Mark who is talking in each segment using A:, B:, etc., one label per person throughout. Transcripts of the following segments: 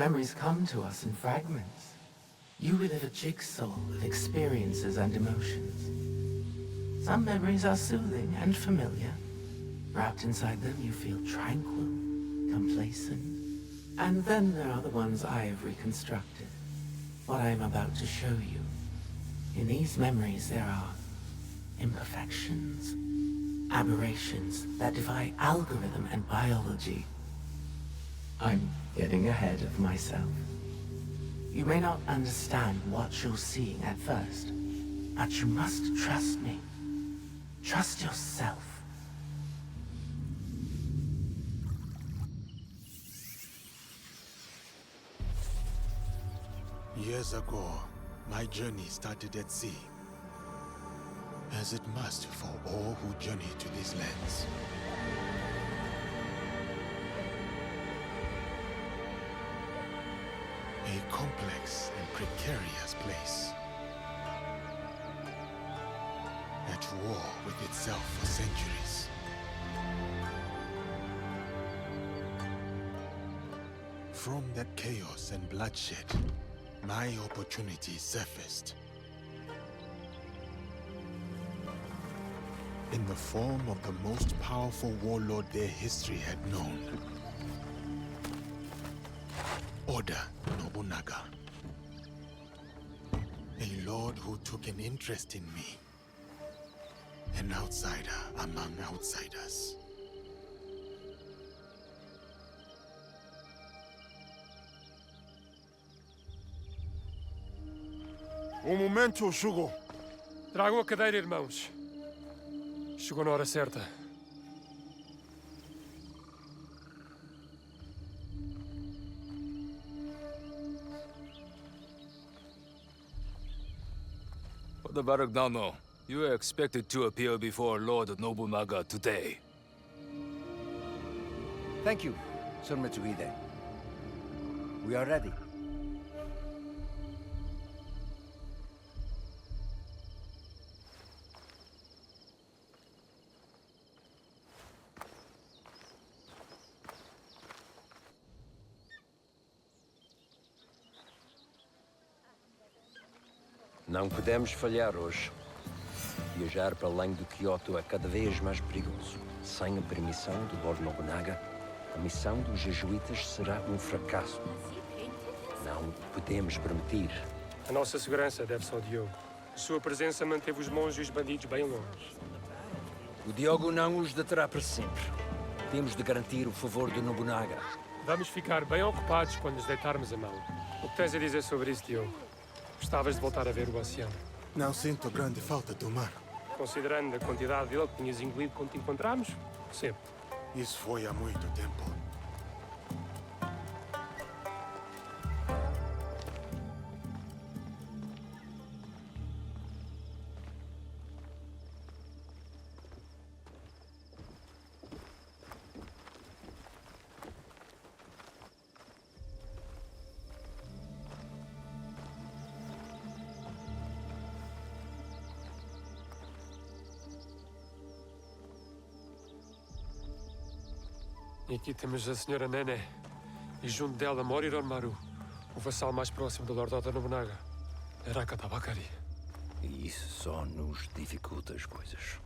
A: Memories come to us in fragments. You relive a jigsaw of experiences and emotions. Some memories are soothing and familiar. Wrapped inside them, you feel tranquil, complacent. And then there are the ones I have reconstructed. What I am about to show you. In these memories, there are imperfections, aberrations that defy algorithm and biology. I'm getting ahead of myself. You may not understand what you're seeing at first, but you must trust me. Trust yourself.
B: Years ago, my journey started at sea, as it must for all who journey to these lands. A complex and precarious place. At war with itself for centuries. From that chaos and bloodshed, my opportunity surfaced. In the form of the most powerful warlord their history had known. Oda Nobunaga. A lord who took an interest in me. An outsider among outsiders.
C: O momento chegou.
D: Tragam a cadeira, irmãos. Chegou na hora certa.
E: For the Baragdano, you are expected to appear before Lord Nobunaga today.
F: Thank you, Sir Mitsuhide. We are ready.
G: Não podemos falhar hoje. Viajar para além do Kyoto é cada vez mais perigoso. Sem a permissão do Lord Nobunaga, a missão dos jesuítas será um fracasso. Não podemos permitir.
D: A nossa segurança deve-se ao Diogo. Sua presença manteve os monges e os bandidos bem longe.
F: O Diogo não os deterá para sempre. Temos de garantir o favor do Nobunaga.
D: Vamos ficar bem ocupados quando nos deitarmos a mão. O que tens a dizer sobre isso, Diogo? Gostavas de voltar a ver o oceano?
B: Não sinto grande falta do mar.
D: Considerando a quantidade dele que tinhas engolido quando te encontramos, percebo.
B: Isso foi há muito tempo.
D: E aqui temos a senhora Nene. E junto dela mora Maru, o vassal mais próximo do Lord Oda Nobunaga. Araka Tabakari.
F: E isso só nos dificulta as coisas.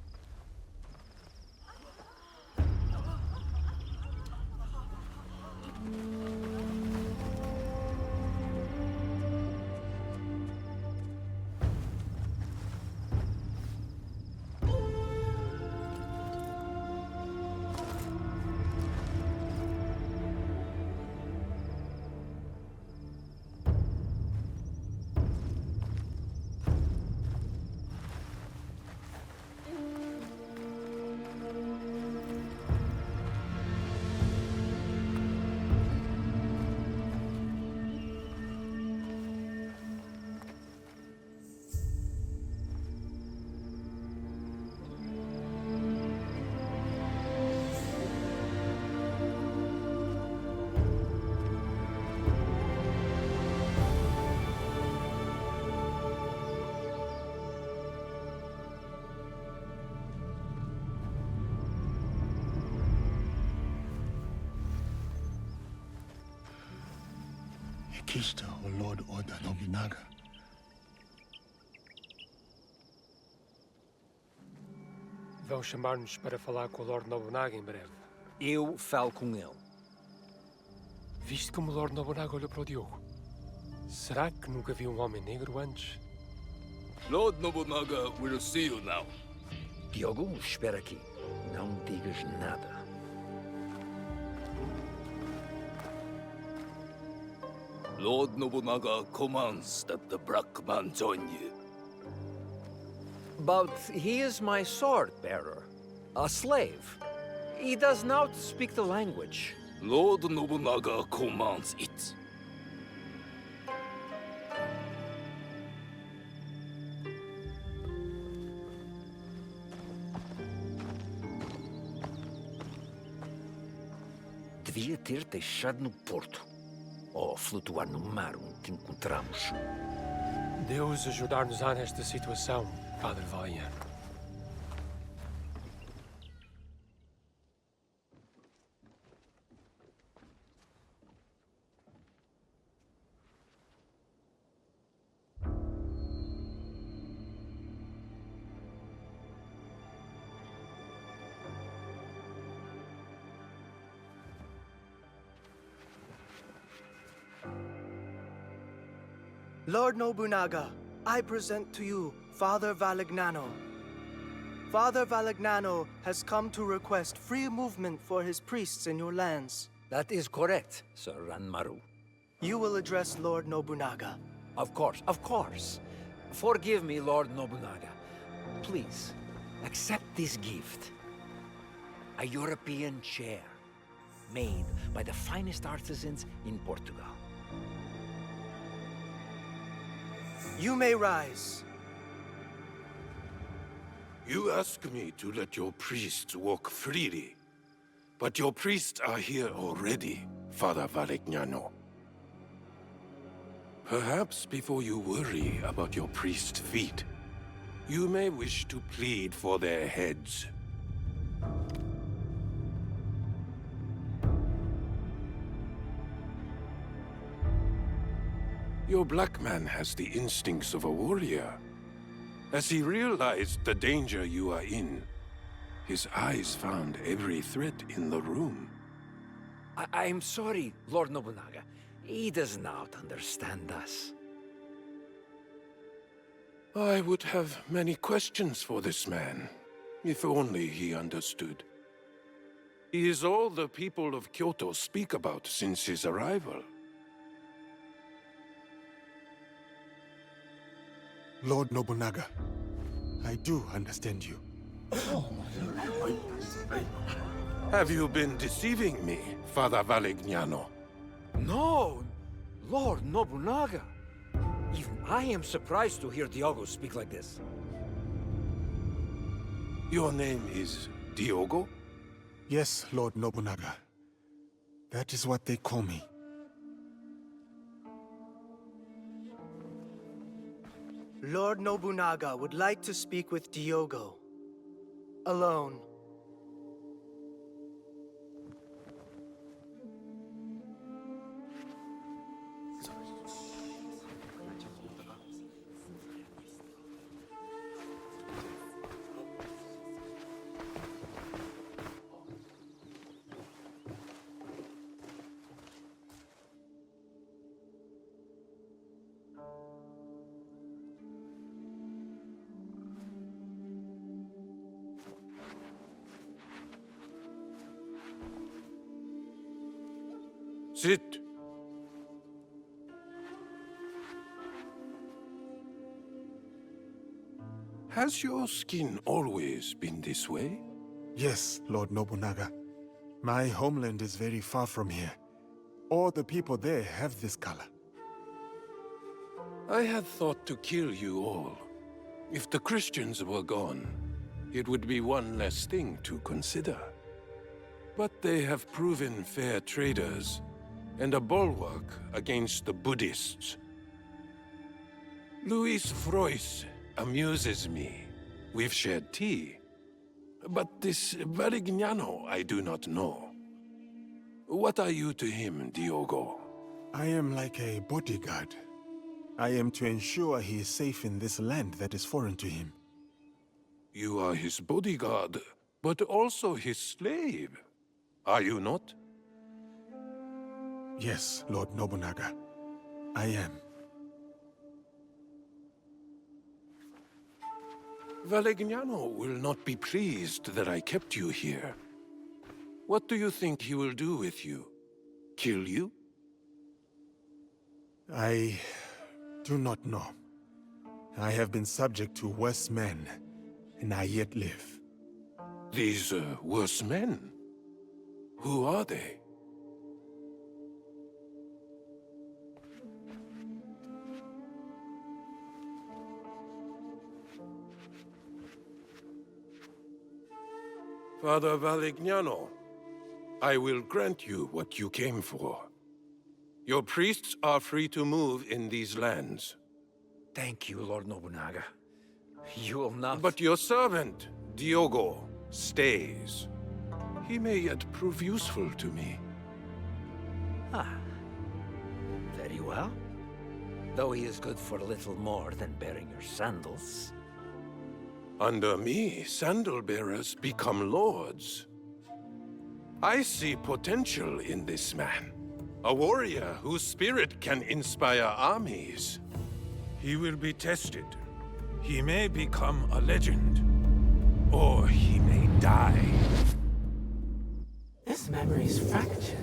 B: Kishta, o Lord Oda Nobunaga.
D: Vão chamar-nos para falar com o Lord Nobunaga em breve.
F: Eu falo com ele.
D: Viste como o Lord Nobunaga olhou para o Diogo? Será que nunca viu um homem negro antes?
E: Lord Nobunaga will see you now.
F: Diogo, espera aqui. Não digas nada.
E: Lord Nobunaga commands that the black man join you.
F: But he is my sword bearer. A slave. He does not speak the language.
E: Lord Nobunaga commands it.
F: Devia ter deixado no porto. Ou flutuar no mar onde te encontramos.
D: Deus ajudar-nos-á nesta situação, Padre Valia.
H: Lord Nobunaga, I present to you Father Valignano. Father Valignano has come to request free movement for his priests in your lands.
F: That is correct, Sir Ranmaru.
H: You will address Lord Nobunaga.
F: Of course, of course. Forgive me, Lord Nobunaga. Please, accept this gift. A European chair, made by the finest artisans in Portugal.
H: You may rise.
C: You ask me to let your priests walk freely. But your priests are here already, Father Valignano. Perhaps before you worry about your priest's feet, you may wish to plead for their heads. Your black man has the instincts of a warrior. As he realized the danger you are in, his eyes found every threat in the room.
F: I'm sorry, Lord Nobunaga. He does not understand us.
C: I would have many questions for this man, if only he understood. He is all the people of Kyoto speak about since his arrival.
B: Lord Nobunaga, I do understand you.
C: Have you been deceiving me, Father Valignano?
F: No, Lord Nobunaga. Even I am surprised to hear Diogo speak like this.
C: Your name is Diogo?
B: Yes, Lord Nobunaga. That is what they call me.
H: Lord Nobunaga would like to speak with Diogo. Alone.
C: Sit. Has your skin always been this way?
B: Yes, Lord Nobunaga. My homeland is very far from here. All the people there have this color.
C: I had thought to kill you all. If the Christians were gone, it would be one less thing to consider. But they have proven fair traders, and a bulwark against the Buddhists. Luis Frois amuses me. We've shared tea. But this Varignano I do not know. What are you to him, Diogo?
B: I am like a bodyguard. I am to ensure he is safe in this land that is foreign to him.
C: You are his bodyguard, but also his slave. Are you not?
B: Yes, Lord Nobunaga. I am.
C: Valegnano will not be pleased that I kept you here. What do you think he will do with you? Kill you?
B: I do not know. I have been subject to worse men, and I yet live.
C: These worse men? Who are they? Father Valegnano, I will grant you what you came for. Your priests are free to move in these lands.
F: Thank you, Lord Nobunaga. You will not...
C: But your servant, Diogo, stays. He may yet prove useful to me.
F: Ah. Very well. Though he is good for little more than bearing your sandals.
C: Under me, sandal bearers become lords. I see potential in this man. A warrior whose spirit can inspire armies.
I: He will be tested. He may become a legend. Or he may die.
A: This memory's fractured.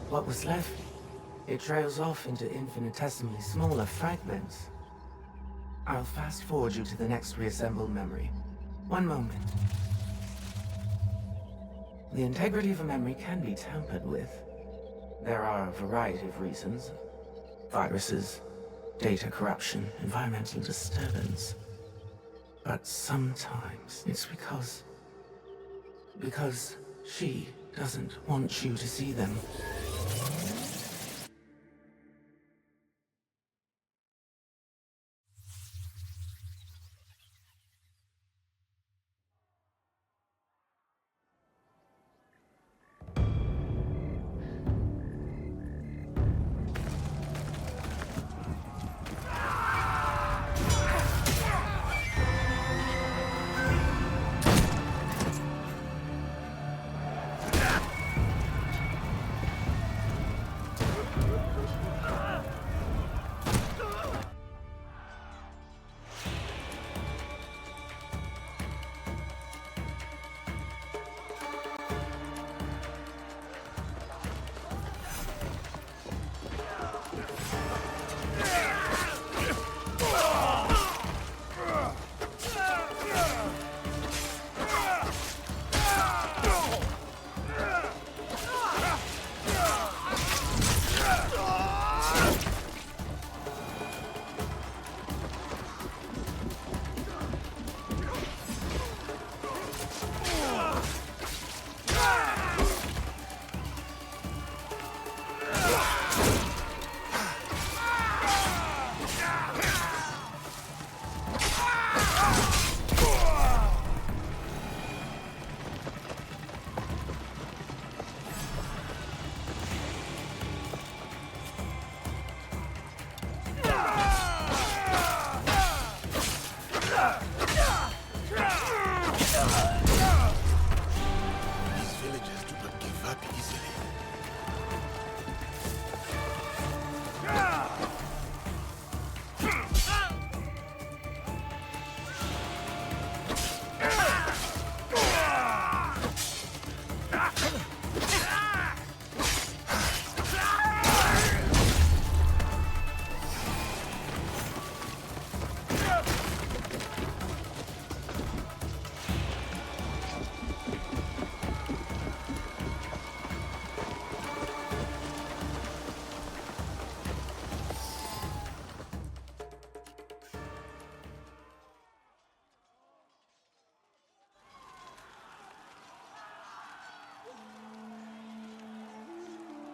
A: What was left, it trails off into infinitesimally smaller fragments. I'll fast forward you to the next reassembled memory. One moment. The integrity of a memory can be tampered with. There are a variety of reasons. Viruses, data corruption, environmental disturbance. But sometimes it's because she doesn't want you to see them.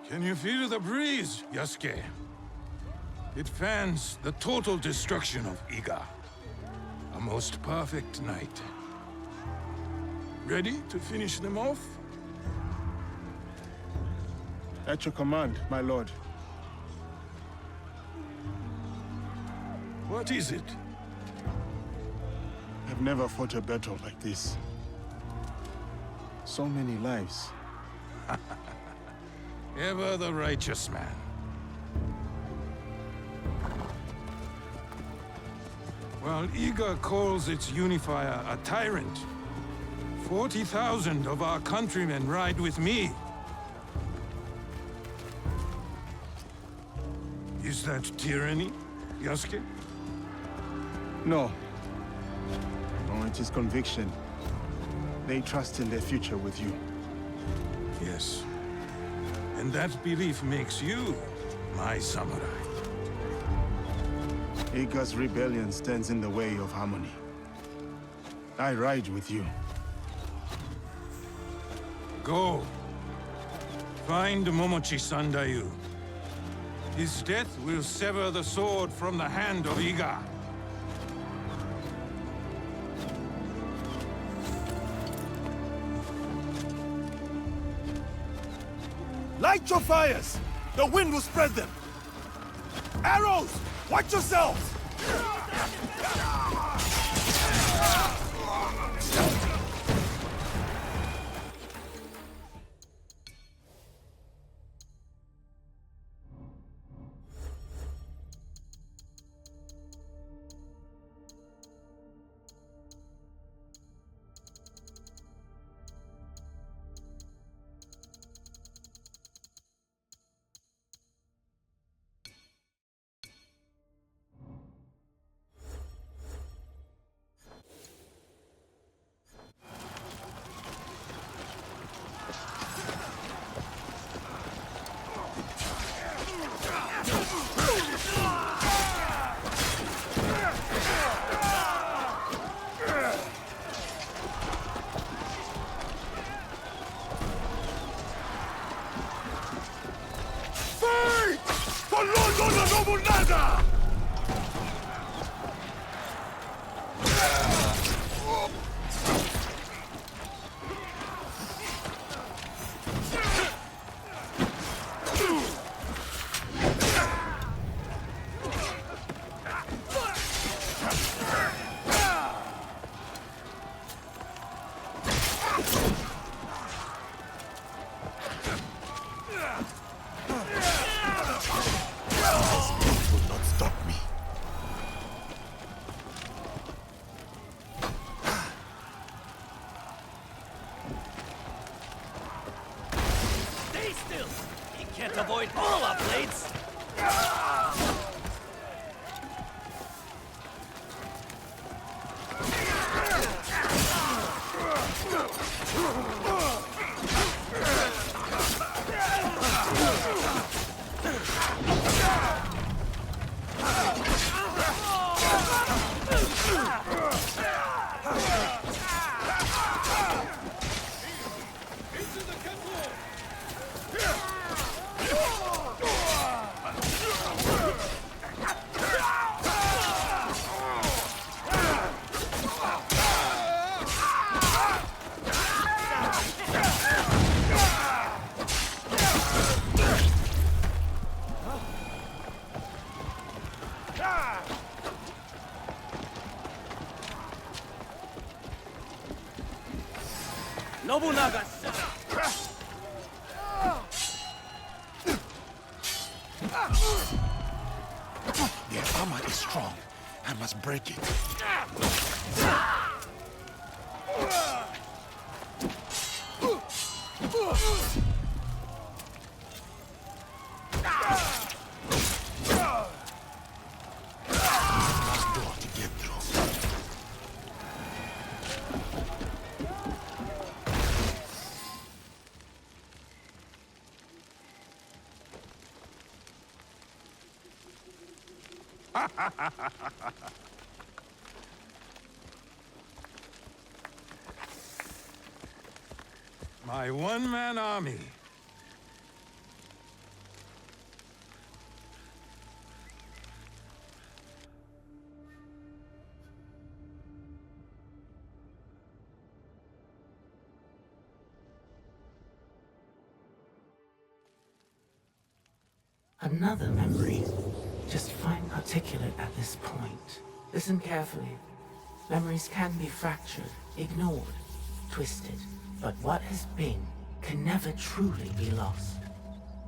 I: Can you feel the breeze, Yasuke? It fans the total destruction of Iga. A most perfect night. Ready to finish them off?
B: At your command, my lord.
I: What is it?
B: I've never fought a battle like this. So many lives.
I: Ever the righteous man. While Iga calls its unifier a tyrant, 40,000 of our countrymen ride with me. Is that tyranny, Yasuke?
B: No. No, it is conviction. They trust in their future with you.
I: Yes. And that belief makes you my samurai.
B: Iga's rebellion stands in the way of harmony. I ride with you.
I: Go. Find Momochi Sandayu. His death will sever the sword from the hand of Iga.
J: Light your fires! The wind will spread them! Arrows! Watch yourselves! Nobunaga!
F: Avoid all our blades! Nobunaga!
J: Their armor is strong. I must break it. Last door to get through.
I: My one-man army.
A: Another memory. just fine particulate at this point. Listen carefully. Memories can be fractured, ignored, twisted. But what has been can never truly be lost.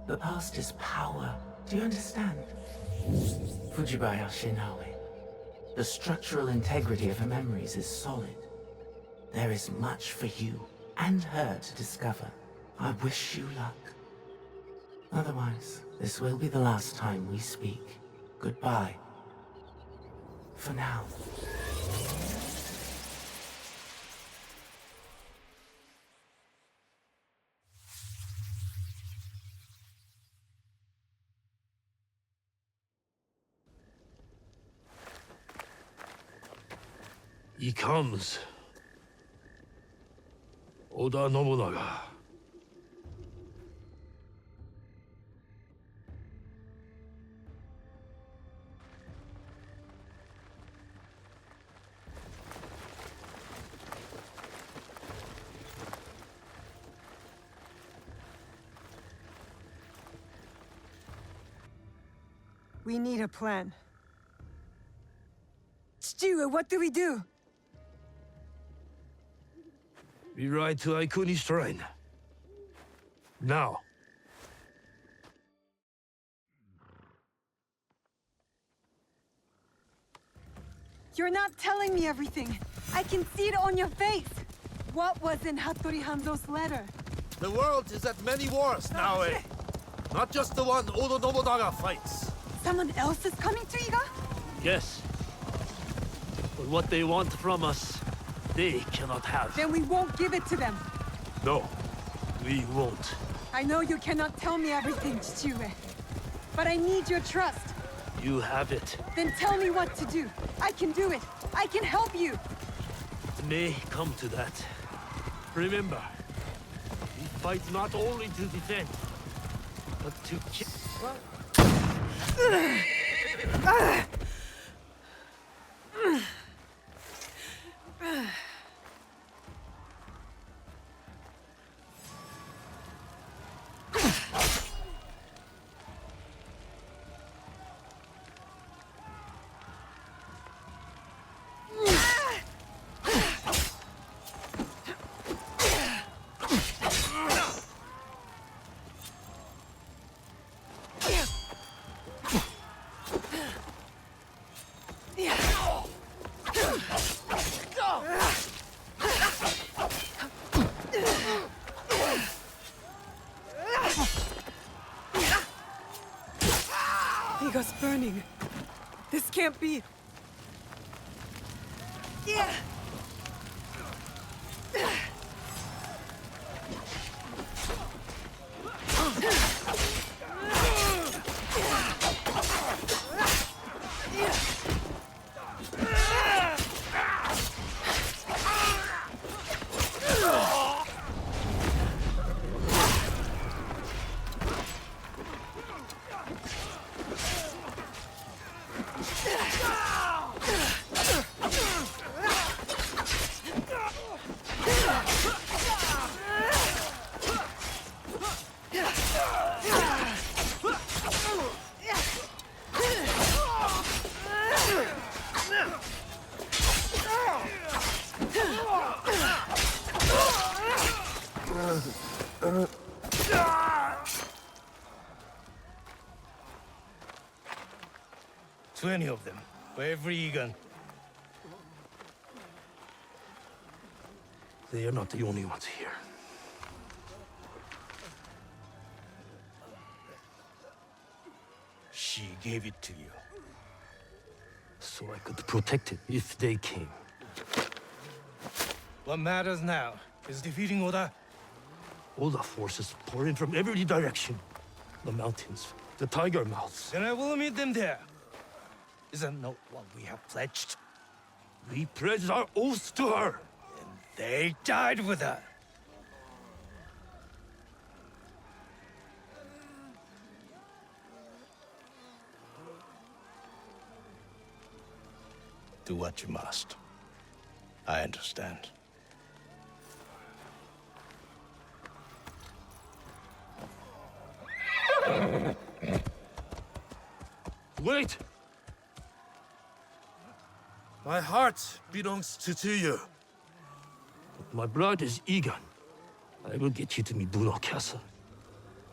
A: The past is power. Do you understand? Fujibaya Shinawe. The structural integrity of her memories is solid. There is much for you and her to discover. I wish you luck. Otherwise, this will be the last time we speak. Goodbye. For now.
K: He comes. Oda Nobunaga.
L: We need a plan. Stewart, what do we do?
K: We ride to Aikuni Shrine. Now.
L: You're not telling me everything. I can see it on your face. What was in Hattori Hanzo's letter?
J: The world is at many wars now, eh? Not just the one Oda Nobunaga fights.
L: Someone else is coming to Iga?
K: Yes. But what they want from us, they cannot have.
L: Then we won't give it to them.
K: No, we won't.
L: I know you cannot tell me everything, Chichiue. But I need your trust.
K: You have it.
L: Then tell me what to do. I can do it. I can help you.
K: It may come to that. Remember, we fight not only to defend, but to kill.
L: Iga's burning. This can't be. Yeah.
J: "20 of them, for every Egan."
K: They are not the only ones here.
J: She gave it to you.
K: So I could protect it if they came.
J: What matters now is defeating Oda.
K: All the forces pour in from every direction. The mountains, the tiger mouths.
J: Then I will meet them there. Isn't that what we have pledged?
K: We pledged our oath to her.
J: And they died with her. Do what you must. I understand.
K: Wait! My heart belongs to you. My blood is Egon. I will get you to Mibuno Castle.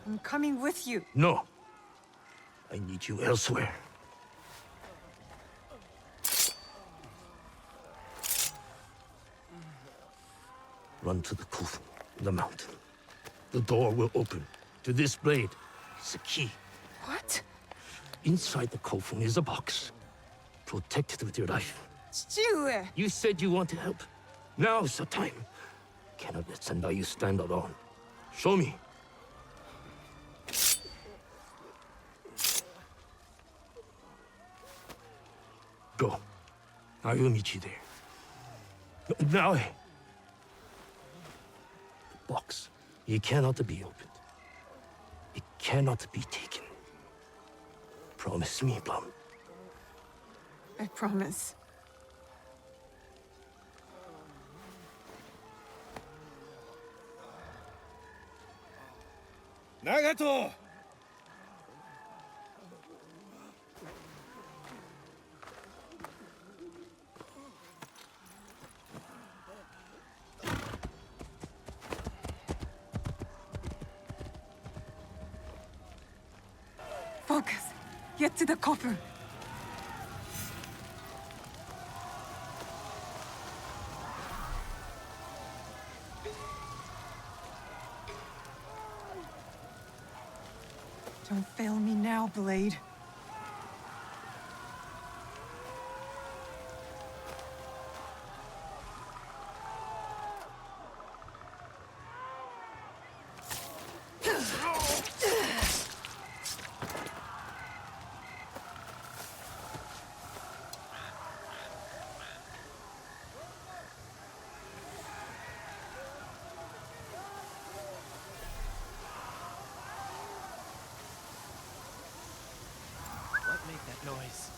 L: I'm coming with you.
K: No. I need you elsewhere. Run to the Kufu, the mountain. The door will open. To this blade is a key.
L: What?
K: Inside the coffin is a box. Protect it with your life.
L: Chichiue!
K: You said you want to help. Now's the time. Cannot let Sendayu stand alone. Show me. Go. I will meet you there. Now. The box. It cannot be opened. It cannot be taken. Promise me, Plum.
L: I promise.
J: Nagato!
L: Focus. Get to the coffer. Don't fail me now, Blade.
H: What made that noise?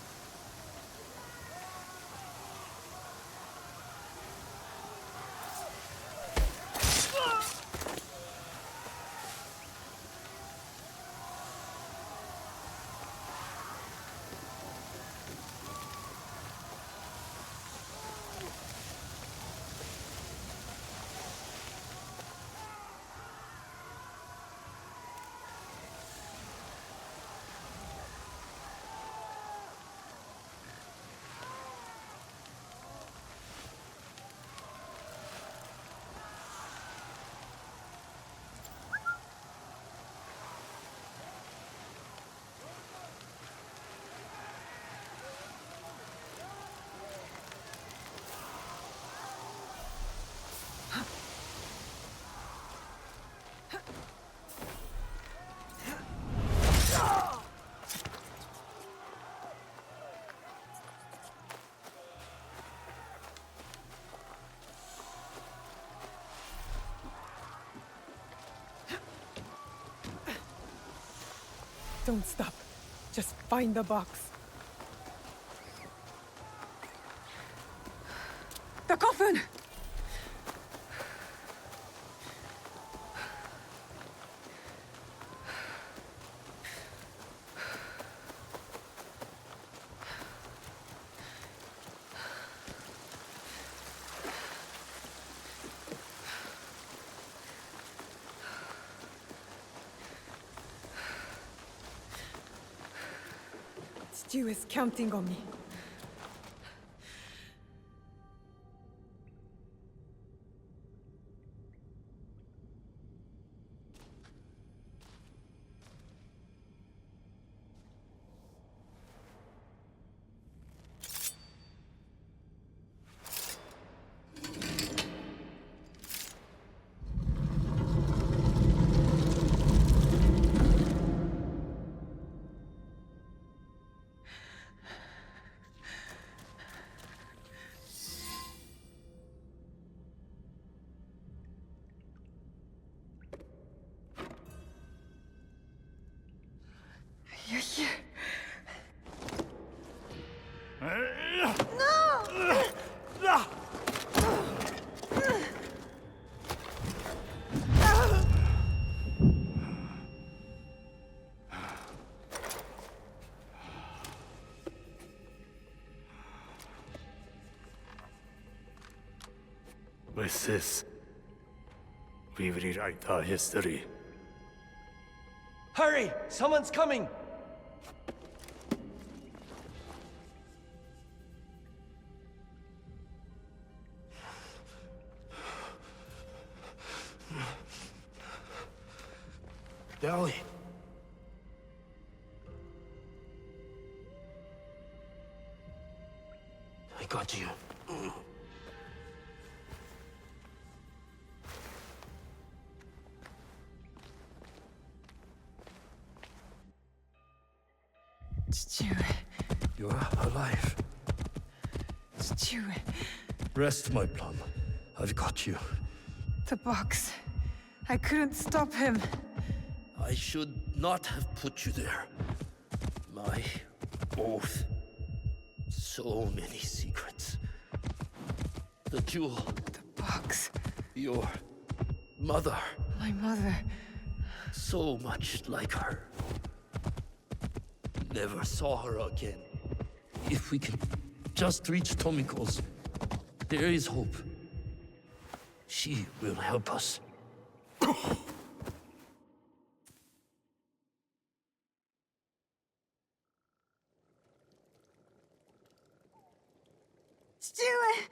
L: Don't stop. Just find the box. The coffin! Stu is counting on me.
K: With this, we rewrite our history.
F: Hurry! Someone's coming!
K: Dolly. I got you. You're alive. Rest, my plum. I've got you.
L: The box. I couldn't stop him.
K: I should not have put you there. My oath. So many secrets. The jewel.
L: The box.
K: Your mother.
L: My mother.
K: So much like her. Never saw her again. If we can just reach Tomiko's, there is hope. She will help us.
L: Stuart!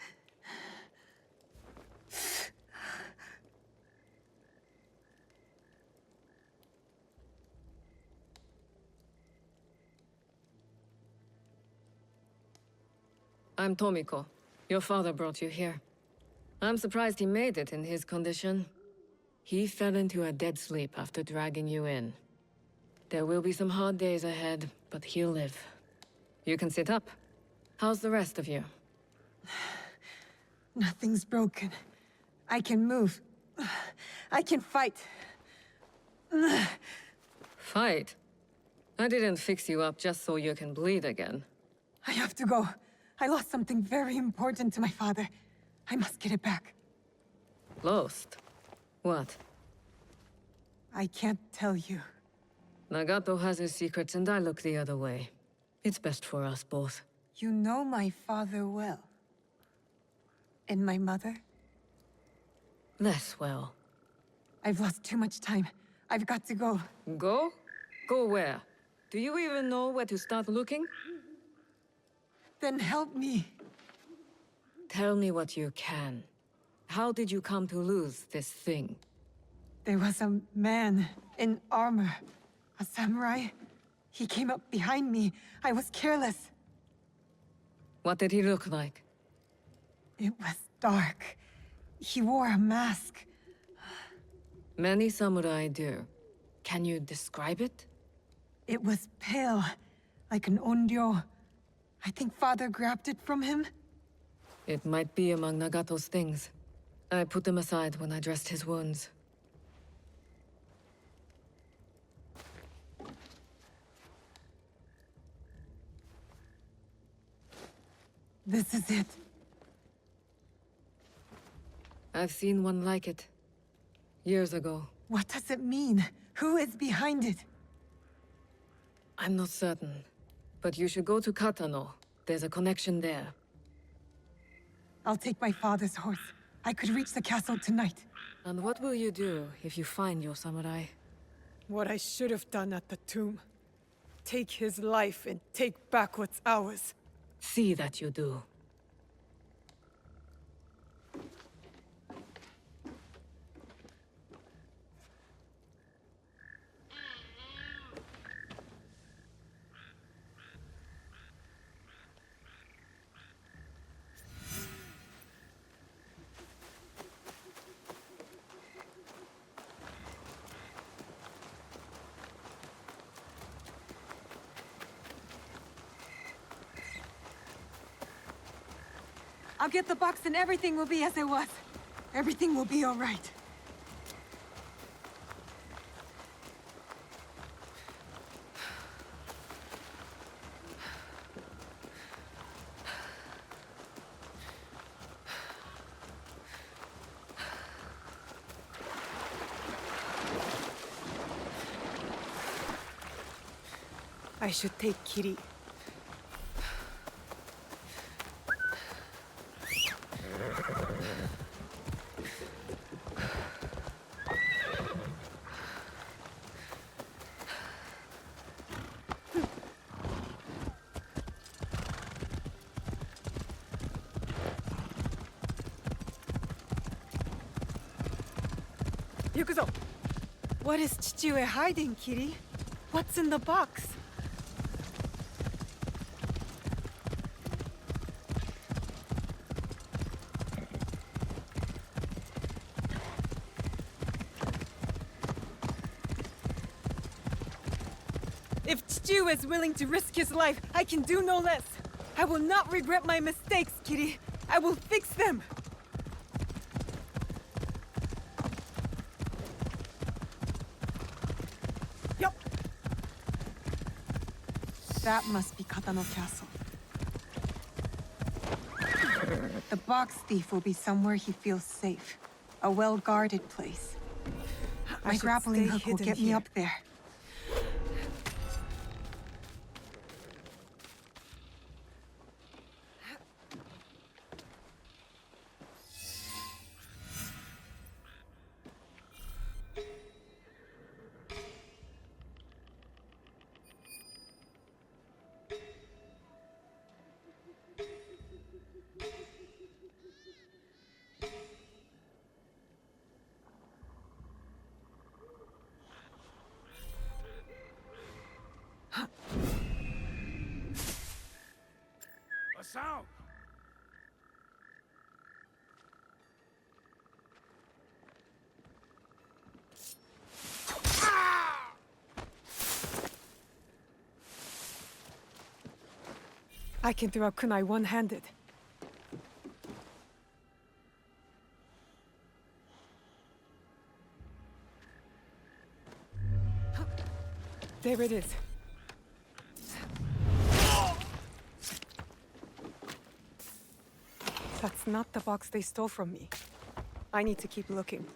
M: I'm Tomiko. Your father brought you here. I'm surprised he made it in his condition. He fell into a dead sleep after dragging you in. There will be some hard days ahead, but he'll live. You can sit up. How's the rest of you?
L: Nothing's broken. I can move. I can fight.
M: Fight? I didn't fix you up just so you can bleed again.
L: I have to go. I lost something very important to my father. I must get it back.
M: Lost? What?
L: I can't tell you.
M: Nagato has his secrets and I look the other way. It's best for us both.
L: You know my father well. And my mother?
M: Less well.
L: I've lost too much time. I've got to go.
M: Go? Go where? Do you even know where to start looking?
L: Then help me.
M: Tell me what you can. How did you come to lose this thing?
L: There was a man in armor. A samurai. He came up behind me. I was careless.
M: What did he look like?
L: It was dark. He wore a mask.
M: Many samurai do. Can you describe it?
L: It was pale, like an onryo. I think Father grabbed it from him.
M: It might be among Nagato's things. I put them aside when I dressed his wounds.
L: This is it.
M: I've seen one like it. Years ago.
L: What does it mean? Who is behind it?
M: I'm not certain. But you should go to Katano. There's a connection there.
L: I'll take my father's horse. I could reach the castle tonight.
M: And what will you do if you find your samurai?
L: What I should have done at the tomb. Take his life and take back what's ours.
M: See that you do.
L: I'll get the box and everything will be as it was. Everything will be all right. I should take Kiri. Yukuzo! What is Chichue hiding, Kitty? What's in the box? If Chichue is willing to risk his life, I can do no less. I will not regret my mistakes, Kitty. I will fix them. Yup. That must be Katano Castle. The box thief will be somewhere he feels safe. A well-guarded place. My grappling hook will get me up there.
J: A sound!
L: I can throw a kunai one-handed. There it is. That's not the box they stole from me. I need to keep looking.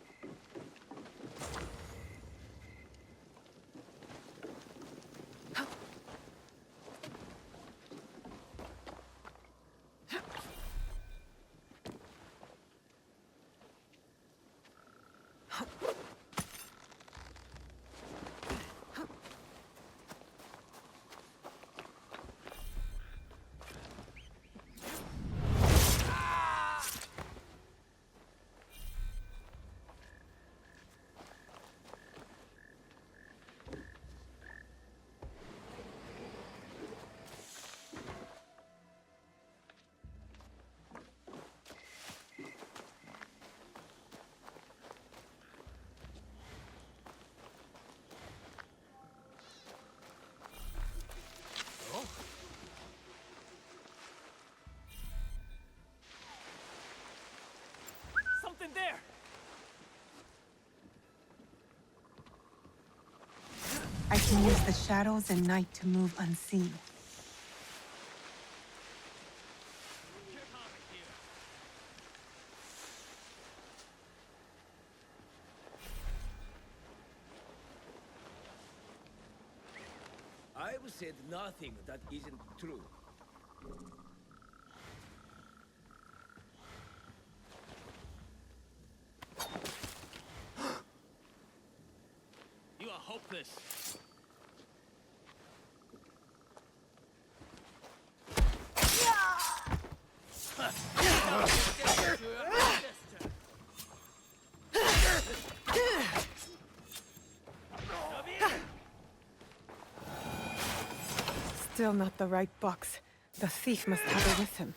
J: Something there!
L: I can use the shadows and night to move unseen.
N: I have said nothing that isn't true. You are hopeless.
L: Still not the right box. The thief must have it with him.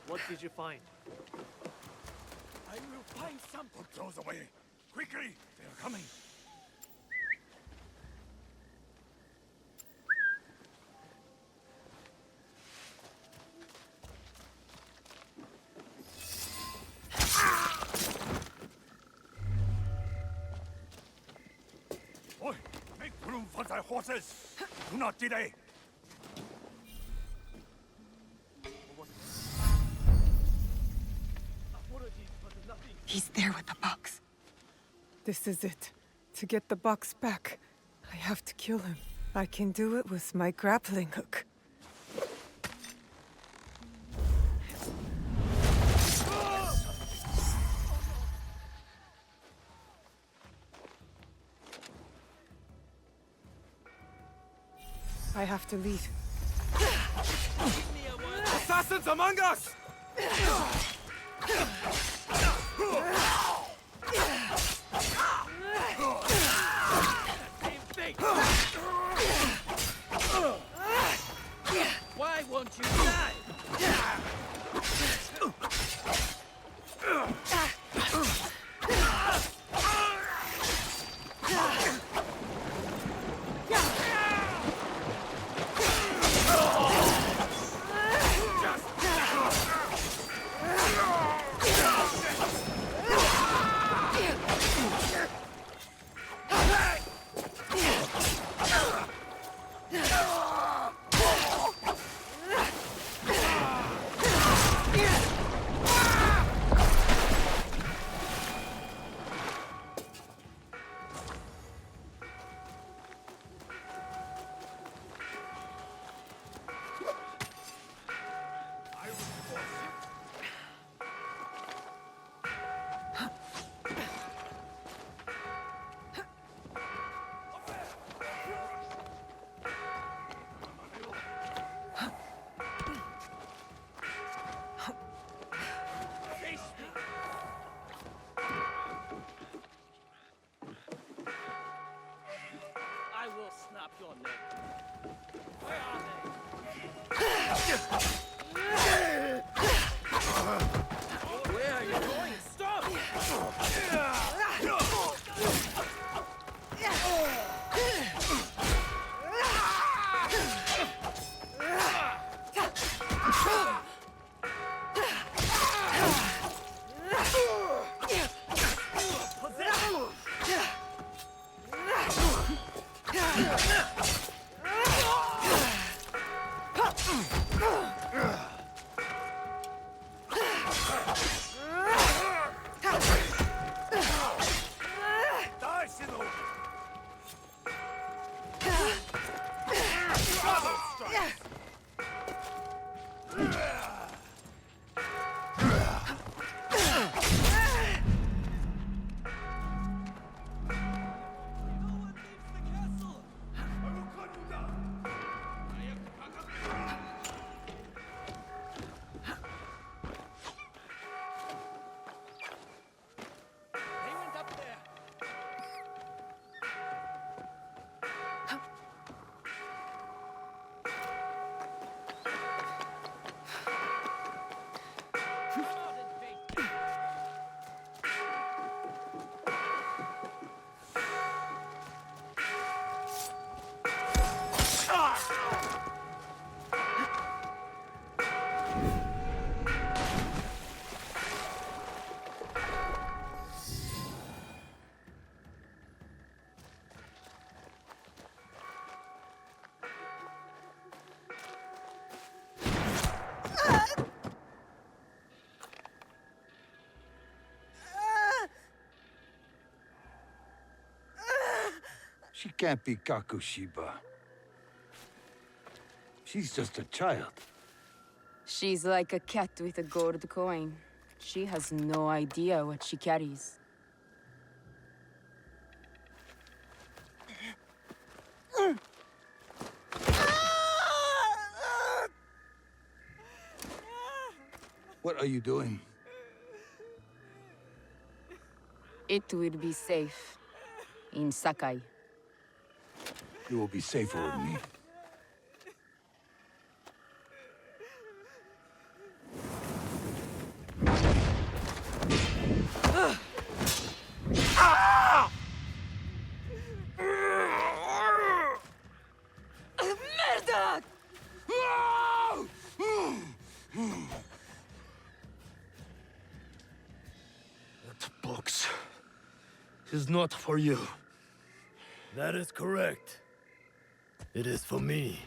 J: What did you find? I will find some. Put those away. Quickly! They're coming. Boy, make room for the horses. Do not delay.
L: He's there with the box. This is it. To get the box back, I have to kill him. I can do it with my grappling hook. I have to leave.
J: Assassins among us! Same fate! Why won't you die? I will snap your neck. Where are they? Where are you going? Stop!
O: She can't be Kakushiba. She's just a child.
P: She's like a cat with a gold coin. She has no idea what she carries.
O: What are you doing?
P: It will be safe in Sakai.
O: You will be safer with me.
P: Merda!
K: That box is not for you.
J: That is correct. It is for me.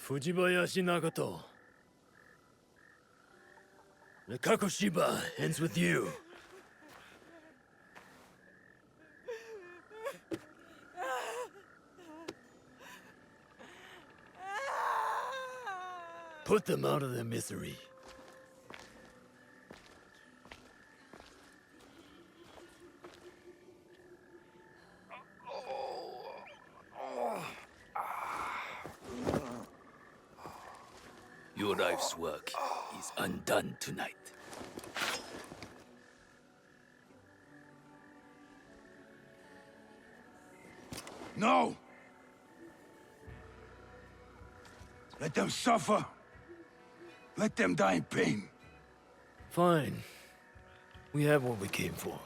Q: Fujibayashi Nagato. The Kakushiba ends with you. Put them out of their misery. Your life's work is undone tonight.
O: No! Let them suffer. Let them die in pain.
Q: Fine. We have what we came for.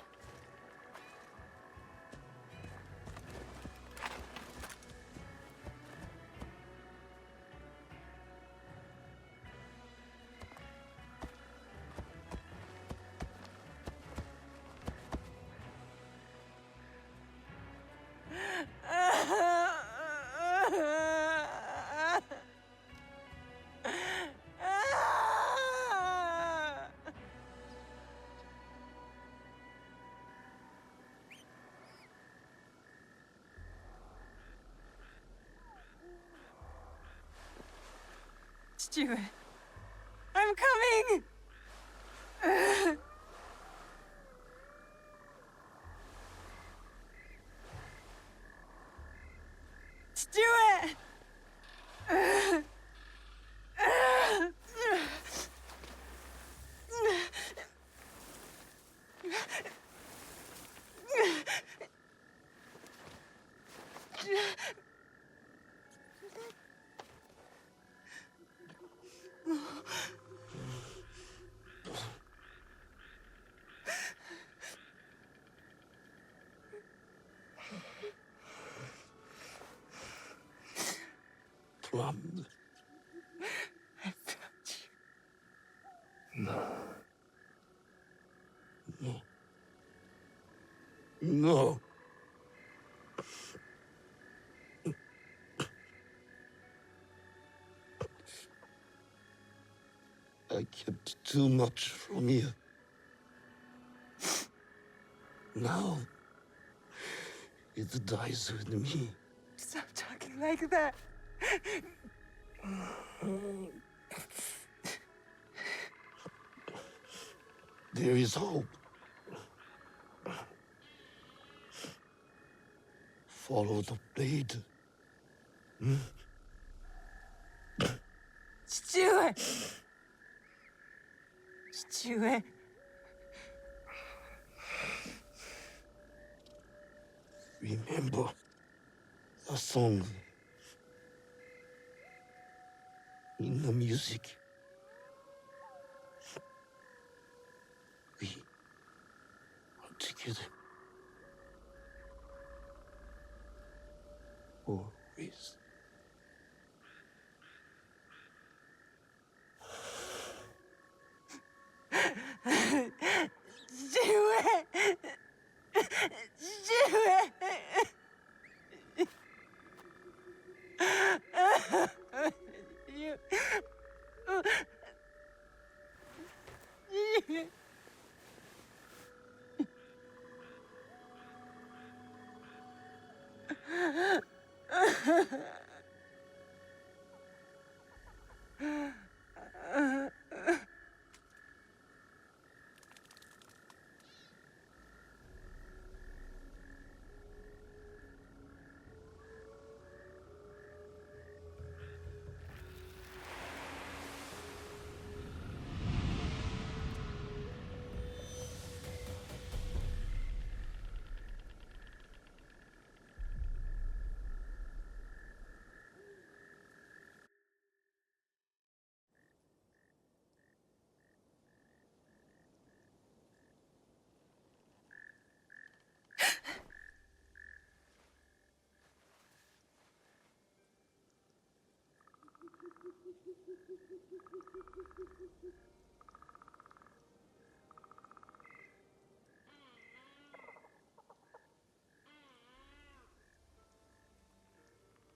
L: Stuart, I'm coming! Stuart!
K: Plum.
L: I found you.
K: No. No. No. I kept too much from you. Now, it dies with me.
L: Stop talking like that.
K: There is hope. Follow the blade.
L: Stuart! Stuart.
K: Remember the song in the music. We are together. Always.
L: Stuart! Stuart! You...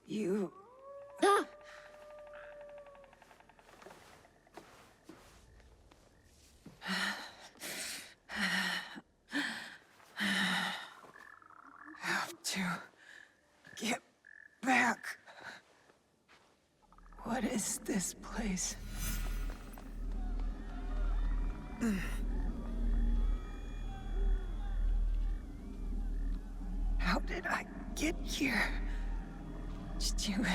L: You... to get back. What is this place? How did I get here? Stu.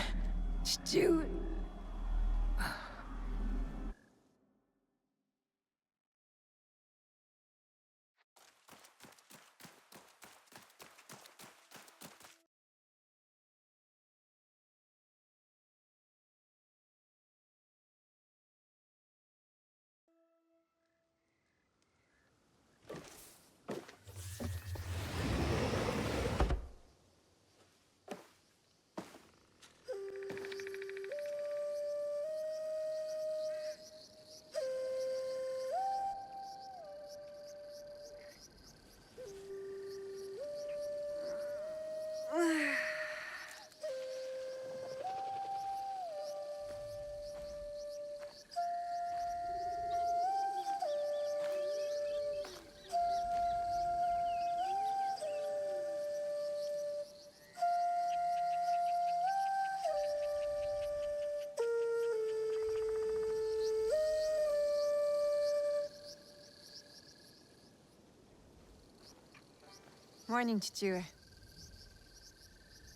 L: Morning, Chichue.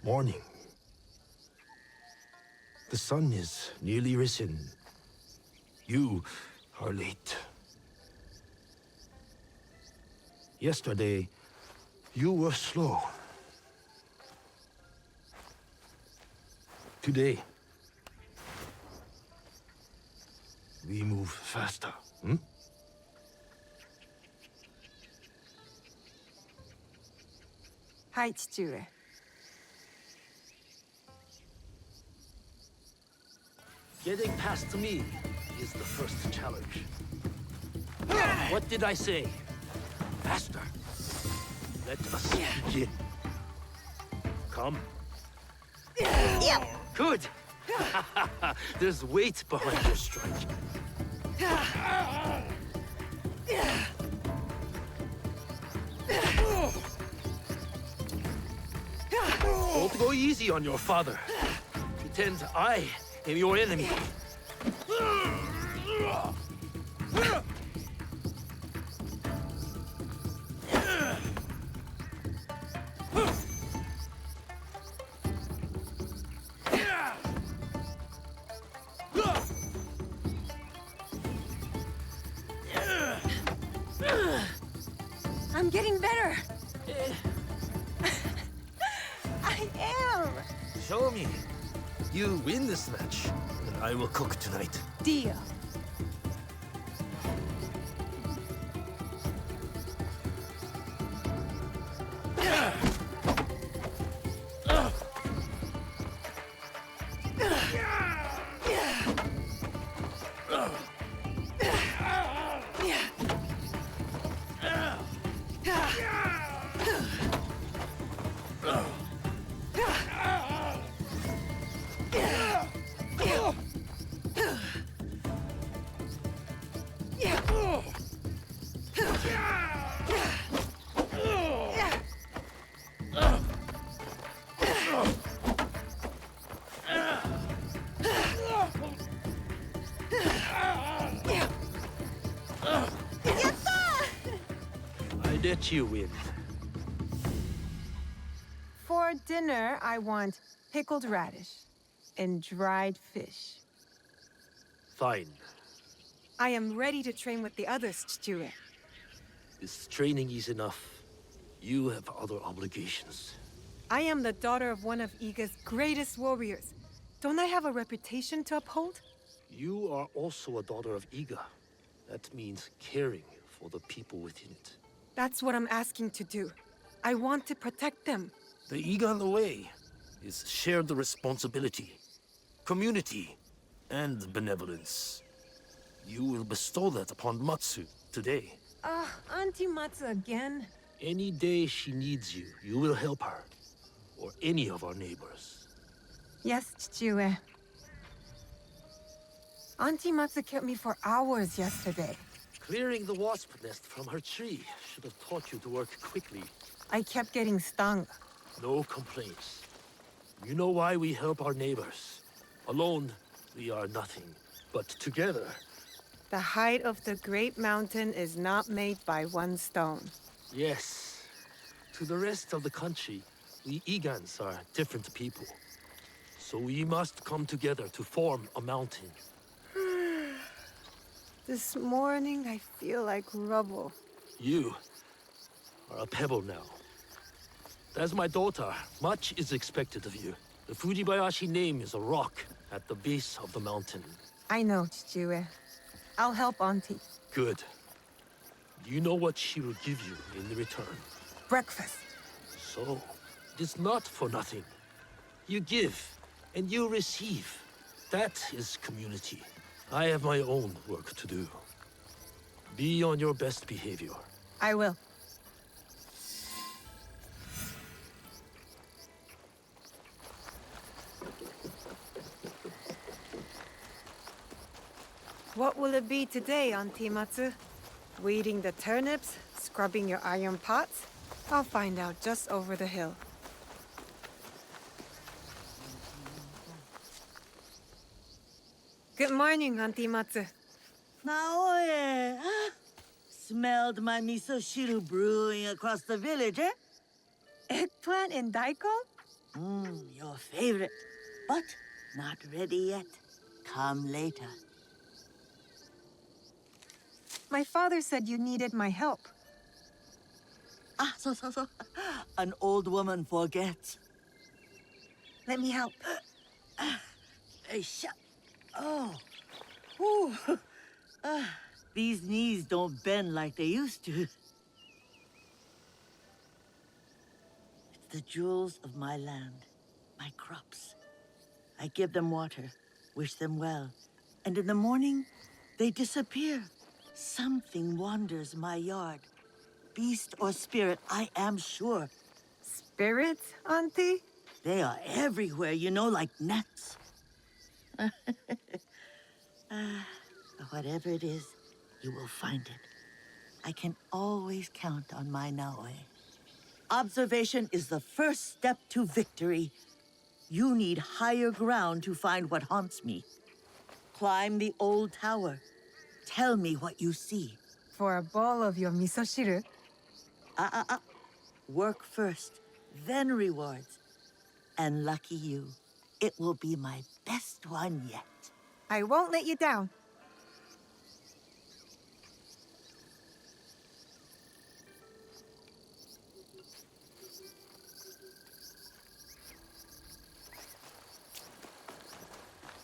R: Morning. The sun is nearly risen. You are late. Yesterday, you were slow. Today, we move faster, hmm?
L: Hi, Chichue.
Q: Getting past me is the first challenge. What did I say? Faster. Let us begin. Come. Good. There's weight behind your strike. Don't go easy on your father. Pretend I am your enemy.
L: I'm getting better. I am.
Q: Show me. You win this match, and I will cook tonight.
L: Deal.
Q: I let you win.
L: For dinner, I want pickled radish and dried fish.
Q: Fine.
L: I am ready to train with the others, Chichue.
Q: This training is enough. You have other obligations.
L: I am the daughter of one of Iga's greatest warriors. Don't I have a reputation to uphold?
Q: You are also a daughter of Iga. That means caring for the people within it.
L: That's what I'm asking to do. I want to protect them.
Q: The Iga way is shared responsibility, community, and benevolence. You will bestow that upon Matsu today.
L: Auntie Matsu again?
Q: Any day she needs you, you will help her. Or any of our neighbors.
L: Yes, Chichue. Auntie Matsu kept me for hours yesterday.
Q: Clearing the wasp nest from her tree should have taught you to work quickly.
L: I kept getting stung.
Q: No complaints. You know why we help our neighbors. Alone, we are nothing. But together...
L: The height of the great mountain is not made by one stone.
Q: Yes. To the rest of the country, we Egans are different people. So we must come together to form a mountain.
L: This morning, I feel like rubble.
Q: You are a pebble now. As my daughter, much is expected of you. The Fujibayashi name is a rock at the base of the mountain.
L: I know, Chichue. I'll help Auntie.
Q: Good. Do you know what she will give you in return?
L: Breakfast.
Q: So, it is not for nothing. You give, and you receive. That is community. I have my own work to do. Be on your best behavior.
L: I will. What will it be today, Auntie Matsu? Weeding the turnips? Scrubbing your iron pots? I'll find out just over the hill. Good morning, Auntie Matsu.
S: Naoe, huh? Smelled my miso shiru brewing across the village, eh?
L: Eggplant and daikon?
S: Your favorite. But not ready yet. Come later.
L: My father said you needed my help.
S: So. An old woman forgets.
L: Let me help.
S: Oh. Ooh. These knees don't bend like they used to. It's the jewels of my land, my crops. I give them water, wish them well, and in the morning, they disappear. Something wanders my yard. Beast or spirit, I am sure.
L: Spirits, Auntie?
S: They are everywhere, you know, like gnats. Whatever it is, you will find it. I can always count on my Naoe. Observation is the first step to victory. You need higher ground to find what haunts me. Climb the old tower. Tell me what you see.
L: For a bowl of your miso shiru?
S: Work first, then rewards. And lucky you, it will be my best one yet.
L: I won't let you down.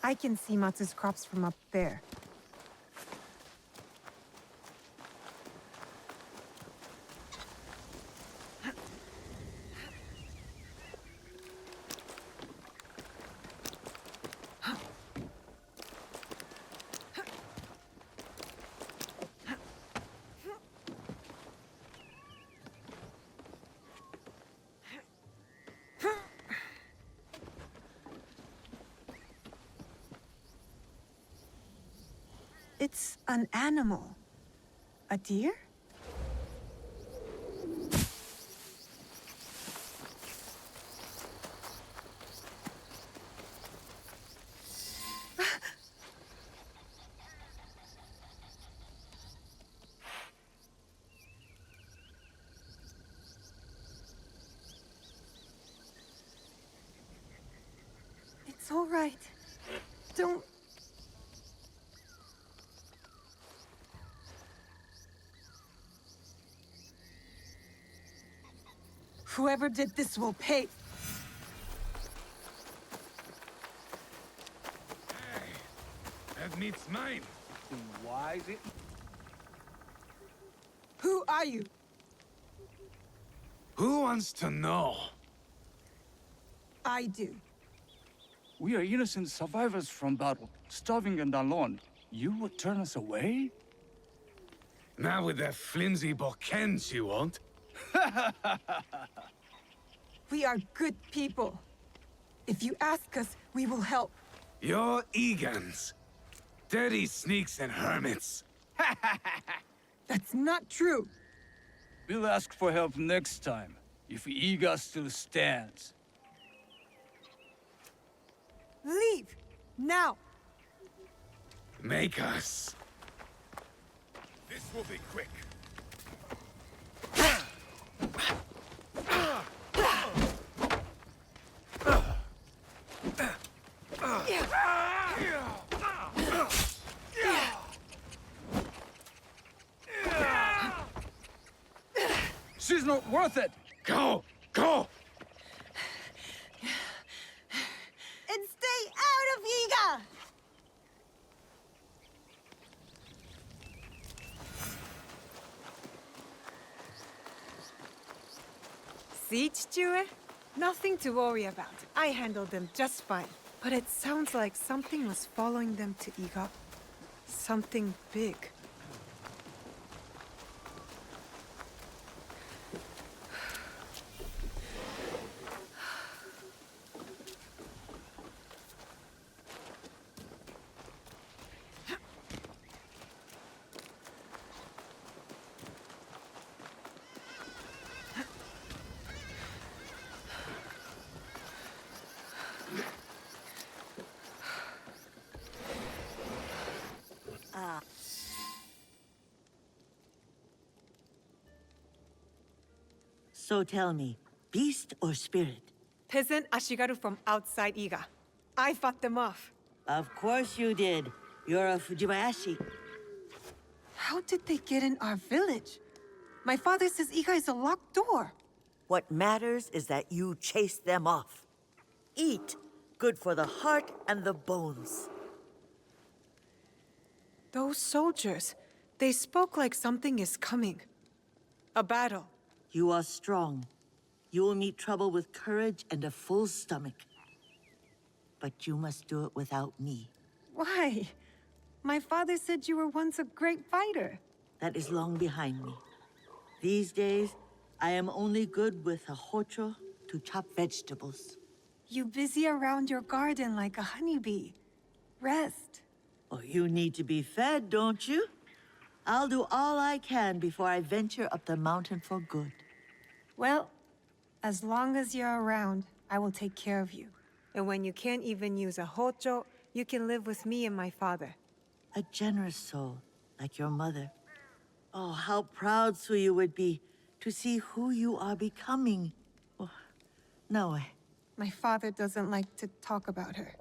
L: I can see Matsu's crops from up there. It's an animal. A deer? It's all right. Don't... Whoever did this will pay.
O: Hey, that meat's mine.
T: Why is it?
L: Who are you?
O: Who wants to know?
L: I do.
T: We are innocent survivors from battle, starving and alone. You would turn us away?
O: Not with that flimsy bokens, you won't.
L: We are good people. If you ask us, we will help.
O: You're Egans. Dirty sneaks and hermits.
L: That's not true.
T: We'll ask for help next time. if Iga still stands.
L: Leave! Now!
O: Make us. This will be quick.
T: She's not worth it!
O: Go! Go!
L: And stay out of Iga! See, Chichue? Nothing to worry about. I handled them just fine. But it sounds like something was following them to Iga. Something big.
S: So tell me, beast or spirit?
L: Peasant Ashigaru from outside Iga. I fought them off.
S: Of course you did. You're a Fujibayashi.
L: How did they get in our village? My father says Iga is a locked door.
S: What matters is that you chase them off. Eat. Good for the heart and the bones.
L: Those soldiers, they spoke like something is coming. A battle.
S: You are strong. You will meet trouble with courage and a full stomach. But you must do it without me.
L: Why? My father said you were once a great fighter.
S: That is long behind me. These days, I am only good with a hocho to chop vegetables.
L: You busy around your garden like a honeybee. Rest.
S: Oh, you need to be fed, don't you? I'll do all I can before I venture up the mountain for good.
L: Well, as long as you're around, I will take care of you. And when you can't even use a hocho, you can live with me and my father.
S: A generous soul, like your mother. Oh, how proud Suyu would be to see who you are becoming. Oh, no,
L: my father doesn't like to talk about her.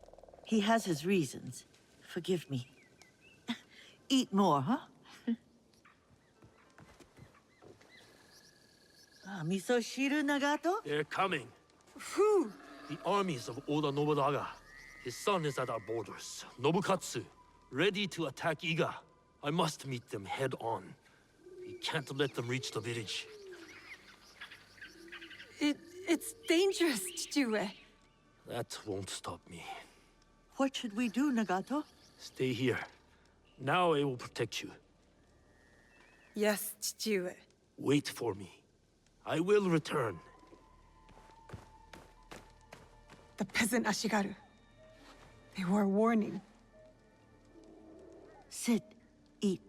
S: He has his reasons. Forgive me. Eat more, huh? Misoshiru, Nagato?
Q: They're coming.
L: Who?
Q: The armies of Oda Nobunaga. His son is at our borders, Nobukatsu, ready to attack Iga. I must meet them head on. We can't let them reach the village.
L: It's dangerous, Chichue.
Q: That won't stop me.
S: What should we do, Nagato?
Q: Stay here. Now I will protect you.
L: Yes, Chichue.
Q: Wait for me. I will return.
L: The peasant Ashigaru. They were a warning.
S: Sit. Eat.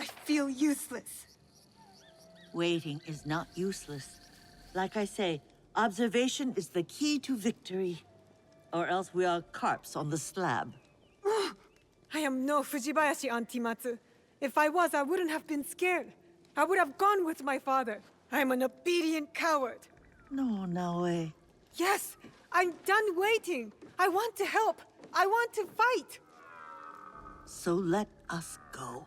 L: I feel useless.
S: Waiting is not useless. Like I say, observation is the key to victory. Or else we are carps on the slab.
L: I am no Fujibayashi, Auntie Matsu. If I was, I wouldn't have been scared. I would have gone with my father. I'm an obedient coward.
S: No, Naoe.
L: Yes, I'm done waiting. I want to help. I want to fight.
S: So let us go.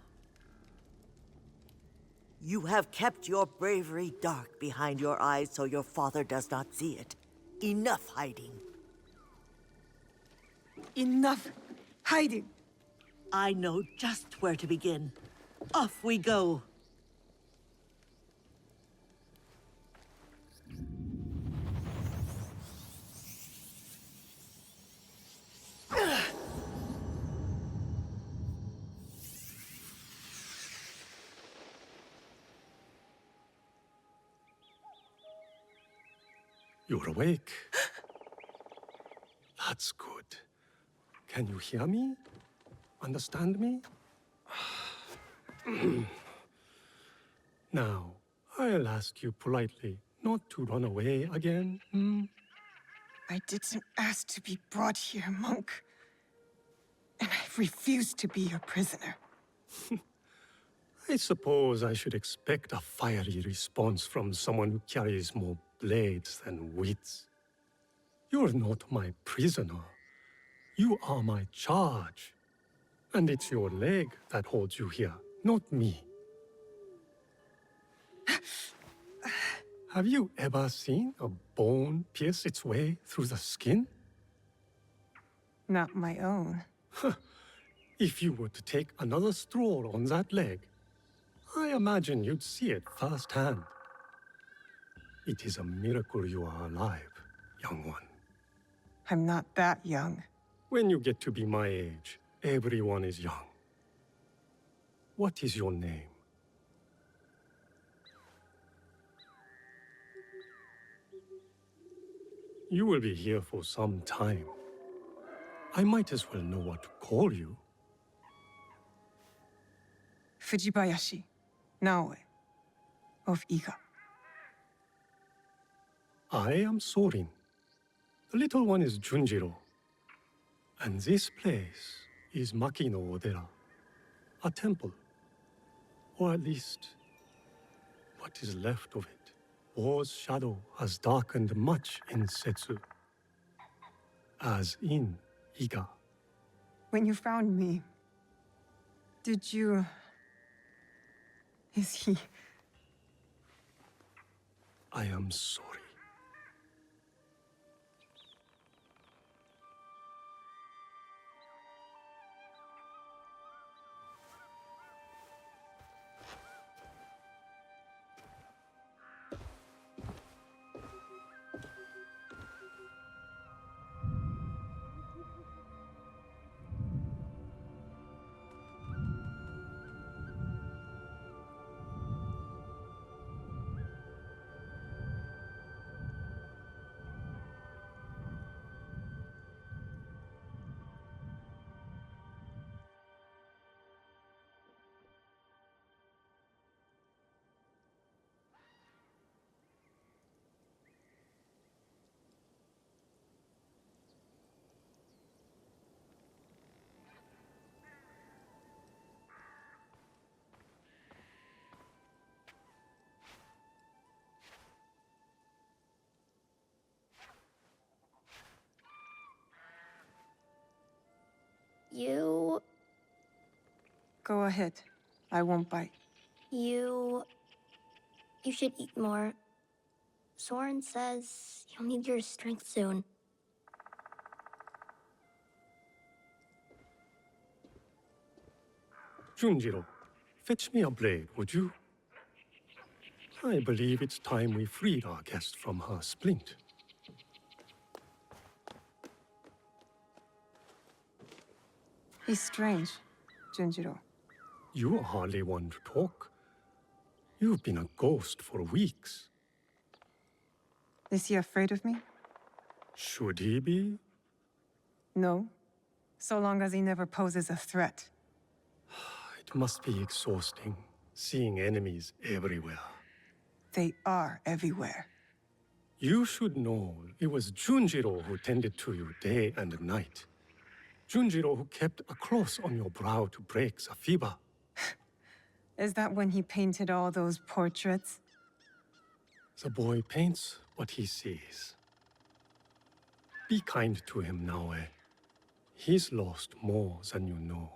S: You have kept your bravery dark behind your eyes so your father does not see it. Enough hiding.
L: Enough hiding.
S: I know just where to begin. Off we go.
U: You're awake. That's good. Can you hear me? Understand me? Now, I'll ask you politely not to run away again,
L: I didn't ask to be brought here, monk. And I refuse to be your prisoner.
U: I suppose I should expect a fiery response from someone who carries more blades than wits. You're not my prisoner. You are my charge. And it's your leg that holds you here, not me. Have you ever seen a bone pierce its way through the skin?
L: Not my own.
U: If you were to take another stroll on that leg, I imagine you'd see it firsthand. It is a miracle you are alive, young one.
L: I'm not that young.
U: When you get to be my age, everyone is young. What is your name? You will be here for some time. I might as well know what to call you.
L: Fujibayashi, Naoe, of Iga.
U: I am Sorin. The little one is Junjiro. And this place is Makino Odera, a temple. Or at least, what is left of it. War's shadow has darkened much in Setsu, as in Iga.
L: When you found me, did you... Is he...
U: I am sorry.
V: You...
L: Go ahead. I won't bite.
V: You should eat more. Soren says you'll need your strength soon.
U: Junjiro, fetch me a blade, would you? I believe it's time we freed our guest from her splint.
L: He's strange, Junjiro.
U: You are hardly one to talk. You've been a ghost for weeks.
L: Is he afraid of me?
U: Should he be?
L: No. So long as he never poses a threat.
U: It must be exhausting, seeing enemies everywhere.
L: They are everywhere.
U: You should know it was Junjiro who tended to you day and night. Junjiro who kept a cross on your brow to break the fever.
L: Is that when he painted all those portraits?
U: The boy paints what he sees. Be kind to him, Naoe. He's lost more than you know.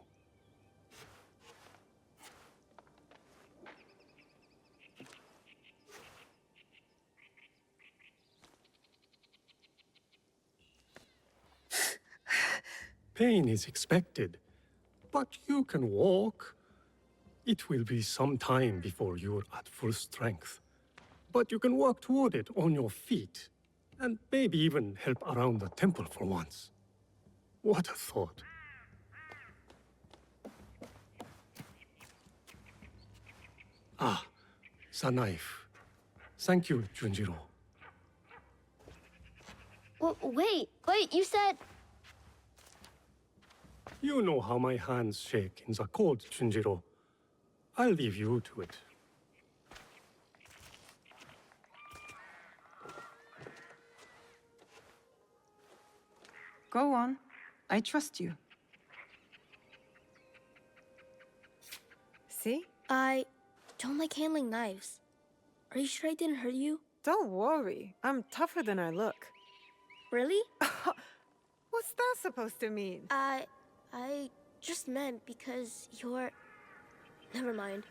U: Pain is expected, but you can walk. It will be some time before you're at full strength. But you can walk toward it on your feet, and maybe even help around the temple for once. What a thought. Ah, the knife. Thank you, Junjiro.
V: Wait, you said...
U: You know how my hands shake in the cold, Junjiro. I'll leave you to it.
L: Go on. I trust you. See?
V: I don't like handling knives. Are you sure I didn't hurt you?
L: Don't worry. I'm tougher than I look.
V: Really?
L: What's that supposed to mean?
V: I just meant because you're... Never mind.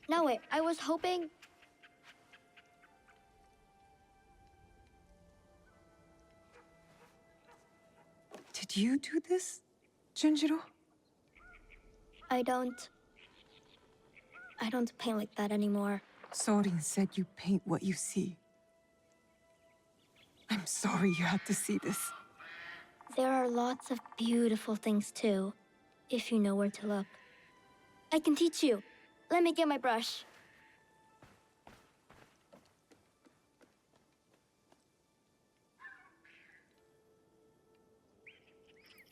V: No, wait, I was hoping...
L: Did you do this, Junjiro?
V: I don't paint like that anymore.
L: Sorin said you paint what you see. I'm sorry you had to see this.
V: There are lots of beautiful things too, if you know where to look. I can teach you. Let me get my brush.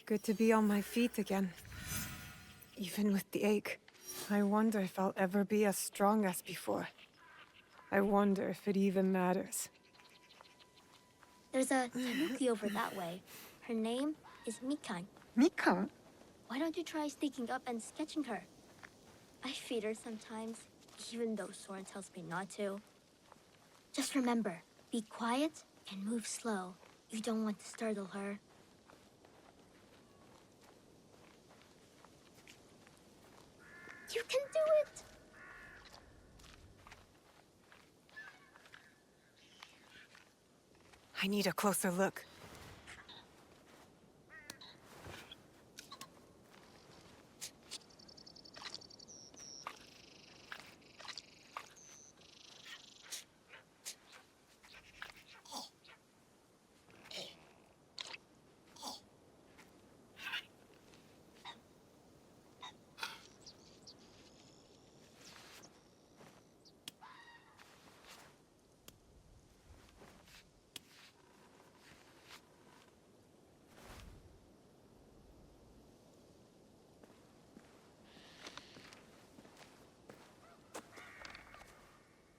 L: Good to be on my feet again. Even with the ache. I wonder if I'll ever be as strong as before. I wonder if it even matters.
V: There's a tanuki over that way. Her name is Mikan.
L: Mikan?
V: Why don't you try sneaking up and sketching her? I feed her sometimes, even though Soren tells me not to. Just remember, be quiet and move slow. You don't want to startle her. You can do it!
L: I need a closer look.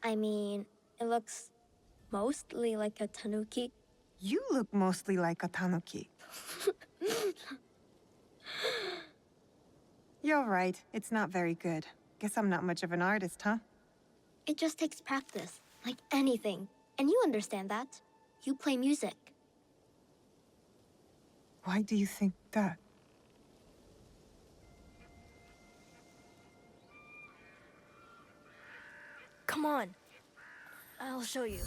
V: I mean, it looks mostly like a tanuki.
L: You look mostly like a tanuki. You're right. It's not very good. Guess I'm not much of an artist, huh?
V: It just takes practice, like anything. And you understand that. You play music.
L: Why do you think that?
V: Come on. I'll show you.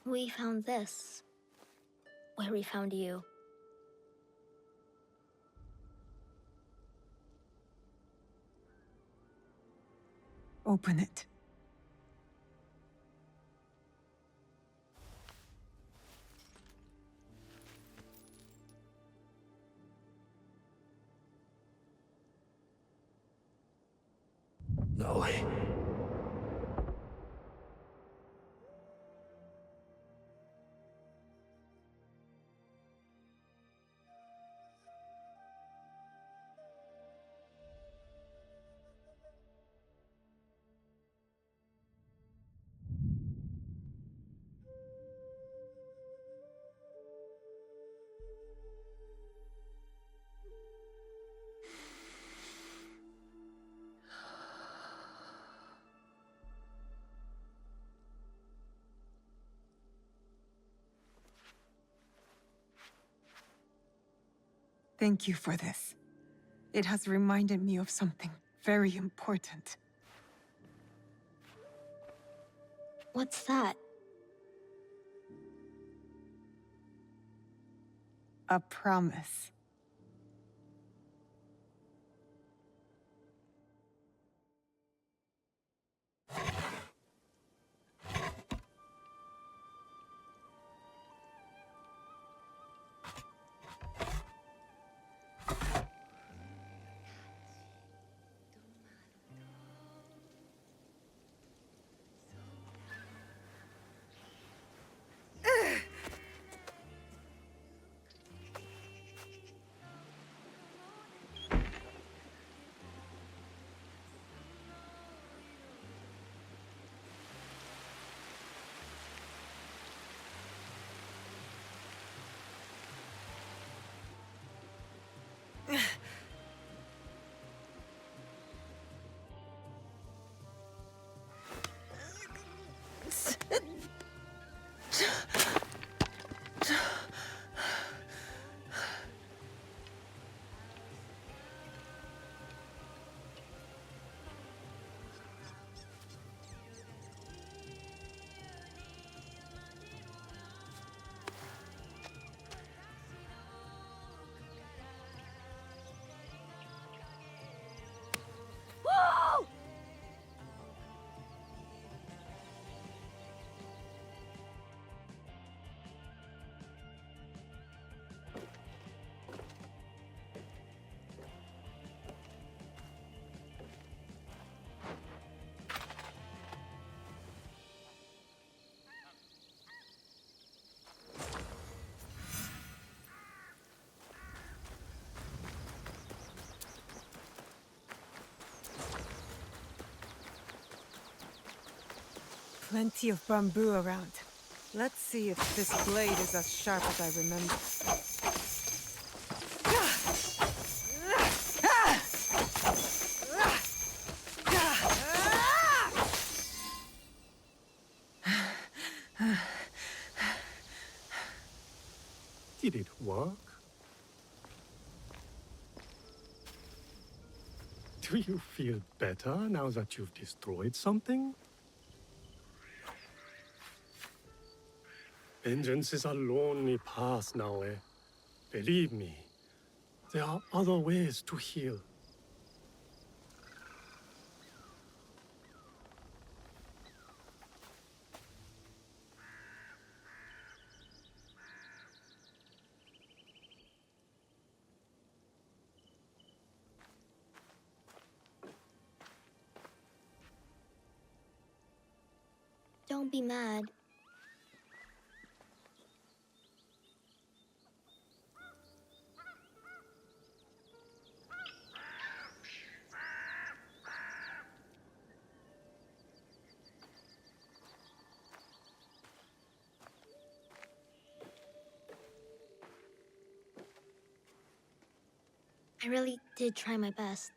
V: We found this. Where we found you.
L: Open it.
K: No.
L: Thank you for this. It has reminded me of something very important.
V: What's that?
L: A promise.
V: Whoa!
L: Plenty of bamboo around. Let's see if this blade is as sharp as I remember.
U: Did it work? Do you feel better now that you've destroyed something? Vengeance is a lonely path now, eh? Believe me, there are other ways to heal.
V: Don't be mad. I really did try my best.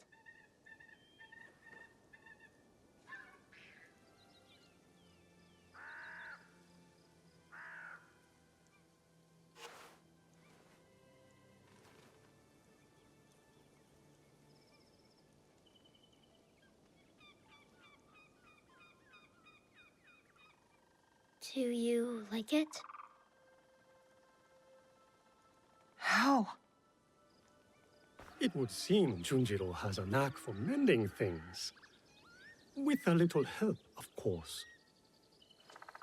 V: Do you like it?
L: How?
U: It would seem Junjiro has a knack for mending things. With a little help, of course.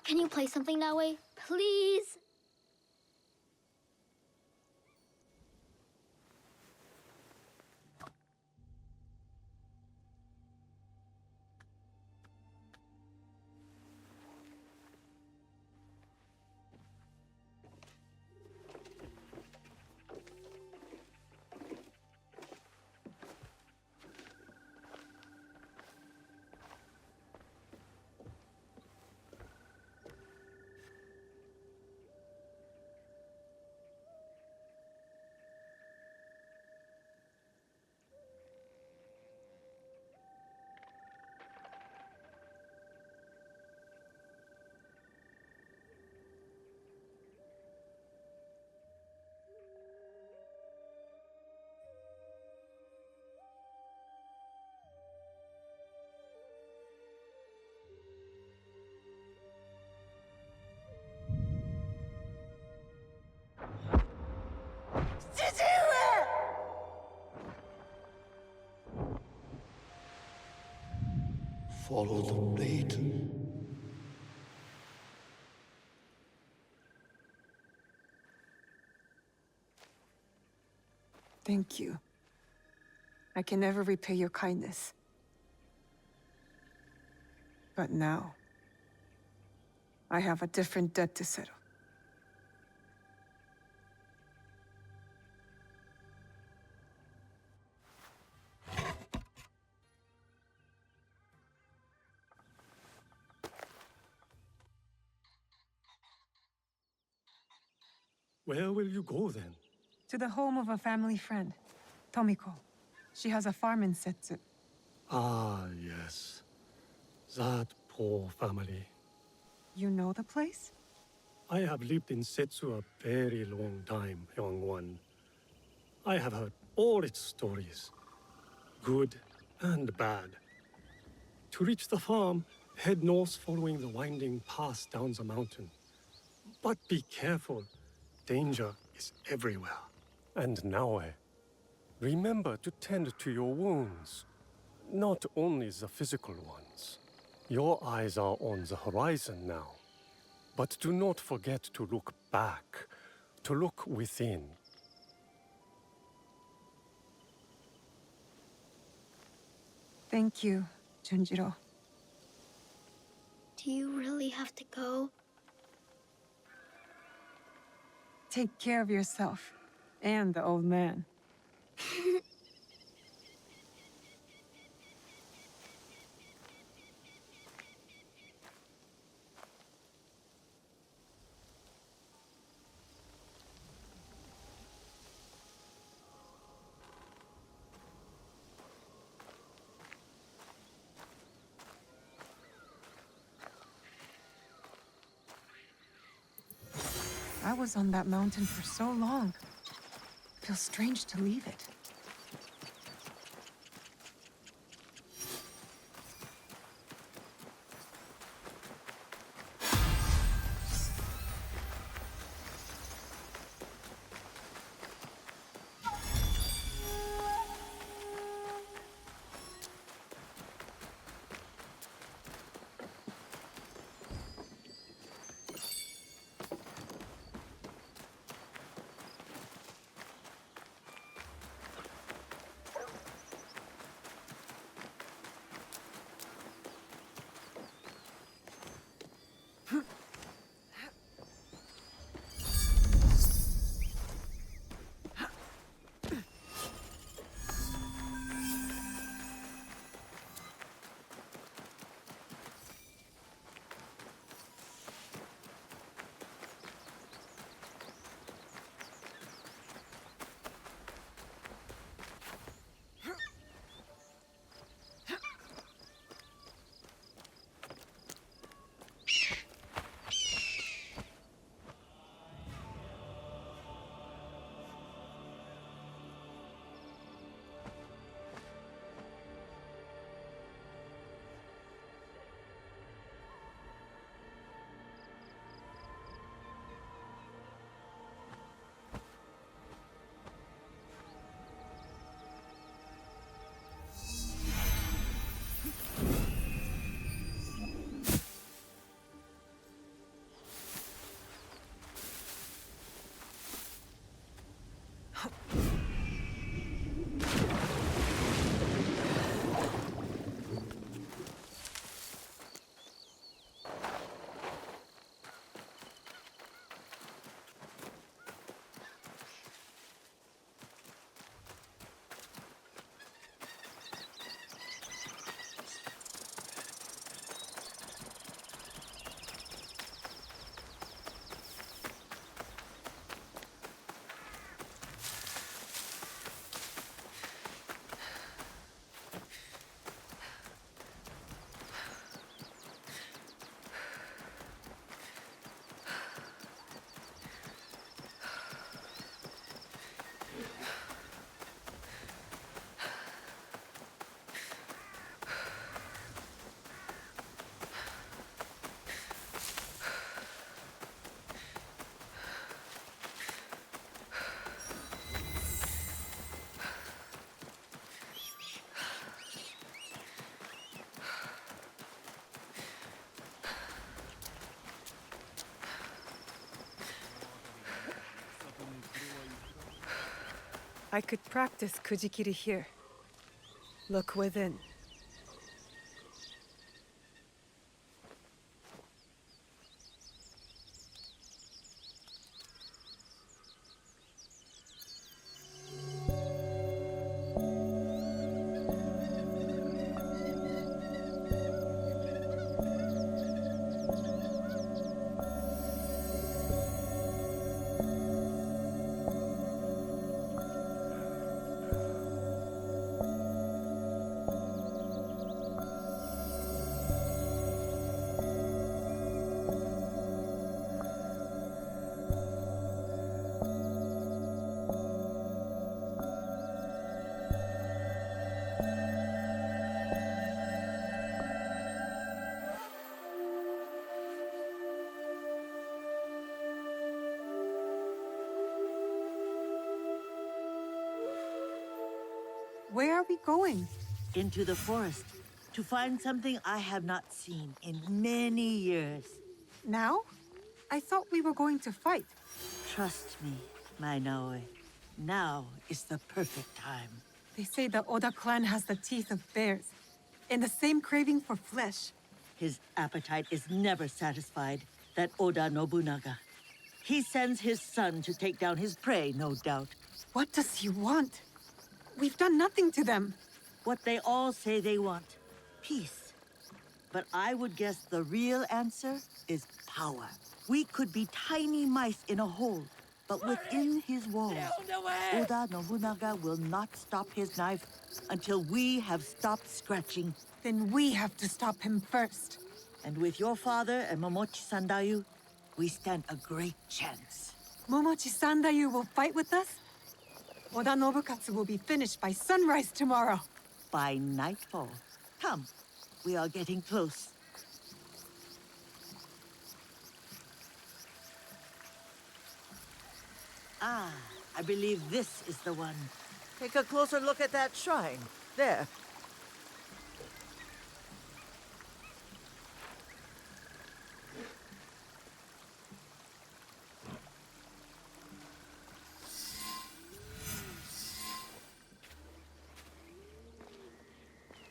V: Can you play something that way? Please?
U: Follow the blade.
L: Thank you. I can never repay your kindness. But now, I have a different debt to settle.
U: Where will you go then?
L: To the home of a family friend, Tomiko. She has a farm in Setsu.
U: Ah, yes. That poor family.
L: You know the place?
U: I have lived in Setsu a very long time, young one. I have heard all its stories, good and bad. To reach the farm, head north following the winding path down the mountain. But be careful. Danger is everywhere. And now, remember to tend to your wounds. Not only the physical ones. Your eyes are on the horizon now. But do not forget to look back, to look within.
L: Thank you, Junjiro.
V: Do you really have to go?
L: Take care of yourself and the old man. I was on that mountain for so long. It feels strange to leave it. I could practice Kujikiri here. Look within. Where are we going?
S: Into the forest, to find something I have not seen in many years.
L: Now? I thought we were going to fight.
S: Trust me, my Naoe. Now is the perfect time.
L: They say the Oda clan has the teeth of bears, and the same craving for flesh.
S: His appetite is never satisfied, that Oda Nobunaga. He sends his son to take down his prey, no doubt.
L: What does he want? We've done nothing to them.
S: What they all say they want. Peace. But I would guess the real answer is power. We could be tiny mice in a hole, but within his walls, Oda Nobunaga will not stop his knife until we have stopped scratching.
L: Then we have to stop him first.
S: And with your father and Momochi Sandayu, we stand a great chance.
L: Momochi Sandayu will fight with us? Oda Nobukatsu will be finished by sunrise tomorrow.
S: By nightfall. Come, we are getting close. Ah, I believe this is the one. Take a closer look at that shrine. There.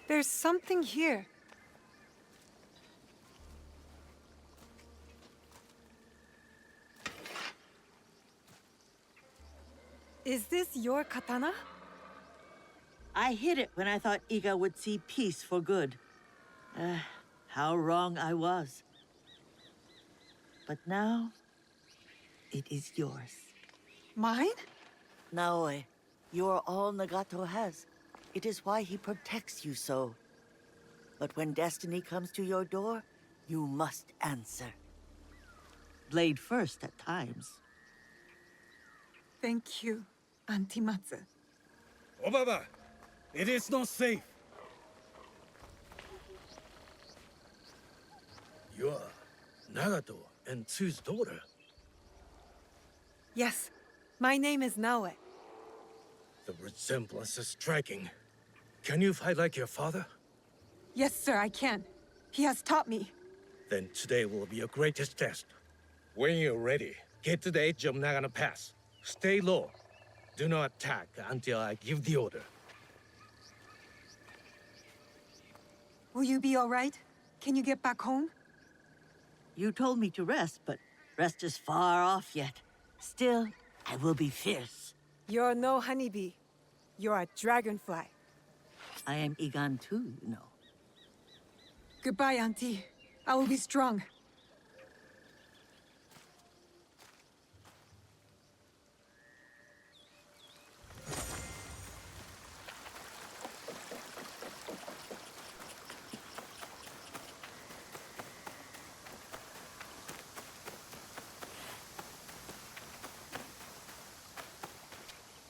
L: There's something here. Is this your katana?
S: I hid it when I thought Iga would see peace for good. How wrong I was. But now, it is yours.
L: Mine?
S: Naoe, you're all Nagato has. It is why he protects you so. But when destiny comes to your door, you must answer. Blade first at times.
L: Thank you, Auntie Matsu.
J: Obaba, it is not safe.
Q: You are Nagato and Tsu's daughter.
L: Yes, my name is Naoe.
Q: The resemblance is striking. Can you fight like your father?
L: Yes, sir, I can. He has taught me.
Q: Then today will be your greatest test. When you're ready, get to the edge of Nagano Pass. Stay low. Do not attack until I give the order.
L: Will you be all right? Can you get back home?
S: You told me to rest, but rest is far off yet. Still, I will be fierce.
L: You're no honeybee. You're a dragonfly.
S: I am Igan too, you know.
L: Goodbye, Auntie. I will be strong.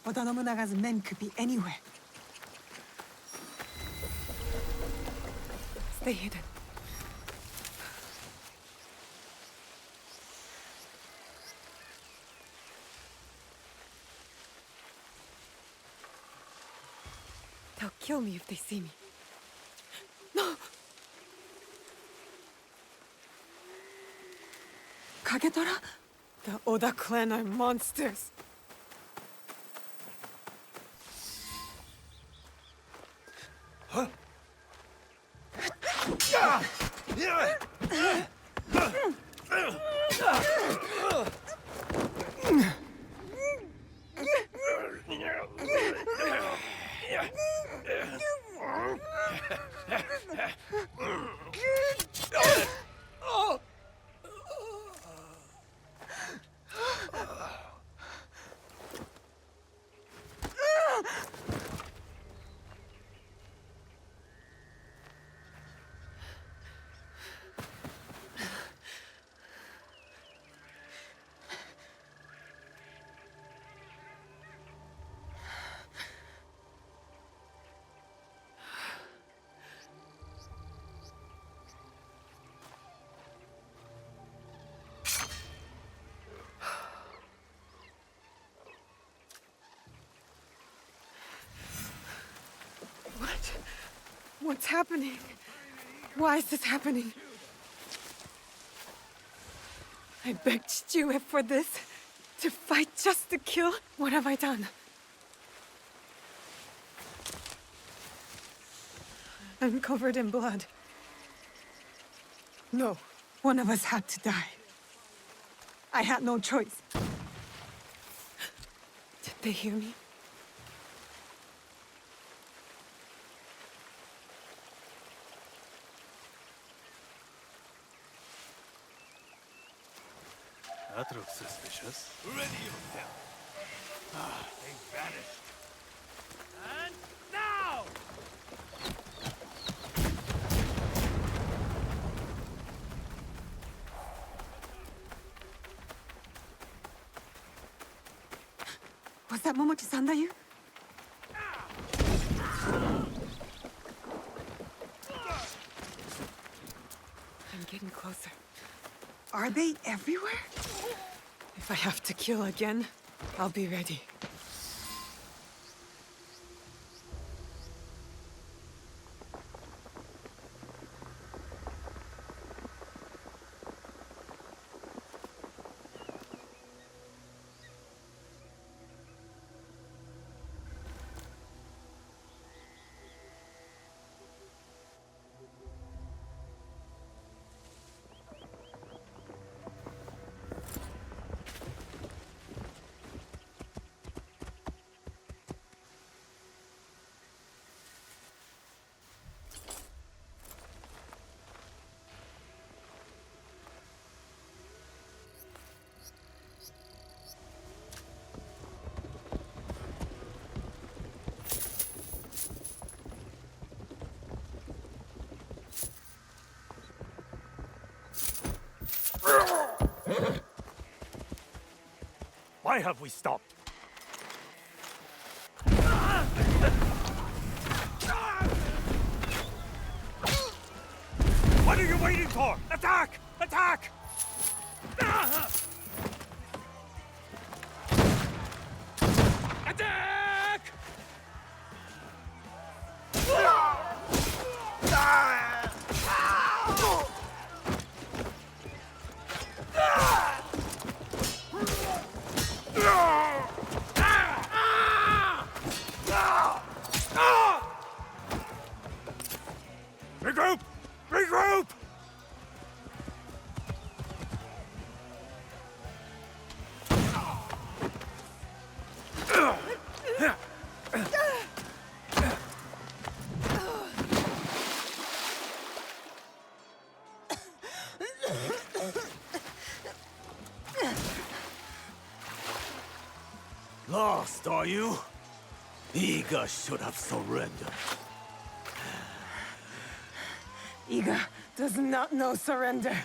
L: Oda Nobunaga's men could be anywhere. Stay hidden. They'll kill me if they see me. No! Kagedora? The Oda clan are monsters. What's happening? Why is this happening? I begged Stue for this. To fight just to kill? What have I done? I'm covered in blood. No, one of us had to die. I had no choice. Did they hear me?
J: That looks suspicious.
O: Ready yourself. Ah, they vanished.
J: And now!
L: Was that Momochi-san that you? I'm getting closer. Are they everywhere? If I have to kill again, I'll be ready.
J: Why have we stopped? What are you waiting for? Attack! Attack! Attack! Regroup! Regroup!
O: Lost, are you? Iga should have surrendered.
L: Iga does not know surrender.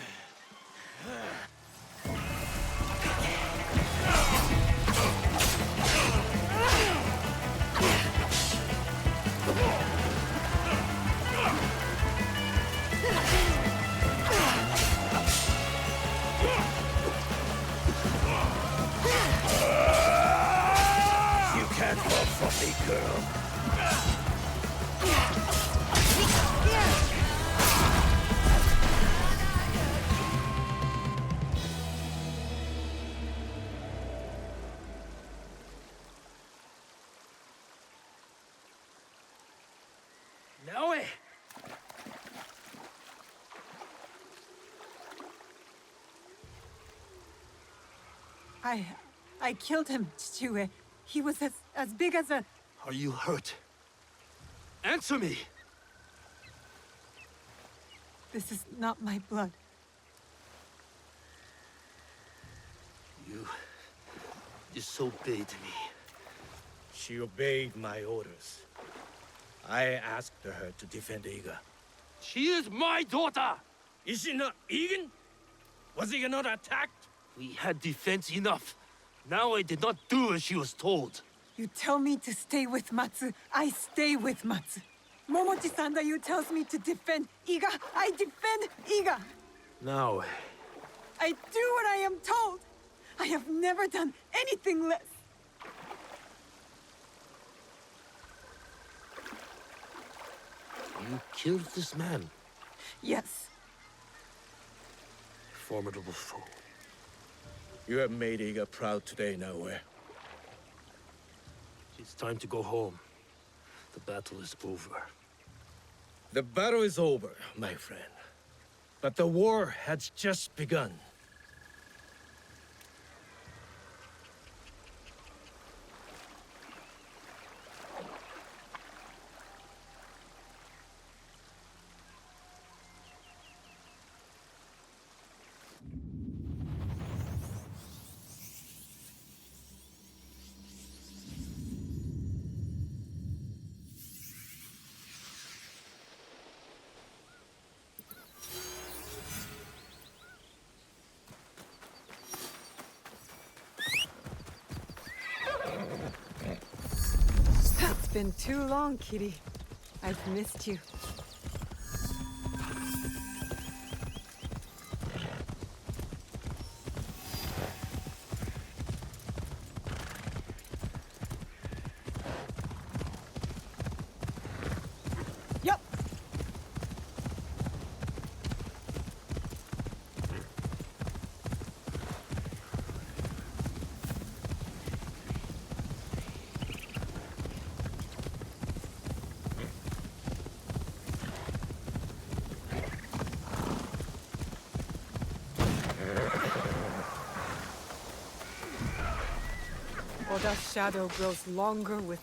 O: You can't run from me, girl.
L: I killed him, Chichue. He was as big as a...
R: Are you hurt? Answer me!
L: This is not my blood.
R: You disobeyed me.
J: She obeyed my orders. I asked her to defend Iga.
R: She is my daughter!
J: Is she not Egan? Was Iga not attacked?
R: We had defense enough. Now I did not do as she was told.
L: You tell me to stay with Matsu, I stay with Matsu. Momochi-san, you tells me to defend Iga, I defend Iga.
R: Now,
L: I do what I am told. I have never done anything less.
R: you killed this man.
L: Yes.
R: Formidable foe.
J: You have made Iga proud today, Naoe.
R: It's time to go home. The battle is over.
J: The battle is over, my friend. But the war has just begun.
L: It's been too long, Kitty. I've missed you. Yup. Oda's shadow grows longer with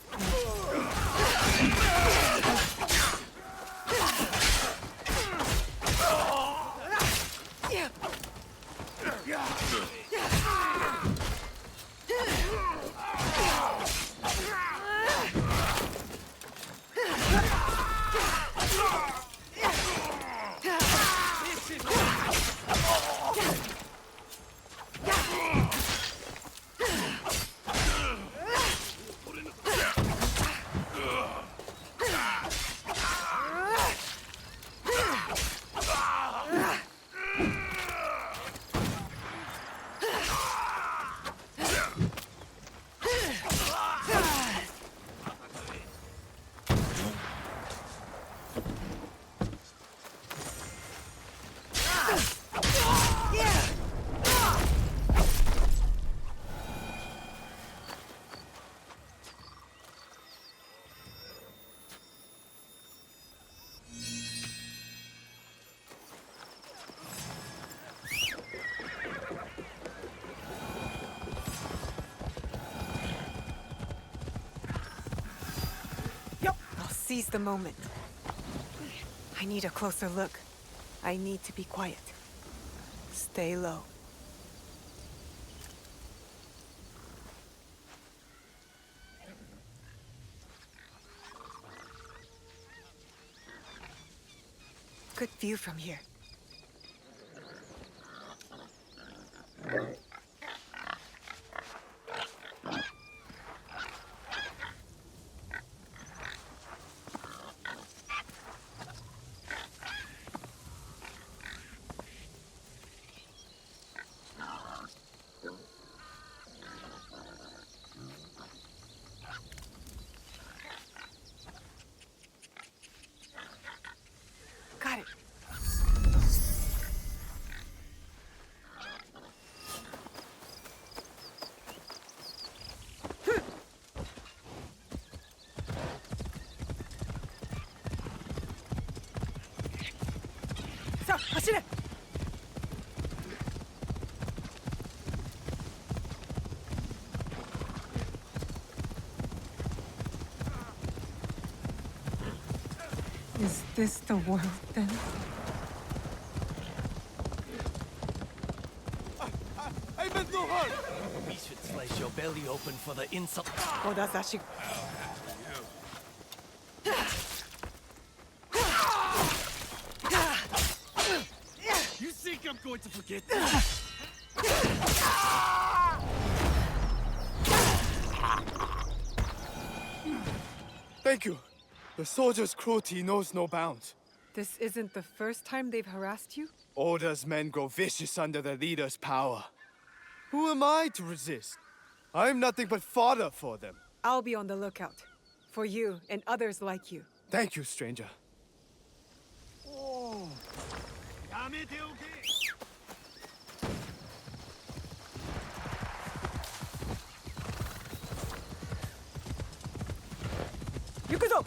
L: seize the moment. I need a closer look. I need to be quiet. Stay low. Good view from here. Got it. 자, 하시래. this the world, then?
J: I meant no harm! We should slice your belly open for the insult.
L: Oh, that's actually...
J: You think I'm going to forget that? Thank you. The soldier's cruelty knows no bounds.
L: This isn't the first time they've harassed you?
J: Orda's men grow vicious under their leader's power. Who am I to resist? I'm nothing but fodder for them.
L: I'll be on the lookout. For you and others like you.
J: Thank you, stranger.
L: Yukuzo!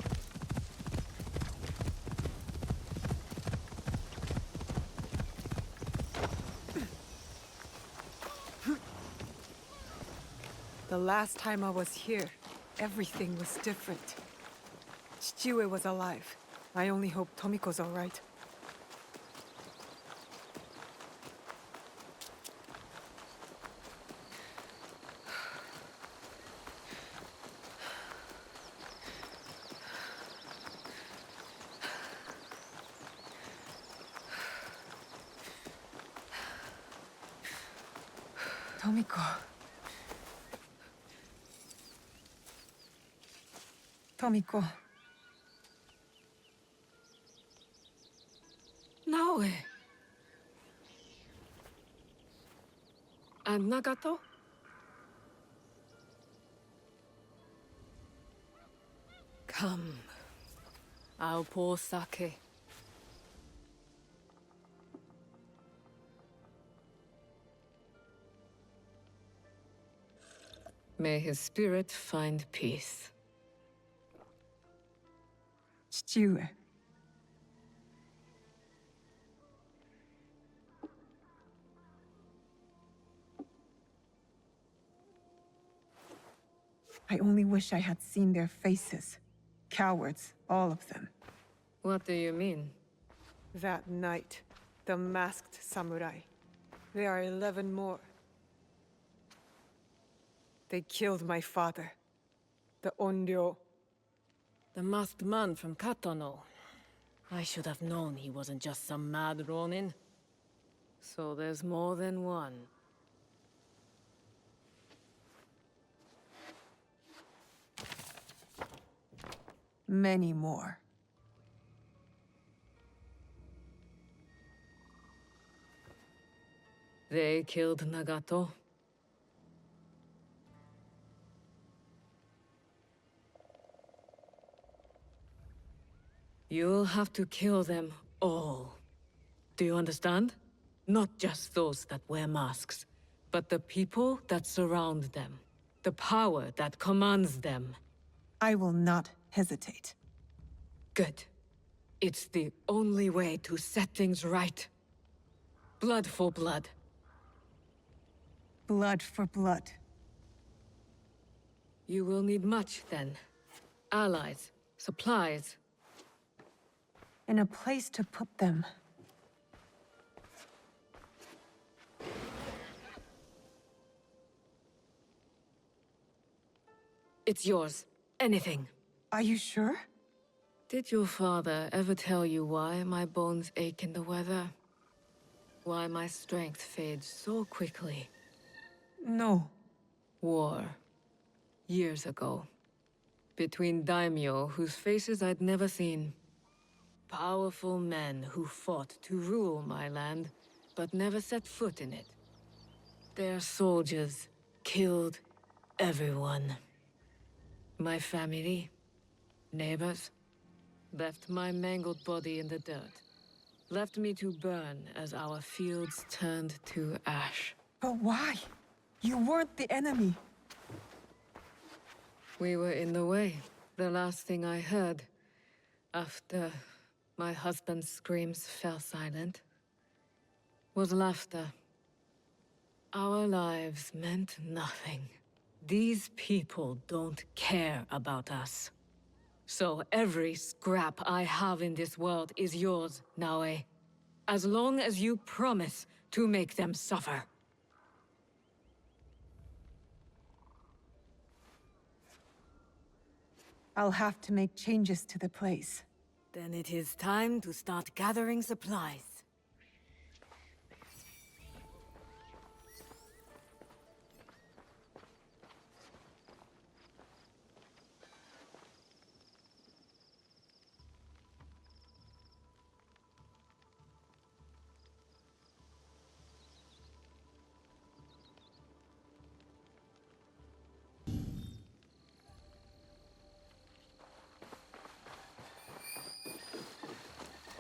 L: The last time I was here, everything was different. Chichiue was alive. I only hope Tomiko's all right. Tomiko. Tomiko.
M: Naoe. And Nagato? Come. I'll pour sake. May his spirit find peace.
L: Chichiue. I only wish I had seen their faces. Cowards, all of them.
M: What do you mean?
L: That night, the masked samurai. There are 11 more. They killed my father, the Onryo.
M: The masked man from Katono. I should have known he wasn't just some mad ronin. So there's more than one.
L: Many more.
M: They killed Nagato. You'll have to kill them all. Do you understand? Not just those that wear masks, but the people that surround them. The power that commands them.
L: I will not hesitate.
M: Good. It's the only way to set things right. Blood for blood.
L: Blood for blood.
M: You will need much, then. Allies, supplies.
L: And a place to put them.
M: It's yours. Anything.
L: Are you sure?
M: Did your father ever tell you why my bones ache in the weather? Why my strength fades so quickly?
L: No.
M: War. Years ago. Between daimyo whose faces I'd never seen. Powerful men who fought to rule my land, but never set foot in it. Their soldiers killed everyone. My family, neighbors, left my mangled body in the dirt. Left me to burn as our fields turned to ash.
L: But why? You weren't the enemy.
M: We were in the way. The last thing I heard, after my husband's screams fell silent, was laughter. Our lives meant nothing. These people don't care about us. So every scrap I have in this world is yours, Naue. As long as you promise to make them suffer.
L: I'll have to make changes to the place.
M: Then it is time to start gathering supplies.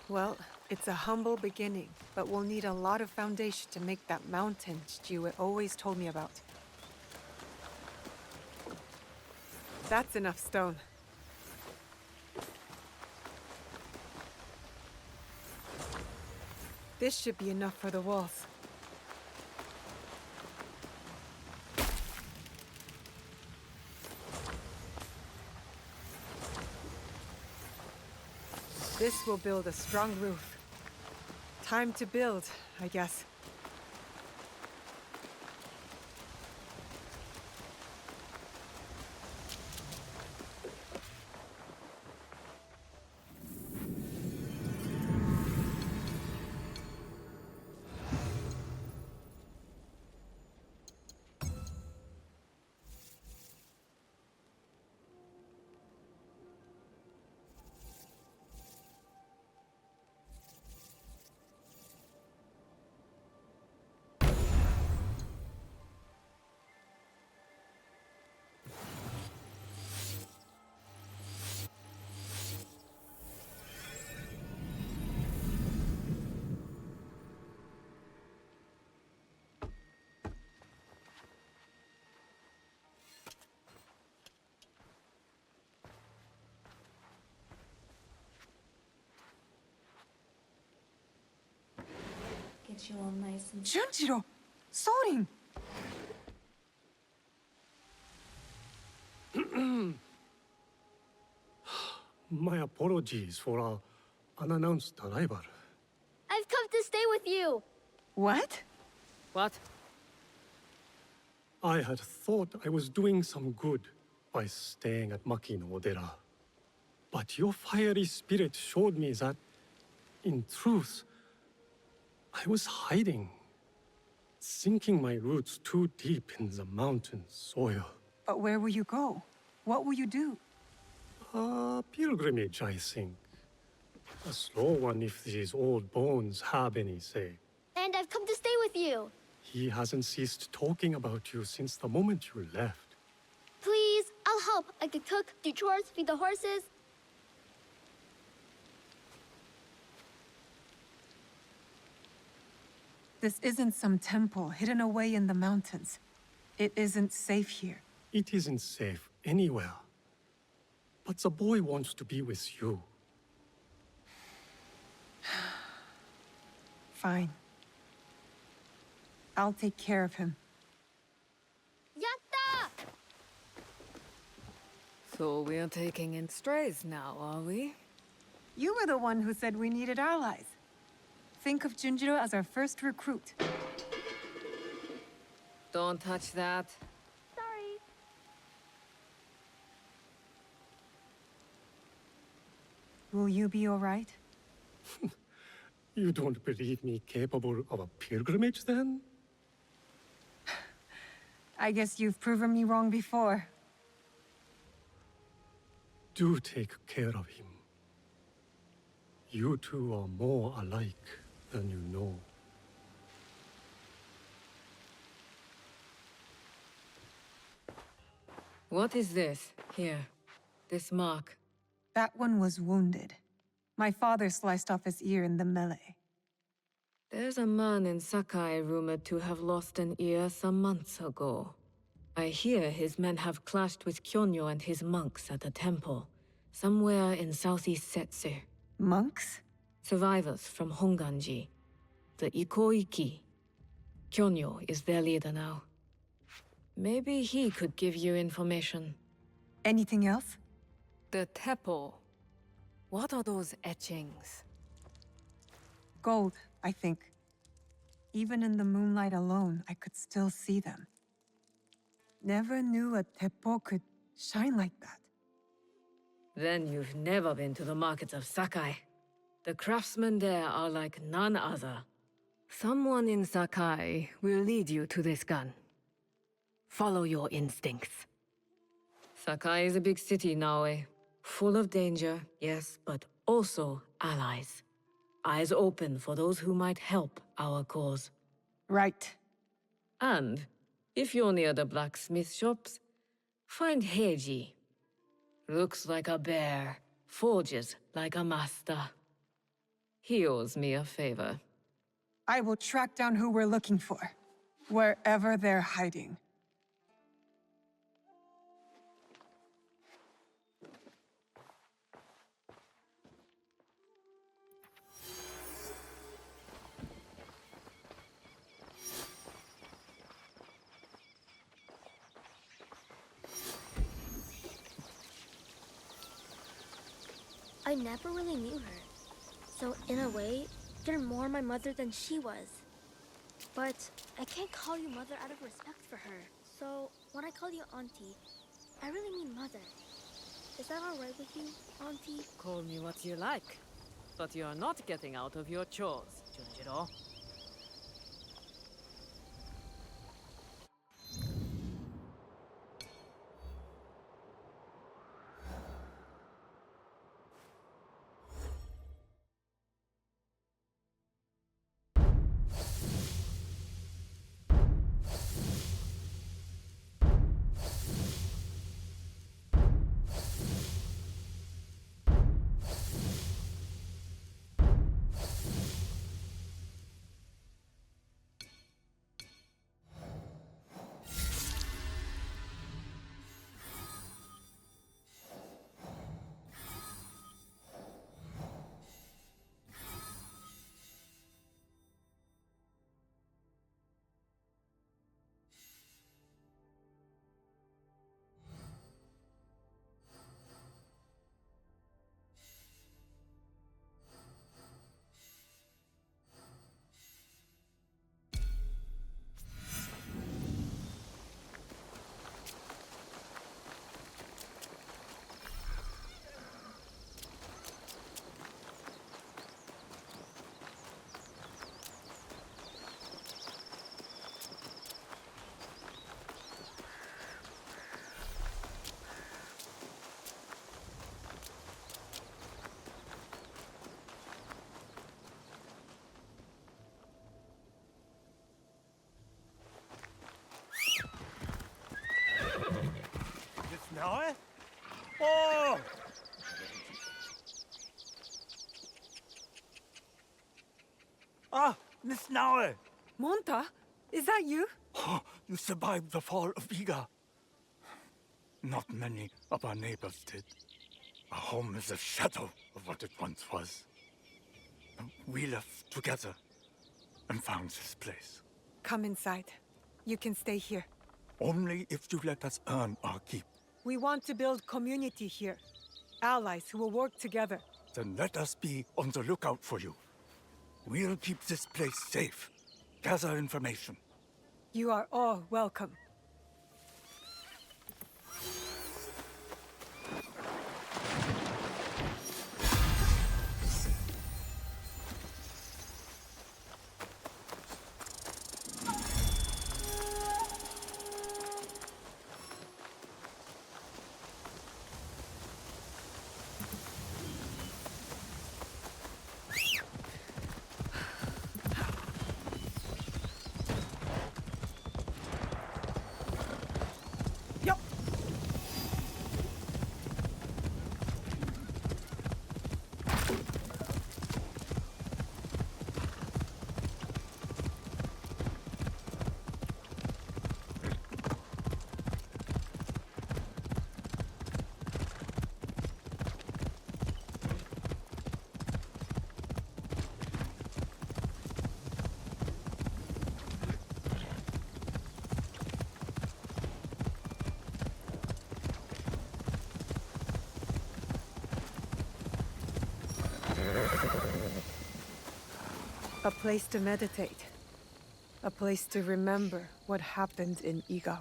L: Well, it's a humble beginning, but we'll need a lot of foundation to make that mountain Jue always told me about. That's enough stone. This should be enough for the walls. This will build a strong roof. Time to build, I guess.
E: Get you all nice and...
L: Junjiro! Sorin!
U: My apologies for our unannounced arrival.
V: I've come to stay with you!
L: What?
M: What?
U: I had thought I was doing some good by staying at Maki no Odera. But your fiery spirit showed me that, in truth, I was hiding, sinking my roots too deep in the mountain soil.
L: But where will you go? What will you do?
U: A pilgrimage, I think. A slow one if these old bones have any say.
V: And I've come to stay with you!
U: He hasn't ceased talking about you since the moment you left.
V: Please, I'll help. I could cook, do chores, feed the horses.
L: This isn't some temple hidden away in the mountains. It isn't safe here.
U: It isn't safe anywhere. But the boy wants to be with you.
L: Fine. I'll take care of him.
V: Yatta!
M: So we're taking in strays now, are we?
L: You were the one who said we needed allies. Think of Junjiro as our first recruit.
M: Don't touch that.
V: Sorry.
L: Will you be all right?
U: You don't believe me capable of a pilgrimage, then?
L: I guess you've proven me wrong before.
U: Do take care of him. You two are more alike than you know.
M: What is this, here? This mark?
L: That one was wounded. My father sliced off his ear in the melee.
M: There's a man in Sakai rumored to have lost an ear some months ago. I hear his men have clashed with Kyonyo and his monks at a temple, somewhere in southeast Setsu.
L: Monks?
M: Survivors from Honganji, the Ikoiki. Kyonyo is their leader now. Maybe he could give you information.
L: Anything else?
M: The Teppo. What are those etchings?
L: Gold, I think. Even in the moonlight alone, I could still see them. Never knew a Teppo could shine like that.
M: Then you've never been to the markets of Sakai. The craftsmen there are like none other. Someone in Sakai will lead you to this gun. Follow your instincts. Sakai is a big city, Naue. Full of danger, yes, but also allies. Eyes open for those who might help our cause.
L: Right.
M: And, if you're near the blacksmith shops, find Heiji. Looks like a bear, forges like a master. He owes me a favor.
L: I will track down who we're looking for, wherever they're hiding.
V: I never really knew her. So in a way, you're more my mother than she was. But I can't call you mother out of respect for her. So when I call you auntie, I really mean mother. Is that all right with you, auntie?
M: Call me what you like, but you're not getting out of your chores, Junjiro.
J: Now, eh? Oh! Ah, Miss Naue!
L: Monta, is that you?
T: Oh, you survived the fall of Iga. Not many of our neighbors did. Our home is a shadow of what it once was. We left together and found this place.
L: Come inside. You can stay here.
T: Only if you let us earn our keep.
L: We want to build community here. Allies who will work together.
T: Then let us be on the lookout for you. We'll keep this place safe. Gather information.
L: You are all welcome. A place to meditate. A place to remember what happened in Iga.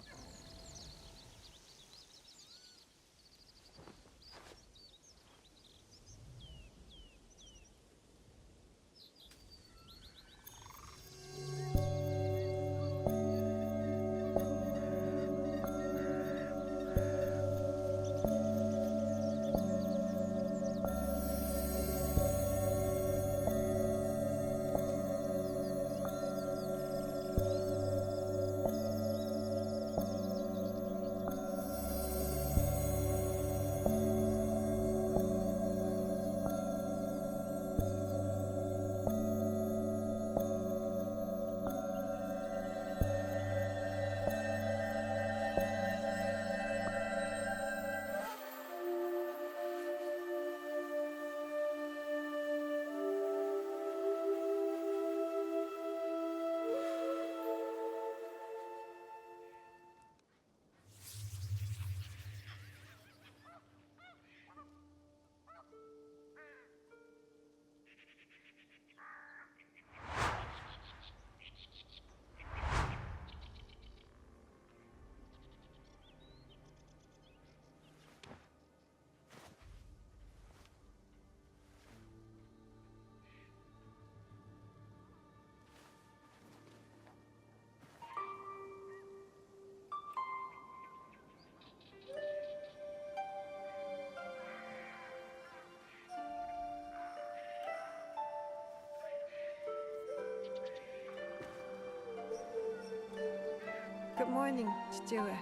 L: Good morning, Chichiue.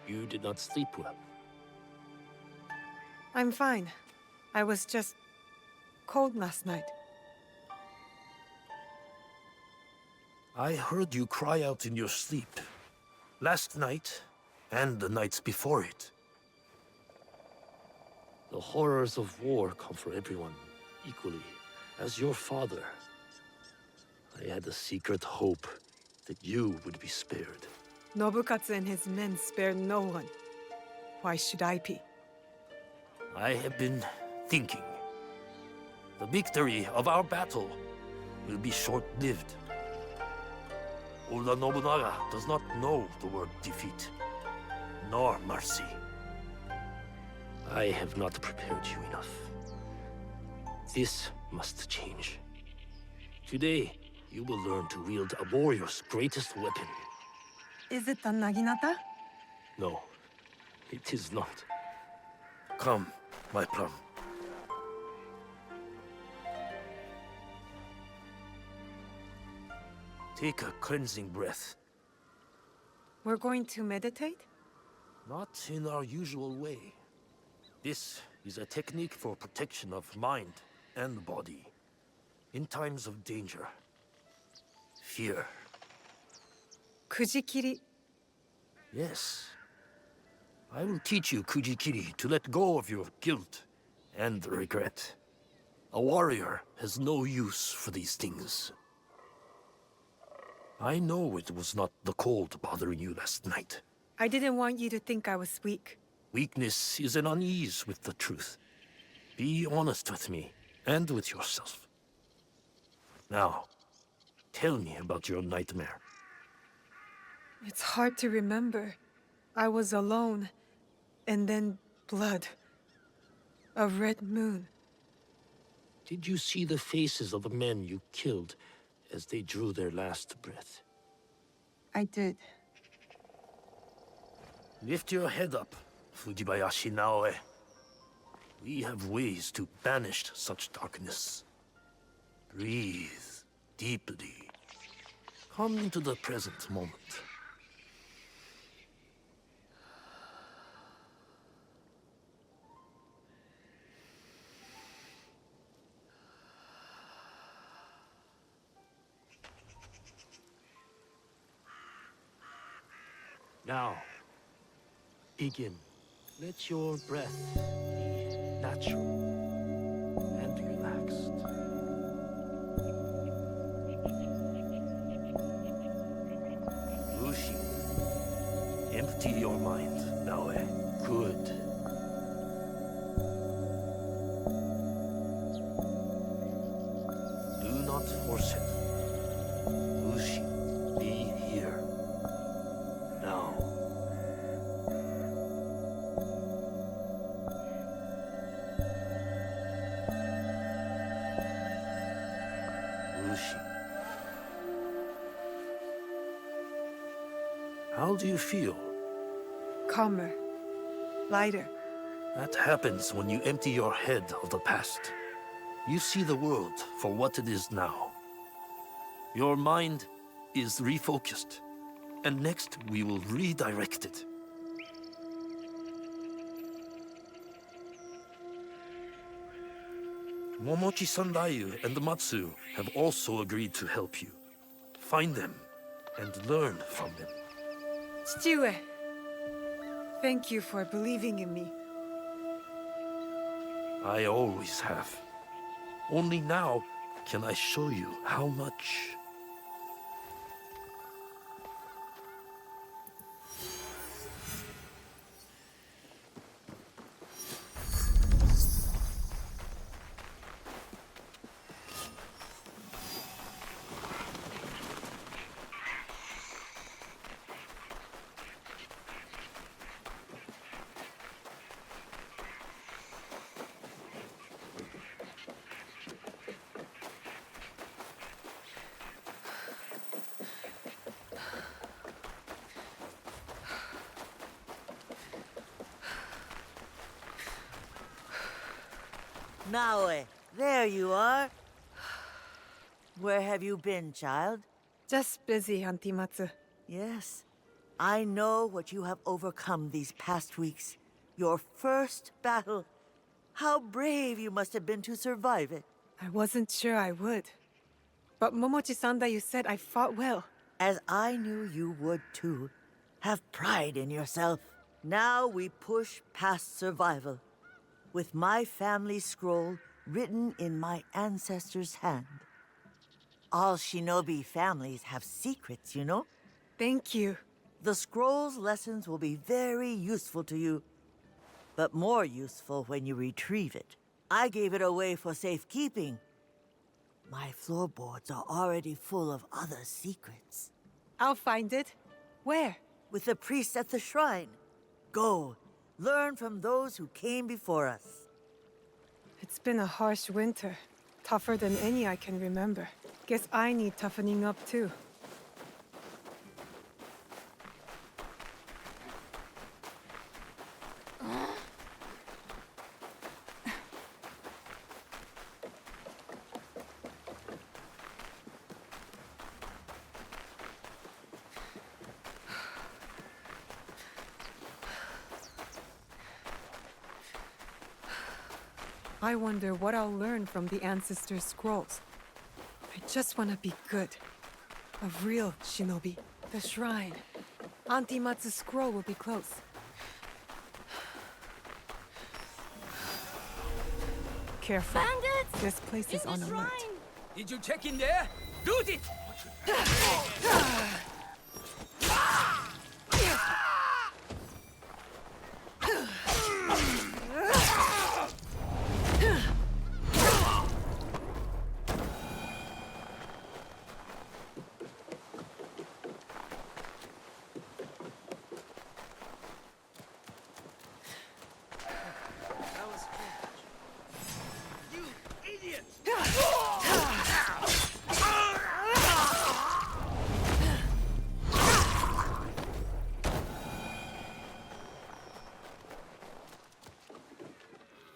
Q: You did not sleep well.
L: I'm fine. I was just cold last night.
Q: I heard you cry out in your sleep. Last night, and the nights before it. The horrors of war come for everyone, equally, as your father. I had a secret hope that you would be spared.
L: Nobukatsu and his men spared no one. Why should I be?
Q: I have been thinking. The victory of our battle will be short-lived. Oda Nobunaga does not know the word defeat, nor mercy. I have not prepared you enough. This must change. Today, you will learn to wield a warrior's greatest weapon.
L: Is it the Naginata?
Q: No, it is not. Come, my plum. Take a cleansing breath.
L: We're going to meditate?
Q: Not in our usual way. This is a technique for protection of mind and body. In times of danger. Fear.
L: Kujikiri.
Q: Yes. I will teach you Kujikiri to let go of your guilt and regret. A warrior has no use for these things. I know it was not the cold bothering you last night.
L: I didn't want you to think I was weak.
Q: Weakness is an unease with the truth. Be honest with me, and with yourself. Now, tell me about your nightmare.
L: It's hard to remember. I was alone, and then blood. A red moon.
Q: Did you see the faces of the men you killed as they drew their last breath?
L: I did.
Q: Lift your head up, Fujibayashi Naoe. We have ways to banish such darkness. Breathe deeply. Come into the present moment. Now, begin. Let your breath be natural and relaxed. Lucy, empty your mind, Naoe. Good. How do you feel?
L: Calmer. Lighter.
Q: That happens when you empty your head of the past. You see the world for what it is now. Your mind is refocused, and next we will redirect it. Momochi Sandayu and Matsu have also agreed to help you. Find them and learn from them.
L: Chichiue, thank you for believing in me.
Q: I always have. Only now can I show you how much.
S: Naoe, there you are. Where have you been, child?
L: Just busy, Auntie Matsu.
S: Yes. I know what you have overcome these past weeks. Your first battle. How brave you must have been to survive it.
L: I wasn't sure I would. But Momochi-sanda, you said I fought well.
S: As I knew you would too. Have pride in yourself. Now we push past survival. With my family scroll written in my ancestors' hand. All shinobi families have secrets, you know?
L: Thank you.
S: The scroll's lessons will be very useful to you, but more useful when you retrieve it. I gave it away for safekeeping. My floorboards are already full of other secrets.
L: I'll find it. Where?
S: With the priest at the shrine. Go. Learn from those who came before us.
L: It's been a harsh winter. Tougher than any I can remember. Guess I need toughening up too. I wonder what I'll learn from the Ancestors' Scrolls. I just want to be good. A real shinobi. The shrine. Auntie Matsu's scroll will be close. Careful.
P: Bandits!
L: This place is on alert.
N: Did you check in there? Loot it!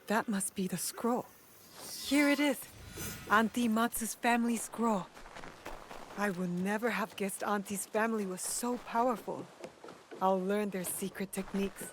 L: That must be the scroll. Here it is. Auntie Matsu's family scroll. I would never have guessed Auntie's family was so powerful. I'll learn their secret techniques.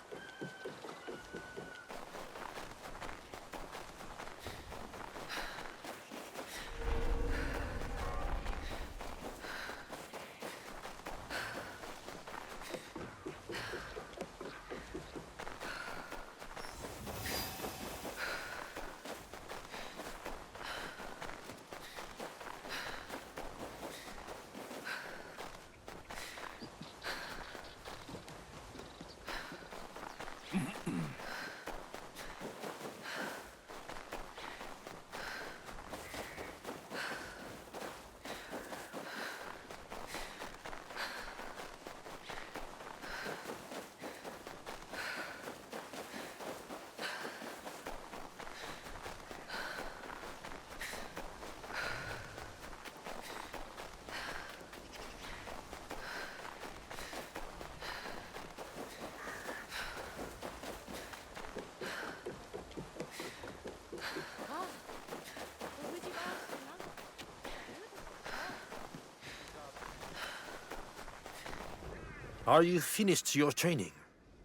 R: Are you finished your training?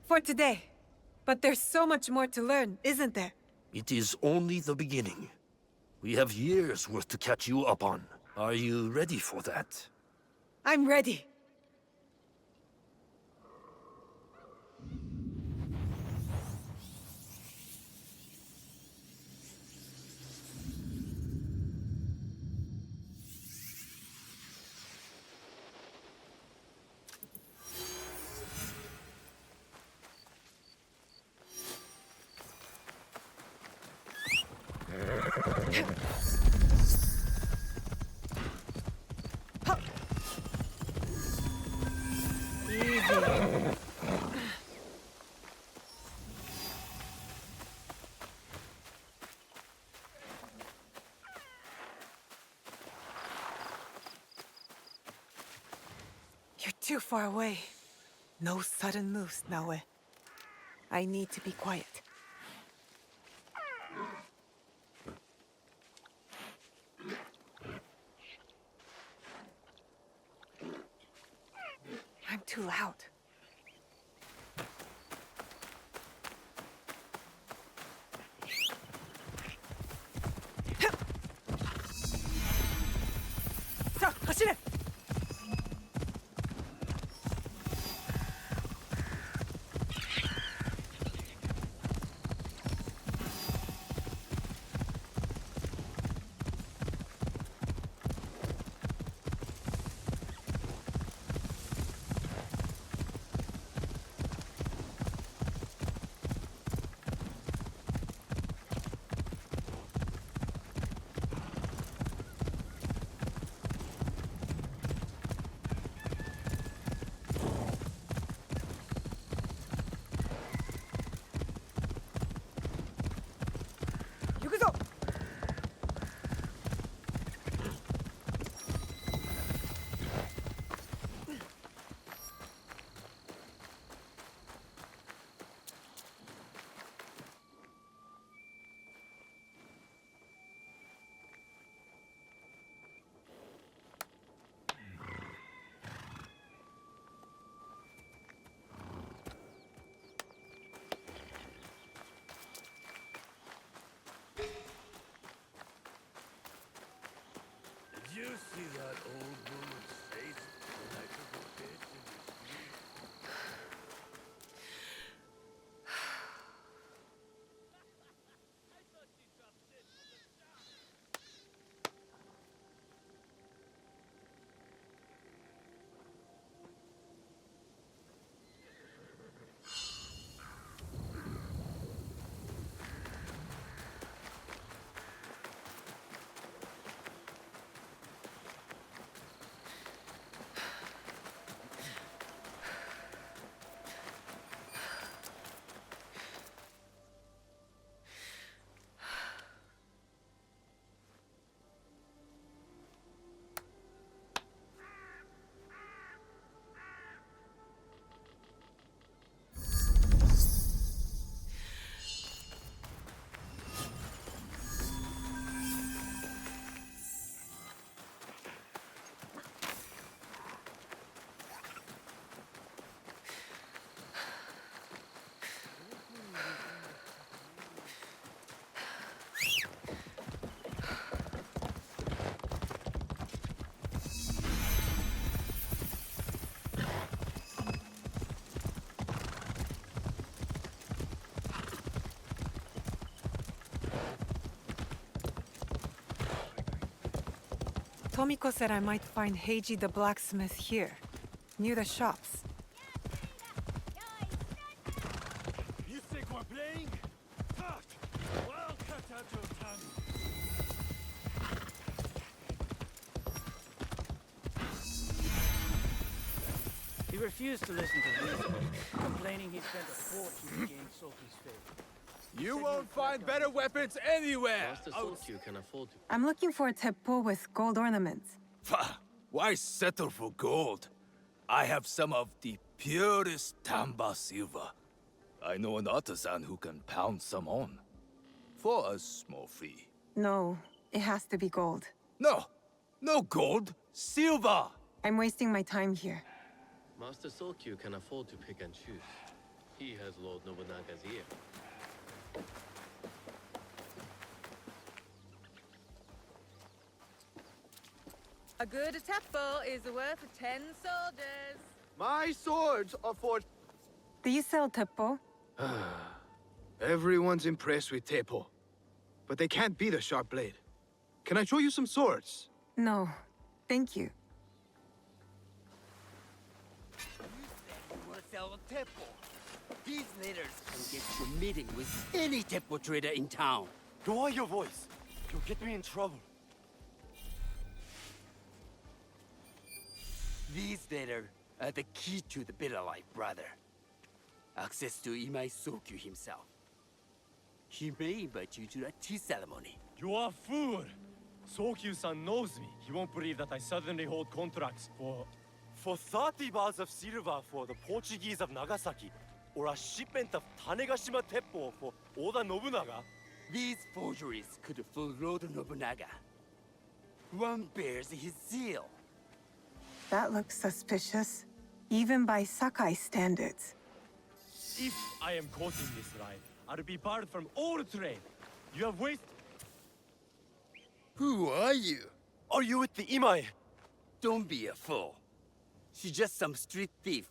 L: For today. But there's so much more to learn, isn't there?
R: It is only the beginning. We have years worth to catch you up on. Are you ready for that?
L: I'm ready. You're too far away. No sudden moves, Naue. I need to be quiet. I'm too loud. 자, 가시래! 여기서!
N: Did you see that old woman's face when I took a bit in the street?
L: Tomiko said I might find Heiji the blacksmith here, near the shops.
N: You think we're playing? Fuck! Well, cut out your tongue.
D: He refused to listen to reason, complaining he spent a fortune to gain Sophie's favor.
G: You won't find better weapons anywhere!
K: you can afford to.
L: I'm looking for a teppo with gold ornaments.
G: Why settle for gold? I have some of the purest Tamba silver. I know an artisan who can pound some on. For a small fee.
L: No, it has to be gold.
G: No! No gold! Silver!
L: I'm wasting my time here.
B: Master Sokyu can afford to pick and choose. He has Lord Nobunaga's ear.
L: A good teppo is worth 10 soldiers.
H: My swords are for...
L: Do you sell teppo?
H: Everyone's impressed with Teppo, but they can't beat a sharp blade. Can I show you some swords?
L: No, thank you.
C: You want to sell a Teppo? These letters can get you a meeting with any Teppo trader in town.
J: Lower your voice. You'll get me in trouble.
C: These letters are the key to the better life, brother. Access to Imai Sokyu himself. He may invite you to a tea ceremony.
J: You are a fool! Sokyu-san knows me. He won't believe that I suddenly hold contracts for 30 bars of silver for the Portuguese of Nagasaki, or a shipment of Tanegashima Teppo for Oda Nobunaga.
C: These forgeries could fool Lord Nobunaga. One bears his seal.
L: That looks suspicious, even by Sakai standards.
J: If I am caught in this lie, I'll be barred from all trade. You have wasted...
C: Who are you?
J: Are you with the Imai?
C: Don't be a fool. She's just some street thief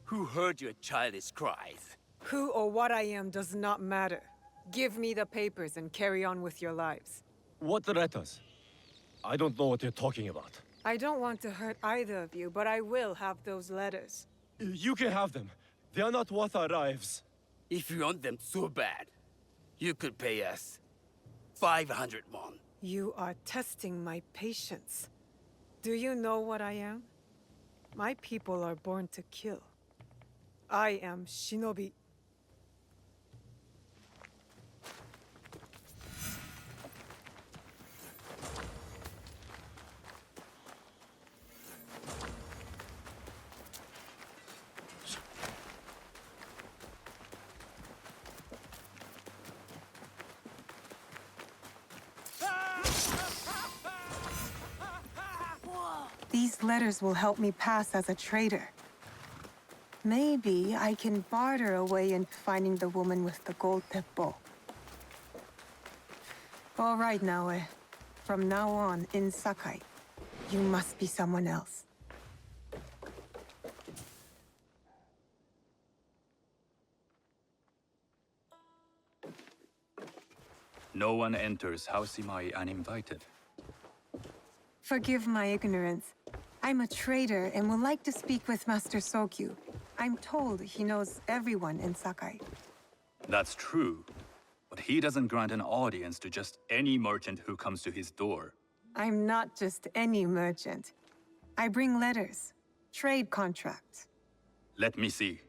C: who heard your childish cries.
L: Who or what I am does not matter. Give me the papers and carry on with your lives.
J: What letters? I don't know what you're talking about.
L: I don't want to hurt either of you, but I will have those letters.
J: You can have them. They are not worth our lives.
C: If you want them so bad, you could pay us 500 won.
L: You are testing my patience. Do you know what I am? My people are born to kill. I am Shinobi. These letters will help me pass as a trader. Maybe I can barter a way into finding the woman with the gold teppo. All right, Naoe. From now on, in Sakai, you must be someone else.
W: No one enters House Imai uninvited.
L: Forgive my ignorance. I'm a trader and would like to speak with Master Sokyu. I'm told he knows everyone in Sakai.
W: That's true, but he doesn't grant an audience to just any merchant who comes to his door.
L: I'm not just any merchant. I bring letters, trade contracts.
W: Let me see.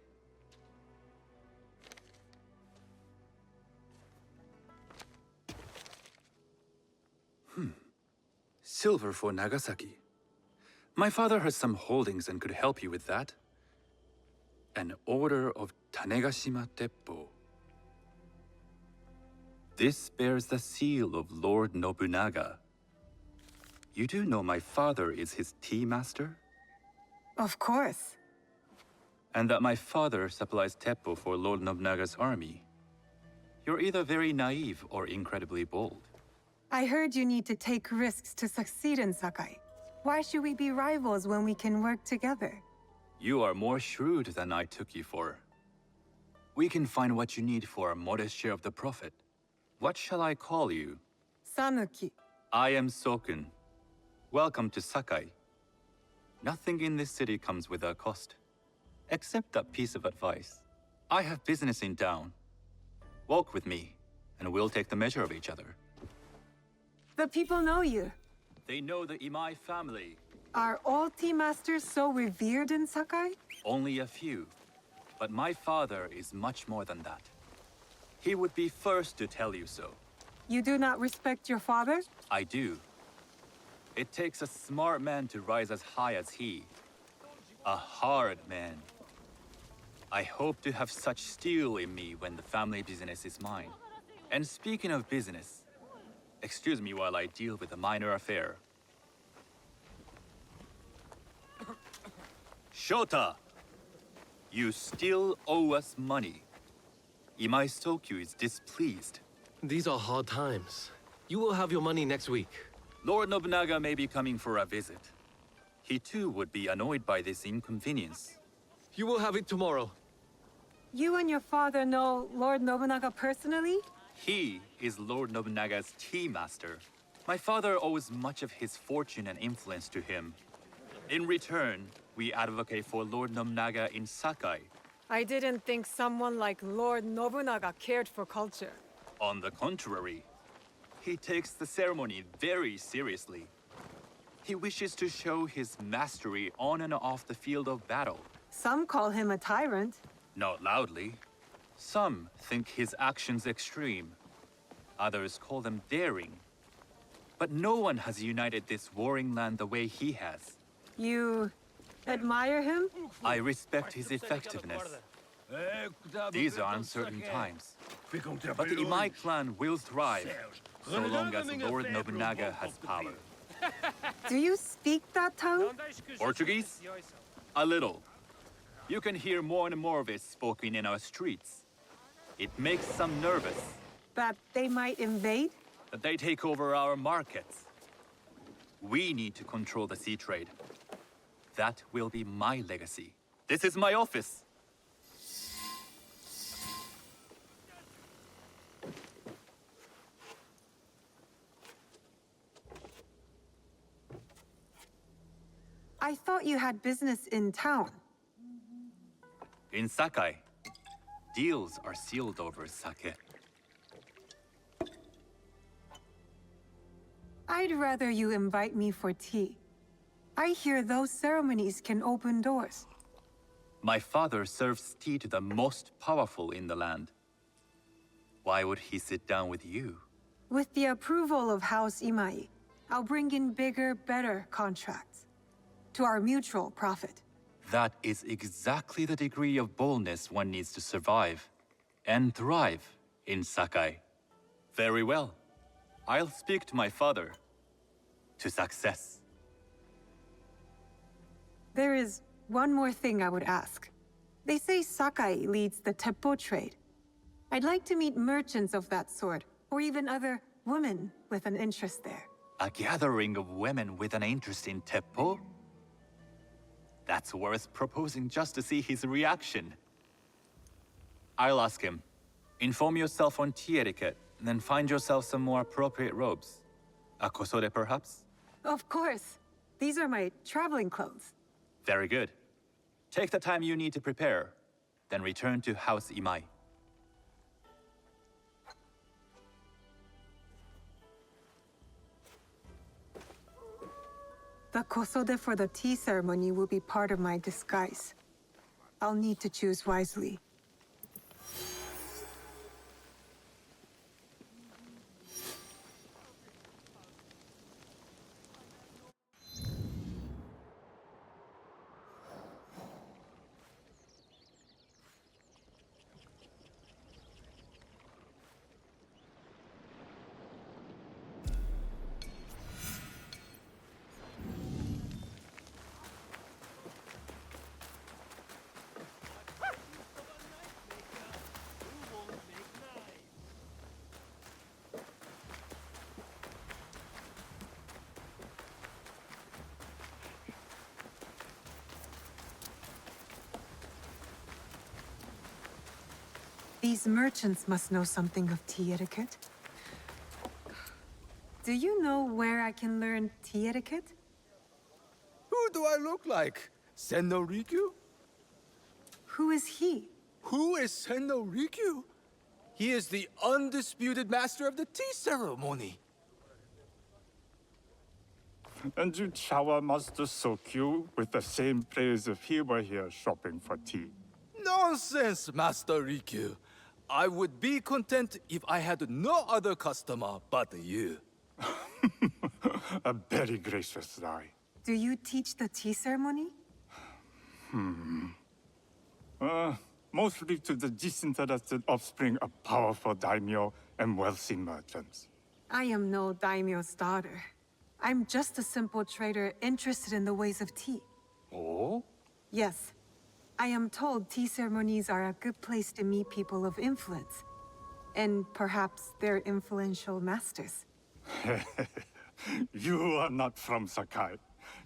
W: Silver for Nagasaki. My father has some holdings and could help you with that. An order of Tanegashima Teppo. This bears the seal of Lord Nobunaga. You do know my father is his tea master?
L: Of course.
W: And that my father supplies Teppo for Lord Nobunaga's army. You're either very naive or incredibly bold.
L: I heard you need to take risks to succeed in Sakai. Why should we be rivals when we can work together?
W: You are more shrewd than I took you for. We can find what you need for a modest share of the profit. What shall I call you?
L: Sanuki.
W: I am Sokun. Welcome to Sakai. Nothing in this city comes without cost. Except that piece of advice. I have business in town. Walk with me, and we'll take the measure of each other.
L: The people know you.
W: They know the Imai family.
L: Are all tea masters so revered in Sakai?
W: Only a few. But my father is much more than that. He would be first to tell you so.
L: You do not respect your father?
W: I do. It takes a smart man to rise as high as he. A hard man. I hope to have such steel in me when the family business is mine. And speaking of business, excuse me while I deal with a minor affair. Shota! You still owe us money. Imai Sokyu is displeased.
B: These are hard times. You will have your money next week.
W: Lord Nobunaga may be coming for a visit. He too would be annoyed by this inconvenience.
B: You will have it tomorrow.
L: You and your father know Lord Nobunaga personally?
W: He is Lord Nobunaga's tea master. My father owes much of his fortune and influence to him. In return, we advocate for Lord Nobunaga in Sakai.
L: I didn't think someone like Lord Nobunaga cared for culture.
W: On the contrary, he takes the ceremony very seriously. He wishes to show his mastery on and off the field of battle.
L: Some call him a tyrant.
W: Not loudly. Some think his actions extreme. Others call them daring. But no one has united this warring land the way he has.
L: You admire him?
W: I respect his effectiveness. These are uncertain times. But the Imai clan will thrive, so long as Lord Nobunaga has power.
L: Do you speak that tongue?
W: Portuguese? A little. You can hear more and more of it spoken in our streets. It makes some nervous.
L: That they might invade?
W: That they take over our markets. We need to control the sea trade. That will be my legacy. This is my office.
L: I thought you had business in town.
W: In Sakai, deals are sealed over sake.
L: I'd rather you invite me for tea. I hear those ceremonies can open doors.
W: My father serves tea to the most powerful in the land. Why would he sit down with you?
L: With the approval of House Imai, I'll bring in bigger, better contracts. To our mutual profit.
W: That is exactly the degree of boldness one needs to survive and thrive in Sakai. Very well. I'll speak to my father. To success.
L: There is one more thing I would ask. They say Sakai leads the teppo trade. I'd like to meet merchants of that sort, or even other women with an interest there.
W: A gathering of women with an interest in teppo? That's worth proposing just to see his reaction. I'll ask him. Inform yourself on tea etiquette, then find yourself some more appropriate robes. A kosode, perhaps?
L: Of course. These are my traveling clothes.
W: Very good. Take the time you need to prepare, then return to House Imai.
L: The kosode for the tea ceremony will be part of my disguise. I'll need to choose wisely. These merchants must know something of tea etiquette. Do you know where I can learn tea etiquette?
G: Who do I look like? Senno Rikyu?
L: Who is he?
G: Who is Senno Rikyu? He is the undisputed master of the tea ceremony.
T: And you shower Master Sokyu with the same praise if he were here shopping for tea.
G: Nonsense, Master Rikyu. I would be content if I had no other customer but you.
T: A very gracious lie.
L: Do you teach the tea ceremony?
T: Mostly to the disinterested offspring of powerful daimyo and wealthy merchants.
L: I am no daimyo's daughter. I'm just a simple trader interested in the ways of tea.
T: Oh?
L: Yes. I am told tea ceremonies are a good place to meet people of influence. And perhaps their influential masters.
T: You are not from Sakai.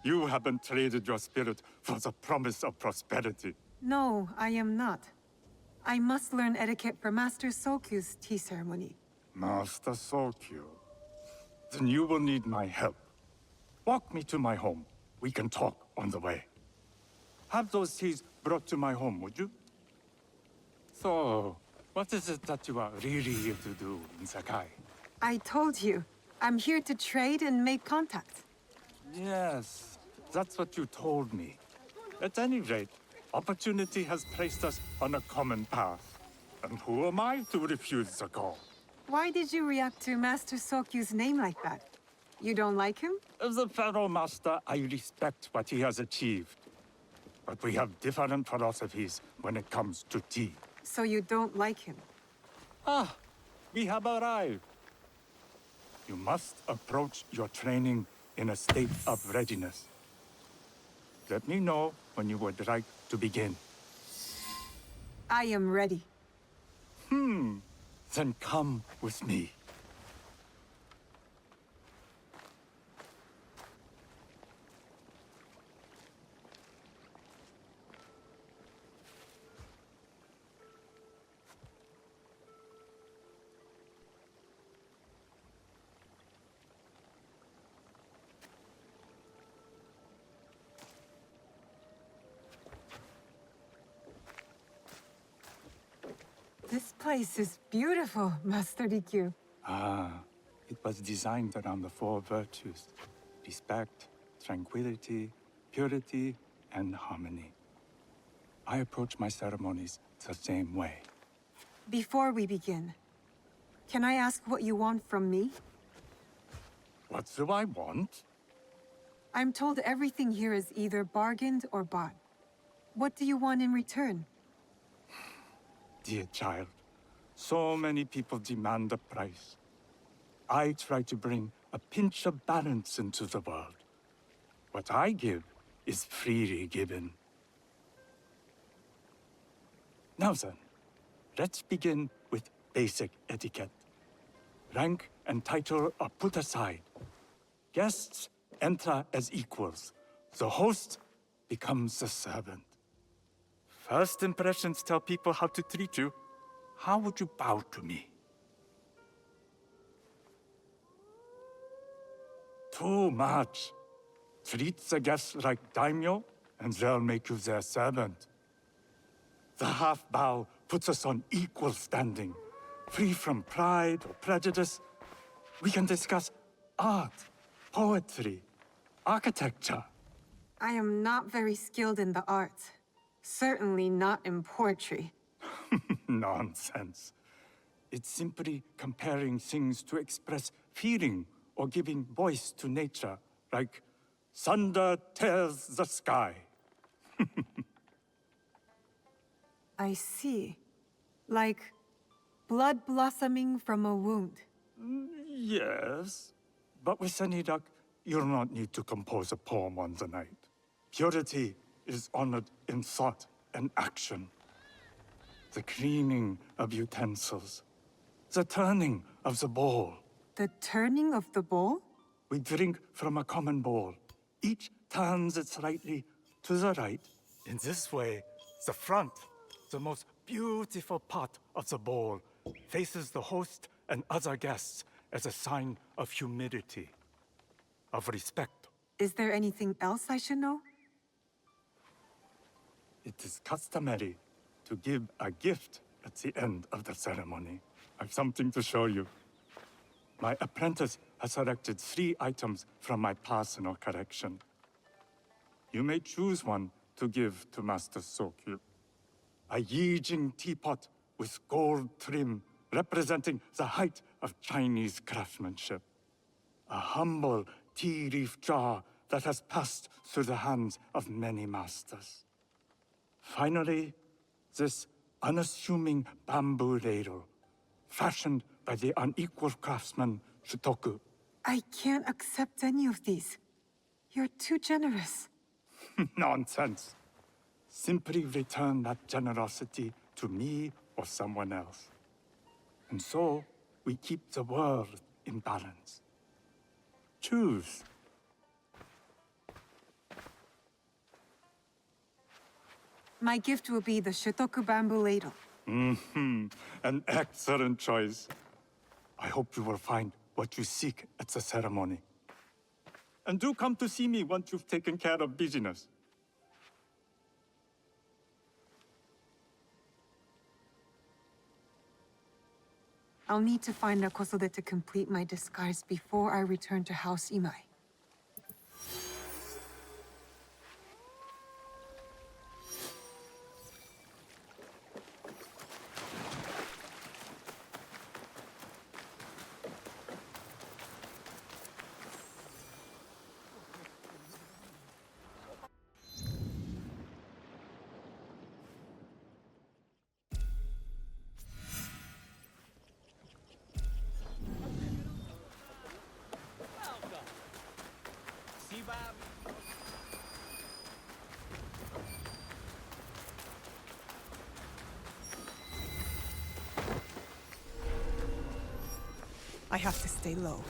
T: You haven't traded your spirit for the promise of prosperity.
L: No, I am not. I must learn etiquette for Master Sokyu's tea ceremony.
T: Master Sokyu. Then you will need my help. Walk me to my home. We can talk on the way. Have those teas brought to my home, would you? So, what is it that you are really here to do in Sakai?
L: I told you, I'm here to trade and make contacts.
T: Yes, that's what you told me. At any rate, opportunity has placed us on a common path. And who am I to refuse the call?
L: Why did you react to Master Sokyu's name like that? You don't like him?
T: As a Pharaoh Master, I respect what he has achieved. But we have different philosophies when it comes to tea.
L: So you don't like him?
T: Ah, we have arrived. You must approach your training in a state of readiness. Let me know when you would like to begin.
L: I am ready.
T: Then come with me.
L: This place is beautiful, Master Rikyu.
T: Ah, it was designed around the four virtues: respect, tranquility, purity, and harmony. I approach my ceremonies the same way.
L: Before we begin, can I ask what you want from me?
T: What do I want?
L: I'm told everything here is either bargained or bought. What do you want in return?
T: Dear child, so many people demand a price. I try to bring a pinch of balance into the world. What I give is freely given. Now then, let's begin with basic etiquette. Rank and title are put aside. Guests enter as equals. The host becomes the servant. First impressions tell people how to treat you. How would you bow to me? Too much. Treat the guests like daimyo, and they'll make you their servant. The half bow puts us on equal standing, free from pride or prejudice. We can discuss art, poetry, architecture.
L: I am not very skilled in the arts. Certainly not in poetry.
T: Nonsense. It's simply comparing things to express feeling or giving voice to nature, like thunder tears the sky.
L: I see. Like blood blossoming from a wound.
T: Yes, but with any luck, you'll not need to compose a poem on the night. Purity is honored in thought and action. The cleaning of utensils. The turning of the bowl.
L: The turning of the bowl?
T: We drink from a common bowl. Each turns it slightly to the right. In this way, the front, the most beautiful part of the bowl, faces the host and other guests as a sign of humility, of respect.
L: Is there anything else I should know?
T: It is customary to give a gift at the end of the ceremony. I've something to show you. My apprentice has selected 3 items from my personal collection. You may choose one to give to Master Sokyu. A Yijing teapot with gold trim representing the height of Chinese craftsmanship. A humble tea leaf jar that has passed through the hands of many masters. Finally, this unassuming bamboo ladle, fashioned by the unequal craftsman Shutoku.
L: I can't accept any of these. You're too generous.
T: Nonsense. simply return that generosity to me or someone else. And so, we keep the world in balance. Choose.
L: My gift will be the Shotoku bamboo ladle.
T: An excellent choice. I hope you will find what you seek at the ceremony. And do come to see me once you've taken care of business.
L: I'll need to find a kosode to complete my disguise before I return to House Imai. I have to stay low.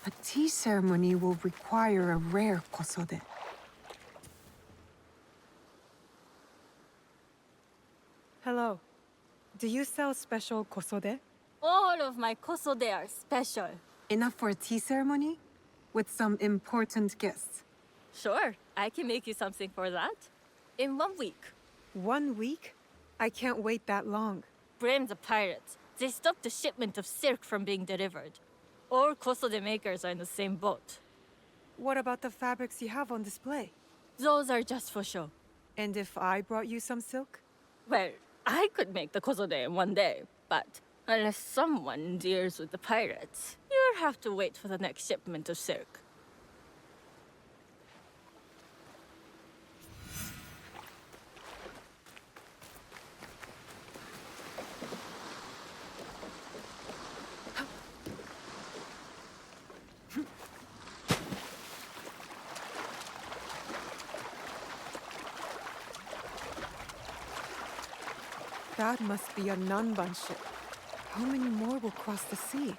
L: A tea ceremony will require a rare kosode. Hello. Do you sell special kosode?
A: All of my kosode are special.
L: Enough for a tea ceremony? With some important guests?
A: Sure, I can make you something for that. In 1 week.
L: 1 week? I can't wait that long.
A: Blame the pirates. They stopped the shipment of silk from being delivered. All kosode makers are in the same boat.
L: What about the fabrics you have on display?
A: Those are just for show.
L: And if I brought you some silk?
A: Well, I could make the kosode in 1 day, but unless someone deals with the pirates, you'll have to wait for the next shipment of silk.
L: That must be a Nanban ship. How many more will cross the sea?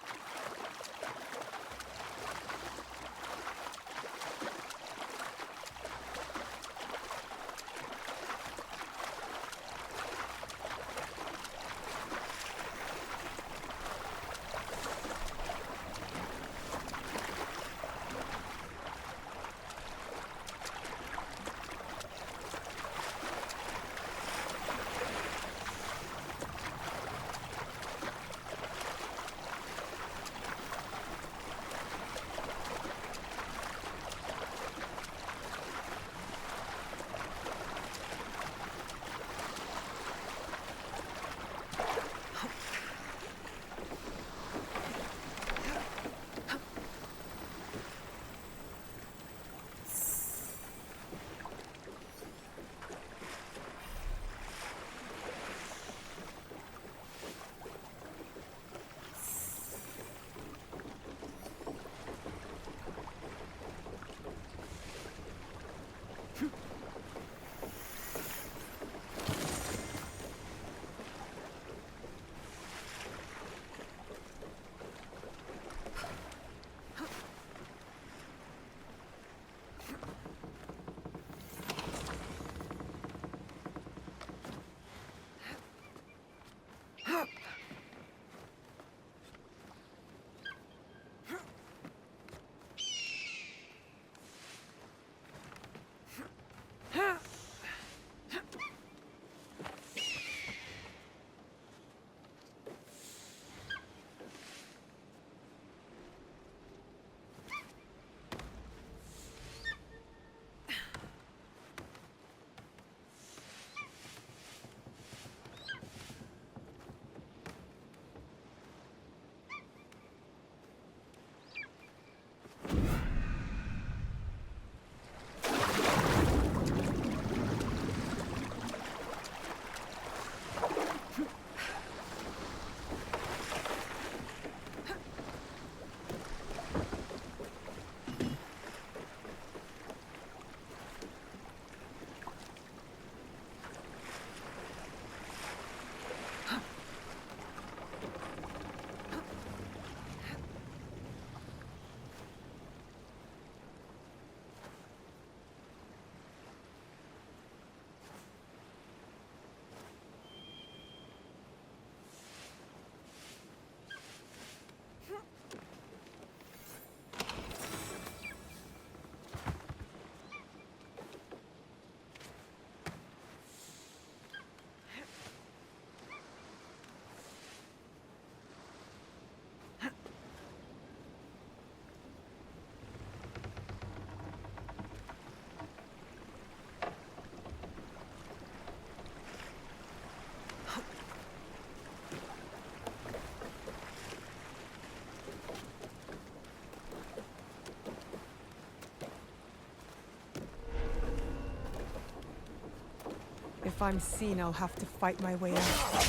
L: If I'm seen, I'll have to fight my way out.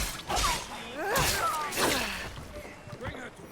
N: Bring her to me.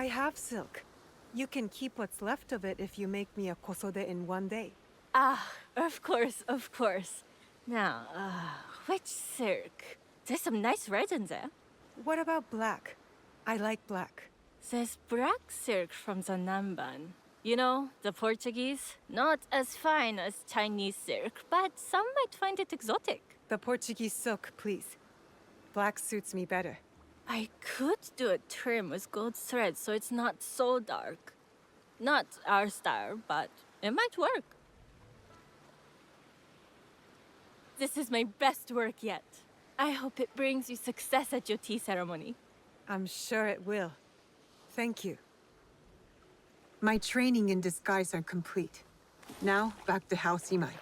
L: I have silk. You can keep what's left of it if you make me a kosode in one day.
A: Ah, of course, of course. Now, which silk? There's some nice red in there.
L: What about black? I like black.
A: There's black silk from the Namban. You know, the Portuguese. Not as fine as Chinese silk, but some might find it exotic.
L: The Portuguese silk, please. Black suits me better.
A: I could do a trim with gold thread so it's not so dark. Not our style, but it might work. This is my best work yet. I hope it brings you success at your tea ceremony.
L: I'm sure it will. Thank you. My training in disguise are complete. Now, back to House Imai.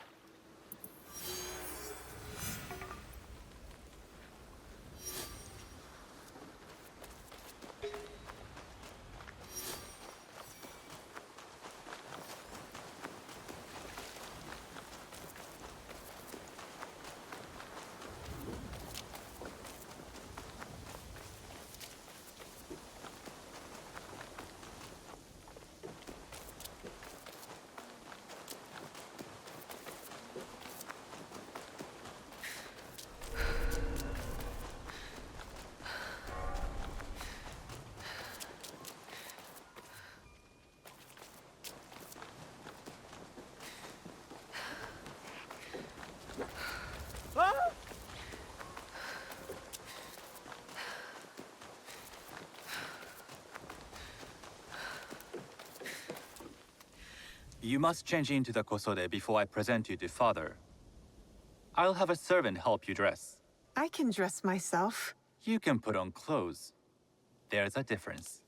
W: You must change into the kosode before I present you to father. I'll have a servant help you dress.
L: I can dress myself.
W: You can put on clothes. There's a difference.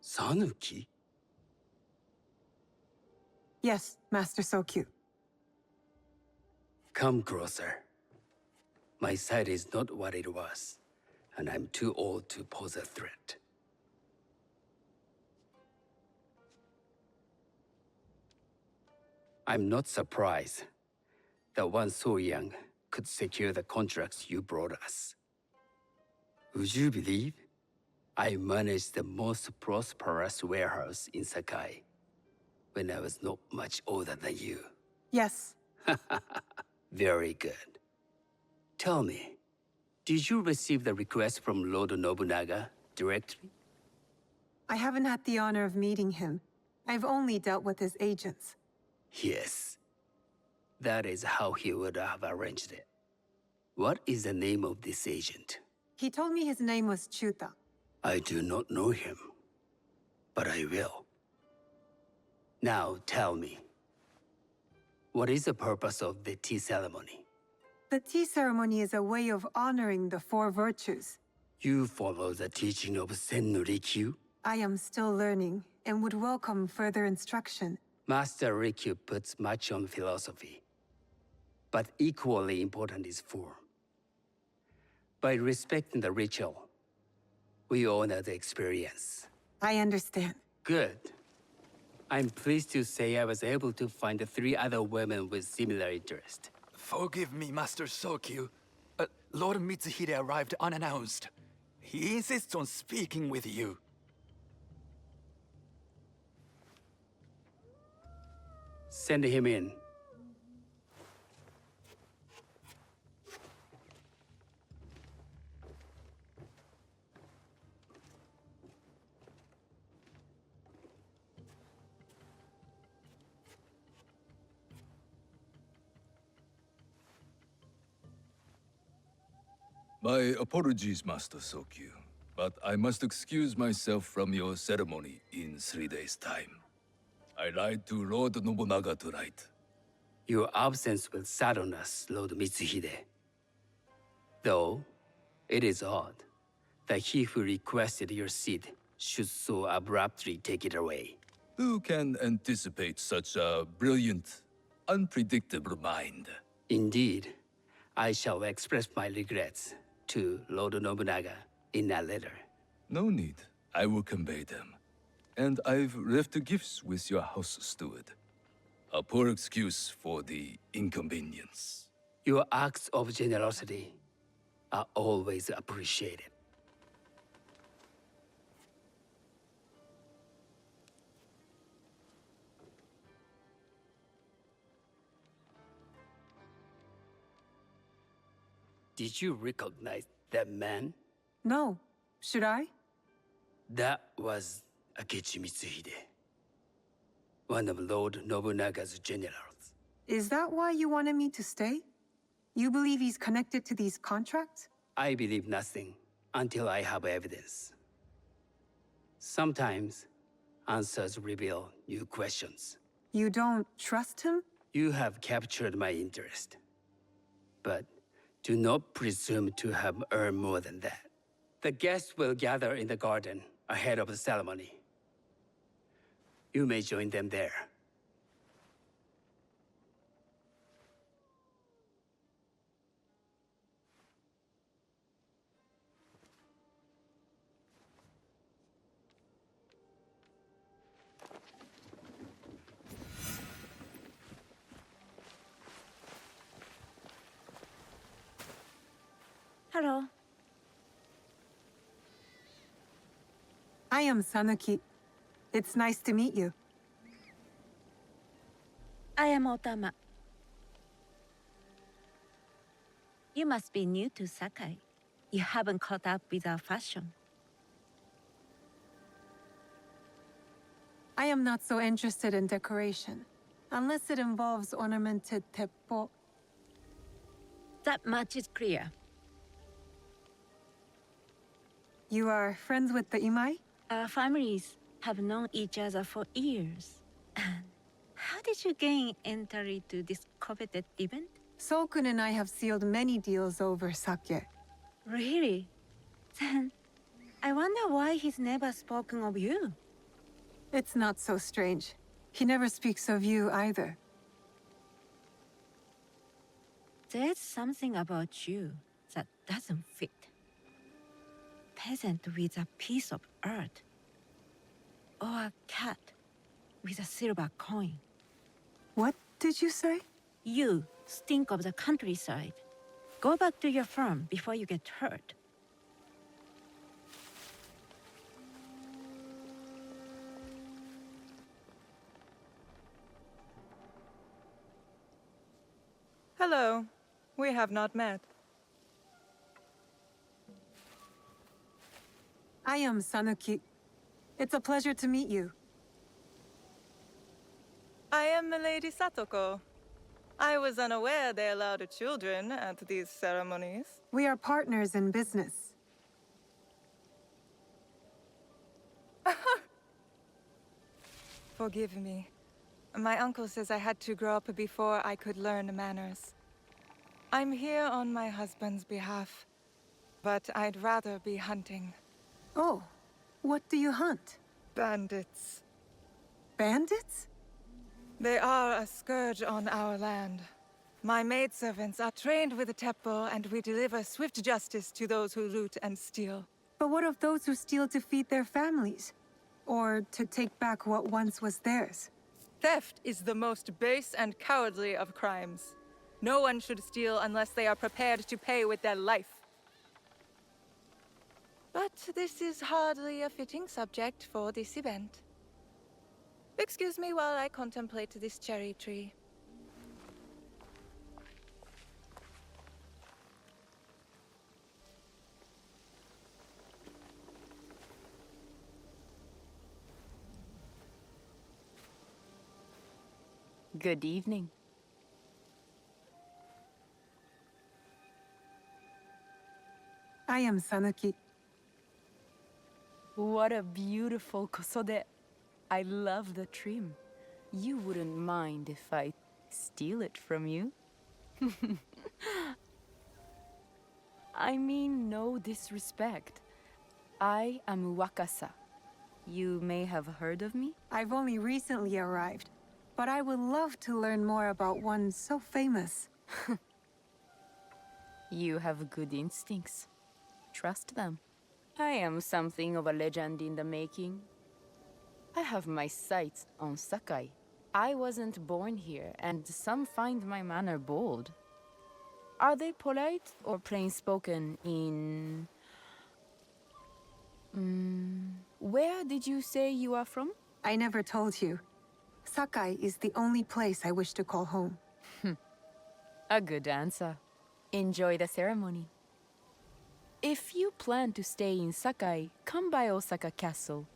C: Sanuki?
L: Yes, Master Sokyu.
C: Come closer. My sight is not what it was, and I'm too old to pose a threat. I'm not surprised that one so young could secure the contracts you brought us. Would you believe I managed the most prosperous warehouse in Sakai when I was not much older than you?
L: Yes.
C: Very good. Tell me, did you receive the request from Lord Nobunaga directly?
L: I haven't had the honor of meeting him. I've only dealt with his agents.
C: Yes. That is how he would have arranged it. What is the name of this agent?
L: He told me his name was Chuta.
C: I do not know him, but I will. Now tell me, what is the purpose of the tea ceremony?
L: The tea ceremony is a way of honoring the four virtues.
C: You follow the teaching of Sen no Rikyu?
L: I am still learning and would welcome further instruction.
C: Master Rikyu puts much on philosophy, but equally important is form. By respecting the ritual, we honor the experience.
L: I understand.
C: Good. I'm pleased to say I was able to find 3 other women with similar interest.
T: Forgive me, Master Sokyu. Lord Mitsuhide arrived unannounced. He insists on speaking with you.
C: Send him in.
G: My apologies, Master Sokyu, but I must excuse myself from your ceremony in 3 days' time. I lied to Lord Nobunaga tonight.
C: Your absence will sadden us, Lord Mitsuhide. Though, it is odd that he who requested your seat should so abruptly take it away.
G: Who can anticipate such a brilliant, unpredictable mind?
C: Indeed, I shall express my regrets to Lord Nobunaga in a letter.
G: No need. I will convey them. And I've left the gifts with your house steward. A poor excuse for the inconvenience.
C: Your acts of generosity are always appreciated. Did you recognize that man?
L: No. Should I?
C: That was Akechi Mitsuhide, one of Lord Nobunaga's generals.
L: Is that why you wanted me to stay? You believe he's connected to these contracts?
C: I believe nothing until I have evidence. Sometimes, answers reveal new questions.
L: You don't trust him?
C: You have captured my interest. But do not presume to have earned more than that. The guests will gather in the garden ahead of the ceremony. You may join them there.
V: Hello.
L: I am Sanuki. It's nice to meet you.
F: I am Otama. You must be new to Sakai. You haven't caught up with our fashion.
L: I am not so interested in decoration, unless it involves ornamented teppo.
F: That much is clear.
L: You are friends with the Imai?
F: Our families have known each other for years. How did you gain entry to this coveted event?
L: Sokun and I have sealed many deals over sake.
F: Really? Then I wonder why he's never spoken of you.
L: It's not so strange. He never speaks of you either.
F: There's something about you that doesn't fit. Peasant with a piece of earth. Or a cat with a silver coin.
L: What did you say?
F: You stink of the countryside. Go back to your farm before you get hurt.
E: Hello. We have not met.
L: I am Sanuki. It's a pleasure to meet you.
E: I am Milady Satoko. I was unaware they allowed children at these ceremonies.
L: We are partners in business.
E: Forgive me. My uncle says I had to grow up before I could learn manners. I'm here on my husband's behalf, but I'd rather be hunting.
L: Oh, what do you hunt?
E: Bandits.
L: Bandits?
E: They are a scourge on our land. My maidservants are trained with the teppo, and we deliver swift justice to those who loot and steal.
L: But what of those who steal to feed their families? Or to take back what once was theirs?
E: Theft is the most base and cowardly of crimes. No one should steal unless they are prepared to pay with their life. But this is hardly a fitting subject for this event. Excuse me while I contemplate this cherry tree.
P: Good evening.
L: I am Sanuki.
P: What a beautiful kosode. I love the trim. You wouldn't mind if I steal it from you? I mean no disrespect. I am Wakasa. You may have heard of me?
L: I've only recently arrived, but I would love to learn more about one so famous.
P: You have good instincts. Trust them. I am something of a legend in the making. I have my sights on Sakai. I wasn't born here, and some find my manner bold. Are they polite or plain-spoken in... Where did you say you are from?
L: I never told you. Sakai is the only place I wish to call home.
P: A good answer. Enjoy the ceremony. If you plan to stay in Sakai, come by Osaka Castle.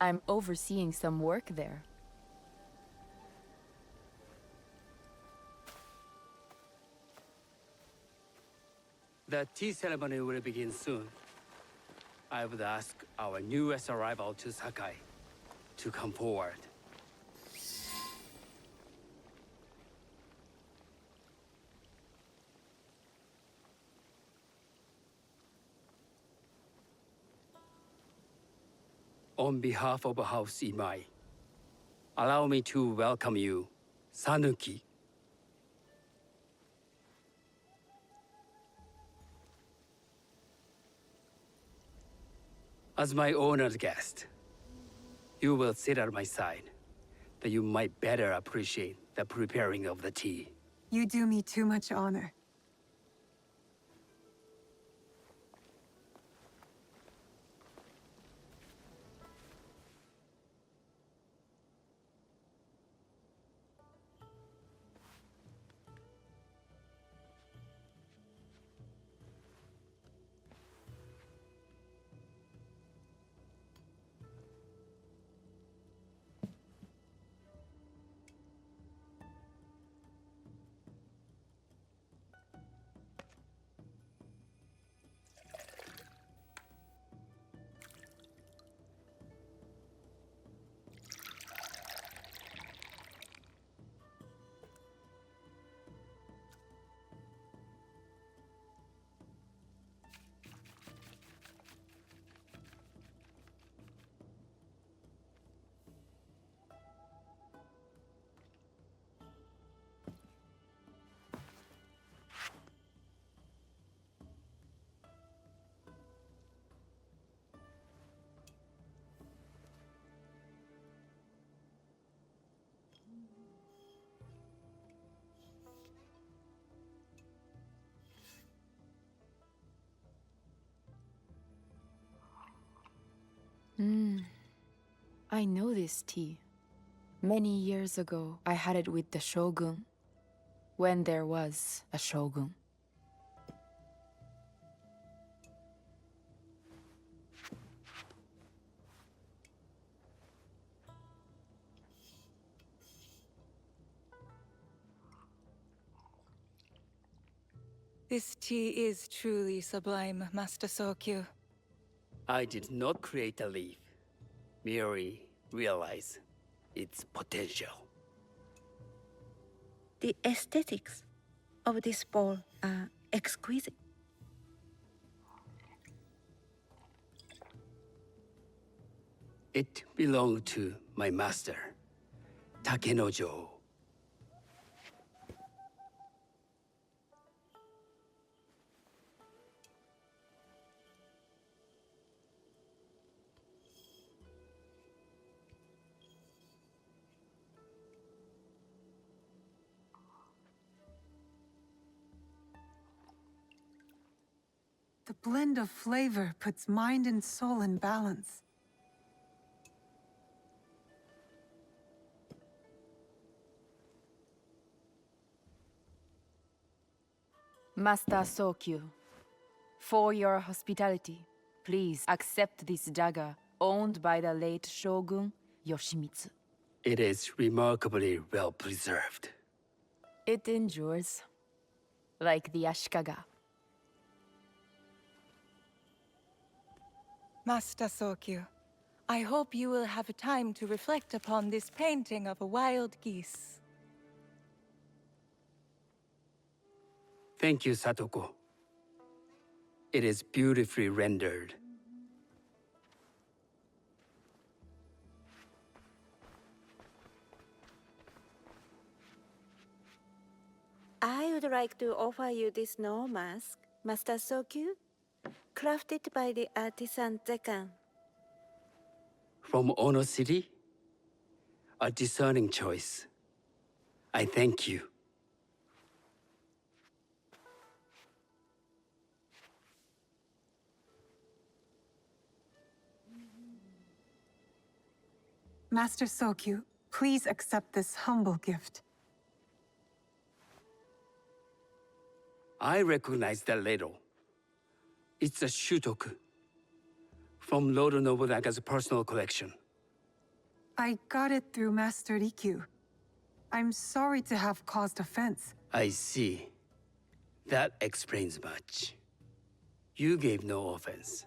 P: I'm overseeing some work there.
C: The tea ceremony will begin soon. I would ask our newest arrival to Sakai to come forward. On behalf of House Imai, allow me to welcome you, Sanuki. As my honored guest, you will sit at my side, that you might better appreciate the preparing of the tea.
L: You do me too much honor.
P: I know this tea. Many years ago, I had it with the shogun. When there was a shogun.
E: This tea is truly sublime, Master Sokyu.
C: I did not create a leaf, merely realize its potential.
F: The aesthetics of this bowl are exquisite.
C: It belonged to my master, Takenojo.
L: The blend of flavor puts mind and soul in balance.
P: Master Sokyu, for your hospitality, please accept this dagger owned by the late Shogun Yoshimitsu.
C: It is remarkably well preserved.
P: It endures, like the Ashikaga.
E: Master Sokyu, I hope you will have time to reflect upon this painting of a wild geese.
C: Thank you, Satoko. It is beautifully rendered.
F: I would like to offer you this snow mask, Master Sokyu, crafted by the artisan Zekan.
C: From Ono City? A discerning choice. I thank you.
L: Master Sokyu, please accept this humble gift.
C: I recognize that ladle. It's a shutoku. From Lord Nobunaga's personal collection.
L: I got it through Master Rikyu. I'm sorry to have caused offense.
C: I see. That explains much. You gave no offense.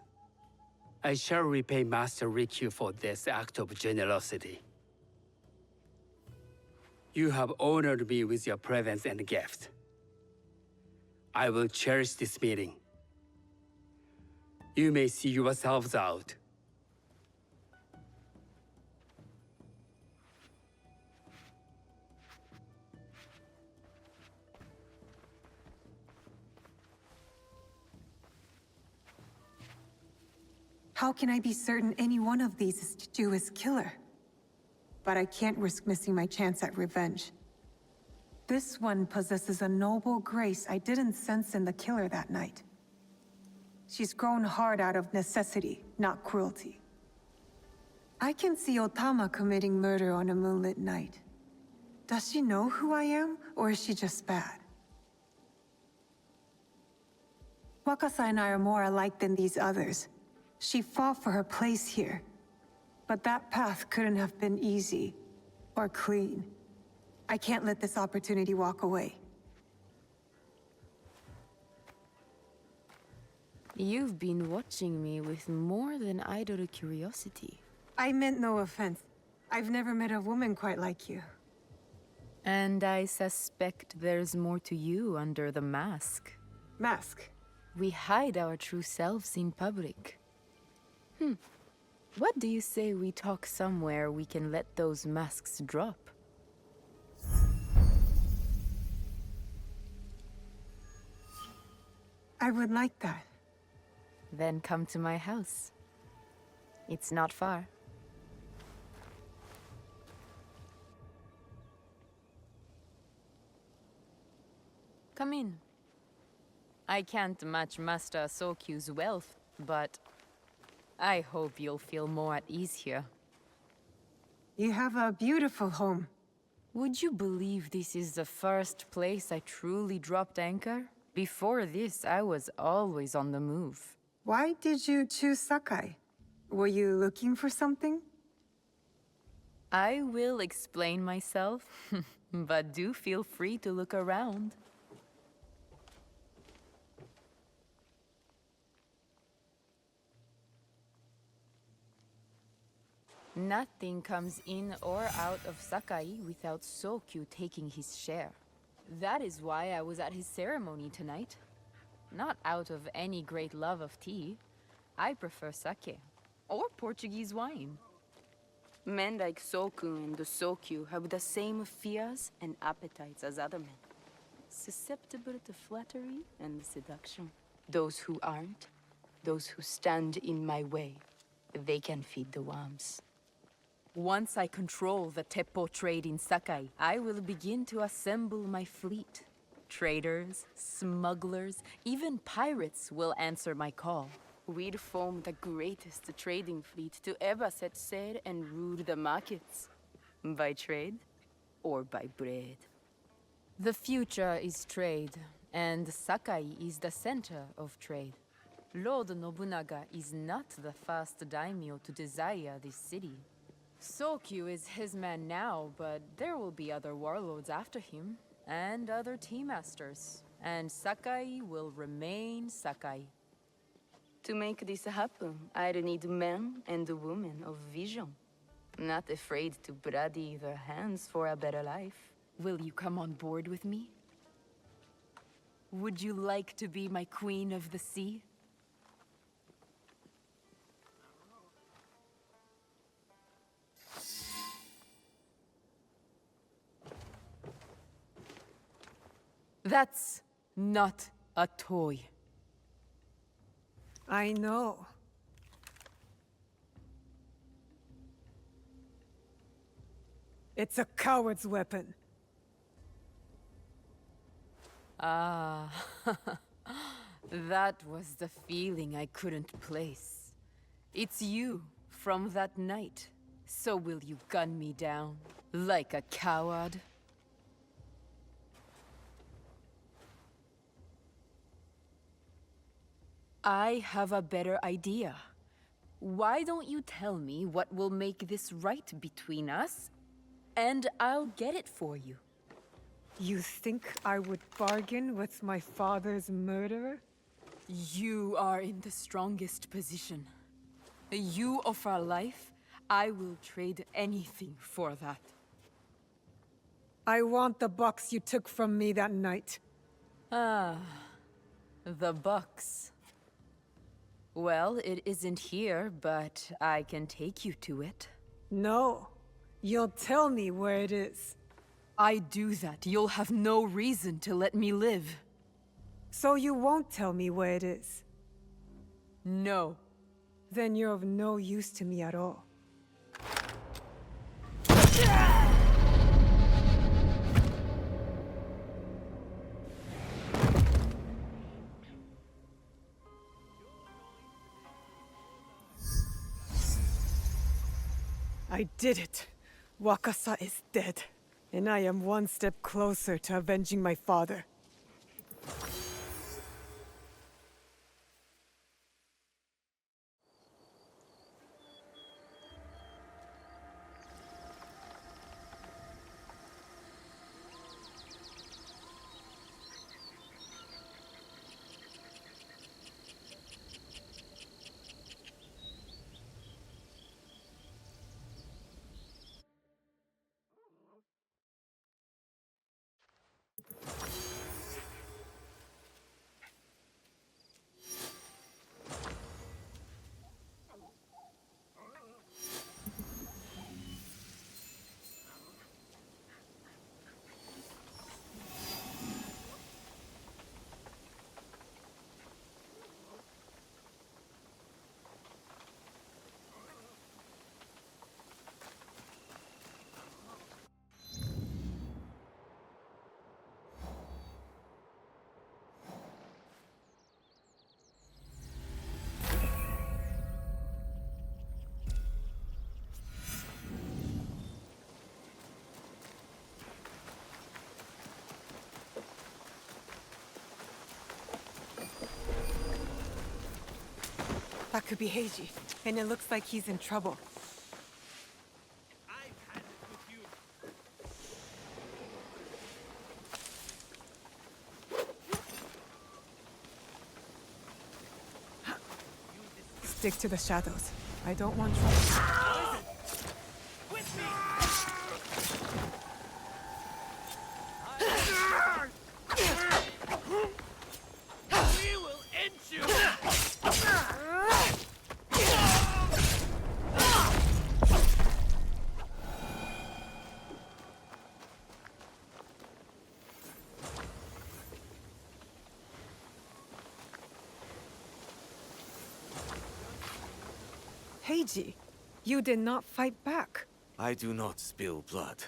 C: I shall repay Master Rikyu for this act of generosity. You have honored me with your presence and gift. I will cherish this meeting. You may see yourselves out.
L: How can I be certain any one of these is to do his killer? But I can't risk missing my chance at revenge. This one possesses a noble grace I didn't sense in the killer that night. She's grown hard out of necessity, not cruelty. I can see Otama committing murder on a moonlit night. Does she know who I am, or is she just bad? Wakasa and I are more alike than these others. She fought for her place here. But that path couldn't have been easy, or clean. I can't let this opportunity walk away.
P: You've been watching me with more than idle curiosity.
L: I meant no offense. I've never met a woman quite like you.
P: And I suspect there's more to you under the mask.
L: Mask?
P: We hide our true selves in public. What do you say we talk somewhere we can let those masks drop?
L: I would like that.
P: Then come to my house. It's not far. Come in. I can't match Master Sokyu's wealth, but I hope you'll feel more at ease here.
L: You have a beautiful home.
P: Would you believe this is the first place I truly dropped anchor? Before this, I was always on the move.
L: Why did you choose Sakai? Were you looking for something?
P: I will explain myself, but do feel free to look around. Nothing comes in or out of Sakai without Sokyu taking his share. That is why I was at his ceremony tonight. Not out of any great love of tea. I prefer sake, or Portuguese wine. Men like Soku and the Sokyu have the same fears and appetites as other men. Susceptible to flattery and seduction. Those who aren't, those who stand in my way, they can feed the worms. Once I control the Teppo trade in Sakai, I will begin to assemble my fleet. Traders, smugglers, even pirates will answer my call. We'd form the greatest trading fleet to ever set sail and rule the markets. By trade or by bread. The future is trade, and Sakai is the center of trade. Lord Nobunaga is not the first daimyo to desire this city. Sokyu is his man now, but there will be other warlords after him, and other tea masters. And Sakai will remain Sakai. To make this happen, I'd need men and women of vision. Not afraid to bloody their hands for a better life. Will you come on board with me? Would you like to be my queen of the sea? That's not a toy.
L: I know. It's a coward's weapon.
P: Ah, that was the feeling I couldn't place. It's you from that night. So will you gun me down like a coward? I have a better idea. Why don't you tell me what will make this right between us, and I'll get it for you.
L: You think I would bargain with my father's murderer?
P: You are in the strongest position. You offer life, I will trade anything for that.
L: I want the box you took from me that night.
P: Ah, the box. Well, it isn't here, but I can take you to it.
L: No. You'll tell me where it is.
P: I do that, you'll have no reason to let me live.
L: So you won't tell me where it is?
P: No.
L: Then you're of no use to me at all. I did it. Wakasa is dead. And I am one step closer to avenging my father. That could be Heiji, and it looks like he's in trouble. Stick to the shadows. I don't want trouble.
J: We will end you!
L: Heiji, you did not fight back.
N: I do not spill blood.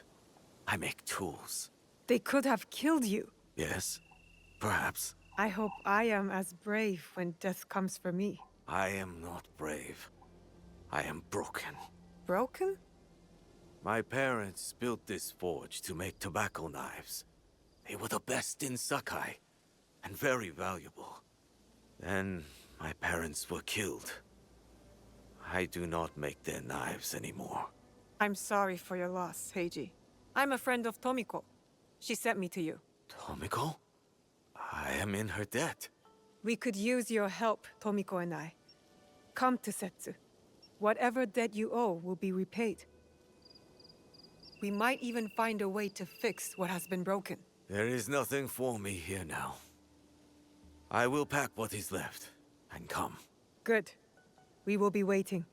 N: I make tools.
L: They could have killed you.
N: Yes, perhaps.
L: I hope I am as brave when death comes for me.
N: I am not brave. I am broken.
L: Broken?
N: My parents built this forge to make tobacco knives. They were the best in Sakai, and very valuable. Then my parents were killed. I do not make their knives anymore.
L: I'm sorry for your loss, Heiji. I'm a friend of Tomiko. She sent me to you.
N: Tomiko? I am in her debt.
L: We could use your help, Tomiko and I. Come to Setsu. Whatever debt you owe will be repaid. We might even find a way to fix what has been broken.
N: There is nothing for me here now. I will pack what is left and come.
L: Good. We will be waiting.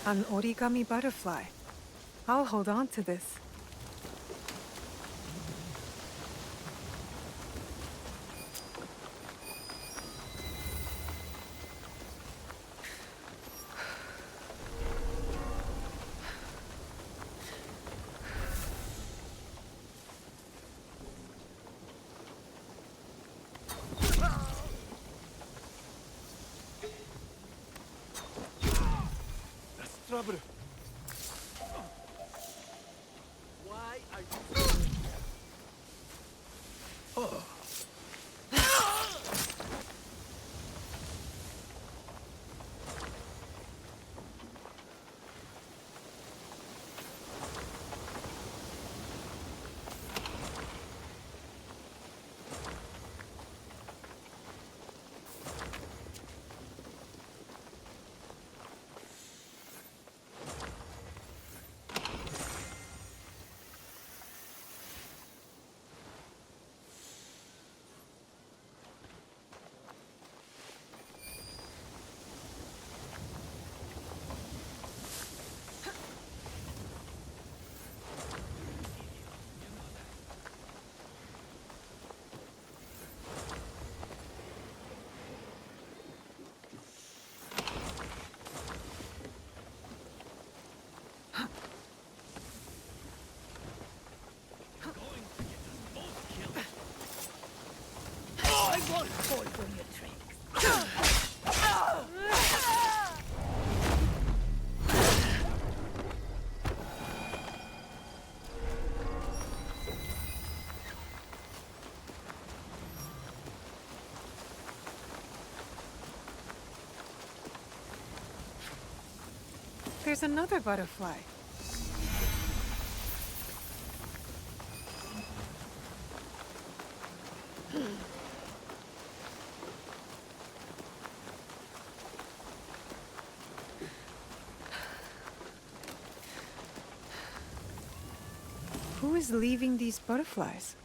L: An origami butterfly. I'll hold on to this.
J: Trouble. Why are you... Oh.
A: I won't fall for your tricks.
L: There's another butterfly. Who is leaving these butterflies?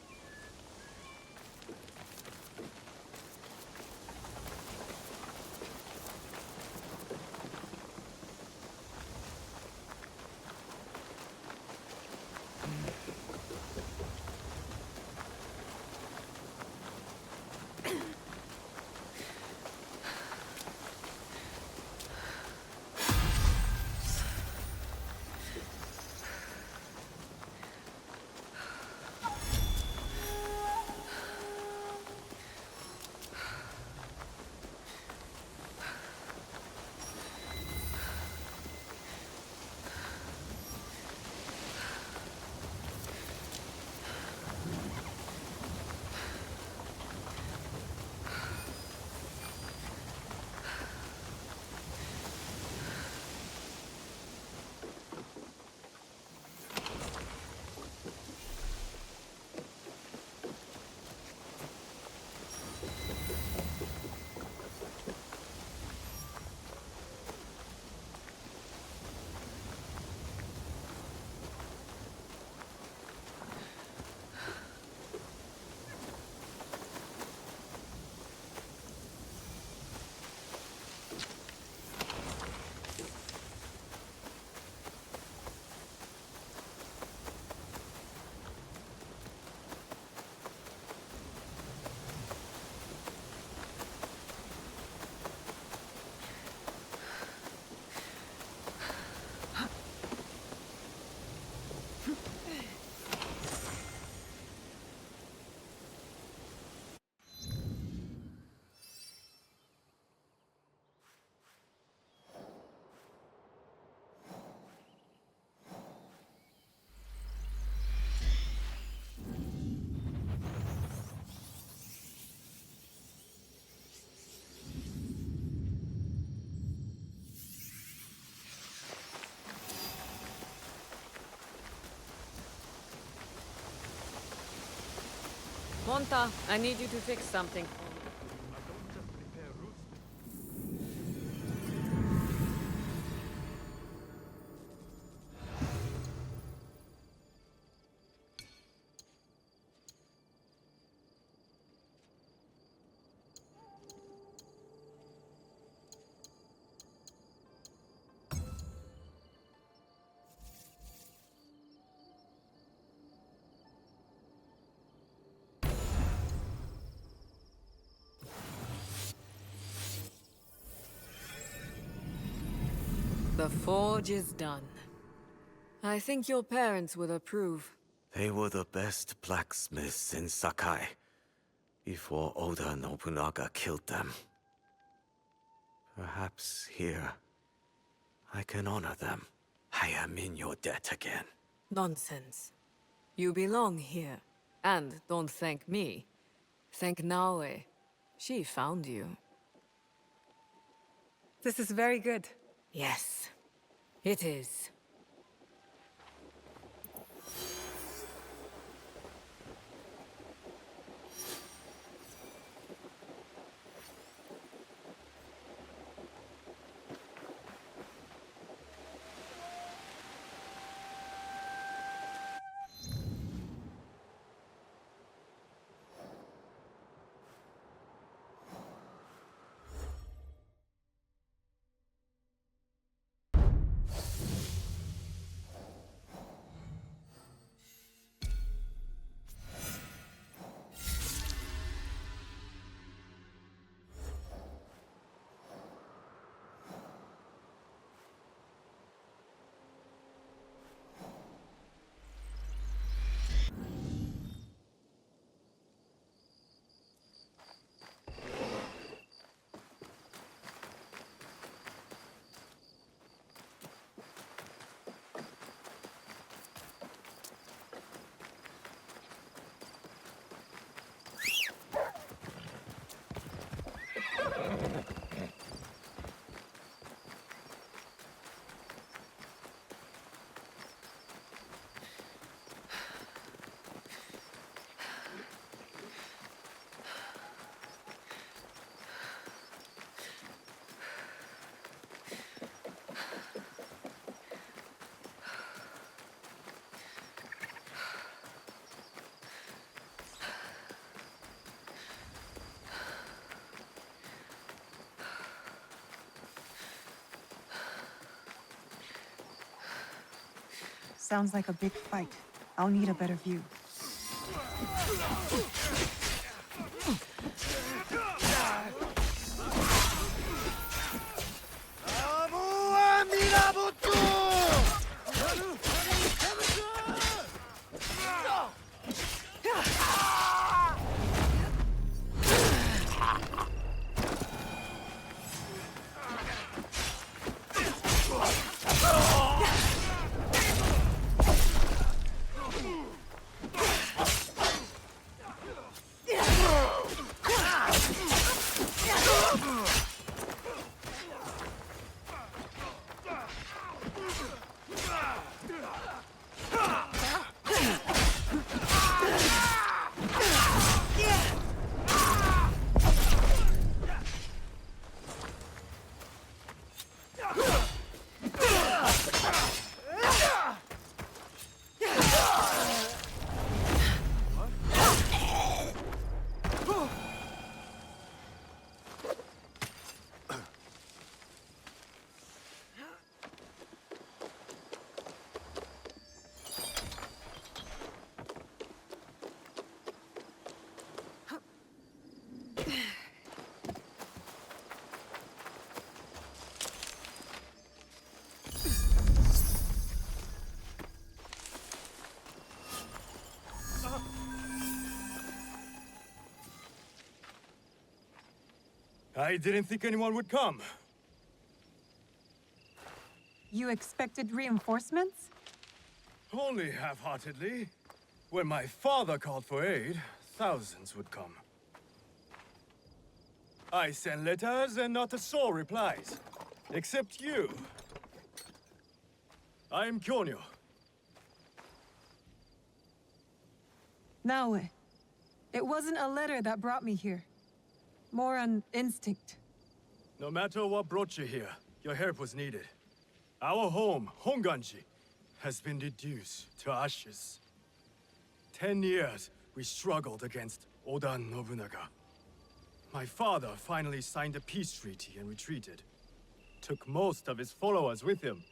M: Monta, I need you to fix something. The forge is done. I think your parents will approve.
N: They were the best blacksmiths in Sakai before Oda Nobunaga killed them. Perhaps here I can honor them. I am in your debt again.
M: Nonsense. You belong here. And don't thank me. Thank Naoe. She found you.
L: This is very good.
M: Yes, it is.
L: sounds like a big fight. I'll need a better view.
J: I didn't think anyone would come.
L: You expected reinforcements?
J: Only half-heartedly. When my father called for aid, thousands would come. I sent letters and not a soul replies. Except you. I'm Kyonyo.
L: Naoe, it wasn't a letter that brought me here. More an instinct.
J: No matter what brought you here, your help was needed. Our home, Honganji, has been reduced to ashes. 10 years we struggled against Oda Nobunaga. My father finally signed a peace treaty and retreated. Took most of his followers with him.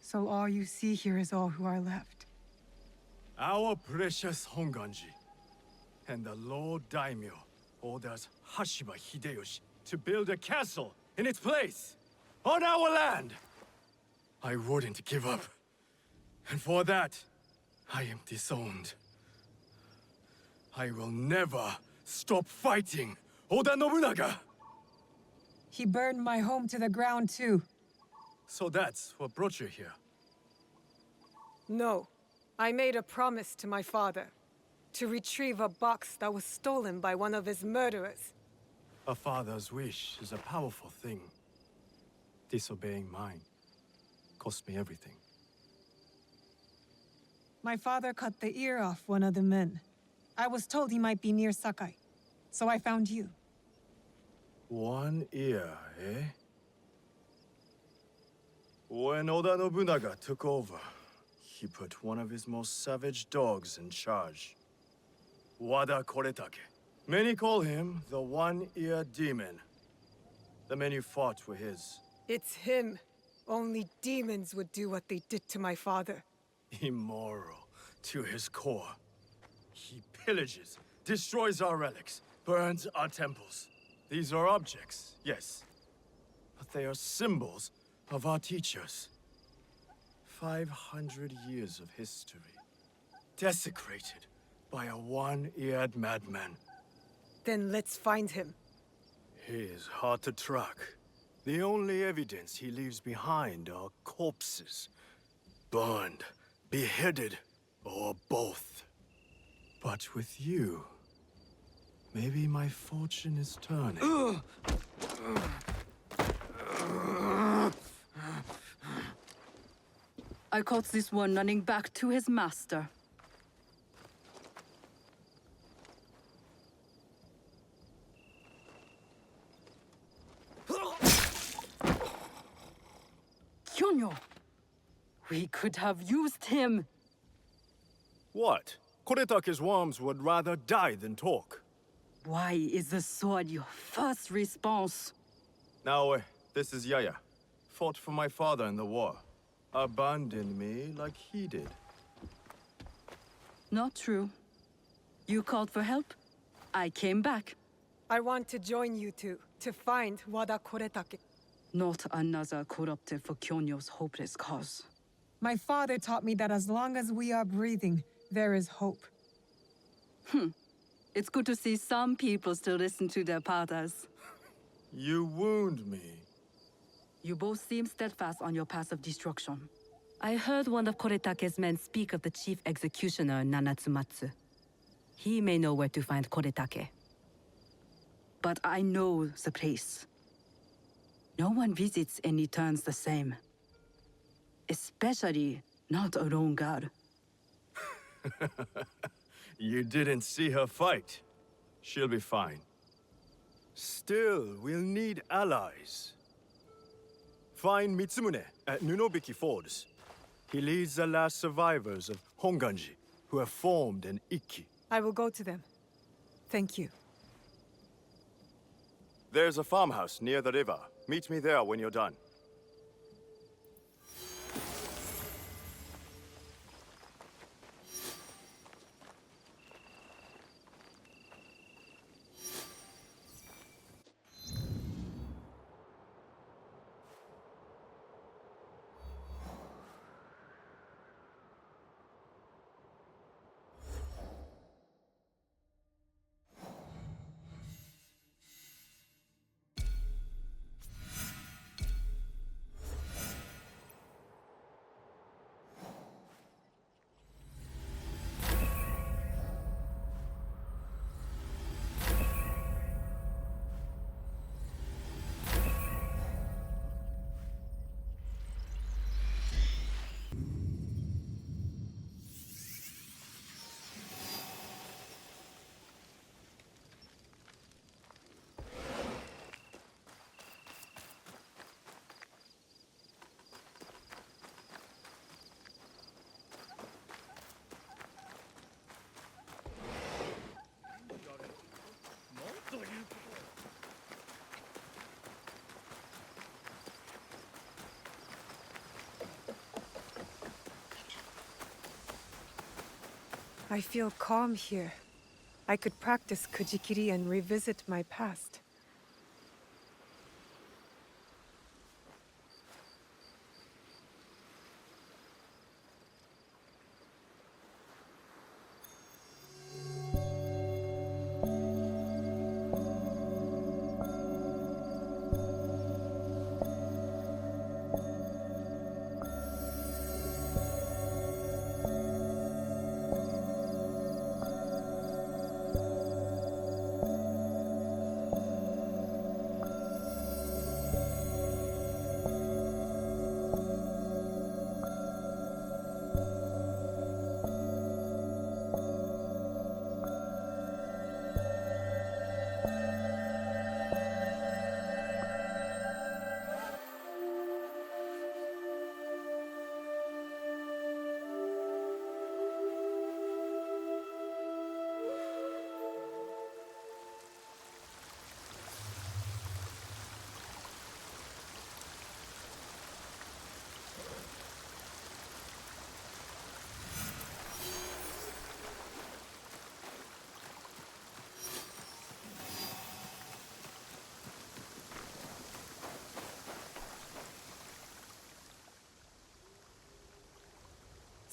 L: So all you see here is all who are left.
J: Our precious Honganji. And the Lord Daimyo orders Hashiba Hideyoshi to build a castle in its place, on our land. I wouldn't give up. And for that, I am disowned. I will never stop fighting Oda Nobunaga!
L: He burned my home to the ground too.
J: So that's what brought you here?
L: No. I made a promise to my father. To retrieve a box that was stolen by one of his murderers.
J: A father's wish is a powerful thing. Disobeying mine cost me everything.
L: My father cut the ear off one of the men. I was told he might be near Sakai, so I found you.
J: One ear, eh? When Oda Nobunaga took over, he put one of his most savage dogs in charge. Wada Koretake. Many call him the One-Eared Demon. The men you fought were his.
L: It's him. Only demons would do what they did to my father.
J: Immoral to his core. He pillages, destroys our relics, burns our temples. These are objects, yes. But they are symbols of our teachers. 500 years of history. Desecrated by a one-eared madman.
L: Then let's find him.
J: He is hard to track. The only evidence he leaves behind are corpses. Burned, beheaded, or both. But with you, maybe my fortune is turning.
I: I caught this one running back to his master. Kyonyo! We could have used him!
J: What? Koretake's worms would rather die than talk.
I: Why is the sword your first response?
J: Now, this is Yaya. Fought for my father in the war. abandoned me like he did.
I: Not true. You called for help. I came back.
L: I want to join you two to find Wada Koretake.
I: Not another corrupted for Kyonyo's hopeless cause.
L: My father taught me that as long as we are breathing, there is hope.
I: It's good to see some people still listen to their fathers.
J: You wound me.
I: You both seem steadfast on your path of destruction. I heard one of Koretake's men speak of the chief executioner, Nanatsumatsu. He may know where to find Koretake. But I know the place. No one visits and returns the same. Especially not a lone guard.
J: You didn't see her fight. She'll be fine. Still, we'll need allies. Find Mitsumune at Nunobiki Falls. He leads the last survivors of Honganji, who have formed an Ikki.
L: I will go to them. Thank you.
J: There's a farmhouse near the river. Meet me there when you're done.
L: I feel calm here. I could practice Kujikiri and revisit my past.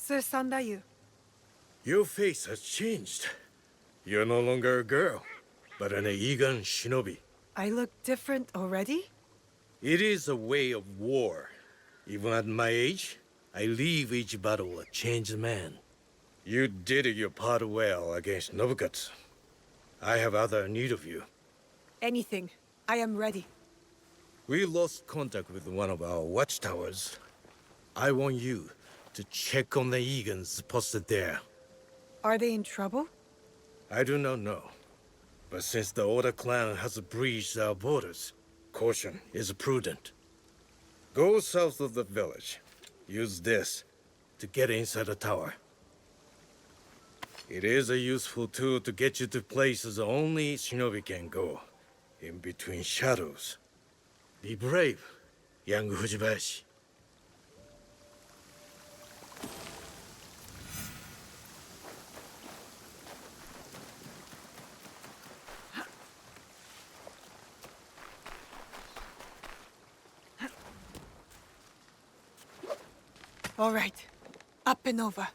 L: Sir Sandayu.
R: Your face has changed. You're no longer a girl, but an Eigan shinobi.
L: I look different already?
R: It is a way of war. Even at my age, I leave each battle a changed man. You did your part well against Nobukatsu. I have other need of you.
L: Anything. I am ready.
R: We lost contact with one of our watchtowers. I want you to check on the Egans posted there.
L: Are they in trouble?
R: I do not know. But since the Oda clan has breached our borders, caution is prudent. Go south of the village. Use this to get inside the tower. It is a useful tool to get you to places only shinobi can go. In between shadows. Be brave, young Fujibayashi.
L: All right. Up and over.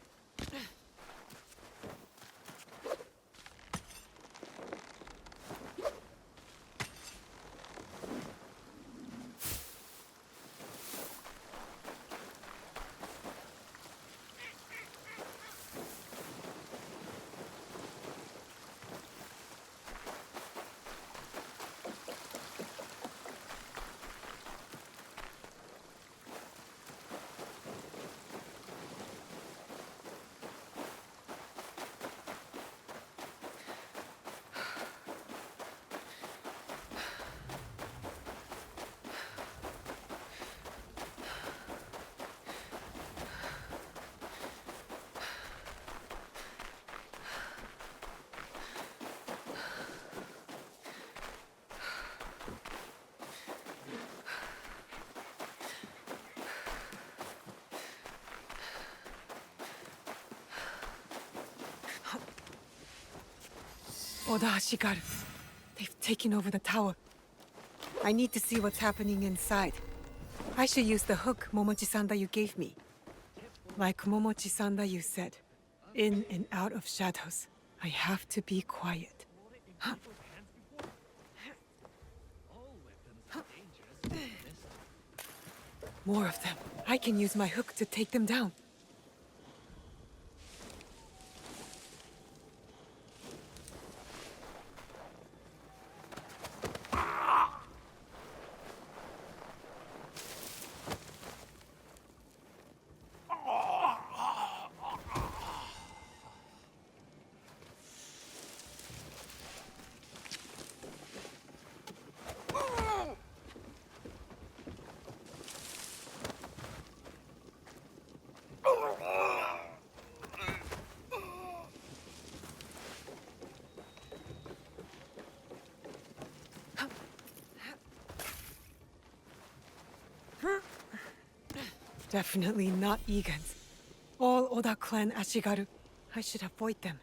L: Oda Ashigaru. They've taken over the tower. I need to see what's happening inside. I should use the hook, Momochi-san, that you gave me. Like Momochi-san that you said, in and out of shadows. I have to be quiet. More of them. I can use my hook to take them down. Definitely not Egan's. All Oda clan Ashigaru. I should avoid them.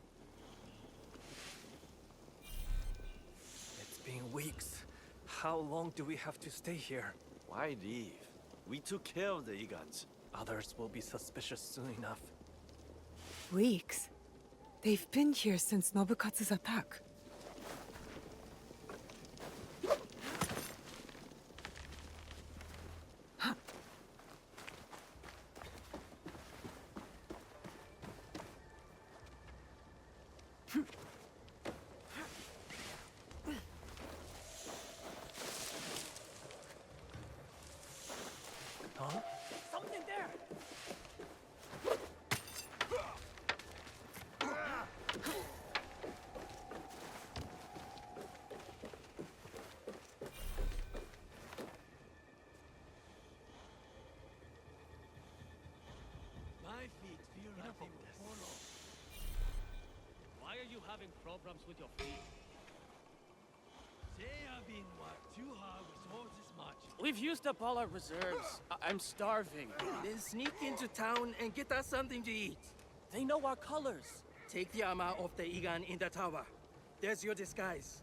J: It's been weeks. How long do we have to stay here?
O: Why leave? We took care of the Igans.
J: Others will be suspicious soon enough.
L: Weeks? They've been here since Nobukatsu's attack.
J: Huh? Something there!
B: My feet feel like they will fall off. Why are you having problems with your feet? They have been worked too hard with all this much.
D: We've used up all our reserves. I'm starving.
H: Then sneak into town and get us something to eat.
D: They know our colors.
H: Take the armor off the Igan in the tower. There's your disguise.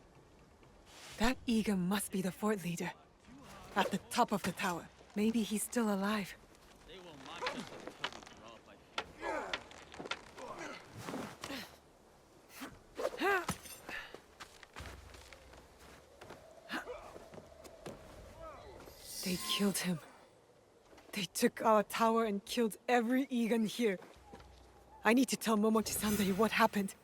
L: That Egan must be the fort leader. At the top of the tower. Maybe he's still alive.
B: They will march us until we drop, I feel.
L: They killed him. They took our tower and killed every Egan here. I need to tell Momochi-san what happened.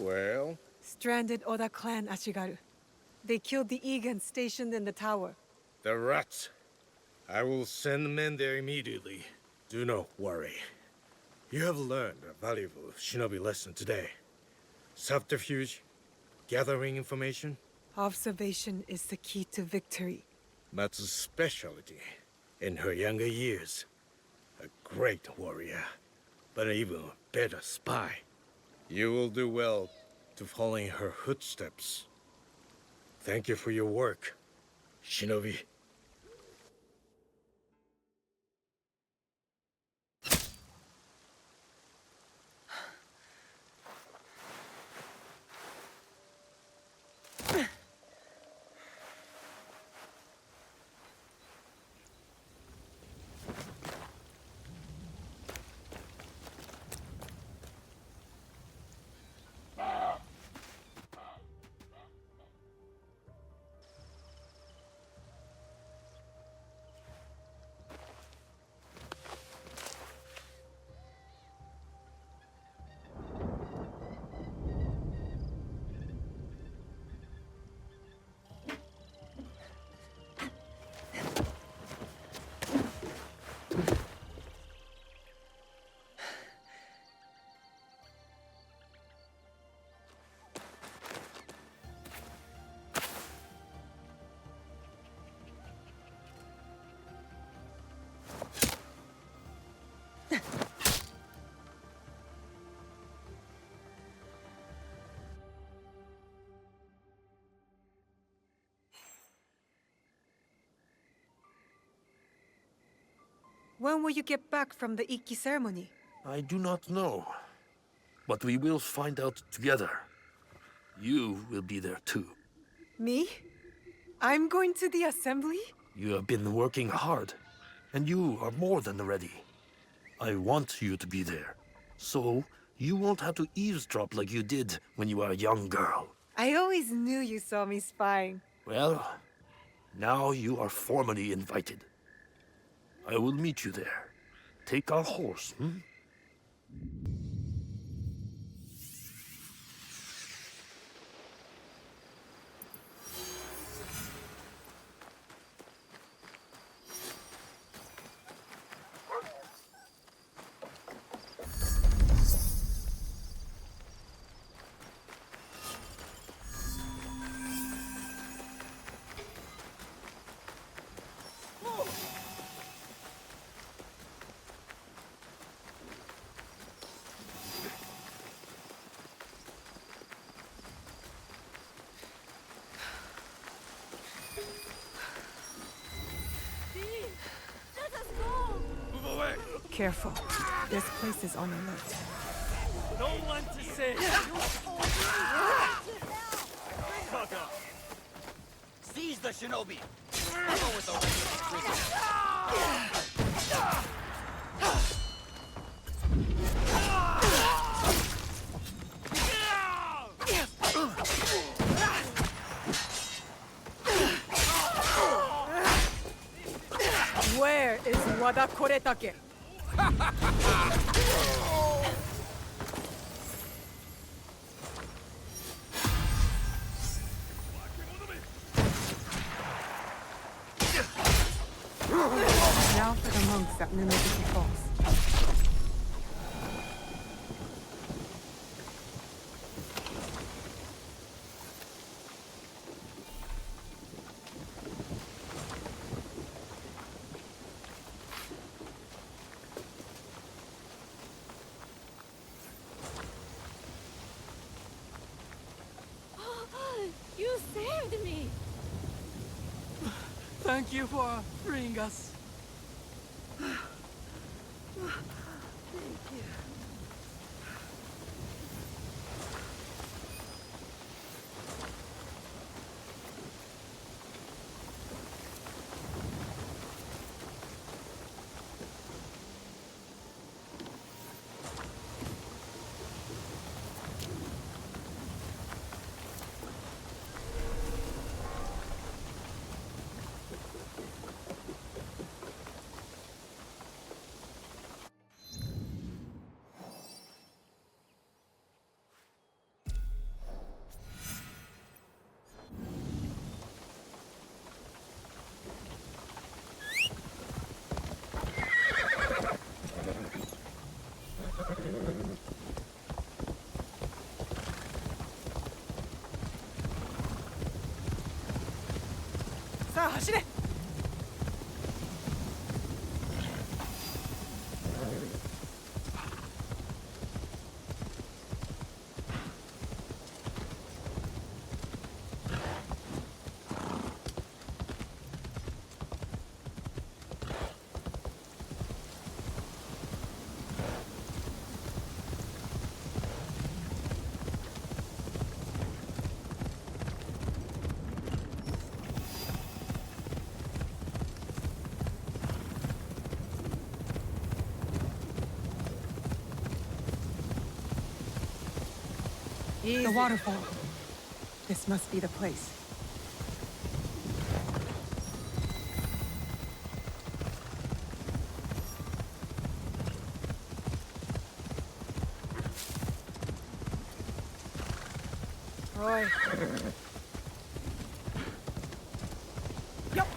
R: Well?
L: Stranded Oda clan Ashigaru. They killed the Egan stationed in the tower.
R: The rats. I will send men there immediately. Do not worry. You have learned a valuable shinobi lesson today. Subterfuge, gathering information.
L: Observation is the key to victory.
R: Matsu's specialty in her younger years. A great warrior, but an even better spy. You will do well to follow in her footsteps. Thank you for your work, shinobi.
L: When will you get back from the Ikki ceremony?
K: I do not know. But we will find out together. You will be there too.
L: Me? I'm going to the assembly?
K: You have been working hard, and you are more than ready. I want you to be there, so you won't have to eavesdrop like you did when you were a young girl.
L: I always knew you saw me spying.
K: Well, now you are formally invited. I will meet you there. Take our horse, hmm?
L: Careful. This place is on alert.
D: No one to say. Fuck off.
B: Seize the shinobi! I'll go with the rest of
L: Where is Wada Koretake? Now for the monks at Nunobuki Falls.
A: You saved me!
D: Thank you for freeing us.
L: さあ走れ。The waterfall. This must be the place. Roy. Yup.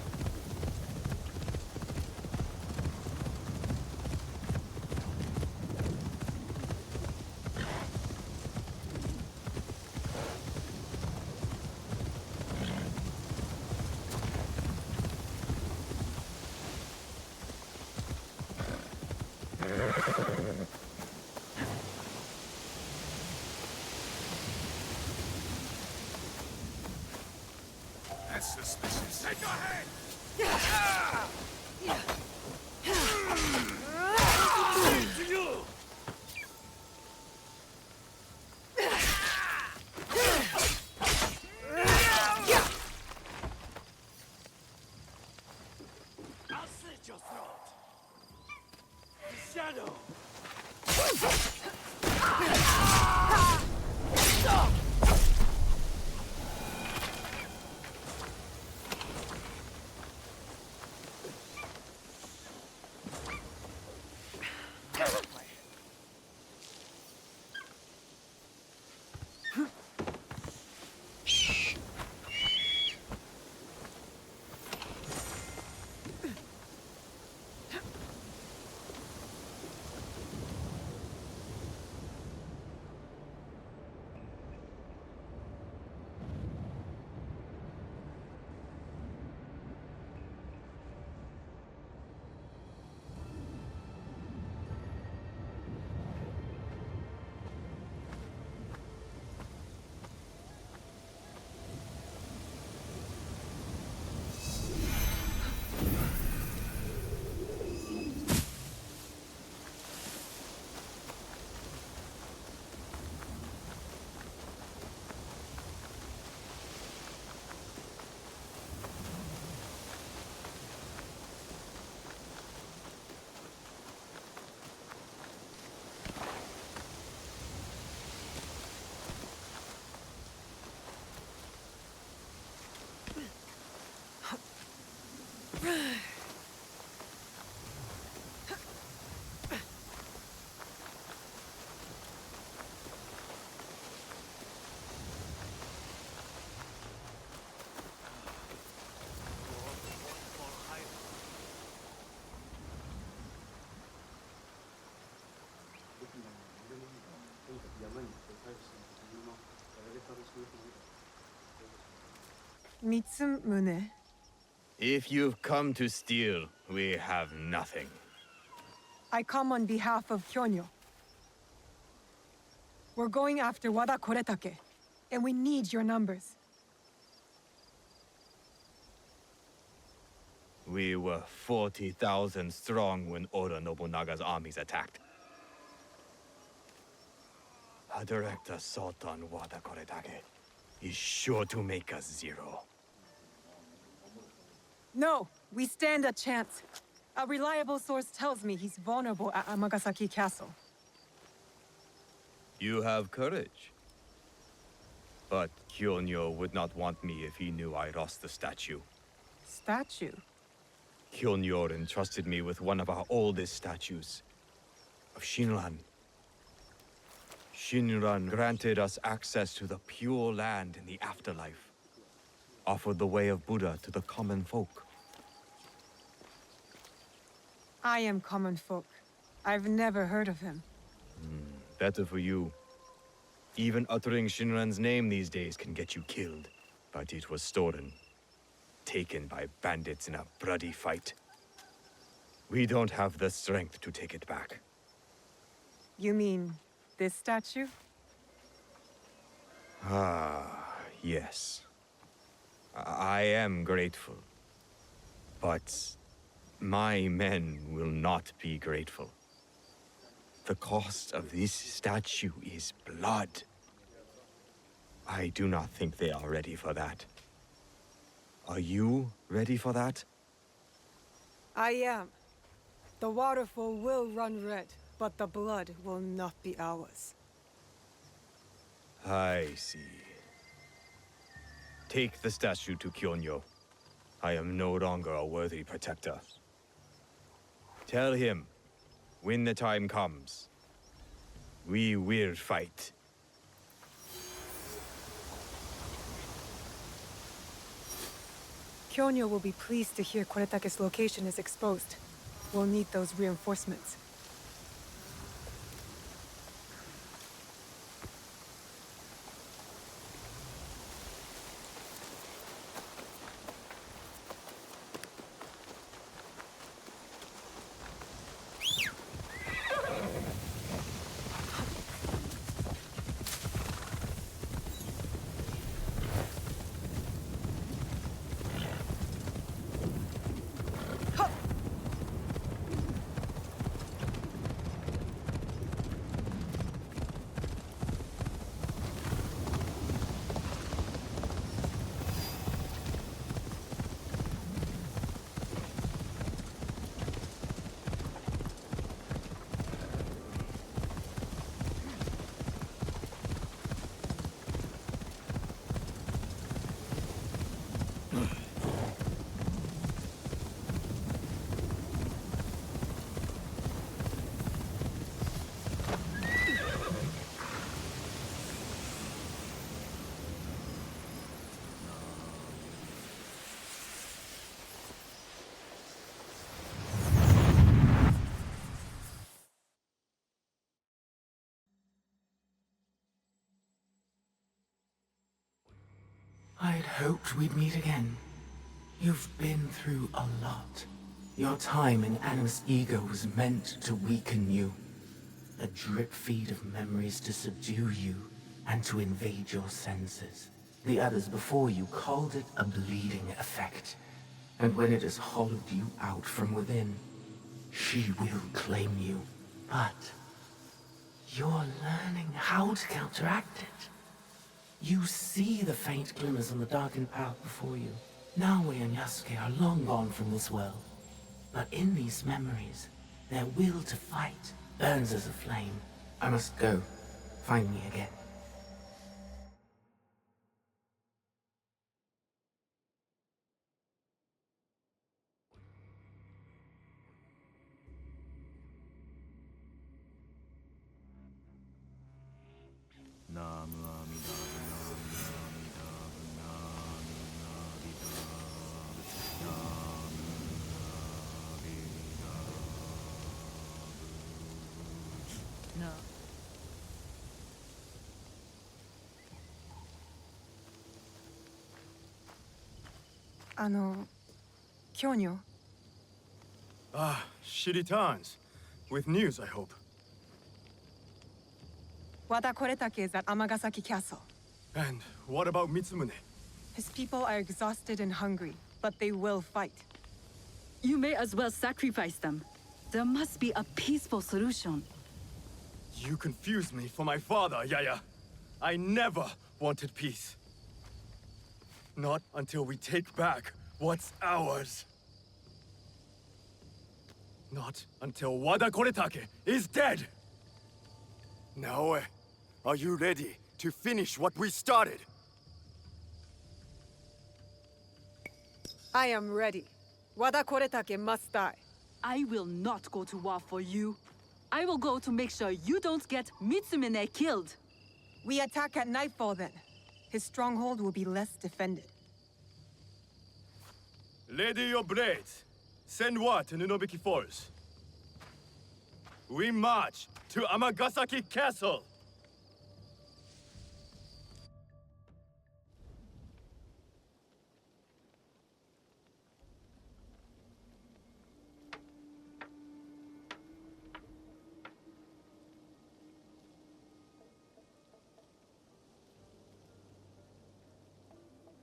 G: That's suspicious. Take your hand! To you!
J: I'll slit your throat. Shadow.
L: Mitsumune.
Q: If you've come to steal, we have nothing.
L: I come on behalf of Kyonyo. We're going after Wada Koretake, and we need your numbers.
Q: We were 40,000 strong when Oda Nobunaga's armies attacked. A direct assault on Wada Koretake is sure to make us zero.
L: No, we stand a chance. A reliable source tells me he's vulnerable at Amagasaki Castle.
Q: You have courage. But Kyonyo would not want me if he knew I lost the statue.
L: Statue?
Q: Kyonyo entrusted me with one of our oldest statues, of Shinran. Shinran granted us access to the pure land in the afterlife, offered the way of Buddha to the common folk.
L: I am common folk. I've never heard of him.
Q: Better for you. Even uttering Shinran's name these days can get you killed, but it was stolen. taken by bandits in a bloody fight. We don't have the strength to take it back.
L: You mean this statue?
Q: Ah, yes. I am grateful. But my men will not be grateful. The cost of this statue is blood. I do not think they are ready for that. Are you ready for that?
L: I am. The waterfall will run red, but the blood will not be ours.
Q: I see. Take the statue to Kyonyo. I am no longer a worthy protector. Tell him, when the time comes, we will fight.
L: Kyonyo will be pleased to hear Koretake's location is exposed. We'll need those reinforcements.
S: I'd hoped we'd meet again. You've been through a lot. Your time in Animus Ego was meant to weaken you. A drip feed of memories to subdue you and to invade your senses. The others before you called it a bleeding effect. And when it has hollowed you out from within, she will claim you. But you're learning how to counteract it. You see the faint glimmers on the darkened path before you. Naoe and Yasuke are long gone from this world. But in these memories, their will to fight burns as a flame. I must go. Find me again.
A: No.
L: Kyonyo?
J: Ah, she returns. With news, I hope.
L: Wada Koretake is at Amagasaki Castle.
J: And what about Mitsumune?
L: His people are exhausted and hungry, but they will fight.
I: You may as well sacrifice them. There must be a peaceful solution.
J: You confused me for my father, Yaya. I never wanted peace. Not until we take back what's ours. Not until Wada Koretake is dead! Naoe, are you ready to finish what we started?
L: I am ready. Wada Koretake must die.
I: I will not go to war for you. I will go to make sure you don't get Mitsumine killed.
L: We attack at nightfall then. His stronghold will be less defended.
J: Ready your blades. Send word to Nunobiki Falls. We march to Amagasaki Castle!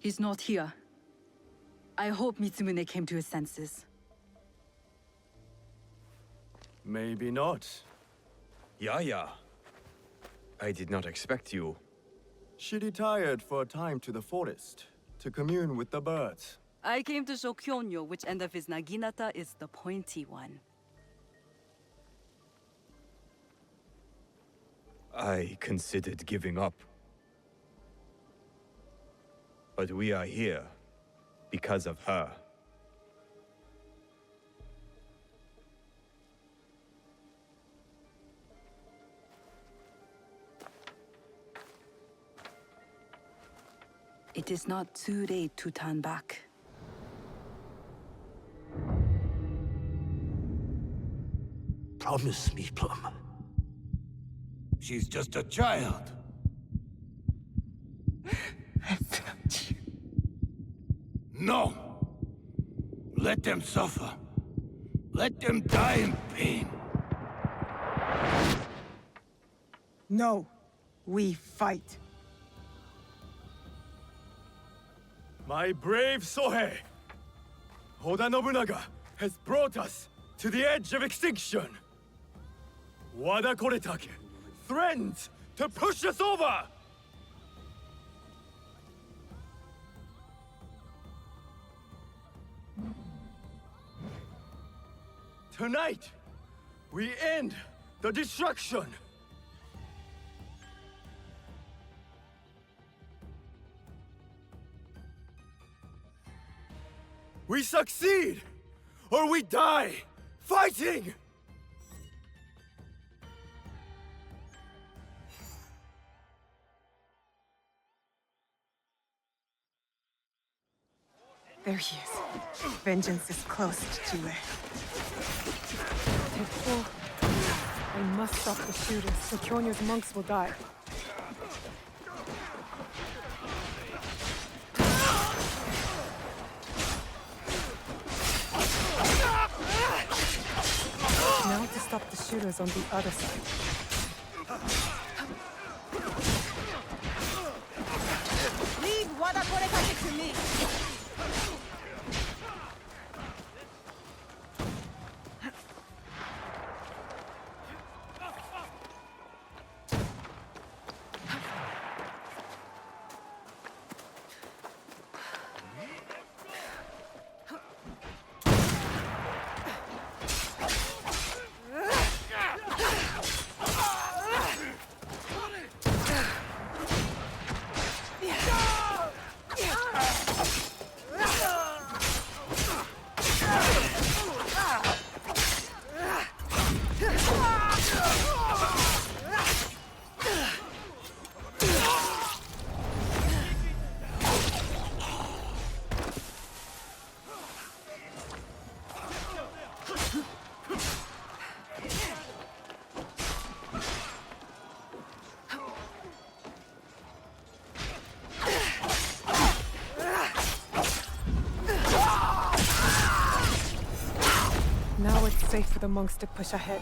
I: He's not here. I hope Mitsumune came to his senses.
J: Maybe not.
Q: Yaya. I did not expect you.
J: She retired for a time to the forest to commune with the birds.
I: I came to show Kyonyo which end of his naginata is the pointy one.
Q: I considered giving up. But we are here because of her.
I: It is not too late to turn back.
K: Promise me, Plum.
G: She's just a child. No! Let them suffer. Let them die in pain.
L: No, we fight.
J: My brave Sohei! Oda Nobunaga has brought us to the edge of extinction. Wada Koretake threatens to push us over! Tonight, we end the destruction! We succeed! Or we die! Fighting!
L: There he is. Vengeance is close, Chile. Take I must stop the shooters, so Kyonyo's monks will die. Now to stop the shooters on the other side.
T: Leave Wada Koretake to me!
L: Now it's safe for the monks to push ahead,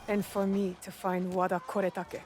L: and for me to find Wada Koretake.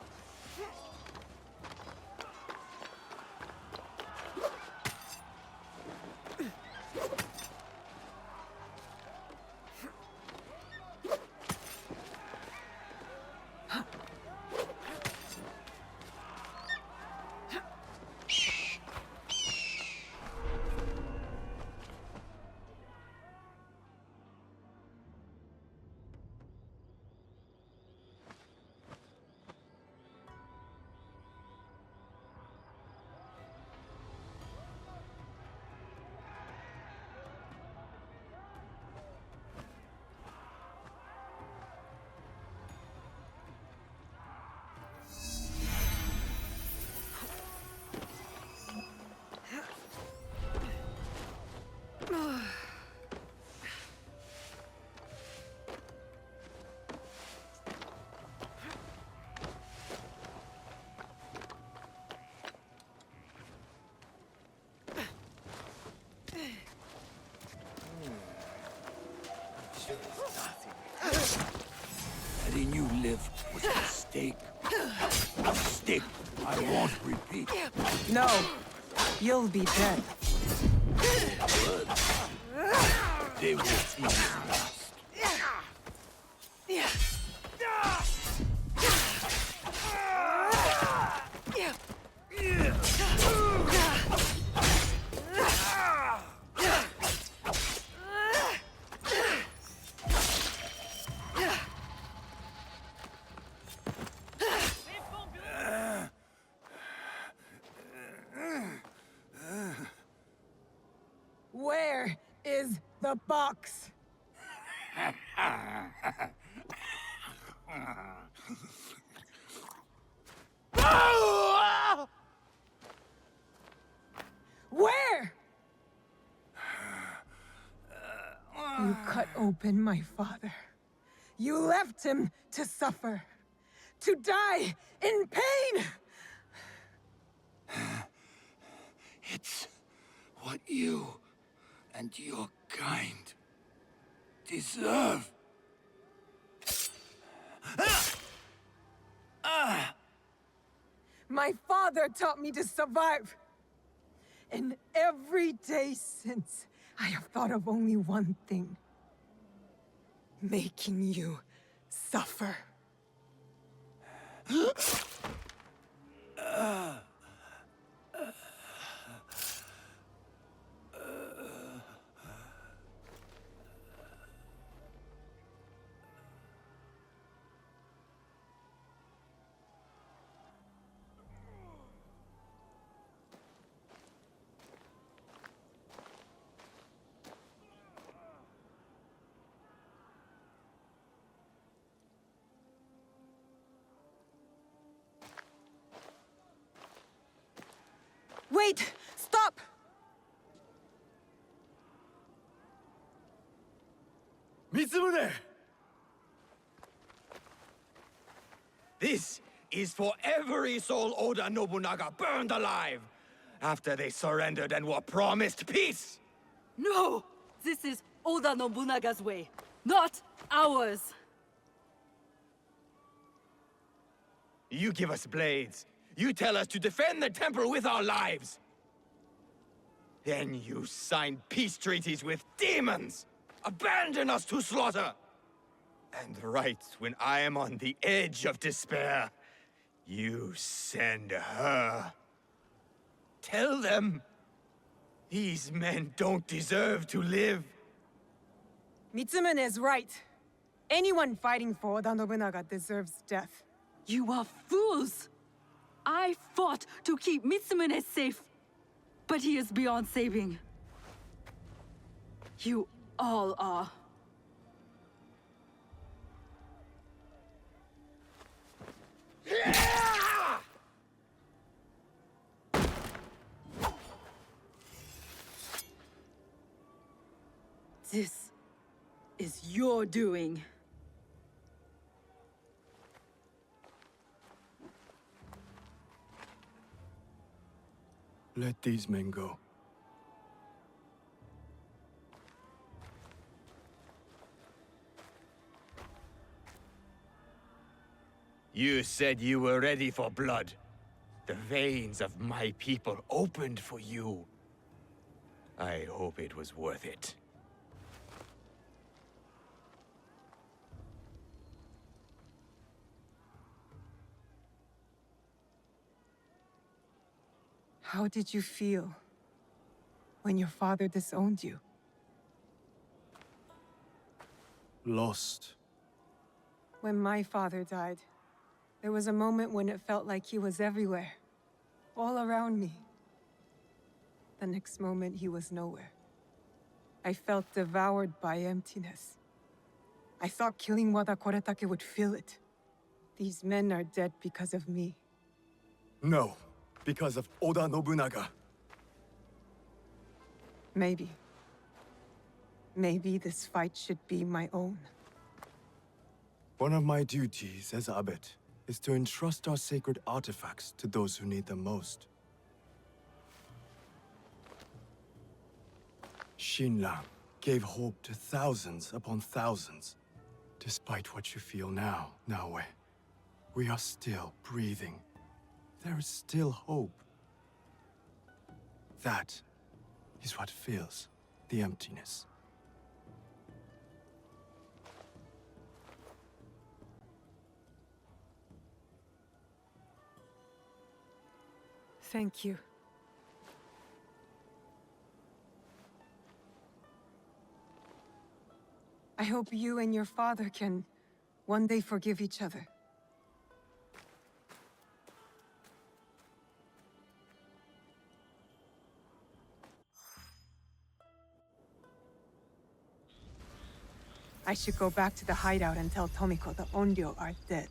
G: Letting you live was a mistake. A mistake I won't repeat.
L: No, you'll be dead.
G: They will see you last.
L: Where is the box? Where? You cut open my father. You left him to suffer, to die in pain.
G: It's what you and your kind deserve.
L: My father taught me to survive. And every day since, I have thought of only one thing. Making you suffer. Wait! Stop!
Q: Mitsumune! This is for every soul Oda Nobunaga burned alive after they surrendered and were promised peace!
I: No! This is Oda Nobunaga's way, not ours!
Q: You give us blades. You tell us to defend the temple with our lives. Then you sign peace treaties with demons! Abandon us to slaughter! And right when I am on the edge of despair, you send her. Tell them these men don't deserve to live.
L: Mitsumune is right. Anyone fighting for Oda Nobunaga deserves death.
I: You are fools! I fought to keep Mitsumune safe, but he is beyond saving. You all are. This is your doing.
R: Let these men go.
Q: You said you were ready for blood. The veins of my people opened for you. I hope it was worth it.
L: How did you feel when your father disowned you?
R: Lost.
L: When my father died, there was a moment when it felt like he was everywhere, all around me. The next moment, he was nowhere. I felt devoured by emptiness. I thought killing Wada Koretake would fill it. These men are dead because of me.
R: No, because of Oda Nobunaga.
L: Maybe. Maybe this fight should be my own.
R: One of my duties as abbot is to entrust our sacred artifacts to those who need them most. Shinran gave hope to thousands upon thousands. Despite what you feel now, Naoe, we are still breathing. There is still hope. That is what fills the emptiness.
L: Thank you. I hope you and your father can one day forgive each other. I should go back to the hideout and tell Tomiko the Onryo are dead.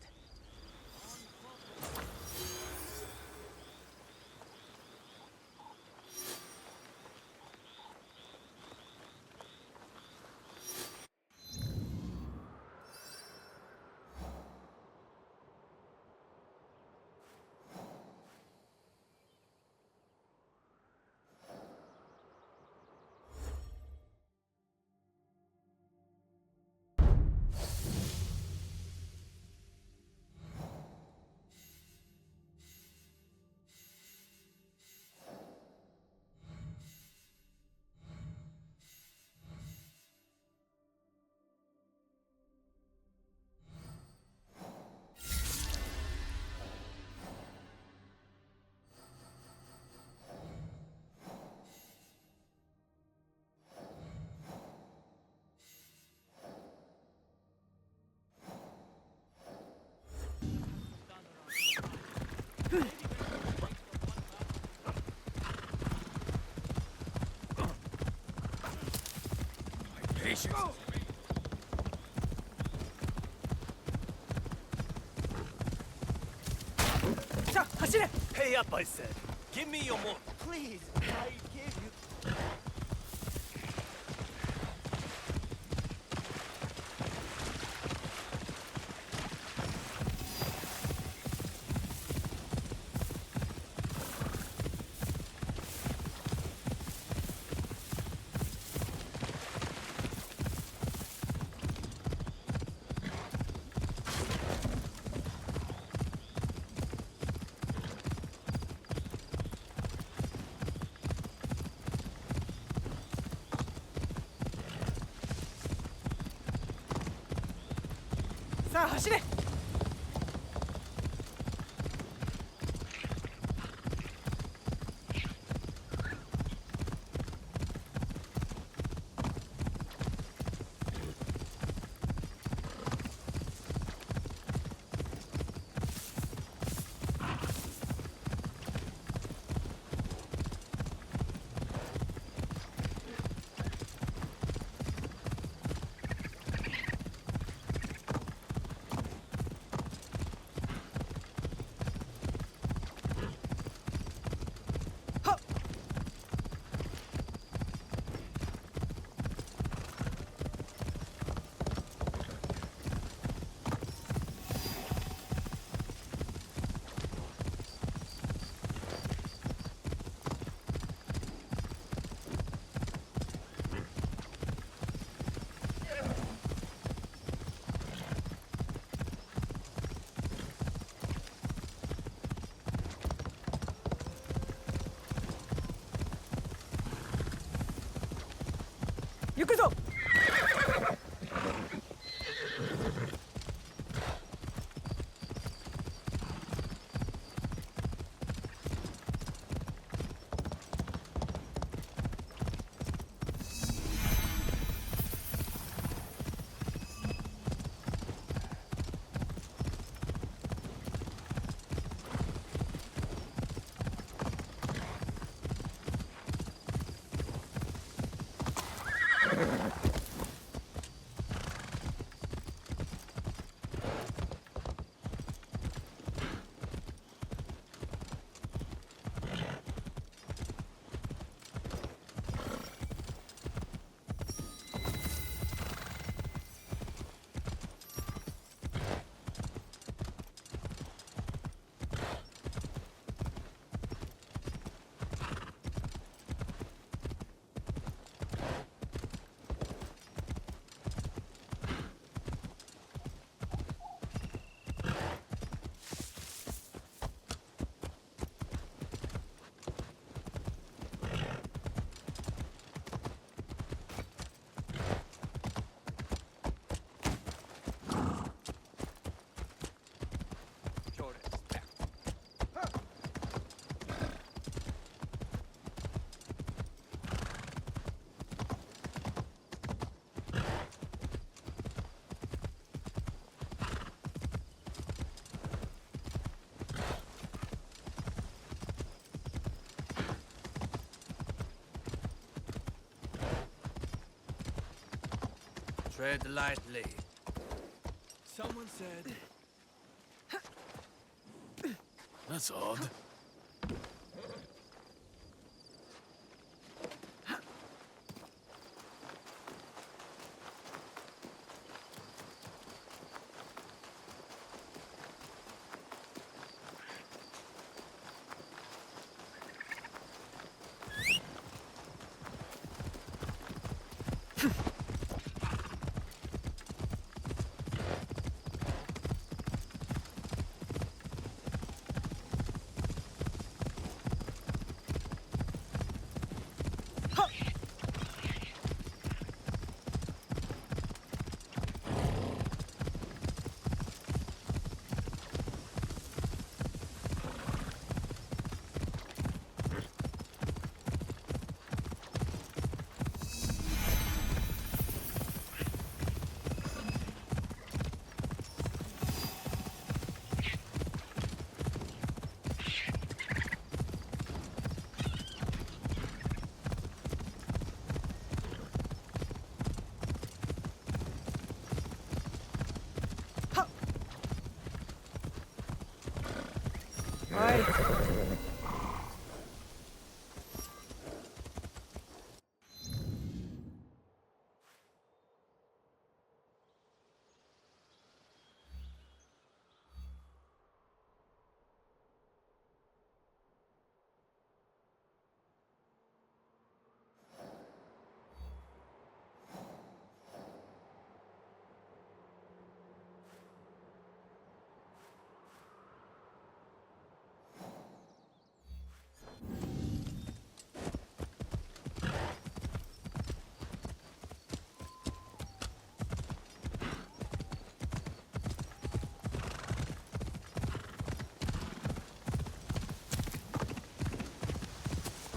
G: Patience.
J: Hey up, I said. Give me your more.
T: Please, I gave you.
L: Saあ、走れ! Yukuzo!
G: Tread lightly. Someone said... That's odd.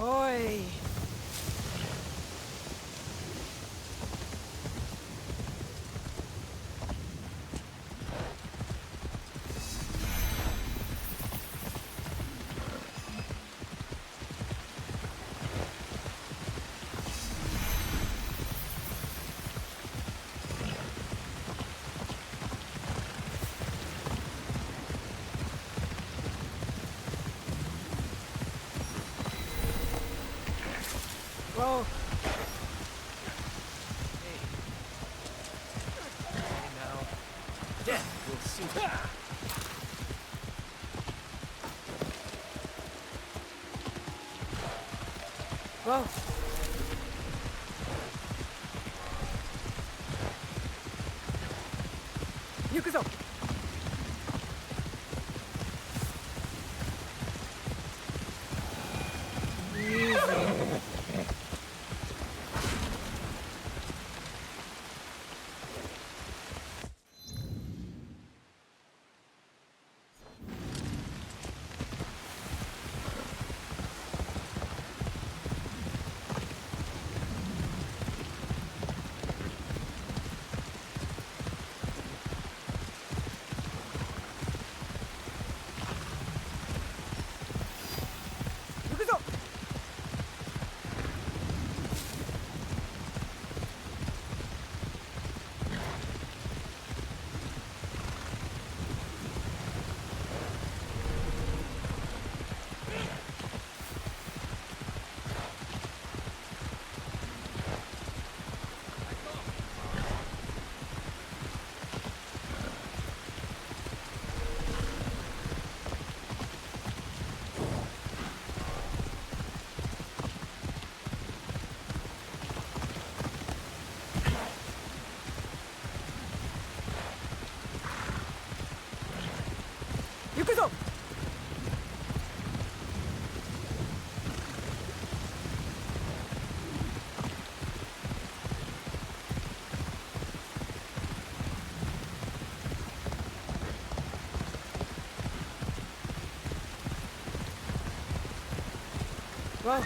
L: Oi! Whoa!
H: Hey now. Death will suit.
L: Whoa! Yukuzo! Yukuzo! Whoa!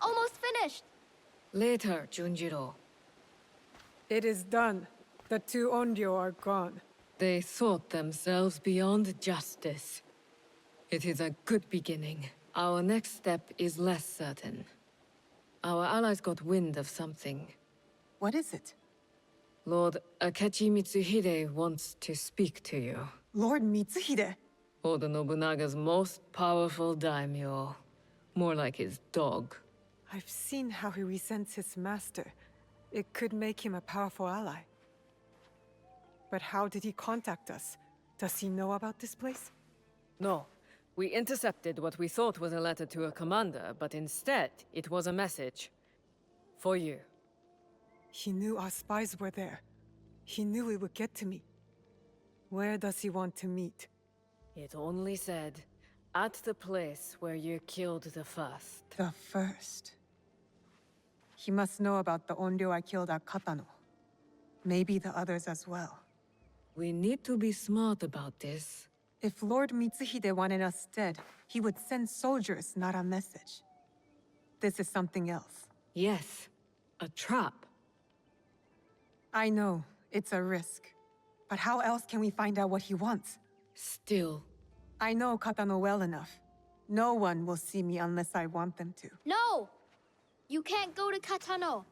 U: almost finished.
M: Later, Junjiro.
L: It is done. The two Onryo are gone.
M: They thought themselves beyond justice. It is a good beginning. Our next step is less certain. Our allies got wind of something.
L: What is it?
M: Lord Akechi Mitsuhide wants to speak to you.
L: Lord Mitsuhide?
M: Oda Nobunaga's most powerful daimyo. More like his dog.
L: I've seen how he resents his master. It could make him a powerful ally. But how did he contact us? Does he know about this place?
M: No. We intercepted what we thought was a letter to a commander, but instead, it was a message. For you.
L: He knew our spies were there. He knew it would get to me. Where does he want to meet?
M: It only said, at the place where you killed the first.
L: The first. He must know about the Onryo I killed at Katano. Maybe the others as well.
M: We need to be smart about this.
L: If Lord Mitsuhide wanted us dead, he would send soldiers, not a message. This is something else.
M: Yes, a trap.
L: I know, it's a risk. But how else can we find out what he wants?
M: Still.
L: I know Katano well enough. No one will see me unless I want them to.
U: No! You can't go to Katano.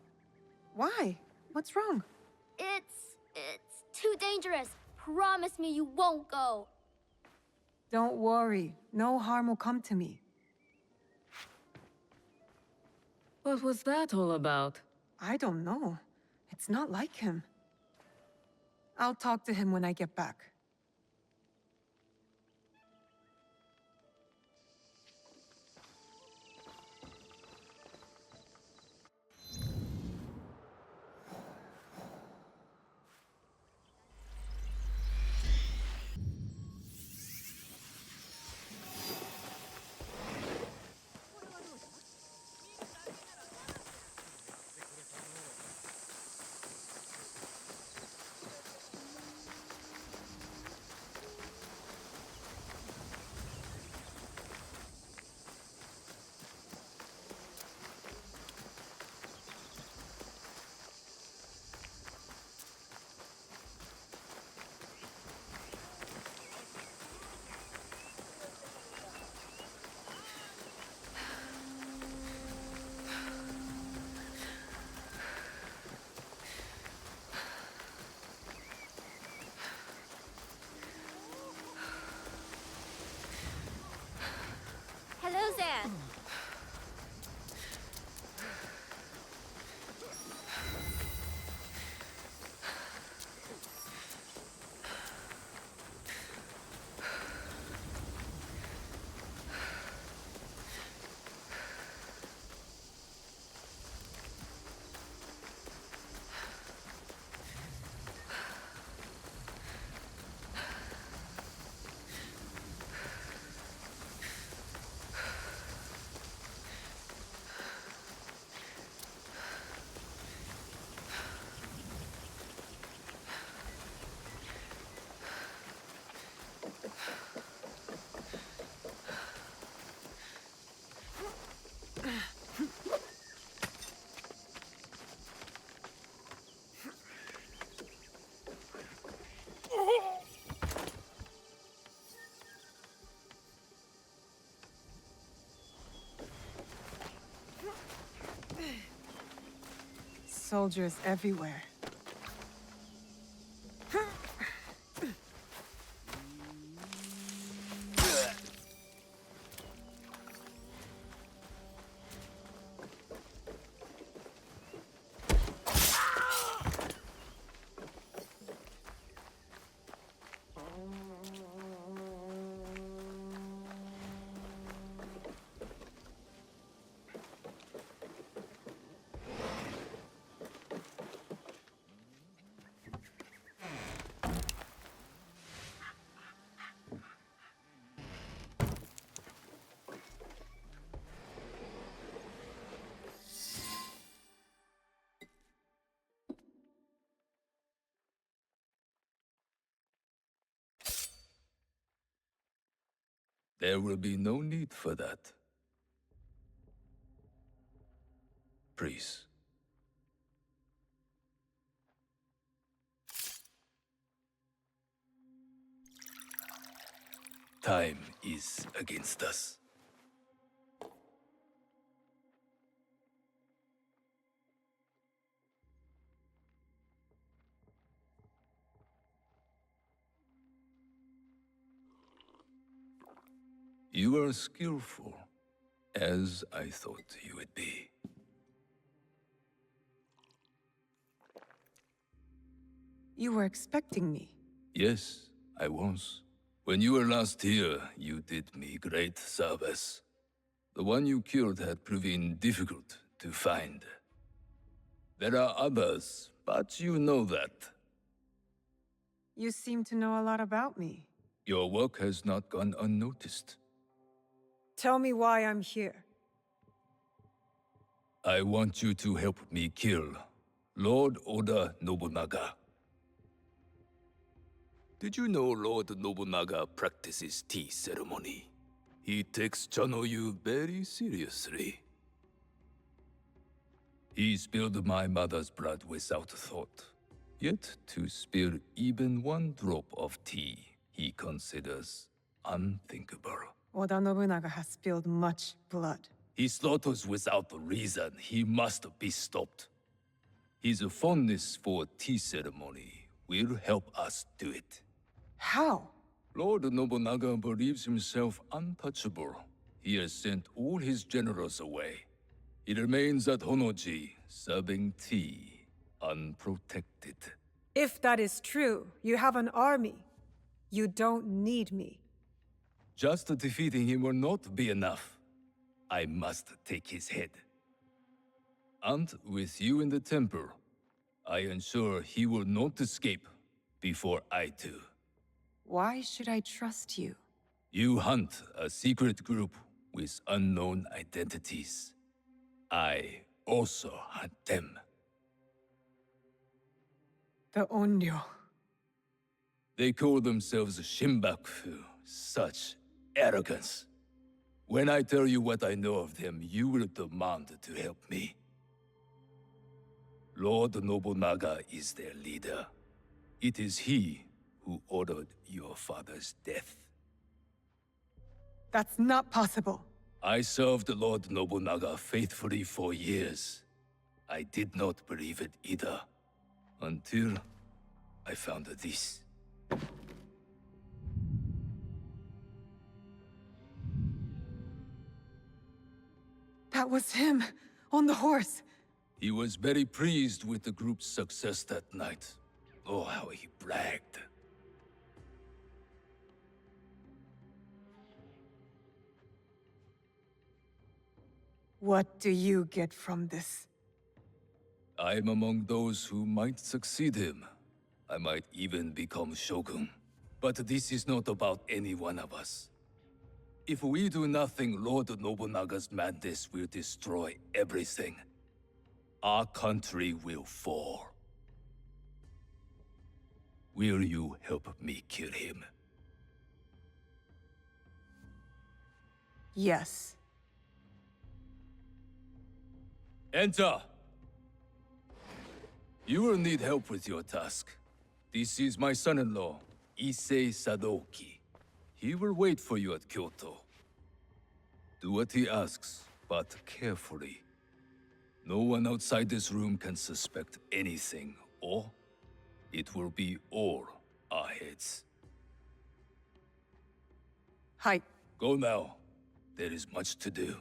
L: Why? What's wrong?
U: It's too dangerous. Promise me you won't go.
L: Don't worry. No harm will come to me.
M: What was that all about?
L: I don't know. It's not like him. I'll talk to him when I get back.
U: Hello, Zan.
L: Soldiers everywhere.
G: There will be no need for that. Please. Time is against us. You are skillful, as I thought you would be.
L: You were expecting me.
G: Yes, I was. When you were last here, you did me great service. The one you killed had proven difficult to find. There are others, but you know that.
L: You seem to know a lot about me.
G: Your work has not gone unnoticed.
L: Tell me why I'm here.
G: I want you to help me kill Lord Oda Nobunaga. Did you know Lord Nobunaga practices tea ceremony? He takes Chanoyu very seriously. He spilled my mother's blood without thought. Yet to spill even one drop of tea, he considers unthinkable.
L: Oda Nobunaga has spilled much blood.
G: He slaughters without reason. He must be stopped. His fondness for tea ceremony will help us do it.
L: How?
G: Lord Nobunaga believes himself untouchable. He has sent all his generals away. He remains at Honoji, serving tea, unprotected.
L: If that is true, you have an army. You don't need me.
G: Just defeating him will not be enough. I must take his head. And with you in the temple, I ensure he will not escape before I do.
L: Why should I trust you?
G: You hunt a secret group with unknown identities. I also hunt them.
L: The Onryo.
G: They call themselves Shimbaku. Such arrogance. When I tell you what I know of them, you will demand to help me. Lord Nobunaga is their leader. It is he who ordered your father's death.
L: That's not possible.
G: I served Lord Nobunaga faithfully for years. I did not believe it either, until I found this.
L: That was him, on the horse.
G: He was very pleased with the group's success that night. Oh, how he bragged.
L: What do you get from this?
G: I am among those who might succeed him. I might even become shogun. But this is not about any one of us. If we do nothing, Lord Nobunaga's madness will destroy everything. Our country will fall. Will you help me kill him?
L: Yes.
G: Enter! You will need help with your task. This is my son-in-law, Issei Sadoki. He will wait for you at Kyoto. Do what he asks, but carefully. No one outside this room can suspect anything, or it will be all our heads.
L: Hi.
G: Go now. There is much to do.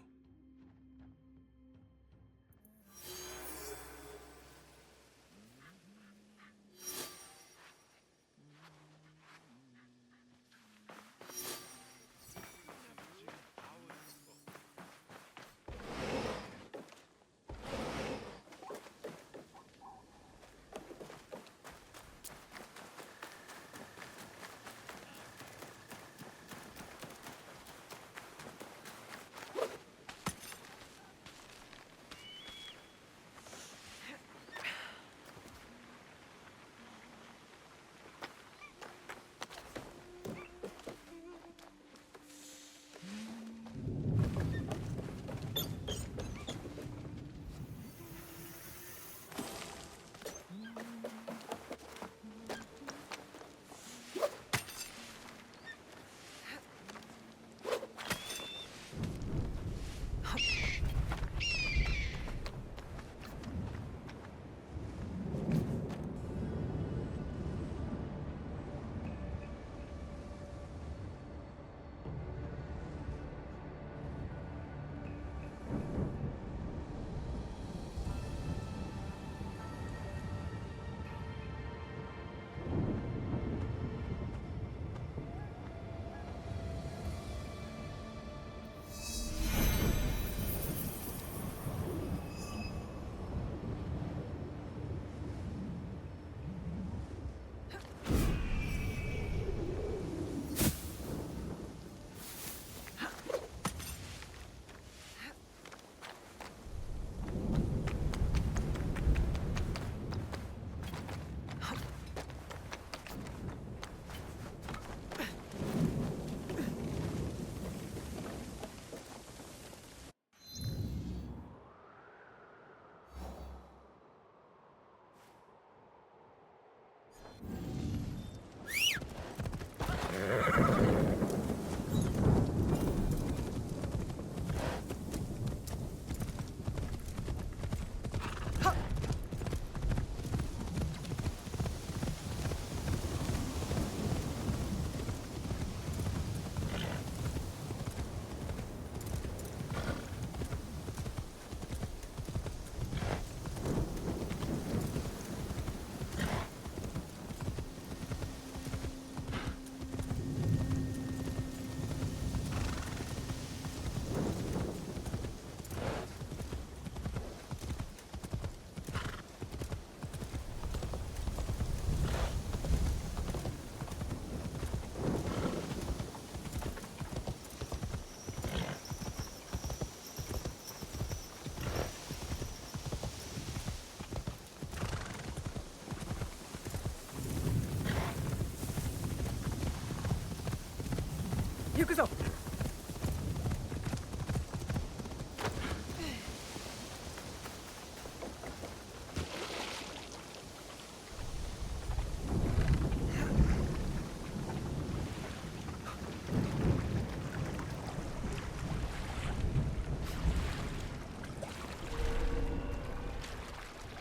D: Kuzo!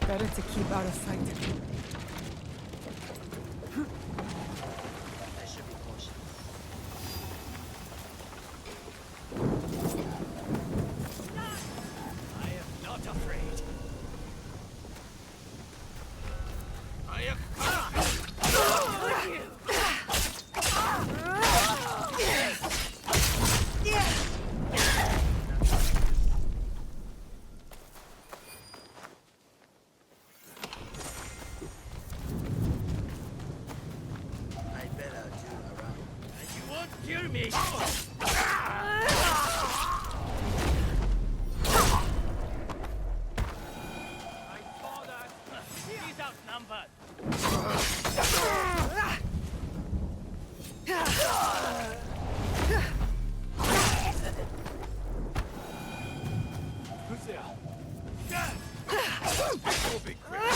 L: Better to keep out of sight.
O: I should be cautious.
B: I am not afraid.
O: I better do around.
B: You won't kill me! I saw that! He's outnumbered!
J: Who's there?
G: This will be great.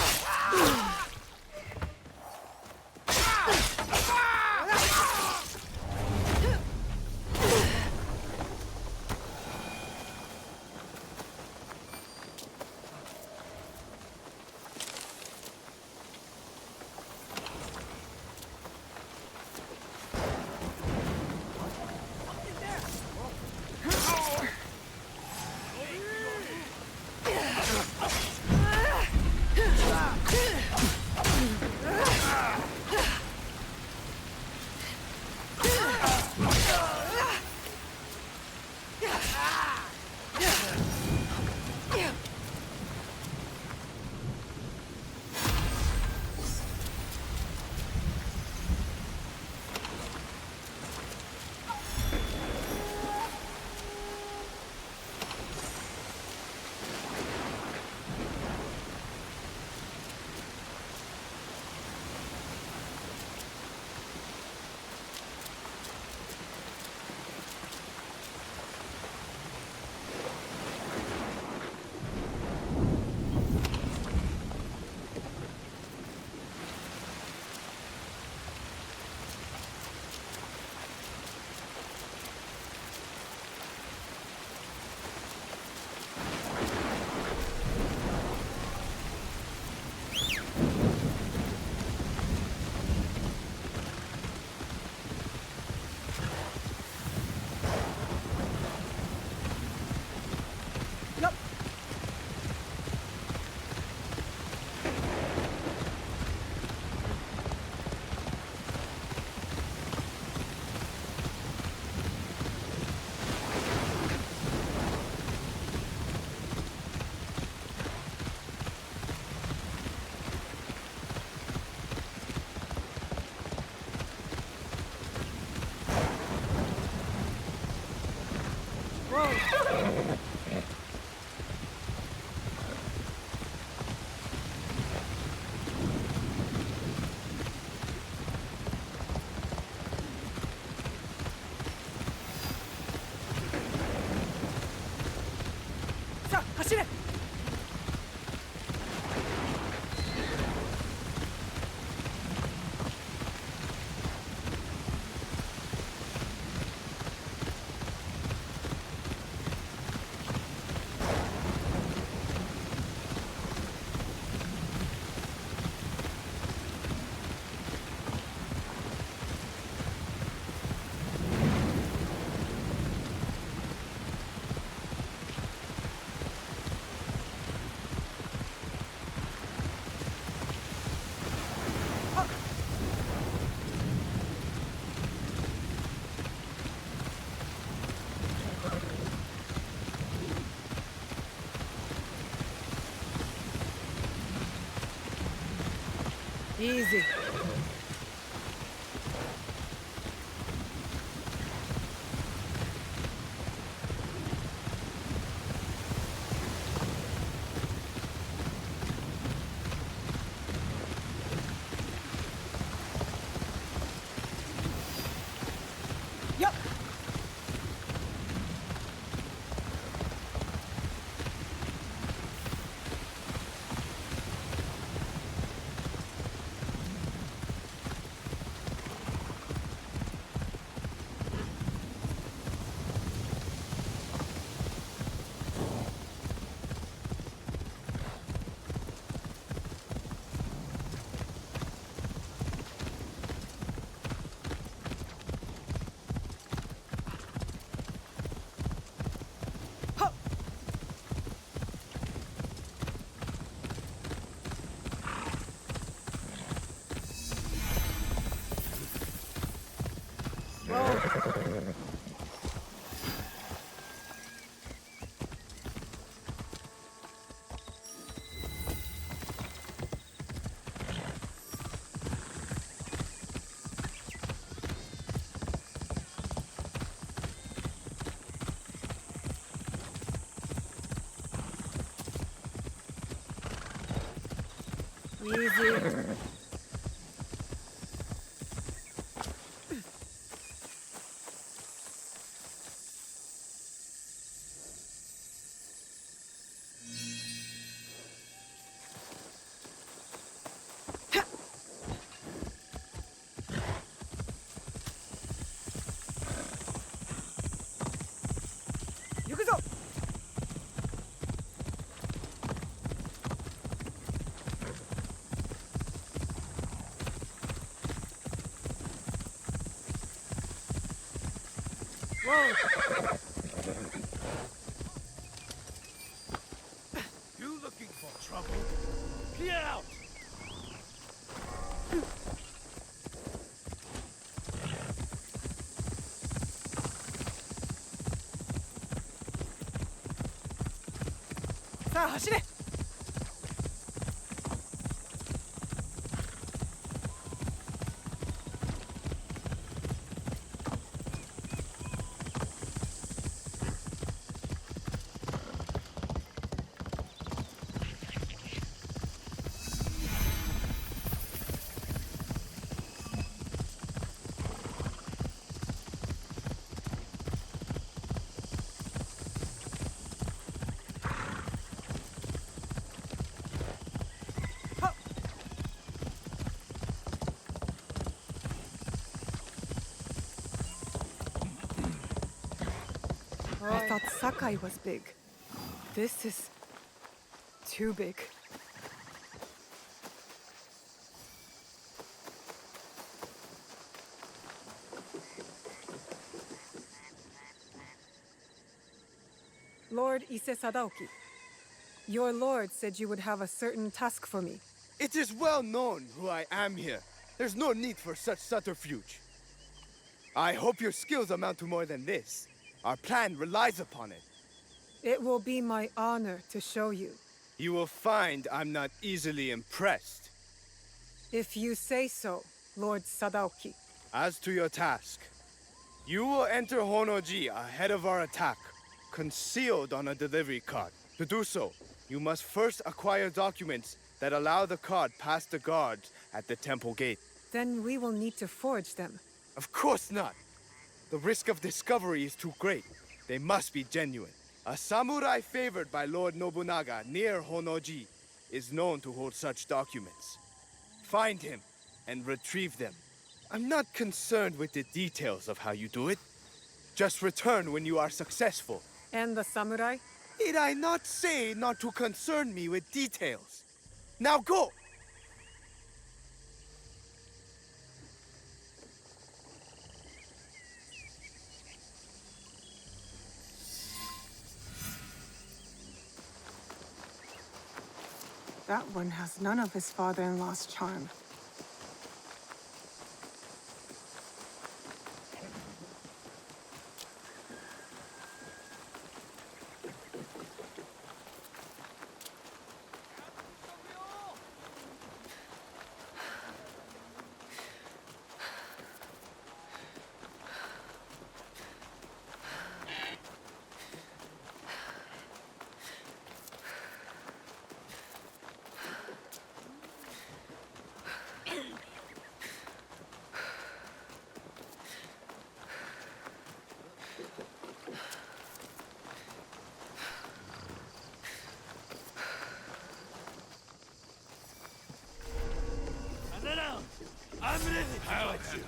L: Easy. Easy.
G: You looking for trouble? Clear out!
L: I thought Sakai was big. This is too big. Lord Ise Sadaoki, your lord said you would have a certain task for me.
E: It is well known who I am here. There's no need for such subterfuge. I hope your skills amount to more than this. Our plan relies upon it.
L: It will be my honor to show you.
E: You will find I'm not easily impressed.
L: If you say so, Lord Sadaoki.
E: As to your task, you will enter Honoji ahead of our attack, concealed on a delivery card. To do so, you must first acquire documents that allow the card past the guards at the temple gate.
L: Then we will need to forge them.
E: Of course not. The risk of discovery is too great. They must be genuine. A samurai favored by Lord Nobunaga near Honoji is known to hold such documents. Find him and retrieve them. I'm not concerned with the details of how you do it. Just return when you are successful.
L: And the samurai?
E: Did I not say not to concern me with details? Now go!
L: That one has none of his father-in-law's charm.
G: I'm ready to fight you.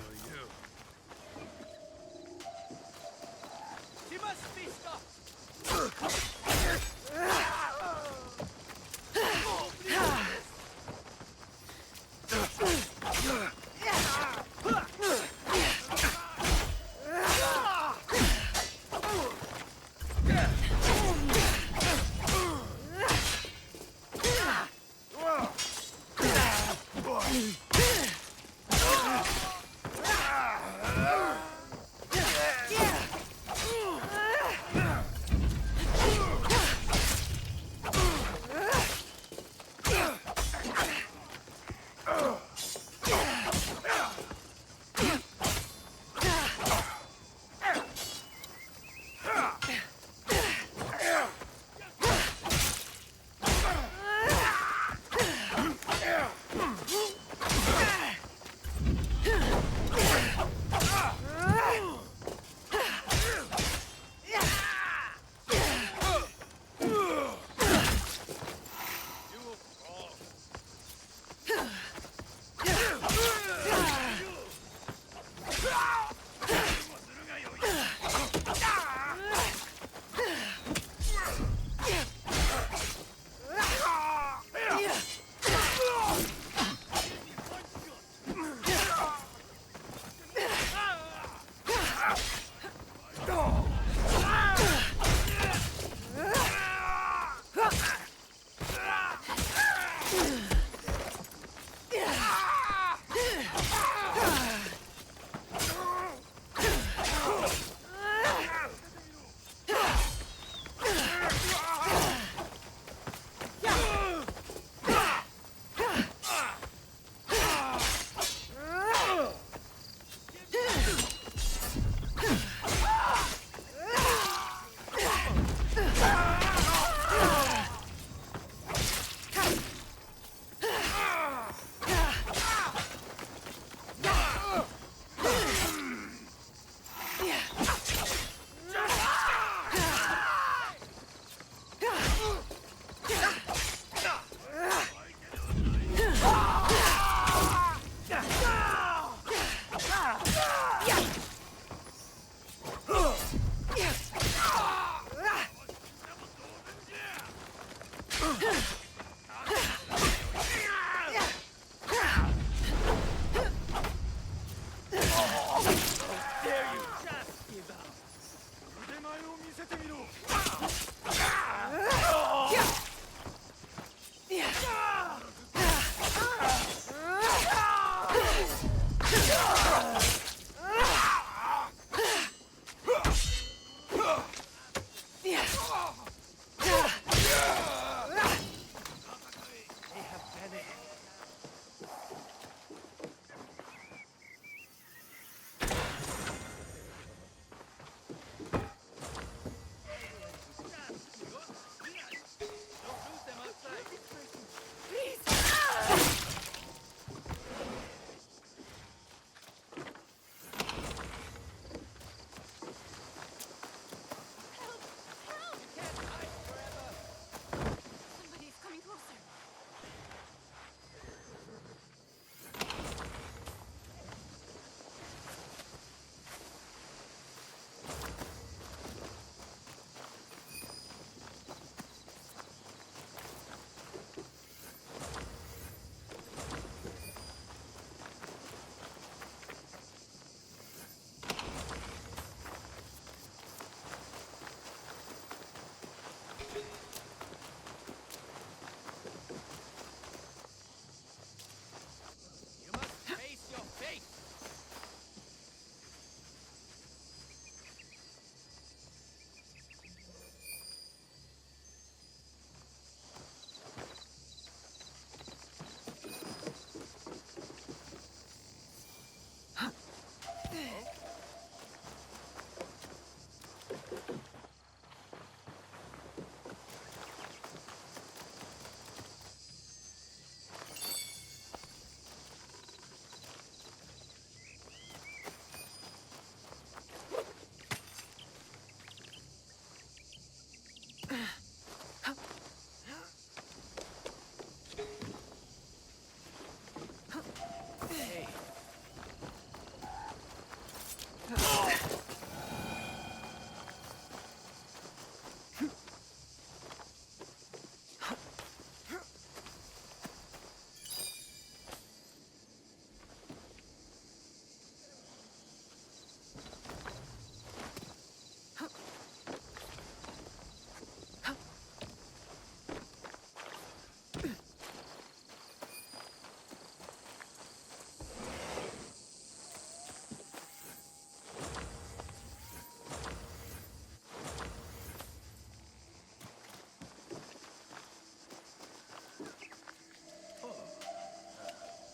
G: She must be stopped.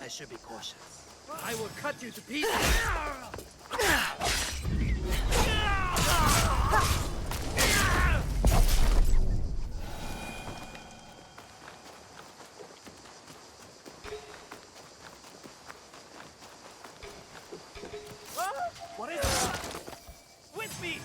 O: I should be cautious.
D: I will cut you to pieces! What is it? With me!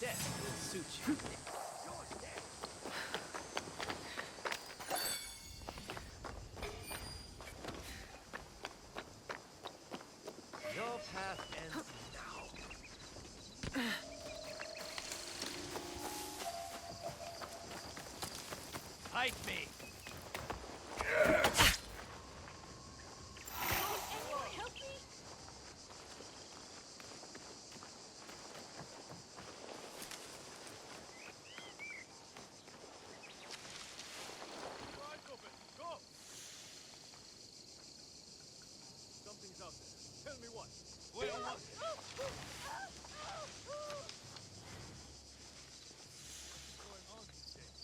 B: death will suit you. Your path ends now. Fight me! Something's out there. Tell me what. Where was it? What's going on these days?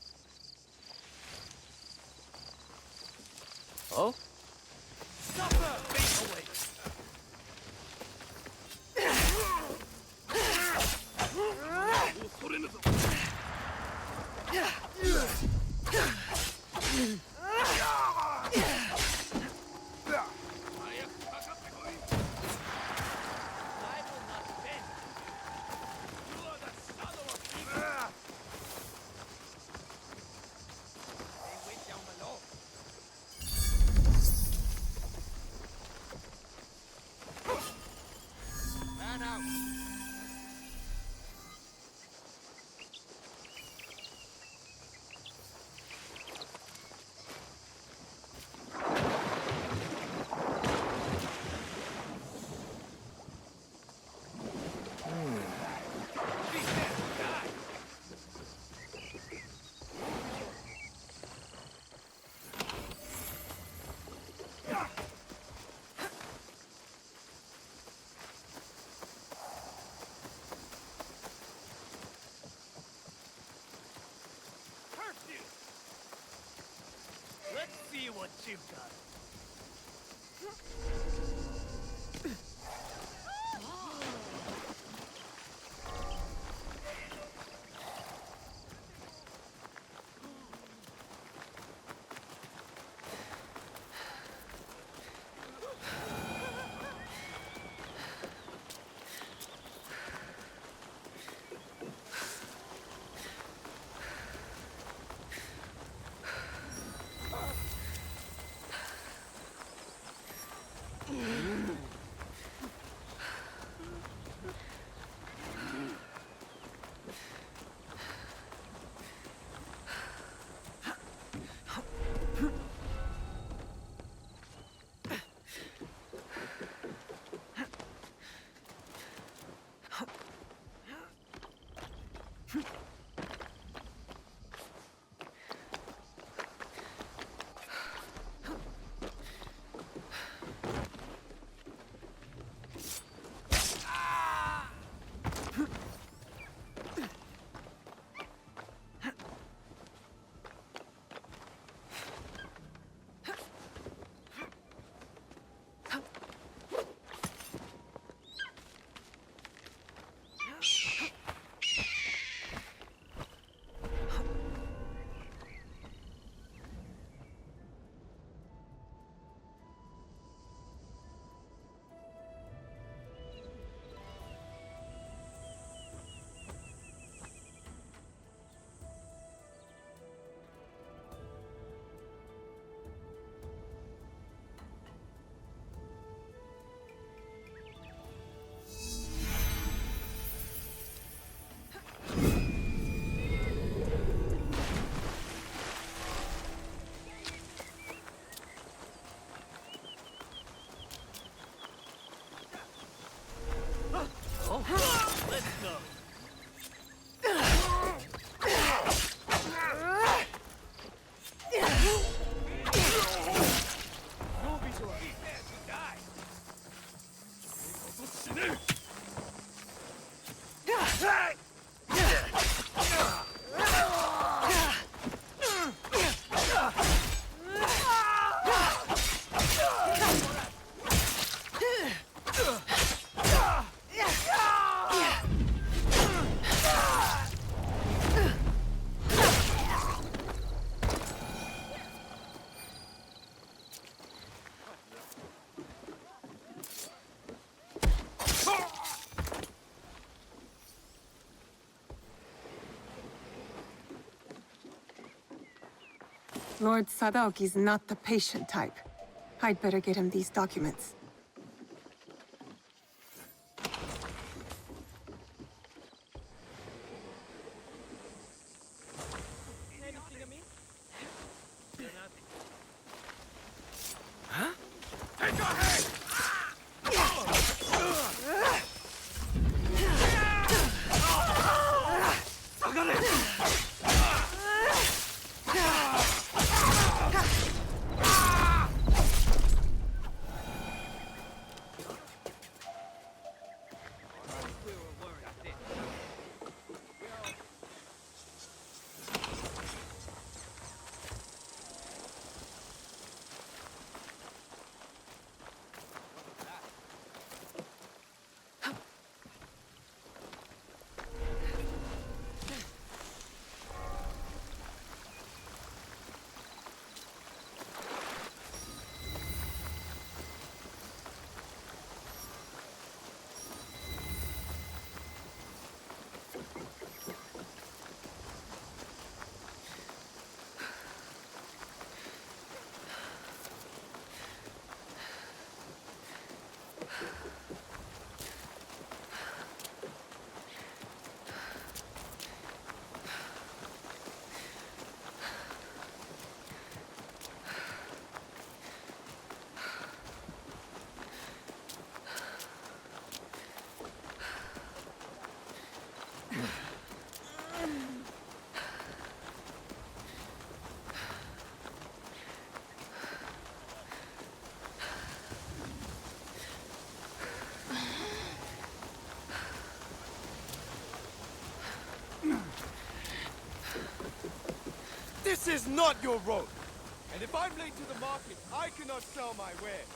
N: Oh?
B: Suffer! Fade away! I will not bend. You are the son of a thief. They went down below. Man out. Let's see what you've got.
L: Lord Sadaoki's not the patient type. I'd better get him these documents.
D: Anything of me?
J: Huh? Take your head!
E: This is not your road! And if I'm late to the market, I cannot sell my wares.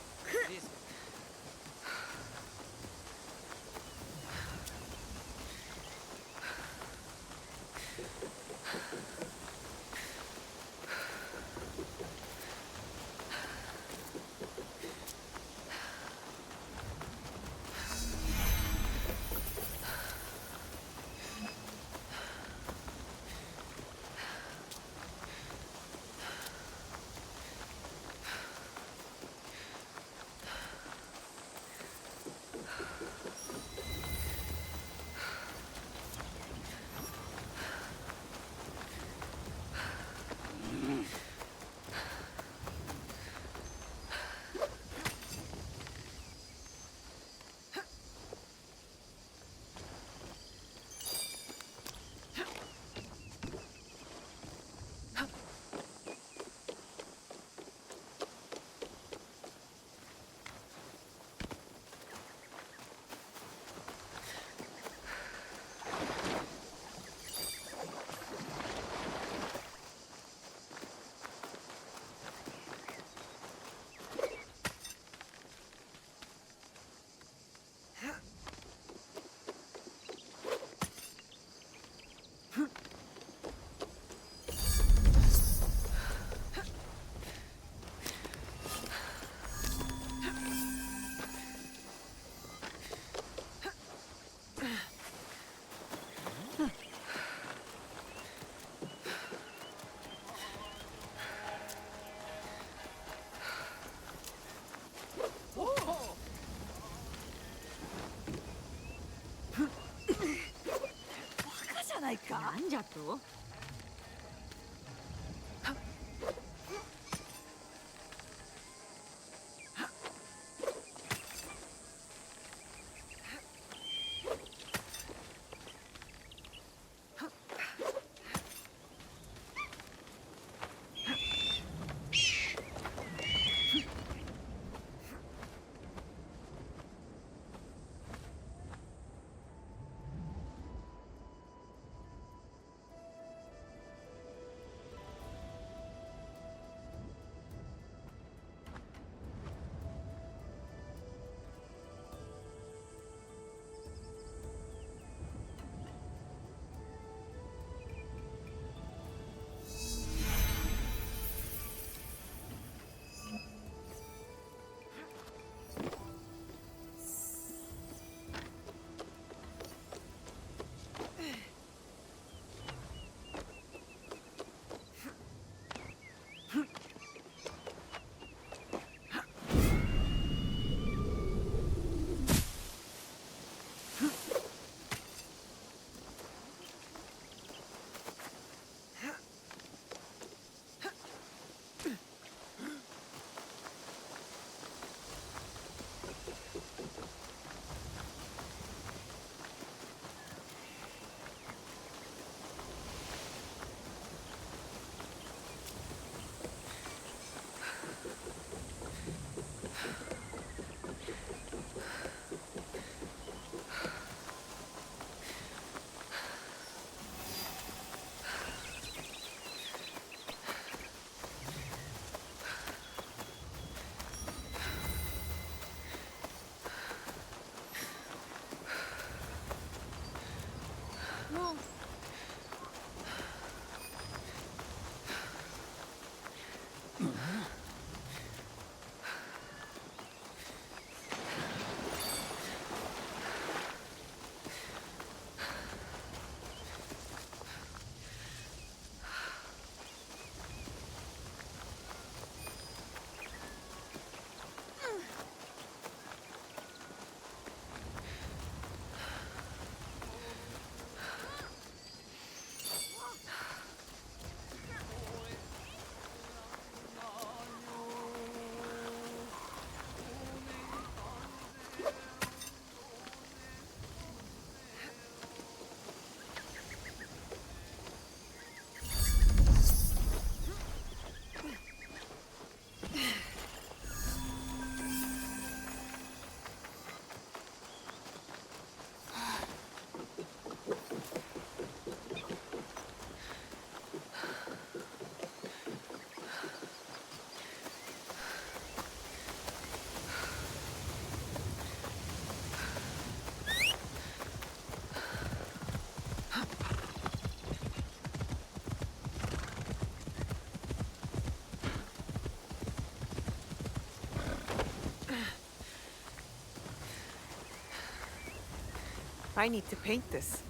L: I need to paint this.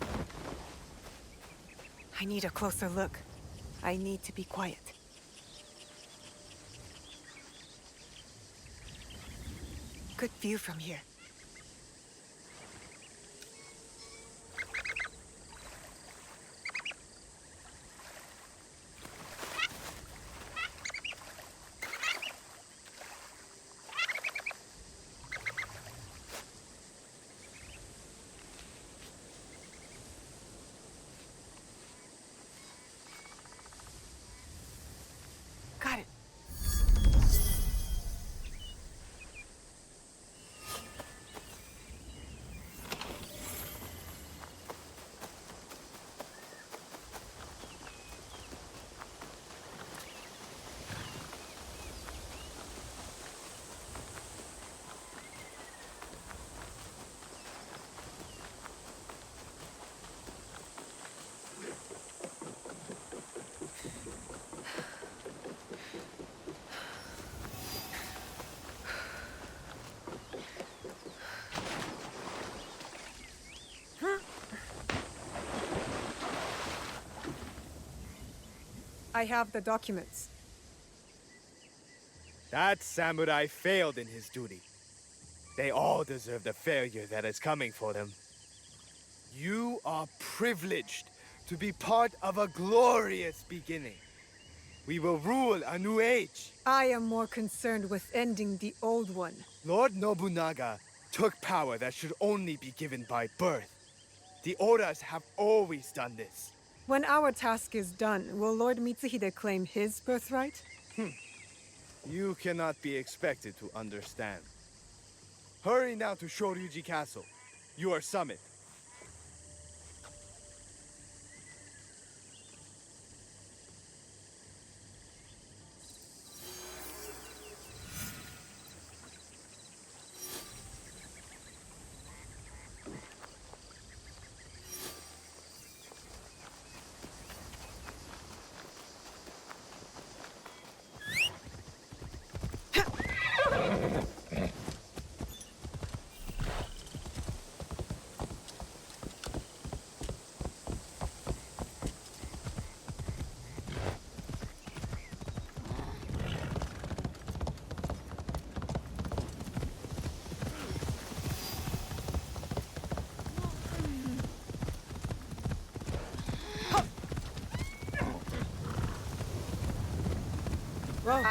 L: I need a closer look. I need to be quiet. Good view from here. Got it. I have the documents.
E: That samurai failed in his duty. They all deserve the failure that is coming for them. You are privileged to be part of a glorious beginning. We will rule a new age.
L: I am more concerned with ending the old one.
E: Lord Nobunaga took power that should only be given by birth. The Odas have always done this.
L: When our task is done, will Lord Mitsuhide claim his birthright?
E: You cannot be expected to understand. Hurry now to Shoryuji Castle. You are summoned.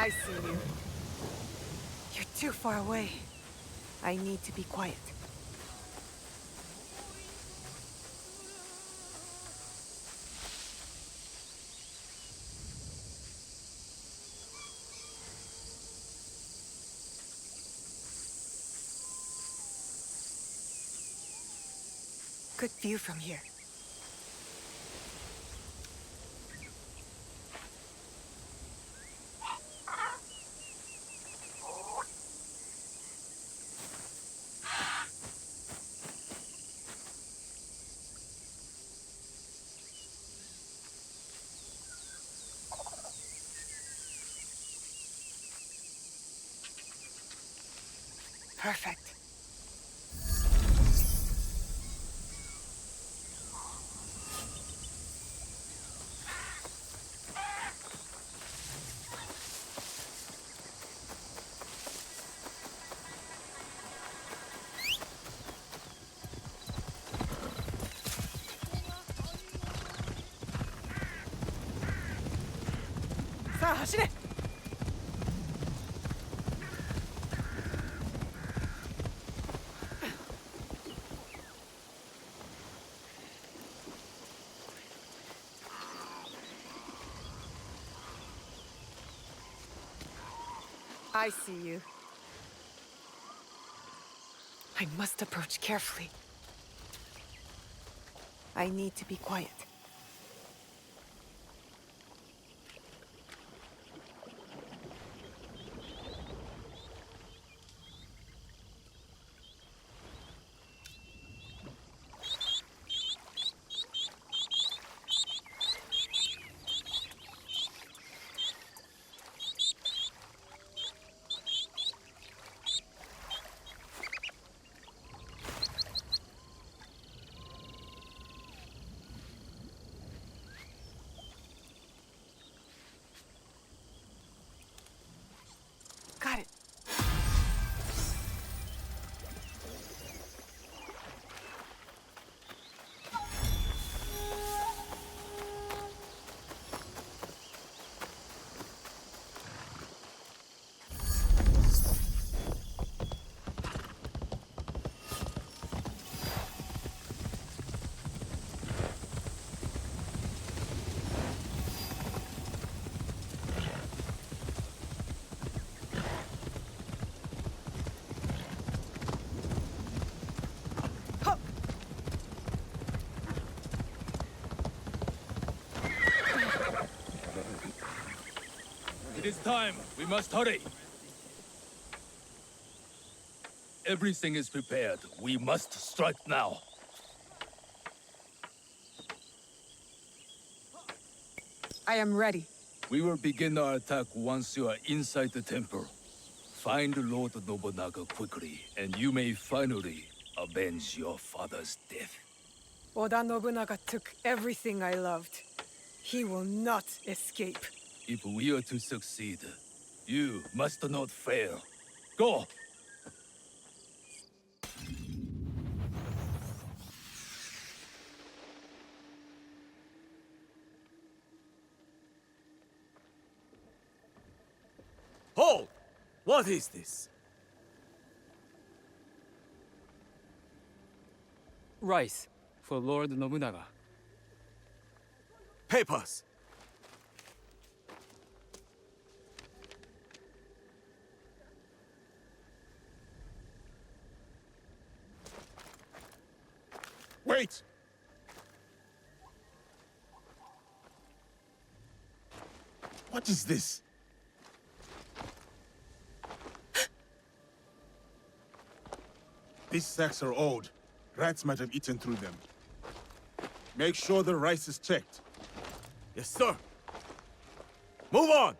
L: I see you. You're too far away. I need to be quiet. Good view from here. Perfect. 자, 走れ! I see you. I must approach carefully. I need to be quiet.
G: It is time. We must hurry. Everything is prepared. We must strike now.
L: I am ready.
G: We will begin our attack once you are inside the temple. Find Lord Nobunaga quickly, and you may finally avenge your father's death.
L: Oda Nobunaga took everything I loved. He will not escape.
G: If we are to succeed, you must not fail. Go!
N: Hold! What is this?
F: Rice for Lord Nobunaga.
N: Papers!
J: Wait! What is this? These sacks are old. Rats might have eaten through them. Make sure the rice is checked.
N: Yes, sir. Move on!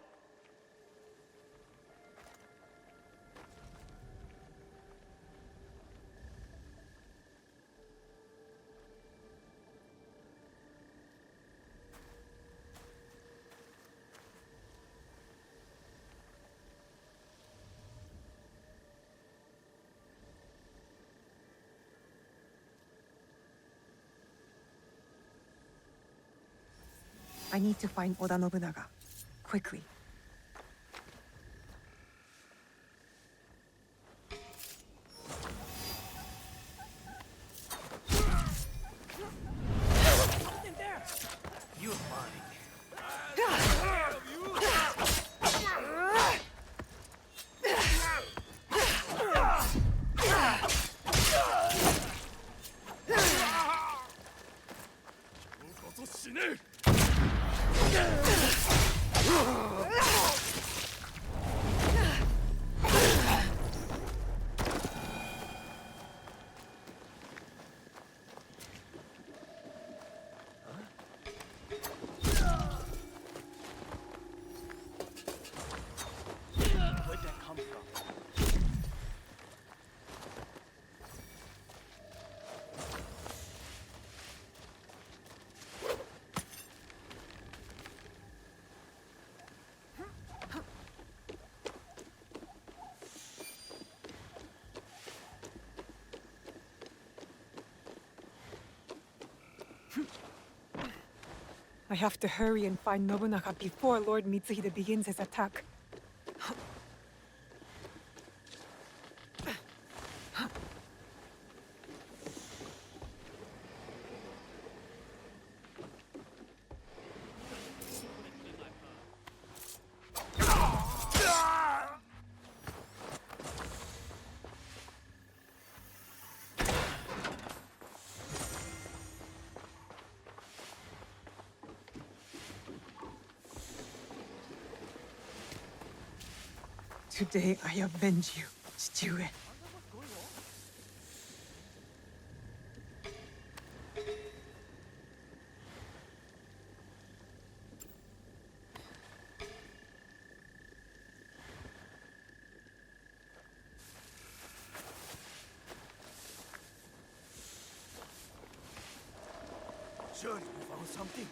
L: I need to find Oda Nobunaga. Quickly.
D: In there! You're mine. Where'd that come from?
L: I have to hurry and find Nobunaga before Lord Mitsuhide begins his attack. Today I avenge you, Chichiue.
D: Surely you found something.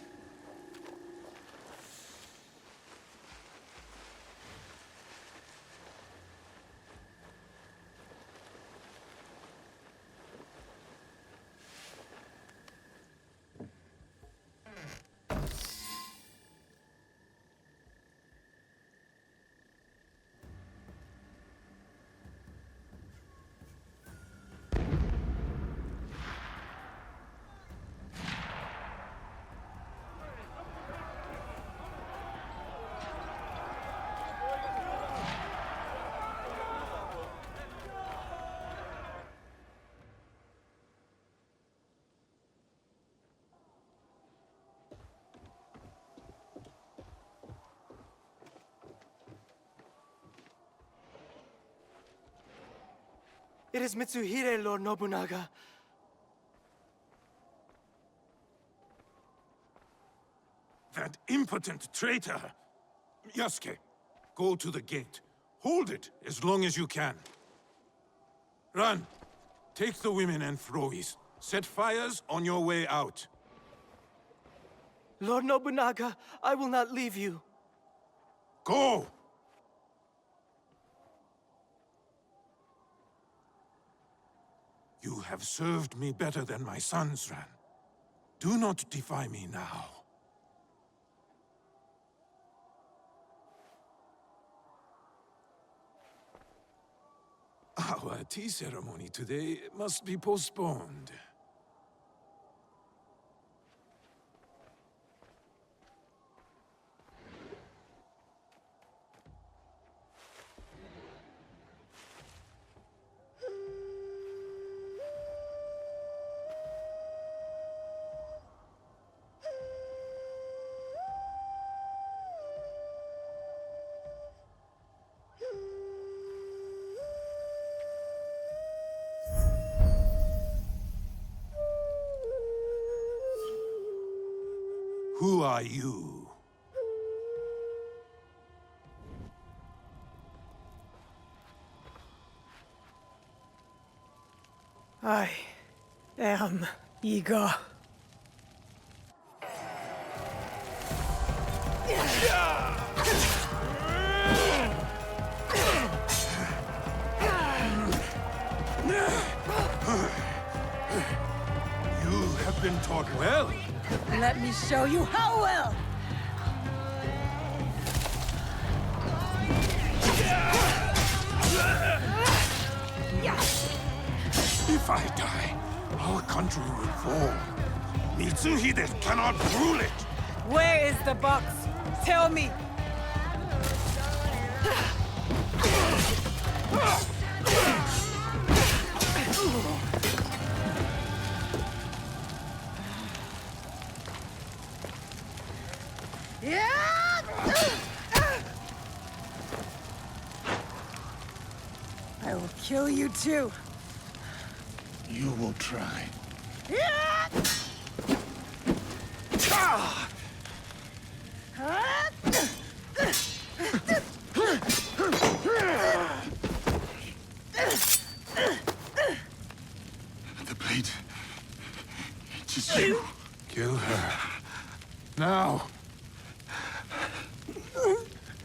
H: It is Mitsuhide, Lord Nobunaga.
C: That impotent traitor! Yasuke, go to the gate. Hold it as long as you can. Run! Take the women and Frois. Set fires on your way out.
H: Lord Nobunaga, I will not leave you.
C: Go! You have served me better than my sons, Ran. Do not defy me now. Our tea ceremony today must be postponed. Who are you?
L: I am Iga.
C: You have been taught well.
L: Let me show you how well!
C: If I die, our country will fall. Mitsuhide cannot rule it.
L: Where is the box? Tell me! I will kill you too.
C: You will try. The blade. It is you. Kill her. Now.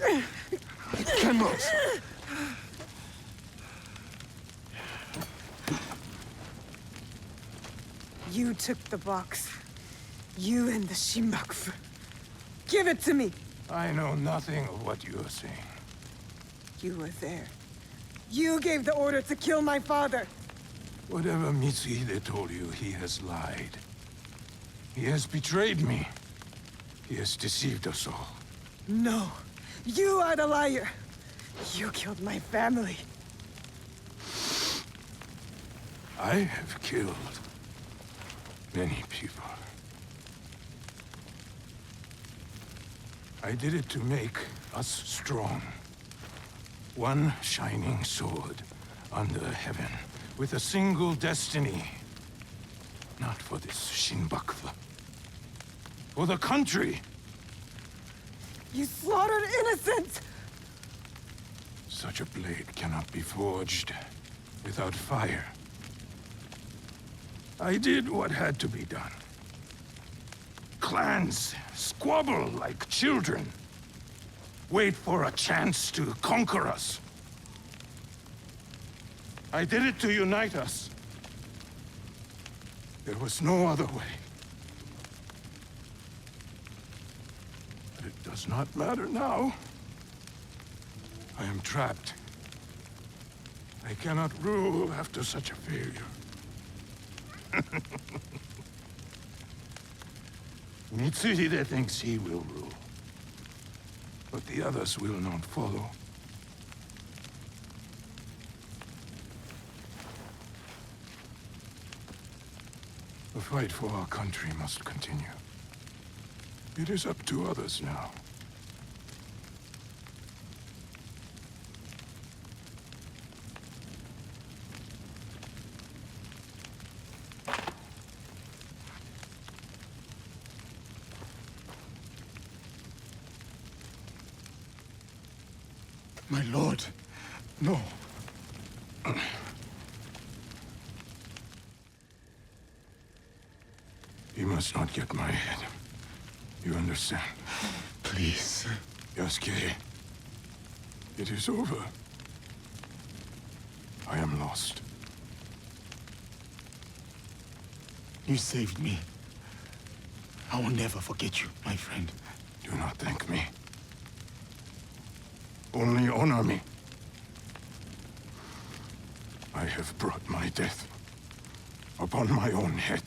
C: I cannot.
L: You took the box. You and the Shinbakufu. Give it to me!
C: I know nothing of what you are saying.
L: You were there. You gave the order to kill my father!
C: Whatever Mitsuhide told you, he has lied. He has betrayed me. He has deceived us all.
L: No. You are the liar! You killed my family.
C: I have killed many people. I did it to make us strong. One shining sword under heaven, with a single destiny. Not for this Shinbakufu. For the country!
L: You slaughtered innocents!
C: Such a blade cannot be forged without fire. I did what had to be done. Clans squabble like children. Wait for a chance to conquer us. I did it to unite us. There was no other way. But it does not matter now. I am trapped. I cannot rule after such a failure. Mitsuhide thinks he will rule. But the others will not follow. The fight for our country must continue. It is up to others now.
P: My lord, no.
C: You must not get my head. You understand?
P: Please.
C: Yasuke, it is over. I am lost.
P: You saved me. I will never forget you, my friend.
C: Do not thank me. Only honor me. I have brought my death upon my own head.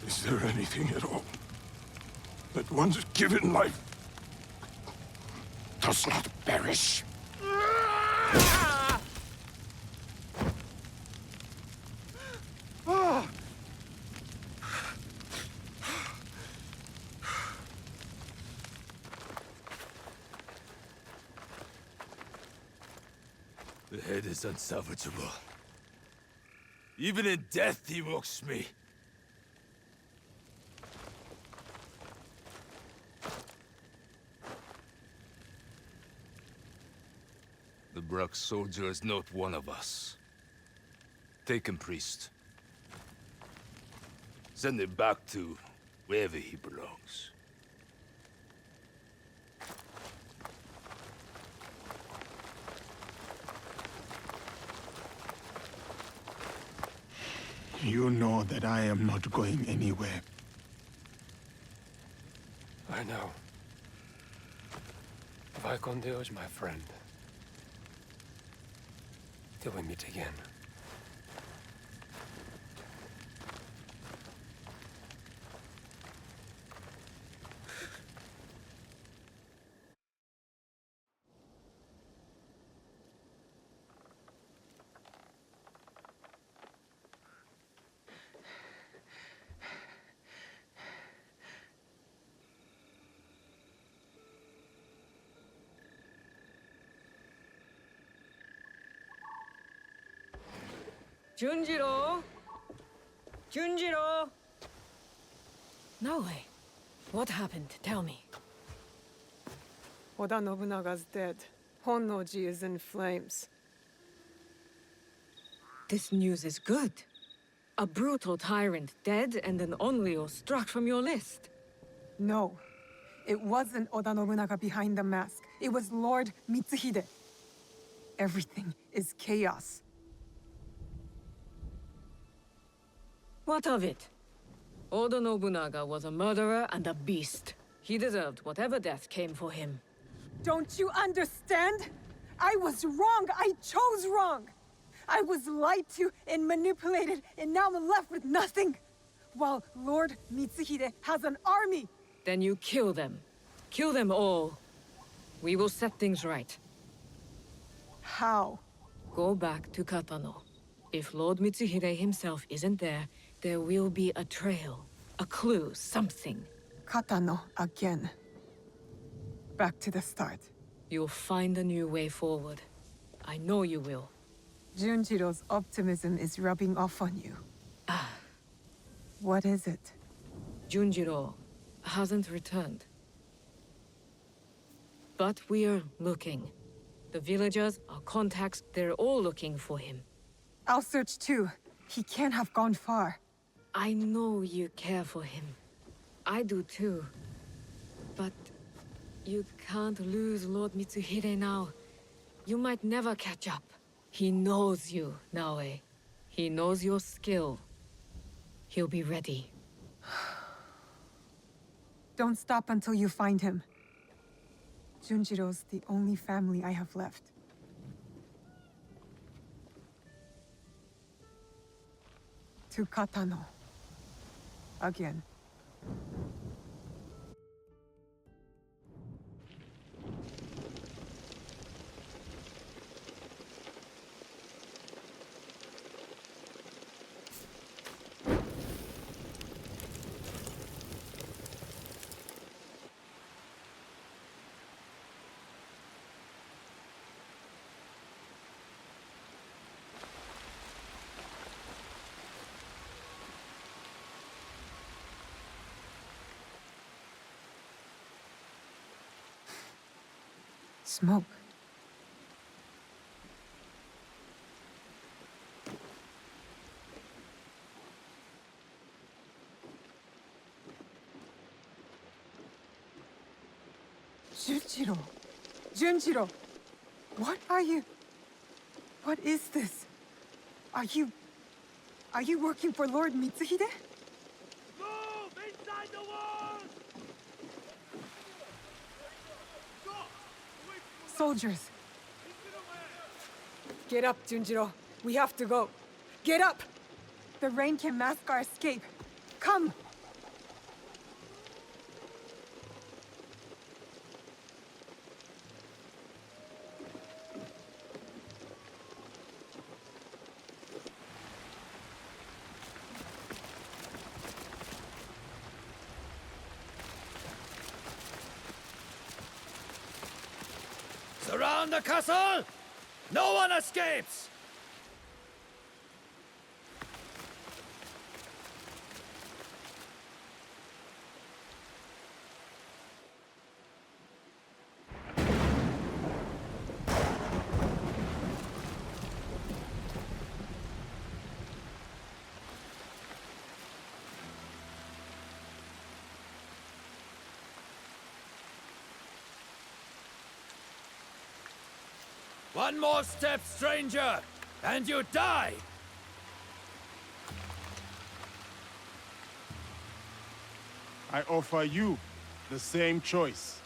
C: Is there anything at all that once given life does not perish?
G: The head is unsalvageable. Even in death, he mocks me. The Brux soldier is not one of us. Take him, priest. Send him back to wherever he belongs.
P: You know that I am not going anywhere.
V: I know. Vai con Deus, my friend. Till we meet again.
M: Junjiro! Junjiro! No way. What happened? Tell me.
L: Oda Nobunaga's dead. Honnoji is in flames.
M: This news is good. A brutal tyrant dead and an Onryo struck from your list.
L: No. It wasn't Oda Nobunaga behind the mask. It was Lord Mitsuhide. Everything is chaos.
M: What of it? Oda Nobunaga was a murderer and a beast. He deserved whatever death came for him.
L: Don't you understand? I was wrong. I chose wrong. I was lied to and manipulated, and now I'm left with nothing. While Lord Mitsuhide has an army.
M: Then you kill them. Kill them all. We will set things right.
L: How?
M: Go back to Katano. If Lord Mitsuhide himself isn't there, there will be a trail, a clue, something.
L: Katano again. Back to the start.
M: You'll find a new way forward. I know you will.
L: Junjiro's optimism is rubbing off on you. What is it?
M: Junjiro hasn't returned. But we're looking. The villagers, our contacts, they're all looking for him.
L: I'll search too. He can't have gone far.
M: I know you care for him. I do too. But you can't lose Lord Mitsuhide now. You might never catch up. He knows you, Naoe. He knows your skill. He'll be ready.
L: Don't stop until you find him. Junjiro's the only family I have left. To Katano. Again. Smoke. Junjiro! Junjiro! What are you... What is this? Are you working for Lord Mitsuhide?
B: Move! Inside the walls!
L: Soldiers! Get up, Junjiro. We have to go. Get up! The rain can mask our escape. Come!
G: Surround the castle! No one escapes! One more step, stranger, and you die!
P: I offer you the same choice.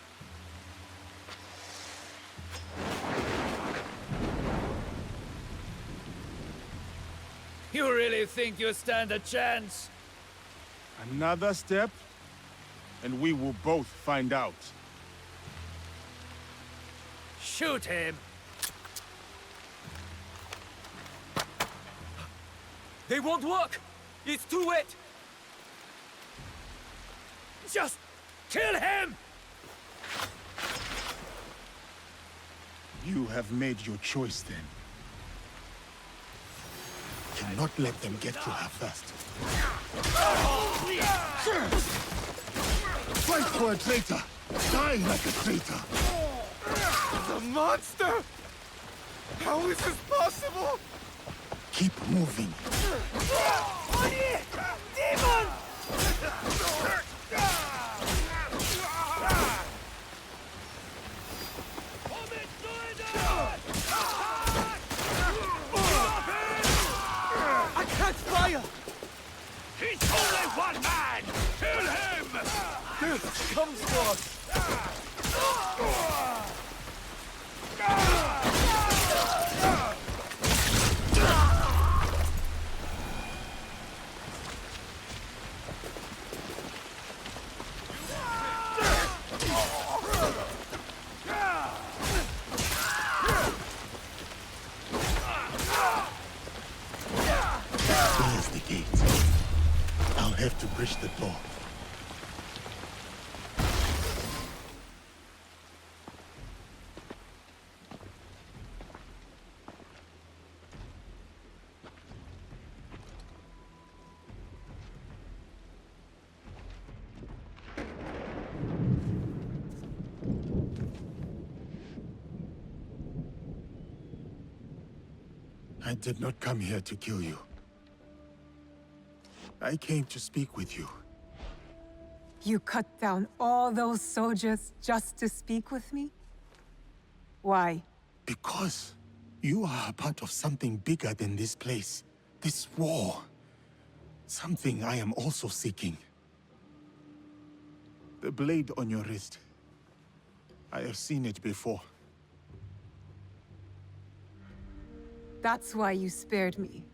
G: You really think you stand a chance?
P: Another step, and we will both find out.
G: Shoot him!
F: They won't work! It's too late!
G: Just kill him!
P: You have made your choice then. Cannot let them get to her first. Fight for a traitor! Die like a traitor!
E: The monster? How is this possible?
P: Keep moving.
E: Demon!
B: I catch fire! He's only one man! Kill him!
E: This comes for us!
P: There's the gate. I'll have to bridge the door. I did not come here to kill you. I came to speak with you.
L: You cut down all those soldiers just to speak with me? Why?
P: Because you are a part of something bigger than this place. This war. Something I am also seeking. The blade on your wrist. I have seen it before.
L: That's why you spared me.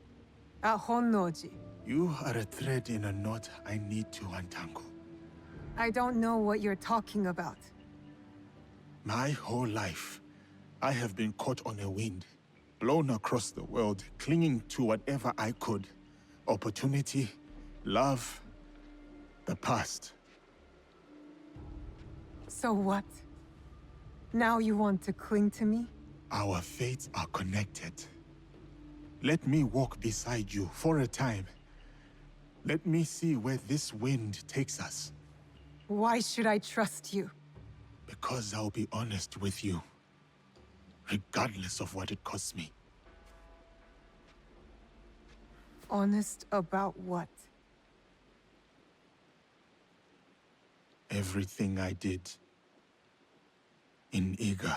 L: At Honnoji.
P: You are a thread in a knot I need to untangle.
L: I don't know what you're talking about.
P: My whole life, I have been caught on a wind, blown across the world, clinging to whatever I could. Opportunity, love, the past.
L: So what? Now you want to cling to me?
P: Our fates are connected. Let me walk beside you for a time. Let me see where this wind takes us.
L: Why should I trust you?
P: Because I'll be honest with you. regardless of what it costs me.
L: Honest about what?
P: Everything I did in Iga.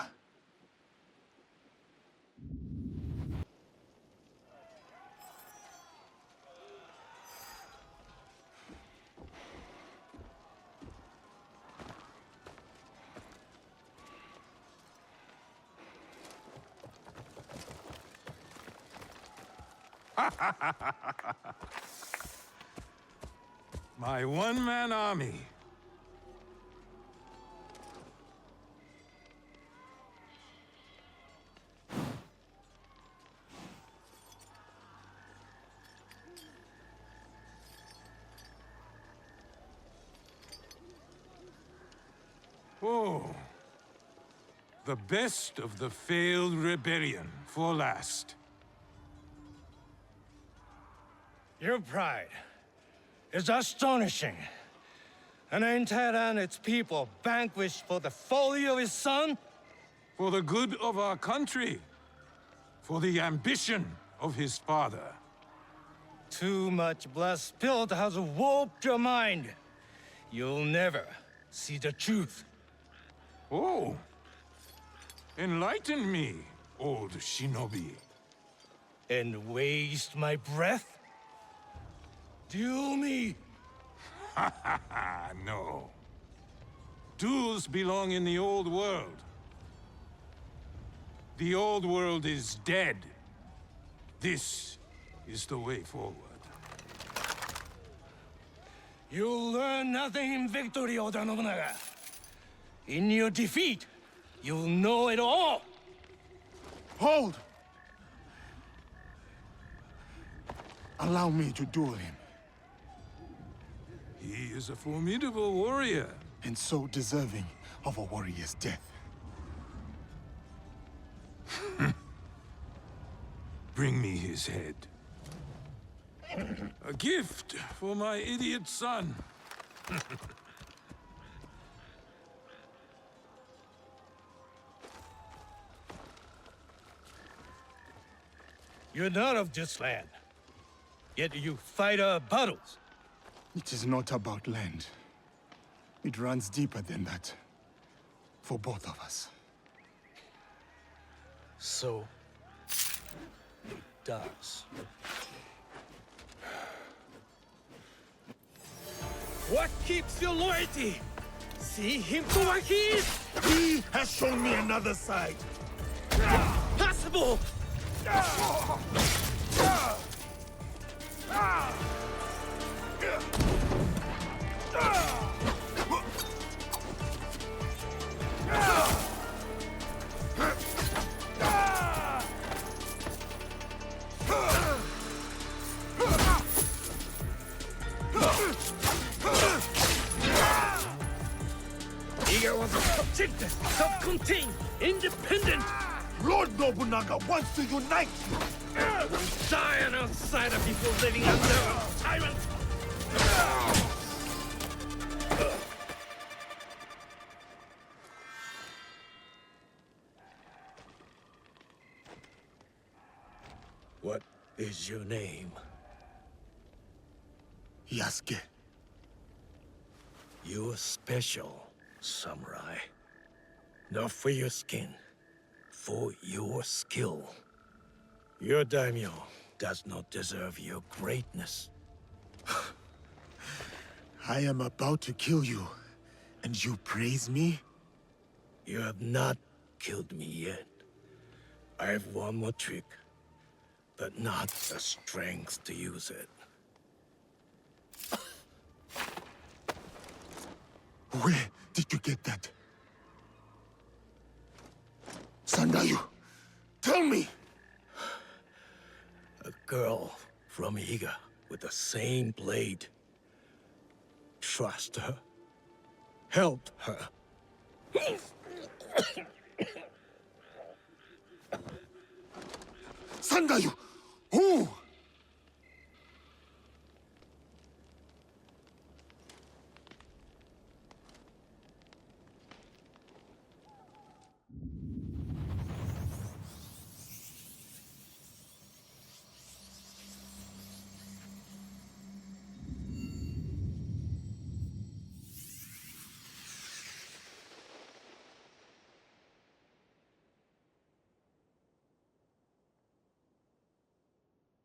C: My one-man army. Oh, the best of the failed rebellion for last.
R: Your pride is astonishing. An entire and its people vanquished for the folly of his son?
C: For the good of our country. For the ambition of his father.
R: Too much blood spilled has warped your mind. You'll never see the truth.
C: Oh. Enlighten me, old shinobi.
R: And waste my breath? Duel me!
C: Ha ha ha, no. Duels belong in the old world. The old world is dead. This is the way forward.
R: You'll learn nothing in victory, Oda Nobunaga. In your defeat, you'll know it all!
P: Hold! Allow me to duel him.
C: He is a formidable warrior.
P: And so deserving of a warrior's death.
C: Bring me his head. A gift for my idiot son.
R: You're not of this land. Yet you fight our battles.
P: It is not about land. It runs deeper than that. For both of us.
R: So, it does. What keeps your loyalty? See him for what he is!
P: He has shown me another side!
R: Possible! Iga was protected, self-contained, independent.
P: Lord Nobunaga wants to unite you!
R: I will die an outsider before living under a tyrant! What is your name?
P: Yasuke.
R: You're special, samurai. Not for your skin, for your skill. Your daimyo does not deserve your greatness.
P: I am about to kill you, and you praise me?
R: You have not killed me yet. I have one more trick, but not the strength to use it.
P: Where did you get that? Sandayu, tell me!
R: A girl from Iga with the same blade. Trust her. Help her.
P: Sandayu! Who?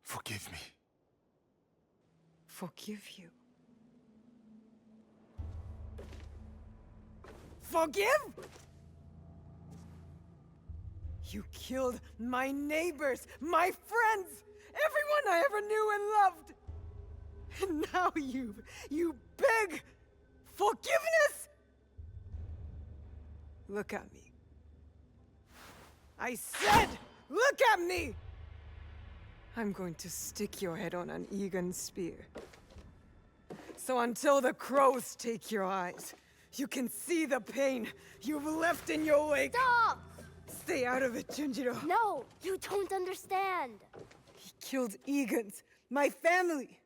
P: Forgive me.
L: Forgive you. Forgive? You killed my neighbors, my friends, everyone I ever knew and loved. And now you beg forgiveness? Look at me. I said, look at me! I'm going to stick your head on an Egan spear. So until the crows take your eyes, you can see the pain you've left in your wake.
U: Stop!
L: Stay out of it, Junjiro.
U: No, you don't understand.
L: He killed Egans, my family.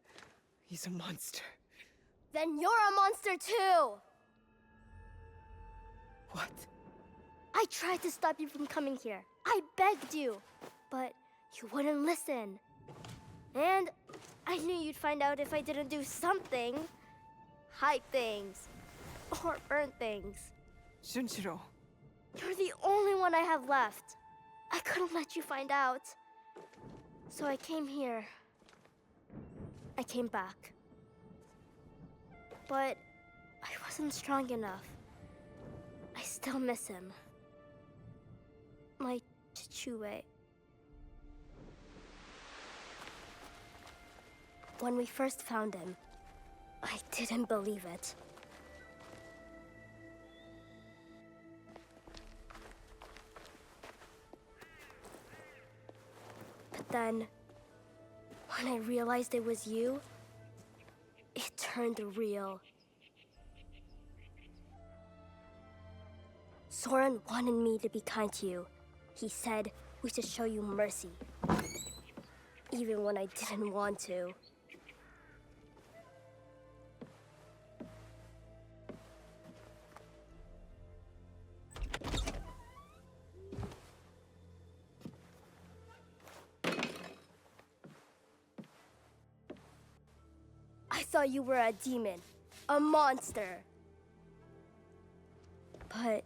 L: He's a monster.
U: Then you're a monster too!
L: What?
U: I tried to stop you from coming here. I begged you, but you wouldn't listen. And I knew you'd find out if I didn't do something. Hide things. Or burn things.
L: Junjiro.
U: You're the only one I have left. I couldn't let you find out. So I came here. I came back. But I wasn't strong enough. I still miss him. My Chichue. When we first found him, I didn't believe it. But then, when I realized it was you, it turned real. Soren wanted me to be kind to you. He said we should show you mercy. Even when I didn't want to. I thought you were a demon, a monster. But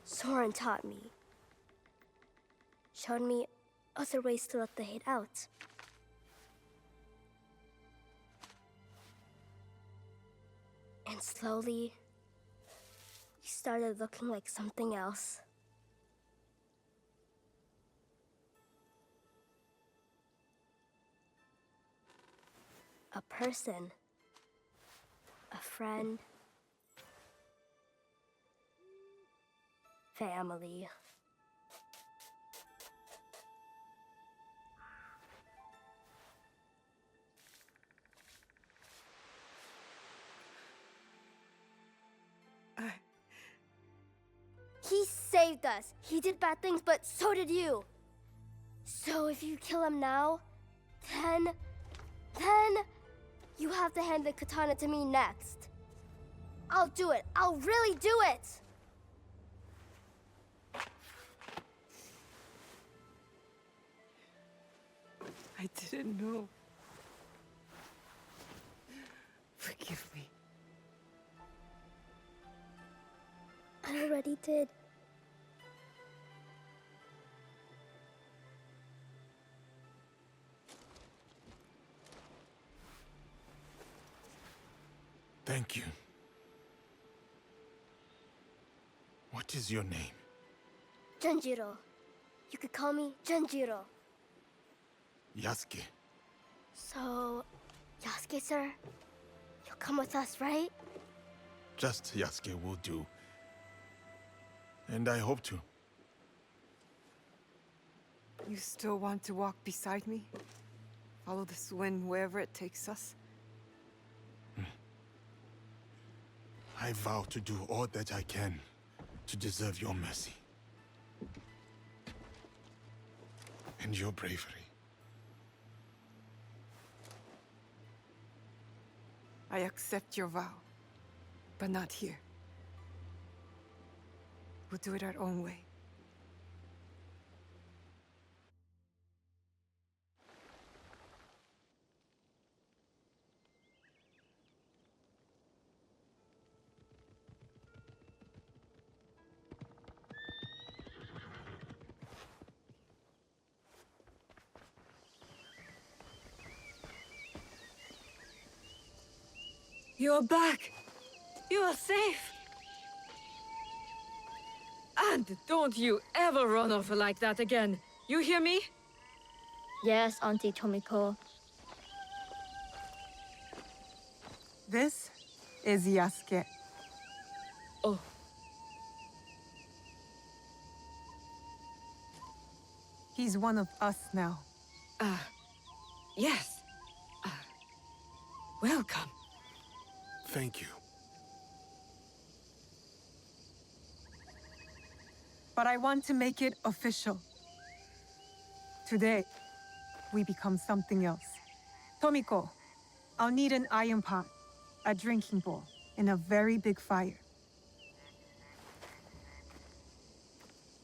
U: Soren taught me. Showed me other ways to let the hate out. And slowly, you started looking like something else. A person. A friend. Family. He saved us. He did bad things, but so did you. So if you kill him now, then you have to hand the katana to me next. I'll do it. I'll really do it.
L: I didn't know. Forgive me.
U: I already did.
P: Thank you. What is your name?
U: Junjiro. You could call me Junjiro.
P: Yasuke.
U: So, Yasuke, sir, you'll come with us, right?
P: Just Yasuke will do. And I hope to.
L: You still want to walk beside me? Follow this wind wherever it takes us?
P: I vow to do all that I can to deserve your mercy. And your bravery.
L: I accept your vow, but not here. We'll do it our own way.
M: You're back! You are safe! And don't you ever run off like that again! You hear me?
U: Yes, Auntie Tomiko.
L: This is Yasuke.
M: Oh.
L: He's one of us now.
M: Yes. Welcome.
P: Thank you.
L: But I want to make it official. Today, we become something else. Tomiko, I'll need an iron pot, a drinking bowl, and a very big fire.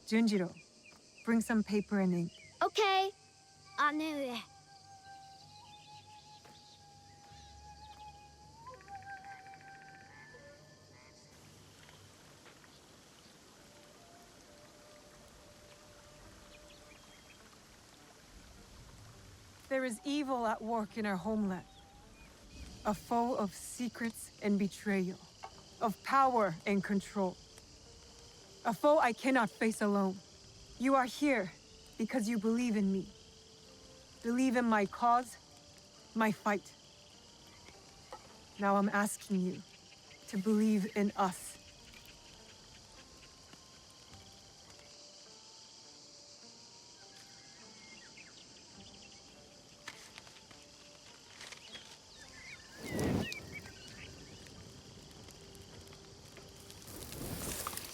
L: Junjiro, bring some paper and ink.
U: Okay. Ane.
L: There is evil at work in our homeland. A foe of secrets and betrayal, of power and control. A foe I cannot face alone. You are here because you believe in me. Believe in my cause, my fight. Now I'm asking you to believe in us.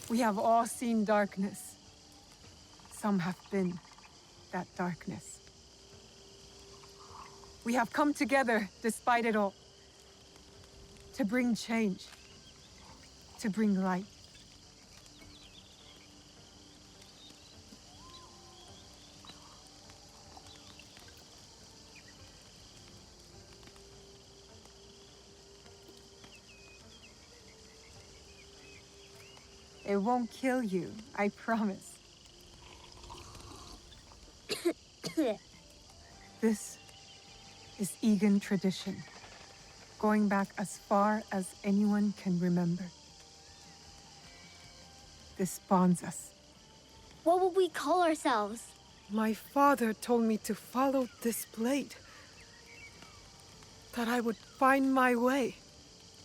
L: We have all seen darkness. Some have been that darkness. We have come together despite it all. To bring change. To bring light. It won't kill you, I promise. This is Egan tradition, going back as far as anyone can remember. This bonds us.
U: What will we call ourselves?
L: My father told me to follow this blade. That I would find my way.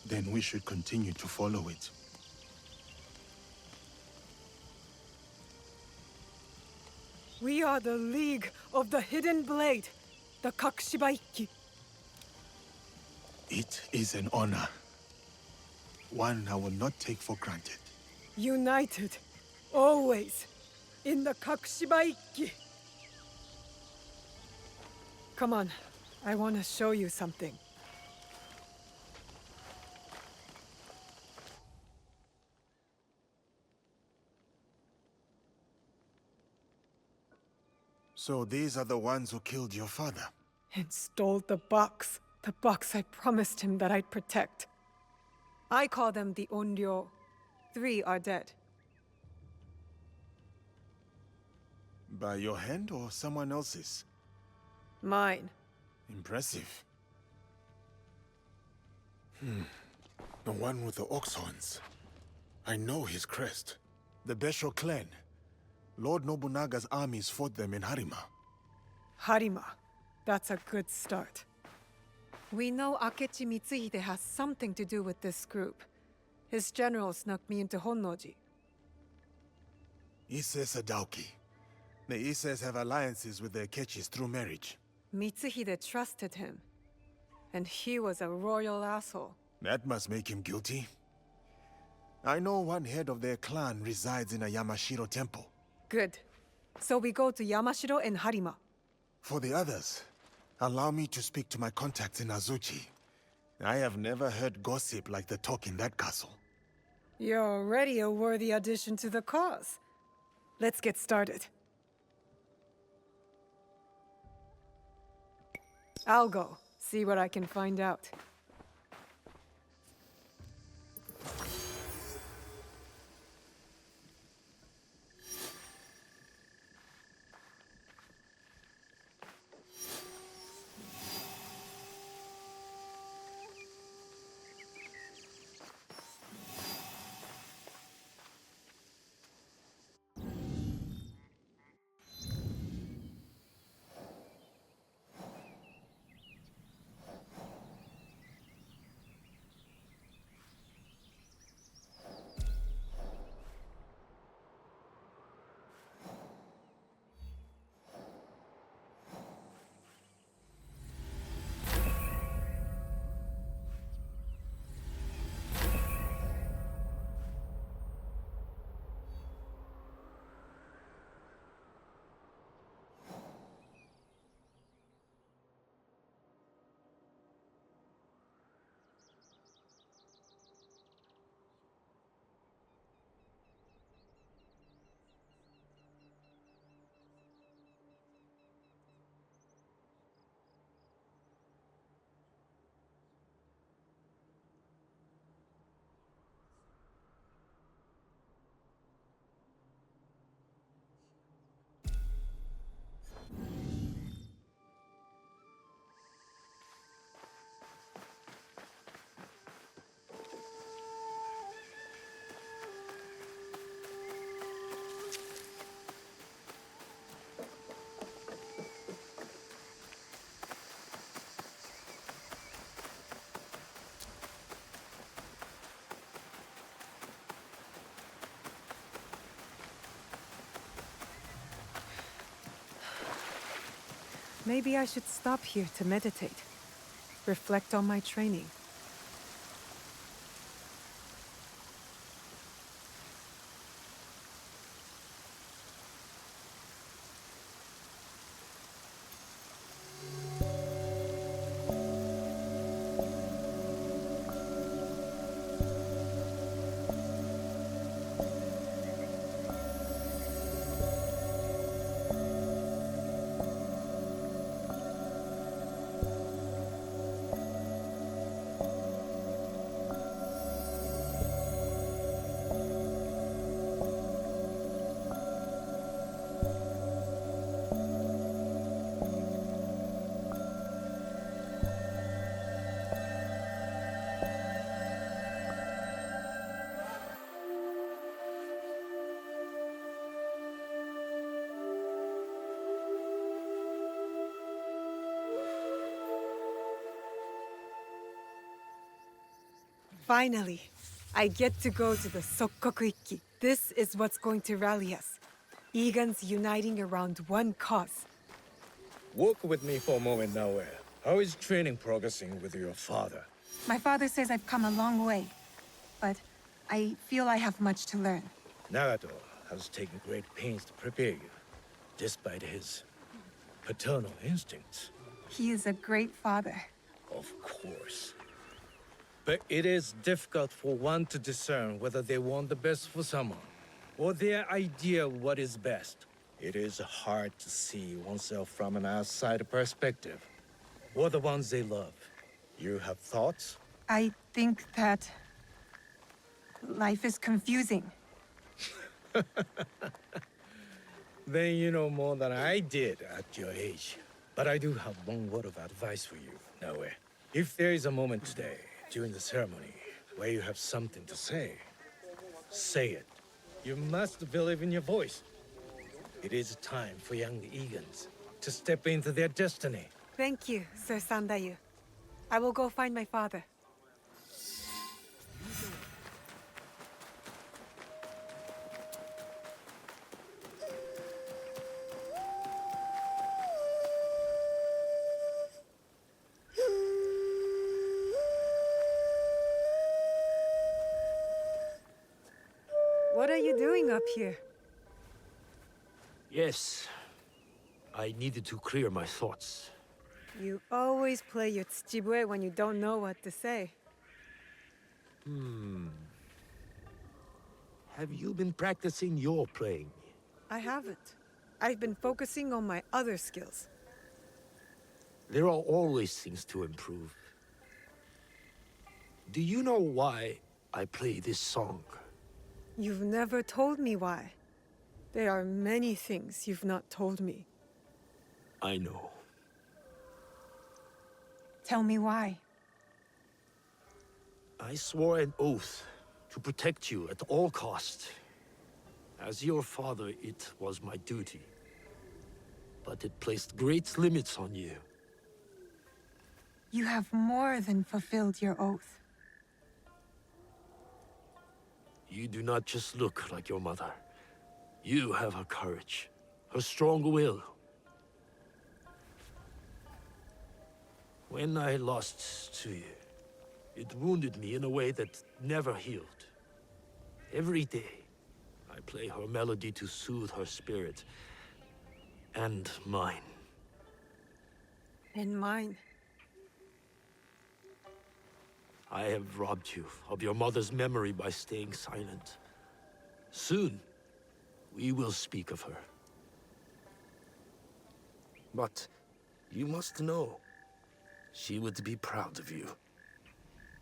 P: Then we should continue to follow it.
L: We are the League of the Hidden Blade, the Kakushibaiki.
P: It is an honor. One I will not take for granted.
L: United, always, in the Kakushibaiki. Come on, I want to show you something.
P: So these are the ones who killed your father?
L: And stole the box I promised him that I'd protect. I call them the Onryo. 3 are dead.
P: By your hand or someone else's?
L: Mine.
P: Impressive. The one with the ox horns. I know his crest. The Besho clan. Lord Nobunaga's armies fought them in Harima.
L: Harima. That's a good start. We know Akechi Mitsuhide has something to do with this group. His general snuck me into Honnoji.
P: Ise Sadauki. The Ises have alliances with the Akechis through marriage.
L: Mitsuhide trusted him. And he was a royal asshole.
P: That must make him guilty. I know one head of their clan resides in a Yamashiro temple.
L: Good. So we go to Yamashiro and Harima.
P: For the others, allow me to speak to my contacts in Azuchi. I have never heard gossip like the talk in that castle.
L: You're already a worthy addition to the cause. Let's get started. I'll go, see what I can find out. Maybe I should stop here to meditate. Reflect on my training. Finally, I get to go to the Sokkoku Ikki. This is what's going to rally us. Egans uniting around one cause.
R: Walk with me for a moment, Naoe. How is training progressing with your father?
L: My father says I've come a long way, but I feel I have much to learn.
R: Nagato has taken great pains to prepare you, despite his paternal instincts.
L: He is a great father.
R: Of course. But it is difficult for one to discern whether they want the best for someone, or their idea of what is best. It is hard to see oneself from an outside perspective, or the ones they love. You have thoughts?
L: I think that life is confusing.
R: Then you know more than I did at your age. But I do have one word of advice for you, Naoe. If there is a moment today, during the ceremony, where you have something to say, say it. You must believe in your voice. It is time for young Egans to step into their destiny.
L: Thank you, Sir Sandayu. I will go find my father. What are you doing up here?
K: Yes. I needed to clear my thoughts.
L: You always play your tsuchibue when you don't know what to say.
K: Have you been practicing your playing?
L: I haven't. I've been focusing on my other skills.
K: There are always things to improve. Do you know why I play this song?
L: You've never told me why. There are many things you've not told me.
K: I know.
L: Tell me why.
K: I swore an oath to protect you at all costs. As your father, it was my duty. But it placed great limits on you.
L: You have more than fulfilled your oath.
K: You do not just look like your mother. You have her courage, her strong will. When I lost to you, it wounded me in a way that never healed. Every day, I play her melody to soothe her spirit. And mine.
L: And mine.
K: I have robbed you of your mother's memory by staying silent. Soon, we will speak of her. But you must know, she would be proud of you.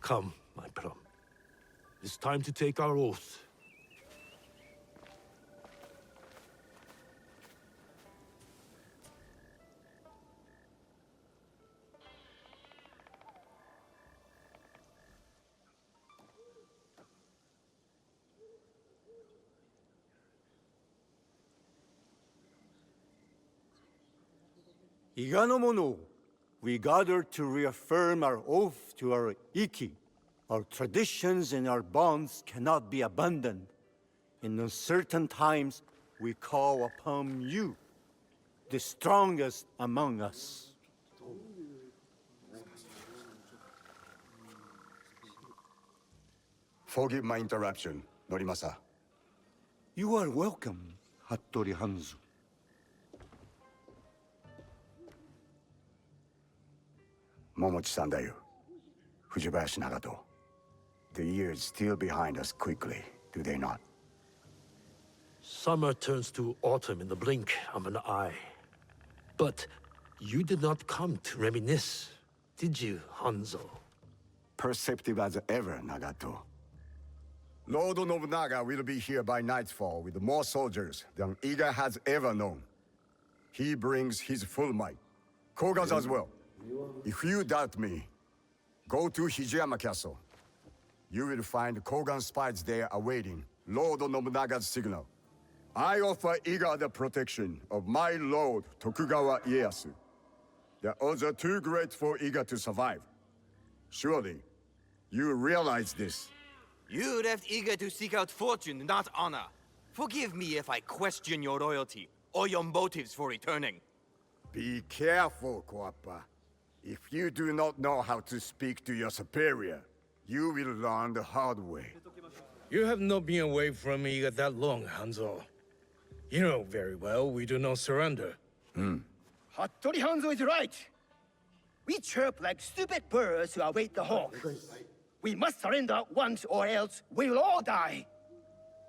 K: Come, my plum. It's time to take our oath.
A: Iganomono, we gather to reaffirm our oath to our Ikki. Our traditions and our bonds cannot be abandoned. In uncertain times, we call upon you. the strongest among us.
I: Forgive my interruption, Norimasa.
A: You are welcome, Hattori Hanzo.
I: Momochi-san da yo. Fujibayashi Nagato. The years steal behind us quickly, do they not?
K: Summer turns to autumn in the blink of an eye. But you did not come to reminisce, did you, Hanzo?
I: Perceptive as ever, Nagato. Lord Nobunaga will be here by nightfall with more soldiers than Iga has ever known. He brings his full might. Koga's as well. If you doubt me, go to Hijiyama Castle. You will find Kogan spies there awaiting Lord Nobunaga's signal. I offer Iga the protection of my lord Tokugawa Ieyasu. The odds are too great for Iga to survive. Surely, you realize this.
S: You left Iga to seek out fortune, not honor. Forgive me if I question your loyalty or your motives for returning.
I: Be careful, Koappa. If you do not know how to speak to your superior, you will learn the hard way.
R: You have not been away from Iga that long, Hanzo. You know very well we do not surrender.
T: Hattori Hanzo is right. We chirp like stupid birds who await the hawk. We must surrender once or else we will all die.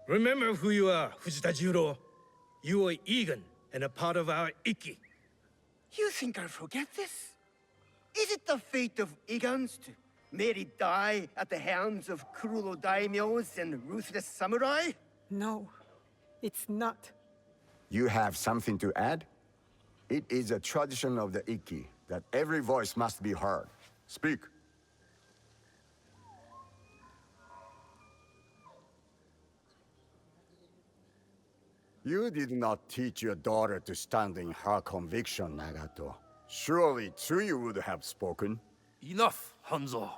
R: Remember who you are, Fujita Jiro. You are Egan and a part of our Ikki.
T: You think I'll forget this? Is it the fate of Igans to merely die at the hands of cruel daimyos and ruthless samurai?
L: No, it's not.
I: You have something to add? It is a tradition of the Ikki that every voice must be heard. Speak. You did not teach your daughter to stand in her conviction, Nagato. Surely Tsuyu would have spoken.
K: Enough, Hanzo.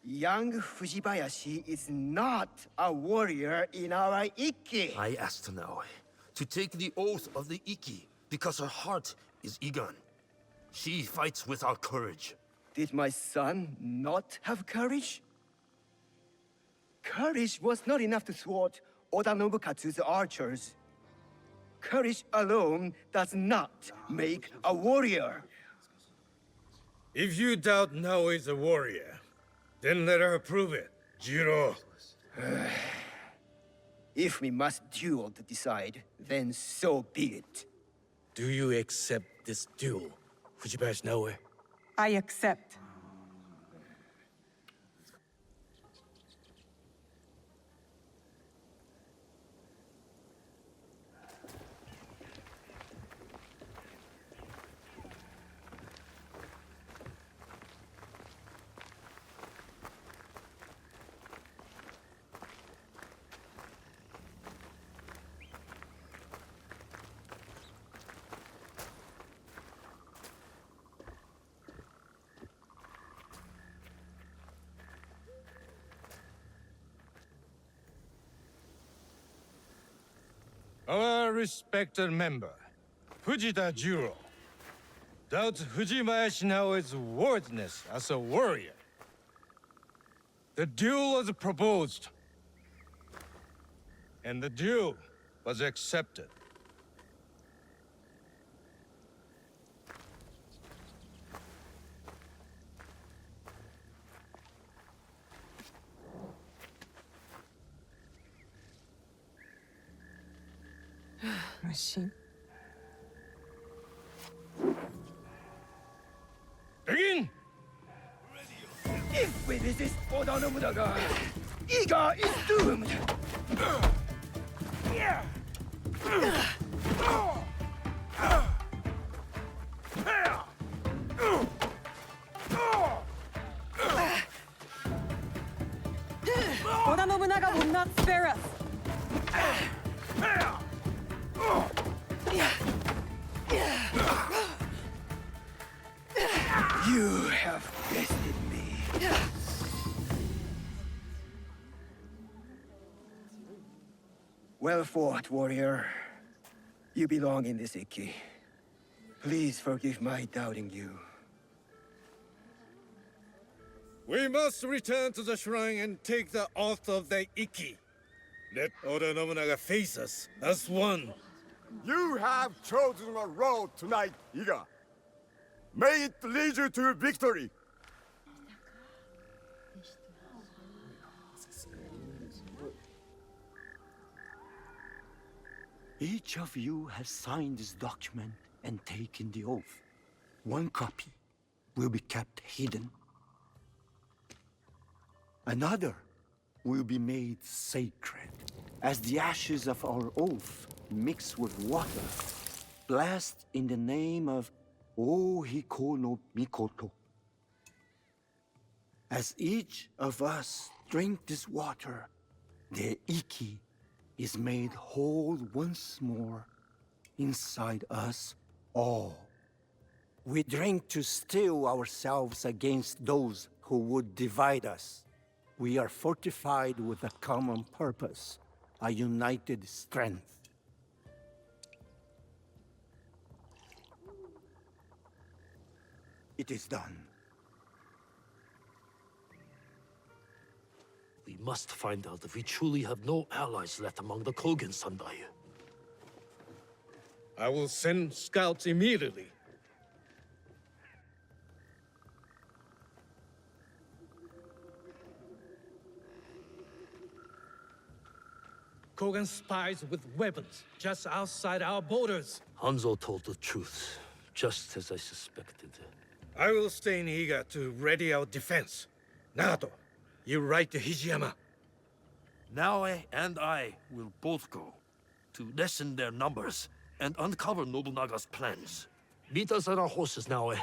T: Young Fujibayashi is not a warrior in our Ikki.
K: I asked her now to take the oath of the Ikki because her heart is Egan. She fights with our courage.
T: Did my son not have courage? Courage was not enough to thwart Oda Nobukatsu's archers. Courage alone does not make a warrior.
R: If you doubt Naoe is a warrior, then let her prove it, Jiro.
T: If we must duel to decide, then so be it.
R: Do you accept this duel, Fujibayashi Naoe?
L: I accept.
R: Our respected member, Fujita Jiro, doubts Fujibayashi Naoe's worthiness as a warrior. The duel was proposed, and the duel was accepted.
L: Machine.
R: Begin!
T: If we resist Oda Nobunaga, Iga is doomed!
L: Oda Nobunaga will not spare us.
T: You have bested me. Well fought, warrior. You belong in this Ikki. Please forgive my doubting you.
R: We must return to the shrine and take the oath of the Iki. Let Oda Nobunaga face us as one.
I: You have chosen a road tonight, Iga. May it lead you to victory.
A: Each of you has signed this document and taken the oath. One copy will be kept hidden. Another will be made sacred, as the ashes of our oath mixed with water, blessed in the name of Ohiko no Mikoto. As each of us drink this water, the Iki is made whole once more inside us all. We drink to steel ourselves against those who would divide us. We are fortified with a common purpose, a united strength. It is done.
K: We must find out if we truly have no allies left among the Kogan Sandai.
R: I will send scouts immediately.
F: Kogan spies with weapons just outside our borders.
K: Hanzo told the truth, just as I suspected.
R: I will stay in Iga to ready our defense. Nagato, you ride to Hijiyama.
K: Naoe and I will both go to lessen their numbers and uncover Nobunaga's plans. Meet us at our horses, Naoe.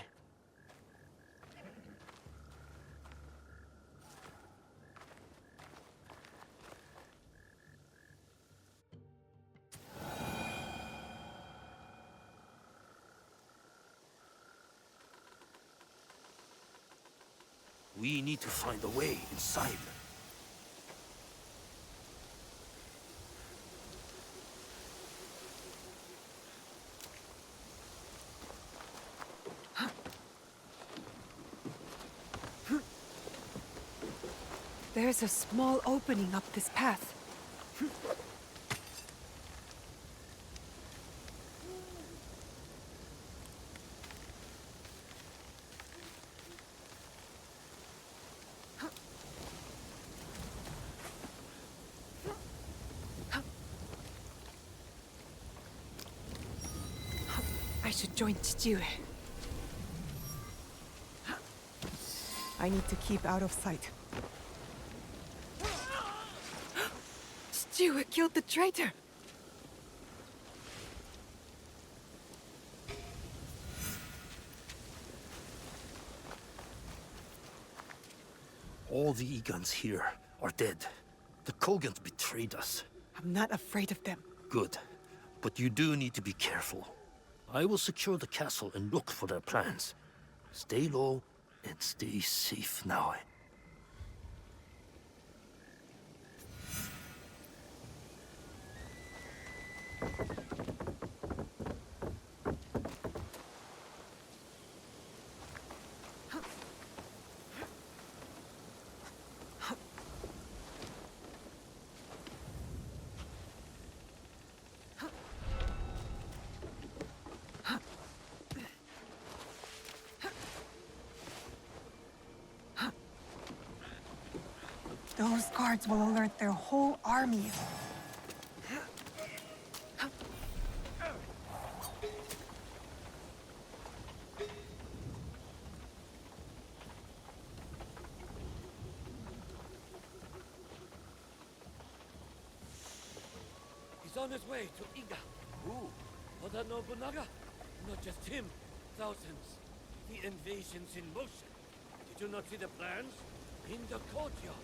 K: We need to find a way inside.
L: There's a small opening up this path. I should join Chichiue. I need to keep out of sight. Chichiue killed the traitor!
K: All the Egans here are dead. The Kogans betrayed us.
L: I'm not afraid of them.
K: Good. But you do need to be careful. I will secure the castle and look for their plans. Stay low and stay safe now.
L: Those guards will alert their whole army.
B: He's on his way to Iga. Who? Oda Nobunaga? Not just him. Thousands. The invasion's in motion. Did you not see the plans? In the courtyard.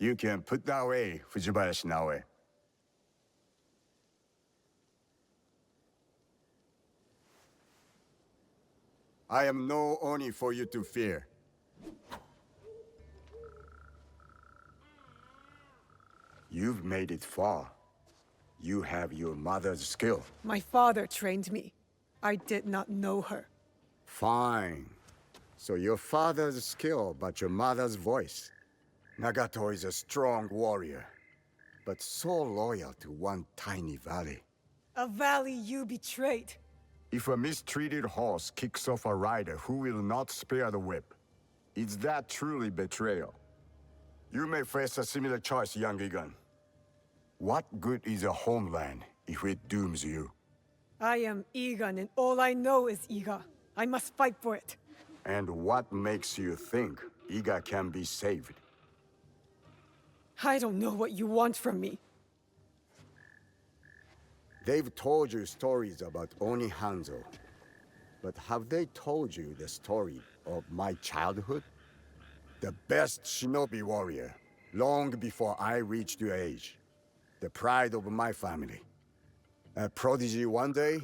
I: You can put that away, Fujibayashi Naoe. I am no Oni for you to fear. You've made it far. You have your mother's skill.
L: My father trained me. I did not know her.
I: Fine. So your father's skill, but your mother's voice. Nagato is a strong warrior, but so loyal to one tiny valley.
L: A valley you betrayed.
I: If a mistreated horse kicks off a rider who will not spare the whip, is that truly betrayal? You may face a similar choice, young Egan. What good is a homeland if it dooms you?
L: I am Egan, and all I know is Iga. I must fight for it.
I: And what makes you think Iga can be saved?
L: I don't know what you want from me.
I: They've told you stories about Oni Hanzo. But have they told you the story of my childhood? The best shinobi warrior, long before I reached your age. The pride of my family. A prodigy one day,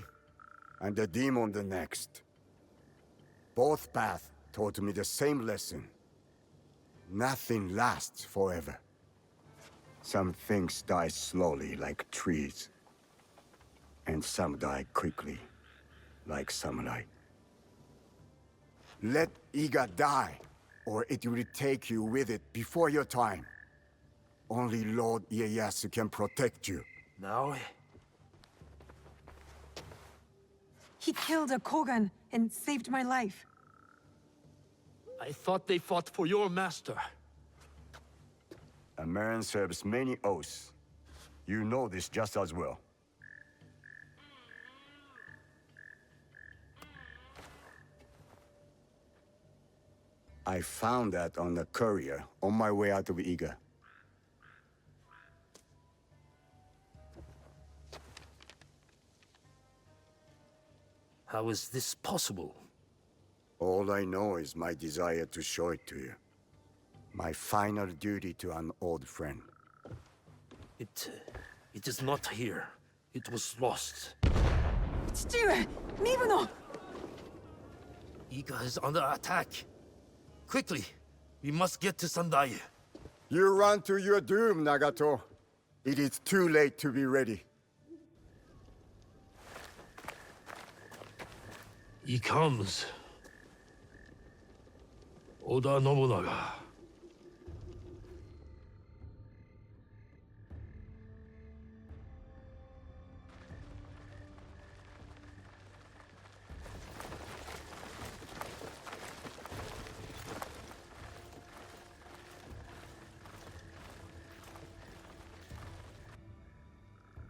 I: and a demon the next. Both paths taught me the same lesson. Nothing lasts forever. Some things die slowly like trees. And some die quickly, like samurai. Let Iga die, or it will take you with it before your time. Only Lord Ieyasu can protect you.
K: Now?
L: He killed a Kogan and saved my life.
K: I thought they fought for your master.
I: A man serves many oaths. You know this just as well. I found that on the courier on my way out of Iga.
K: How is this possible?
I: All I know is my desire to show it to you. My final duty to an old friend.
K: It is not here. It was lost.
L: Chichiue! Mibuno!
K: Iga is under attack. Quickly, we must get to Sandai.
I: You run to your doom, Nagato. It is too late to be ready.
K: He comes. Oda Nobunaga.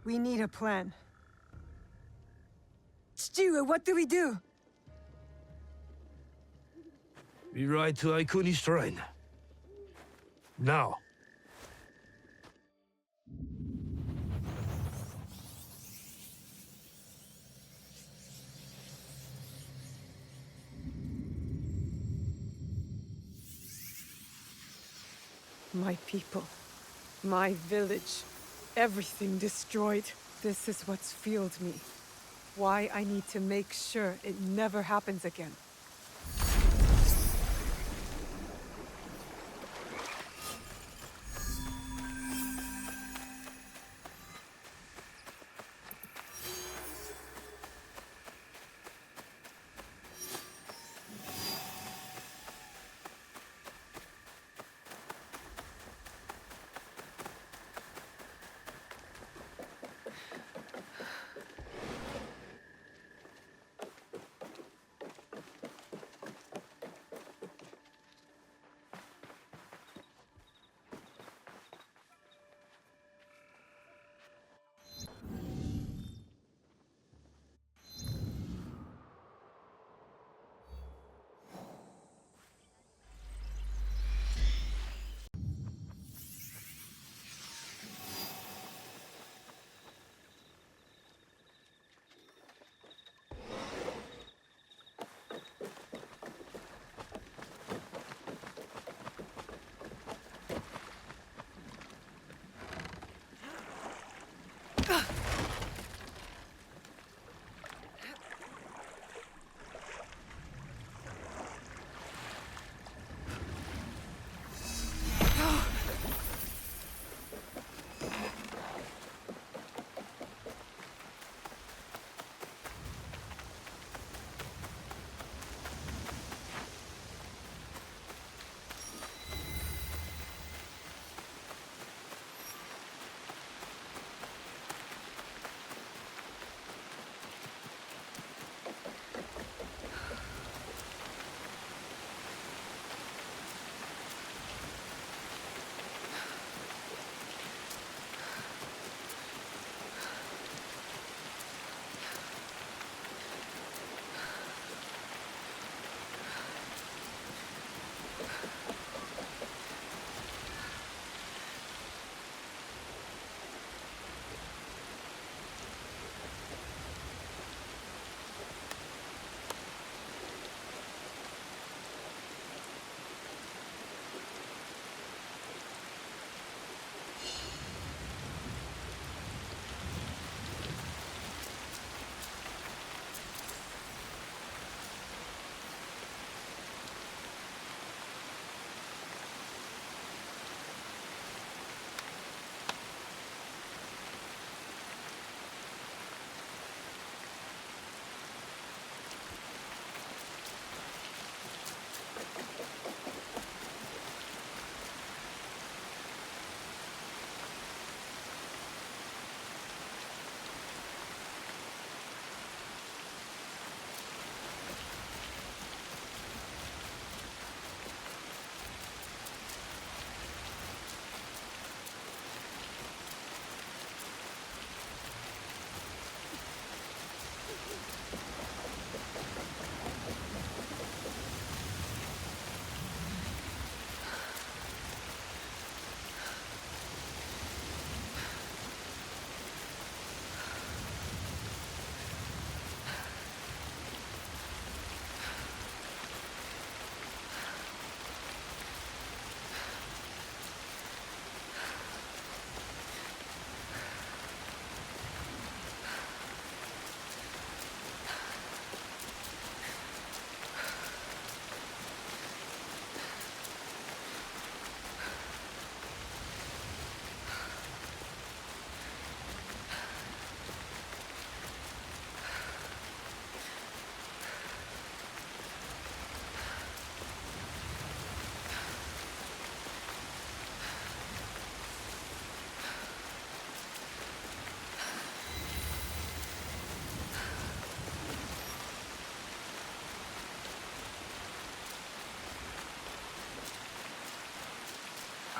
L: We need a plan. Chichiue, what do we do?
K: We ride to Aikuni Shrine. Now.
L: My people, my village, everything destroyed. This is what's fueled me. Why I need to make sure it never happens again.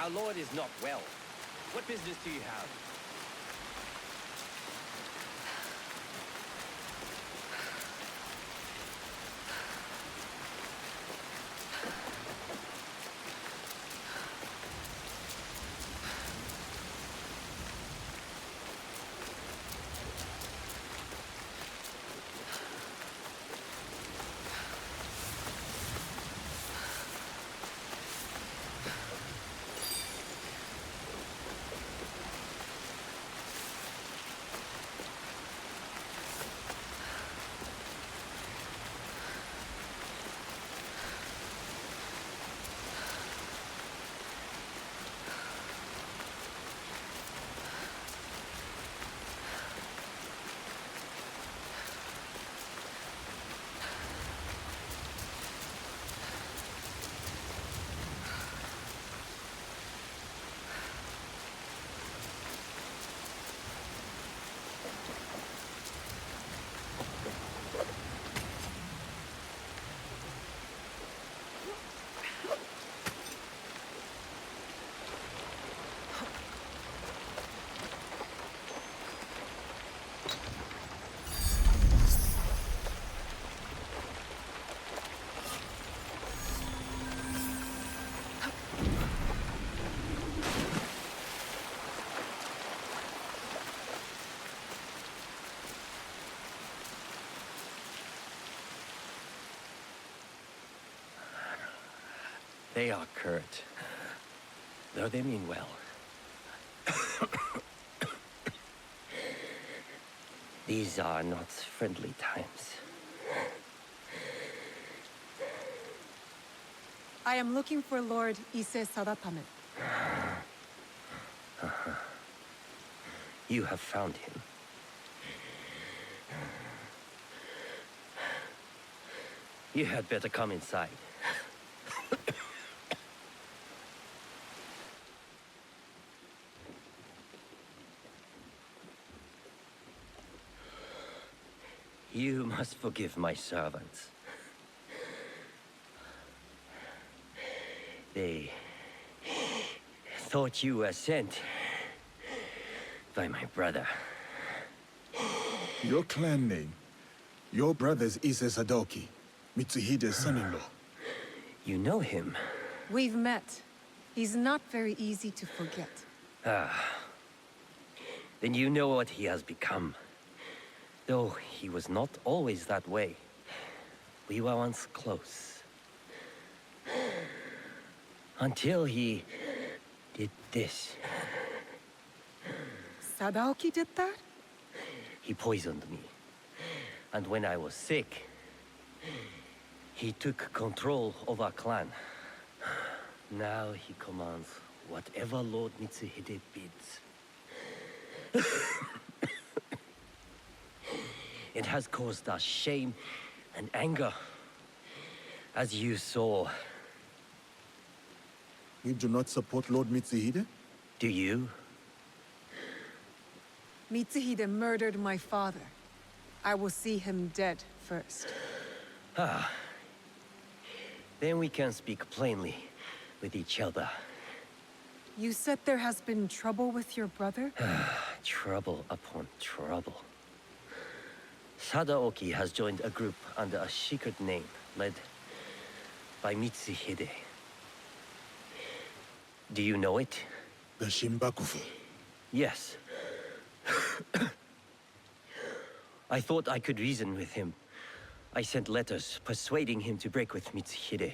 O: Our lord is not well. What business do you have? They are curt, though they mean well. These are not friendly times.
L: I am looking for Lord Ise Sadatame.
O: You have found him. You had better come inside. You must forgive my servants. They thought you were sent by my brother.
P: Your clan name. Your brother's Ise Sadoki, Mitsuhide's son-in-law.
O: You know him?
L: We've met. He's not very easy to forget.
O: Then you know what he has become. Though he was not always that way. We were once close. Until he did this.
L: Sadaoki did that?
O: He poisoned me. And when I was sick, he took control of our clan. Now he commands whatever Lord Mitsuhide bids. It has caused us shame and anger, as you saw.
P: You do not support Lord Mitsuhide?
O: Do you?
L: Mitsuhide murdered my father. I will see him dead first.
O: Then we can speak plainly with each other.
L: You said there has been trouble with your brother?
O: Trouble upon trouble. Sadaoki has joined a group under a secret name, led by Mitsuhide. Do you know it?
P: The Shimbakufu?
O: Yes. I thought I could reason with him. I sent letters persuading him to break with Mitsuhide.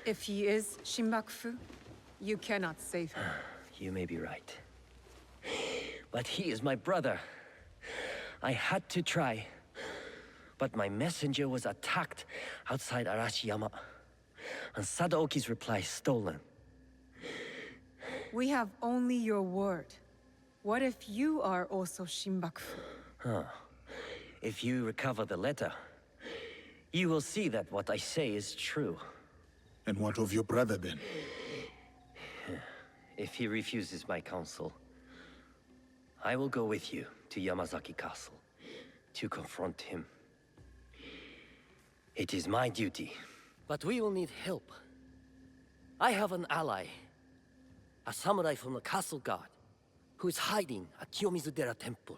L: If he is Shimbakufu, you cannot save him.
O: You may be right. But he is my brother. I had to try. But my messenger was attacked outside Arashiyama, and Sadaoki's reply stolen.
L: We have only your word. What if you are also Shimbakufu?
O: If you recover the letter, you will see that what I say is true.
P: And what of your brother then?
O: If he refuses my counsel, I will go with you to Yamazaki Castle to confront him. It is my duty. But we will need help. I have an ally, a samurai from the castle guard, who is hiding at Kiyomizudera Temple.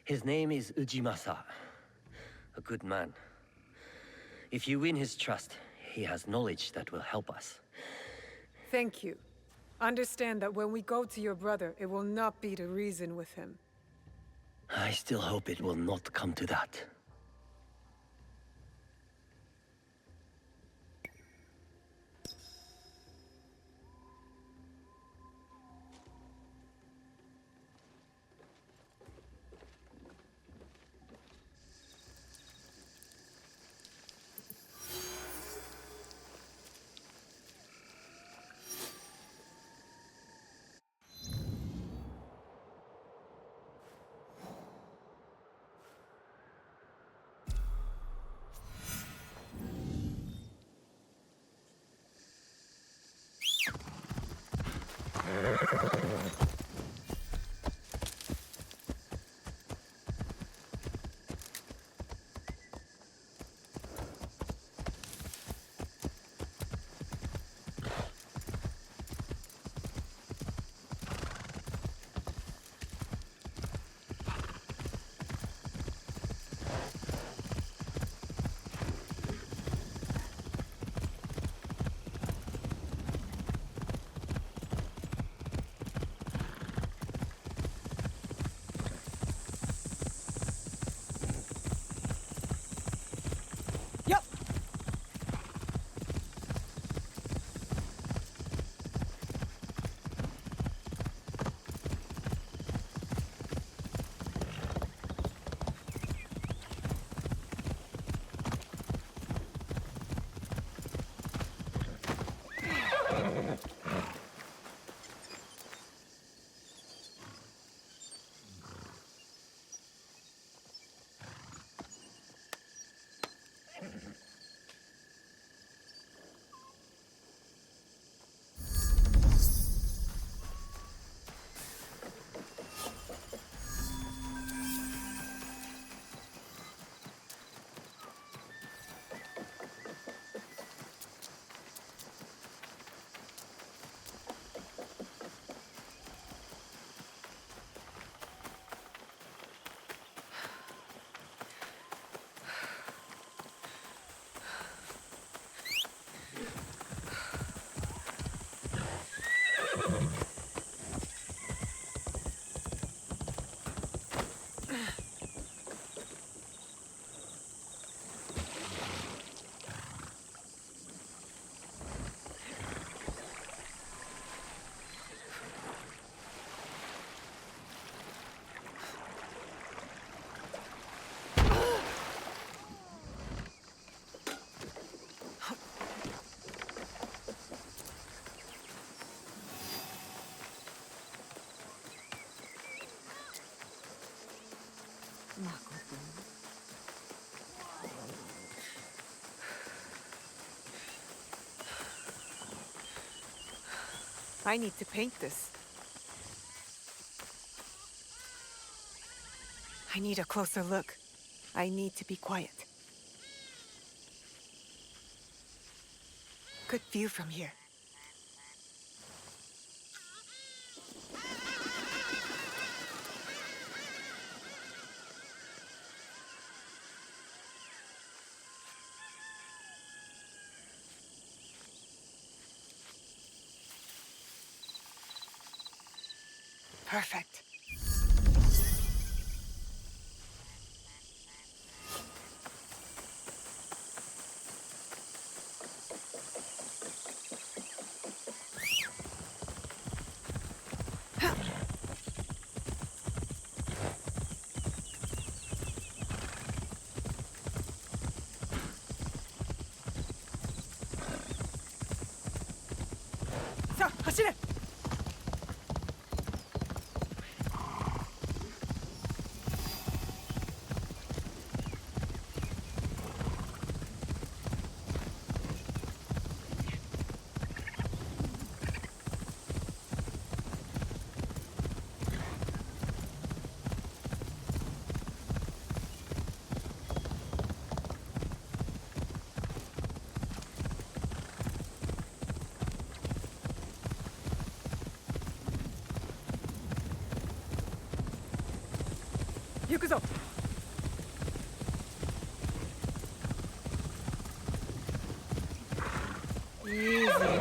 O: His name is Ujimasa, a good man. If you win his trust, he has knowledge that will help us.
L: Thank you. Understand that when we go to your brother, it will not be to reason with him.
O: I still hope it will not come to that.
L: I need to paint this. I need a closer look. I need to be quiet. Good view from here. Perfect. 자, 走れ!行くぞ。Easy.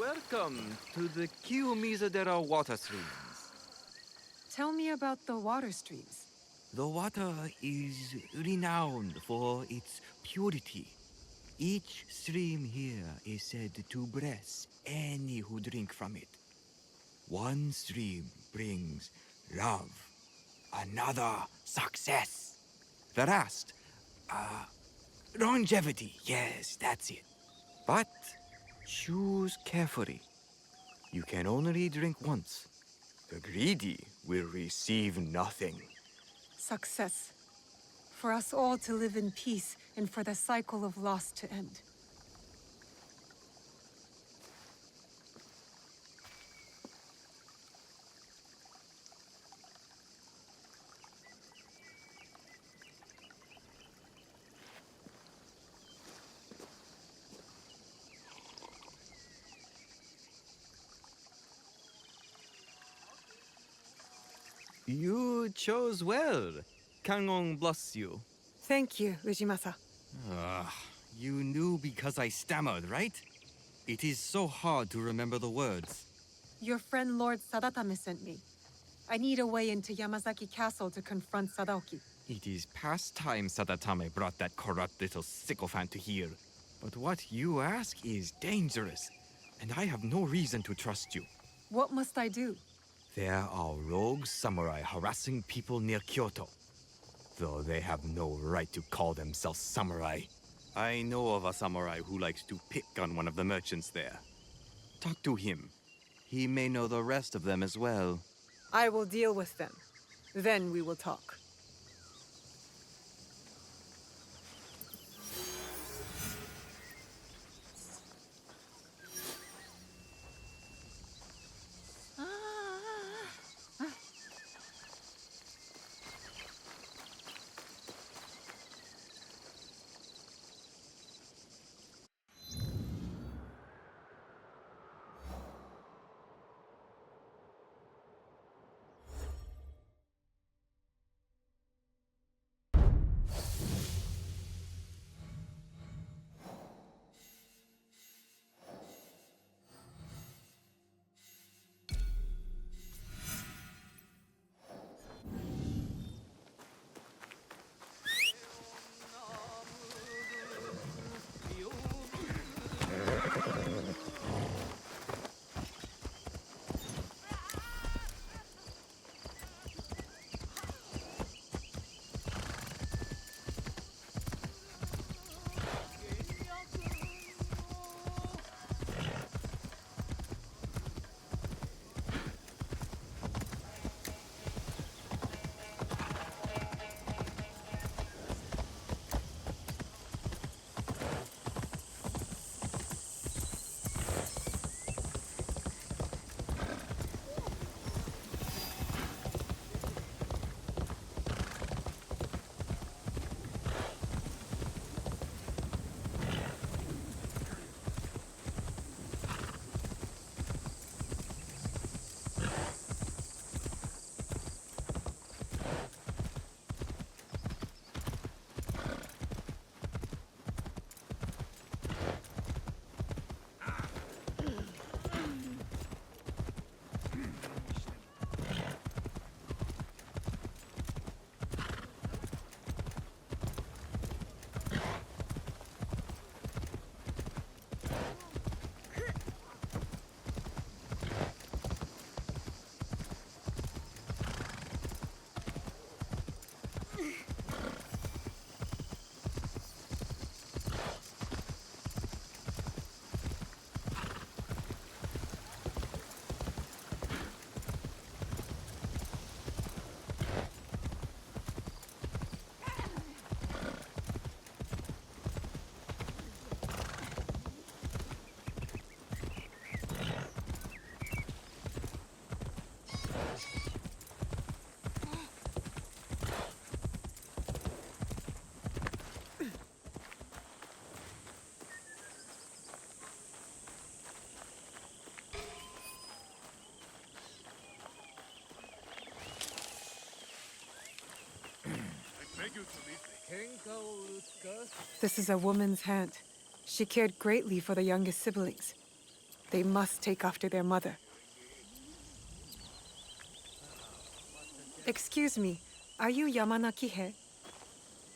S: Welcome to the Kiyomizu-dera water streams.
L: Tell me about the water streams.
S: The water is renowned for its purity. Each stream here is said to bless any who drink from it. One stream brings love, another success, the rest, longevity. Yes, that's it. But choose carefully. You can only drink once. The greedy will receive nothing.
L: Success. For us all to live in peace and for the cycle of loss to end.
S: You chose well. Kangon bless you.
L: Thank you, Ujimasa.
S: You knew because I stammered, right? It is so hard to remember the words.
L: Your friend Lord Sadatame sent me. I need a way into Yamazaki Castle to confront Sadaoki.
S: It is past time Sadatame brought that corrupt little sycophant to here. But what you ask is dangerous, and I have no reason to trust you.
L: What must I do?
S: There are rogue samurai harassing people near Kyoto, though they have no right to call themselves samurai. I know of a samurai who likes to pick on one of the merchants there. Talk to him. He may know the rest of them as well.
L: I will deal with them. Then we will talk. This is a woman's hand. She cared greatly for the youngest siblings. They must take after their mother. Excuse me, are you Yamanaki-he?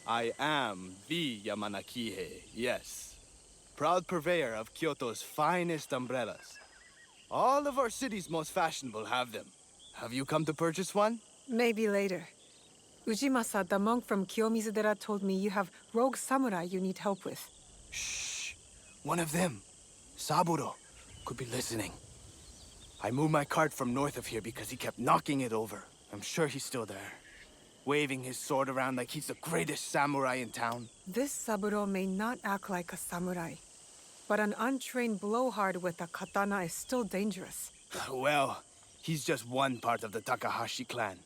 E: I am the Yamanaki-he, yes. Proud purveyor of Kyoto's finest umbrellas. All of our city's most fashionable have them. Have you come to purchase one?
L: Maybe later. Ujimasa, the monk from Kiyomizudera, told me you have rogue samurai you need help with.
E: Shh. One of them, Saburo, could be listening. I moved my cart from north of here because he kept knocking it over. I'm sure he's still there, waving his sword around like he's the greatest samurai in town.
L: This Saburo may not act like a samurai, but an untrained blowhard with a katana is still dangerous.
E: Well, he's just one part of the Takahashi clan.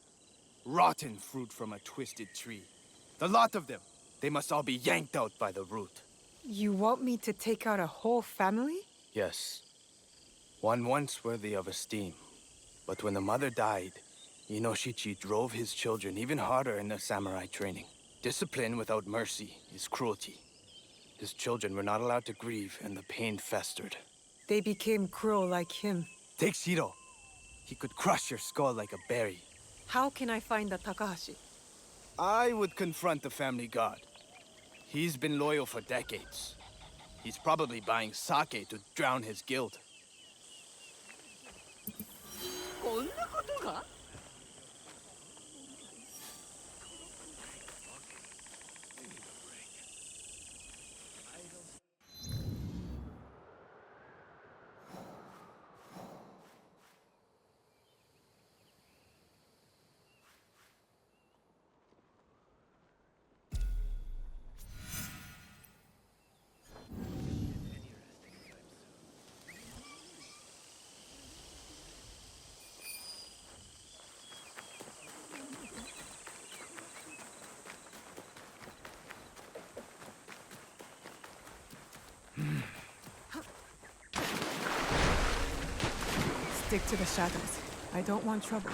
E: Rotten fruit from a twisted tree. The lot of them, they must all be yanked out by the root.
L: You want me to take out a whole family?
E: Yes. One once worthy of esteem. But when the mother died, Inoshichi drove his children even harder in their samurai training. Discipline without mercy is cruelty. His children were not allowed to grieve, and the pain festered.
L: They became cruel like him.
E: Take Shiro. He could crush your skull like a berry.
L: How can I find the Takahashi?
E: I would confront the family god. He's been loyal for decades. He's probably buying sake to drown his guilt.
L: Stick to the shadows. I don't want trouble.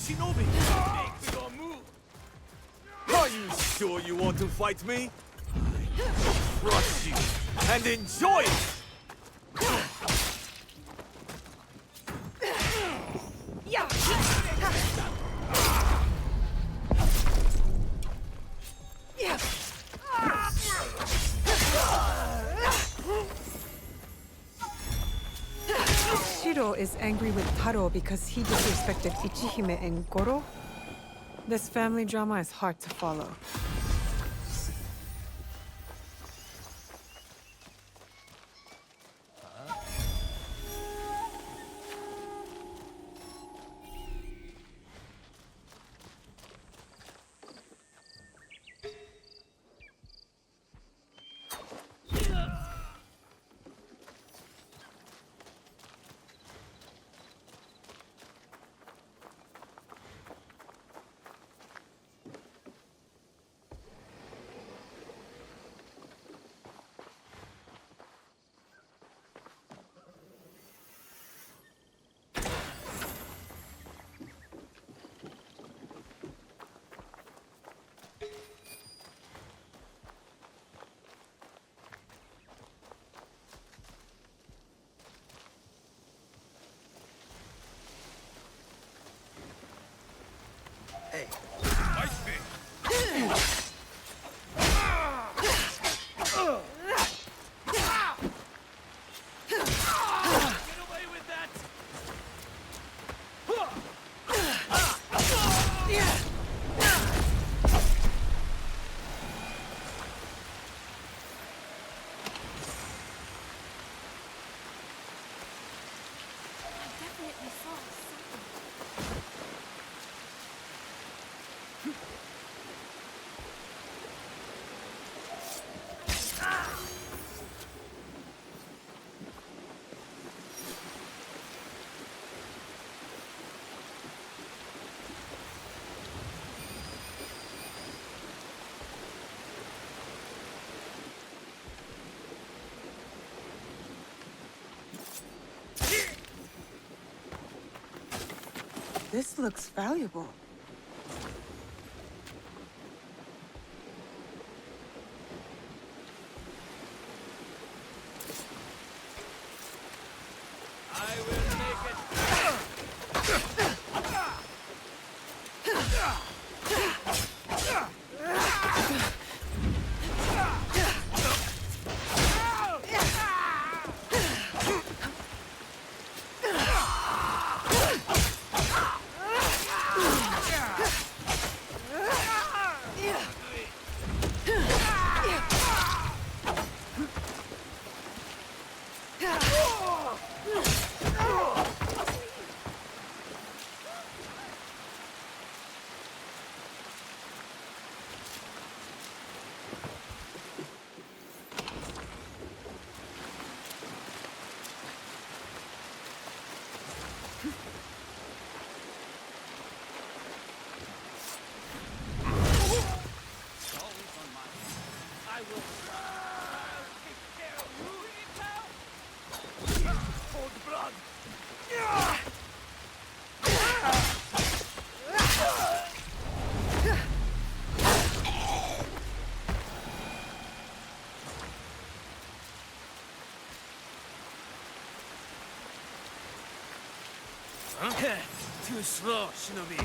G: Shinobi! Make your move! Are you sure you want to fight me? Crush you and enjoy it!
L: Shiro is angry with Taro because he disrespected Ichihime and Goro. This family drama is hard to follow. This looks valuable.
B: Too slow, Shinobi.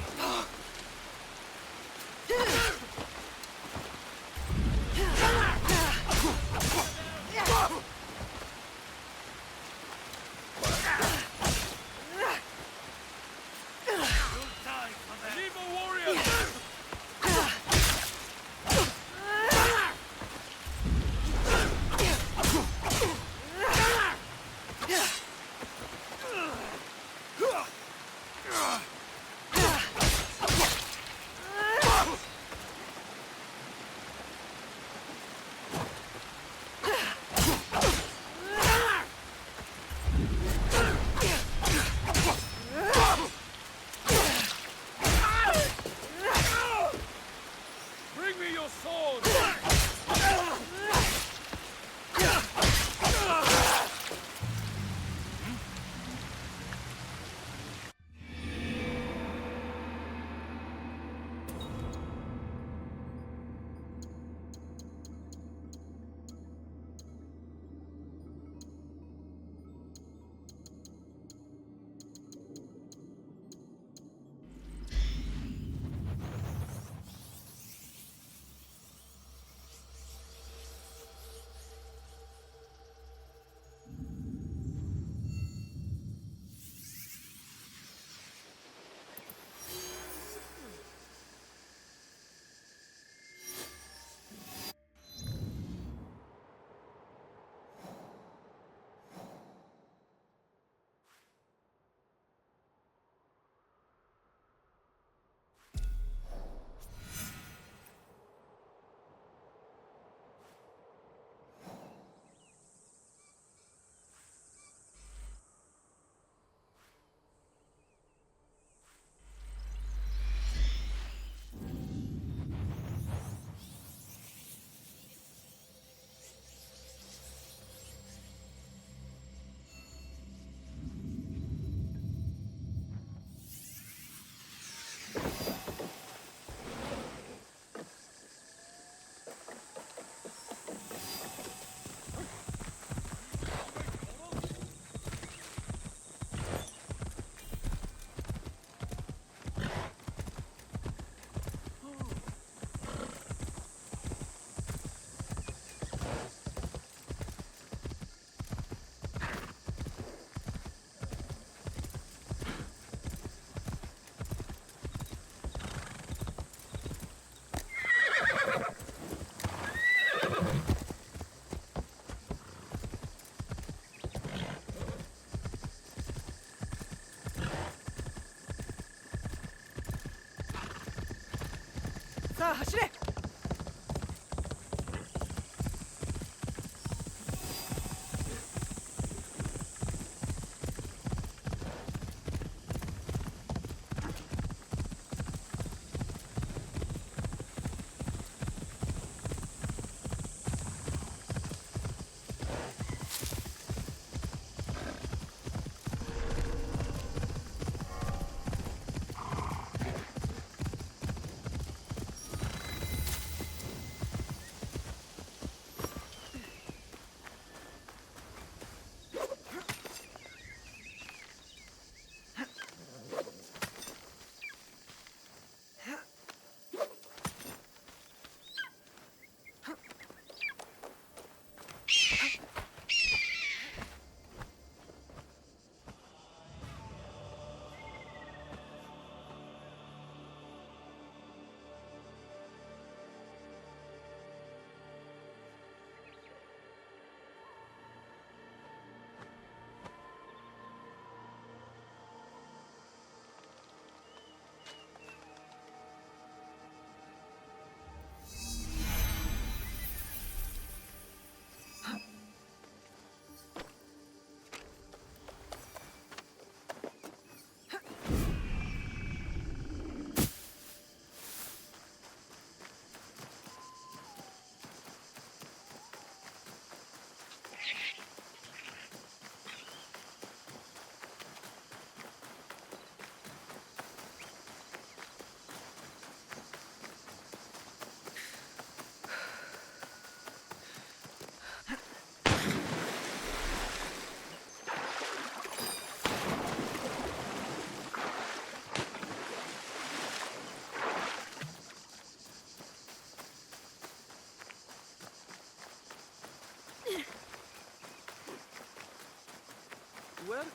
L: さあ走れ。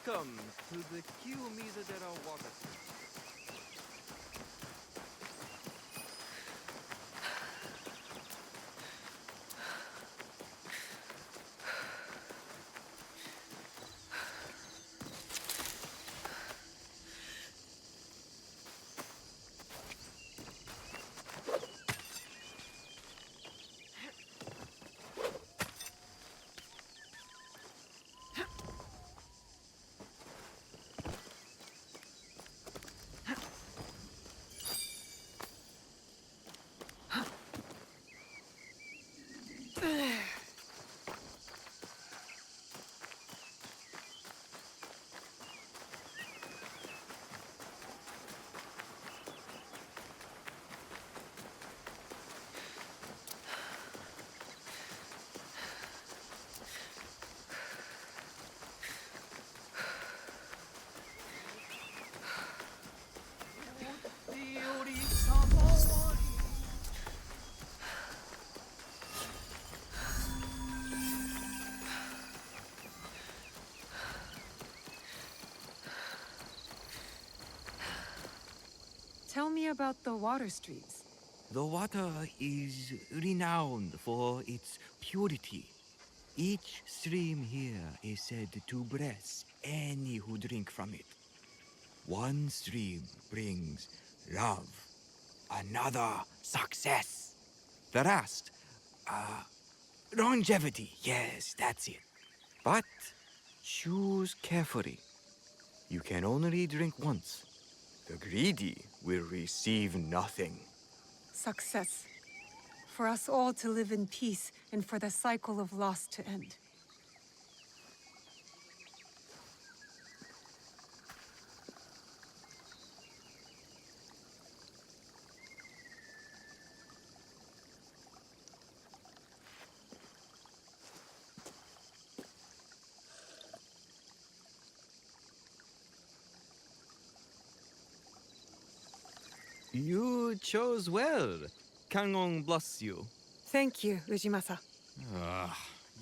J: Welcome to the Kiyomiza-dera water.
L: Tell me about the water streams.
S: The water is renowned for its purity. Each stream here is said to bless any who drink from it. One stream brings love, another success, the rest, longevity. Yes, that's it. But choose carefully. You can only drink once. The greedy will receive nothing.
L: Success. For us all to live in peace and for the cycle of loss to end.
J: You chose well. Kangong bless you.
L: Thank you, Ujimasa.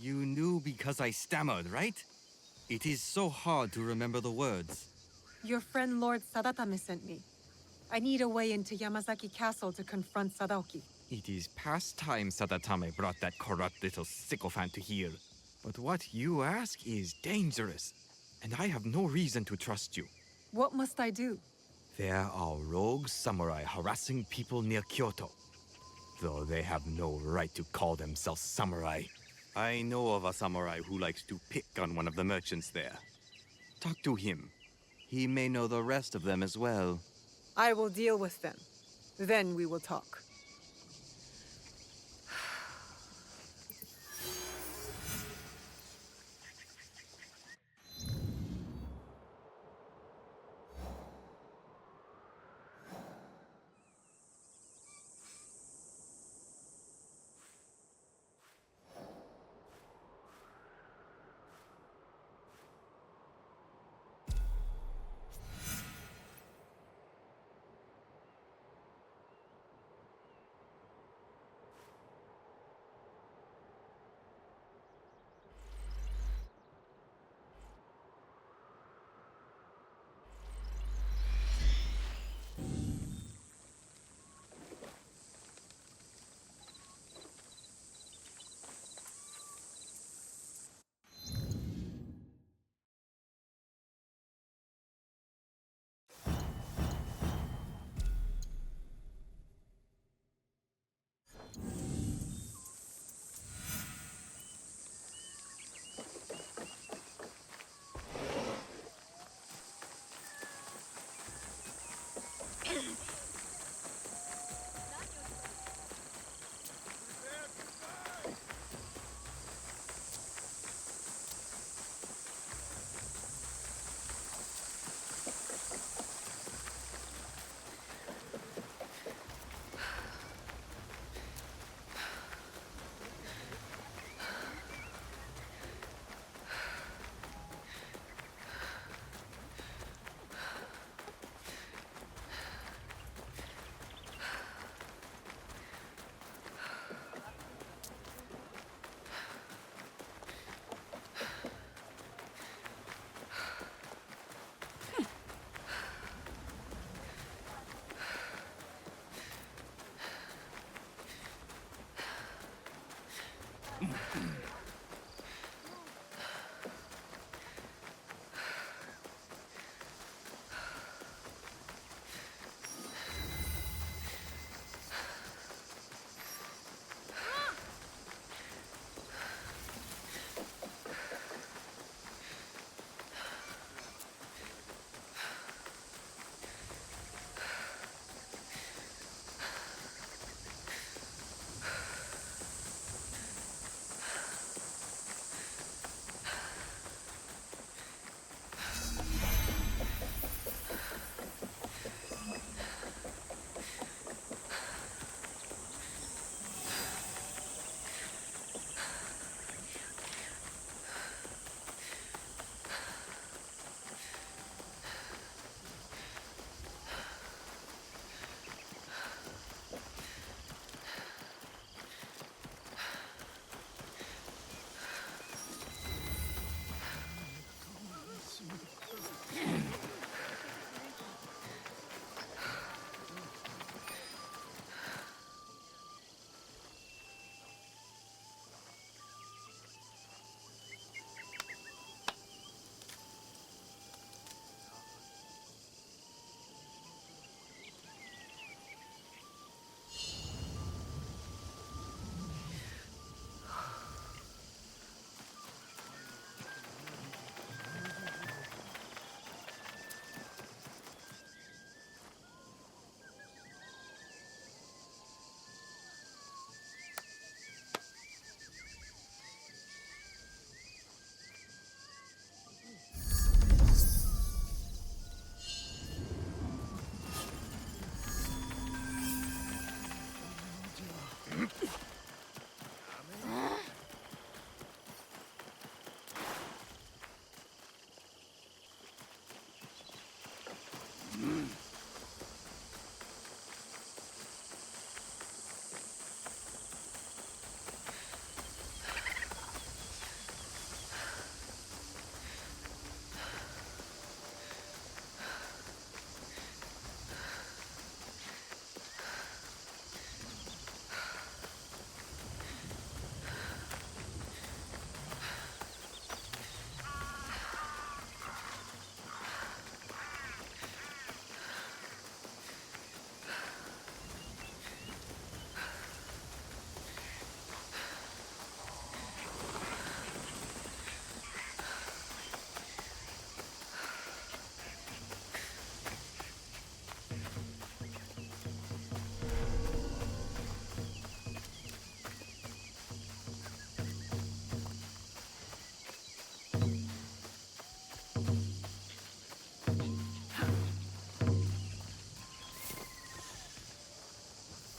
J: You knew because I stammered, right? It is so hard to remember the words.
L: Your friend Lord Sadatame sent me. I need a way into Yamazaki Castle to confront Sadaoki.
J: It is past time Sadatame brought that corrupt little sycophant to here. But what you ask is dangerous, and I have no reason to trust you.
L: What must I do?
J: There are rogue samurai harassing people near Kyoto, though they have no right to call themselves samurai. I know of a samurai who likes to pick on one of the merchants there. Talk to him. He may know the rest of them as well.
L: I will deal with them. Then we will talk.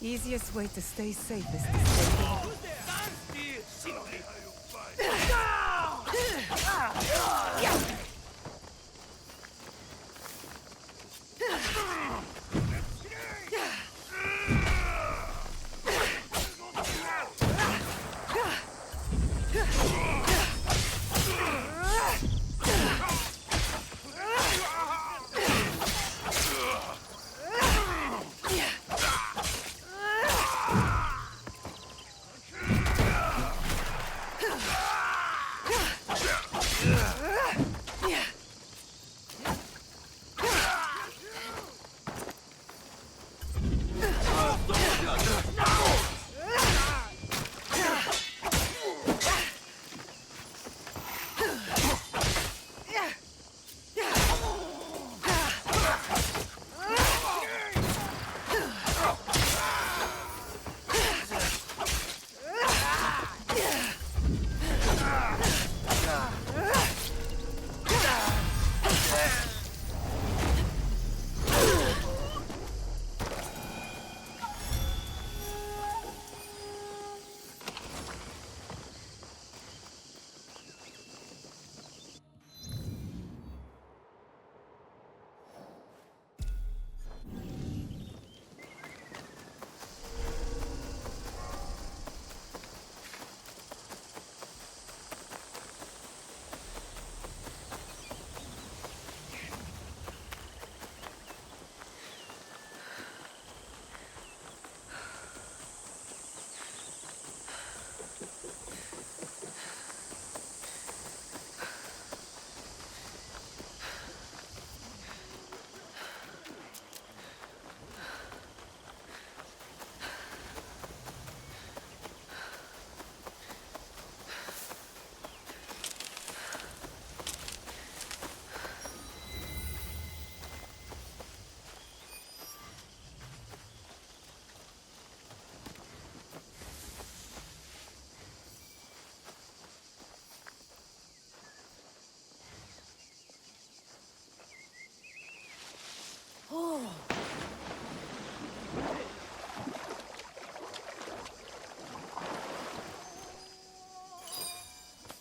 L: easiest way to stay safe is to stay home.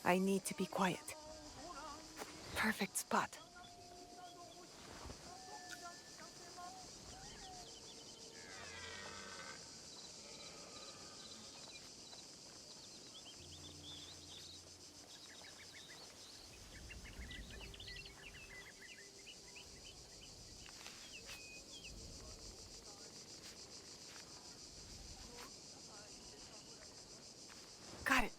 L: I need to be quiet. Perfect spot. Got it.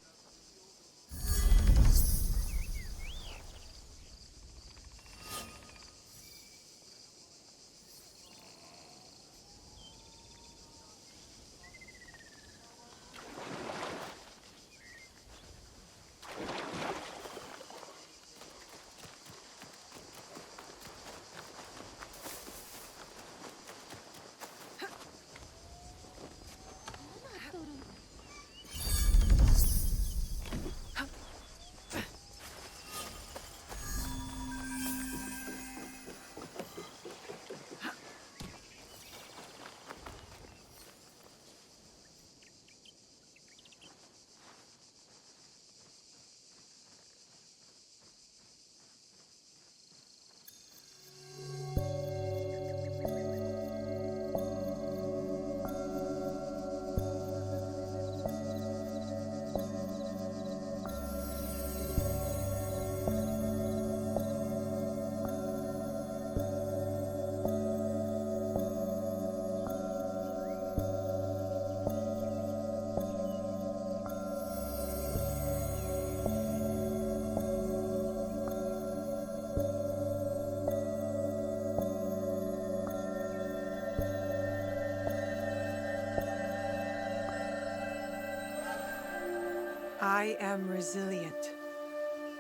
L: I am resilient,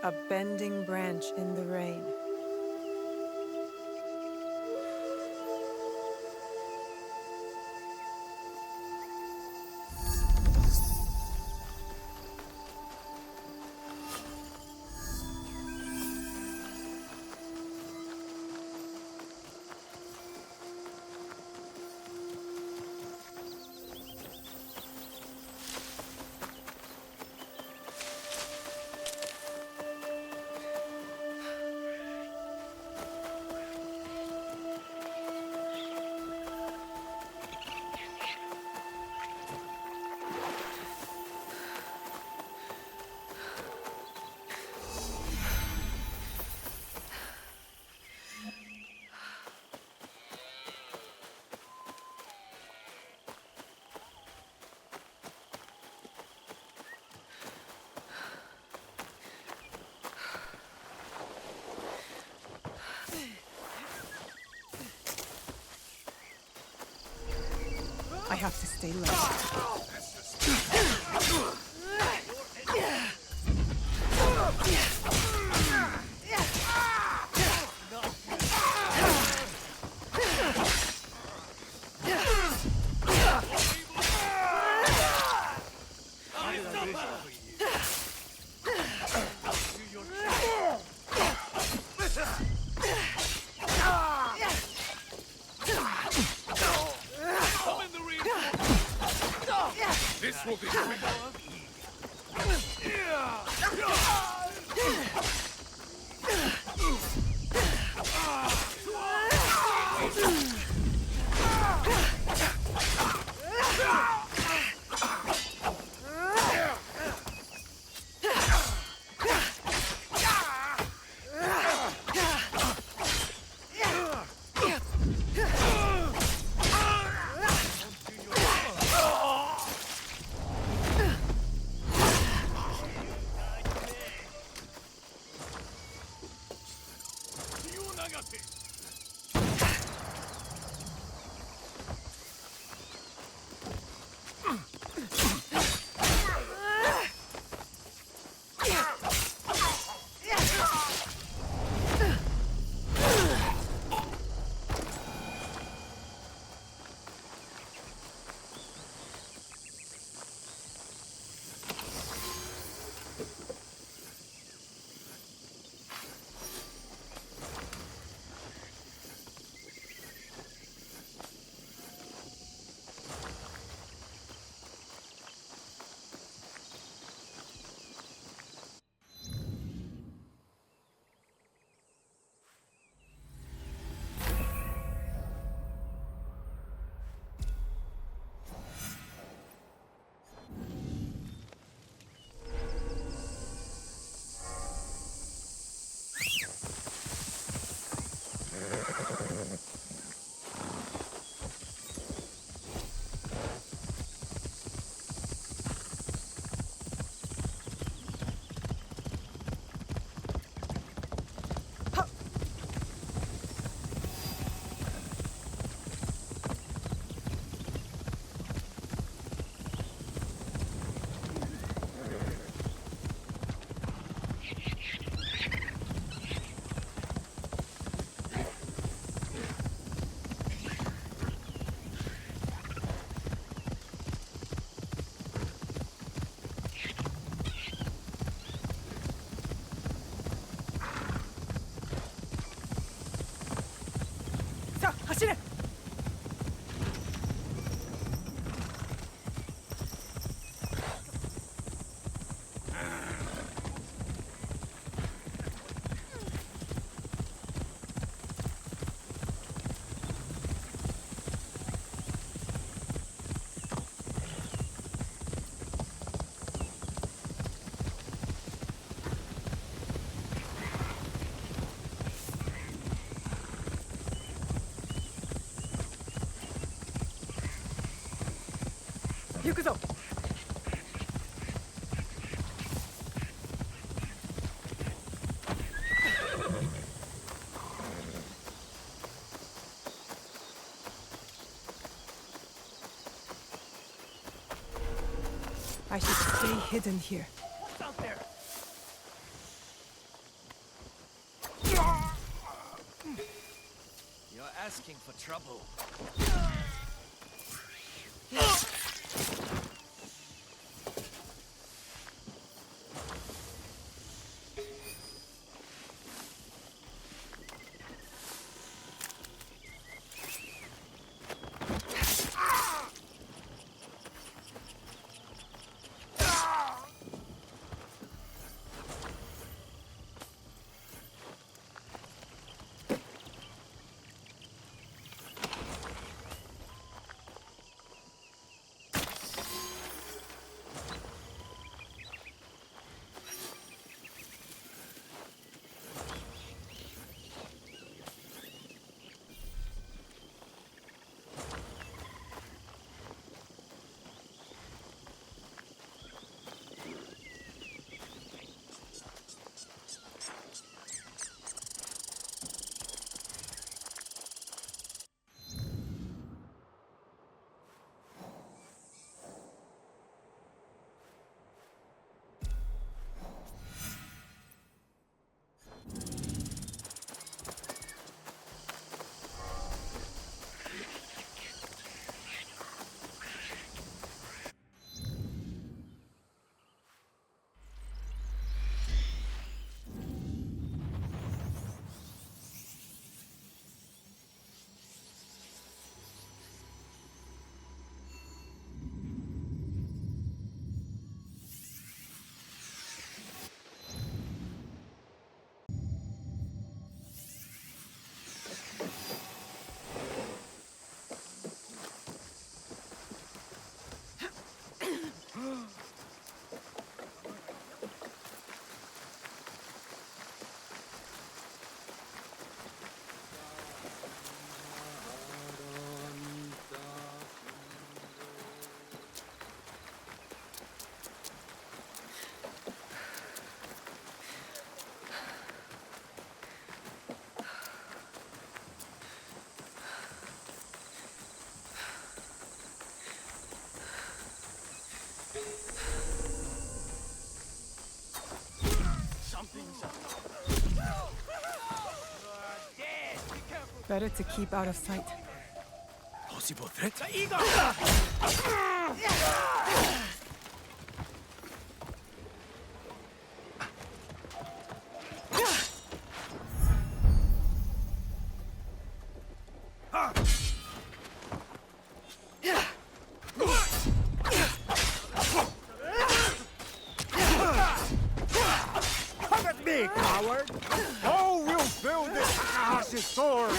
L: a bending branch in the rain. I have to stay low.
C: This will be quick.
L: I should stay hidden here.
B: What's out there?
N: You're asking for trouble.
L: Better to keep out of sight.
G: Possible threat?
A: Come at me, coward! Oh, we'll fill this Takahashi's sword!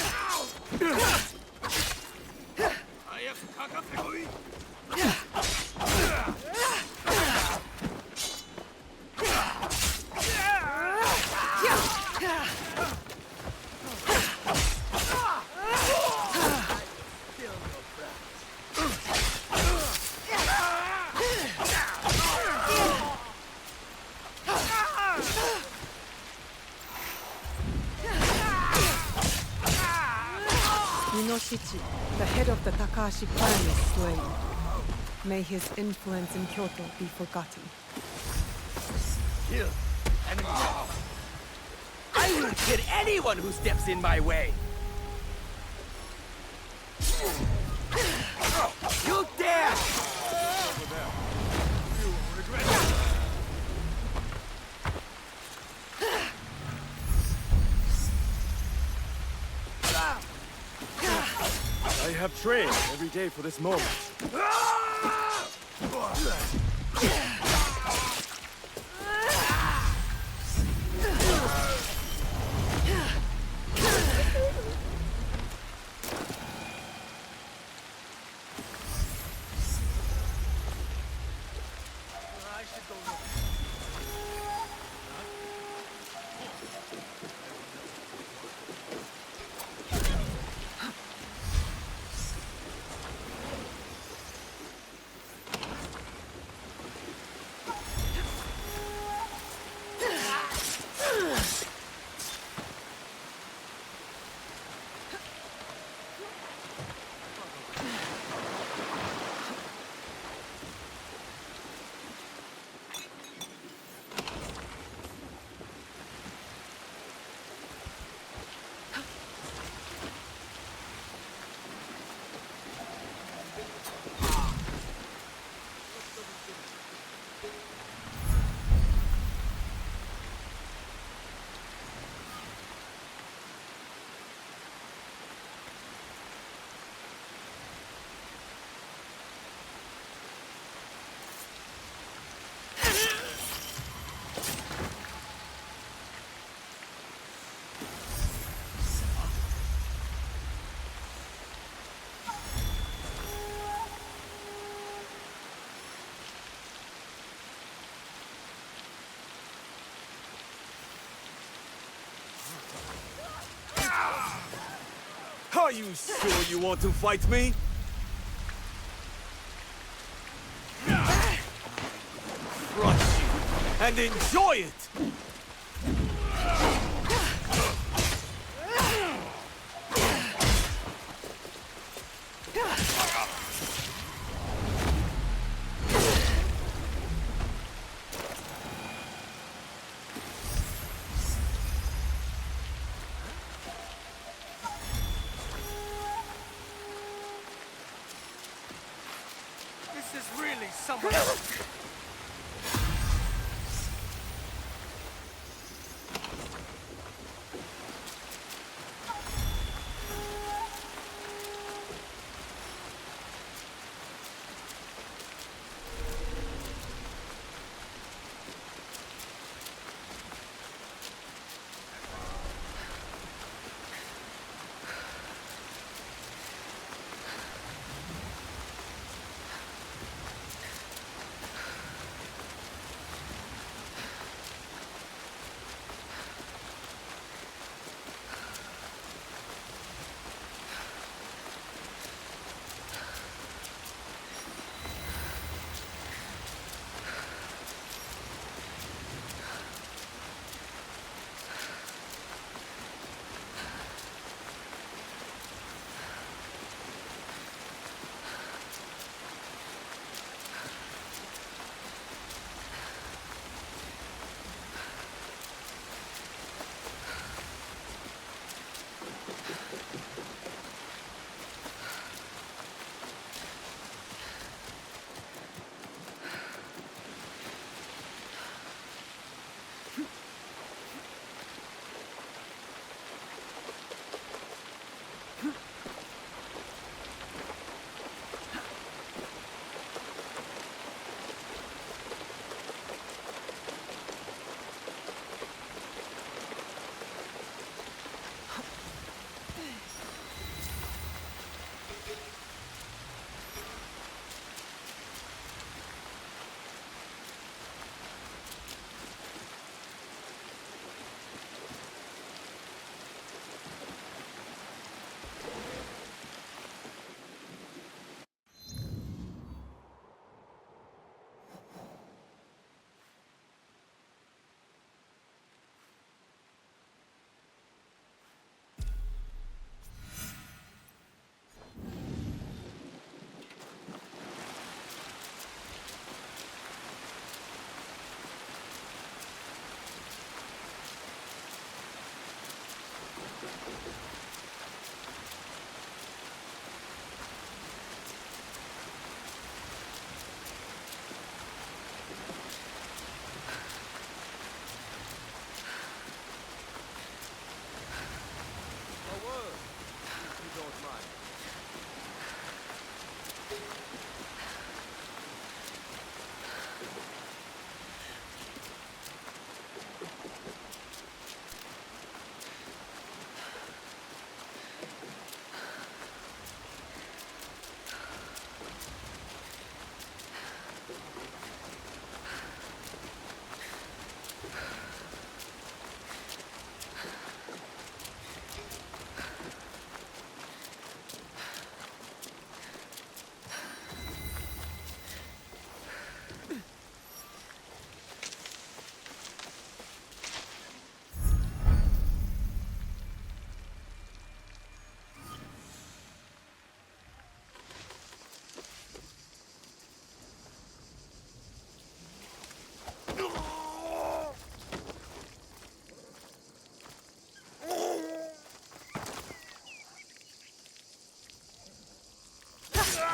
L: Inoshichi, the head of the Takahashi clan, is slain. May his influence in Kyoto be forgotten.
G: Kill enemy. I will kill anyone who steps in my way. You dare! You will regret it.
E: I have trained every day for this moment.
G: Are you sure you want to fight me? Crush you and enjoy it!
B: This is really something.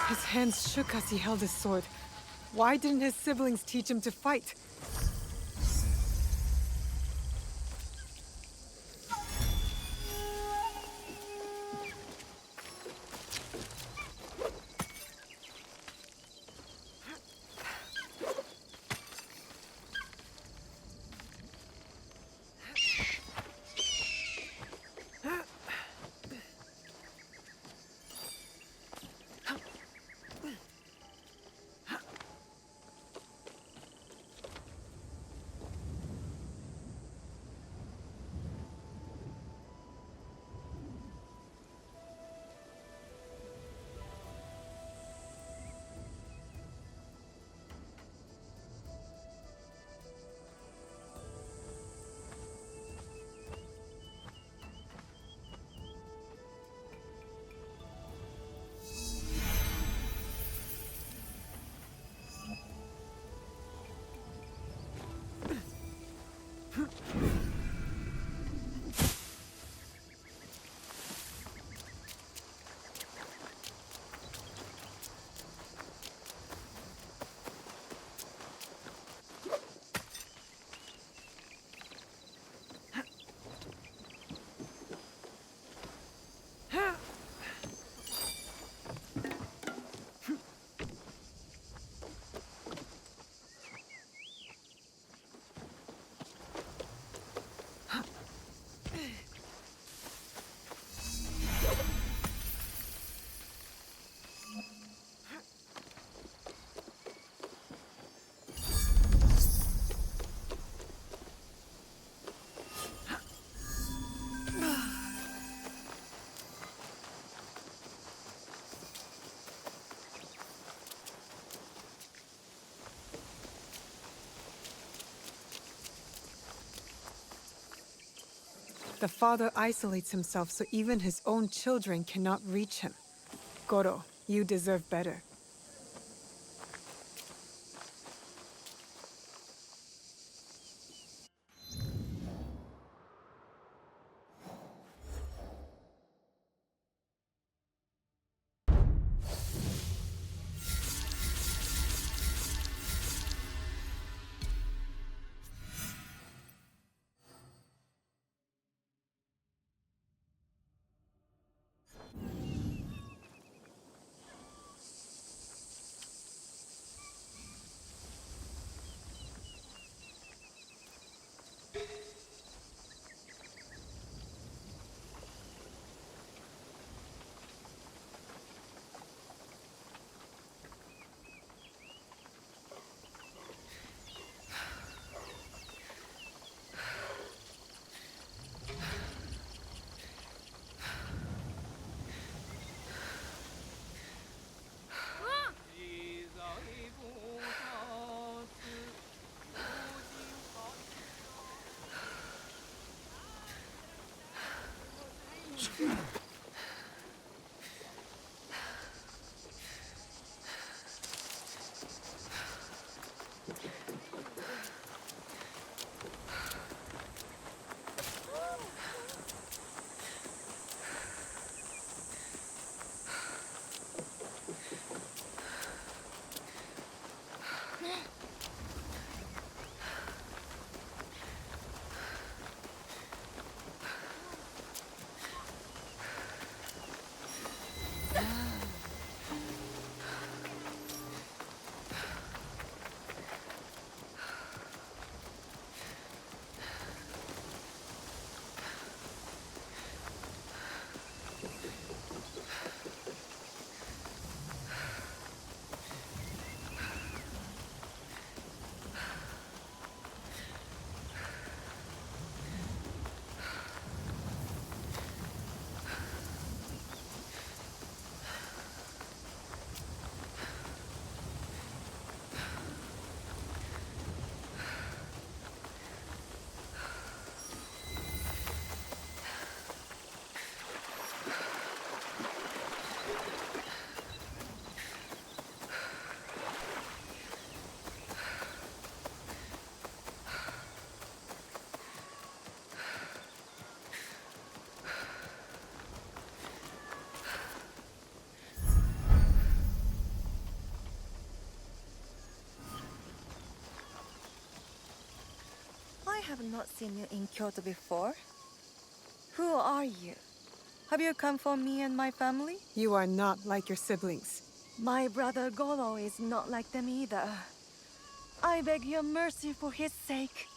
L: His hands shook as he held his sword. Why didn't his siblings teach him to fight? The father isolates himself so even his own children cannot reach him. Goro, you deserve better.
N: have not seen you in Kyoto before. Who are you? Have you come for me and my family?
L: You are not like your siblings.
N: My brother Goro is not like them either. I beg your mercy for his sake.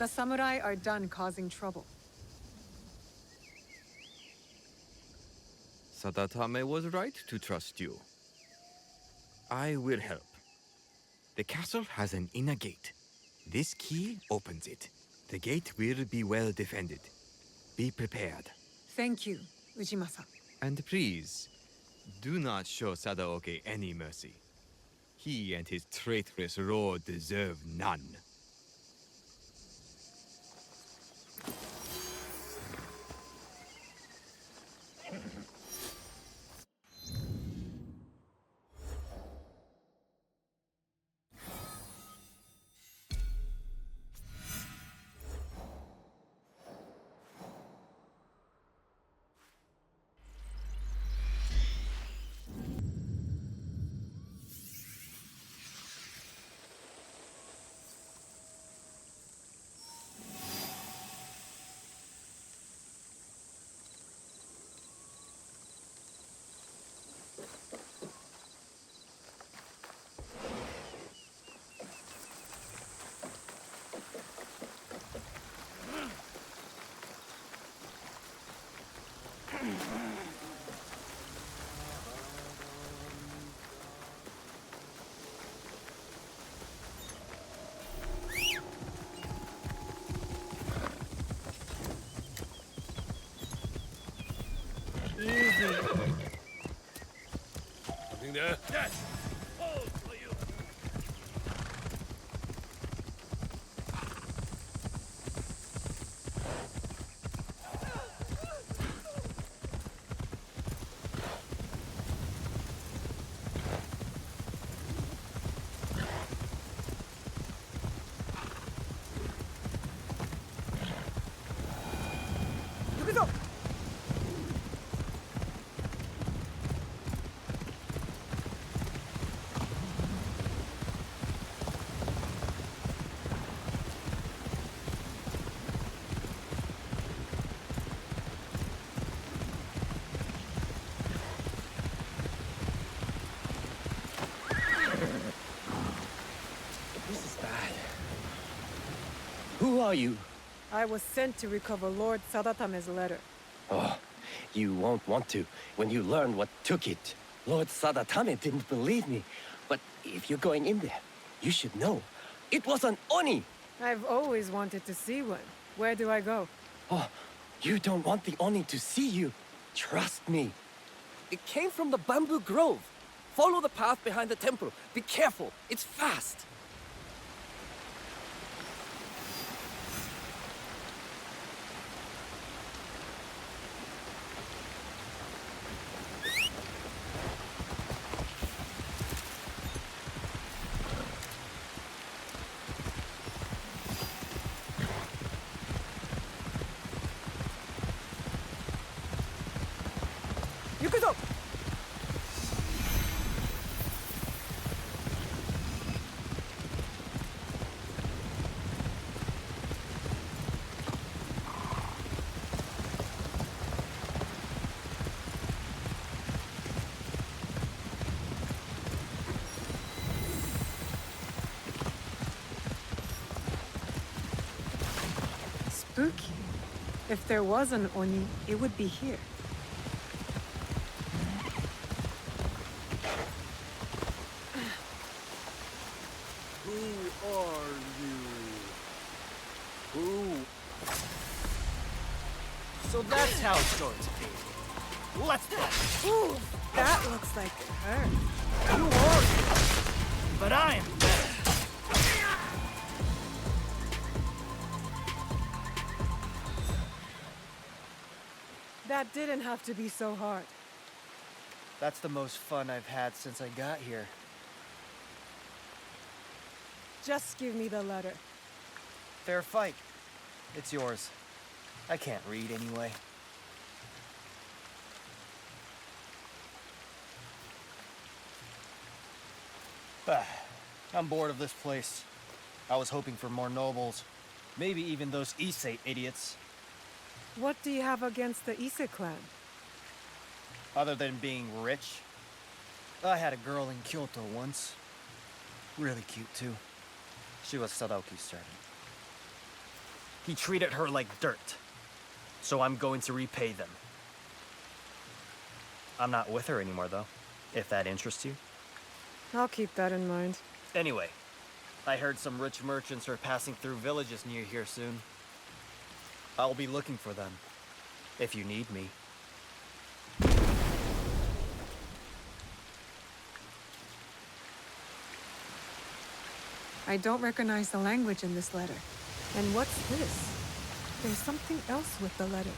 L: The samurai are done causing trouble.
J: Sadatame was right to trust you. I will help. The castle has an inner gate. This key opens it. The gate will be well defended. Be prepared.
L: Thank you, Ujimasa.
J: And please, do not show Sadaoke any mercy. He and his traitorous lord deserve none.
B: Death falls for you!
O: This is bad. Who are you?
L: I was sent to recover Lord Sadatame's letter.
O: Oh, you won't want to when you learn what took it. Lord Sadatame didn't believe me. But if you're going in there, you should know. It was an Oni!
L: I've always wanted to see one. Where do I go?
O: Oh, you don't want the Oni to see you. Trust me. It came from the bamboo grove. Follow the path behind the temple. Be careful. It's fast.
L: Yukuzo! Spooky. If there was an Oni, it would be here.
E: Who are you? Who?
D: So that's how it's going to be. Let's go.
L: Ooh, that looks like her.
D: You are, but I am better.
L: That didn't have to be so hard.
D: That's the most fun I've had since I got here.
L: Just give me the letter.
D: Fair fight. It's yours. I can't read anyway. I'm bored of this place. I was hoping for more nobles. Maybe even those Issei idiots.
L: What do you have against the Ise clan?
D: Other than being rich, I had a girl in Kyoto once. Really cute, too. She was Sadaoki's servant. He treated her like dirt. So I'm going to repay them. I'm not with her anymore, though, if that interests you.
L: I'll keep that in mind.
D: Anyway, I heard some rich merchants are passing through villages near here soon. I'll be looking for them, if you need me.
L: I don't recognize the language in this letter. And what's this? There's something else with the letter.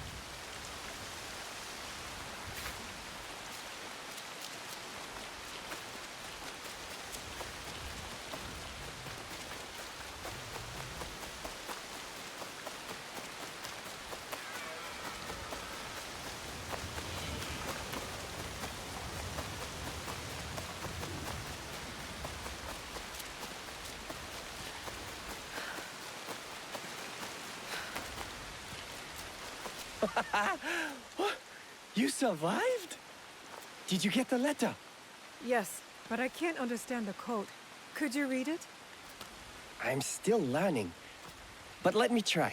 O: You survived? Did you get the letter?
L: Yes, but I can't understand the code. Could you read it?
O: I'm still learning, but let me try.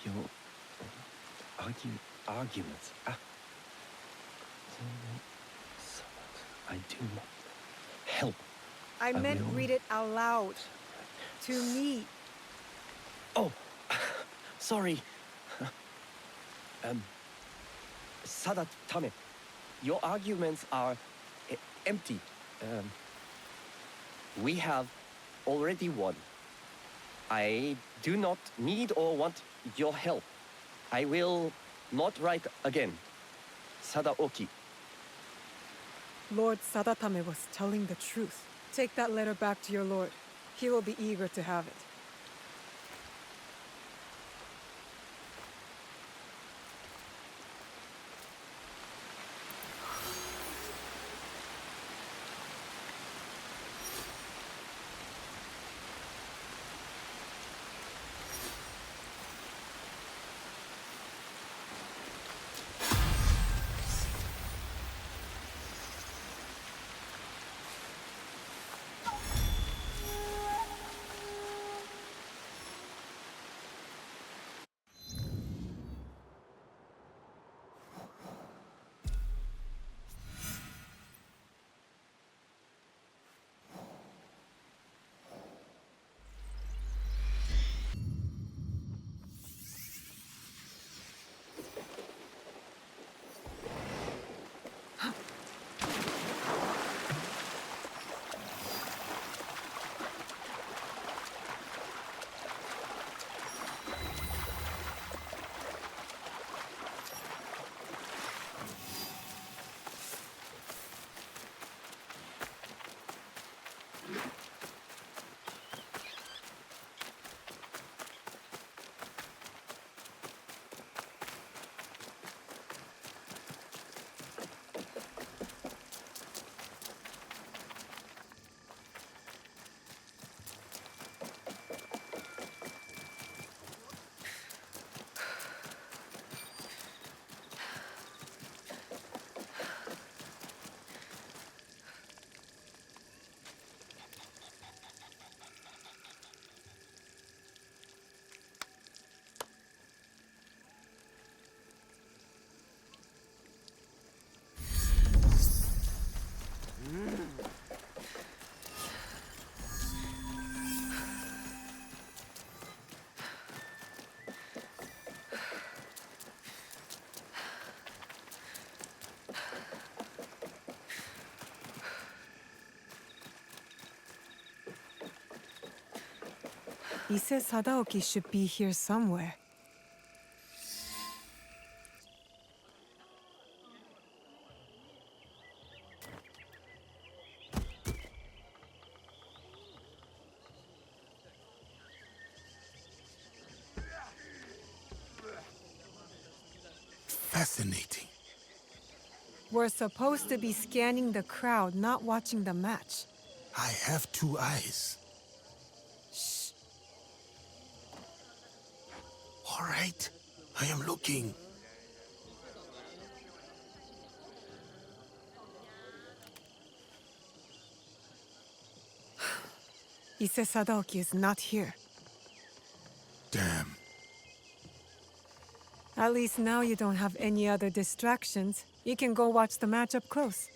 O: Your arguments. I do not help.
L: I meant read it out loud. To me.
O: Oh, sorry. Sadatame. your arguments are empty. We have already won. I do not need or want your help. I will not write again. Sadaoki.
L: Lord Sadatame was telling the truth. Take that letter back to your lord. He will be eager to have it. Ise Sadaoki should be here somewhere.
P: Fascinating.
L: We're supposed to be scanning the crowd, not watching the match.
P: I have two eyes.
L: Shh.
P: All right, I am looking.
L: Ise Sadaoki is not here.
P: Damn.
L: At least now you don't have any other distractions. You can go watch the match up close.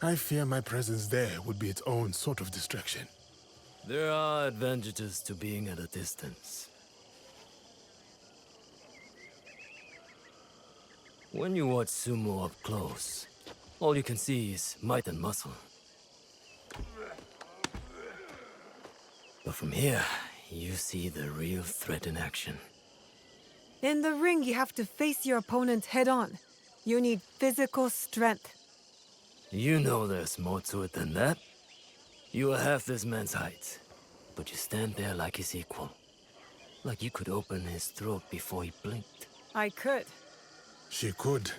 P: I fear my presence there would be its own sort of distraction.
B: There are advantages to being at a distance. When you watch sumo up close, all you can see is might and muscle. But from here, you see the real threat in action.
L: In the ring, you have to face your opponent head-on. You need physical strength.
B: You know there's more to it than that. You are half this man's height, but you stand there like his equal. Like you could open his throat before he blinked.
L: I could.
P: She could.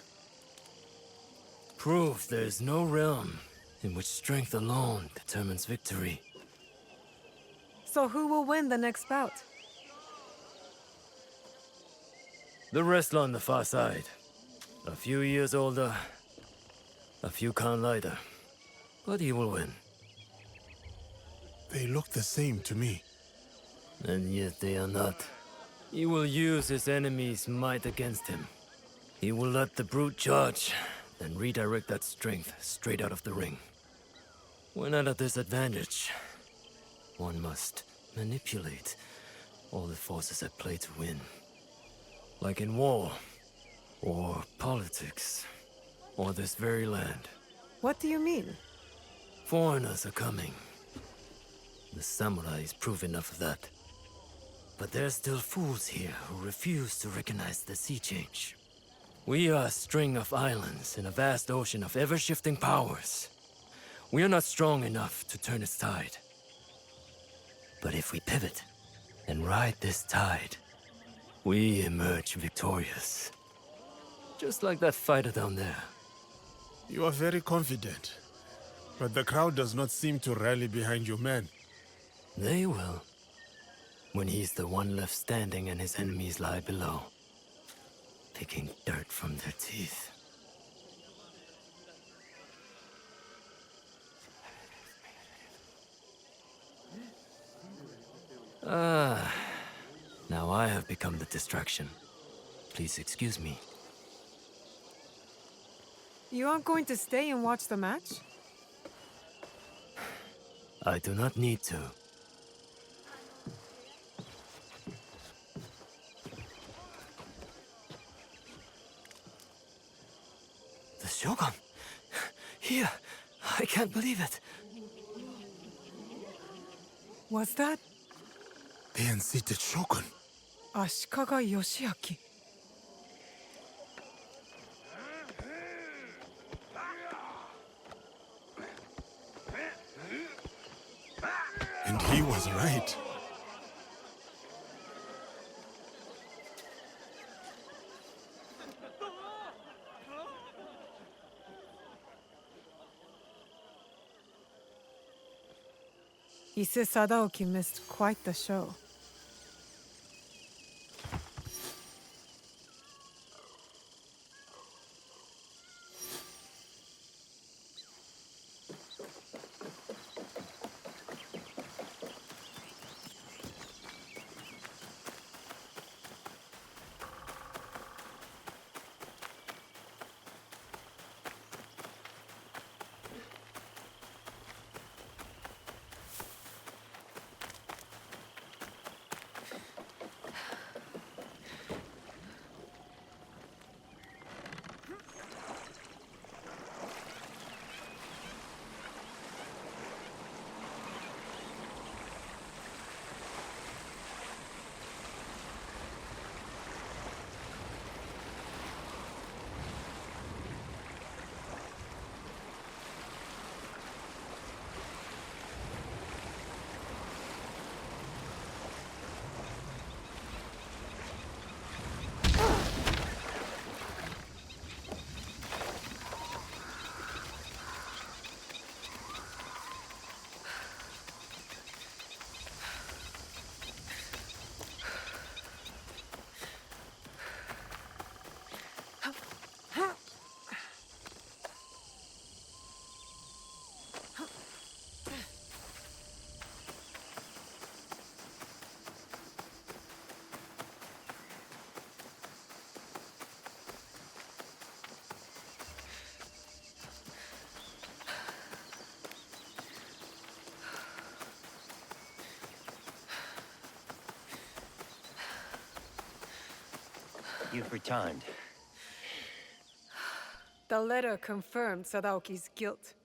B: Proof there is no realm in which strength alone determines victory.
L: So who will win the next bout?
B: The wrestler on the far side. A few years older, a few pounds lighter. But he will win.
P: They look the same to me.
B: And yet they are not. He will use his enemy's might against him. He will let the brute charge, then redirect that strength straight out of the ring. When at a disadvantage, one must manipulate all the forces at play to win. Like in war, or politics. or this very land.
L: What do you mean?
B: Foreigners are coming. The samurais prove enough of that. But there are still fools here who refuse to recognize the sea change. We are a string of islands in a vast ocean of ever-shifting powers. We are not strong enough to turn its tide. But if we pivot and ride this tide, we emerge victorious. Just like that fighter down there.
P: You are very confident, but the crowd does not seem to rally behind your men.
B: They will. When he's the one left standing and his enemies lie below, picking dirt from their teeth. Now I have become the distraction. Please excuse me.
L: You aren't going to stay and watch the match?
B: I do not need to. The Shogun! Here! I can't believe it!
L: Was that
P: The unseated Shogun.
L: Ashikaga Yoshiaki?
P: And he was right.
L: Ise Sadaoki missed quite the show.
O: You've returned.
L: The letter confirmed Sadaoki's guilt.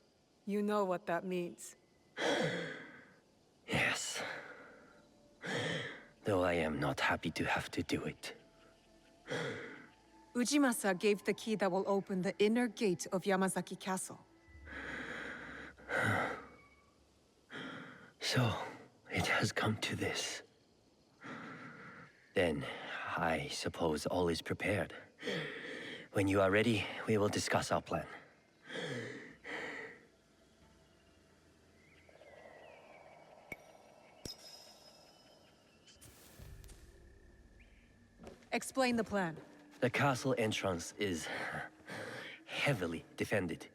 L: You know what that means.
O: Yes. Though I am not happy to have to do it.
L: Ujimasa gave the key that will open the inner gate of Yamazaki Castle.
O: So, it has come to this. Then, I suppose all is prepared. When you are ready, we will discuss our plan.
L: Explain the plan.
O: The castle entrance is heavily defended.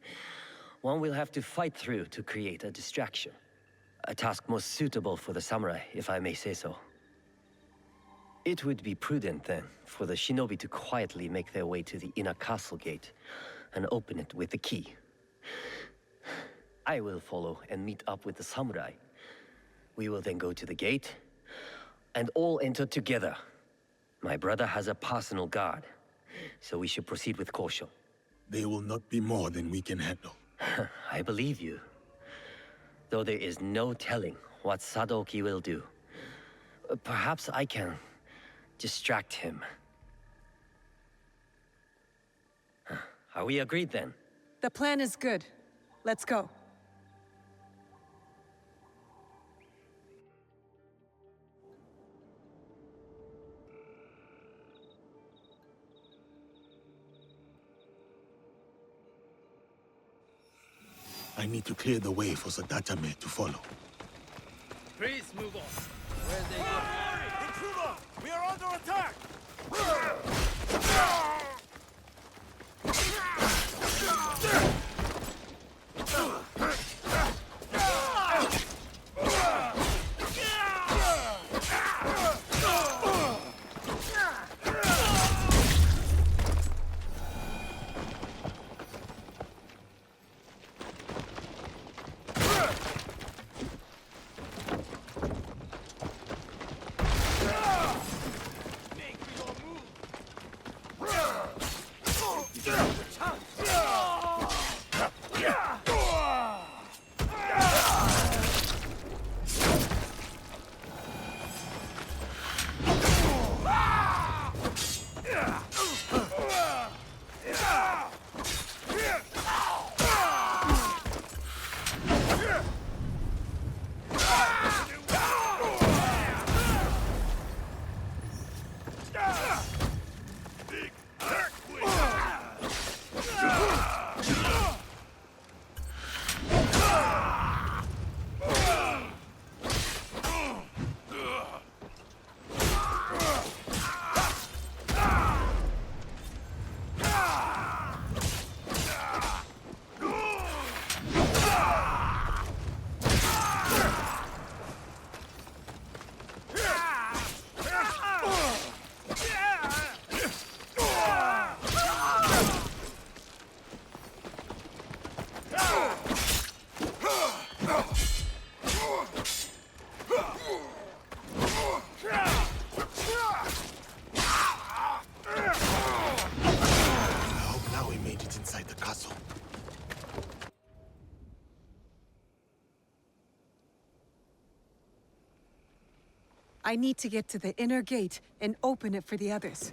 O: One will have to fight through to create a distraction. A task most suitable for the samurai, if I may say so. It would be prudent, then, for the shinobi to quietly make their way to the inner castle gate and open it with the key. I will follow and meet up with the samurai. We will then go to the gate and all enter together. My brother has a personal guard, so we should proceed with caution.
P: They will not be more than we can handle.
O: I believe you. Though there is no telling what Sadoki will do. Perhaps I can distract him. Are we agreed then?
L: The plan is good. Let's go.
P: I need to clear the way for Sadatame to follow.
B: Please move on. Where they go?
C: Intruder! We are under attack!
L: I need to get to the inner gate and open it for the others.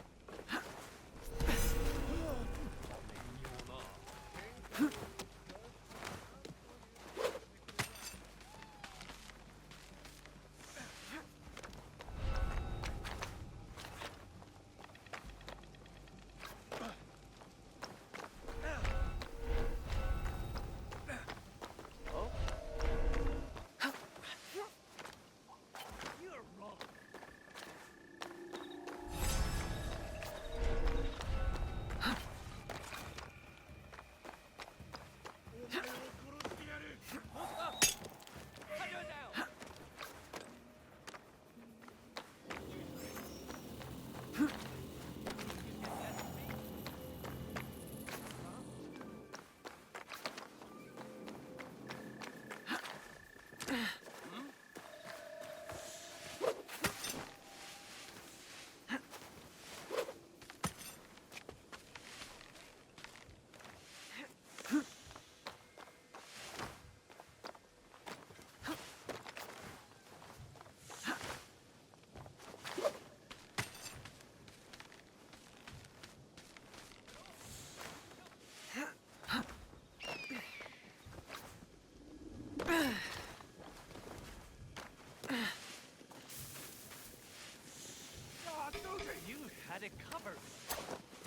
B: You had it covered.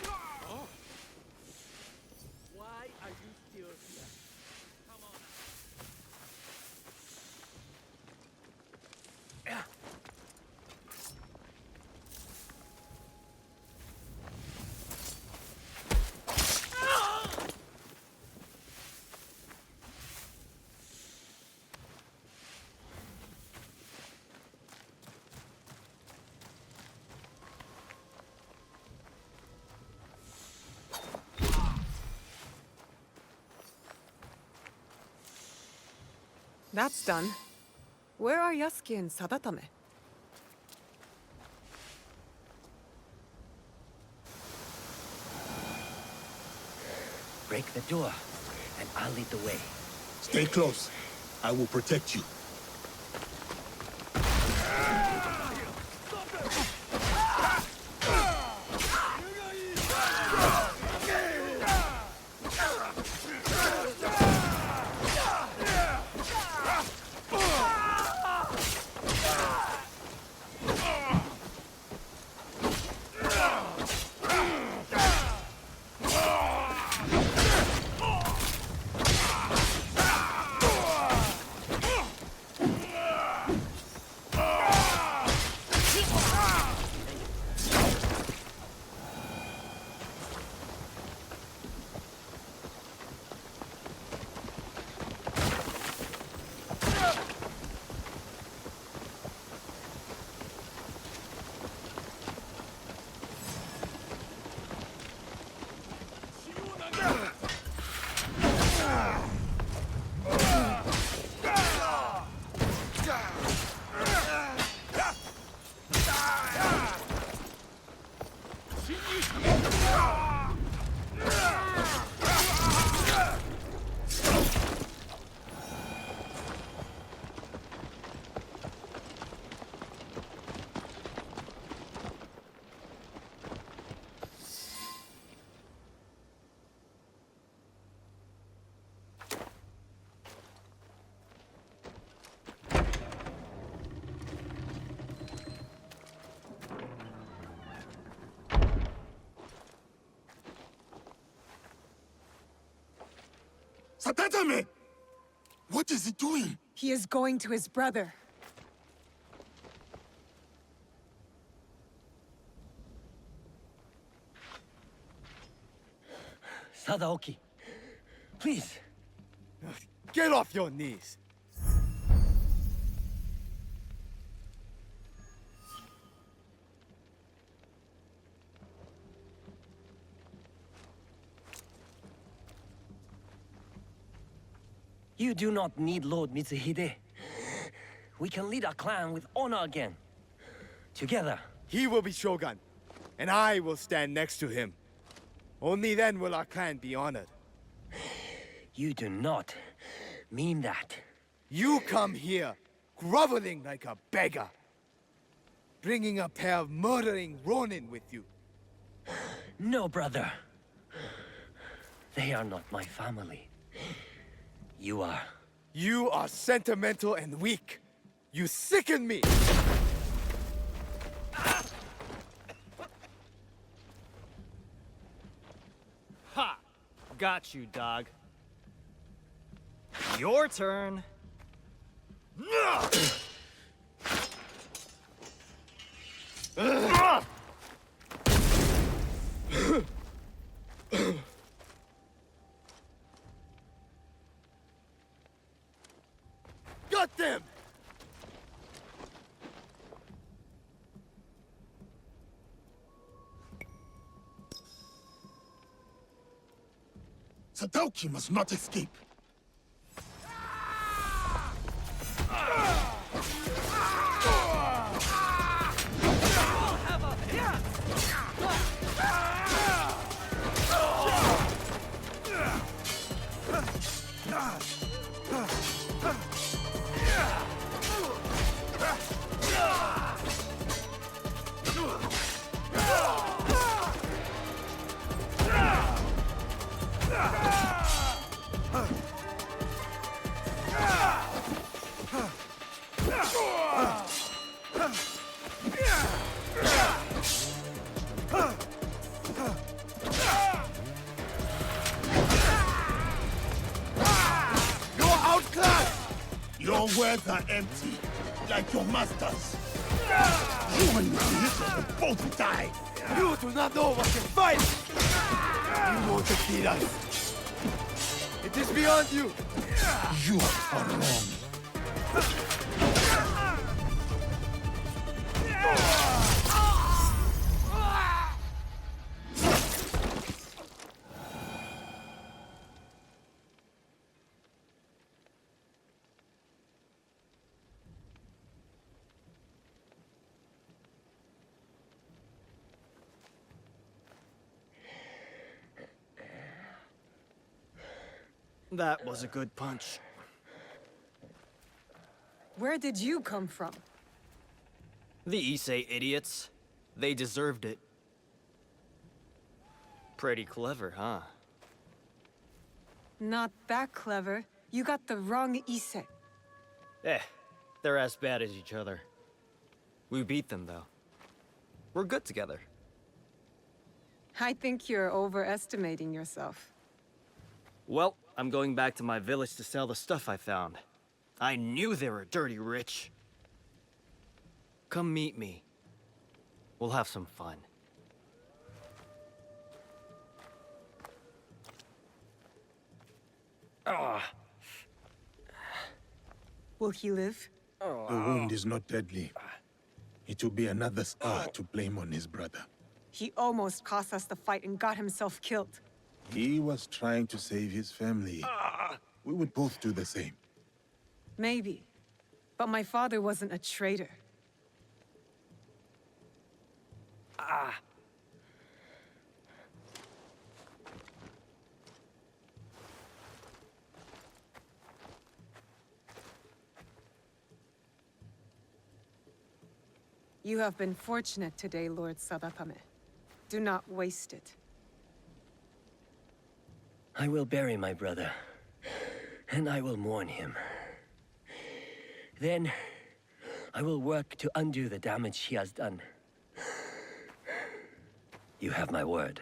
B: Oh. Why are you still here? Come on.
L: That's done. Where are Yasuke and Sadatame?
O: Break the door, and I'll lead the way.
P: Stay close. I will protect you. Satatame! What is he doing?
L: He is going to his brother.
O: Sadaoki, please.
E: Get off your knees.
O: You do not need Lord Mitsuhide. We can lead our clan with honor again. Together.
E: He will be Shogun, and I will stand next to him. Only then will our clan be honored.
O: You do not mean that.
E: You come here, groveling like a beggar, bringing a pair of murdering Ronin with you.
O: No, brother. They are not my family. You are.
E: You are sentimental and weak. You sicken me!
D: Ha! Got you, dog. Your turn.
E: Got them!
P: Sadaoki must not escape. Your words are empty, like your master's. You and Mitsuhide will both die.
E: You do not know what to fight! You want to defeat us. It is beyond you.
P: You are wrong.
D: That was a good punch.
L: Where did you come from?
D: The Issei idiots. They deserved it. Pretty clever, huh?
L: Not that clever. You got the wrong Issei.
D: They're as bad as each other. We beat them, though. We're good together.
L: I think you're overestimating yourself.
D: Well, I'm going back to my village to sell the stuff I found. I knew they were dirty rich. Come meet me. We'll have some fun.
L: Will he live?
P: The wound is not deadly. It will be another scar to blame on his brother.
L: He almost cost us the fight and got himself killed.
P: He was trying to save his family. We would both do the same.
L: Maybe. But my father wasn't a traitor. You have been fortunate today, Lord Sadakame. Do not waste it.
O: I will bury my brother, and I will mourn him. Then, I will work to undo the damage he has done. You have my word.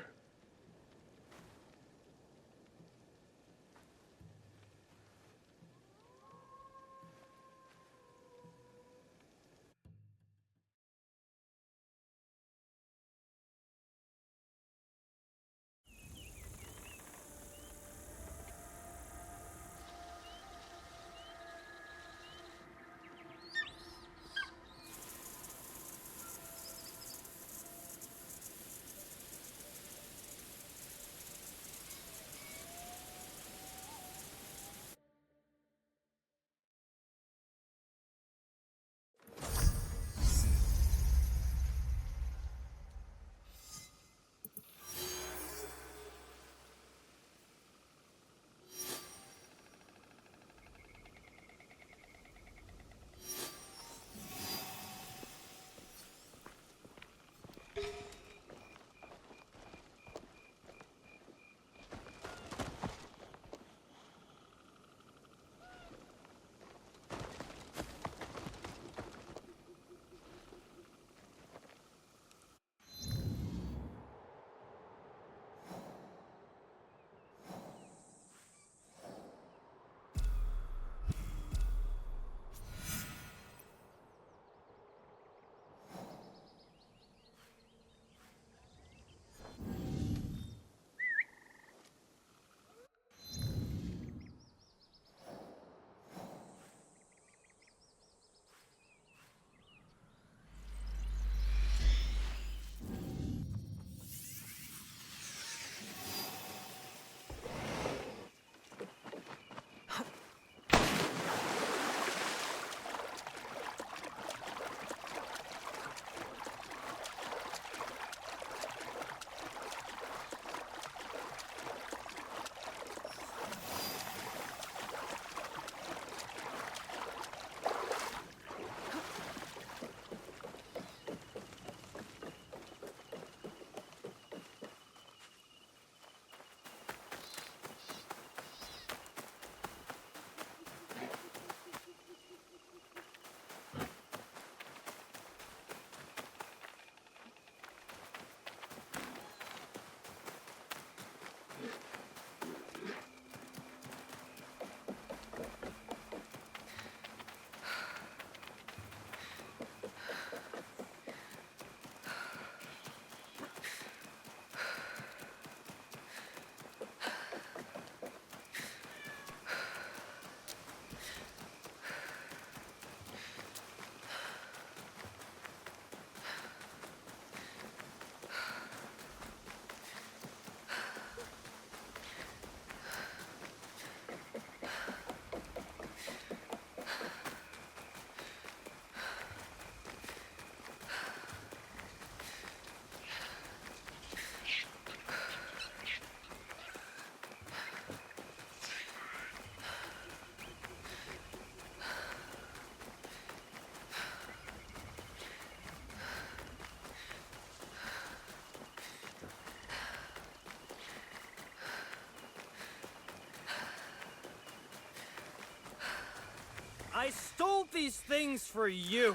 D: I stole these things for you.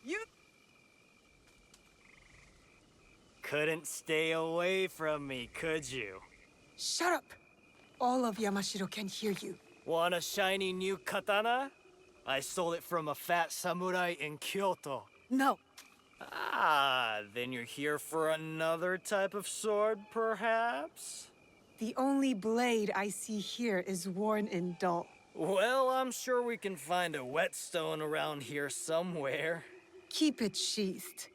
D: You couldn't stay away from me, could you?
L: Shut up! All of Yamashiro can hear you.
D: Want a shiny new katana? I stole it from a fat samurai in Kyoto.
L: No.
D: Ah, then you're here for another type of sword, perhaps?
L: The only blade I see here is worn and dull.
D: Well, I'm sure we can find a whetstone around here somewhere.
L: Keep it sheathed.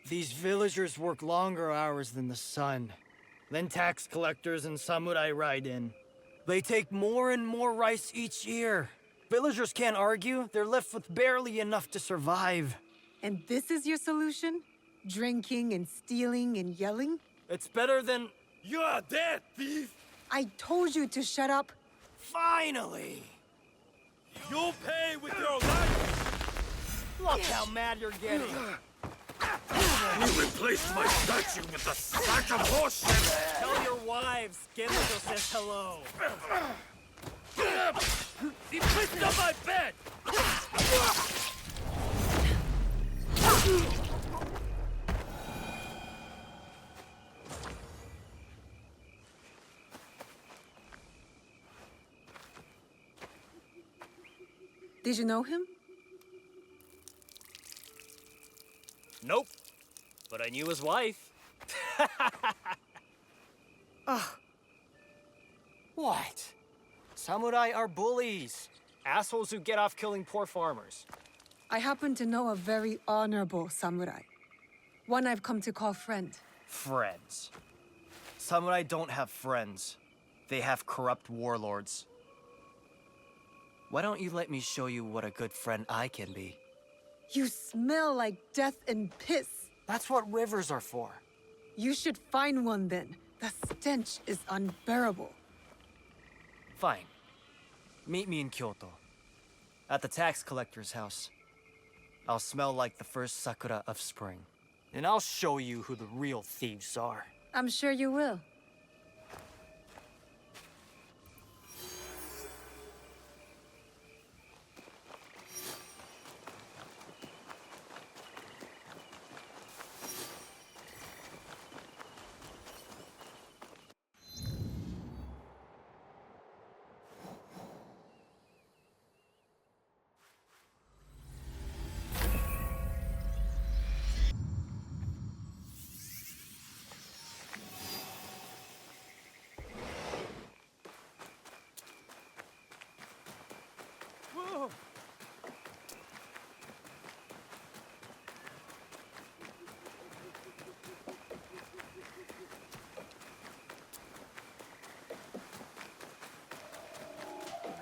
D: These villagers work longer hours than the sun. Then tax collectors and samurai ride in. They take more and more rice each year. Villagers can't argue. They're left with barely enough to survive.
L: And this is your solution? Drinking and stealing and yelling?
D: It's better than... You're dead, thief!
L: I told you to shut up.
D: Finally!
B: You'll pay with your life!
D: Look how mad you're getting.
C: You replaced my statue with a sack of horse shit!
D: Tell your wives, Genzo says hello.
B: He pissed on my bed!
L: Did you know him?
D: Nope. But I knew his wife.
L: Ugh.
D: What? Samurai are bullies. Assholes who get off killing poor farmers.
L: I happen to know a very honorable samurai. One I've come to call friend.
D: Friends. Samurai don't have friends. They have corrupt warlords. Why don't you let me show you what a good friend I can be?
L: You smell like death and piss.
D: That's what rivers are for.
L: You should find one then. The stench is unbearable.
D: Fine. Meet me in Kyoto. At the tax collector's house. I'll smell like the first sakura of spring. And I'll show you who the real thieves are.
L: I'm sure you will.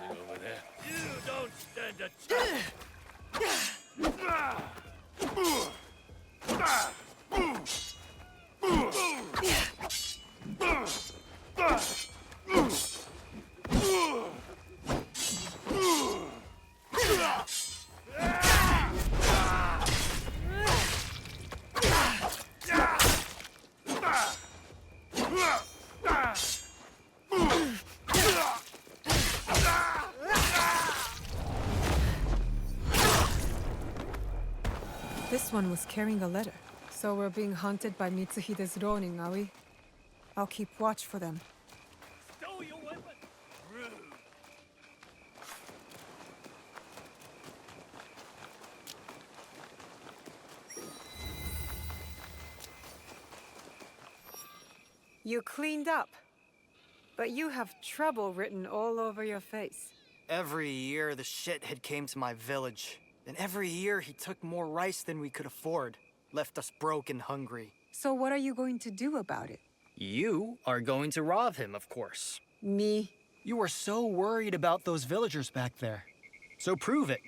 B: Over there. You don't stand a chance!
L: This one was carrying a letter. So we're being hunted by Mitsuhide's Ronin, are we? I'll keep watch for them.
B: Stow your weapon! Rude!
L: You cleaned up. But you have trouble written all over your face.
D: Every year, the shithead came to my village. And every year, he took more rice than we could afford. Left us broke and hungry.
L: So what are you going to do about it?
D: You are going to rob him, of course.
L: Me?
D: You were so worried about those villagers back there. So prove it.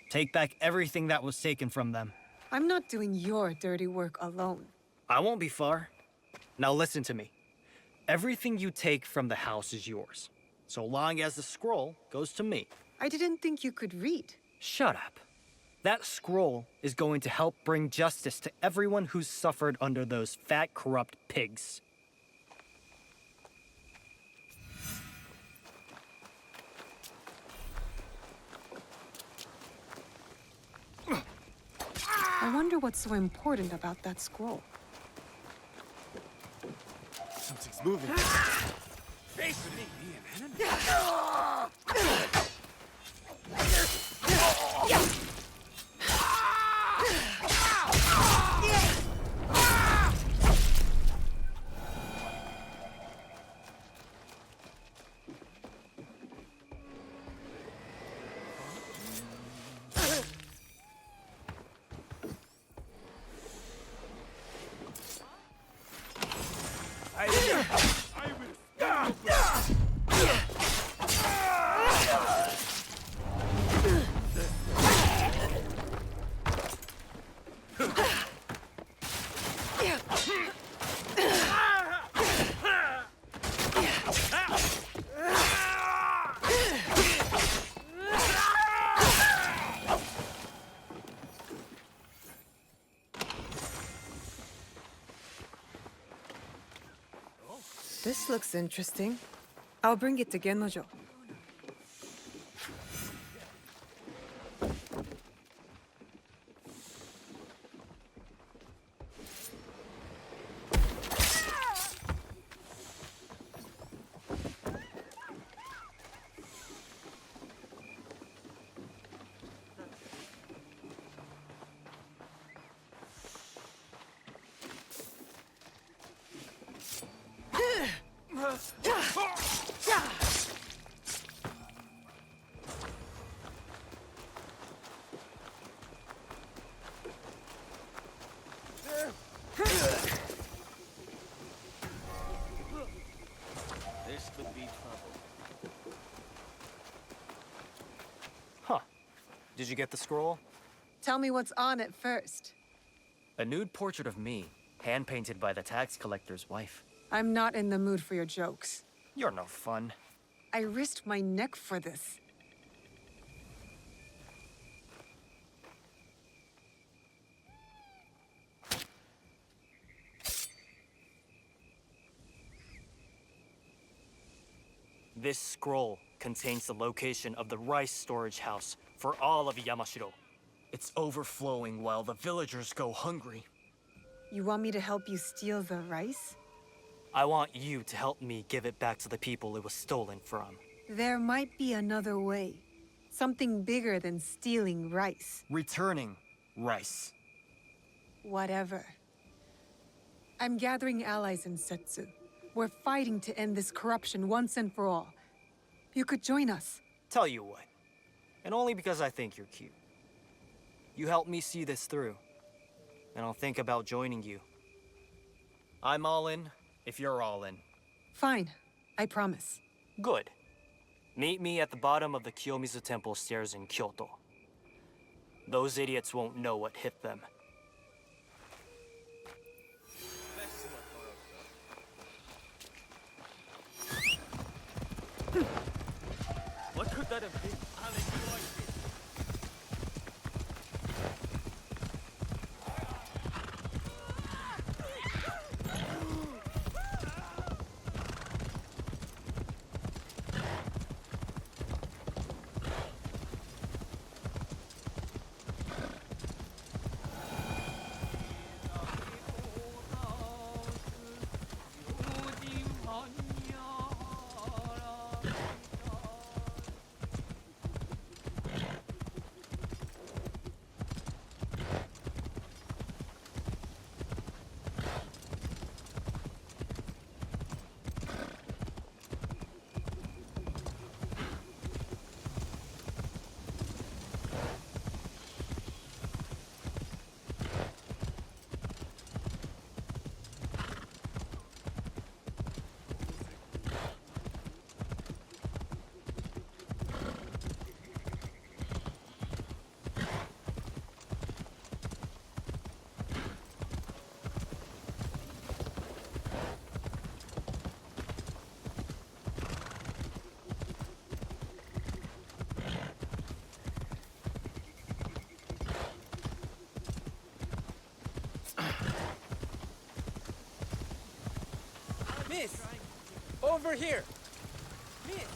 D: Take back everything that was taken from them.
L: I'm not doing your dirty work alone.
D: I won't be far. Now listen to me. Everything you take from the house is yours. So long as the scroll goes to me.
L: I didn't think you could read.
D: Shut up. That scroll is going to help bring justice to everyone who's suffered under those fat, corrupt pigs.
L: I wonder what's so important about that scroll.
E: Something's moving.
B: Face me!
L: This looks interesting. I'll bring it to Gennojo.
D: This could be trouble. Huh. Did you get the scroll?
L: Tell me what's on it first.
D: A nude portrait of me, hand-painted by the tax collector's wife.
L: I'm not in the mood for your jokes.
D: You're no fun.
L: I risked my neck for this.
D: This scroll contains the location of the rice storage house for all of Yamashiro. It's overflowing while the villagers go hungry.
L: You want me to help you steal the rice?
D: I want you to help me give it back to the people it was stolen from.
L: There might be another way. Something bigger than stealing rice.
D: Returning rice.
L: Whatever. I'm gathering allies in Setsu. We're fighting to end this corruption once and for all. You could join us.
D: Tell you what, and only because I think you're cute. You help me see this through, and I'll think about joining you. I'm all in, if you're all in.
L: Fine. I promise.
D: Good. Meet me at the bottom of the Kiyomizu Temple stairs in Kyoto. Those idiots won't know what hit them. What could that have been?
H: Miss! Over here! Miss!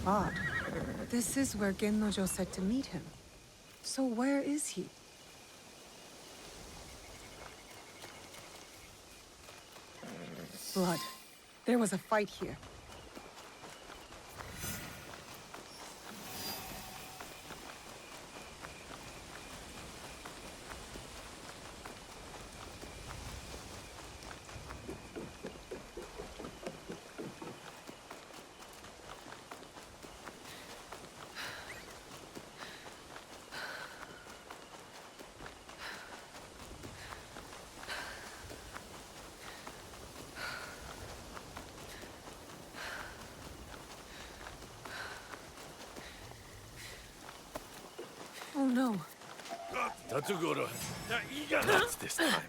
L: Odd. This is where Gennojo said to meet him. So where is he? Blood. There was a fight here. Oh no.
B: Tatsugoro.
G: Not this time.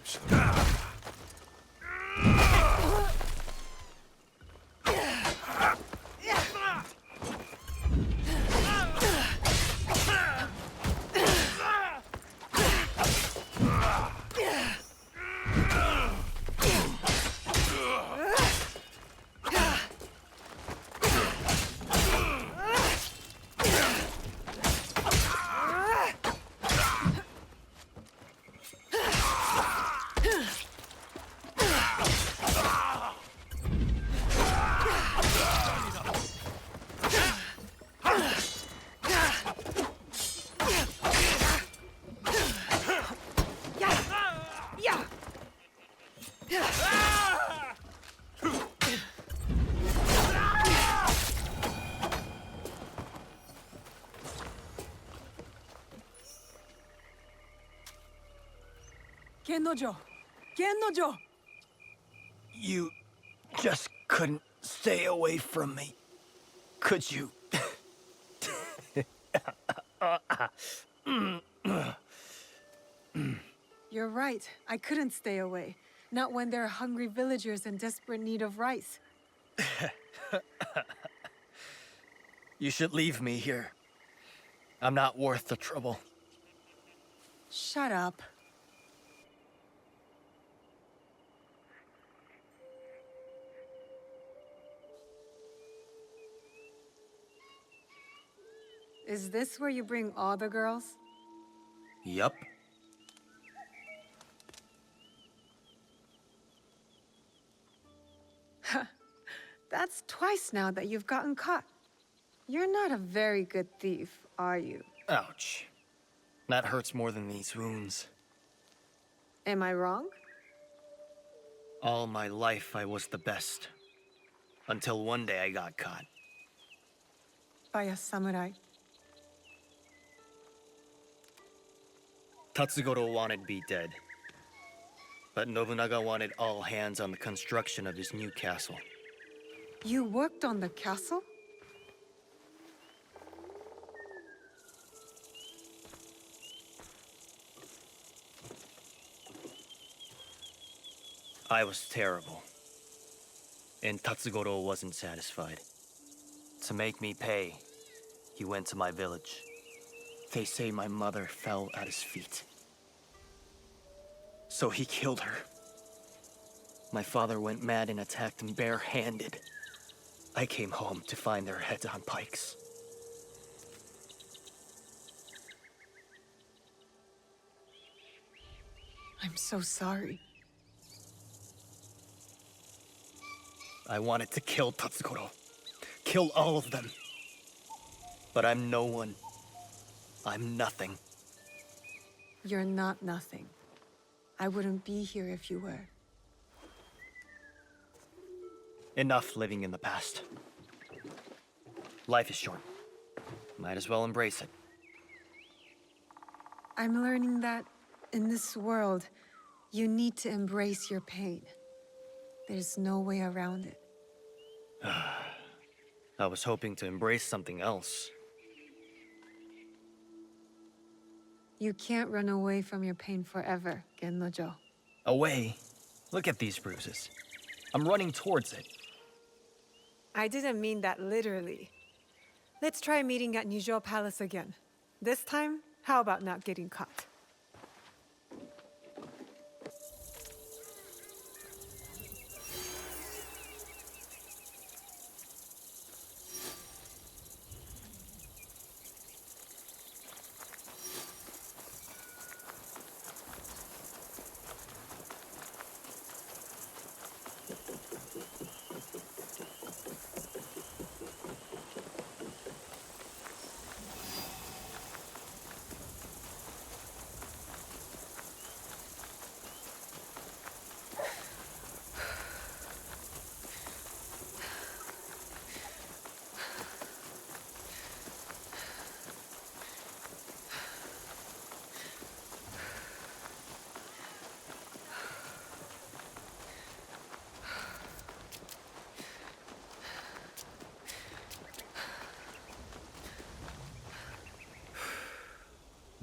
L: Gennojo! Gennojo!
D: You just couldn't stay away from me, could you?
L: You're right. I couldn't stay away. Not when there are hungry villagers in desperate need of rice.
D: You should leave me here. I'm not worth the trouble.
L: Shut up. Is this where you bring all the girls?
D: Yup.
L: That's twice now that you've gotten caught. You're not a very good thief, are you?
D: Ouch. That hurts more than these wounds.
L: Am I wrong?
D: All my life I was the best. Until one day I got caught.
L: By a samurai.
D: Tatsugoro wanted me dead. But Nobunaga wanted all hands on the construction of his new castle.
L: You worked on the castle?
D: I was terrible. And Tatsugoro wasn't satisfied. To make me pay, he went to my village. They say my mother fell at his feet. So he killed her. My father went mad and attacked them bare-handed. I came home to find their heads on pikes.
L: I'm so sorry.
D: I wanted to kill Tatsugoro. Kill all of them. But I'm no one. I'm nothing.
L: You're not nothing. I wouldn't be here if you were.
D: Enough living in the past. Life is short. Might as well embrace it.
L: I'm learning that in this world, you need to embrace your pain. There's no way around it.
D: I was hoping to embrace something else.
L: You can't run away from your pain forever, Gennojo.
D: Away? Look at these bruises. I'm running towards it.
L: I didn't mean that literally. Let's try meeting at Nijo Palace again. This time, how about not getting caught?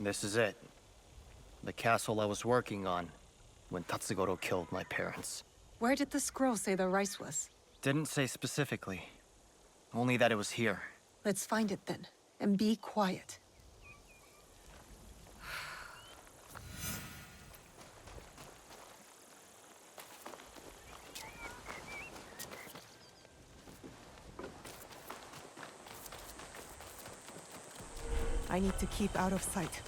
D: This is it. The castle I was working on when Tatsugoro killed my parents.
L: Where did the scroll say the rice was?
D: Didn't say specifically. Only that it was here.
L: Let's find it then, and be quiet. I need to keep out of sight.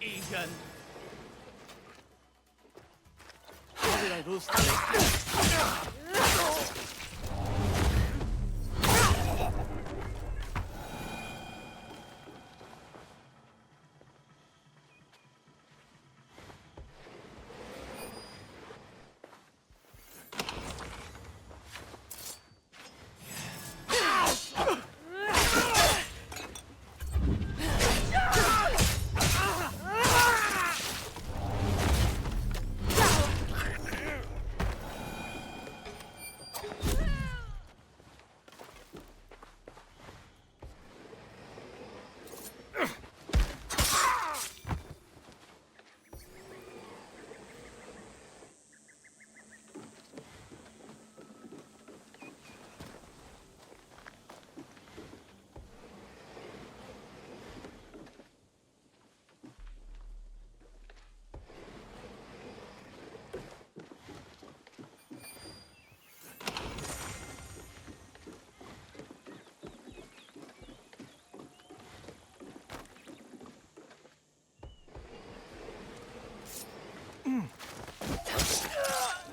B: Egan. How did I lose that?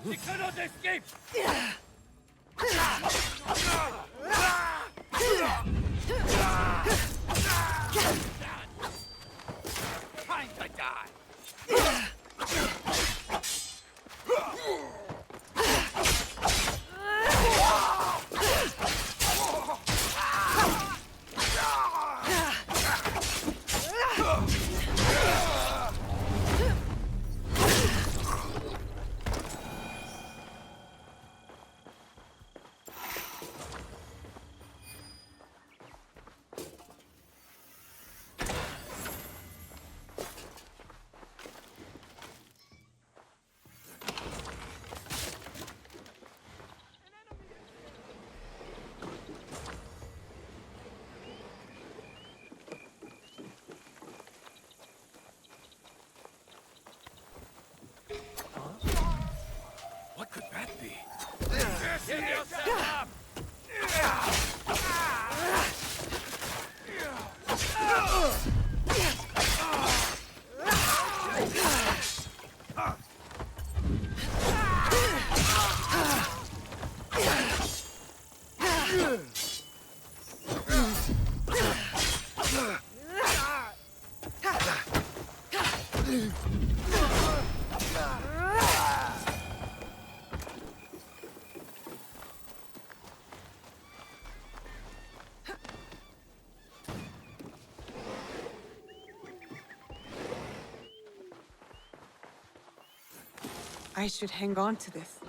B: She cannot escape! Time to die! What could that be? Get yourself up!
L: I should hang on to this.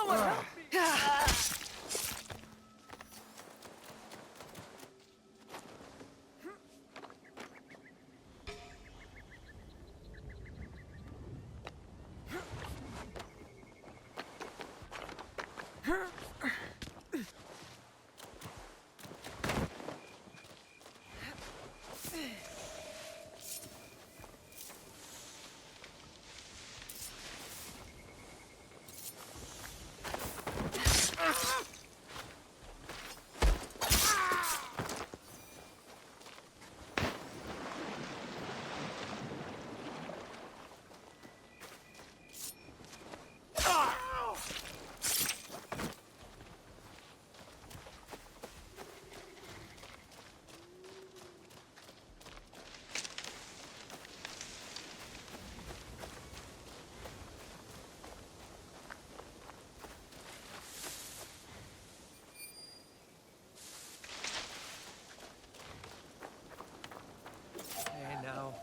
H: Someone help me! Hey, now.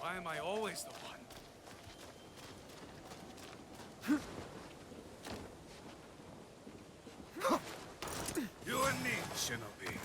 G: Why am I always the one? You and me, Shinobi.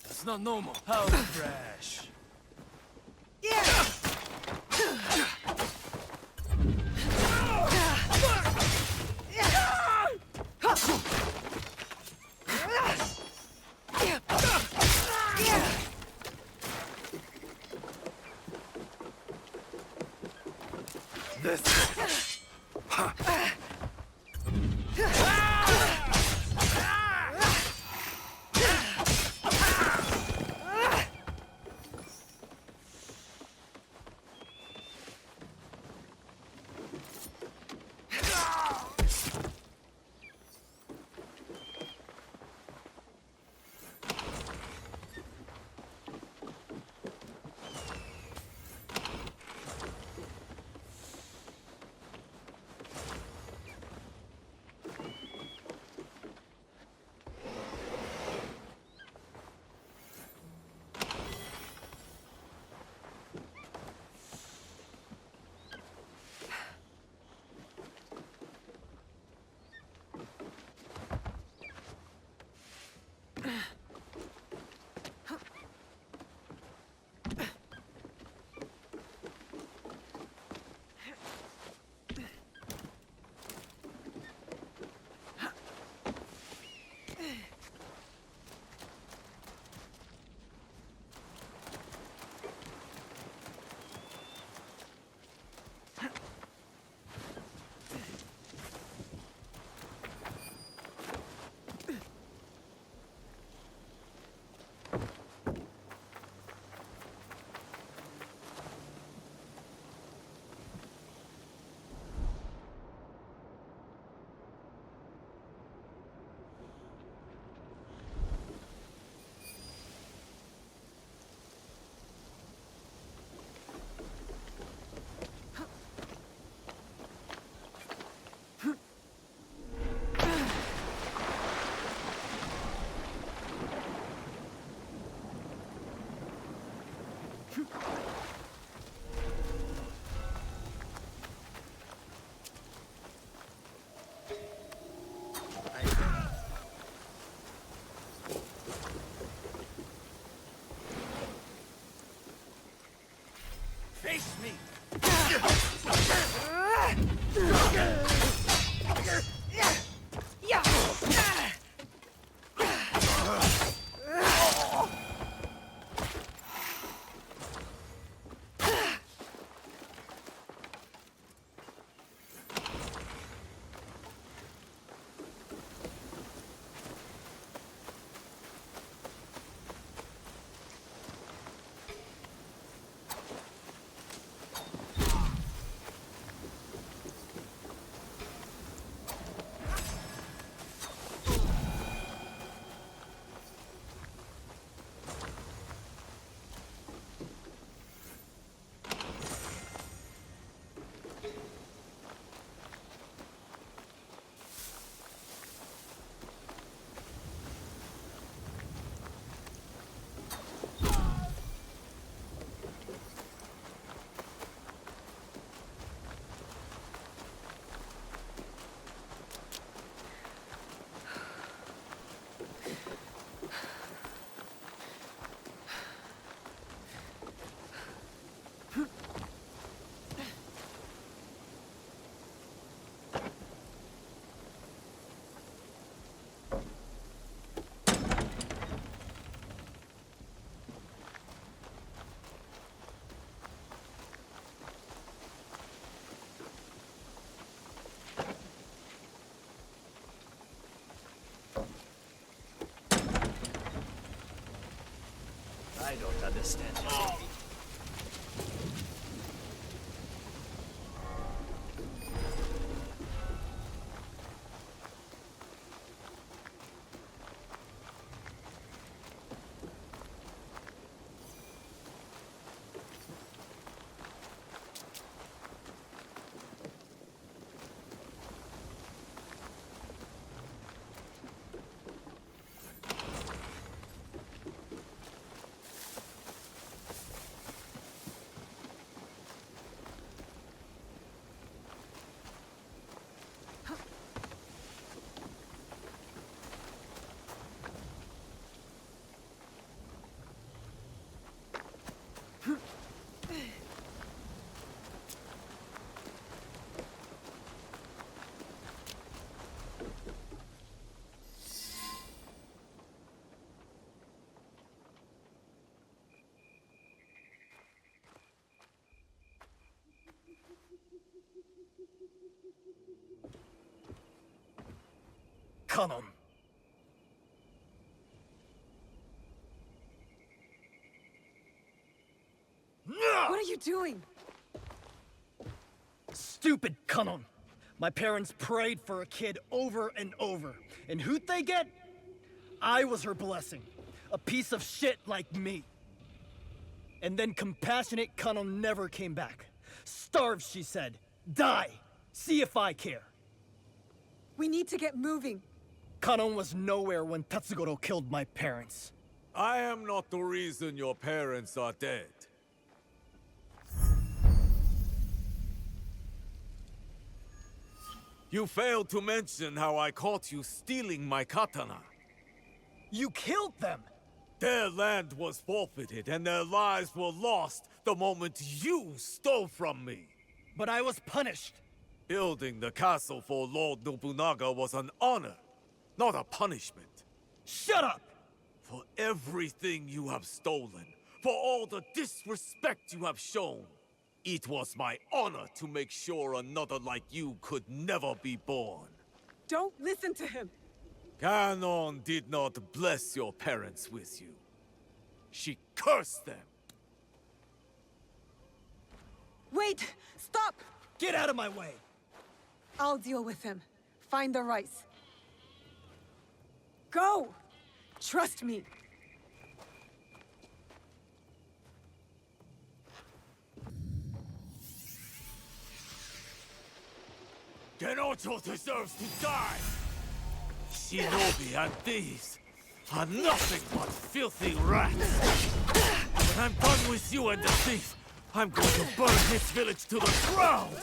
G: It's not normal. How fresh.
A: This.
D: don't understand. Kanon.
L: What are you doing?
D: Stupid Kanon. My parents prayed for a kid over and over. And who'd they get? I was her blessing. A piece of shit like me. And then compassionate Kanon never came back. Starve, she said. Die. See if I care.
L: We need to get moving.
D: Kanon was nowhere when Tatsugoro killed my parents.
G: I am not the reason your parents are dead. You failed to mention how I caught you stealing my katana.
D: You killed them!
G: Their land was forfeited and their lives were lost the moment you stole from me.
D: But I was punished.
G: Building the castle for Lord Nobunaga was an honor, not a punishment.
D: Shut up!
G: For everything you have stolen, for all the disrespect you have shown, it was my honor to make sure another like you could never be born.
L: Don't listen to him.
G: Kanon did not bless your parents with you. She cursed them.
L: Wait! Stop!
D: Get out of my way!
L: I'll deal with him. Find the rice. Go! Trust me.
G: Genocho deserves to die! Shinobi and thieves are nothing but filthy rats! When I'm done with you and the thief, I'm going to burn this village to the ground!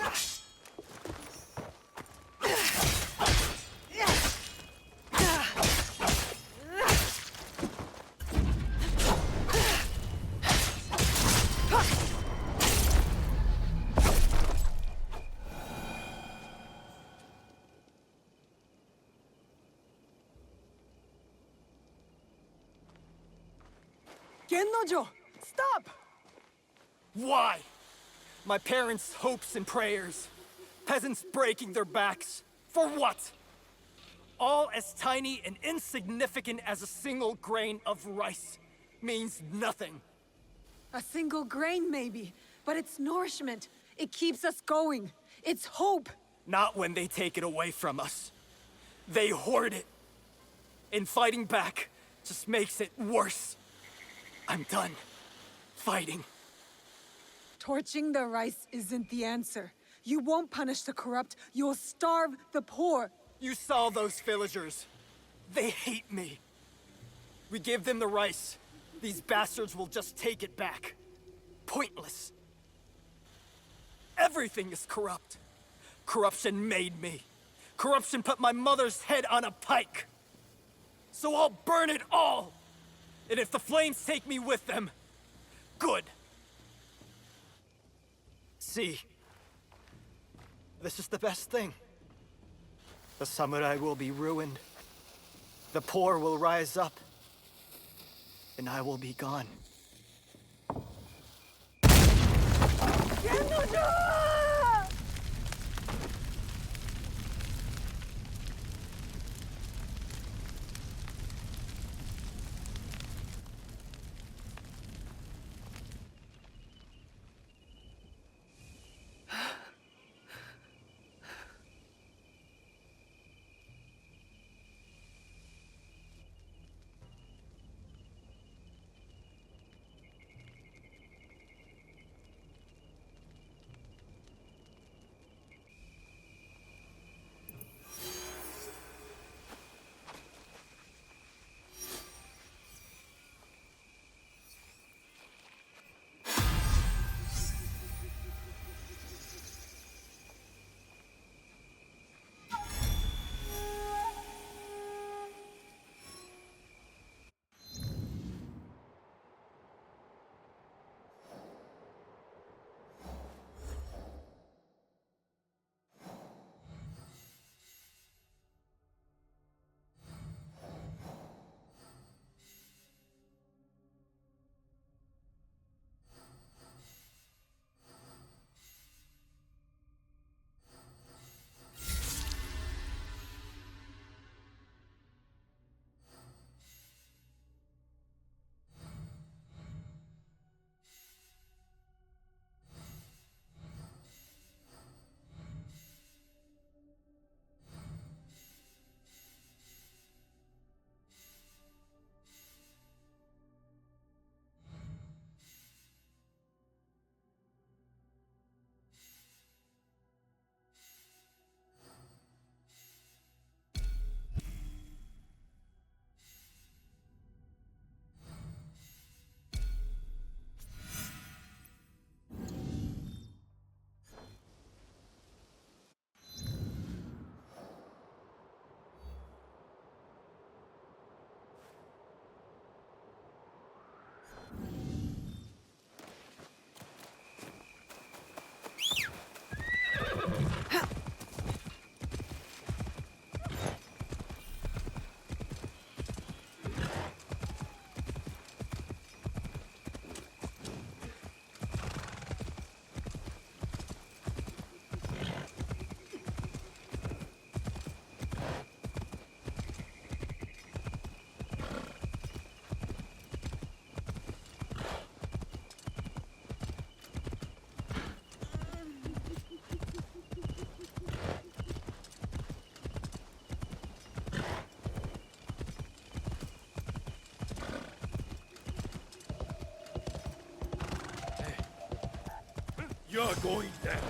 L: Gennojo! Stop!
D: Why? My parents' hopes and prayers. Peasants breaking their backs. For what? All as tiny and insignificant as a single grain of rice. Means nothing.
L: A single grain, maybe, but it's nourishment. It keeps us going. It's hope.
D: Not when they take it away from us. They hoard it. And fighting back just makes it worse. I'm done fighting.
L: Torching the rice isn't the answer. You won't punish the corrupt. You'll starve the poor.
D: You saw those villagers. They hate me. We give them the rice. These bastards will just take it back. Pointless. Everything is corrupt. Corruption made me. Corruption put my mother's head on a pike. So I'll burn it all. And if the flames take me with them, good. See, this is the best thing. The samurai will be ruined. The poor will rise up. And I will be gone.
B: You're going down.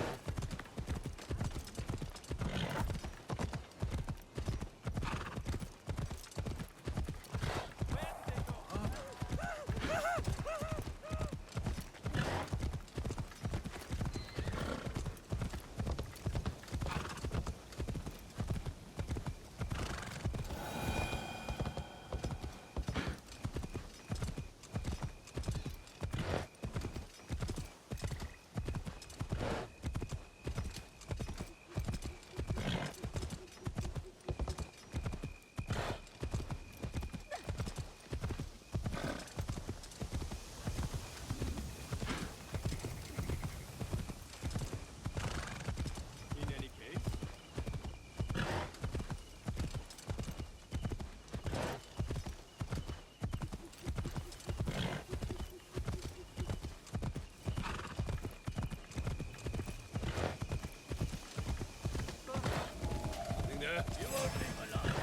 B: You won't leave alive.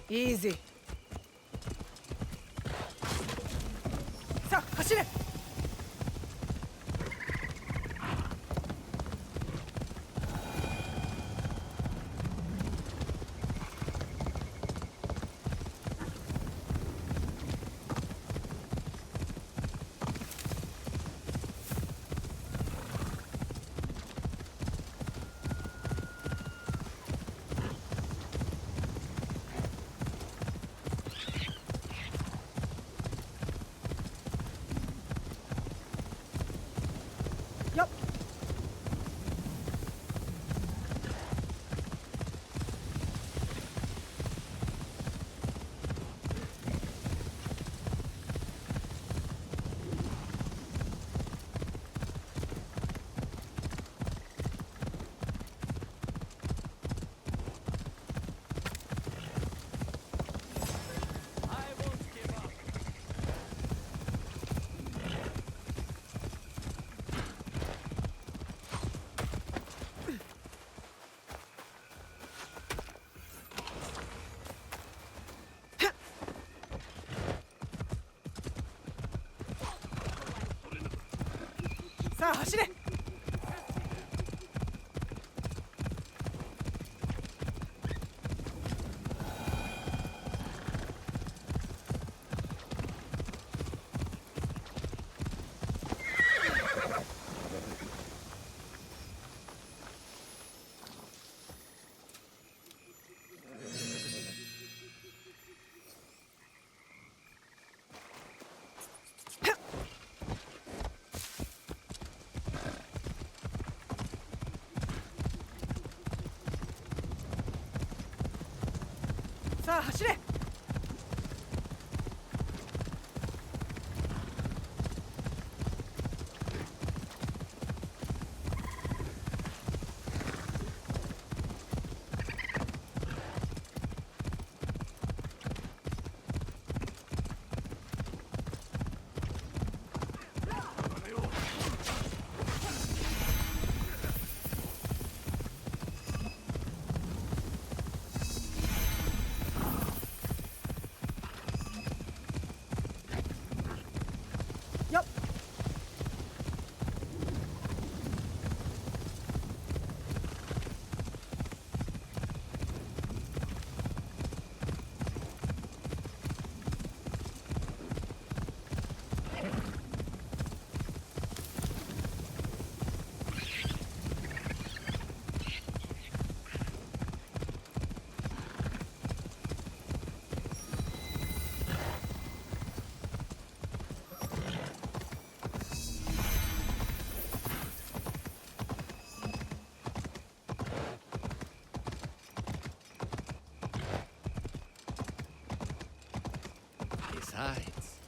L: Easy. さあ、走れ。さあ走れ。さあ走れ。
B: Besides,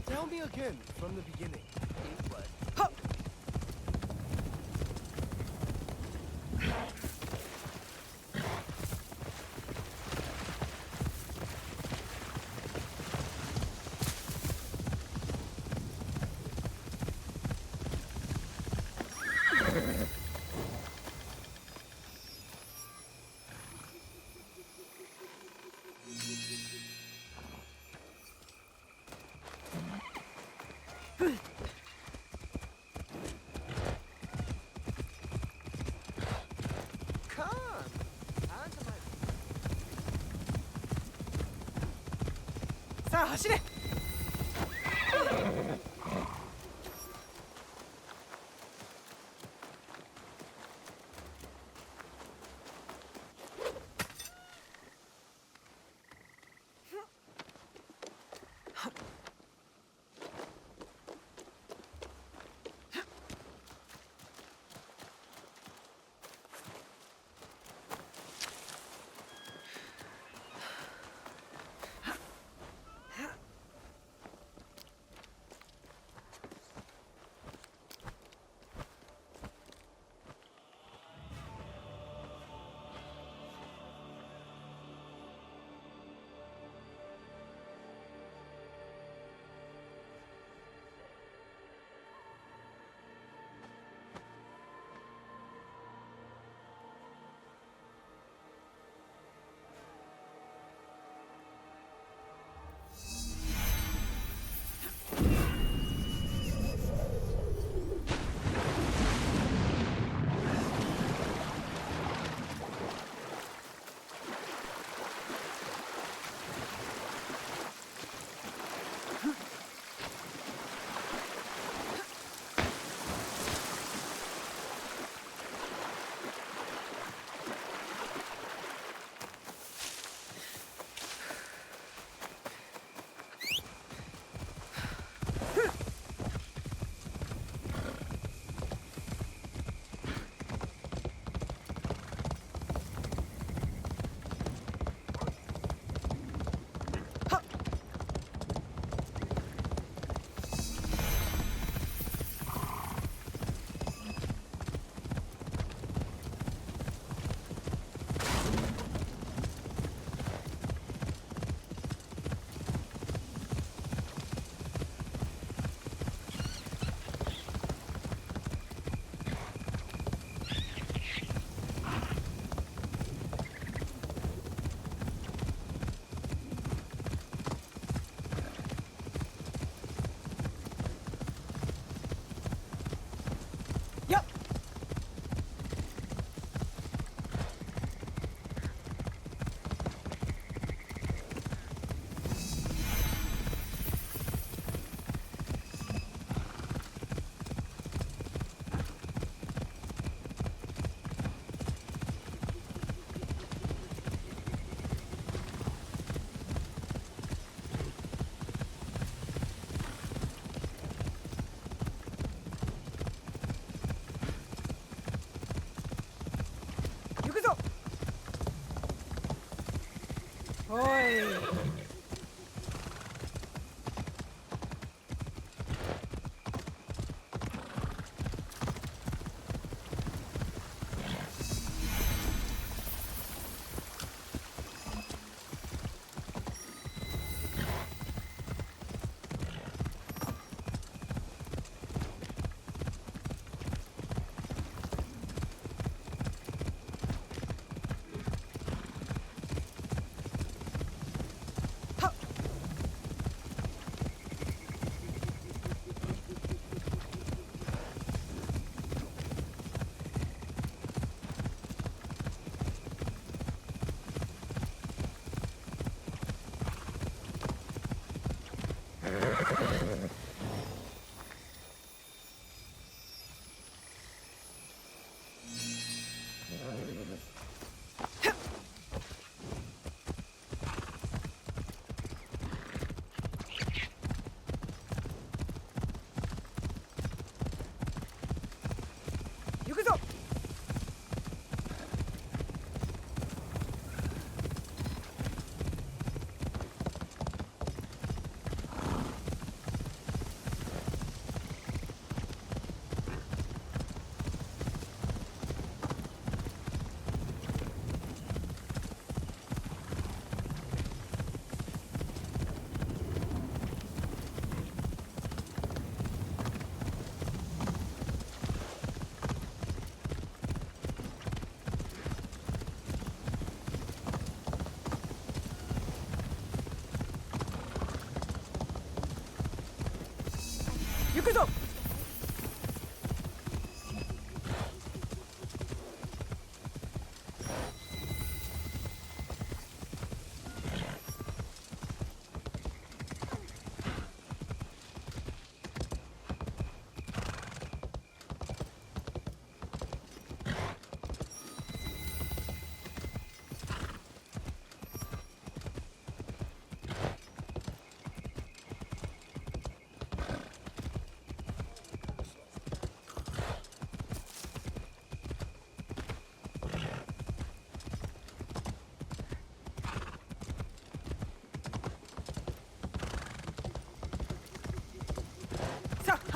E: Tell me again from the beginning.
L: 走れ。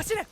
D: 走れ。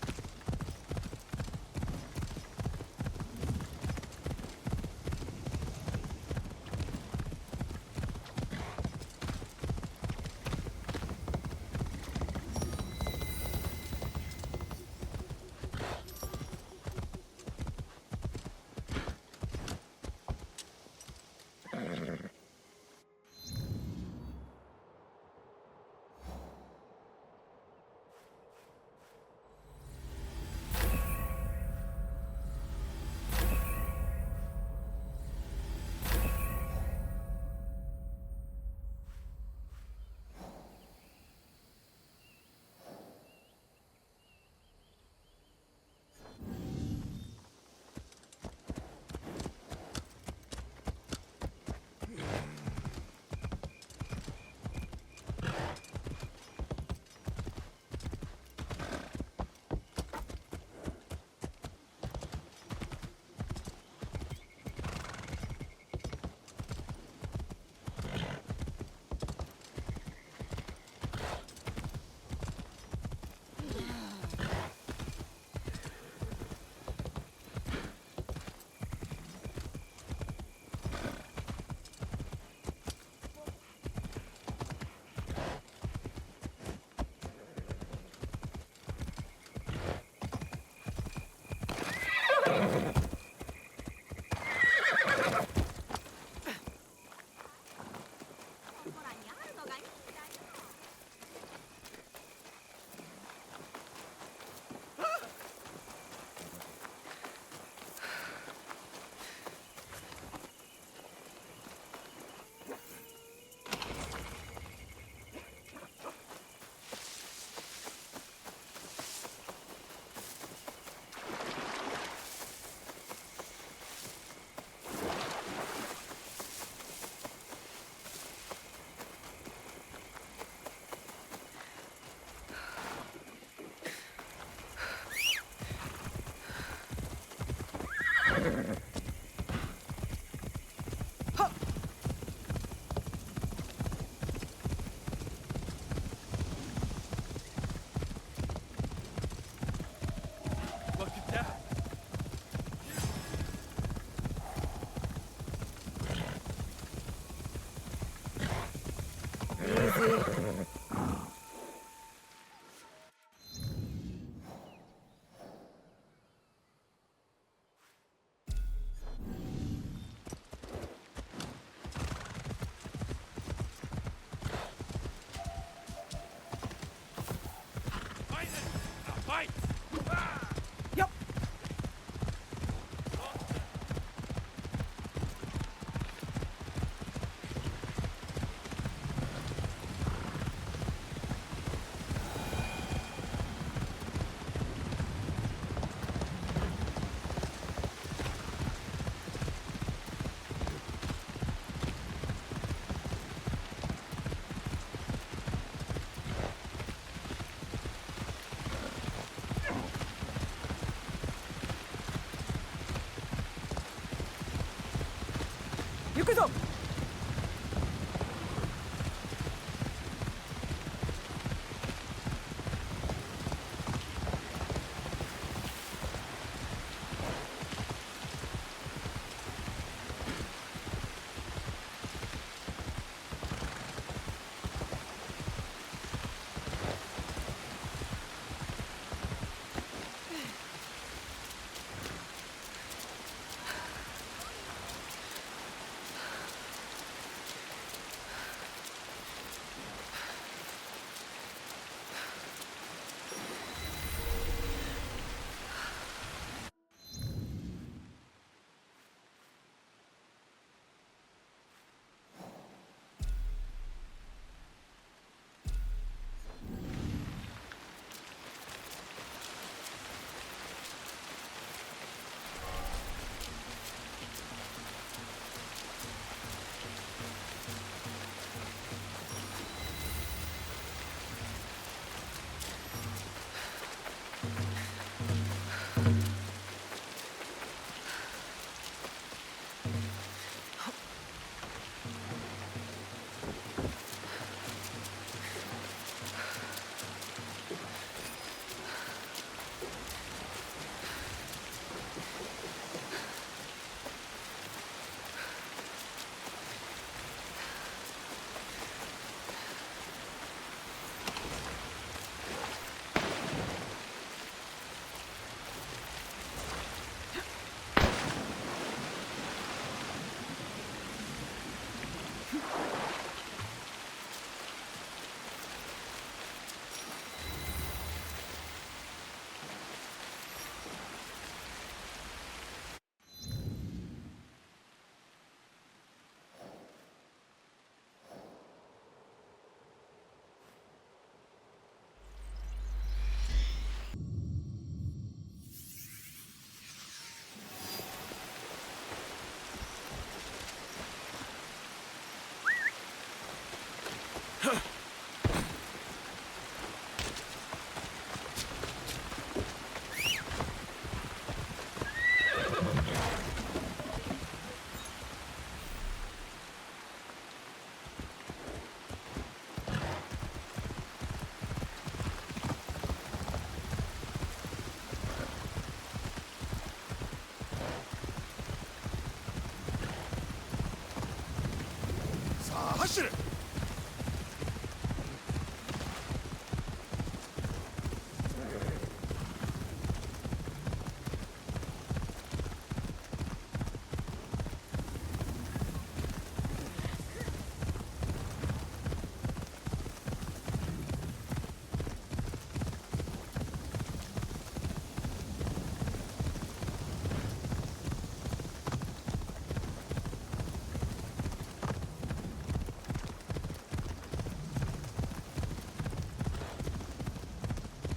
B: Look at that! Fight!
D: Yep.行くぞ。
C: 走れ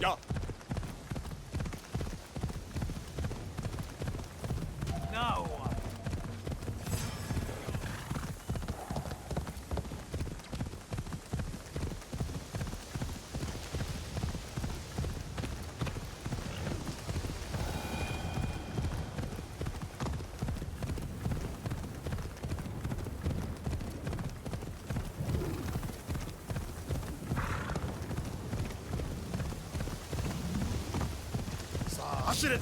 P: Ja.
B: Now.
C: さあ走れ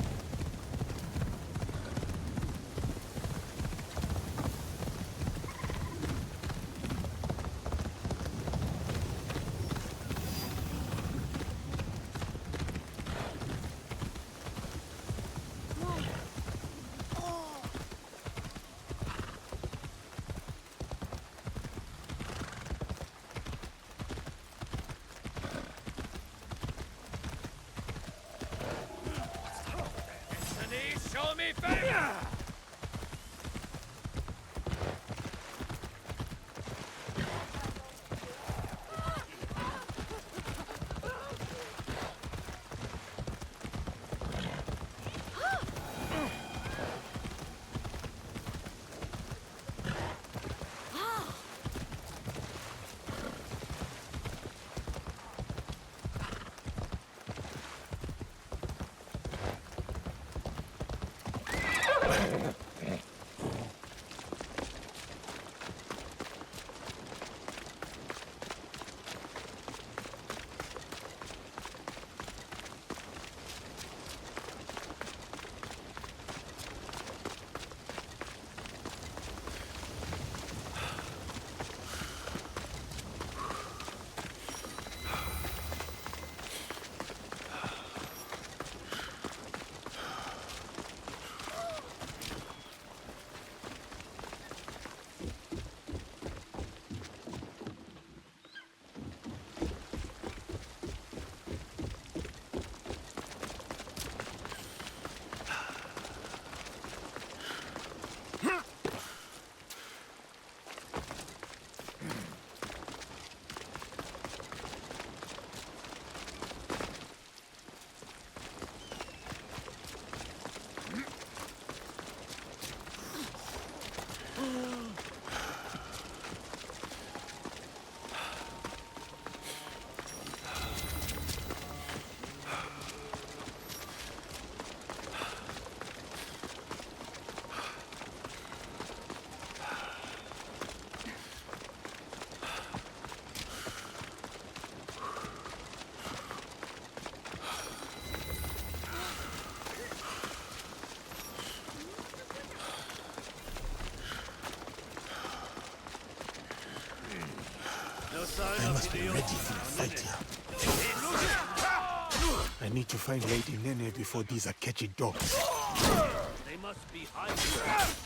B: Show me favor!
P: I must be ready for the fight here. I need to find Lady Nene before these Akechi dogs.
B: They must be hiding.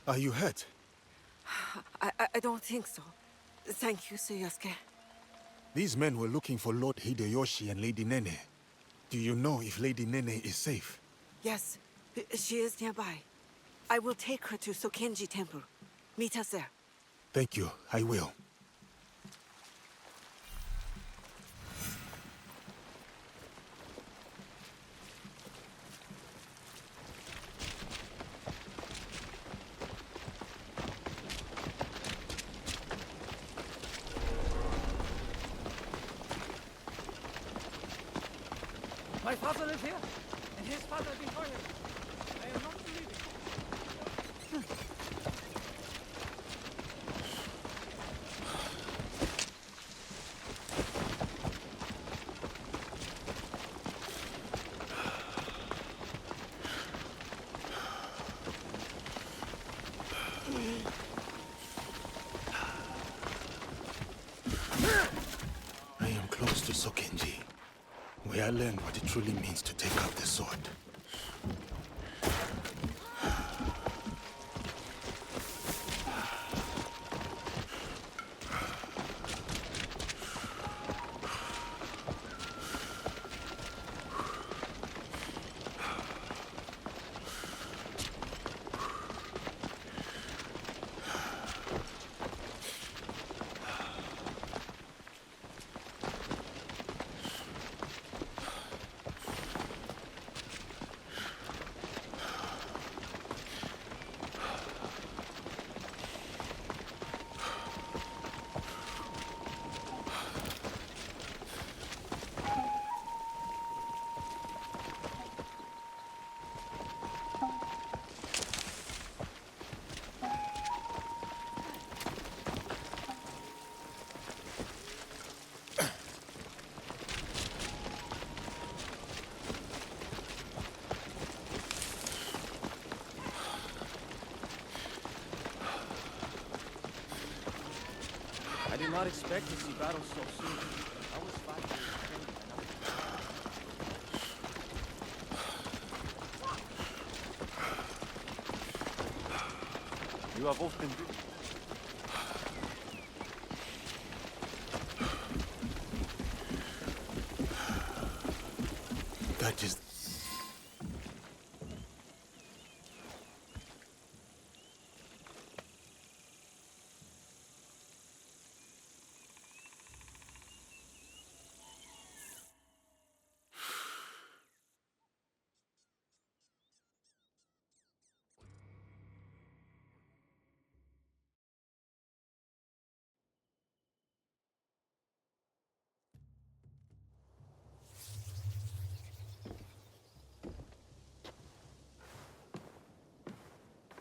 P: Are you hurt?
L: I don't think so. Thank you, Suyasuke.
P: These men were looking for Lord Hideyoshi and Lady Nene. Do you know if Lady Nene is safe?
L: Yes, she is nearby. I will take her to Sokenji Temple. Meet us there.
P: Thank you, I will.
H: My father lives here, and his father before him. I am not believing.
P: I am close to Sokenji, where I learned what it truly means to take up the sword.
D: I did not expect to see battles so soon. I was 5 years trained by another. You have often been.
P: That is...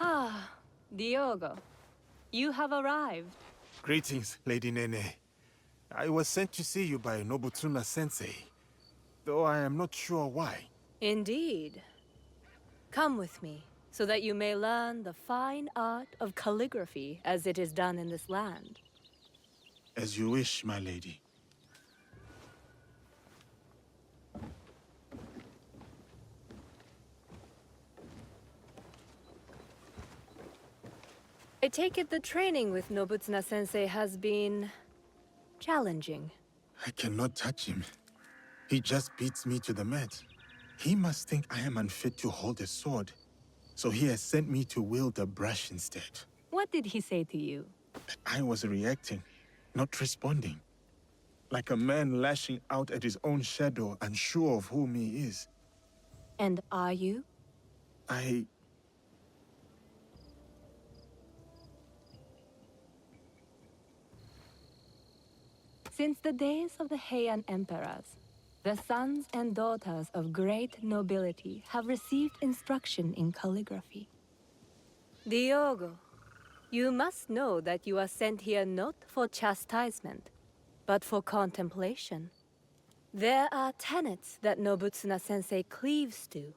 Q: Ah, Diogo. You have arrived.
P: Greetings, Lady Nene. I was sent to see you by Nobutsuna-sensei, though I am not sure why.
Q: Indeed. Come with me, so that you may learn the fine art of calligraphy as it is done in this land.
P: As you wish, my lady.
Q: I take it the training with Nobutsuna-sensei has been... challenging.
P: I cannot touch him. He just beats me to the mat. He must think I am unfit to hold a sword, so he has sent me to wield a brush instead.
Q: What did he say to you?
P: I was reacting, not responding. Like a man lashing out at his own shadow, unsure of whom he is.
Q: And are you? Since the days of the Heian emperors, the sons and daughters of great nobility have received instruction in calligraphy. Diogo, you must know that you are sent here not for chastisement, but for contemplation. There are tenets that Nobutsuna-sensei cleaves to.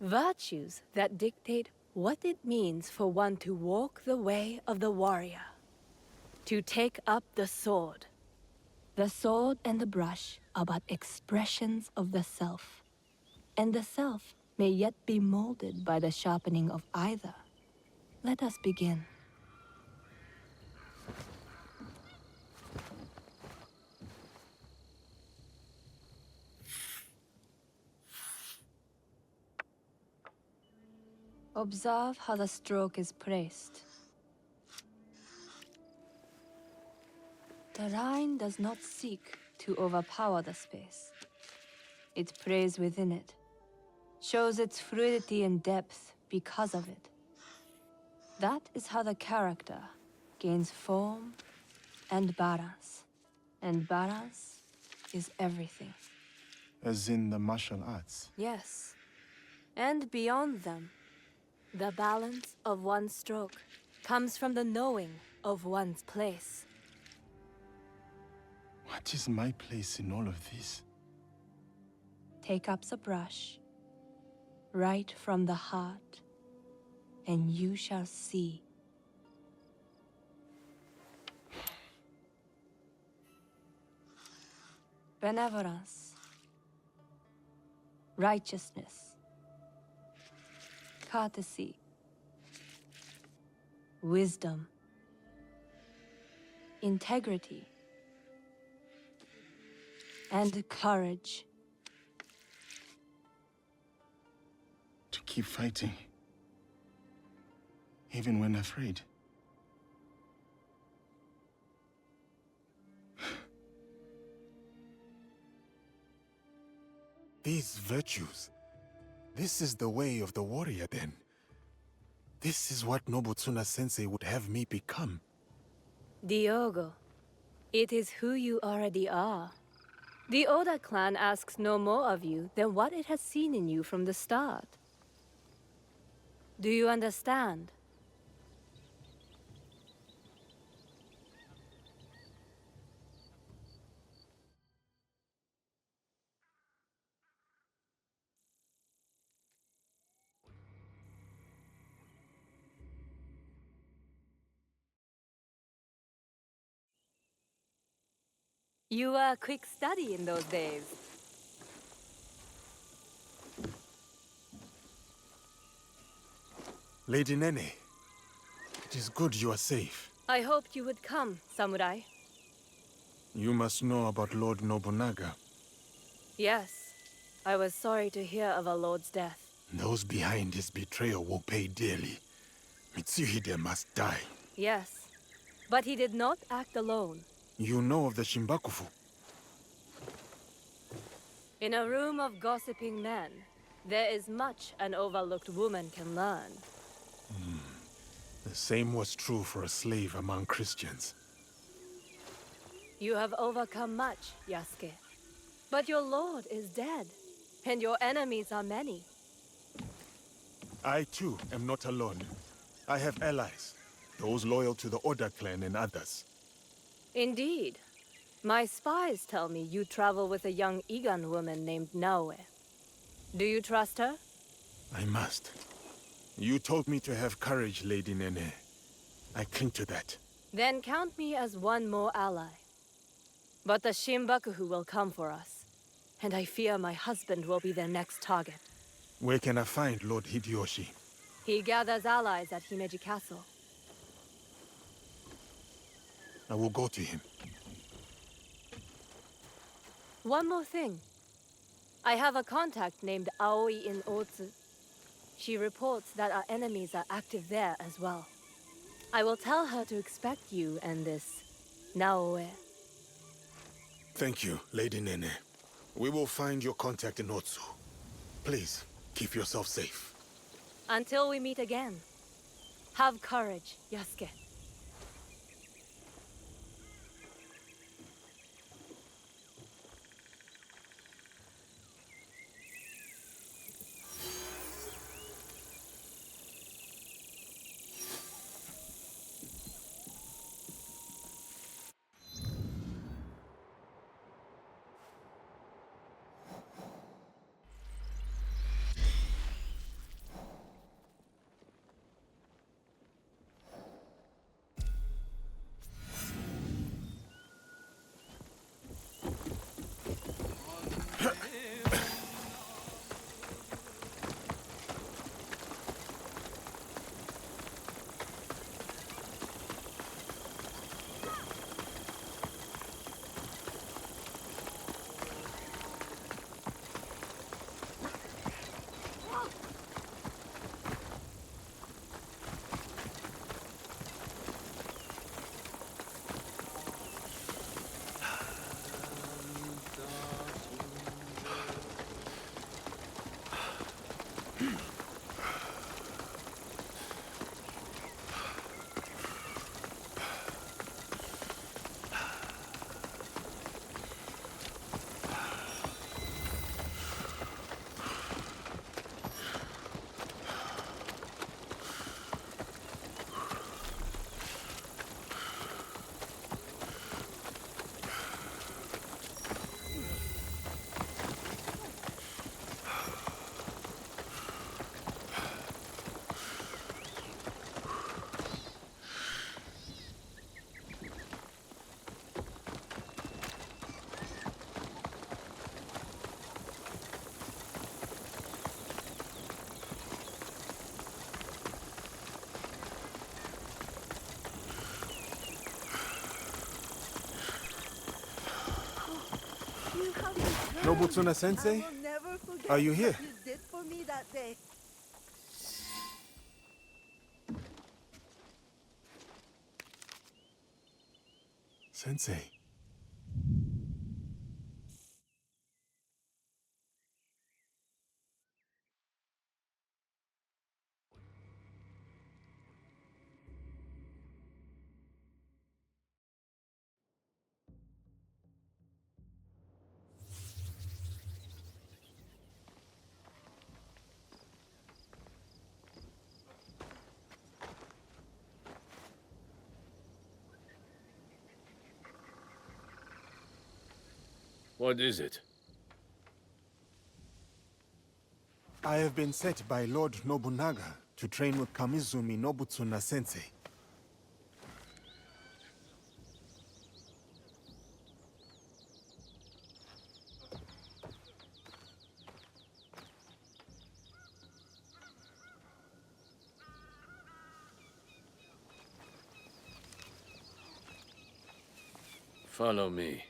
Q: Virtues that dictate what it means for one to walk the way of the warrior. To take up the sword. The sword and the brush are but expressions of the self. And the self may yet be molded by the sharpening of either. Let us begin. Observe how the stroke is placed. The Rhine does not seek to overpower the space. It prays within it, shows its fluidity and depth because of it. That is how the character gains form and balance. And balance is everything.
P: As in the martial arts.
Q: Yes. And beyond them, the balance of one's stroke comes from the knowing of one's place.
P: What is my place in all of this?
Q: Take up the brush, right from the heart, and you shall see. Benevolence, righteousness, courtesy, wisdom, integrity, and courage.
P: To keep fighting. Even when afraid. These virtues. This is the way of the warrior then. This is what Nobutsuna-sensei would have me become.
Q: Diogo, it is who you already are. The Oda clan asks no more of you than what it has seen in you from the start. Do you understand? You were a quick study in those days.
P: Lady Nene, it is good you are safe.
Q: I hoped you would come, samurai.
P: You must know about Lord Nobunaga.
Q: Yes, I was sorry to hear of our lord's death.
P: Those behind his betrayal will pay dearly. Mitsuhide must die.
Q: Yes, but he did not act alone.
P: You know of the Shimbakufu?
Q: In a room of gossiping men, there is much an overlooked woman can learn.
P: The same was true for a slave among Christians.
Q: You have overcome much, Yasuke. But your lord is dead, and your enemies are many.
P: I too am not alone. I have allies, those loyal to the Oda clan and others.
Q: Indeed. My spies tell me you travel with a young Igan woman named Naoe. Do you trust her?
P: I must. You told me to have courage, Lady Nene. I cling to that.
Q: Then count me as one more ally. But the Shimbakufu will come for us, and I fear my husband will be their next target.
P: Where can I find Lord Hideyoshi?
Q: He gathers allies at Himeji Castle.
P: I will go to him.
Q: One more thing. I have a contact named Aoi in Otsu. She reports that our enemies are active there as well. I will tell her to expect you and this Naoe.
P: Thank you, Lady Nene. We will find your contact in Otsu. Please, keep yourself safe.
Q: Until we meet again, have courage, Yasuke.
P: Nobutsuna-sensei?
M: I will never forget
P: Are you here?
M: what you did for me that day.
P: Sensei.
B: What is it?
P: I have been set by Lord Nobunaga to train with Kamizumi Nobutsuna-sensei.
B: Follow me.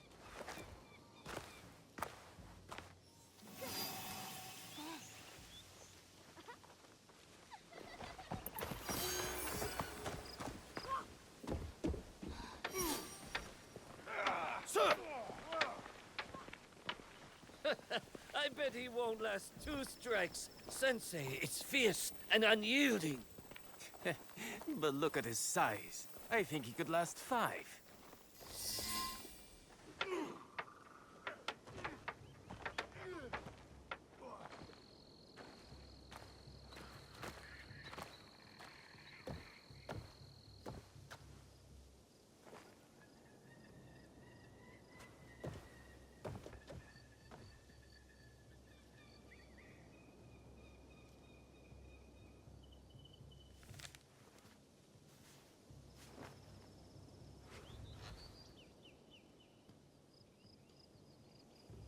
B: I bet he won't last 2 strikes. Sensei, it's fierce and unyielding.
D: But look at his size. I think he could last 5.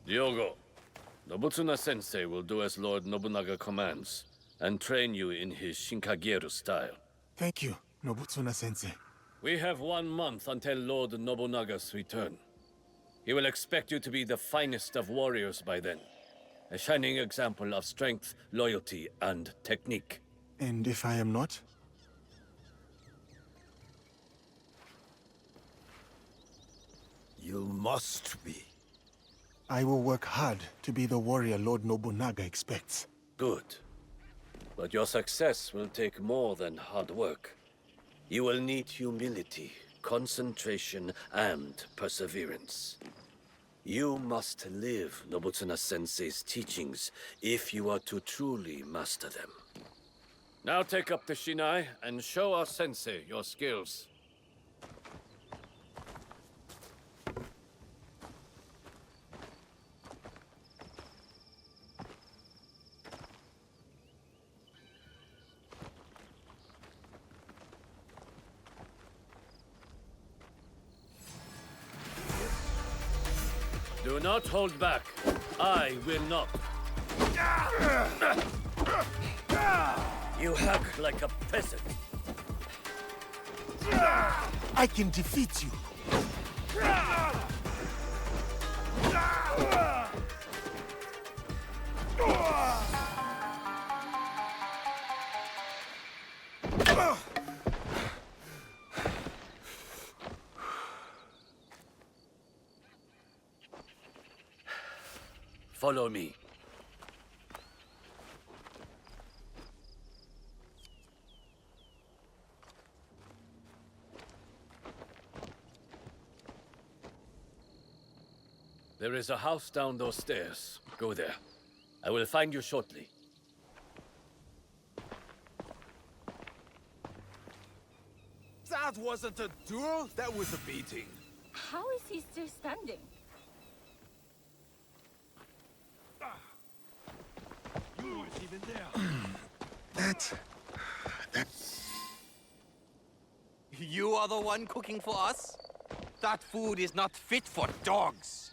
B: Diogo, Nobutsuna-sensei will do as Lord Nobunaga commands, and train you in his Shinkageru style.
P: Thank you, Nobutsuna-sensei.
B: We have 1 month until Lord Nobunaga's return. He will expect you to be the finest of warriors by then. A shining example of strength, loyalty, and technique.
P: And if I am not?
G: You must be.
P: I will work hard to be the warrior Lord Nobunaga expects.
B: Good. But your success will take more than hard work. You will need humility, concentration, and perseverance. You must live Nobutsuna-sensei's teachings if you are to truly master them. Now take up the Shinai and show our sensei your skills. Do not hold back. I will not. You hack like a peasant.
P: I can defeat you.
B: Follow me. There is a house down those stairs. Go there. I will find you shortly.
G: That wasn't a duel, that was a beating.
Q: How is he still standing?
G: You weren't even there.
P: That...
J: You are the one cooking for us? That food is not fit for dogs.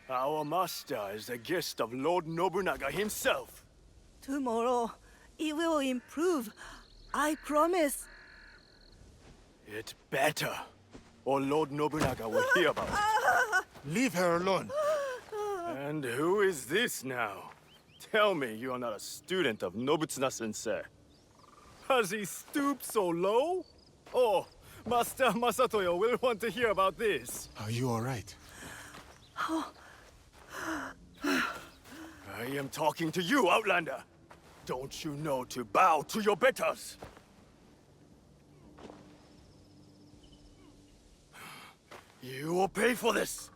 A: Our master is a guest of Lord Nobunaga himself.
M: Tomorrow, it will improve. I promise.
A: It better, or Lord Nobunaga will hear about it.
P: Leave her alone.
U: And who is this now? Tell me you are not a student of Nobutsuna-sensei. Has he stooped so low? Oh, Master Masatoyo will want to hear about this.
P: Are you all right?
U: I am talking to you, Outlander. Don't you know to bow to your betters? You will pay for this.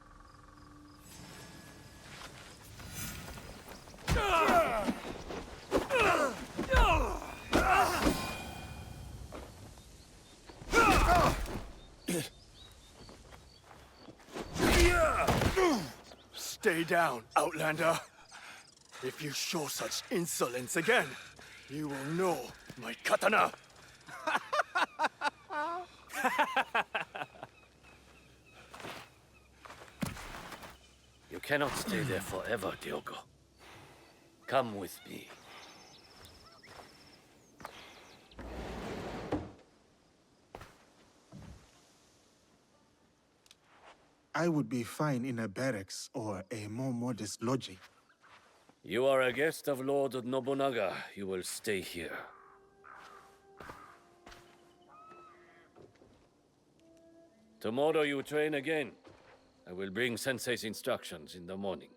U: Stay down, Outlander. If you show such insolence again, you will know my katana.
B: You cannot stay there forever, Diogo. Come with me.
P: I would be fine in a barracks or a more modest lodging.
B: You are a guest of Lord Nobunaga. You will stay here. Tomorrow you train again. I will bring Sensei's instructions in the morning.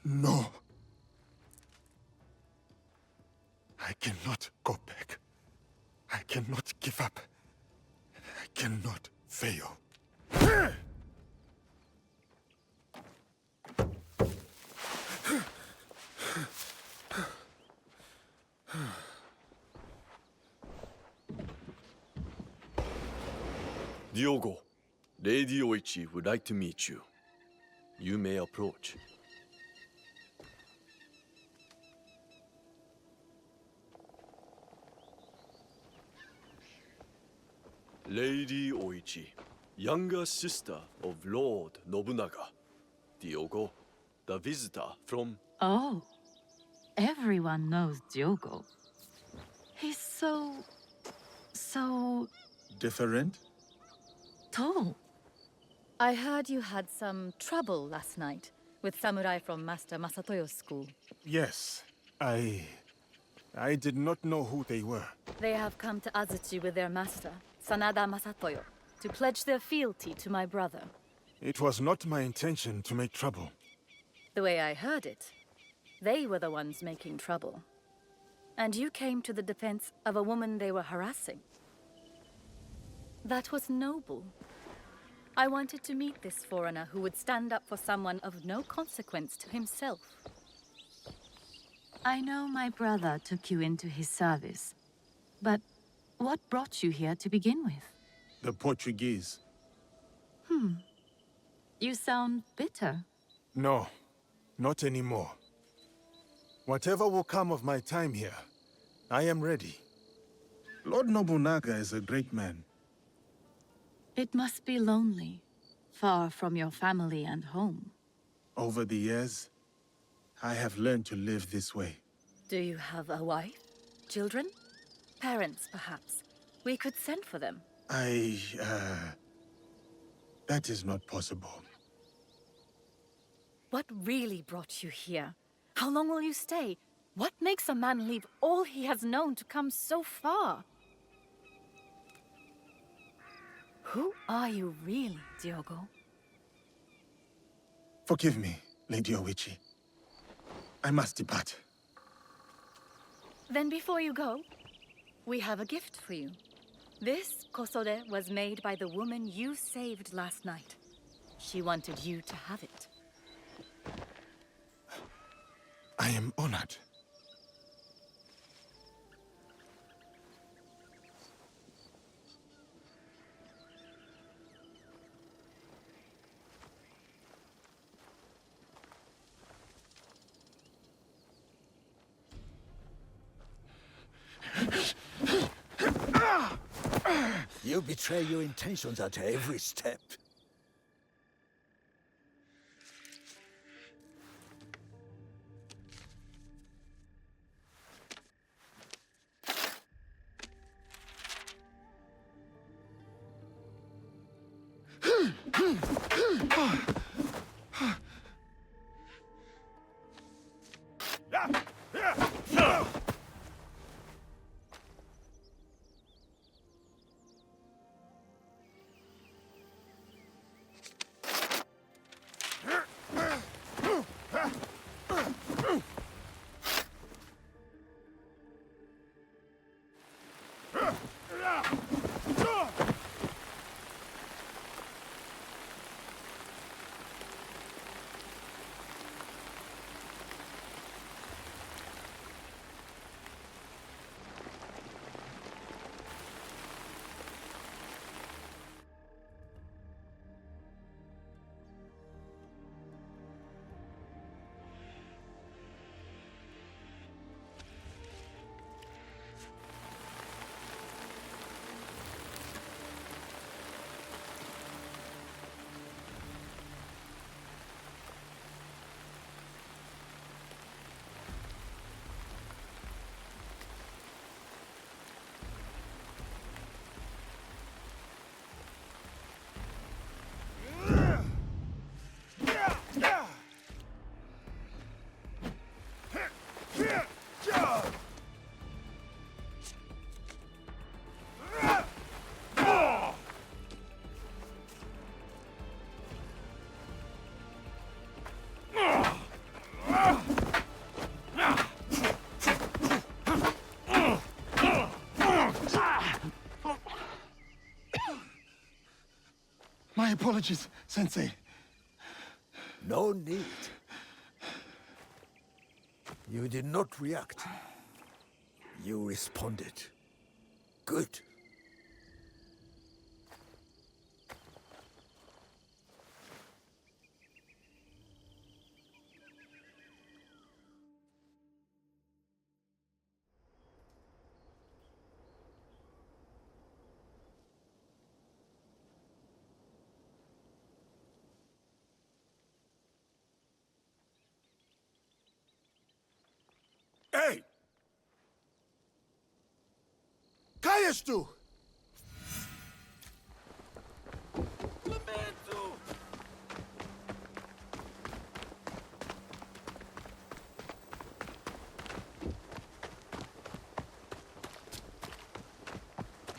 P: No. I cannot go back. I cannot give up. I cannot fail.
U: Diogo, Lady Oichi would like to meet you. You may approach. Lady Oichi, younger sister of Lord Nobunaga. Diogo, the visitor from...
V: Oh, everyone knows Diogo. He's so
P: Different?
V: tall.
W: I heard you had some trouble last night with samurai from Master Masatoyo's school.
P: Yes. I did not know who they were.
W: They have come to Azuchi with their master, Sanada Masatoyo, to pledge their fealty to my brother.
P: It was not my intention to make trouble.
W: The way I heard it, they were the ones making trouble. And you came to the defense of a woman they were harassing. That was noble. I wanted to meet this foreigner who would stand up for someone of no consequence to himself.
V: I know my brother took you into his service, but what brought you here to begin with?
P: The Portuguese.
V: You sound bitter.
P: No, not anymore. Whatever will come of my time here, I am ready. Lord Nobunaga is a great man.
V: It must be lonely, far from your family and home.
P: Over the years, I have learned to live this way.
W: Do you have a wife? Children? Parents, perhaps? We could send for them.
P: That is not possible.
W: What really brought you here? How long will you stay? What makes a man leave all he has known to come so far? Who are you really, Diogo?
P: Forgive me, Lady Oichi. I must depart.
W: Then before you go, we have a gift for you. This kosode was made by the woman you saved last night. She wanted you to have it.
P: I am honored.
F: You betray your intentions at every step.
P: My apologies, Sensei.
F: No need. You did not react. You responded. Good.
P: Hey! Caias tu!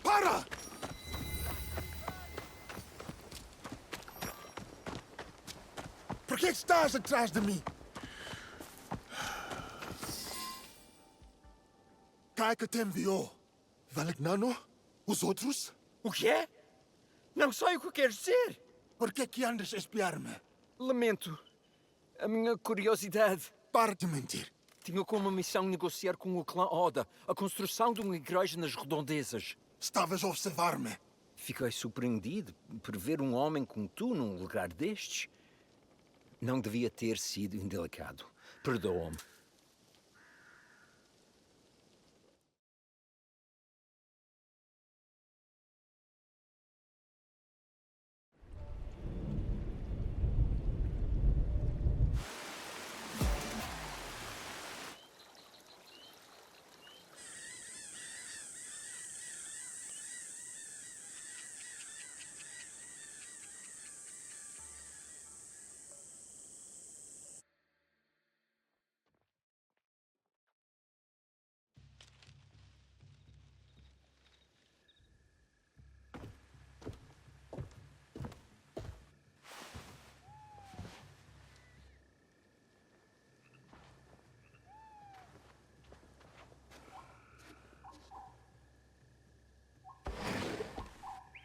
P: Para! Por que estás atrás de mim? Quem que te enviou? Valignano? Os outros?
R: O quê? Não sei o que queres dizer.
P: Por que andas a espiar-me?
R: Lamento. A minha curiosidade.
P: Para de mentir.
R: Tinha como missão negociar com o clã Oda a construção de uma igreja nas redondezas.
P: Estavas a observar-me.
R: Fiquei surpreendido por ver um homem como tu num lugar destes. Não devia ter sido indelicado. Perdoa-me.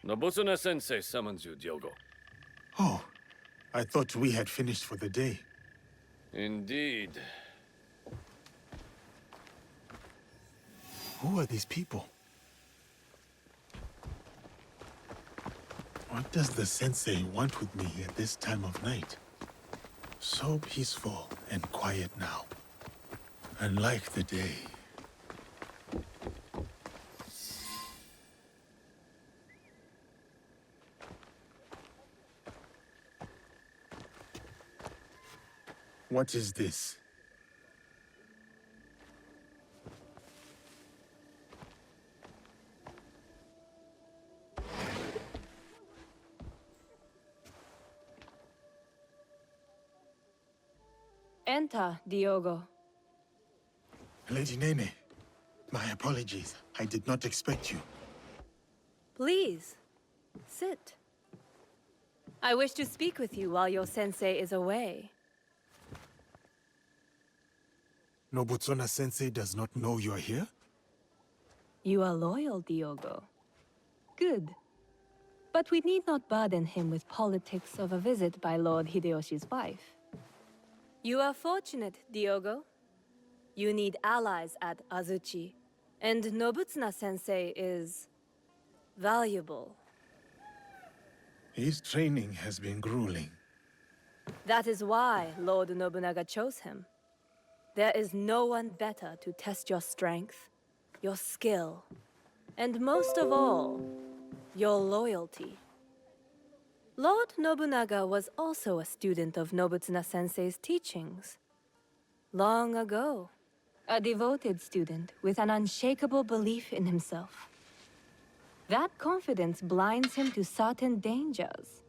B: Nobusuna-sensei summons you, Diogo.
P: Oh, I thought we had finished for the day.
B: Indeed.
P: Who are these people? What does the sensei want with me at this time of night? So peaceful and quiet now. Unlike the day. What is this?
Q: Enter, Diogo.
P: Lady Nene, my apologies. I did not expect you.
Q: Please, sit. I wish to speak with you while your sensei is away.
P: Nobutsuna-sensei does not know you are here?
Q: You are loyal, Diogo. Good. But we need not burden him with politics of a visit by Lord Hideyoshi's wife. You are fortunate, Diogo. You need allies at Azuchi, and Nobutsuna-sensei is valuable.
P: His training has been grueling.
Q: That is why Lord Nobunaga chose him. There is no one better to test your strength, your skill, and most of all, your loyalty. Lord Nobunaga was also a student of Nobutsuna-sensei's teachings. Long ago. A devoted student with an unshakable belief in himself. That confidence blinds him to certain dangers.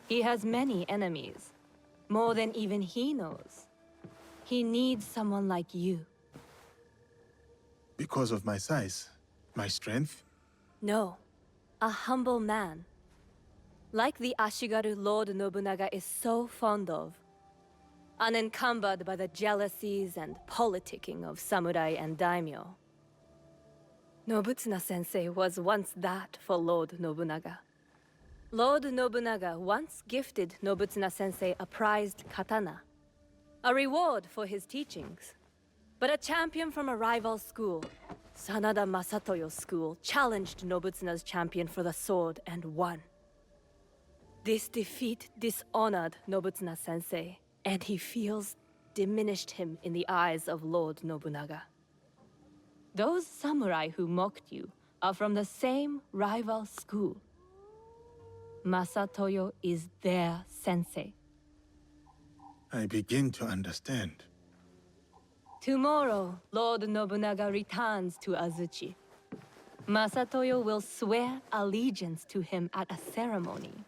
Q: He has many enemies, more than even he knows. He needs someone like you.
P: Because of my size? My strength?
Q: No, a humble man. Like the Ashigaru Lord Nobunaga is so fond of. Unencumbered by the jealousies and politicking of samurai and daimyo. Nobutsuna-sensei was once that for Lord Nobunaga. Lord Nobunaga once gifted Nobutsuna-sensei a prized katana, a reward for his teachings. But a champion from a rival school, Sanada Masatoyo's school, challenged Nobutsuna's champion for the sword and won. This defeat dishonored Nobutsuna-sensei, and he feels diminished him in the eyes of Lord Nobunaga. Those samurai who mocked you are from the same rival school. Masatoyo is their sensei.
P: I begin to understand.
Q: Tomorrow, Lord Nobunaga returns to Azuchi. Masatoyo will swear allegiance to him at a ceremony.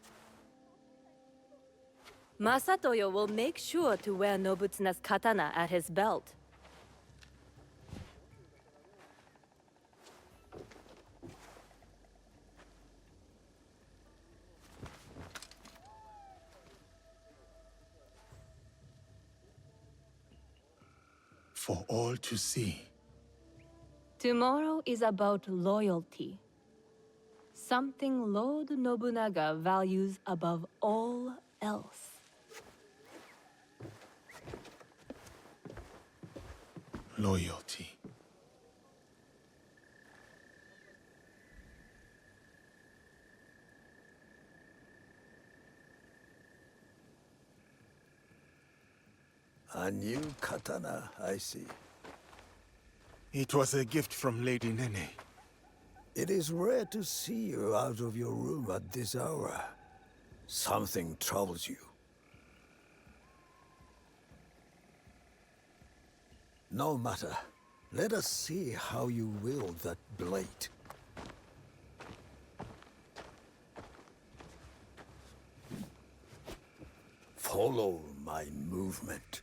Q: Masatoyo will make sure to wear Nobutsuna's katana at his belt.
P: For all to see.
Q: Tomorrow is about loyalty. Something Lord Nobunaga values above all else.
P: Loyalty.
F: A new katana, I see.
P: It was a gift from Lady Nene.
F: It is rare to see you out of your room at this hour. Something troubles you. No matter. Let us see how you wield that blade. Follow my movement.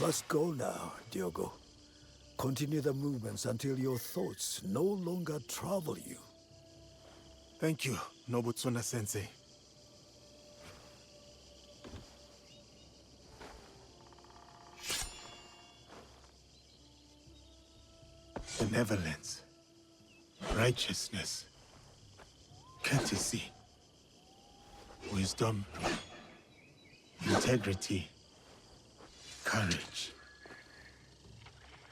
F: must go now, Diogo. Continue the movements until your thoughts no longer trouble you.
P: Thank you, Nobutsuna-sensei. Benevolence, righteousness, courtesy, wisdom, integrity, courage.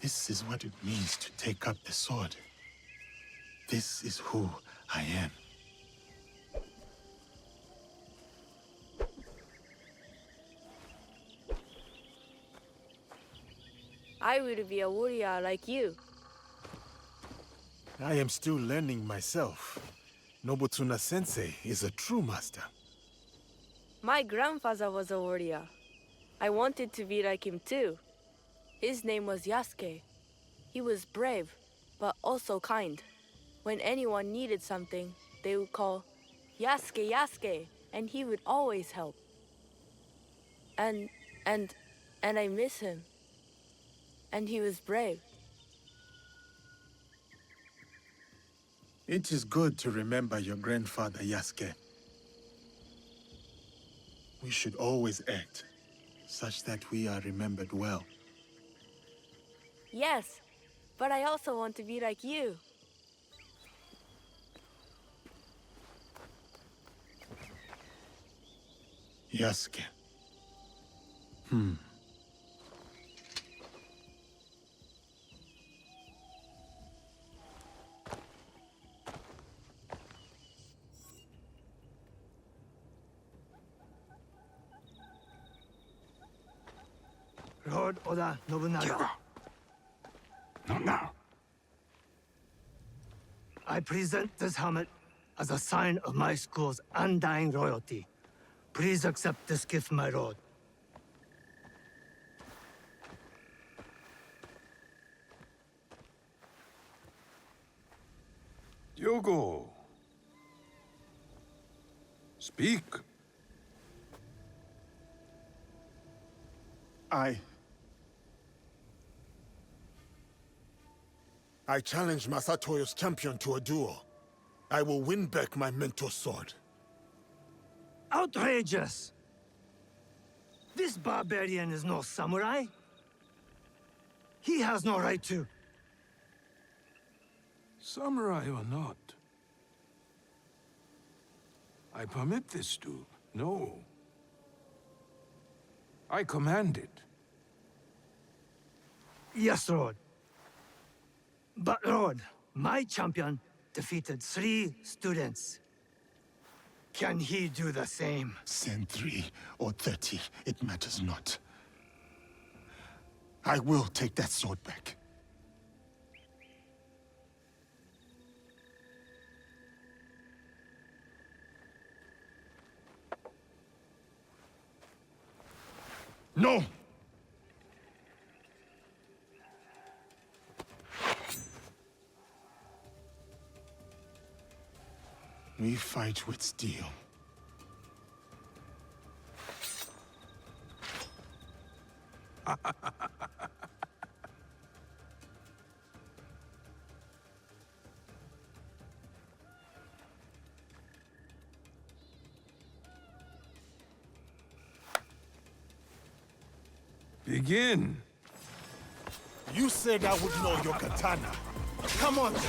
P: This is what it means to take up the sword. This is who I am.
I: I will be a warrior like you.
P: I am still learning myself. Nobutsuna-sensei is a true master.
I: My grandfather was a warrior. I wanted to be like him too. His name was Yasuke. He was brave, but also kind. When anyone needed something, they would call, Yasuke, Yasuke, and he would always help. And I miss him. And he was brave.
P: It is good to remember your grandfather, Yasuke. We should always act such that we are remembered well.
I: Yes, but I also want to be like you.
P: Yasuke.
K: Lord Oda Nobunaga.
T: Not now.
K: I present this helmet as a sign of my school's undying loyalty. Please accept this gift, my lord.
C: Diogo. Speak.
P: I challenge Masatoyo's champion to a duel. I will win back my mentor's sword.
K: Outrageous! This barbarian is no samurai. He has no right to.
C: Samurai or not, I permit this duel. No. I command it.
K: Yes, Lord. But, Lord, my champion defeated 3 students. Can he do the same?
P: Send 3 or 30, it matters not. I will take that sword back. No! We fight with steel.
C: Begin.
P: You said I would know your katana. Come on, then.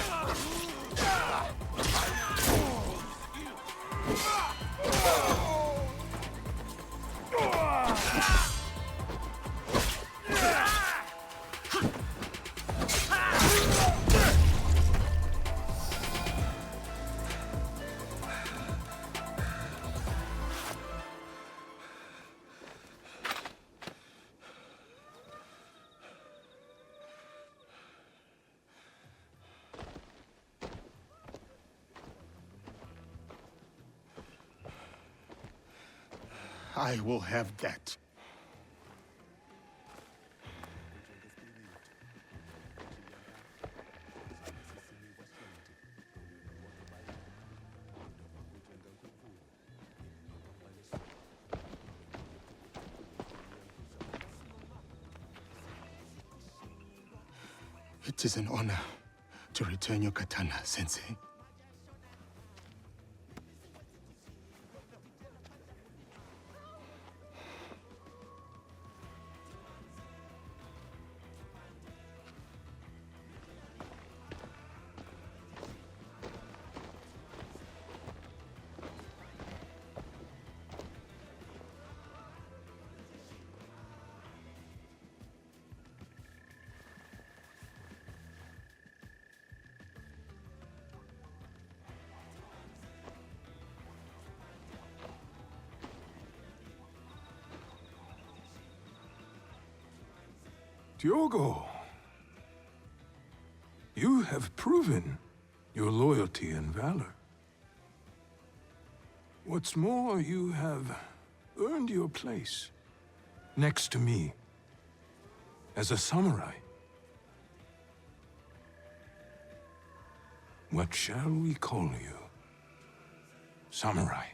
P: I will have that. It is an honor to return your katana, Sensei.
C: Diogo, you have proven your loyalty and valor. What's more, you have earned your place next to me as a samurai. What shall we call you? Samurai.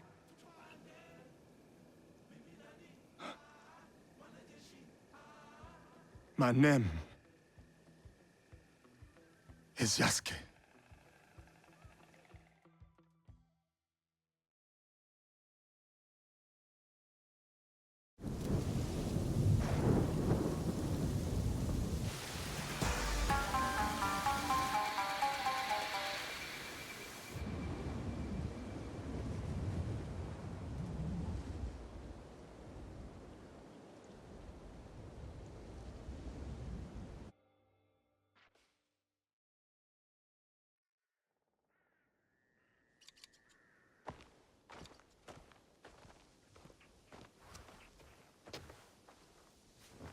P: My name is Yasuke.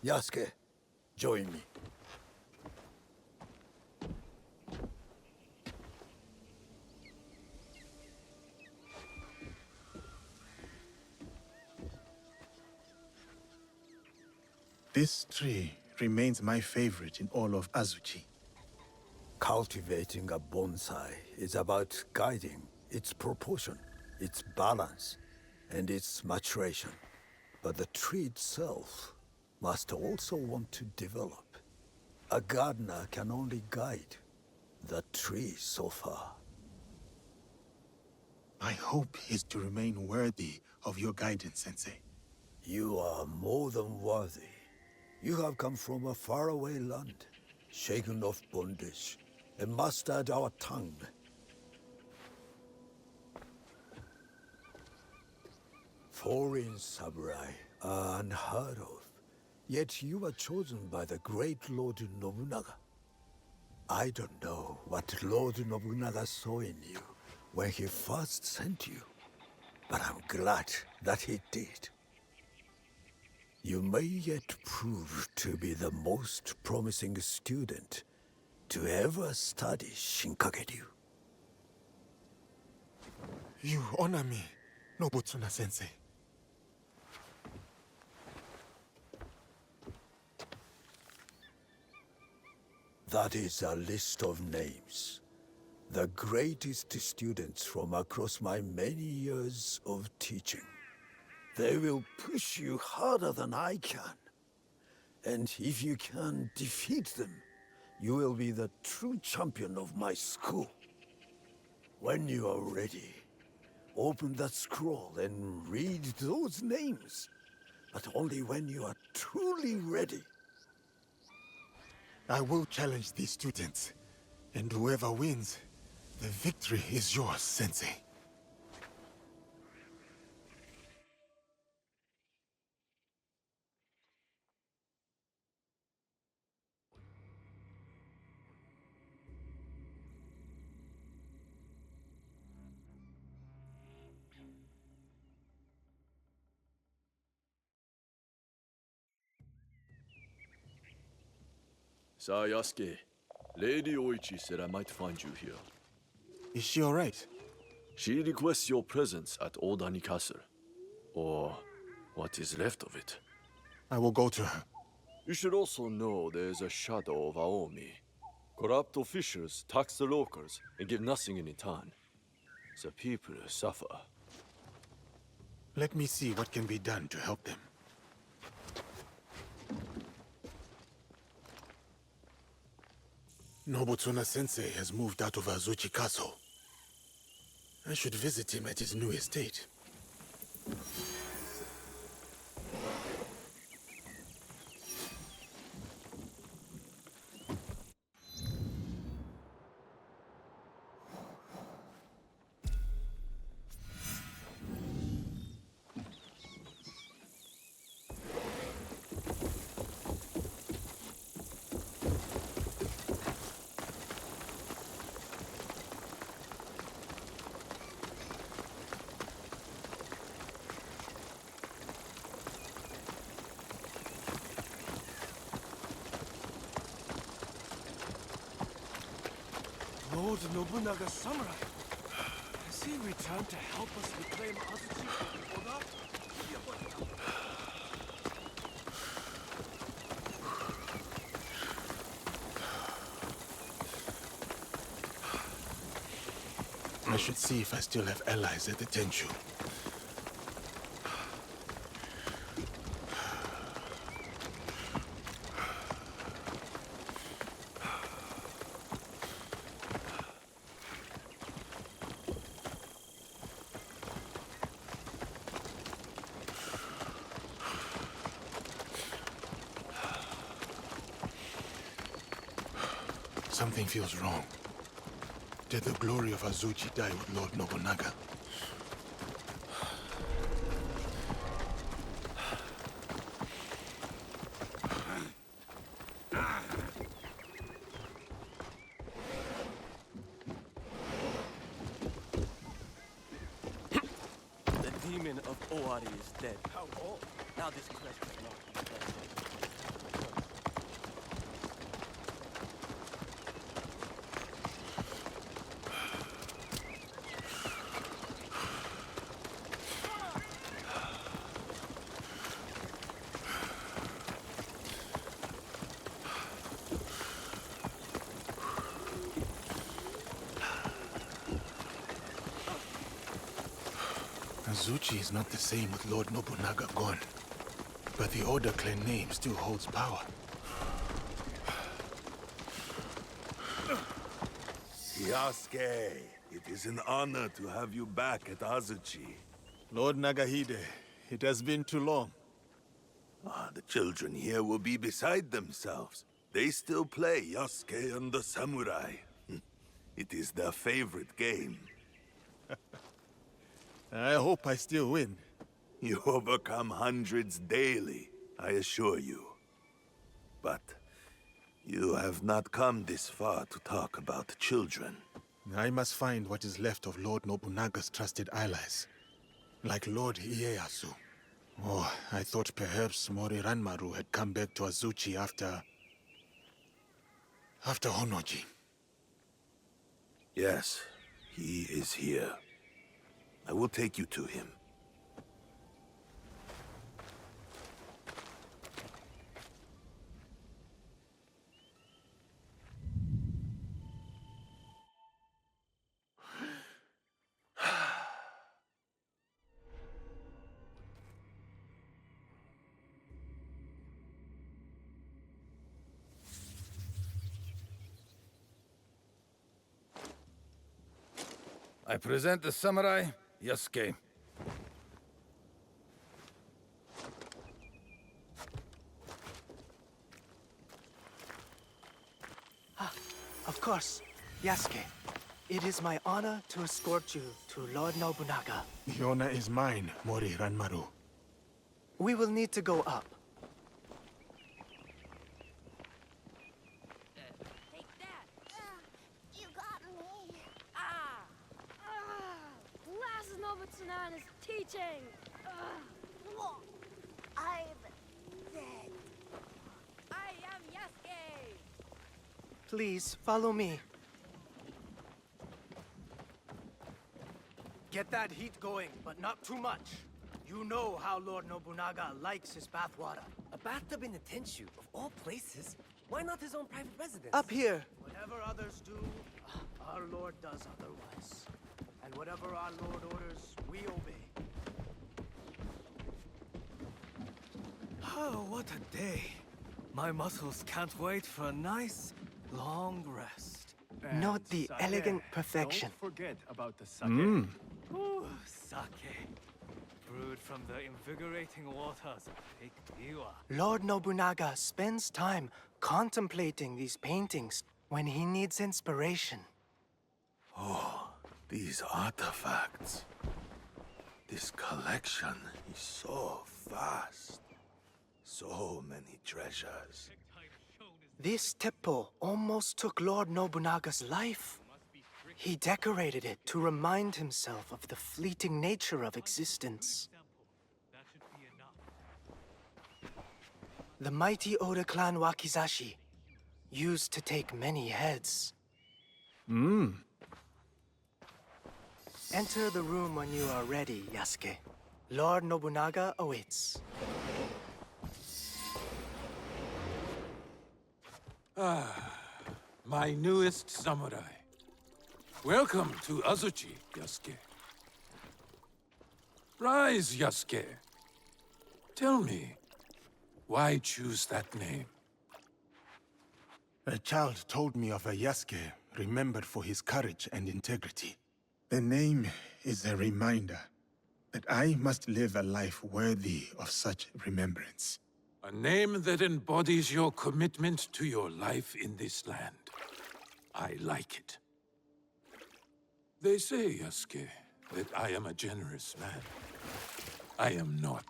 F: Yasuke, join me.
P: This tree remains my favorite in all of Azuchi.
F: Cultivating a bonsai is about guiding its proportion, its balance, and its maturation. But the tree itself must also want to develop. A gardener can only guide the tree so far.
P: My hope is to remain worthy of your guidance, Sensei.
F: You are more than worthy. You have come from a faraway land, shaken off bondage, and mastered our tongue. Foreign samurai are unheard of, yet you were chosen by the great Lord Nobunaga. I don't know what Lord Nobunaga saw in you when he first sent you, but I'm glad that he did. You may yet prove to be the most promising student to ever study Shinkage-ryu.
P: You honor me, Nobutsuna-sensei.
F: That is a list of names. The greatest students from across my many years of teaching. They will push you harder than I can. And if you can defeat them, you will be the true champion of my school. When you are ready, open that scroll and read those names. But only when you are truly ready.
P: I will challenge these students, and whoever wins, the victory is yours, Sensei.
N: Yasuke, Lady Oichi said I might find you here.
P: Is she all right?
N: She requests your presence at Odani Castle. Or what is left of it.
P: I will go to her.
N: You should also know there is a shadow of Aomi. Corrupt officials tax the locals and give nothing in return. The people suffer.
P: Let me see what can be done to help them. Nobutsuna-sensei has moved out of Azuchi Castle. I should visit him at his new estate.
B: Lord Nobunaga's samurai. Has he returned to help us reclaim Azuchi from Oda?
P: I should see if I still have allies at the Tenshu. Something feels wrong. Did the glory of Azuchi die with Lord Nobunaga?
B: The demon of Owari is dead. How old? Now this quest is not complete.
P: Azuchi is not the same with Lord Nobunaga gone. But the Oda clan name still holds power.
E: Yasuke, it is an honor to have you back at Azuchi.
P: Lord Nagahide, it has been too long.
E: The children here will be beside themselves. They still play Yasuke and the Samurai. It is their favorite game.
P: I hope I still win.
E: You overcome hundreds daily, I assure you. But you have not come this far to talk about children.
P: I must find what is left of Lord Nobunaga's trusted allies. Like Lord Ieyasu. Oh, I thought perhaps Mori Ranmaru had come back to Azuchi after Honoji.
E: Yes, he is here. I will take you to him.
G: I present the samurai, Yasuke.
O: Of course, Yasuke. It is my honor to escort you to Lord Nobunaga.
P: The honor is mine, Mori Ranmaru.
O: We will need to go up.
S: You got me. Last Nobutsunan is teaching. What? I'm dead. I am Yasuke.
O: Please, follow me. Get that heat going, but not too much. You know how Lord Nobunaga likes his bathwater.
H: A bathtub in the Tenshu, of all places? Why not his own private residence?
O: Up here. Whatever others do, our Lord does otherwise. And whatever our Lord orders, we obey.
H: Oh, what a day. My muscles can't wait for a nice,
O: Long rest. Note the elegant perfection.
U: Don't forget about the sake.
H: Ooh, sake. Brewed from the invigorating waters of Lake Biwa.
O: Lord Nobunaga spends time contemplating these paintings when he needs inspiration.
E: Oh, these artifacts. This collection is so vast. So many treasures.
O: This teppo almost took Lord Nobunaga's life. He decorated it to remind himself of the fleeting nature of existence. The mighty Oda clan Wakizashi used to take many heads. Enter the room when you are ready, Yasuke. Lord Nobunaga awaits.
C: My newest samurai. Welcome to Azuchi, Yasuke. Rise, Yasuke. Tell me, why choose that name?
P: A child told me of a Yasuke remembered for his courage and integrity. The name is a reminder that I must live a life worthy of such remembrance.
C: A name that embodies your commitment to your life in this land. I like it. They say, Yasuke, that I am a generous man. I am not.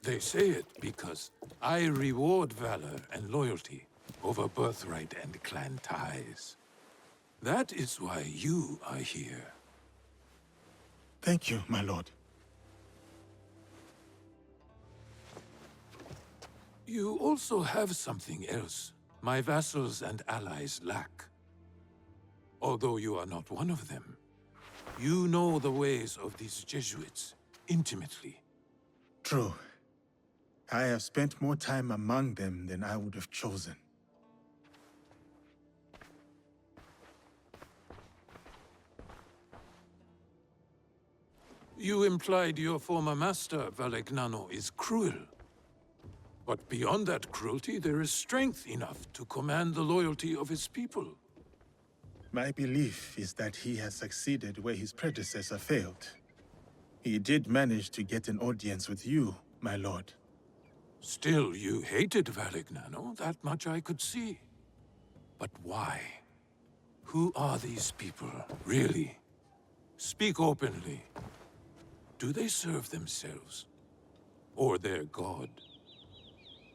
C: They say it because I reward valor and loyalty over birthright and clan ties. That is why you are here.
P: Thank you, my lord.
C: You also have something else my vassals and allies lack. Although you are not one of them, you know the ways of these Jesuits intimately.
P: True. I have spent more time among them than I would have chosen.
C: You implied your former master, Valegnano, is cruel. But beyond that cruelty, there is strength enough to command the loyalty of his people.
P: My belief is that he has succeeded where his predecessor failed. He did manage to get an audience with you, my lord.
C: Still, you hated Valegnano, that much I could see. But why? Who are these people, really? Speak openly. Do they serve themselves? Or their god?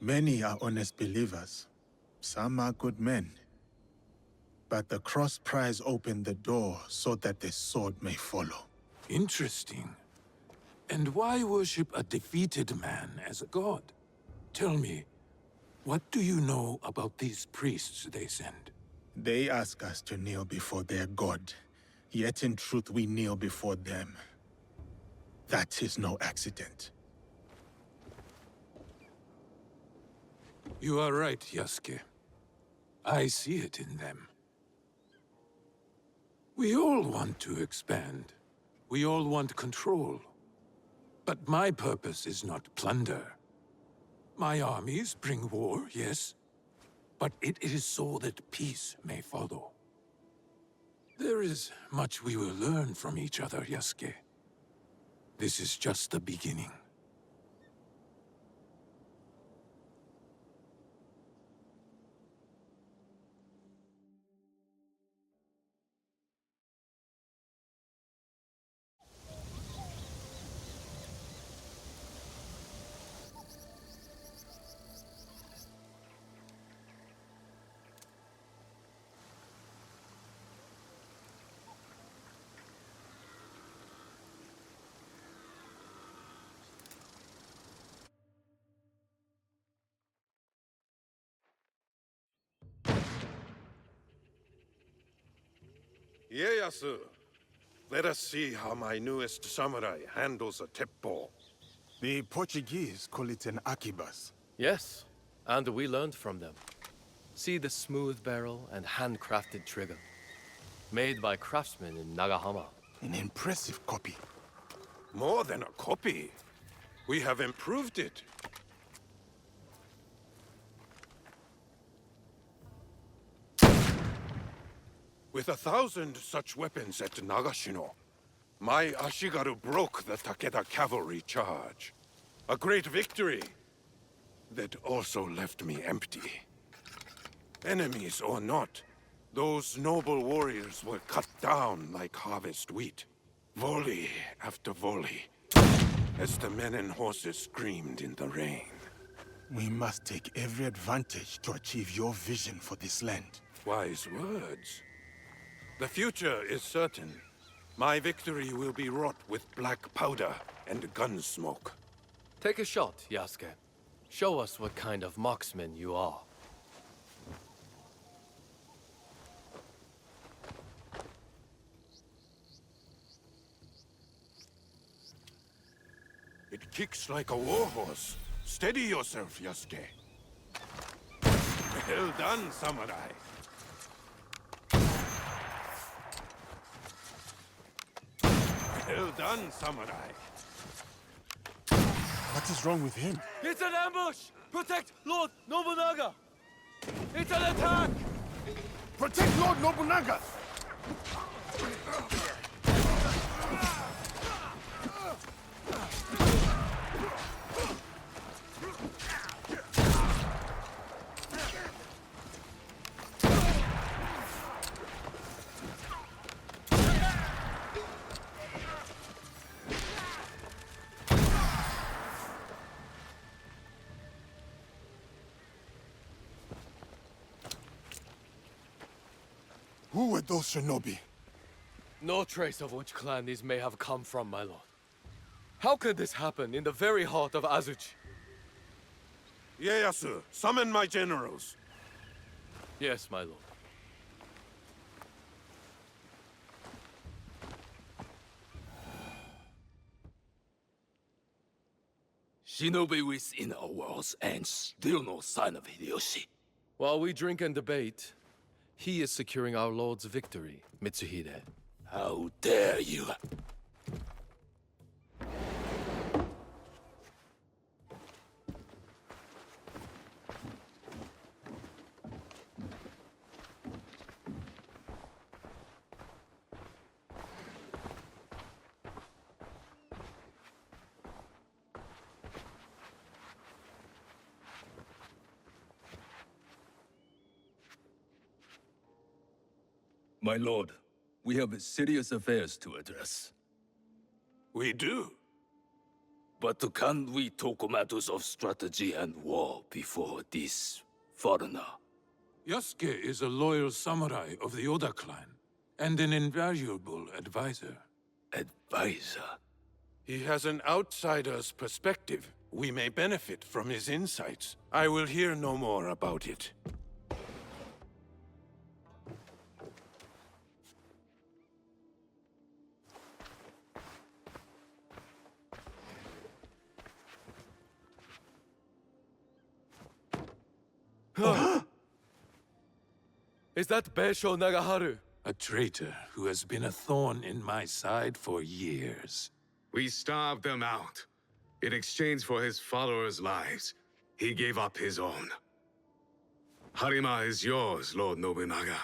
P: Many are honest believers. Some are good men. But the cross prize opened the door so that the sword may follow.
C: Interesting. And why worship a defeated man as a god? Tell me, what do you know about these priests they send?
P: They ask us to kneel before their god, yet in truth we kneel before them. That is no accident.
C: You are right, Yasuke. I see it in them. We all want to expand. We all want control. But my purpose is not plunder. My armies bring war, yes, but it is so that peace may follow. There is much we will learn from each other, Yasuke. This is just the beginning.
D: Ieyasu, let us see how my newest samurai handles a teppo.
P: The Portuguese call it an akibas.
N: Yes, and we learned from them. See the smooth barrel and handcrafted trigger. Made by craftsmen in Nagahama.
P: An impressive copy.
D: More than a copy. We have improved it. With 1,000 such weapons at Nagashino, my Ashigaru broke the Takeda cavalry charge. A great victory that also left me empty. Enemies or not, those noble warriors were cut down like harvest wheat. Volley after volley, as the men and horses screamed in the rain.
P: We must take every advantage to achieve your vision for this land.
D: Wise words. The future is certain. My victory will be wrought with black powder and gun smoke.
N: Take a shot, Yasuke. Show us what kind of marksman you are.
D: It kicks like a warhorse. Steady yourself, Yasuke. Well done, samurai. Well done, samurai.
P: What is wrong with him?
N: It's an ambush! Protect Lord Nobunaga! It's an attack!
P: Protect Lord Nobunaga! Who were those shinobi?
N: No trace of which clan these may have come from, my lord. How could this happen in the very heart of Azuchi?
D: Ieyasu, summon my generals.
N: Yes, my lord.
G: Shinobi within our walls and still no sign of Hideyoshi.
N: While we drink and debate, he is securing our lord's victory, Mitsuhide.
G: How dare you! My lord, we have serious affairs to address.
D: We do.
G: But can we talk matters of strategy and war before this foreigner?
C: Yasuke is a loyal samurai of the Oda clan, and an invaluable advisor.
G: Advisor?
D: He has an outsider's perspective. We may benefit from his insights. I will hear no more about it.
N: Is that Beisho Nagaharu?
C: A traitor who has been a thorn in my side for years.
J: We starved them out. In exchange for his followers' lives, he gave up his own. Harima is yours, Lord Nobunaga.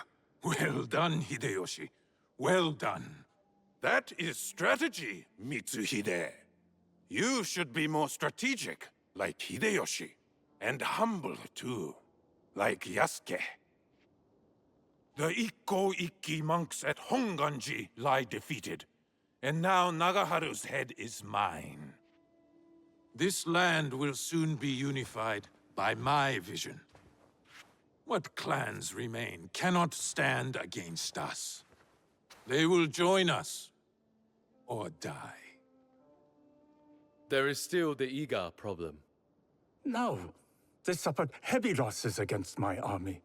C: Well done, Hideyoshi. Well done.
D: That is strategy, Mitsuhide. You should be more strategic, like Hideyoshi. And humble, too, like Yasuke. The Ikko-Ikki monks at Honganji lie defeated, and now Nagaharu's head is mine.
C: This land will soon be unified by my vision. What clans remain cannot stand against us. They will join us, or die.
N: There is still the Iga problem.
K: No, they suffered heavy losses against my army.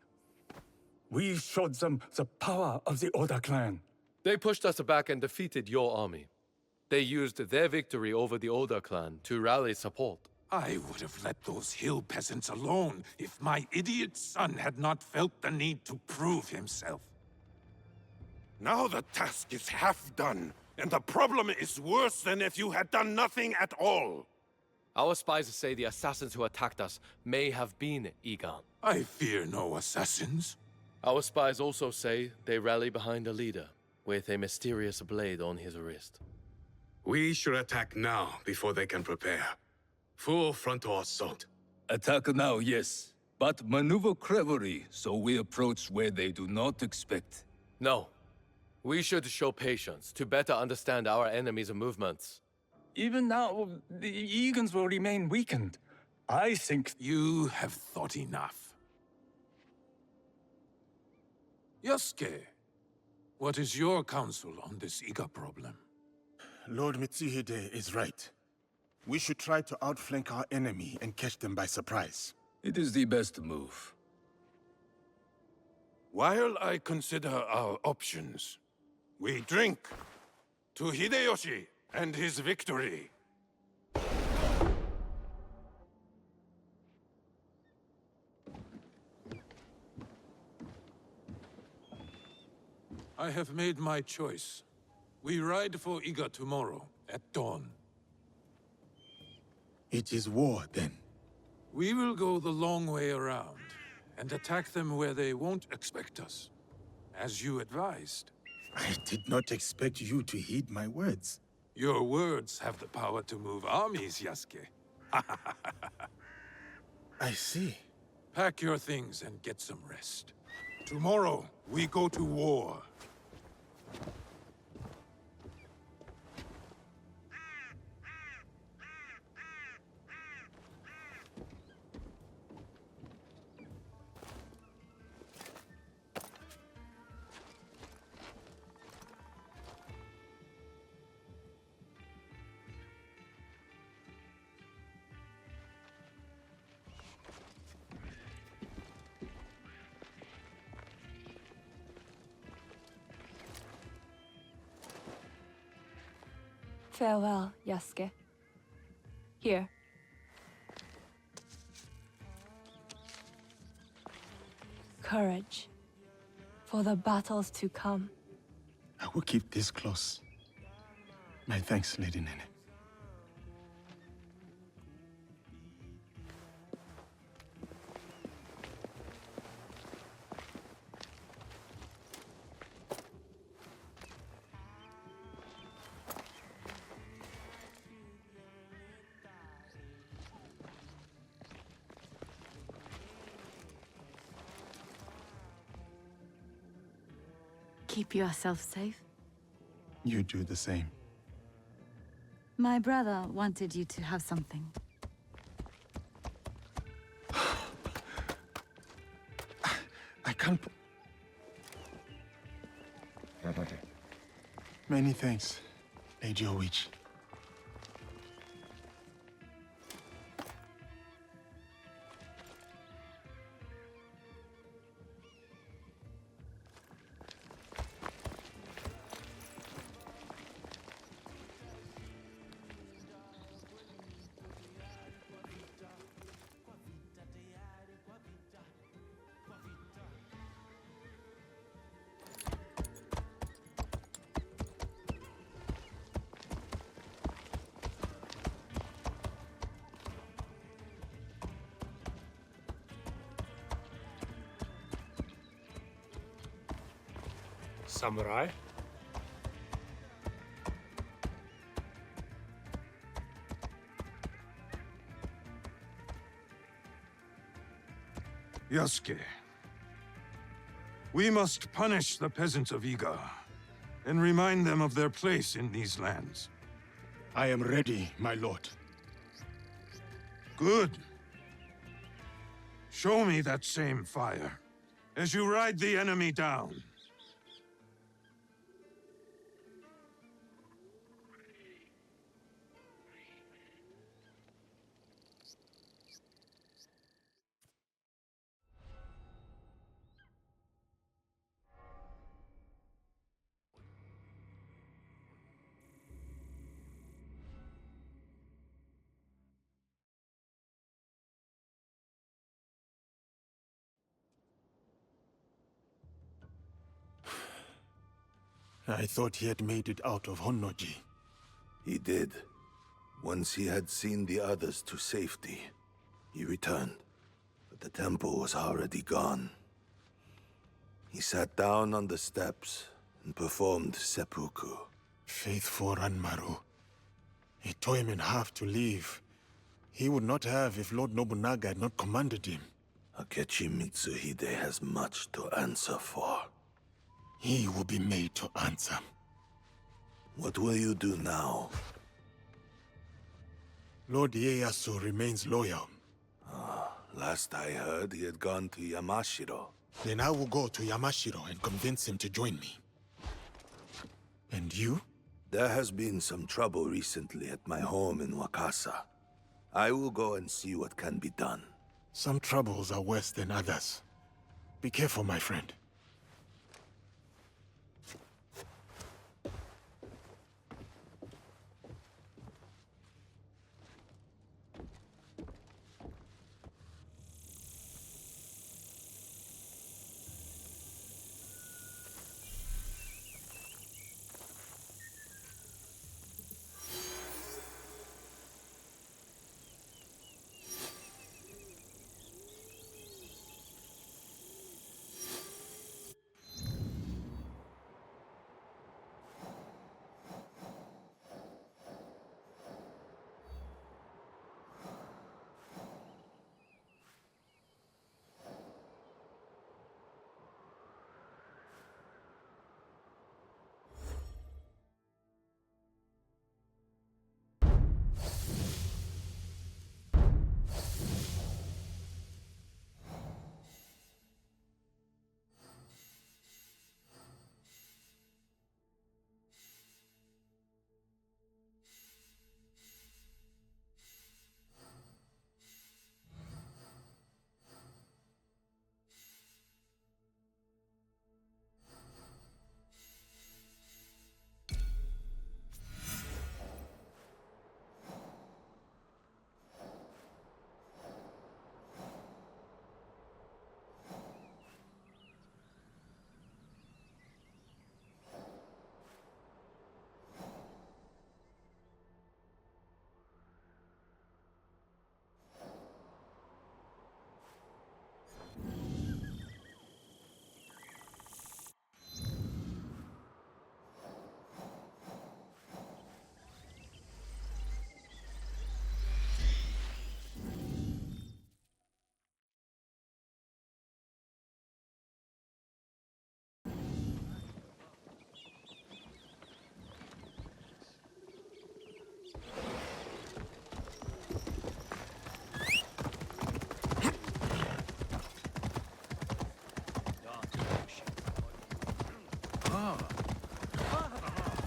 K: We showed them the power of the Oda clan.
N: They pushed us back and defeated your army. They used their victory over the Oda clan to rally support.
C: I would have let those hill peasants alone if my idiot son had not felt the need to prove himself.
D: Now the task is half done, and the problem is worse than if you had done nothing at all.
N: Our spies say the assassins who attacked us may have been Iga.
C: I fear no assassins.
N: Our spies also say they rally behind a leader with a mysterious blade on his wrist.
J: We should attack now before they can prepare. Full frontal assault.
G: Attack now, yes. But maneuver cleverly so we approach where they do not expect.
N: No. We should show patience to better understand our enemy's movements.
K: Even now, the Eagons will remain weakened. I think...
C: You have thought enough. Yasuke, what is your counsel on this Iga problem?
P: Lord Mitsuhide is right. We should try to outflank our enemy and catch them by surprise.
G: It is the best move.
C: While I consider our options, we drink to Hideyoshi and his victory. I have made my choice. We ride for Iga tomorrow, at dawn.
P: It is war, then.
C: We will go the long way around, and attack them where they won't expect us, as you advised.
P: I did not expect you to heed my words.
C: Your words have the power to move armies, Yasuke.
P: I see.
C: Pack your things and get some rest. Tomorrow, we go to war.
Q: Farewell, Yasuke. Here. Courage. For the battles to come.
P: I will keep this close. My thanks, Lady Nene.
V: Keep yourself safe.
P: You do the same.
V: My brother wanted you to have something.
P: I can't... Many thanks, Lady Owich.
A: Samurai?
C: Yasuke, we must punish the peasants of Iga, and remind them of their place in these lands.
P: I am ready, my lord.
C: Good. Show me that same fire, as you ride the enemy down.
P: I thought he had made it out of Honnoji.
E: He did. Once he had seen the others to safety, he returned. But the temple was already gone. He sat down on the steps and performed seppuku.
P: Faithful Ranmaru. He tore him in half to leave. He would not have if Lord Nobunaga had not commanded him.
E: Akechi Mitsuhide has much to answer for.
P: He will be made to answer.
E: What will you do now?
P: Lord Ieyasu remains loyal.
E: Last I heard, he had gone to Yamashiro.
P: Then I will go to Yamashiro and convince him to join me. And you?
E: There has been some trouble recently at my home in Wakasa. I will go and see what can be done.
P: Some troubles are worse than others. Be careful, my friend.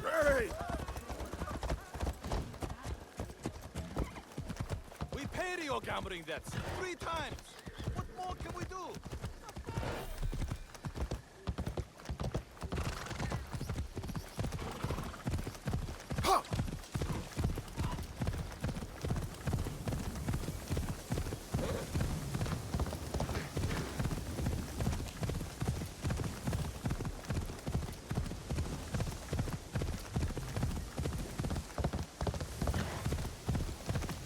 U: Hey! We paid your gambling debts 3 times. What more can we do?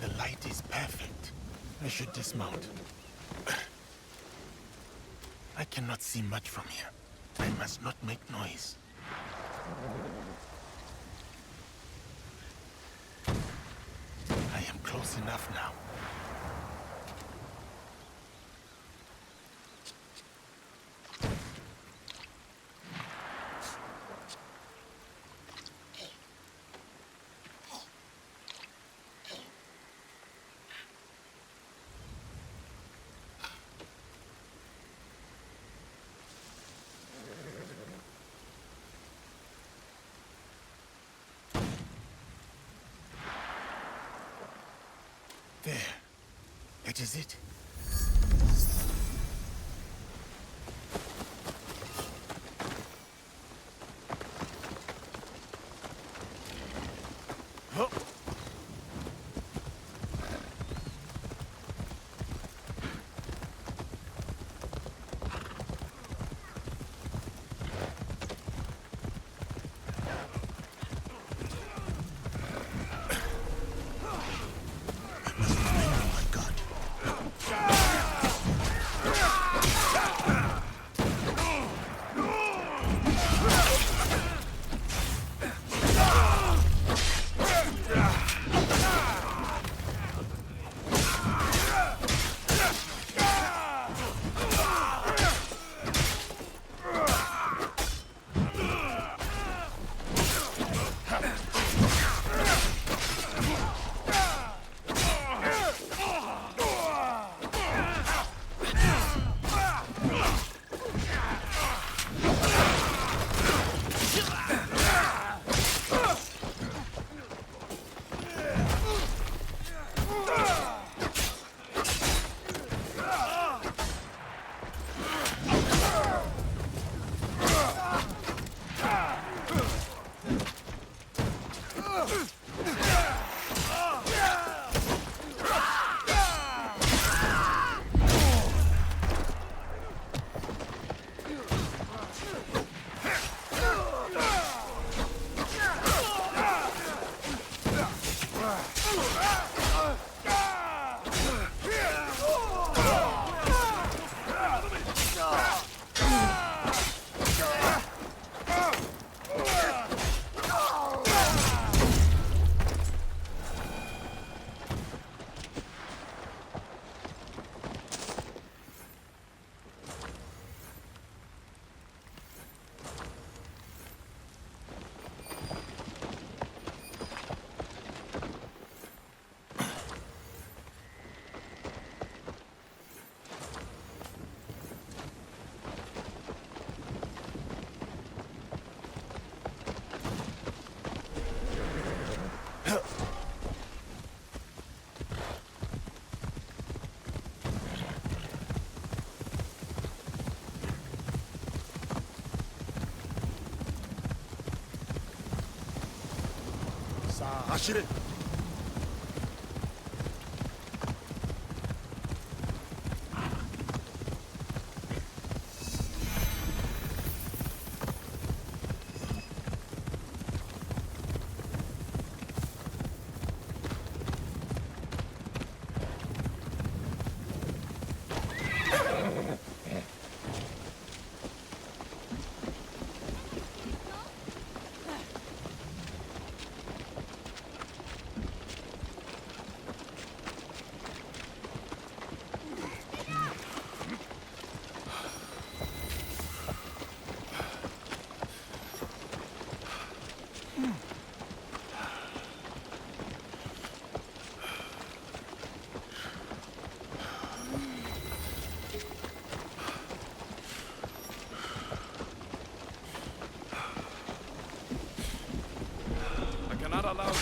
P: The light is perfect. I should dismount. I cannot see much from here. I must not make noise. I am close enough now. There. That is it. さあ走れ。
G: Cannot allow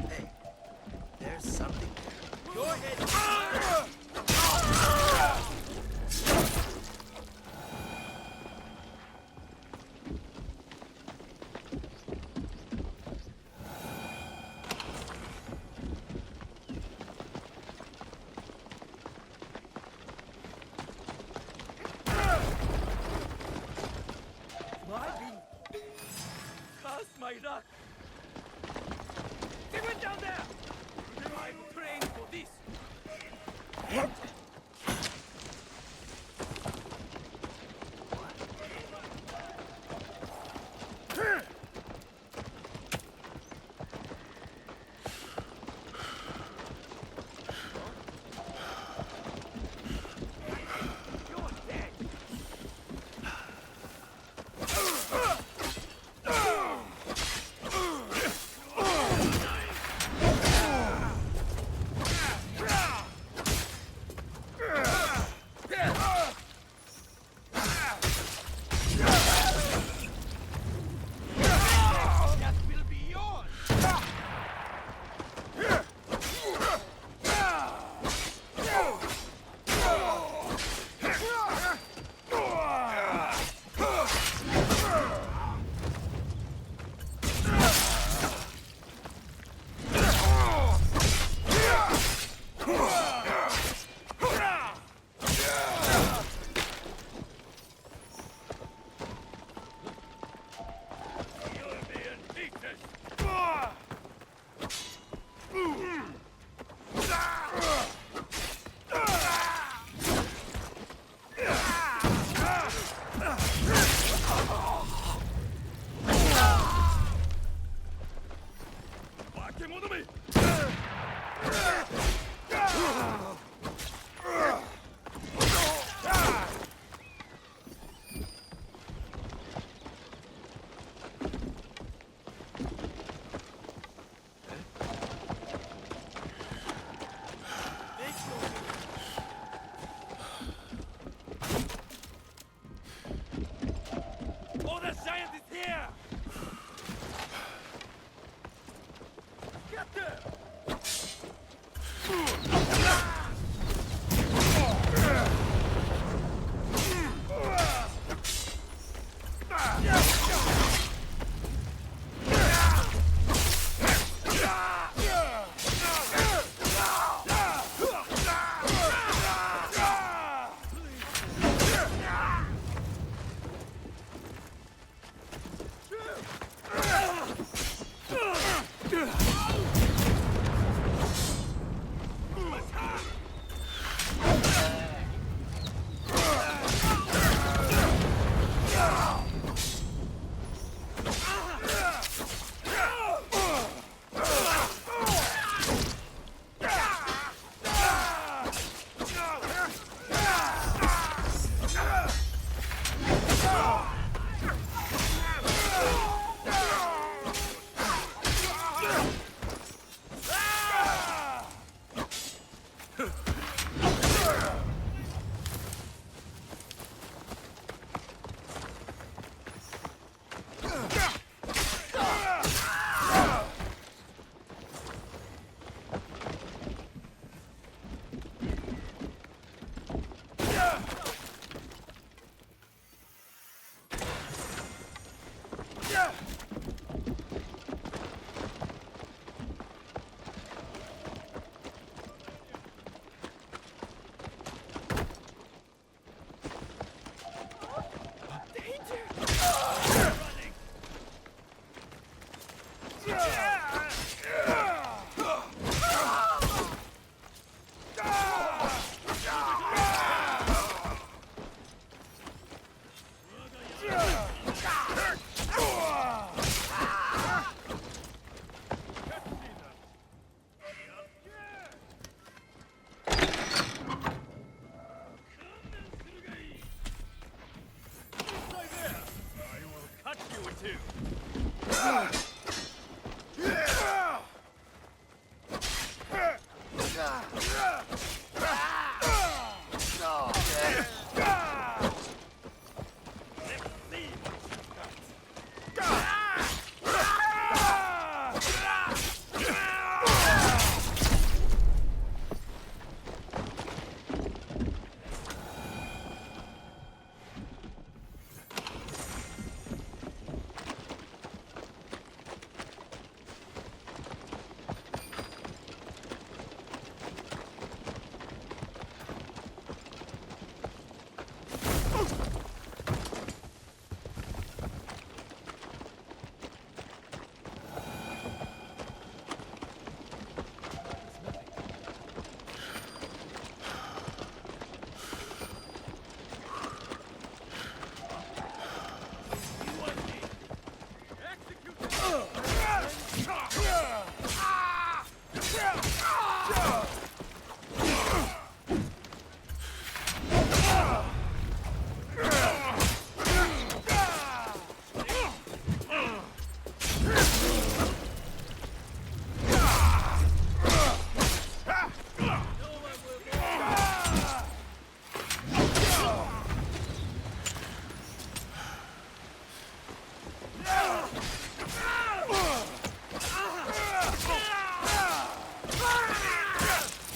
O: Hey, there's something there. Go ahead.
B: My luck! They went down there! I'm trained for this!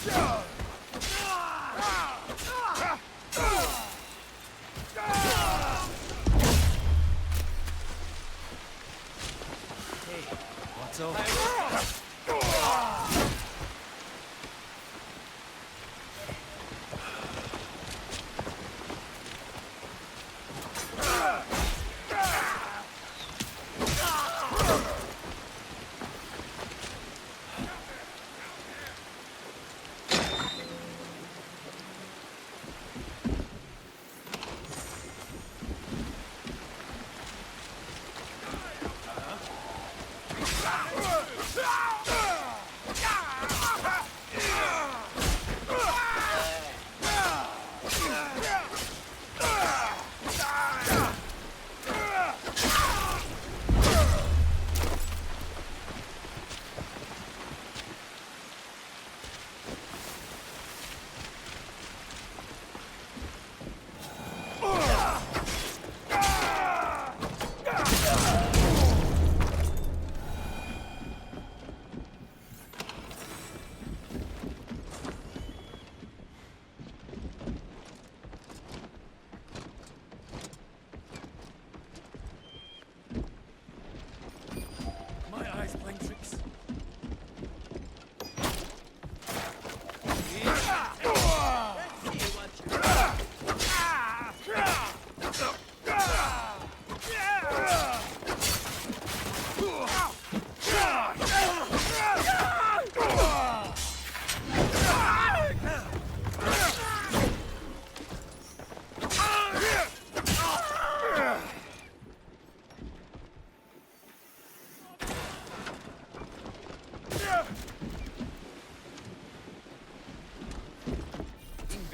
H: What's over?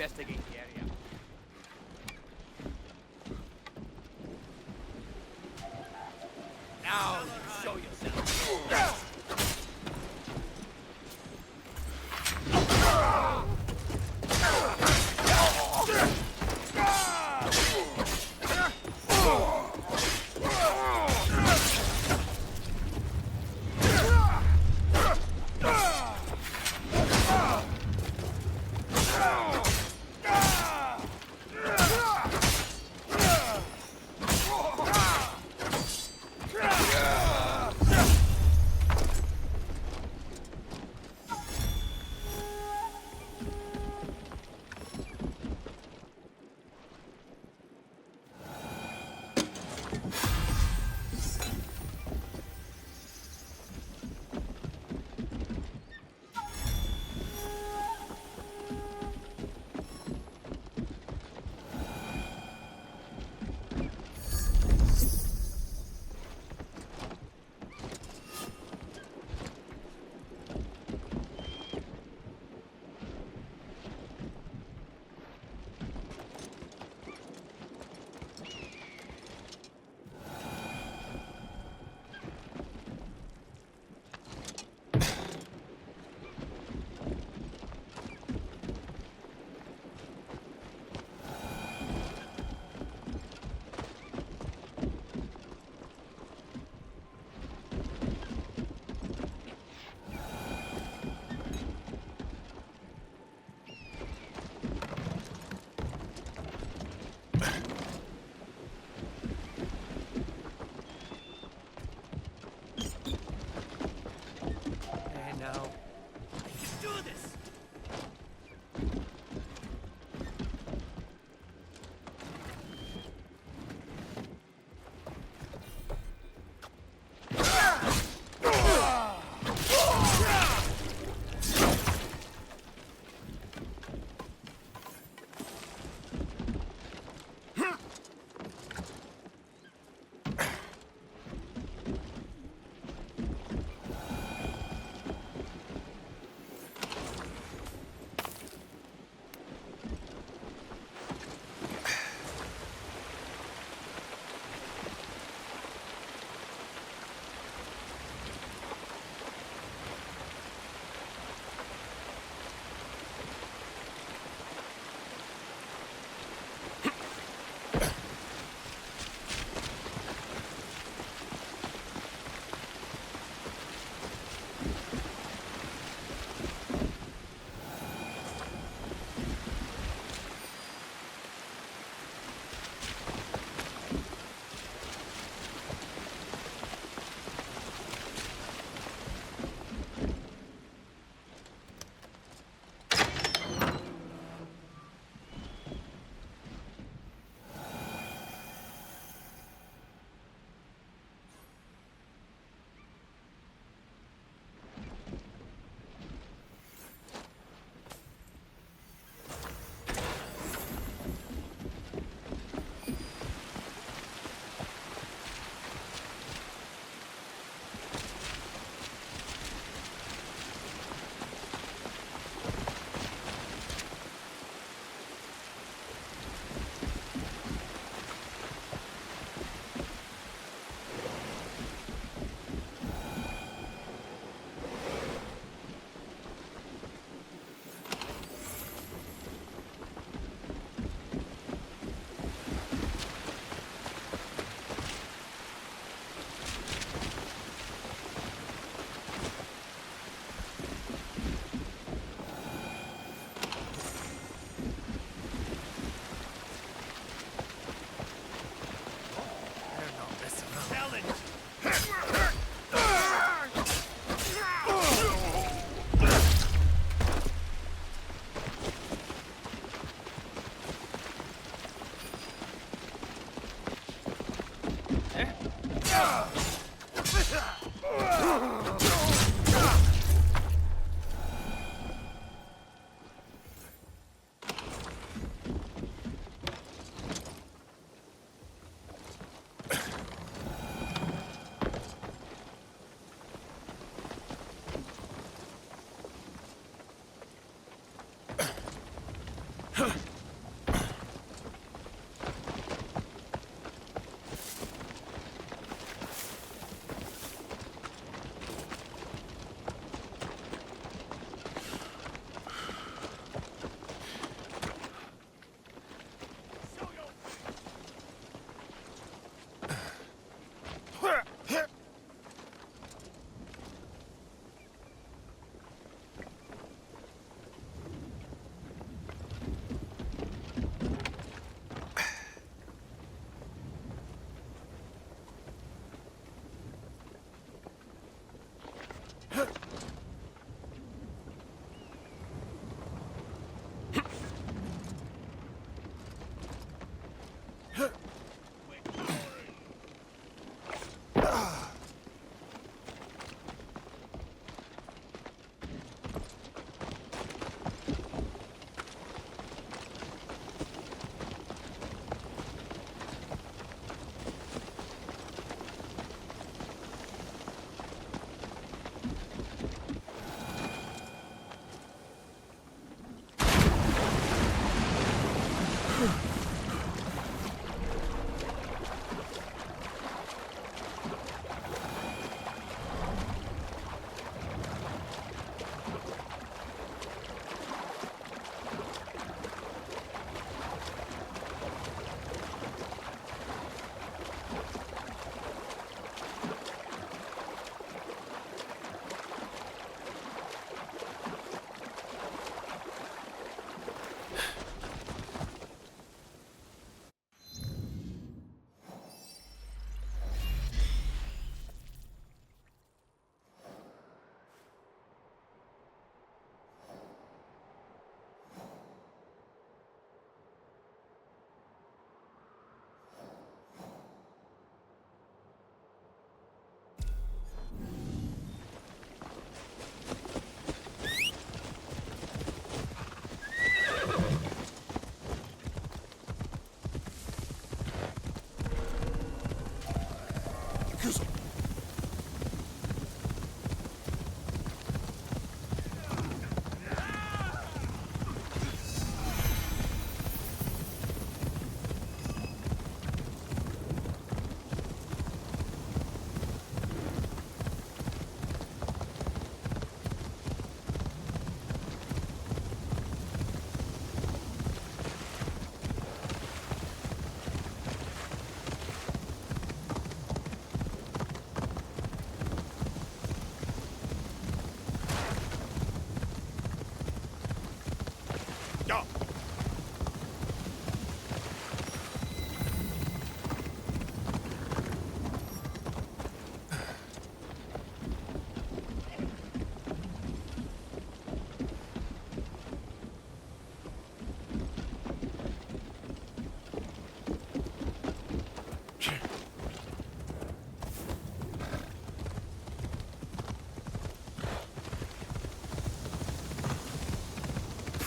L: Investigate the area. Now, show yourself.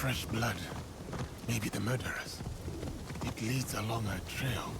P: Fresh blood. Maybe the murderers. It leads along a trail.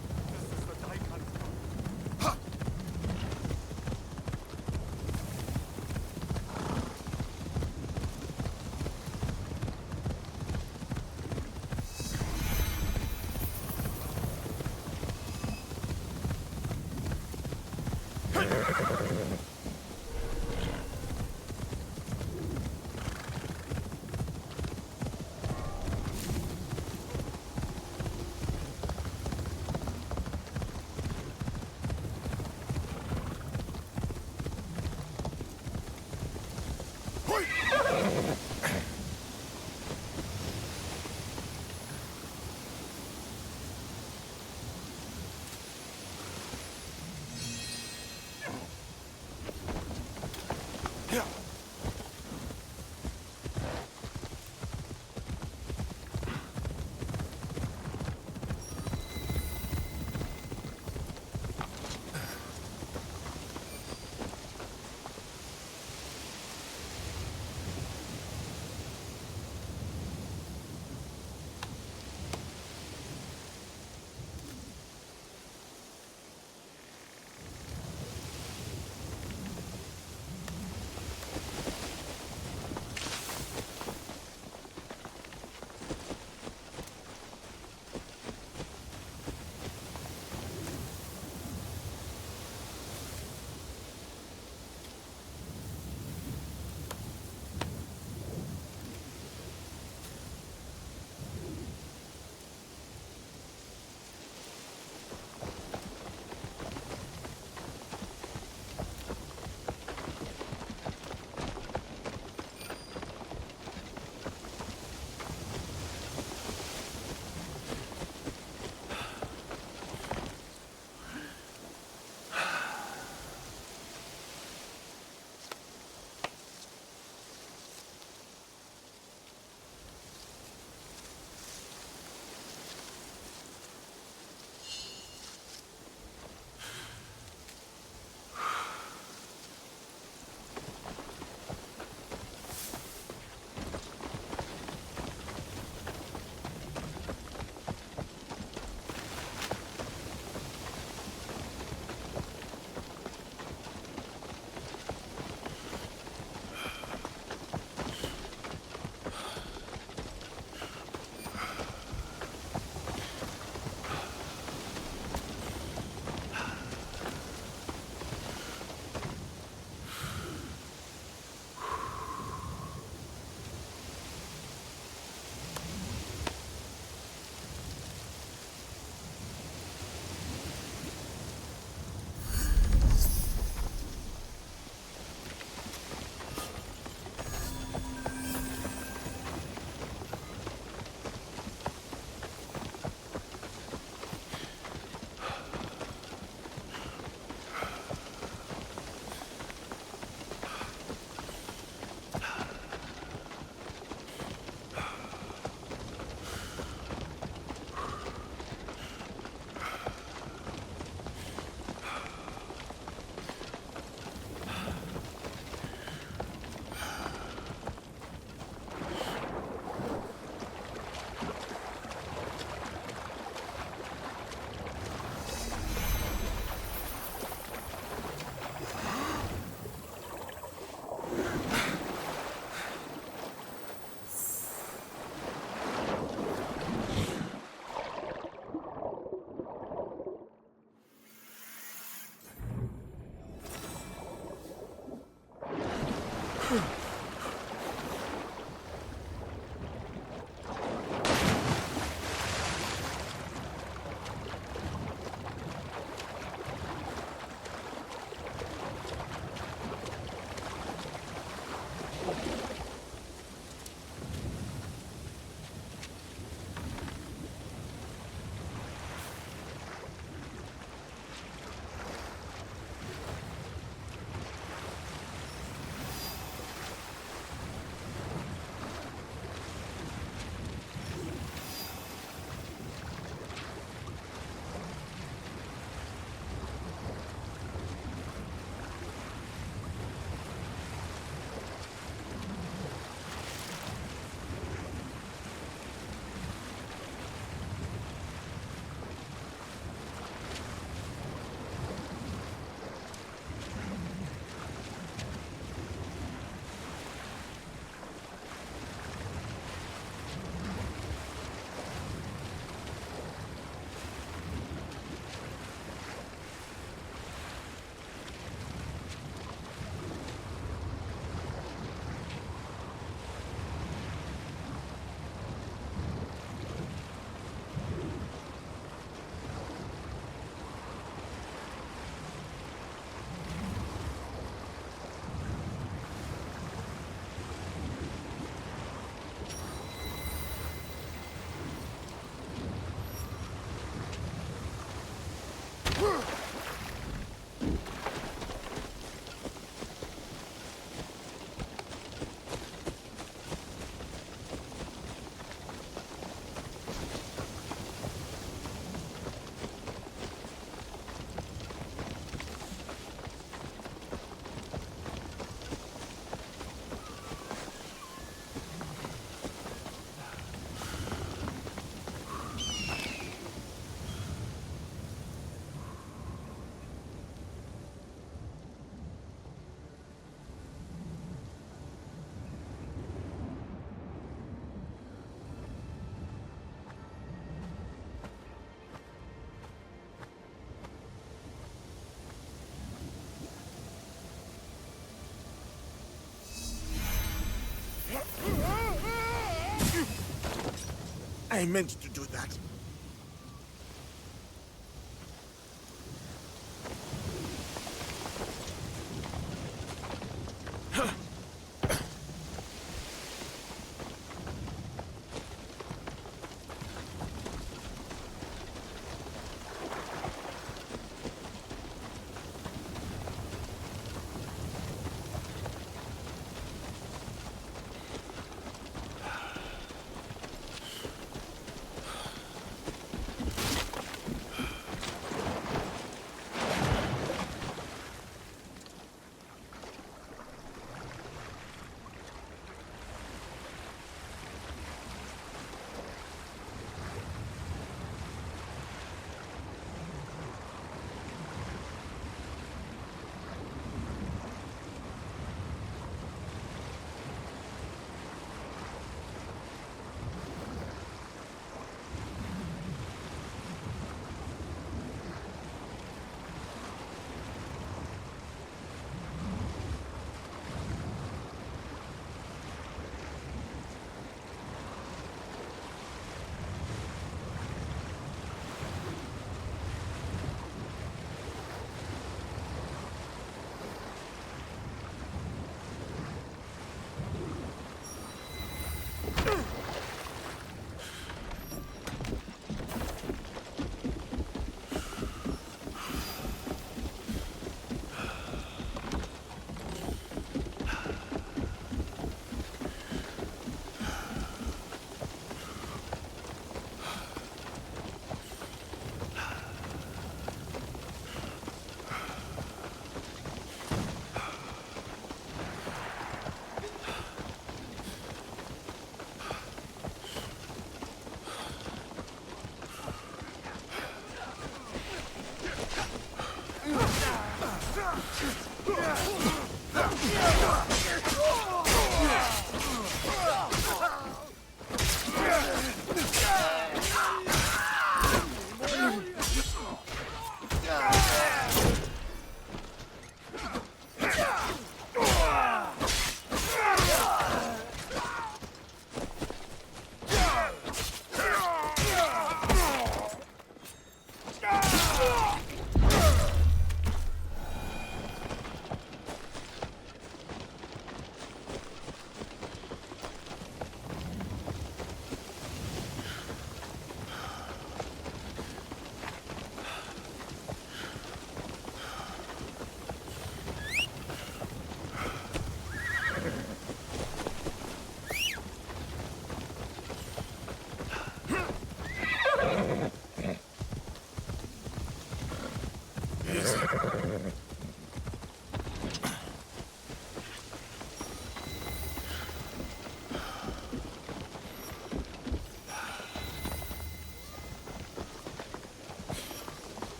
P: I meant to do that.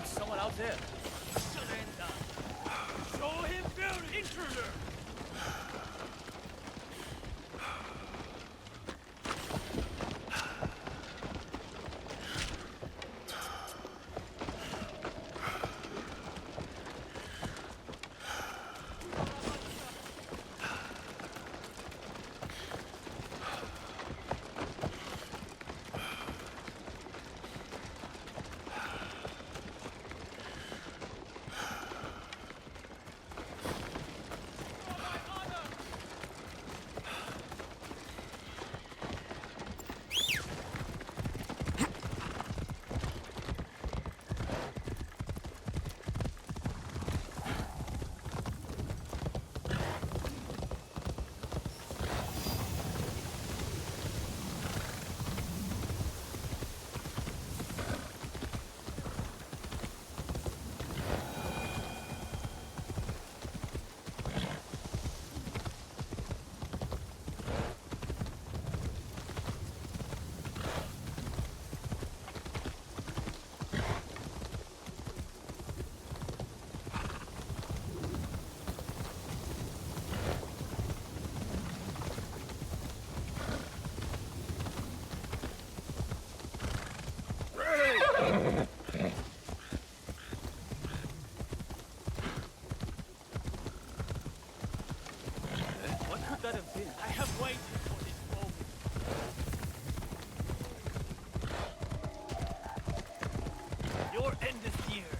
H: Someone out there. Surrender. Show him fear, intruder. Your end is near.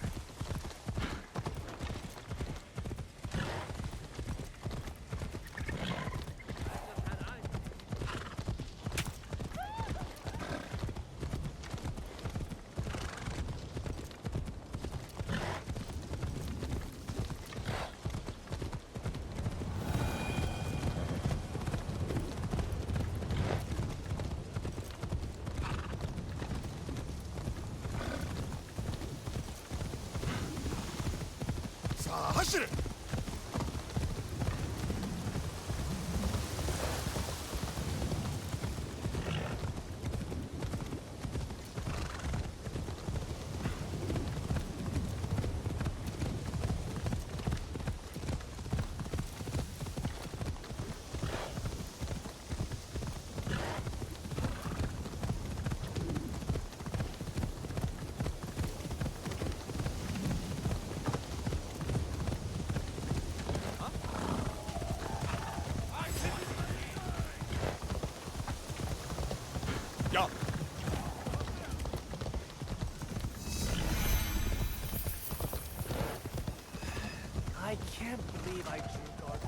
H: I can't believe I drew dark.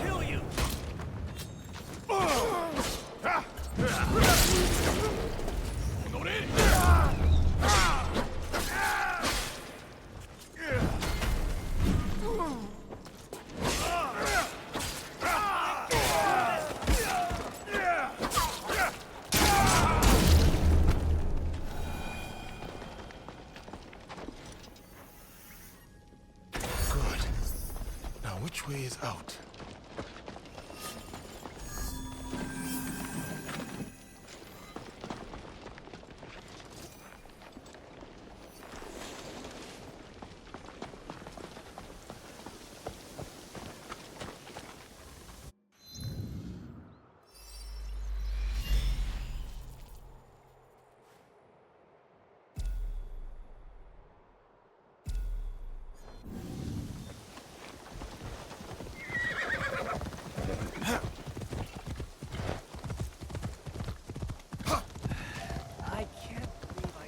B: Kill you!
P: Good. Now which way is out?
H: I can't believe I...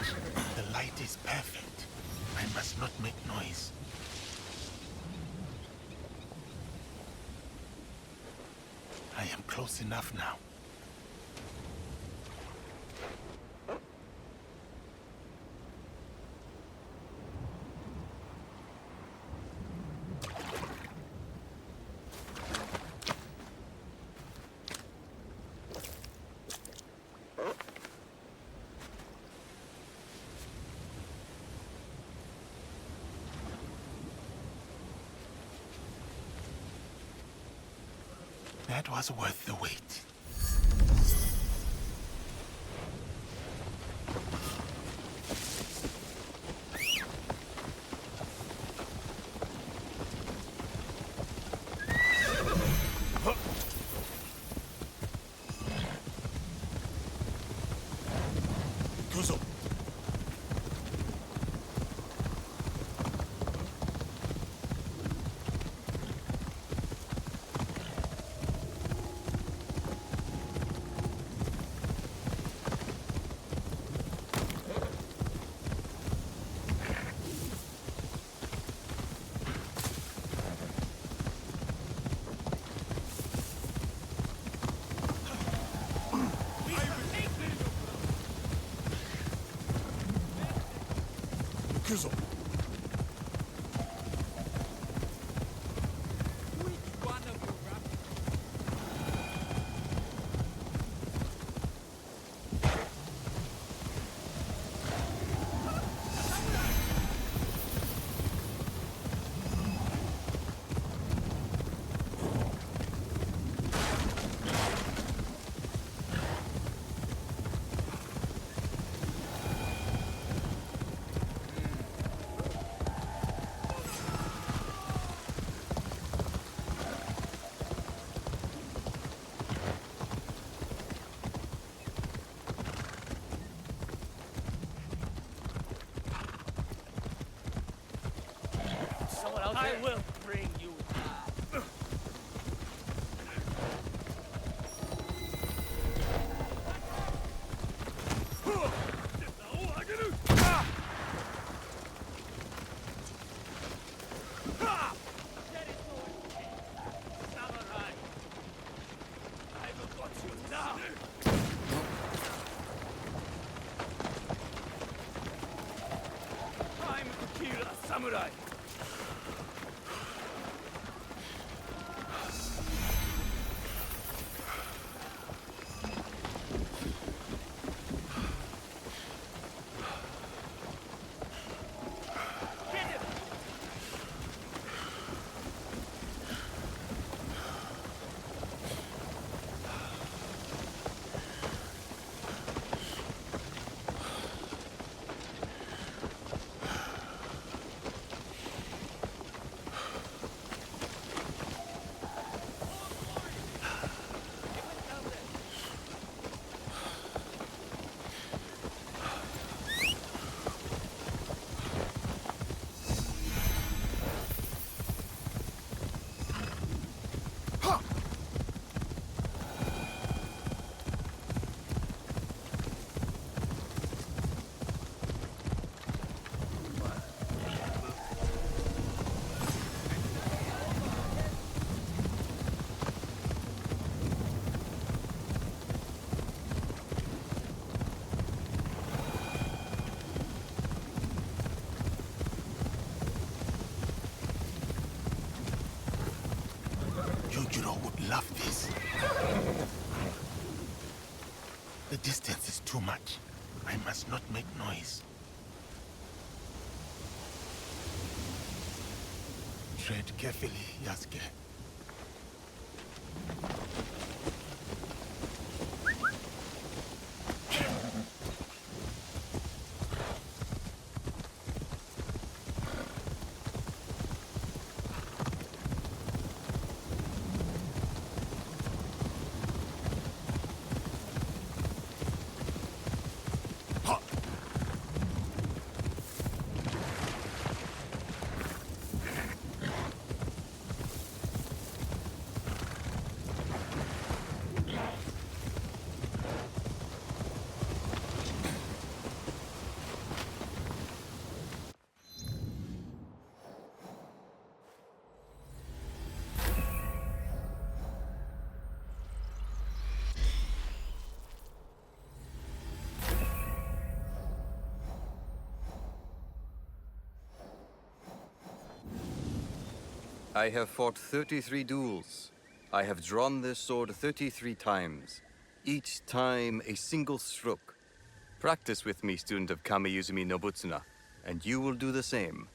P: The light is perfect. I must not make noise. I am close enough now. That was worth the wait. Kuzo. Kuzo.
L: I will bring you.
B: Time to kill a samurai.
P: Yujiro would love this. The distance is too much. I must not make noise. Tread carefully, Yasuke.
M: I have fought 33 duels. I have drawn this sword 33 times. Each time a single stroke. Practice with me, student of Kame-Yuzumi Nobutsuna, and you will do the same.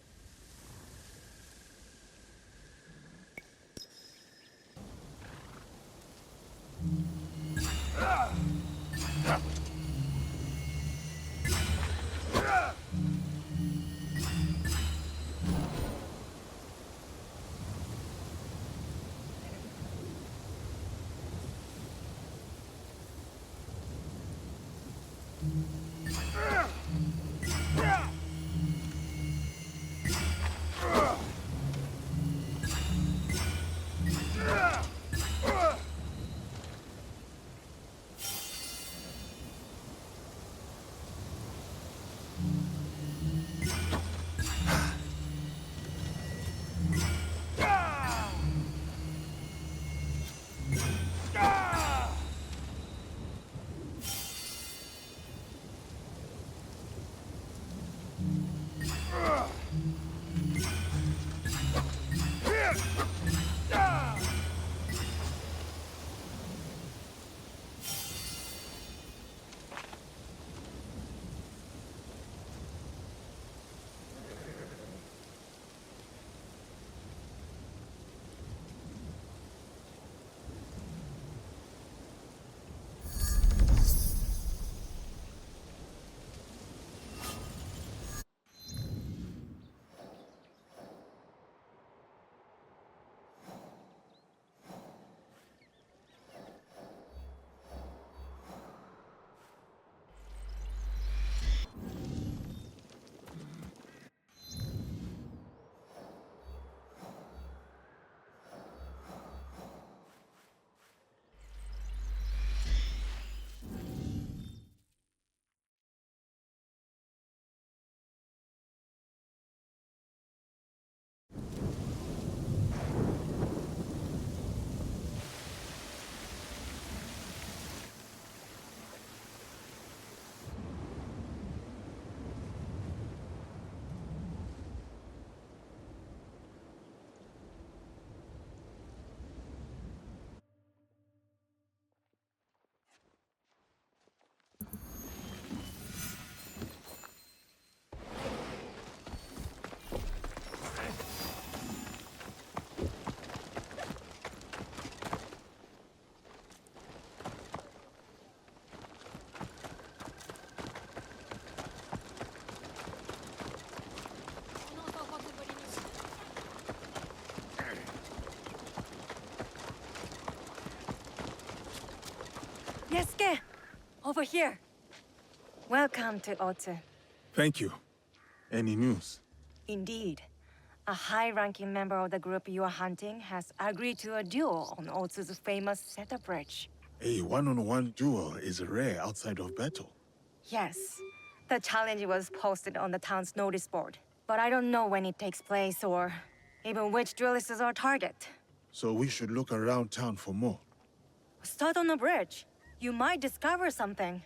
Q: Yasuke! Over here! Welcome to Otsu.
P: Thank you. Any news?
Q: Indeed. A high-ranking member of the group you are hunting has agreed to a duel on Otsu's famous Seta Bridge.
P: A one-on-one duel is rare outside of battle.
Q: Yes. The challenge was posted on the town's notice board. But I don't know when it takes place or even which duelist is our target.
P: So we should look around town for more.
Q: Start on the bridge. You might discover something.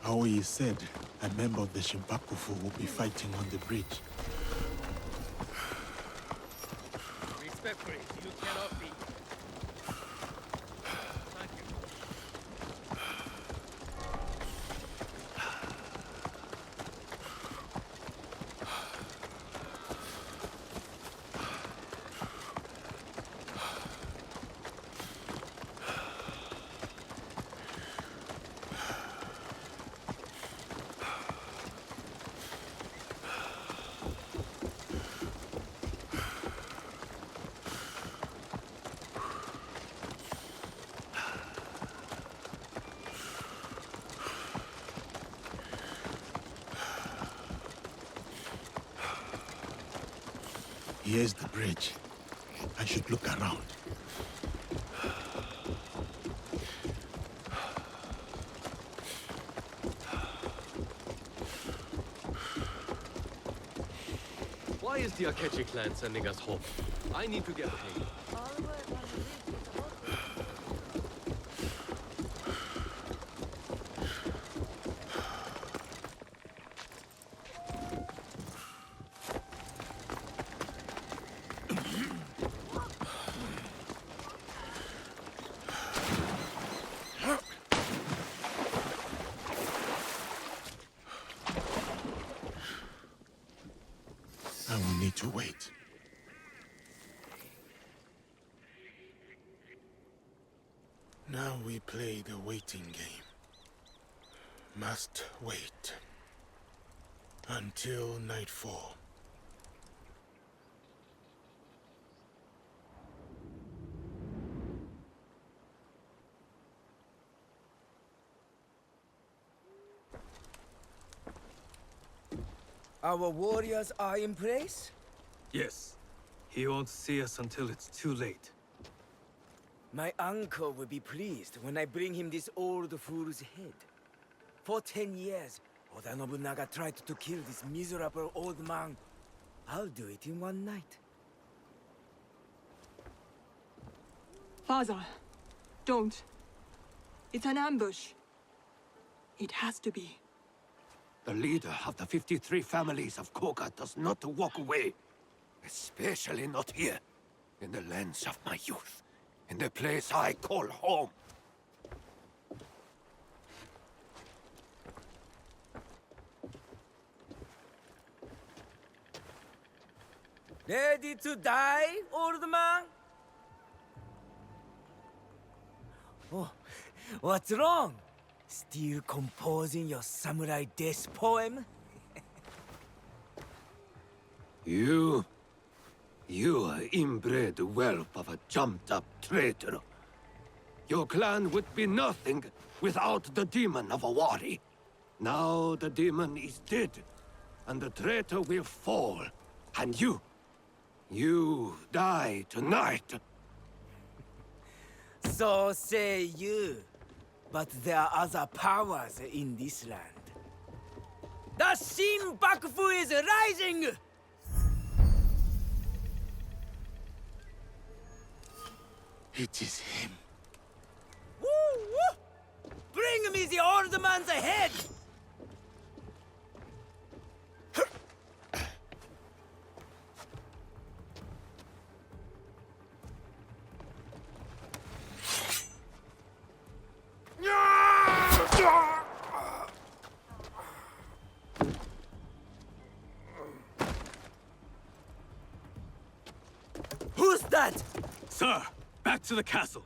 P: Aoi said a member of the Shinpakufu will be fighting on the bridge.
L: Respectfully, you cannot be. Thank you.
P: Here's the bridge. I should look around.
I: Why is the Akechi clan sending us home? I need to get paid.
P: I will need to wait. Now we play the waiting game. Must wait until nightfall.
H: Our warriors are in place? Yes. He won't see us until it's too late. My uncle will be pleased when I bring him this old fool's head. For 10 years, Oda Nobunaga tried to kill this miserable old man. I'll do it in one night.
R: Father, don't. It's an ambush. It has to be.
B: The leader of the 53 families of Koga does not walk away. Especially not here, in the lands of my youth, in the place I call home.
H: Ready to die, old man? Oh, what's wrong? Still composing your samurai death poem?
B: You are inbred whelp of a jumped-up traitor. Your clan would be nothing without the demon of a Wari. Now the demon is dead, and the traitor will fall. And you die tonight.
H: So say you. But there are other powers in this land. The Shin Bakufu is rising!
P: It is him.
H: Woo! Woo! Bring me the old man's head! Who's that?
W: Sir, back to the castle.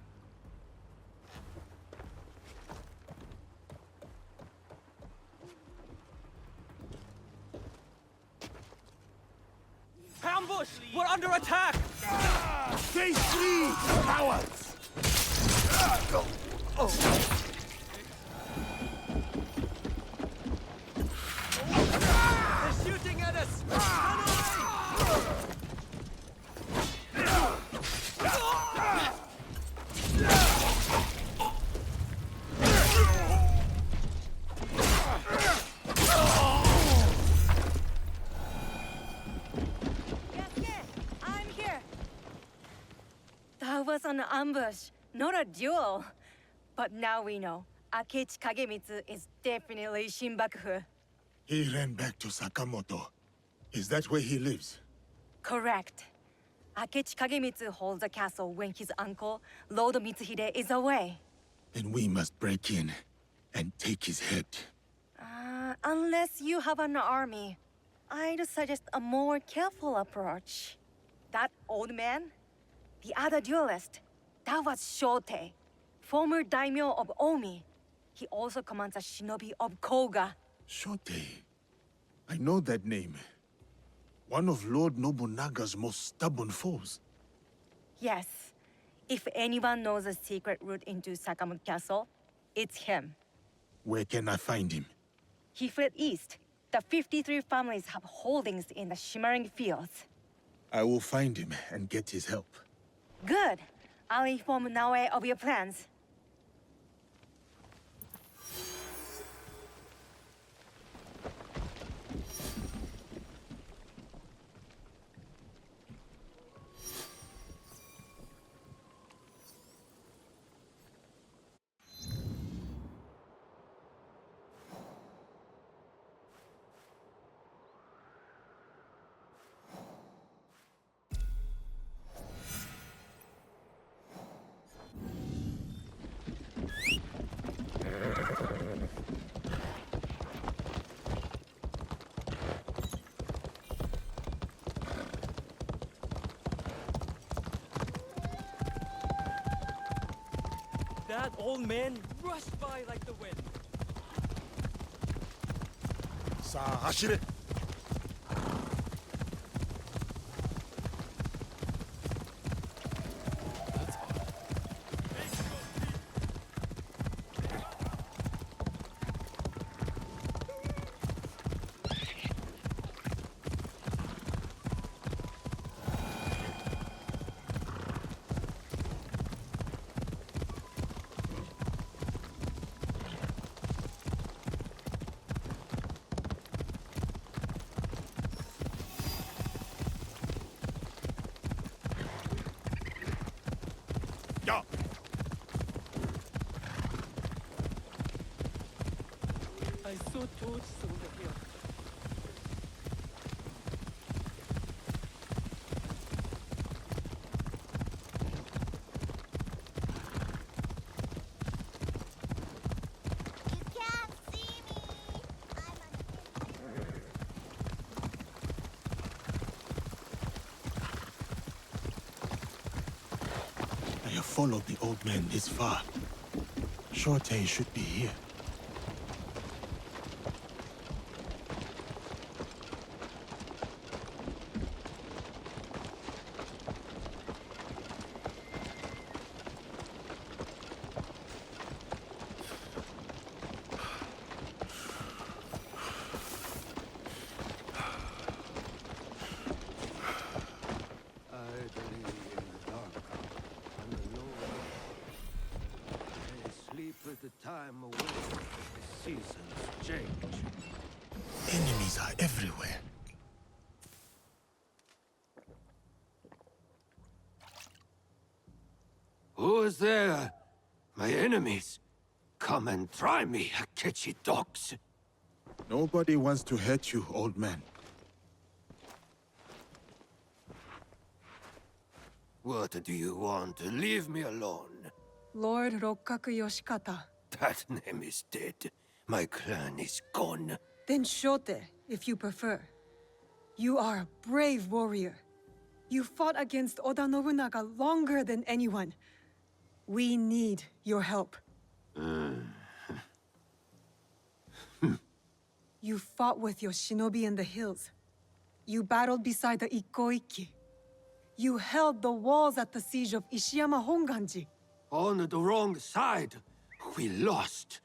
H: Ambush! We're under attack!
P: Stay free, cowards!
H: They're shooting at us! Run away!
Q: I'm here. That was an ambush, not a duel. But now we know. Akechi Kagemitsu is definitely Shin Bakufu.
P: He ran back to Sakamoto. Is that where he lives?
Q: Correct. Akechi Kagemitsu holds the castle when his uncle, Lord Mitsuhide, is away.
P: Then we must break in and take his head.
Q: Unless you have an army, I'd suggest a more careful approach. That old man, the other duelist, that was Shote, former daimyo of Omi. He also commands a shinobi of Koga.
P: Shote. I know that name. One of Lord Nobunaga's most stubborn foes.
Q: Yes. If anyone knows a secret route into Sakamoto Castle, it's him.
P: Where can I find him?
Q: He fled east. The 53 families have holdings in the shimmering fields.
P: I will find him and get his help.
Q: Good. I'll inform Naoe of your plans.
H: that old man rushed by like the wind.
P: さあ走れ
H: I saw toads over here.
P: I have followed the old man this far. Shorty should be here.
B: Time away, the seasons change.
P: Enemies are everywhere.
B: Who is there? My enemies. Come and try me, catchy dogs.
P: Nobody wants to hurt you, old man.
B: What do you want? Leave me alone.
R: Lord Rokkaku Yoshikata.
B: That name is dead. My clan is gone.
R: Then Shote, if you prefer. You are a brave warrior. You fought against Oda Nobunaga longer than anyone. We need your help. You fought with your shinobi in the hills. You battled beside the Ikkoiki. You held the walls at the siege of Ishiyama Honganji.
B: On the wrong side. We lost.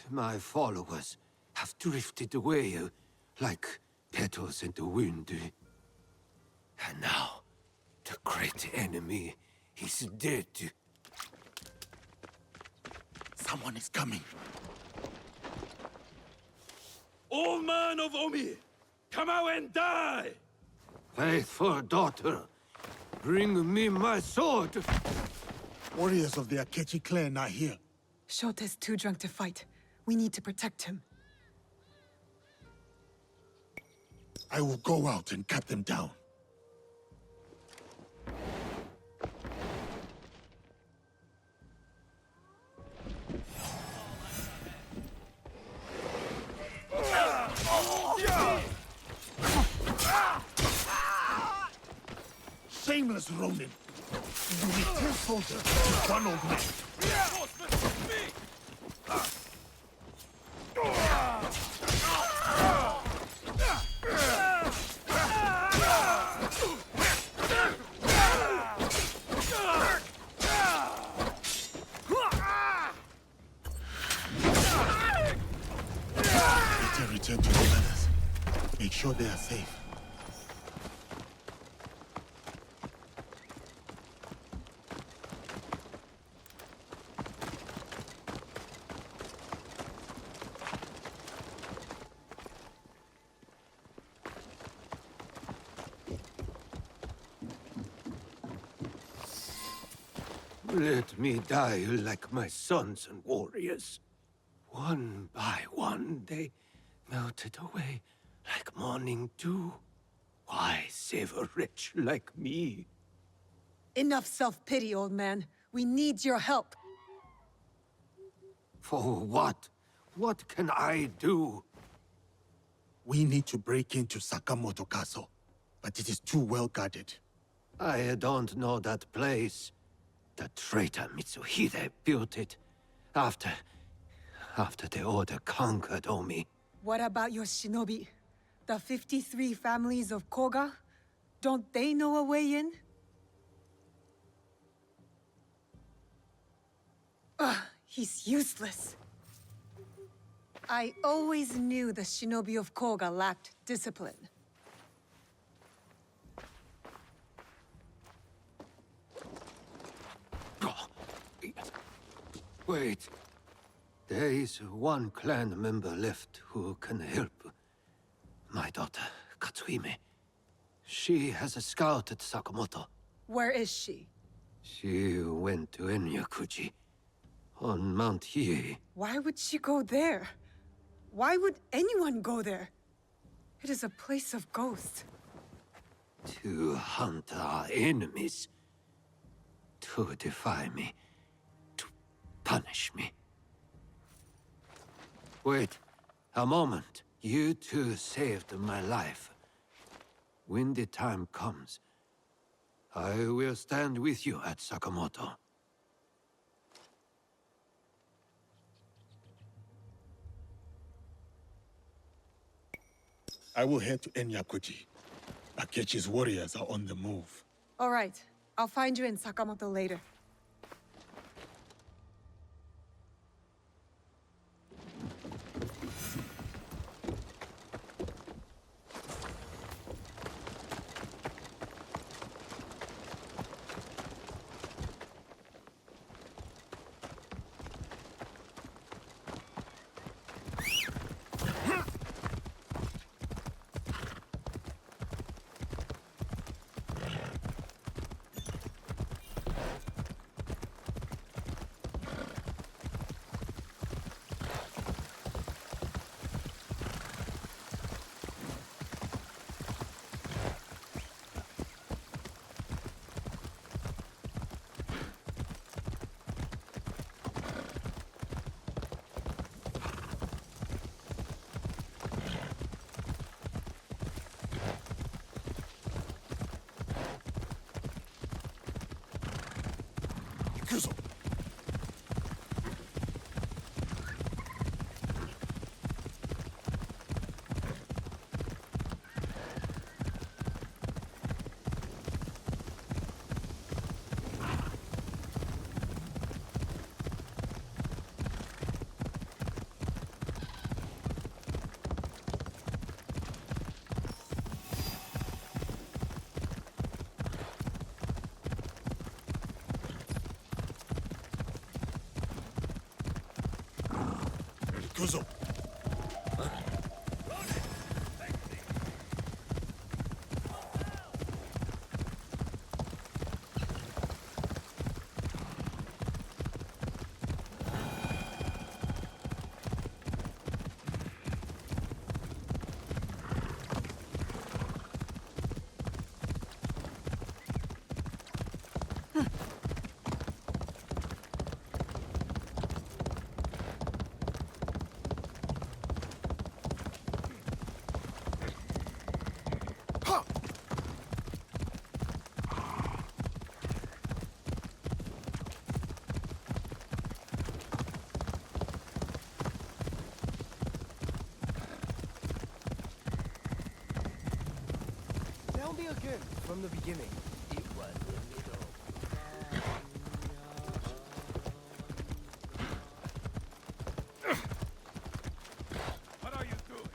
B: My followers have drifted away like petals in the wind. And now, the great enemy is dead.
P: Someone is coming.
U: Old man of Omi! Come out and die!
B: Faithful daughter, bring me my sword.
P: Warriors of the Akechi clan are here.
R: Shote's too drunk to fight. We need to protect him.
P: I will go out and cut them down. Shameless Ronin! You need 10 soldiers to one old man. Better return to the others. Make sure they are safe.
B: Let me die like my sons and warriors. One by one, they melted away like morning dew. Why save a wretch like me?
R: Enough self-pity, old man. We need your help.
B: For what? What can I do?
P: We need to break into Sakamoto Castle, but it is too well guarded.
B: I don't know that place. The traitor Mitsuhide built it
F: After the Order conquered Omi.
R: What about your shinobi? The 53 families of Koga? Don't they know a way in? Ugh, he's useless. I always knew the shinobi of Koga lacked discipline.
F: Wait. There is one clan member left who can help. My daughter, Katsuhime. She has scouted Sakamoto.
R: Where is she?
F: She went to Enyakuji, on Mount Hiei.
R: Why would she go there? Why would anyone go there? It is a place of ghosts.
F: To hunt our enemies. To defy me. To punish me. Wait, a moment. You two saved my life. When the time comes, I will stand with you at Sakamoto.
P: I will head to Enyakuji. Akechi's warriors are on the move.
R: All right, I'll find you in Sakamoto later.
P: Kuzo.
H: Tell me again, from the beginning. It was the middle.
U: What are you doing?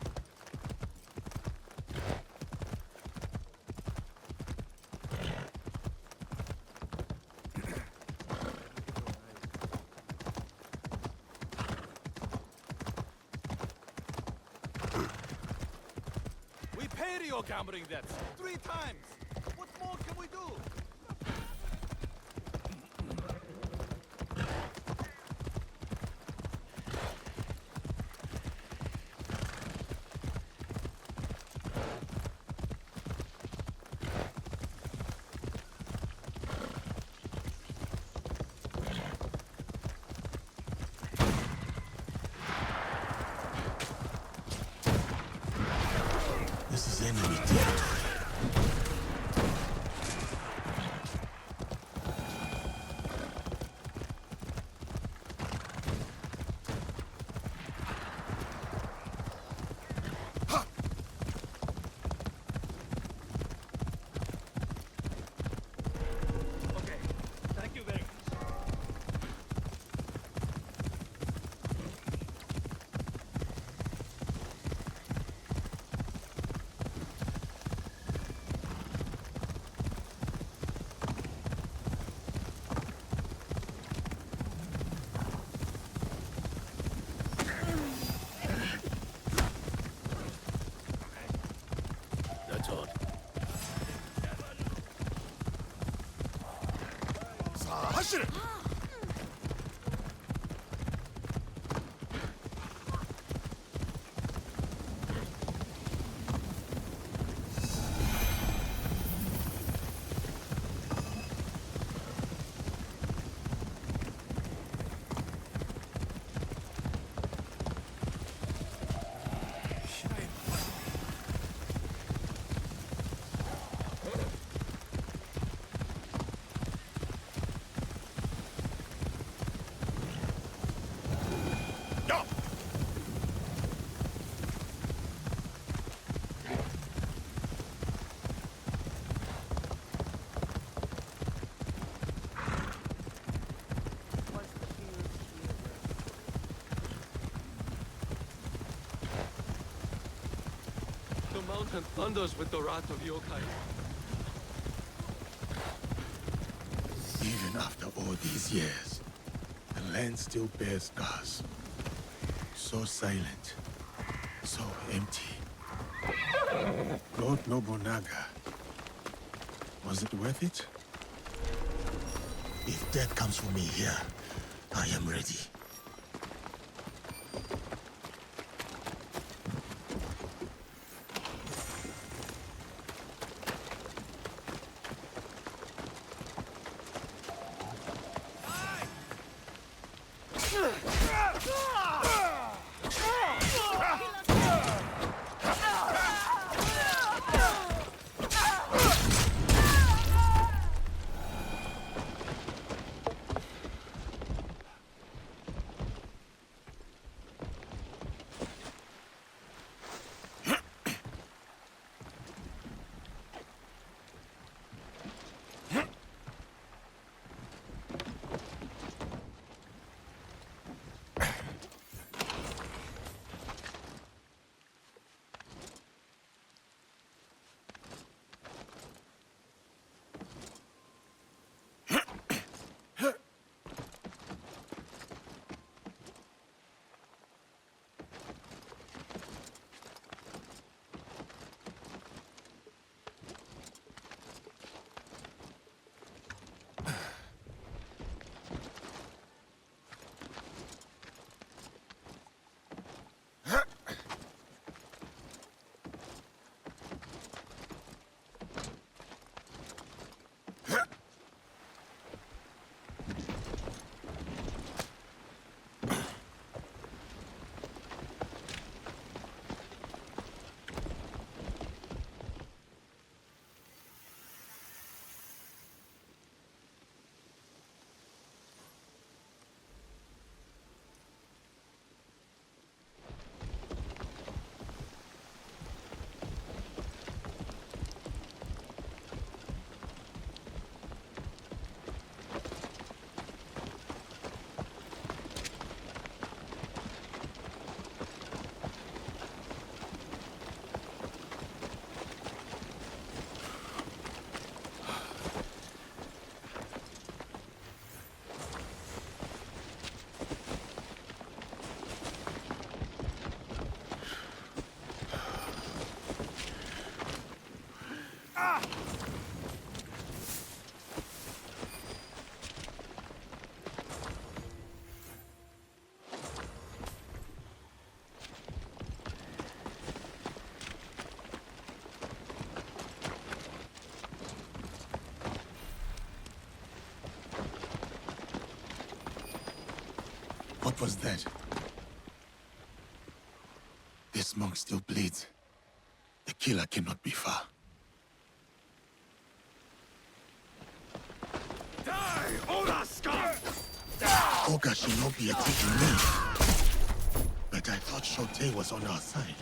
G: We paid your gambling debts 3 times. What more can we do?
P: This is enemy territory.
I: The mountain thunders with the wrath of yokai.
P: Even after all these years, the land still bears scars. So silent, so empty. Lord Nobunaga, was it worth it? If death comes for me here, I am ready. What was that? This monk still bleeds. The killer cannot be far.
U: Die, Oda scum!
P: Oga Shinobi attacking me. But I thought Shote was on our side.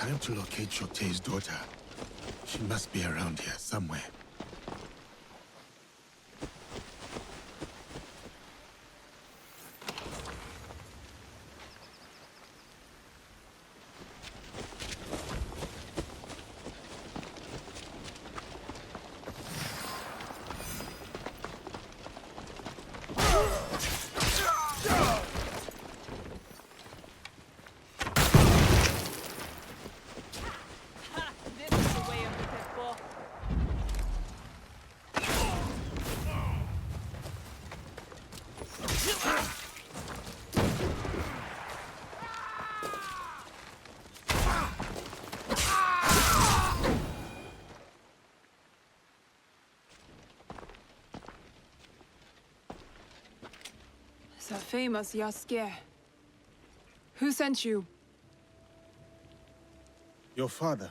P: Time to locate Shotei's daughter. She must be around here somewhere.
D: The famous Yasuke. Who sent you?
P: Your father.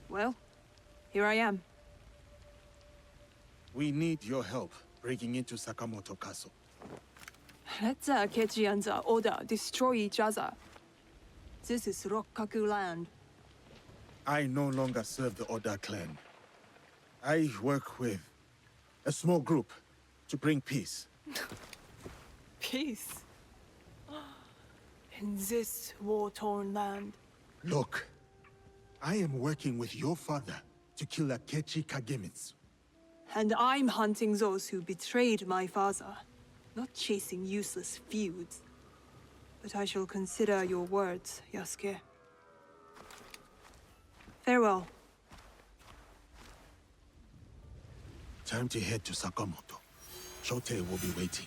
D: Well, here I am.
P: We need your help breaking into Sakamoto Castle.
D: Let the Akechi and the Oda destroy each other. This is Rokkaku land.
P: I no longer serve the Oda clan. I work with a small group to bring peace.
D: Peace. In this war-torn land.
P: Look, I am working with your father to kill Akechi Kagemitsu.
D: And I'm hunting those who betrayed my father, not chasing useless feuds. But I shall consider your words, Yasuke. Farewell.
P: Time to head to Sakamoto. Shotei will be waiting.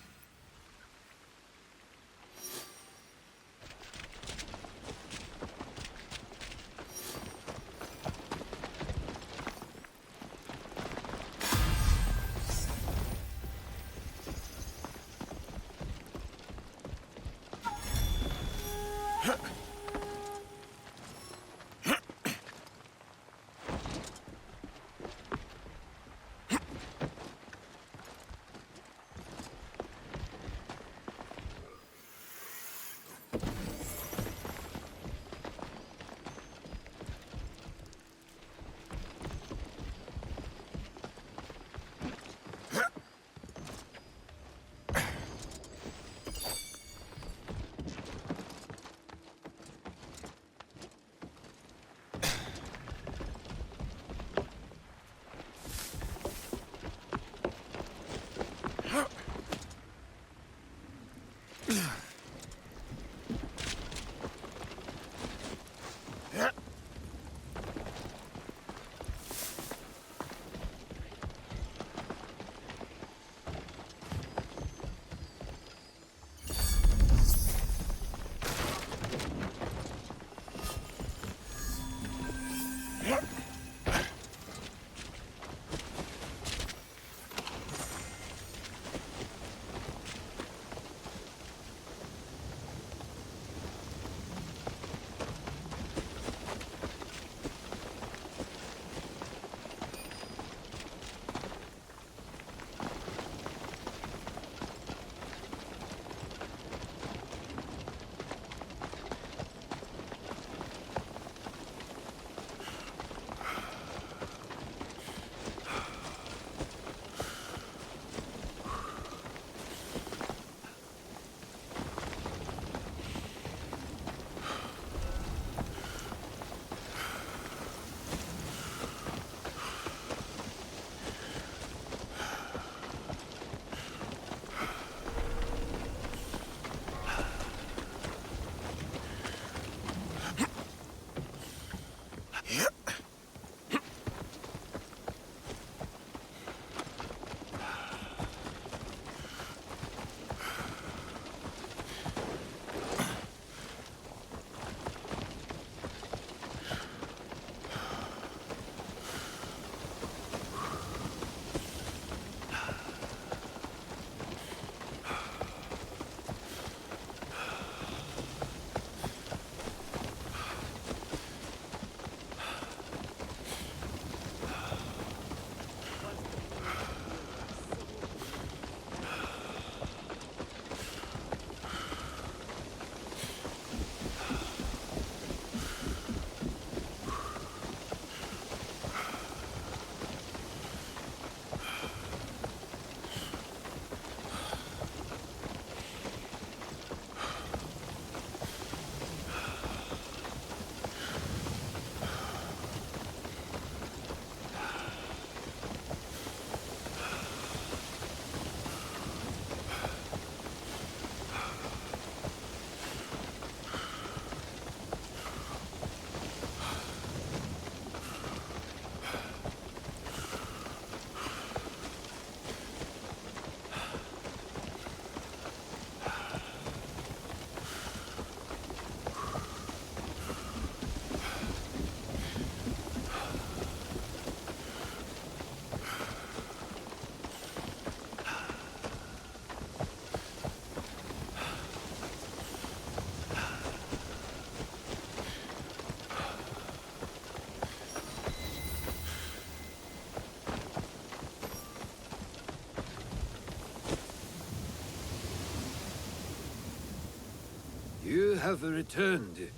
F: have returned.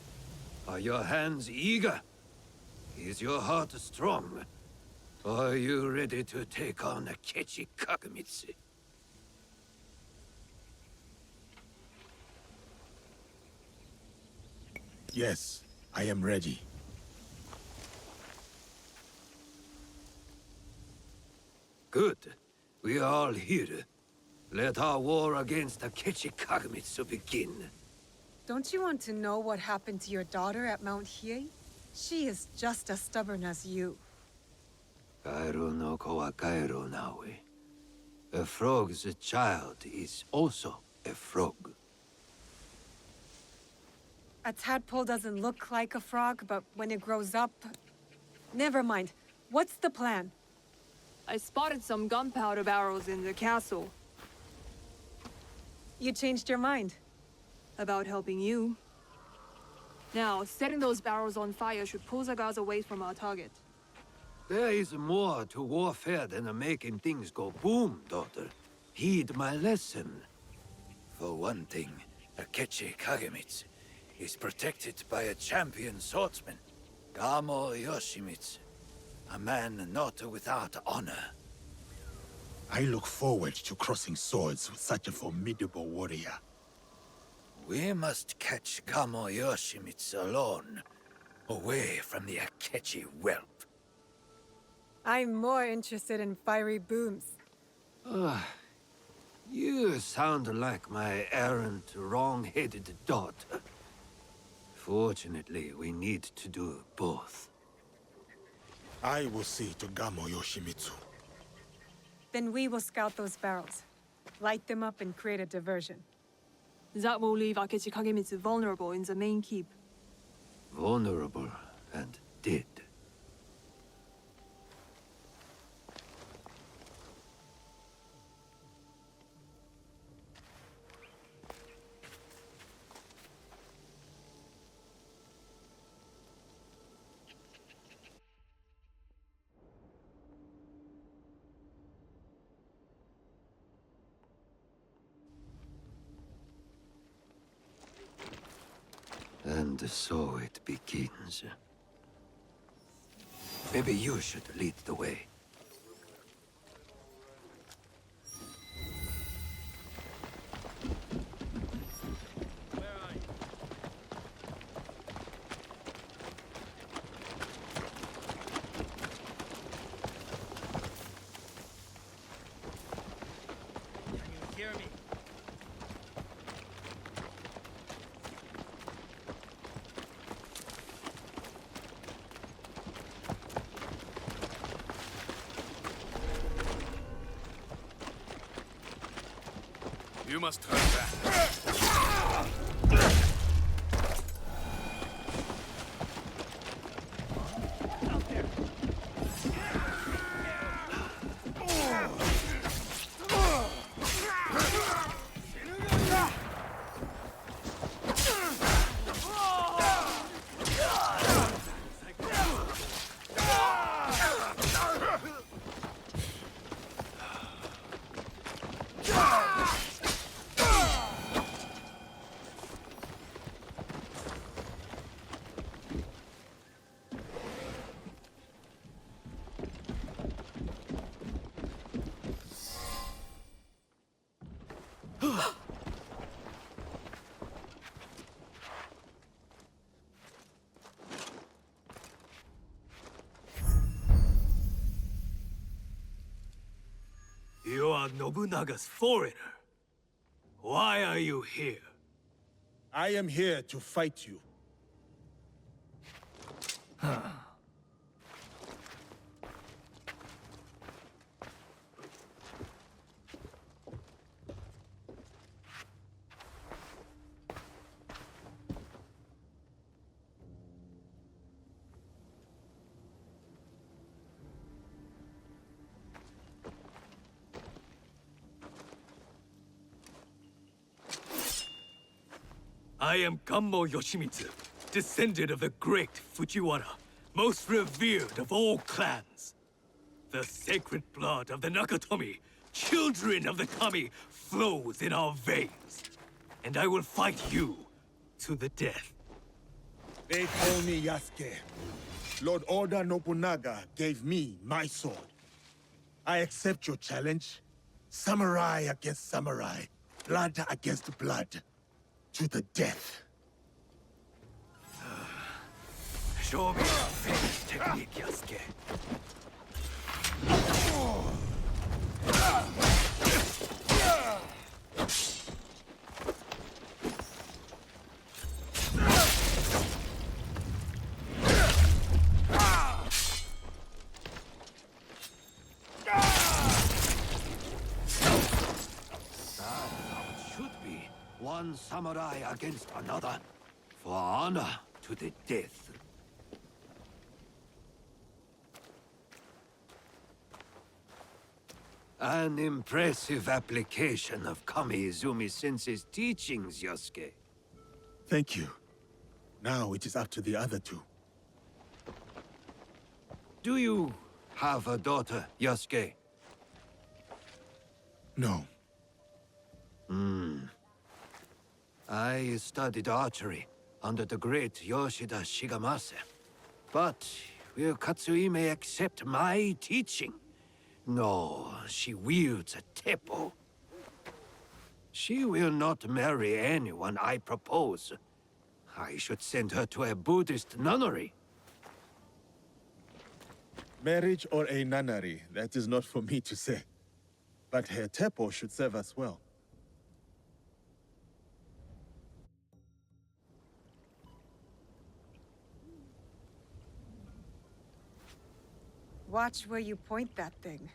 F: Are your hands eager? Is your heart strong? Are you ready to take on Akechi Kagamitsu?
P: Yes, I am ready.
F: Good. We are all here. Let our war against Akechi Kagamitsu begin.
R: Don't you want to know what happened to your daughter at Mount Hiei? She is just as stubborn as you.
F: Kairo no ko wa kairo nawe. A frog's child is also a frog.
R: A tadpole doesn't look like a frog, but when it grows up... Never mind. What's the plan?
D: I spotted some gunpowder barrels in the castle.
R: You changed your mind?
D: About helping you. Now, setting those barrels on fire should pull the guards away from our target.
F: There is more to warfare than making things go boom, daughter. Heed my lesson. For one thing, Akechi Kagamitsu is protected by a champion swordsman, Gamo Yoshimitsu, a man not without honor.
P: I look forward to crossing swords with such a formidable warrior.
F: We must catch Gamo Yoshimitsu alone, away from the Akechi whelp.
R: I'm more interested in fiery booms.
F: You sound like my errant, wrong-headed daughter. Fortunately, we need to do both.
P: I will see to Gamo Yoshimitsu.
R: Then we will scout those barrels. Light them up and create a diversion.
D: That will leave Akechi Kagemitsu vulnerable in the main keep.
F: Vulnerable and dead. And so it begins. Maybe you should lead the way.
G: You must turn back.
W: You are Nobunaga's foreigner. Why are you here?
P: I am here to fight you.
W: I am Gammo Yoshimitsu, descendant of the great Fujiwara, most revered of all clans. The sacred blood of the Nakatomi, children of the Kami, flows in our veins. And I will fight you to the death.
P: They call me Yasuke. Lord Oda Nobunaga gave me my sword. I accept your challenge. Samurai against samurai. Blood against blood. To the death.
F: Show me your famous technique, Yasuke. One samurai against another, for honor to the death. An impressive application of Kami-Izumi-sensei's teachings, Yosuke.
P: Thank you. Now it is up to the other two.
F: Do you have a daughter, Yosuke?
P: No.
F: I studied archery under the great Yoshida Shigemasa. But will Katsuhime accept my teaching? No, she wields a teppo. She will not marry anyone I propose. I should send her to a Buddhist nunnery.
P: Marriage or a nunnery, that is not for me to say. But her teppo should serve us well.
R: Watch where you point that thing.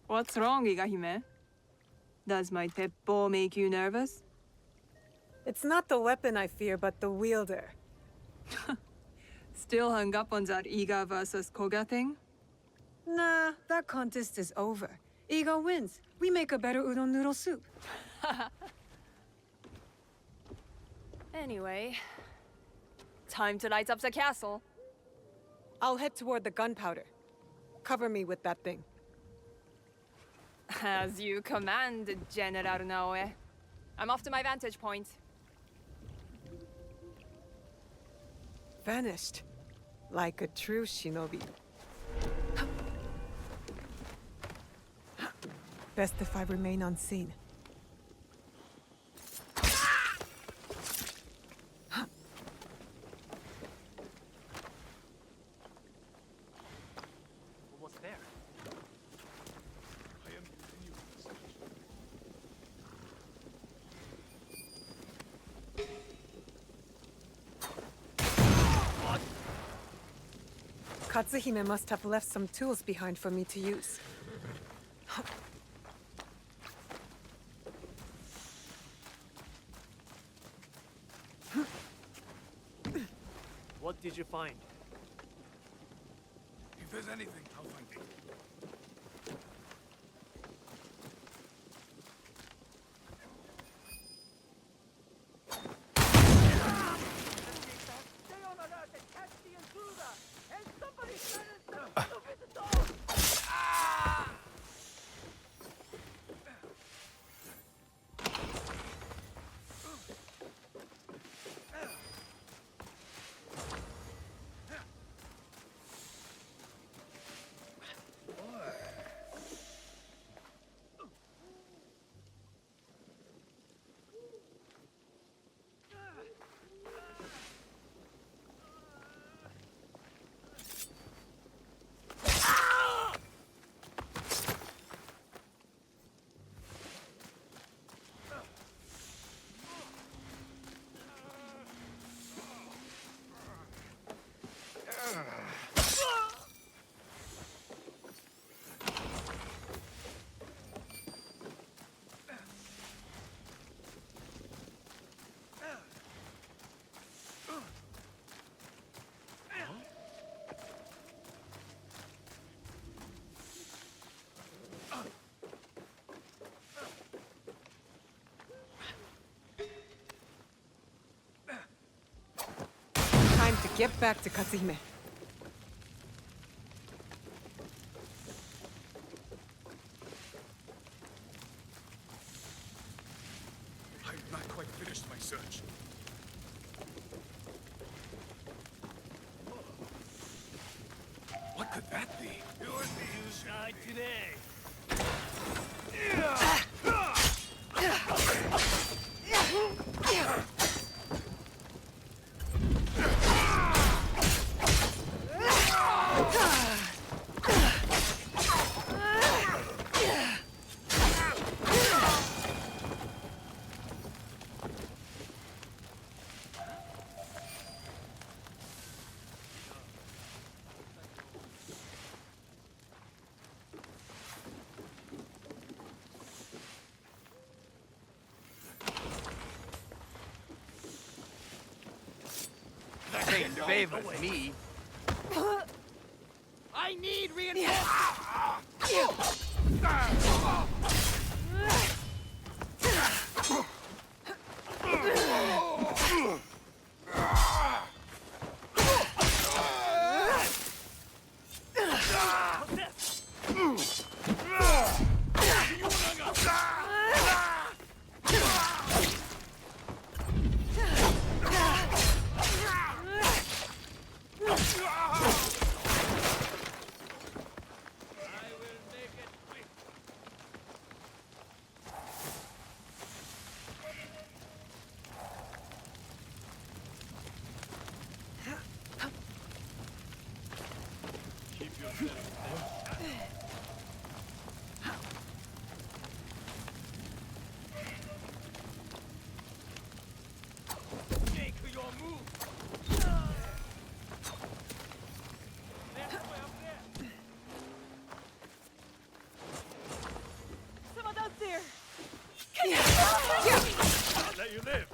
D: What's wrong, Igahime? Does my teppo make you nervous?
R: It's not the weapon I fear, but the wielder.
D: Still hung up on that Iga versus Koga thing?
R: Nah, that contest is over. Iga wins. We make a better udon noodle soup.
D: Anyway, time to light up the castle.
R: I'll head toward the gunpowder. Cover me with that thing.
D: As you command, General Naoe. I'm off to my vantage point.
R: Vanished. Like a true shinobi. Best if I remain unseen.
L: Almost there. I am continuing this
R: Katsuhime must have left some tools behind for me to use.
L: What did you find?
U: If there's anything, I'll find it.
R: Time to get back to Katsuhime.
U: I've not quite finished my search.
B: Die today.
H: Saying favors me.
B: I need reinforcements. Make your move.
D: Someone out there!
U: I'll let you live.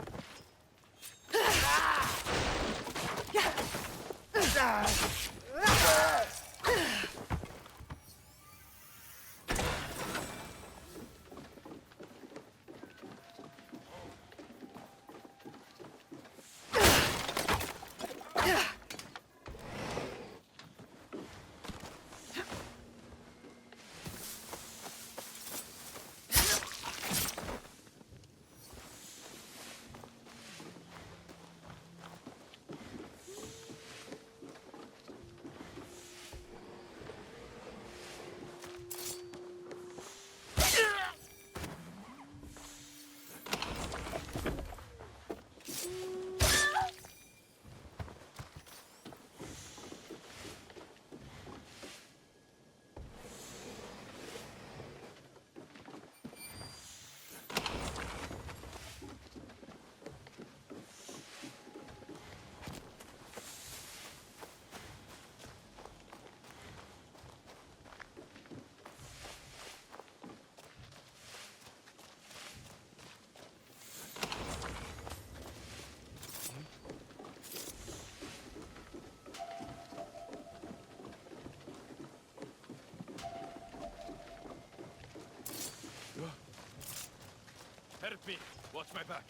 U: Help me. Watch my back.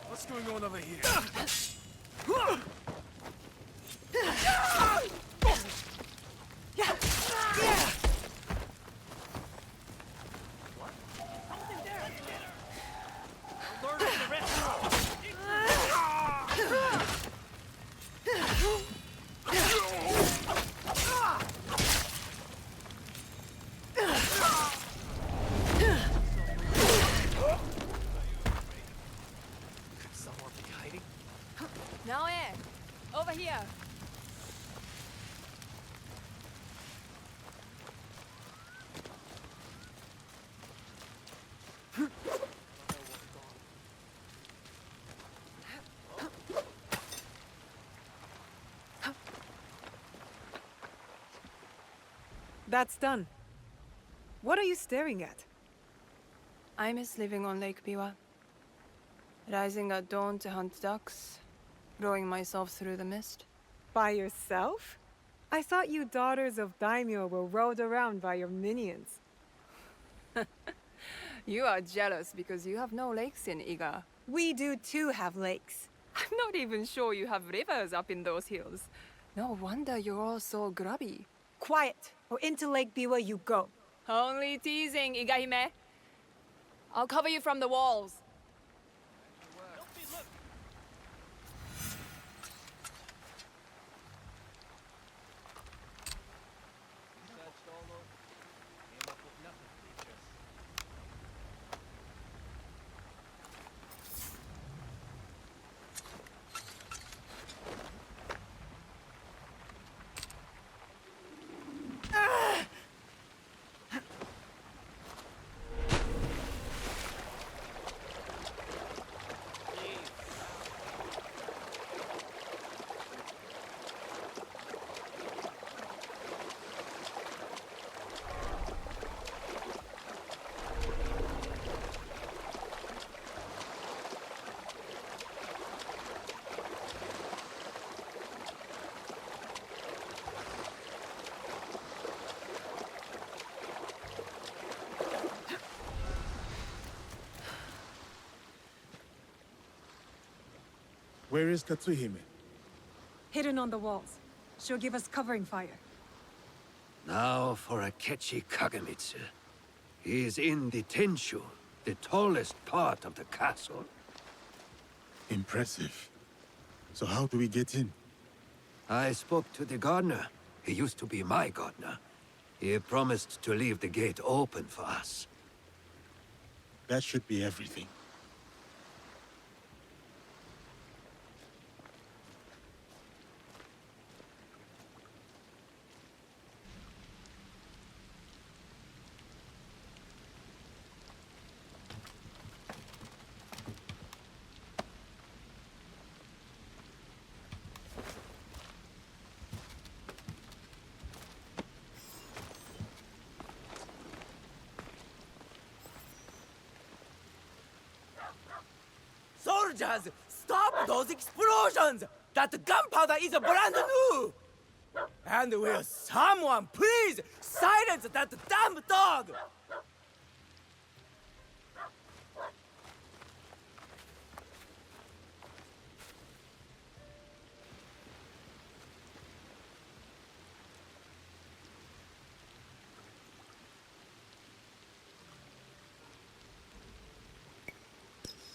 U: What's going on over here?
Q: here!
R: That's done. What are you staring at?
D: I miss living on Lake Biwa. Rising at dawn to hunt ducks, rowing myself through the mist.
R: By yourself? I thought you daughters of daimyo were rowed around by your minions.
D: You are jealous because you have no lakes in Iga.
R: We do too have lakes.
D: I'm not even sure you have rivers up in those hills. No wonder you're all so grubby.
R: Quiet, or into Lake Biwa you go.
D: Only teasing, Igahime. I'll cover you from the walls.
P: Where is Katsuhime?
R: Hidden on the walls. She'll give us covering fire.
F: Now for Akechi Kagemitsu. He is in the Tenshu, the tallest part of the castle.
P: Impressive. So how do we get in?
F: I spoke to the gardener. He used to be my gardener. He promised to leave the gate open for us.
P: That should be everything.
H: Soldiers, stop those explosions! That gunpowder is brand new! And will someone please silence that damn dog?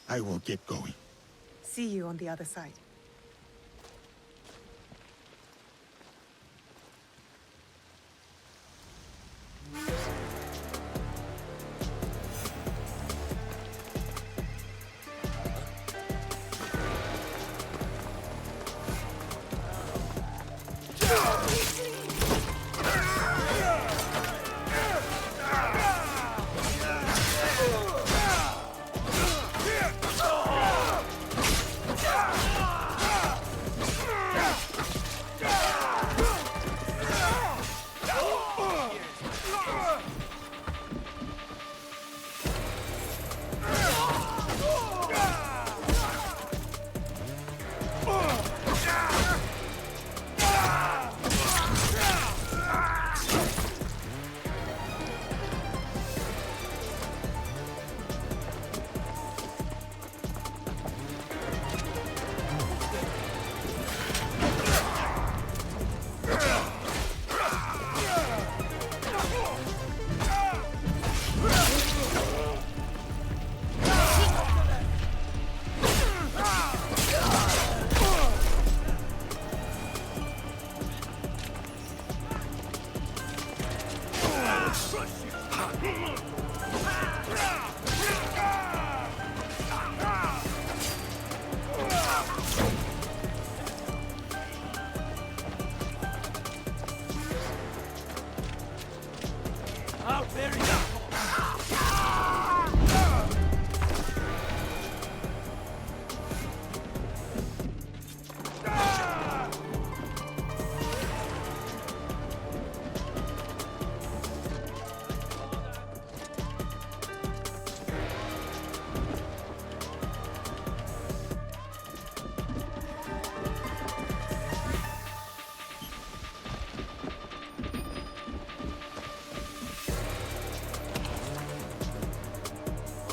P: I will get going.
R: See you on the other side.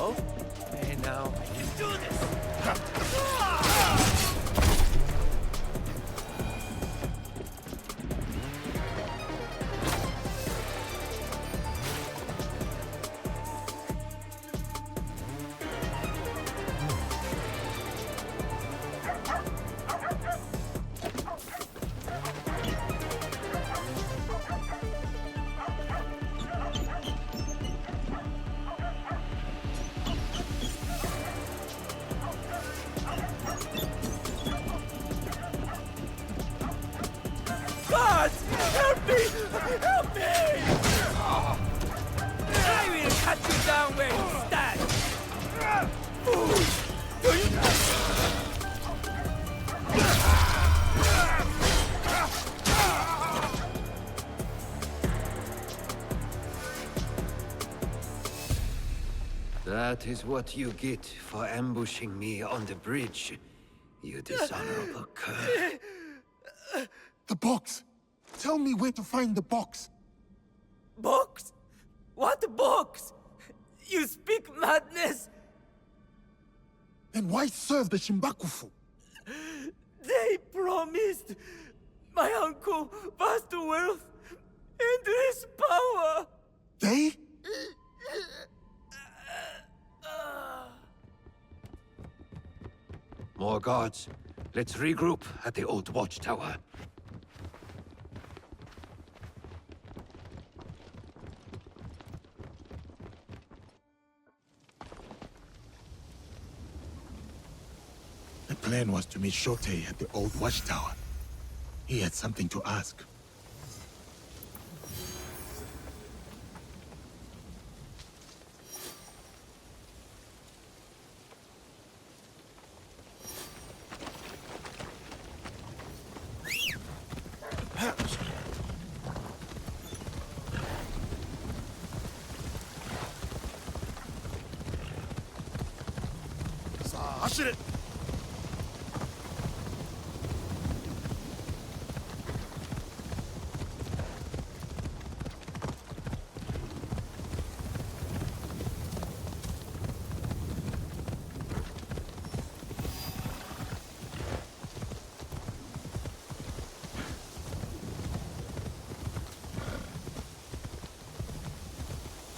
H: Oh? Hey, now. Let's do this! God! Help me! Help me! I will cut you down where you stand!
F: That is what you get for ambushing me on the bridge, you dishonorable cur.
P: The box! Tell me where to find the box!
H: Box? What box? You speak madness!
P: Then why serve the Shimbakufu?
H: They promised my uncle vast wealth and his power!
P: They?
F: More guards. Let's regroup at the old watchtower.
P: The plan was to meet Shote at the old watchtower. He had something to ask.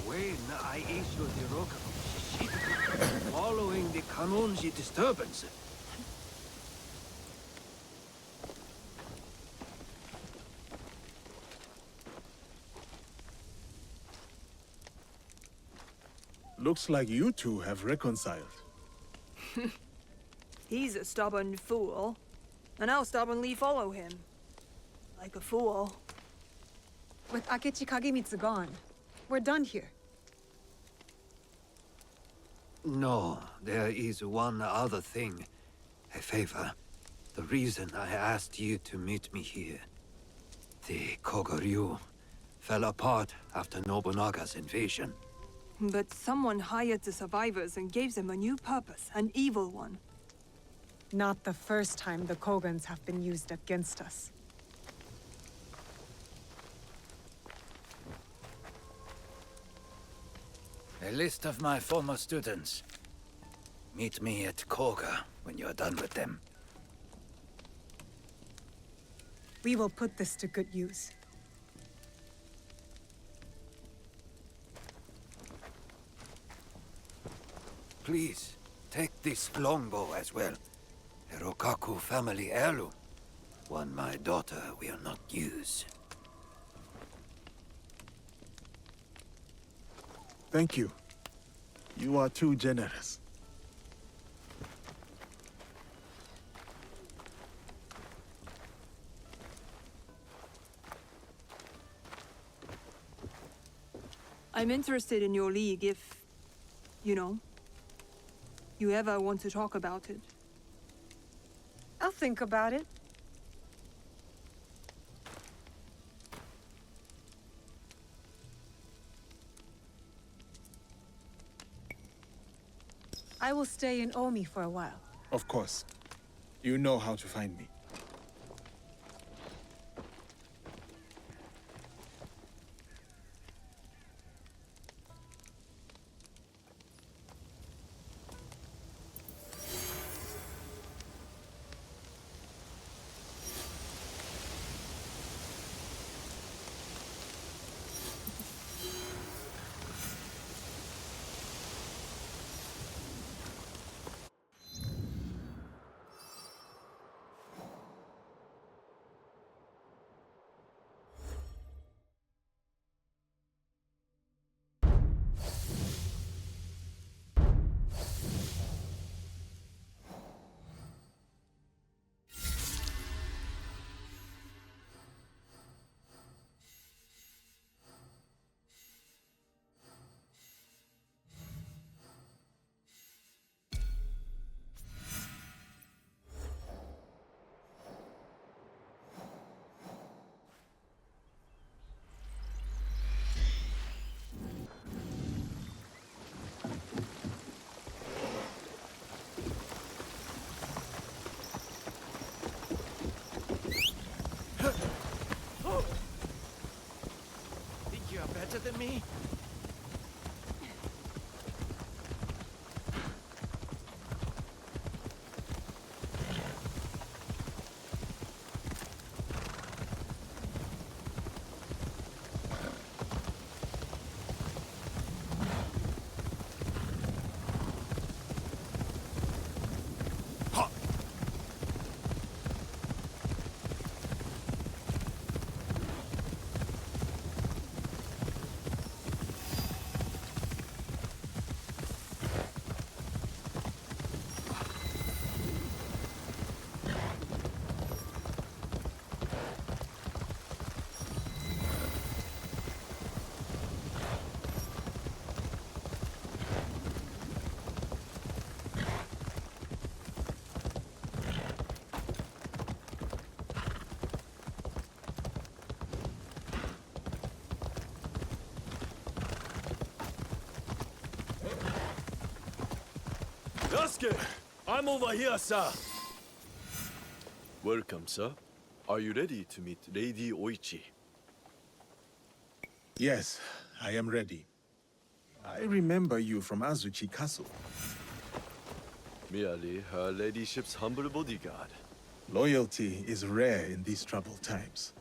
F: When I issue the rock following the Kanonji disturbance.
P: Looks like you two have reconciled.
D: He's a stubborn fool, and I'll stubbornly follow him. Like a fool.
R: With Akechi Kagemitsu gone, we're done here.
F: No, there is one other thing. A favor. The reason I asked you to meet me here. The Kogoryu fell apart after Nobunaga's invasion.
D: But someone hired the survivors and gave them a new purpose, an evil one.
R: Not the first time the Kogans have been used against us.
F: A list of my former students. Meet me at Koga when you're done with them.
R: We will put this to good use.
F: Please, take this longbow as well. A Rokaku family heirloom. One my daughter will not use.
P: Thank you. You are too generous.
D: I'm interested in your league if, you know, you ever want to talk about it.
R: I'll think about it. I will stay in Omi for a while.
P: Of course. You know how to find me.
O: Think you're better than me?
U: Yasuke! I'm over here, sir!
N: Welcome, sir. Are you ready to meet Lady Oichi?
P: Yes, I am ready. I remember you from Azuchi Castle.
N: Merely her ladyship's humble bodyguard.
P: Loyalty is rare in these troubled times.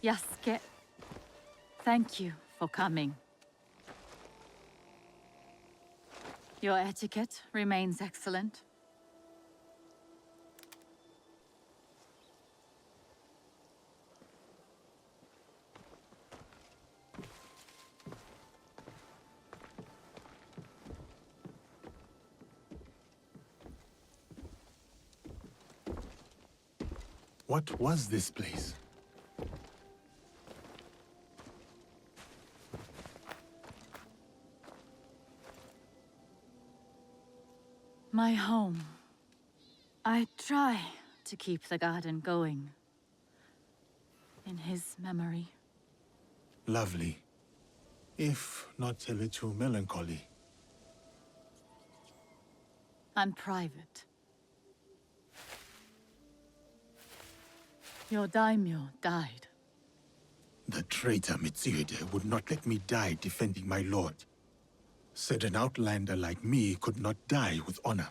V: Yasuke, thank you for coming. Your etiquette remains excellent.
P: What was this place?
V: My home. I try to keep the garden going. In his memory.
P: Lovely. If not a little melancholy.
V: And private. Your daimyo died.
P: The traitor Mitsuhide would not let me die defending my lord. Said an outlander like me could not die with honor.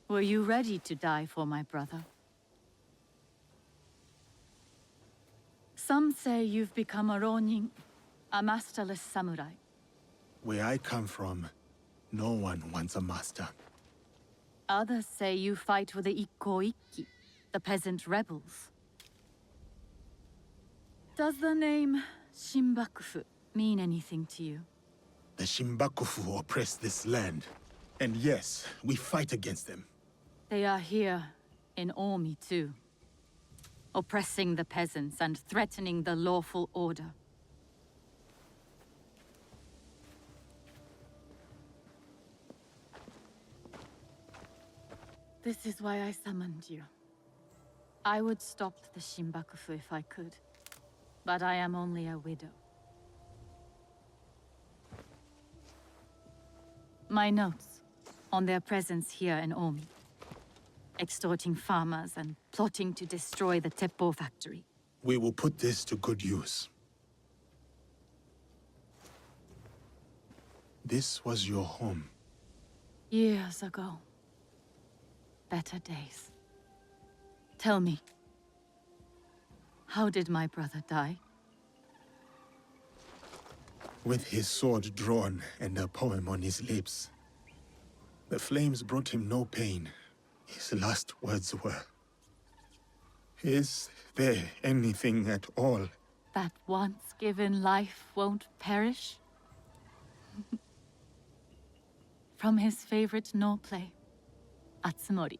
V: Were you ready to die for my brother? Some say you've become a ronin, a masterless samurai.
P: Where I come from, no one wants a master.
V: Others say you fight with the Ikko-Ikki, the peasant rebels. Does the name Shinbakufu mean anything to you?
P: The Shinbakufu oppress this land. And yes, we fight against them.
V: They are here, in Omi too. Oppressing the peasants and threatening the lawful order. This is why I summoned you. I would stop the Shinbakufu if I could, but I am only a widow. My notes on their presence here in Omi. Extorting farmers and plotting to destroy the Teppo factory.
P: We will put this to good use. This was your home.
V: Years ago. Better days. Tell me, how did my brother die?
P: With his sword drawn and a poem on his lips. The flames brought him no pain. His last words were, "Is there anything at all
V: that once given life won't perish?" From his favorite Longplay, Atsumori.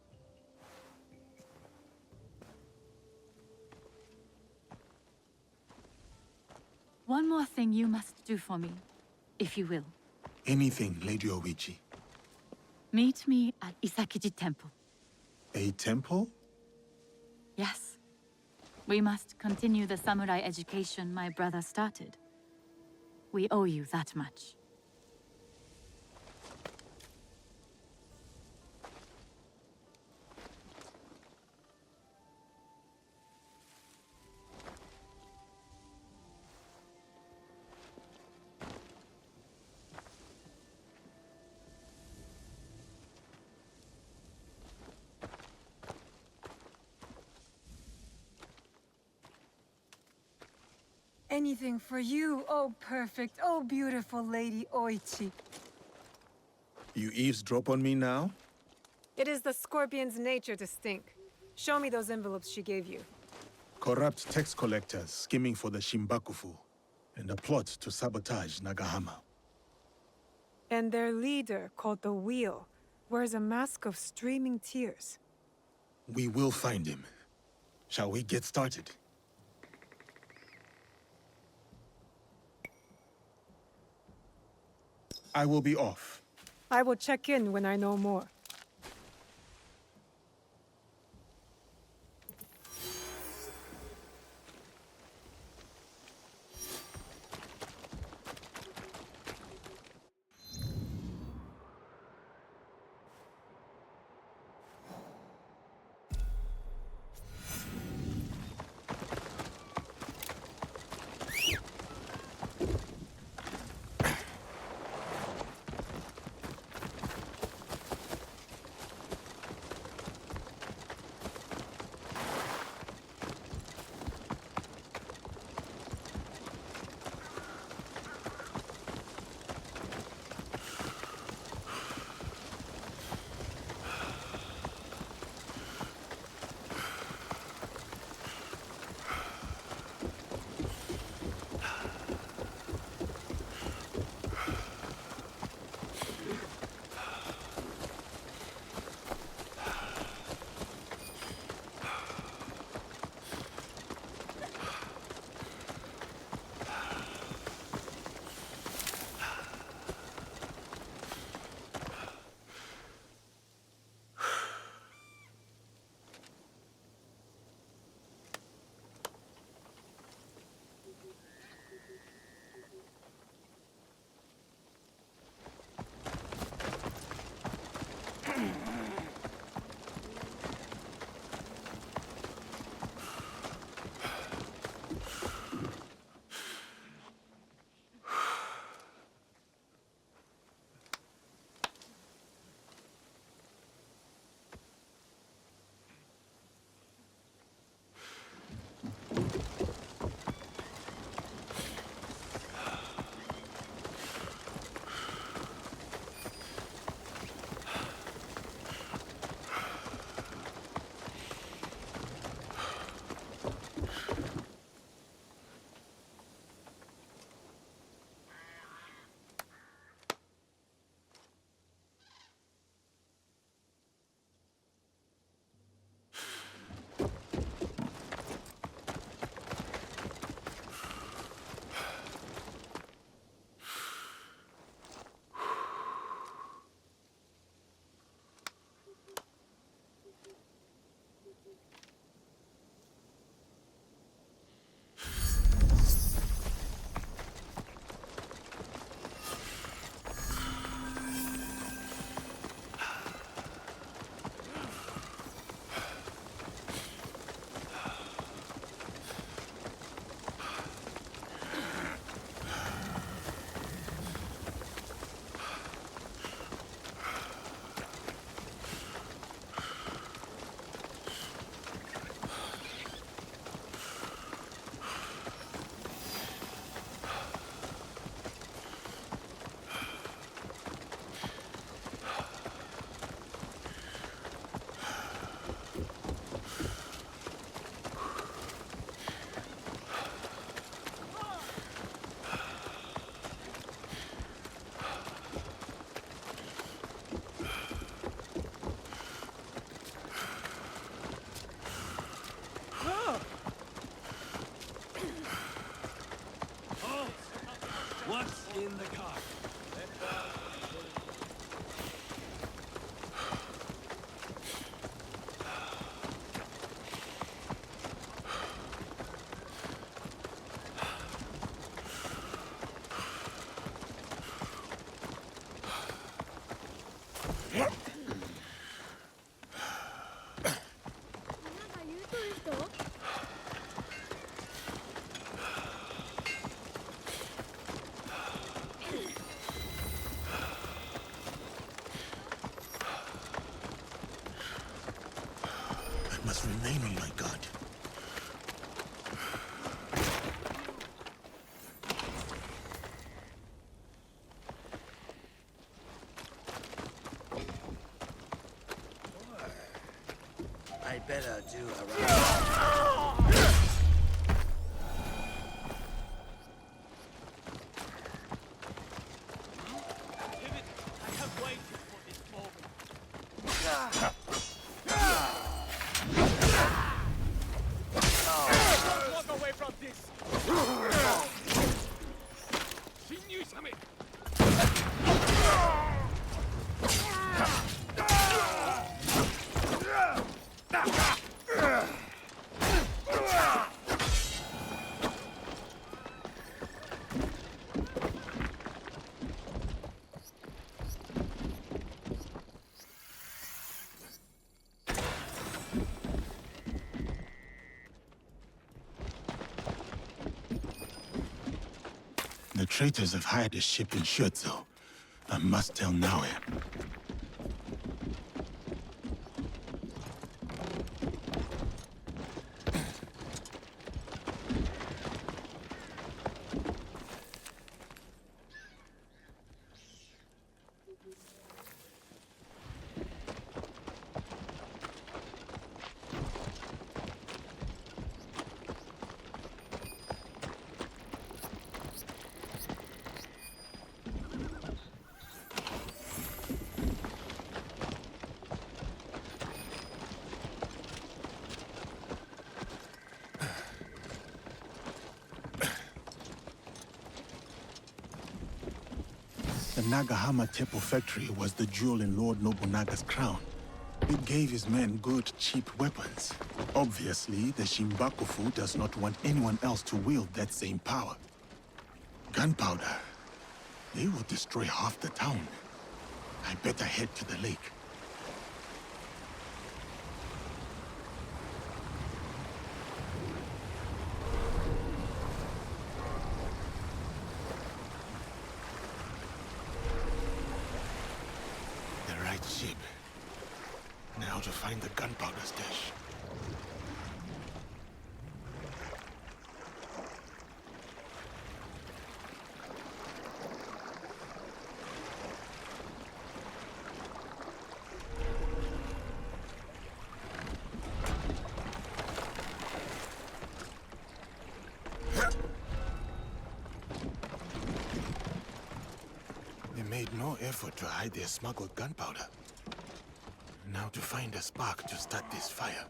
V: One more thing you must do for me, if you will.
P: Anything, Lady Oichi.
V: Meet me at Isakiji Temple.
P: A temple?
V: Yes. We must continue the samurai education my brother started. We owe you that much.
R: Anything for you, oh perfect, oh beautiful Lady Oichi.
P: You eavesdrop on me now?
R: It is the scorpion's nature to stink. Show me those envelopes she gave you.
P: Corrupt tax collectors skimming for the Shinbakufu, and a plot to sabotage Nagahama.
R: And their leader, called the Wheel, wears a mask of streaming tears.
P: We will find him. Shall we get started? I will be off.
R: I will check in when I know more.
P: must remain on my guard.
F: I better do a
B: I have waited for this moment. Walk away from this!
P: The traitors have hired a ship in Scherzo. I must tell Naue. The Nagahama Tepo factory was the jewel in Lord Nobunaga's crown. It gave his men good, cheap weapons. Obviously, the Shimbakufu does not want anyone else to wield that same power. Gunpowder. They will destroy half the town. I better head to the lake. The right ship. Now to find the gunpowder stash. They made no effort to hide their smuggled gunpowder. Now to find a spark to start this fire.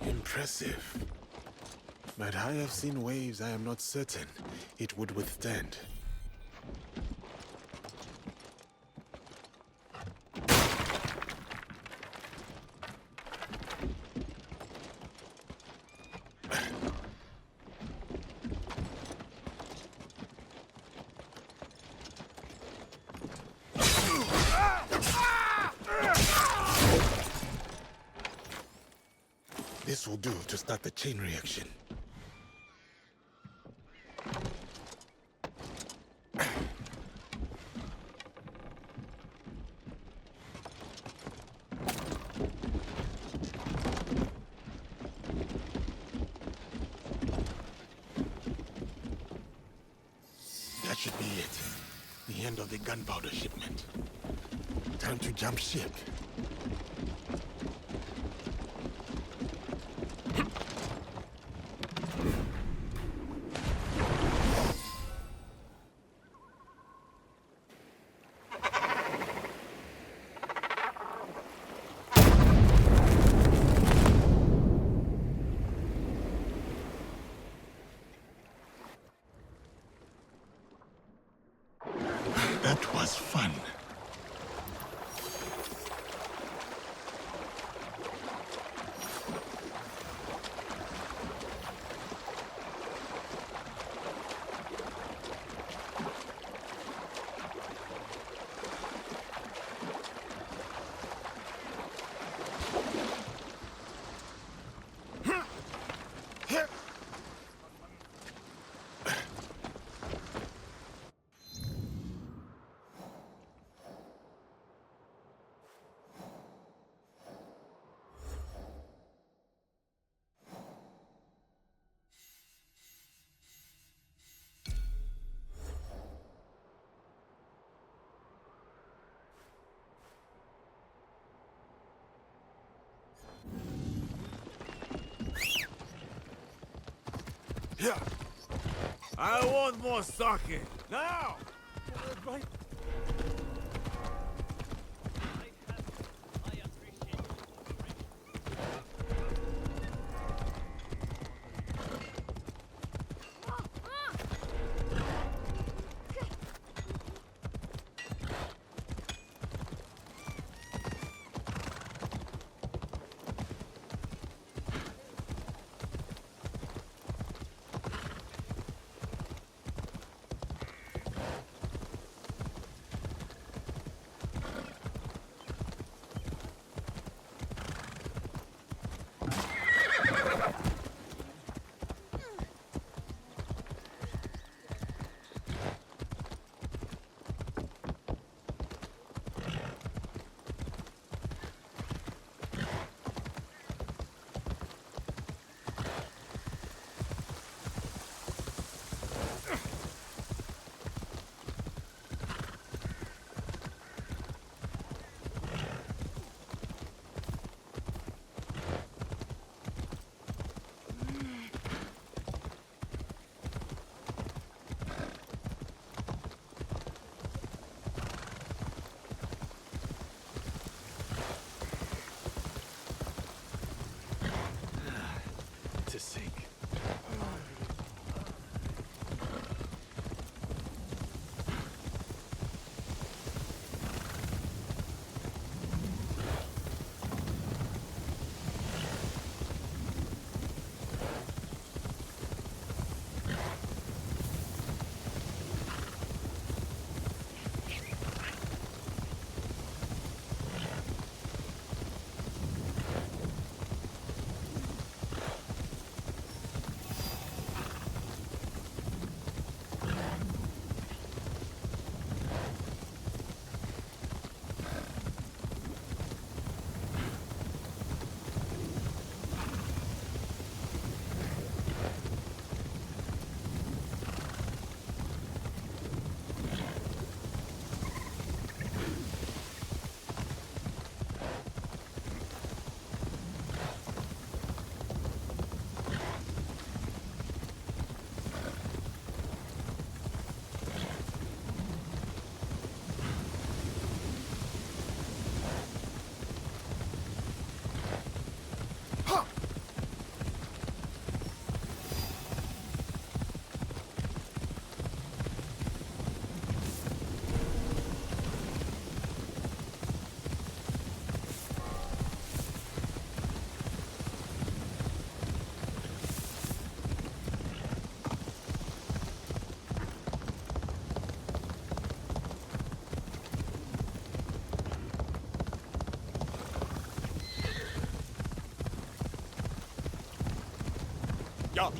P: Impressive. But I have seen waves I am not certain it would withstand. This will do to start the chain reaction. end of the gunpowder shipment. Time to jump ship. That was fun.
U: Yeah. I want more sake. Now! Right. To sink. Ja.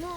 R: no.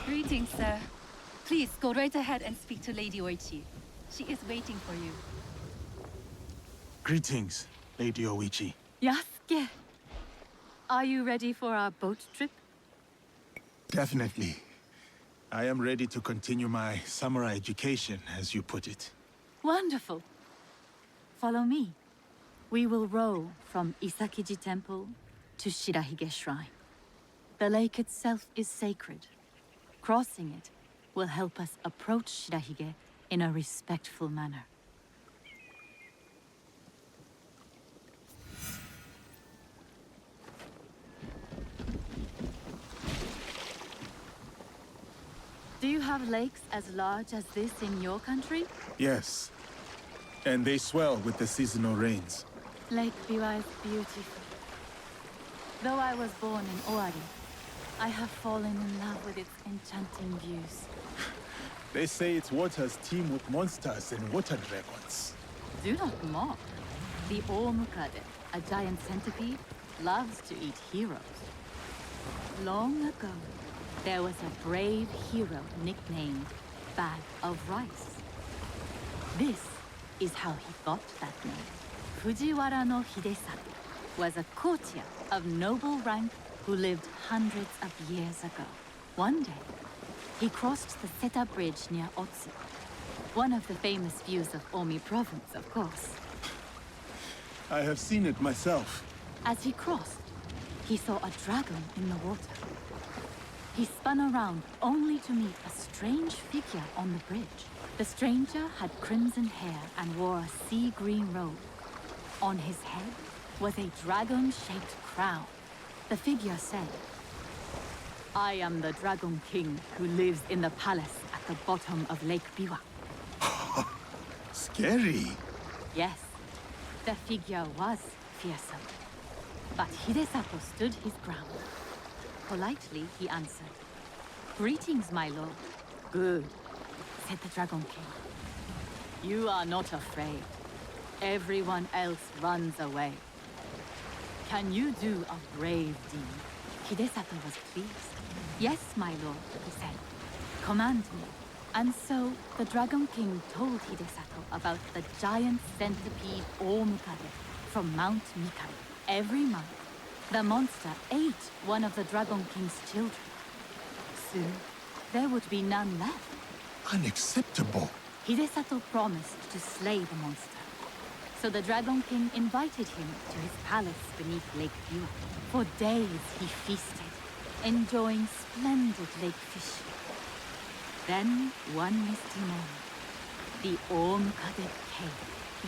V: Greetings, sir. Please go right ahead and speak to Lady Oichi. She is waiting for you.
P: Greetings, Lady Oichi.
V: Yasuke! Are you ready for our boat trip?
P: Definitely. I am ready to continue my samurai education, as you put it.
V: Wonderful. Follow me. We will row from Isakiji Temple to Shirahige Shrine. The lake itself is sacred. Crossing it will help us approach Shirahige in a respectful manner. Do you have lakes as large as this in your country?
P: Yes. And they swell with the seasonal rains.
V: Lake Biwa is beautiful. Though I was born in Owari, I have fallen in love with its enchanting views.
P: They say its waters teem with monsters and water dragons.
V: Do not mock. The Omukade, a giant centipede, loves to eat heroes. Long ago, there was a brave hero nicknamed Bag of Rice. This is how he got that name. Fujiwara no Hidesato was a courtier of noble rank who lived hundreds of years ago. One day, he crossed the Seta Bridge near Otsu, one of the famous views of Omi province, of course.
P: I have seen it myself.
V: As he crossed, he saw a dragon in the water. He spun around only to meet a strange figure on the bridge. The stranger had crimson hair and wore a sea-green robe. On his head was a dragon-shaped crown. The figure said, "I am the Dragon King who lives in the palace at the bottom of Lake Biwa."
P: Scary.
V: Yes, the figure was fearsome. But Hidesato stood his ground. Politely, he answered, "Greetings, my lord." "Good," said the Dragon King. "You are not afraid. Everyone else runs away. Can you do a brave deed?" Hidesato was pleased. "Yes, my lord," he said. "Command me." And so the Dragon King told Hidesato about the giant centipede Omukade from Mount Mikari. Every month, the monster ate one of the Dragon King's children. Soon, there would be none left.
P: Unacceptable.
V: Hidesato promised to slay the monster. So the Dragon King invited him to his palace beneath Lake Biwa. For days he feasted, enjoying splendid lake fish. Then, one misty morning, the Omukade came.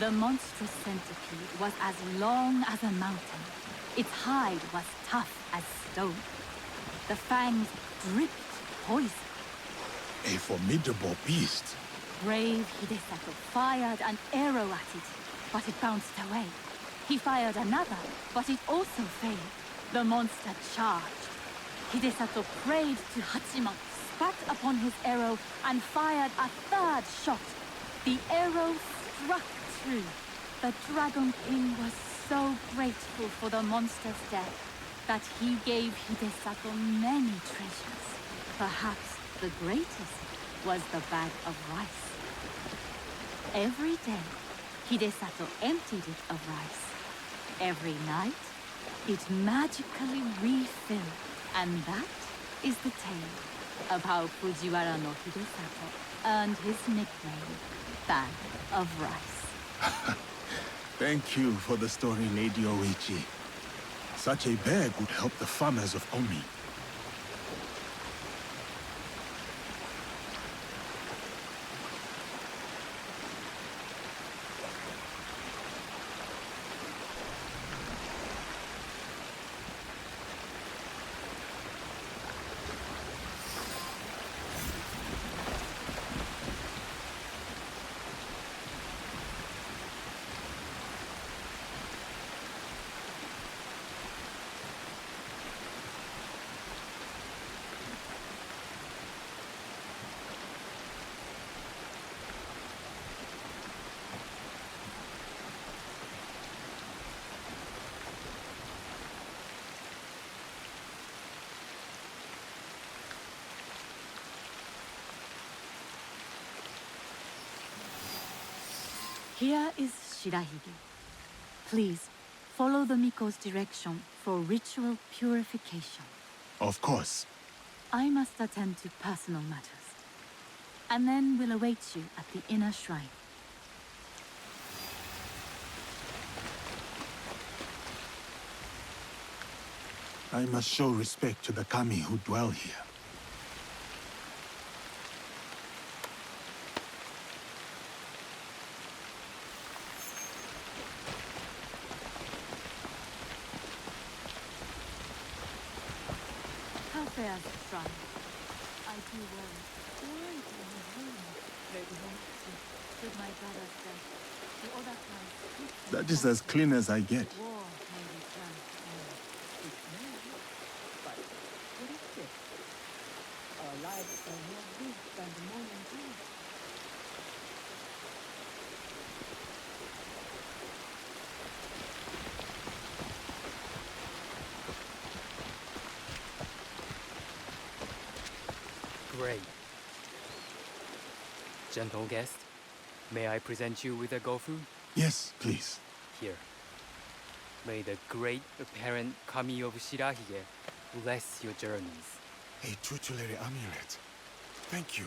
V: The monstrous centipede was as long as a mountain. Its hide was tough as stone. The fangs dripped poison.
P: A formidable beast.
V: Brave Hidesato fired an arrow at it, but it bounced away. He fired another, but it also failed. The monster charged. Hidesato prayed to Hachiman, spat upon his arrow, and fired a third shot. The arrow struck true. The Dragon King was so grateful for the monster's death that he gave Hidesato many treasures. Perhaps the greatest was the bag of rice. Every day, Hidesato emptied it of rice. Every night, it magically refilled. And that is the tale of how Fujiwara no Hidesato earned his nickname, Bag of Rice.
P: Thank you for the story, Lady Oichi. Such a bag would help the farmers of Omi.
V: Here is Shirahige. Please, follow the Miko's direction for ritual purification.
P: Of course.
V: I must attend to personal matters. And then we'll await you at the inner shrine.
P: I must show respect to the kami who dwell here.
V: How fares the shrine? I do worry. Maybe should my brother's death, the other clans...
P: That is as clean as I get.
V: War may return. It may, but what is this? Our lives are more big than the morning dew.
J: Great. Gentle guest, may I present you with a gofu?
P: Yes, please.
J: Here. May the great apparent kami of Shirahige bless your journeys.
P: A tutelary amulet. Thank you.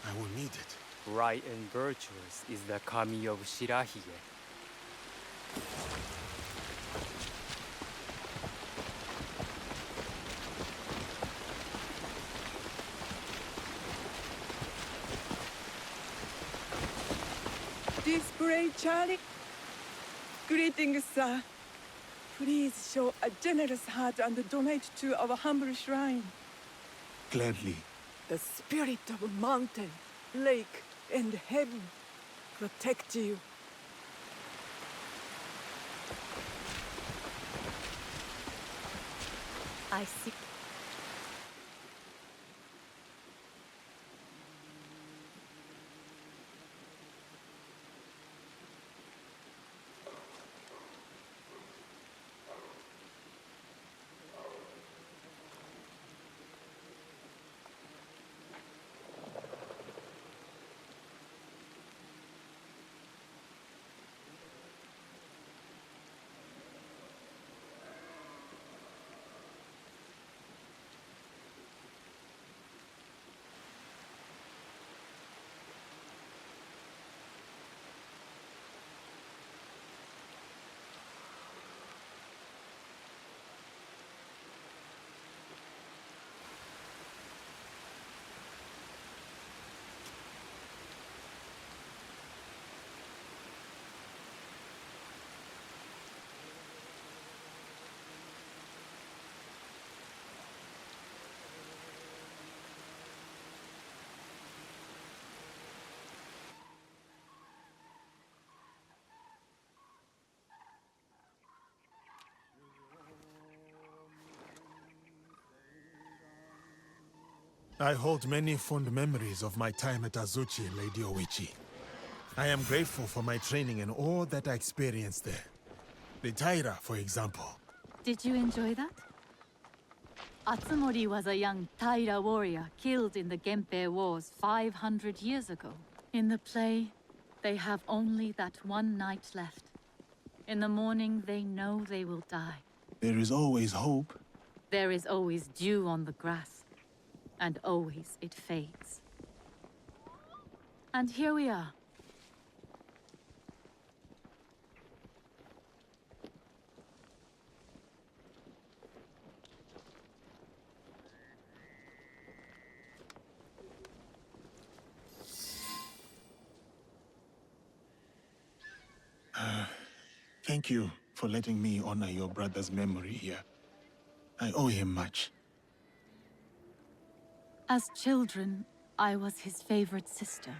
P: I will need it.
J: Right and virtuous is the kami of Shirahige.
R: This brave Charlie? Greetings, sir. Please show a generous heart and donate to our humble shrine.
P: Gladly.
R: The spirit of mountain, lake, and heaven protect you.
V: I see.
P: I hold many fond memories of my time at Azuchi, Lady Oichi. I am grateful for my training and all that I experienced there. The Taira, for example.
V: Did you enjoy that? Atsumori was a young Taira warrior killed in the Genpei Wars 500 years ago. In the play, they have only that one night left. In the morning, they know they will die.
P: There is always hope.
V: There is always dew on the grass, and always it fades. And here we are.
P: Thank you for letting me honor your brother's memory here. I owe him much.
V: As children, I was his favorite sister.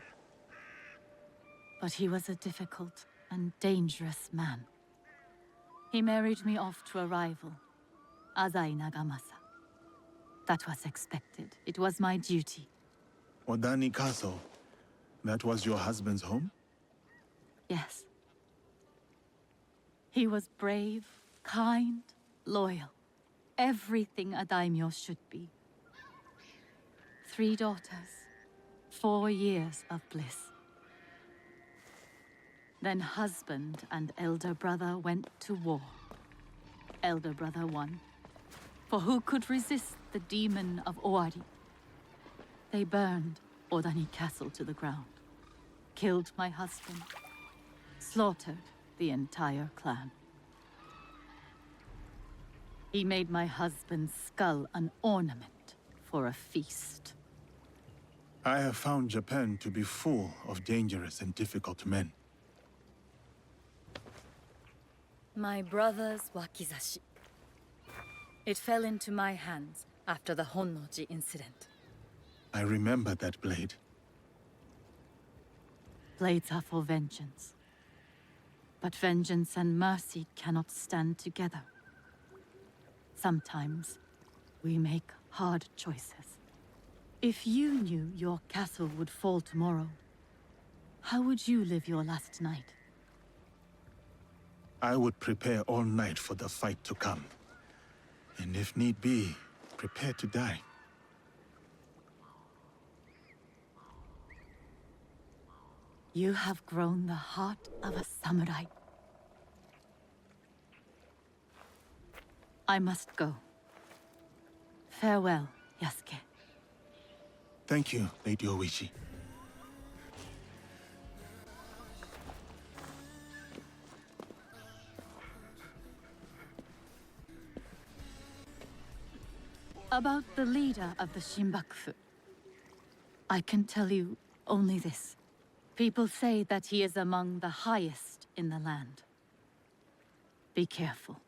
V: But he was a difficult and dangerous man. He married me off to a rival, Azai Nagamasa. That was expected. It was my duty.
P: Odani Castle. That was your husband's home?
V: Yes. He was brave, kind, loyal. Everything a daimyo should be. 3 daughters, 4 years of bliss. Then husband and elder brother went to war. Elder brother won. For who could resist the demon of Owari? They burned Odani Castle to the ground, killed my husband, slaughtered the entire clan. He made my husband's skull an ornament for a feast.
P: I have found Japan to be full of dangerous and difficult men.
V: My brother's wakizashi. It fell into my hands after the Honnoji incident.
P: I remember that blade.
V: Blades are for vengeance. But vengeance and mercy cannot stand together. Sometimes, we make hard choices. If you knew your castle would fall tomorrow, how would you live your last night?
P: I would prepare all night for the fight to come. And if need be, prepare to die.
V: You have grown the heart of a samurai. I must go. Farewell, Yasuke.
P: Thank you, Lady Oichi.
V: About the leader of the Shinbakufu, I can tell you only this. People say that he is among the highest in the land. Be careful.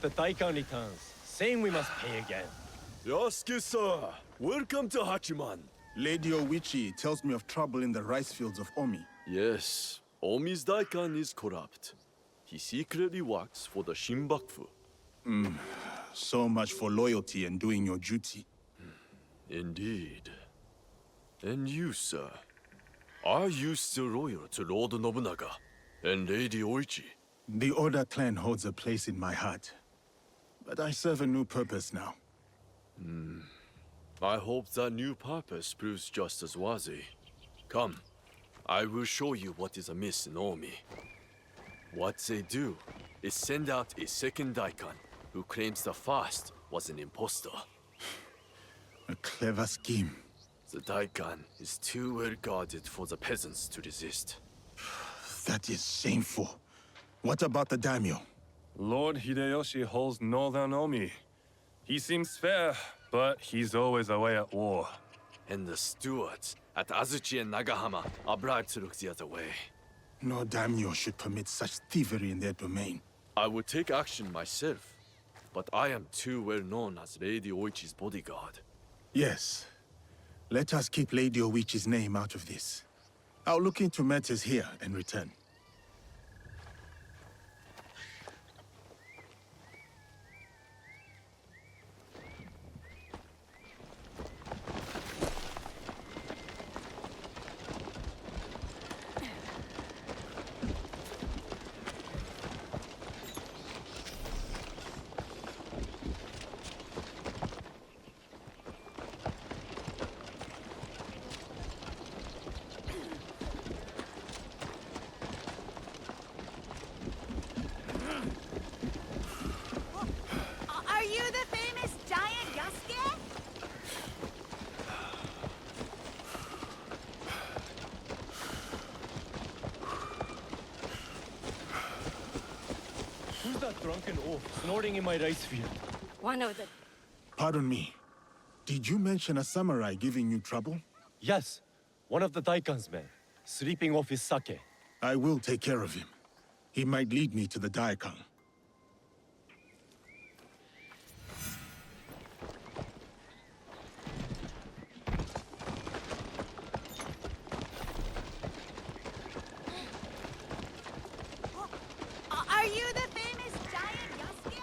K: the Daikon returns, saying we must pay again.
N: Yasuke-san, welcome to Hachiman.
P: Lady Oichi tells me of trouble in the rice fields of Omi.
N: Yes, Omi's Daikon is corrupt. He secretly works for the Shinbakufu.
P: So much for loyalty and doing your duty.
N: Indeed. And you, sir? Are you still loyal to Lord Nobunaga and Lady Oichi?
P: The Oda clan holds a place in my heart. But I serve a new purpose now.
N: I hope that new purpose proves just as worthy. Come, I will show you what is amiss in Omi. What they do is send out a second Daikon who claims the first was an impostor.
P: A clever scheme.
N: The Daikon is too well guarded for the peasants to resist.
P: That is shameful. What about the daimyo?
S: Lord Hideyoshi holds northern Omi. He seems fair, but he's always away at war.
N: And the stewards at Azuchi and Nagahama are bribed to look the other way.
P: No daimyo should permit such thievery in their domain.
N: I would take action myself, but I am too well known as Lady Oichi's bodyguard.
P: Yes. Let us keep Lady Oichi's name out of this. I'll look into matters here and return.
V: Are you the famous giant Yasuke?
K: Who's that drunken oaf snorting in my rice field?
V: One of the...
P: Pardon me. Did you mention a samurai giving you trouble?
K: Yes, one of the Daikon's men, sleeping off his sake.
P: I will take care of him. He might lead me to the Daikon.
V: Are you the famous giant Yasuke?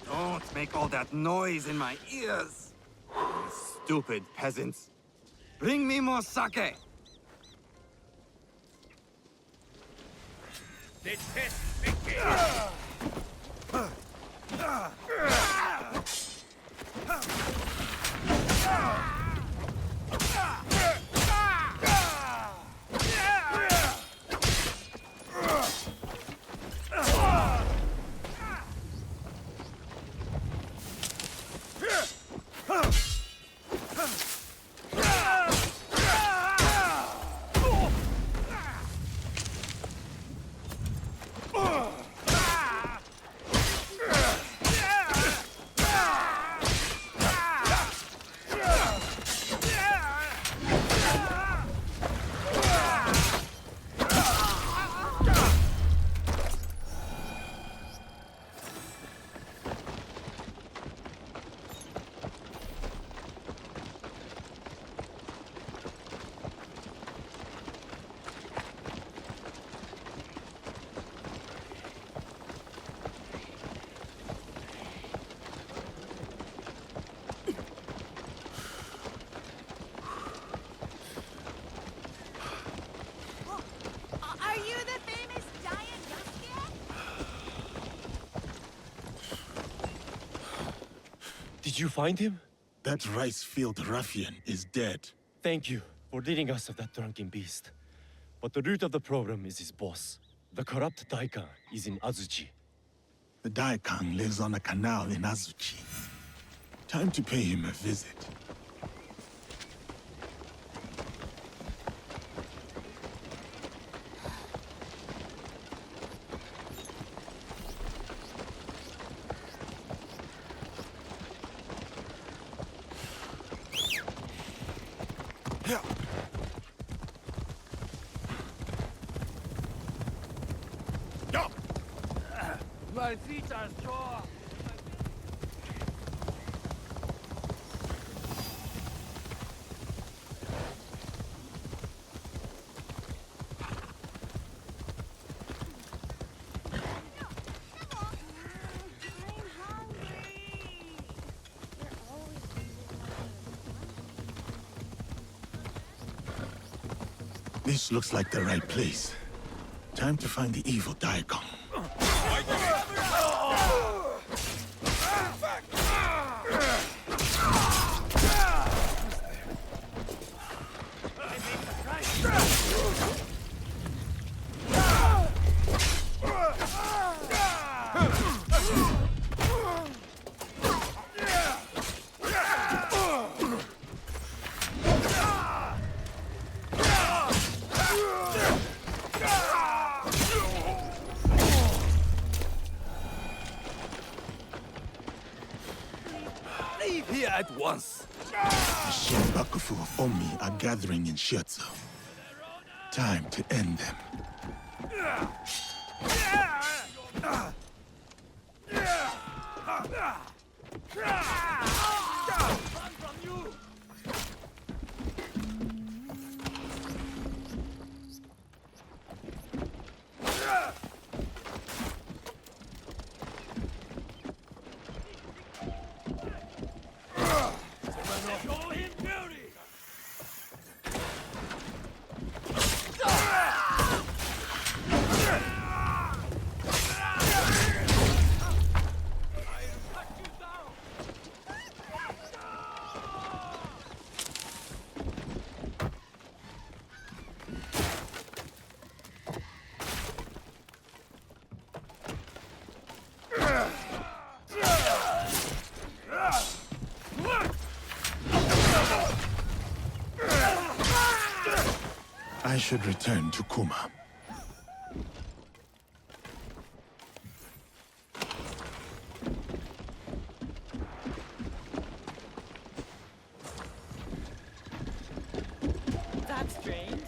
T: Don't make all that noise in my ears. Stupid peasants. Bring me more sake.
B: The test begins!
V: Are you the famous giant Yasuke?
K: Did you find him?
P: That rice field ruffian is dead.
K: Thank you for leading us of that drunken beast. But the root of the problem is his boss. The corrupt Daikon is in Azuchi.
P: The Daikon lives on a canal in Azuchi. Time to pay him a visit.
B: My feet are sore.
P: This looks like the right place. Time to find the evil Daikon.
G: Leave here at once.
P: The Shinbakufu of Omi are gathering in Shiotsu. Time to end them. I should return to Kuma.
R: That's strange.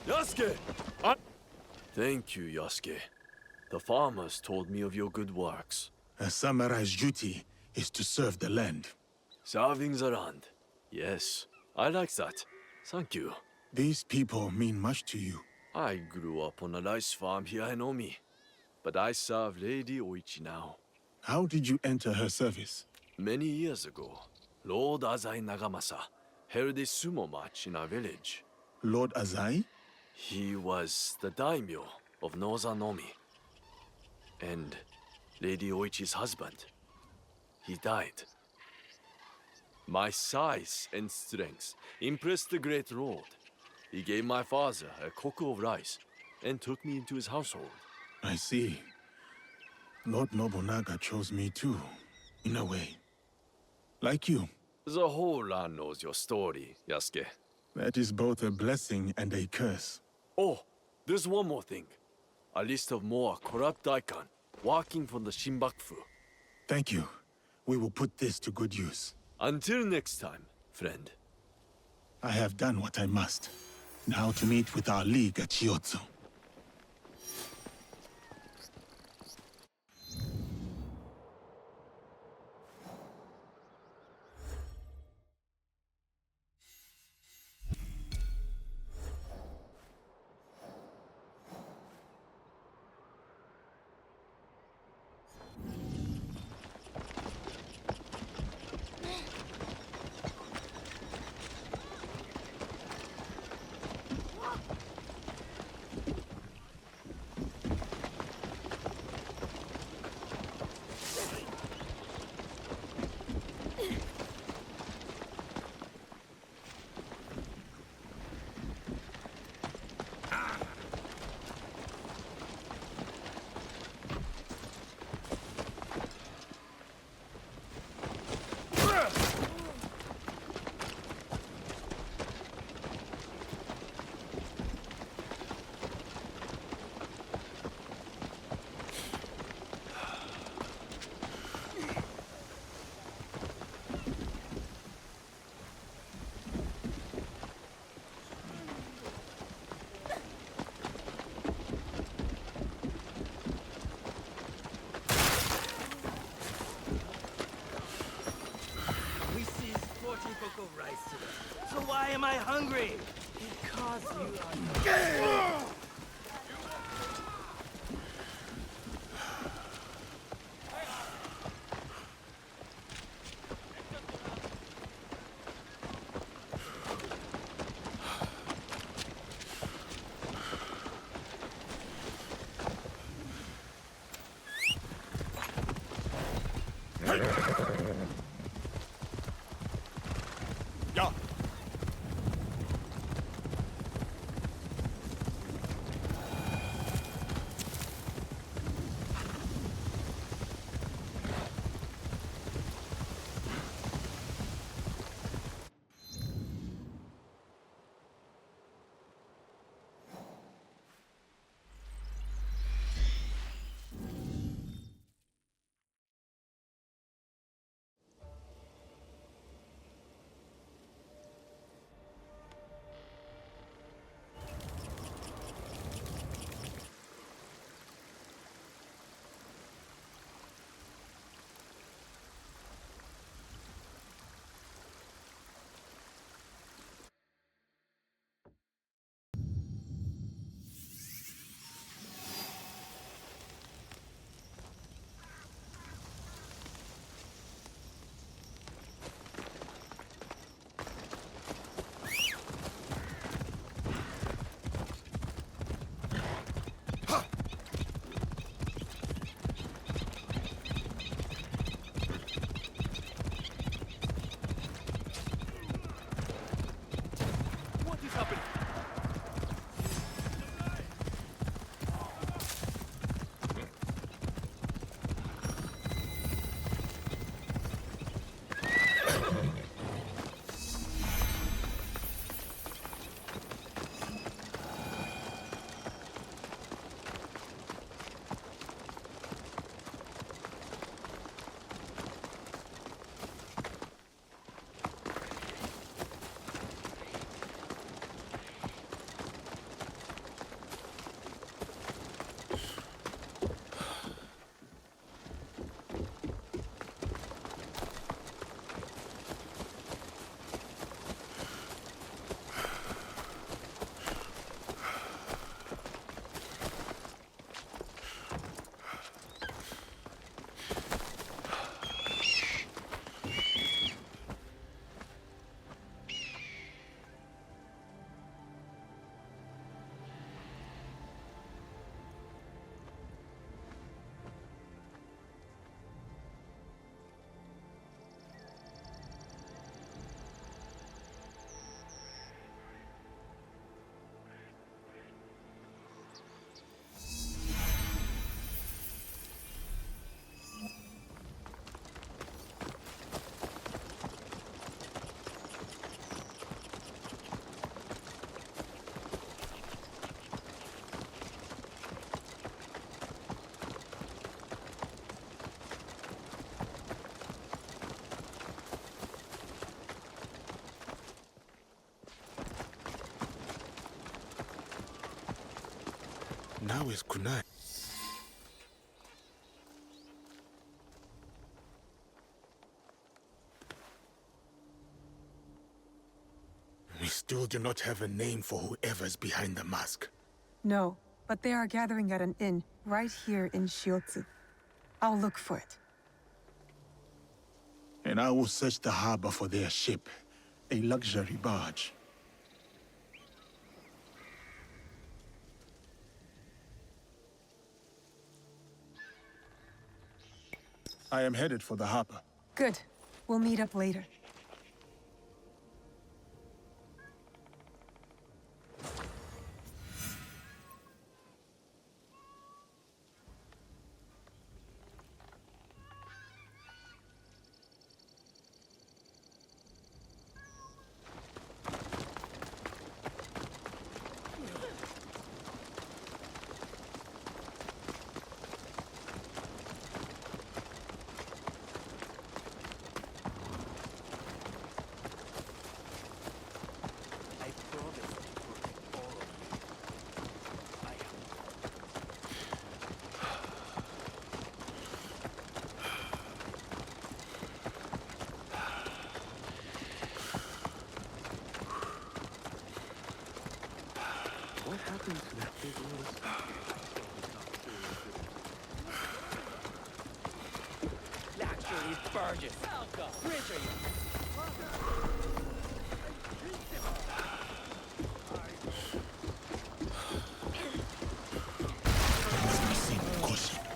N: Yasuke! Thank you, Yasuke. The farmers told me of your good works.
P: A samurai's duty is to serve the land.
N: Serving the land. Yes, I like that. Thank you.
P: These people mean much to you.
N: I grew up on a rice farm here in Omi, but I serve Lady Oichi now.
P: How did you enter her service?
N: Many years ago, Lord Azai Nagamasa held a sumo match in our village.
P: Lord Azai?
N: He was the daimyo of Northern Omi. And Lady Oichi's husband. He died. My size and strength impressed the great lord. He gave my father a koku of rice and took me into his household.
P: I see. Lord Nobunaga chose me too, in a way. Like you.
N: The whole land knows your story, Yasuke.
P: That is both a blessing and a curse.
N: Oh, there's one more thing. A list of more corrupt daikon working for the Shinbakufu.
P: Thank you. We will put this to good use.
N: Until next time, friend.
P: I have done what I must. Now to meet with our league at Shiotsu.
H: We seized 40 book of rice today. So why am I hungry? Because you are...
P: Ja.
W: What is happening?
P: Now is kunai. We still do not have a name for whoever's behind the mask.
R: No, but they are gathering at an inn, right here in Shiotsu. I'll look for it.
P: And I will search the harbor for their ship, a luxury barge. I am headed for the harbor.
R: Good. We'll meet up later.
N: What happened to that big old...
B: Luxury Burgess.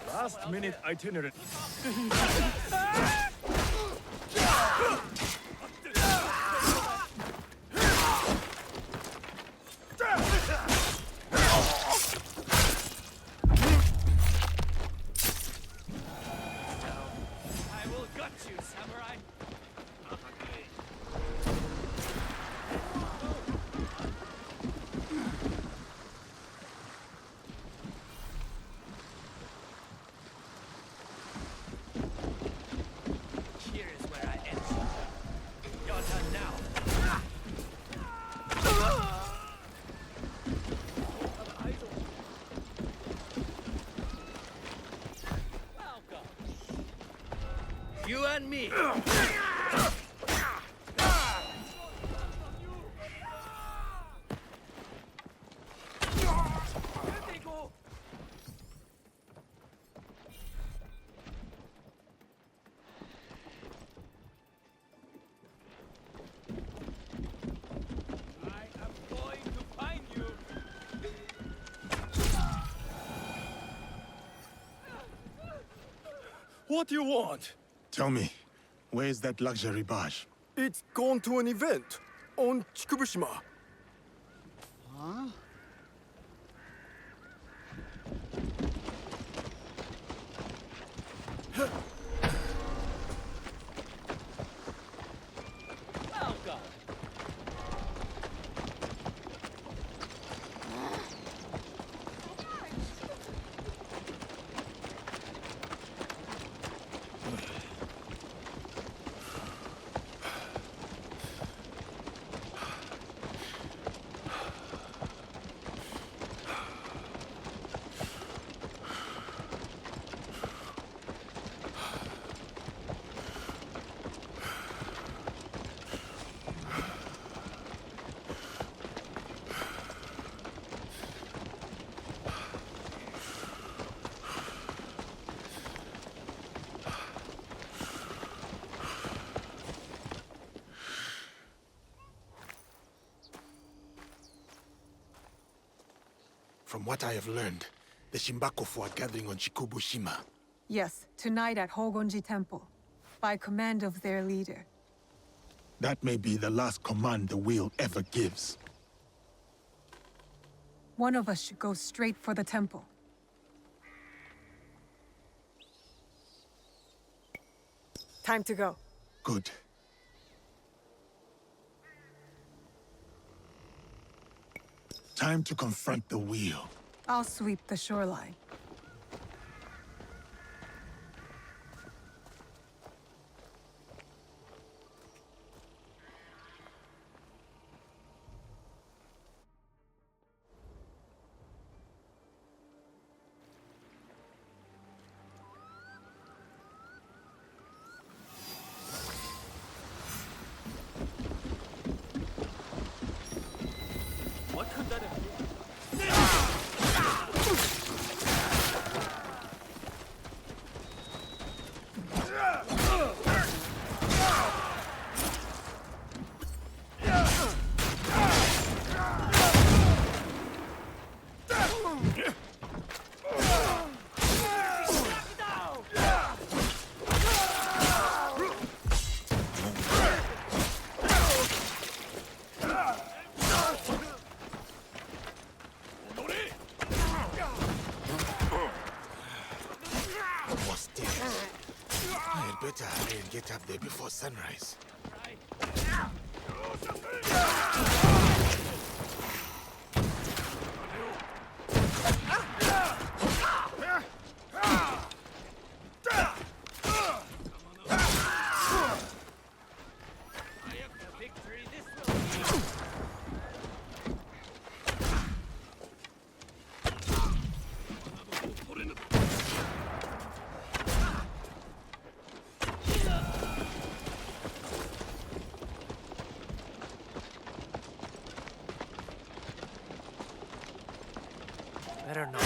S: Last minute itinerary.
B: I will gut you, samurai. Here is where I end. Your turn now. You and me.
S: What do you want?
P: Tell me, where is that luxury barge?
U: It's gone to an event on Chikubushima.
T: Huh?
P: From what I have learned, the Shimbakofu are gathering on Chikubushima.
R: Yes, tonight at Hogonji Temple, by command of their leader.
P: That may be the last command the wheel ever gives.
R: One of us should go straight for the temple. Time to go.
P: Good. Time to confront the wheel.
R: I'll sweep the shoreline.
B: What could that have been?
P: better hurry and get up there before sunrise.
L: Better not.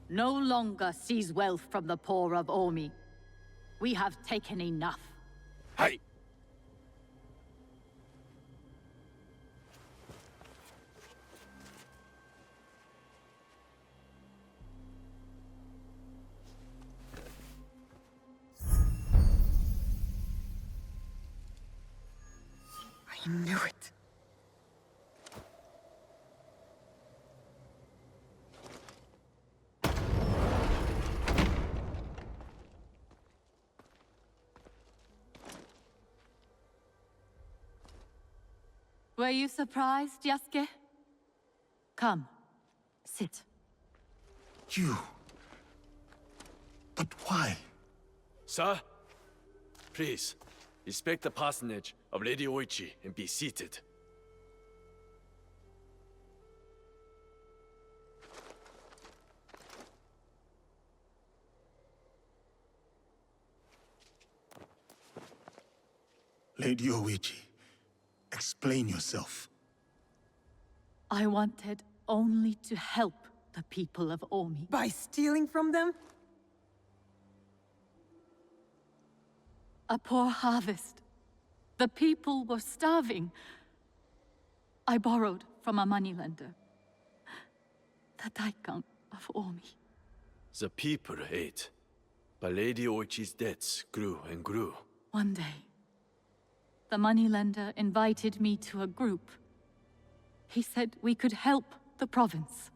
V: No longer seize wealth from the poor of Omi. We have taken enough.
G: Hey!
R: I knew it.
V: Were you surprised, Yasuke? Come, sit.
P: You? But why?
N: Sir, please, respect the parsonage of Lady Oichi and be seated.
P: Lady Oichi, explain yourself.
V: I wanted only to help the people of Omi.
R: By stealing from them?
V: A poor harvest. The people were starving. I borrowed from a moneylender. The Daikan of Omi.
N: The people ate, but Lady Oichi's debts grew and grew.
V: One day, the moneylender invited me to a group. He said we could help the province.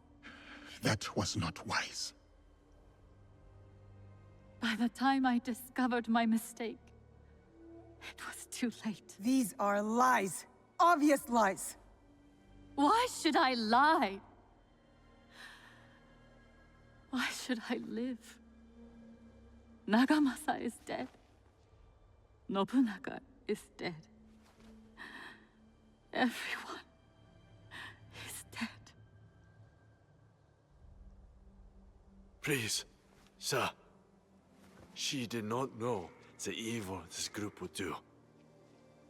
P: That was not wise.
V: By the time I discovered my mistake, it was too late.
R: These are lies. Obvious lies.
V: Why should I lie? Why should I live? Nagamasa is dead. Nobunaga is dead. Everyone is dead.
N: Please, sir. She did not know the evil this group would do.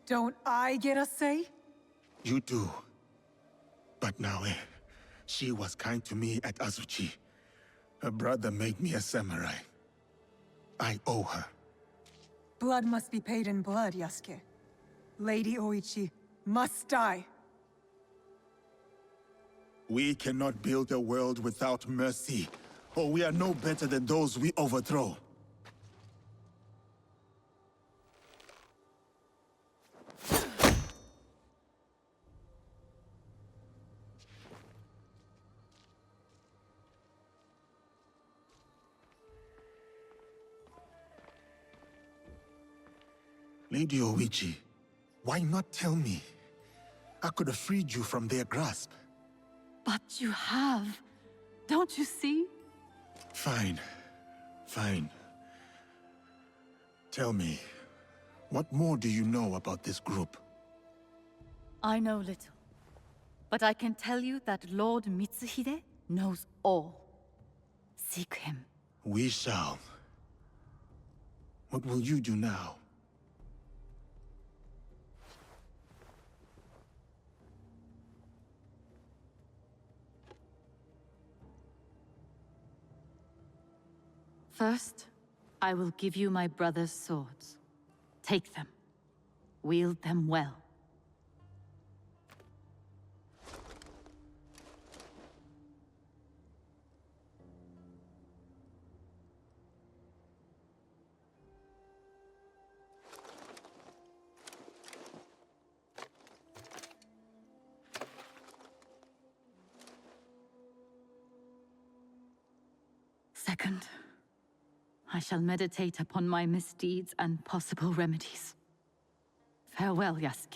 R: Don't I get a say?
P: You do. But now, she was kind to me at Azuchi. Her brother made me a samurai. I owe her.
R: Blood must be paid in blood, Yasuke. Lady Oichi must die.
P: We cannot build a world without mercy, or we are no better than those we overthrow. Lady Oichi, why not tell me? I could have freed you from their grasp.
V: But you have. Don't you see?
P: Fine. Fine. Tell me, what more do you know about this group?
V: I know little. But I can tell you that Lord Mitsuhide knows all. Seek him.
P: We shall. What will you do now?
V: First, I will give you my brother's swords. Take them. Wield them well. Second, I shall meditate upon my misdeeds and possible remedies. Farewell, Yasuke.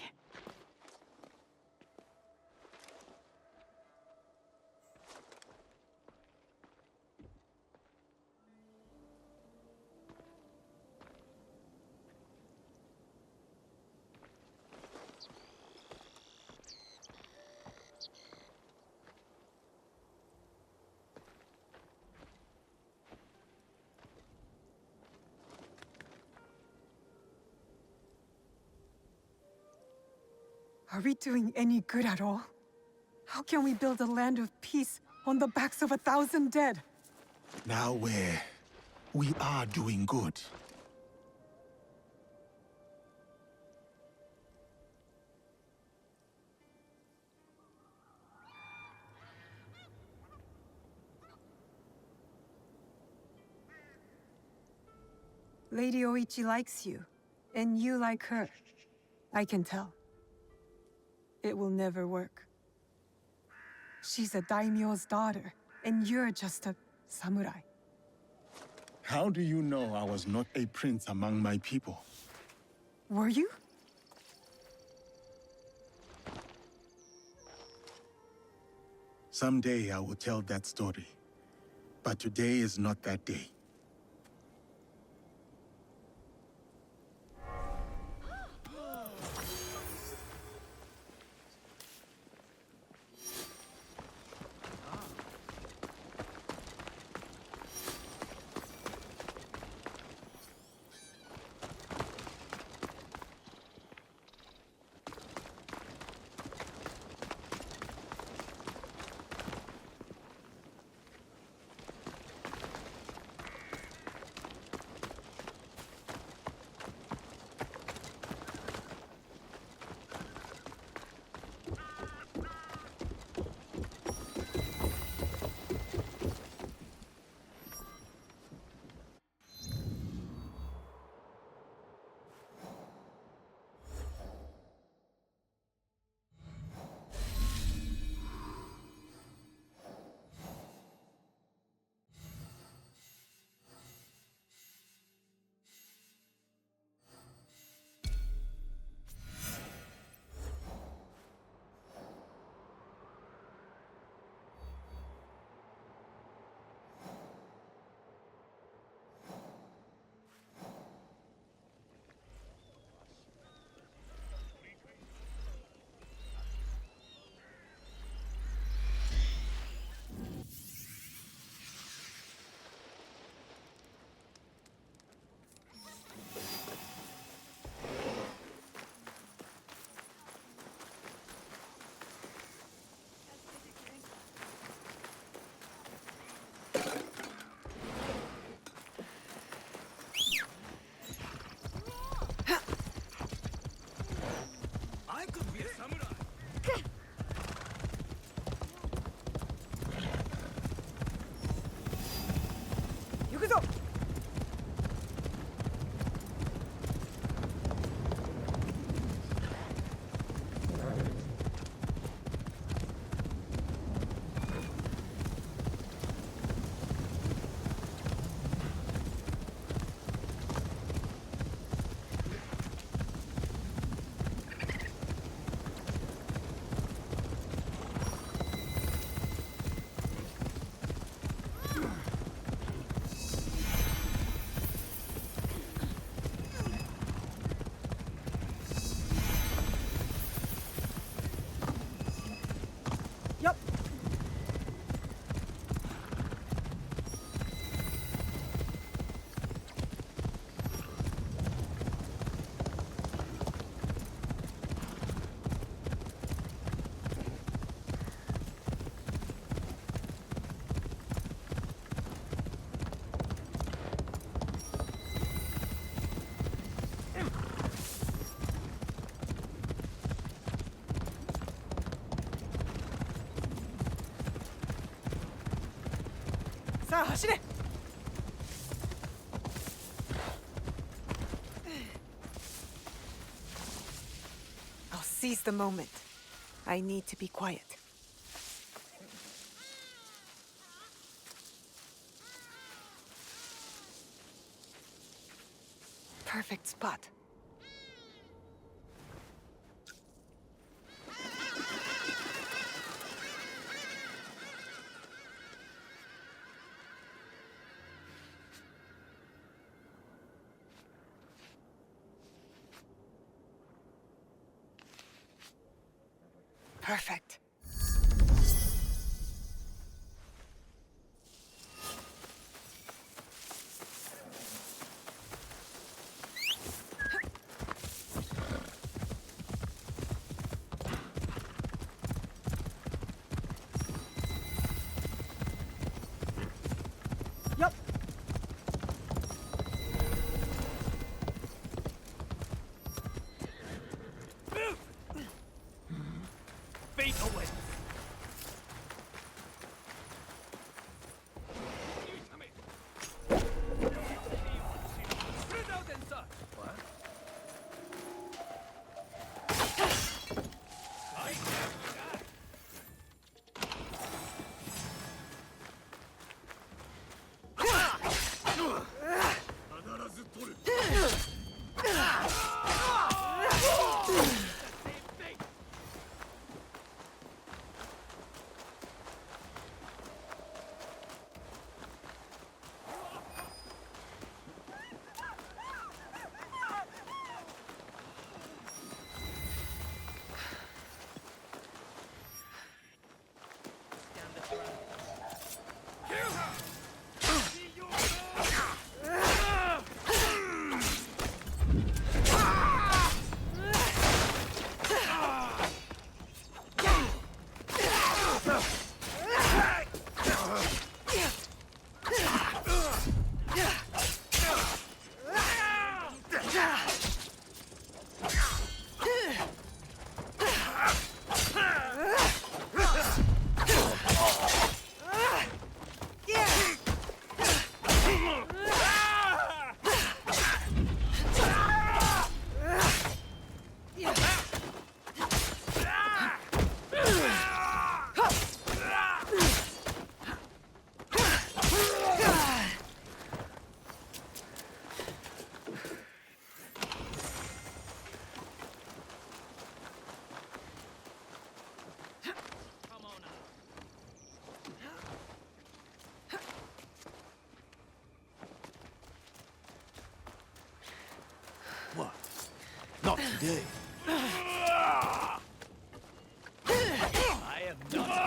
R: Are we doing any good at all? How can we build a land of peace on the backs of 1,000 dead?
P: Now we are doing good.
R: Lady Oichi likes you, and you like her. I can tell. It will never work. She's a daimyo's daughter, and you're just a samurai.
P: How do you know I was not a prince among my people?
R: Were you?
P: Someday I will tell that story. But today is not that day.
R: さあ走れ。I'll seize the moment. I need to be quiet. Perfect spot. Perfect. Yup.
B: Feet away.
F: What? Not today.
B: I am not.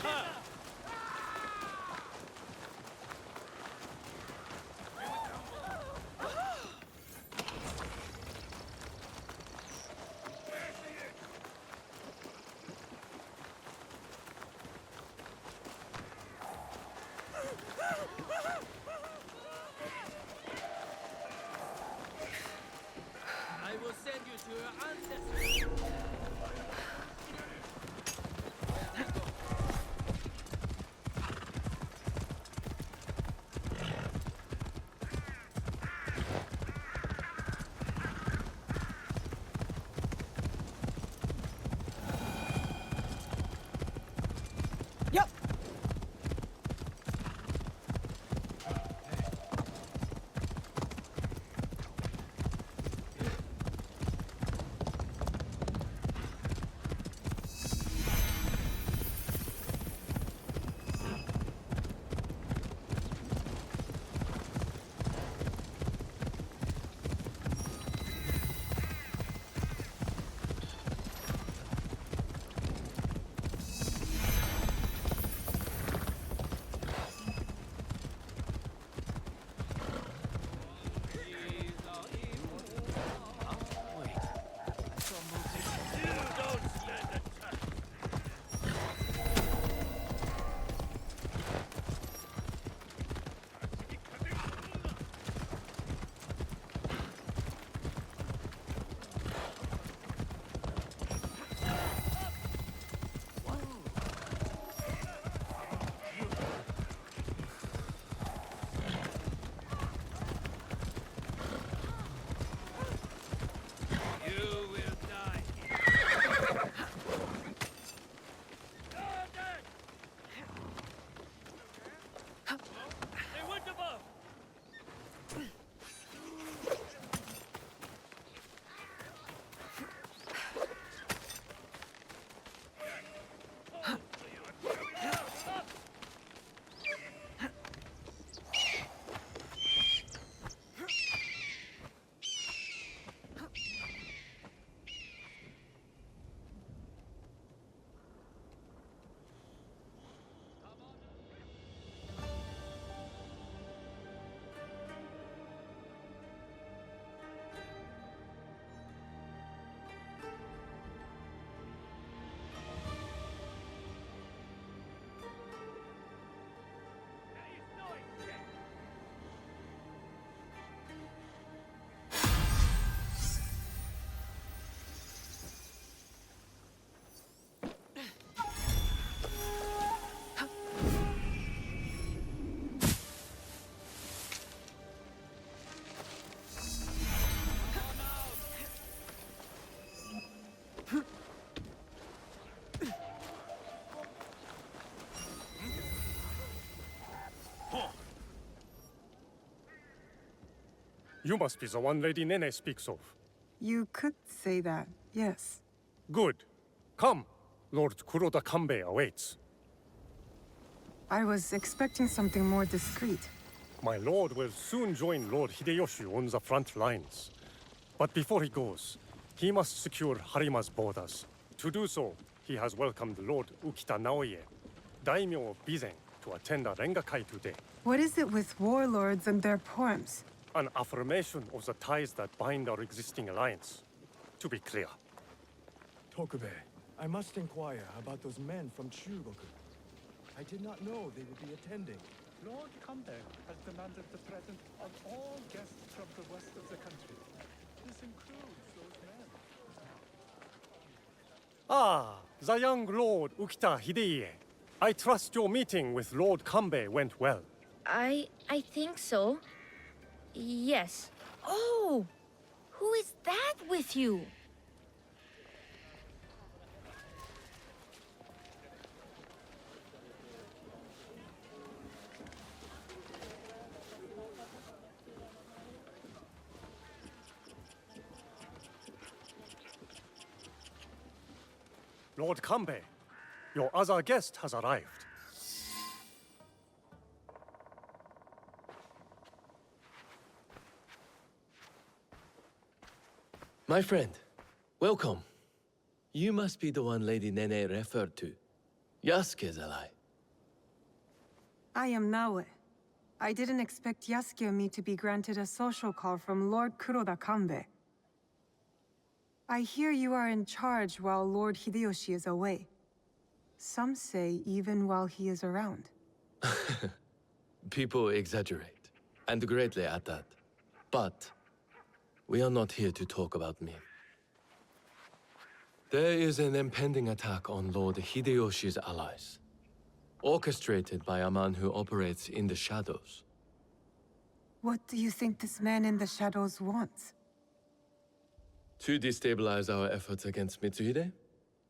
B: her!
L: I will send you to your ancestors.
R: Yep.
A: You must be the one Lady Nene speaks of.
R: You could say that, yes.
A: Good. Come. Lord Kuroda Kanbei awaits.
R: I was expecting something more discreet.
A: My lord will soon join Lord Hideyoshi on the front lines. But before he goes, he must secure Harima's borders. To do so, he has welcomed Lord Ukita Naoye, daimyo of Bizen, to attend a Rengakai today.
R: What is it with warlords and their poems?
A: An affirmation of the ties that bind our existing alliance. To be clear.
C: Tokube, I must inquire about those men from Chugoku. I did not know they would be attending.
E: Lord Kanbei has demanded the presence of all guests from the west of the country. This includes those men.
A: Ah, the young Lord Ukita Hideye. I trust your meeting with Lord Kanbei went well.
X: I think so. Yes. Oh! Who is that with you?
A: Lord Kanbei, your other guest has arrived.
N: My friend, welcome. You must be the one Lady Nene referred to. Yasuke's ally.
R: I am Naoe. I didn't expect Yasuke and me to be granted a social call from Lord Kuroda Kanbei. I hear you are in charge while Lord Hideyoshi is away. Some say even while he is around.
N: People exaggerate, and greatly at that. But we are not here to talk about me. There is an impending attack on Lord Hideyoshi's allies, orchestrated by a man who operates in the shadows.
R: What do you think this man in the shadows wants?
N: To destabilize our efforts against Mitsuhide?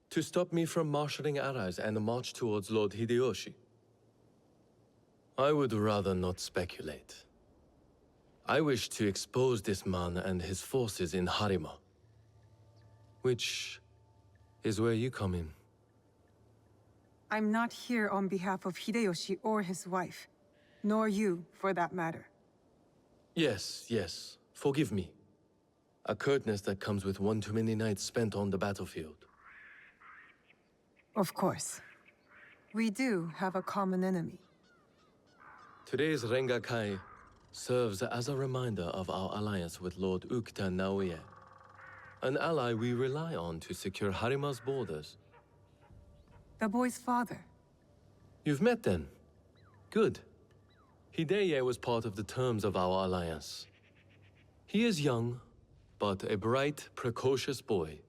N: To stop me from marshaling allies and march towards Lord Hideyoshi? I would rather not speculate. I wish to expose this man and his forces in Harima. Which is where you come in.
R: I'm not here on behalf of Hideyoshi or his wife. Nor you, for that matter.
N: Yes, yes. Forgive me. A curtness that comes with one too many nights spent on the battlefield.
R: Of course. We do have a common enemy.
N: Today's Rengakai serves as a reminder of our alliance with Lord Ukita Naoye, an ally we rely on to secure Harima's borders.
R: The boy's father.
N: You've met then? Good. Hideye was part of the terms of our alliance. He is young, but a bright, precocious boy,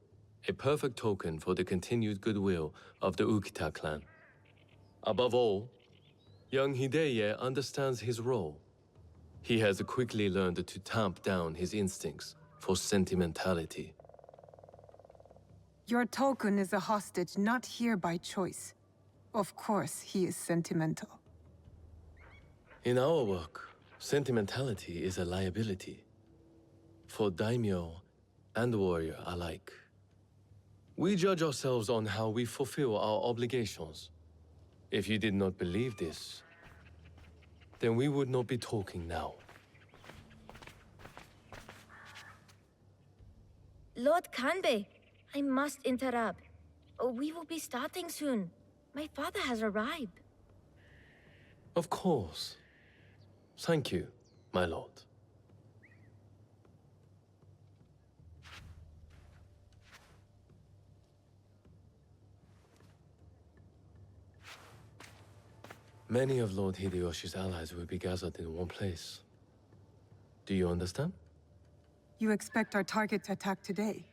N: a perfect token for the continued goodwill of the Ukita clan. Above all, young Hideye understands his role. He has quickly learned to tamp down his instincts for sentimentality.
R: Your token is a hostage not here by choice. Of course, he is sentimental.
N: In our work, sentimentality is a liability. For daimyo and warrior alike. We judge ourselves on how we fulfill our obligations. If you did not believe this, then we would not be talking now.
X: Lord Kanbei, I must interrupt. We will be starting soon. My father has arrived.
N: Of course. Thank you, my lord. Many of Lord Hideyoshi's allies will be gathered in one place. Do you understand?
R: You expect our target to attack today?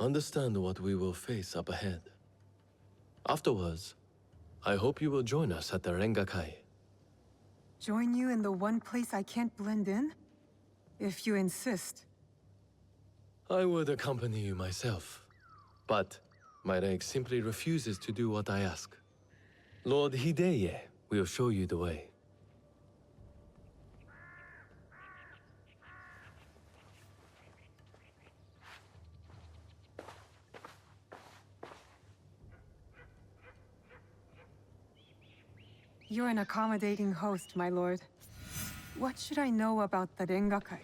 N: Understand what we will face up ahead. Afterwards, I hope you will join us at the Rengakai.
R: Join you in the one place I can't blend in? If you insist.
N: I would accompany you myself, but my rank simply refuses to do what I ask. Lord Hideye will show you the way.
R: You're an accommodating host, my lord. What should I know about the Rengakai?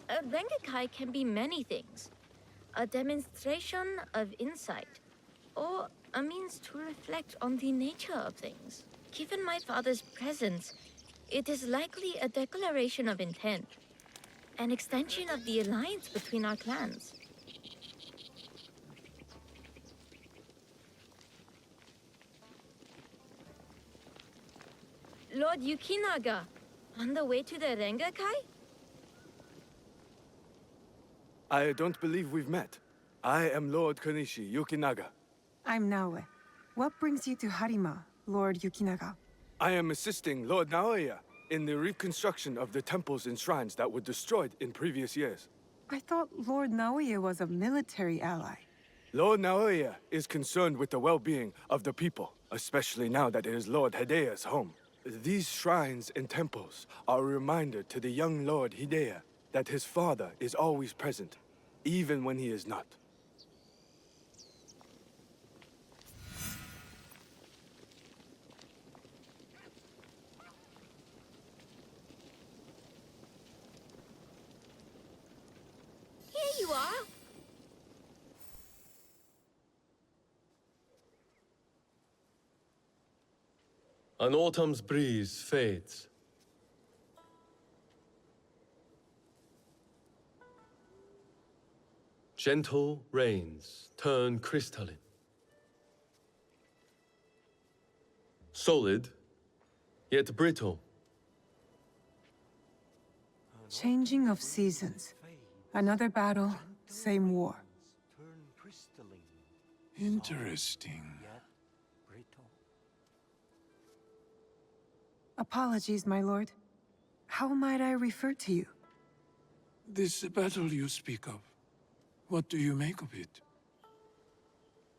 X: A Rengakai can be many things. A demonstration of insight, or a means to reflect on the nature of things. Given my father's presence, it is likely a declaration of intent, an extension of the alliance between our clans. Lord Yukinaga, on the way to the Rengakai?
U: I don't believe we've met. I am Lord Kanishi Yukinaga.
R: I'm Naoe. What brings you to Harima, Lord Yukinaga?
U: I am assisting Lord Naoya in the reconstruction of the temples and shrines that were destroyed in previous years.
R: I thought Lord Naoya was a military ally.
U: Lord Naoya is concerned with the well-being of the people, especially now that it is Lord Hideya's home. These shrines and temples are a reminder to the young Lord Hideya that his father is always present, even when he is not.
X: Here you are!
D: An autumn's breeze fades. Gentle rains turn crystalline. Solid, yet brittle.
R: Changing of seasons. Another battle, same war.
I: Interesting.
R: Apologies, my lord. How might I refer to you?
I: This battle you speak of, what do you make of it?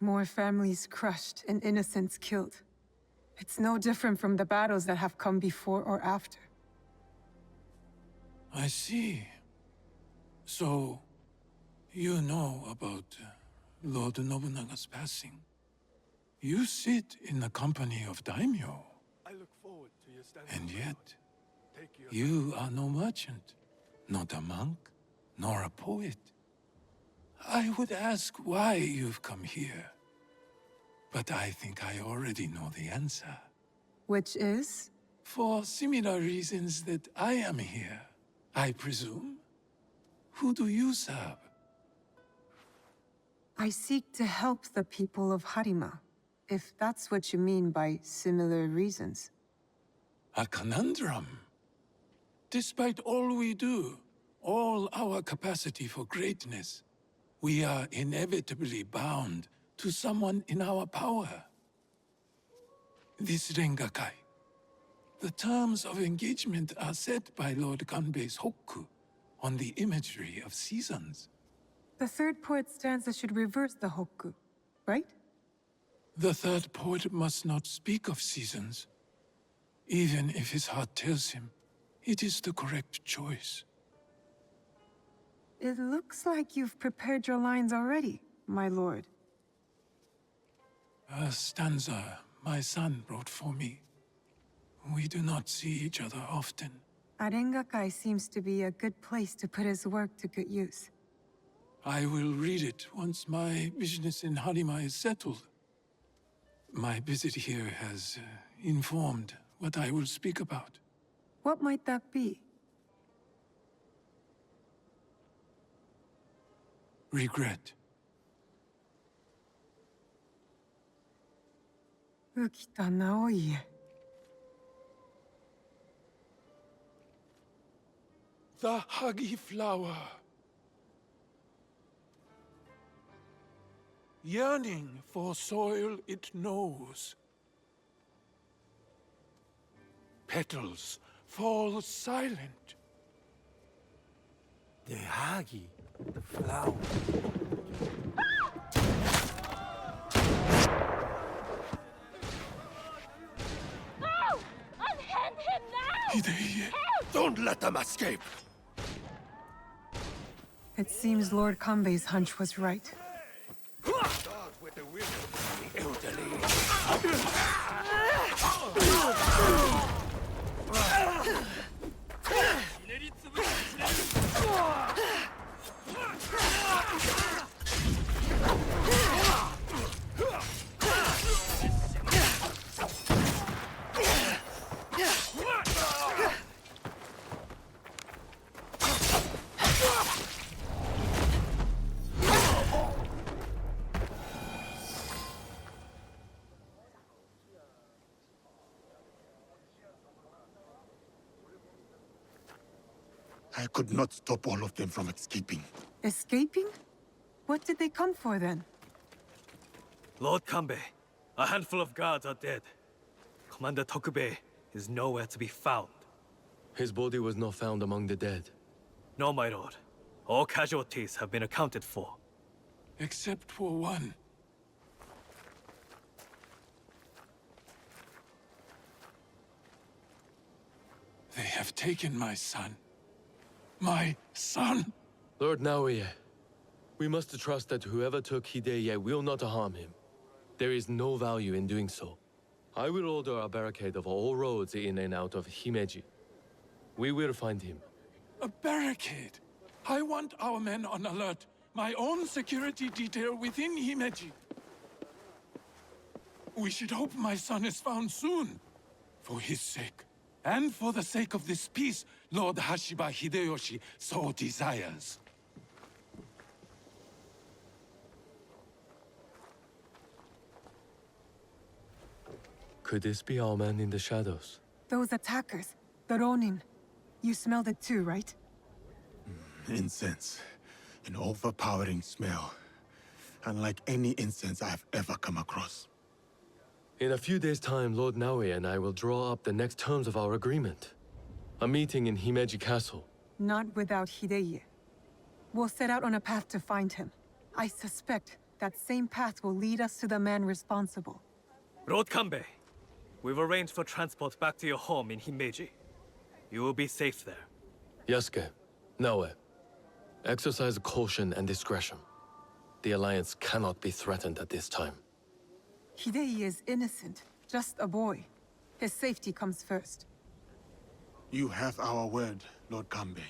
R: More families crushed and innocents killed. It's no different from the battles that have come before or after.
I: I see. So, you know about Lord Nobunaga's passing. You sit in the company of daimyo. And yet, you are no merchant, not a monk, nor a poet. I would ask why you've come here. But I think I already know the answer.
R: Which is?
I: For similar reasons that I am here, I presume. Who do you serve?
R: I seek to help the people of Harima, if that's what you mean by similar reasons.
I: A conundrum. Despite all we do, all our capacity for greatness, we are inevitably bound to someone in our power. This Rengakai. The terms of engagement are set by Lord Kanbei's Hokku on the imagery of seasons.
R: The third poet stanza should reverse the Hokku, right?
I: The third poet must not speak of seasons. Even if his heart tells him, it is the correct choice.
R: It looks like you've prepared your lines already, my lord.
I: A stanza my son wrote for me. We do not see each other often.
R: Arengakai seems to be a good place to put his work to good use.
I: I will read it once my business in Harima is settled. My visit here has informed what I will speak about.
R: What might that be?
I: Regret.
R: Ukita Naoie.
I: The Hagi flower. Yearning for soil it knows. Petals fall silent.
B: The Hagi, the flower.
M: No! Unhand him now!
I: Hidei, don't let them escape!
R: It seems Lord Kanbei's hunch was right.
B: With the women, the elderly.
P: I could not stop all of them from escaping.
R: Escaping? What did they come for then?
W: Lord Kanbei, a handful of guards are dead. Commander Tokubei is nowhere to be found.
D: His body was not found among the dead.
W: No, my lord. All casualties have been accounted for.
I: Except for one. They have taken my son. My son!
D: Lord Naoye, we must trust that whoever took Hideye will not harm him. There is no value in doing so. I will order a barricade of all roads in and out of Himeji. We will find him.
I: A barricade? I want our men on alert. My own security detail within Himeji. We should hope my son is found soon. For his sake, and for the sake of this peace Lord Hashiba Hideyoshi so desires.
D: Could this be our man in the shadows?
R: Those attackers, the Ronin. You smelled it too, right?
P: Incense. An overpowering smell. Unlike any incense I've ever come across.
D: In a few days' time, Lord Naoe and I will draw up the next terms of our agreement. A meeting in Himeji Castle.
R: Not without Hideye. We'll set out on a path to find him. I suspect that same path will lead us to the man responsible.
W: Lord Kanbei, we've arranged for transport back to your home in Himeji. You will be safe there.
D: Yasuke, Naoe, exercise caution and discretion. The Alliance cannot be threatened at this time.
R: Hideye is innocent, just a boy. His safety comes first.
P: You have our word, Lord Kanbei.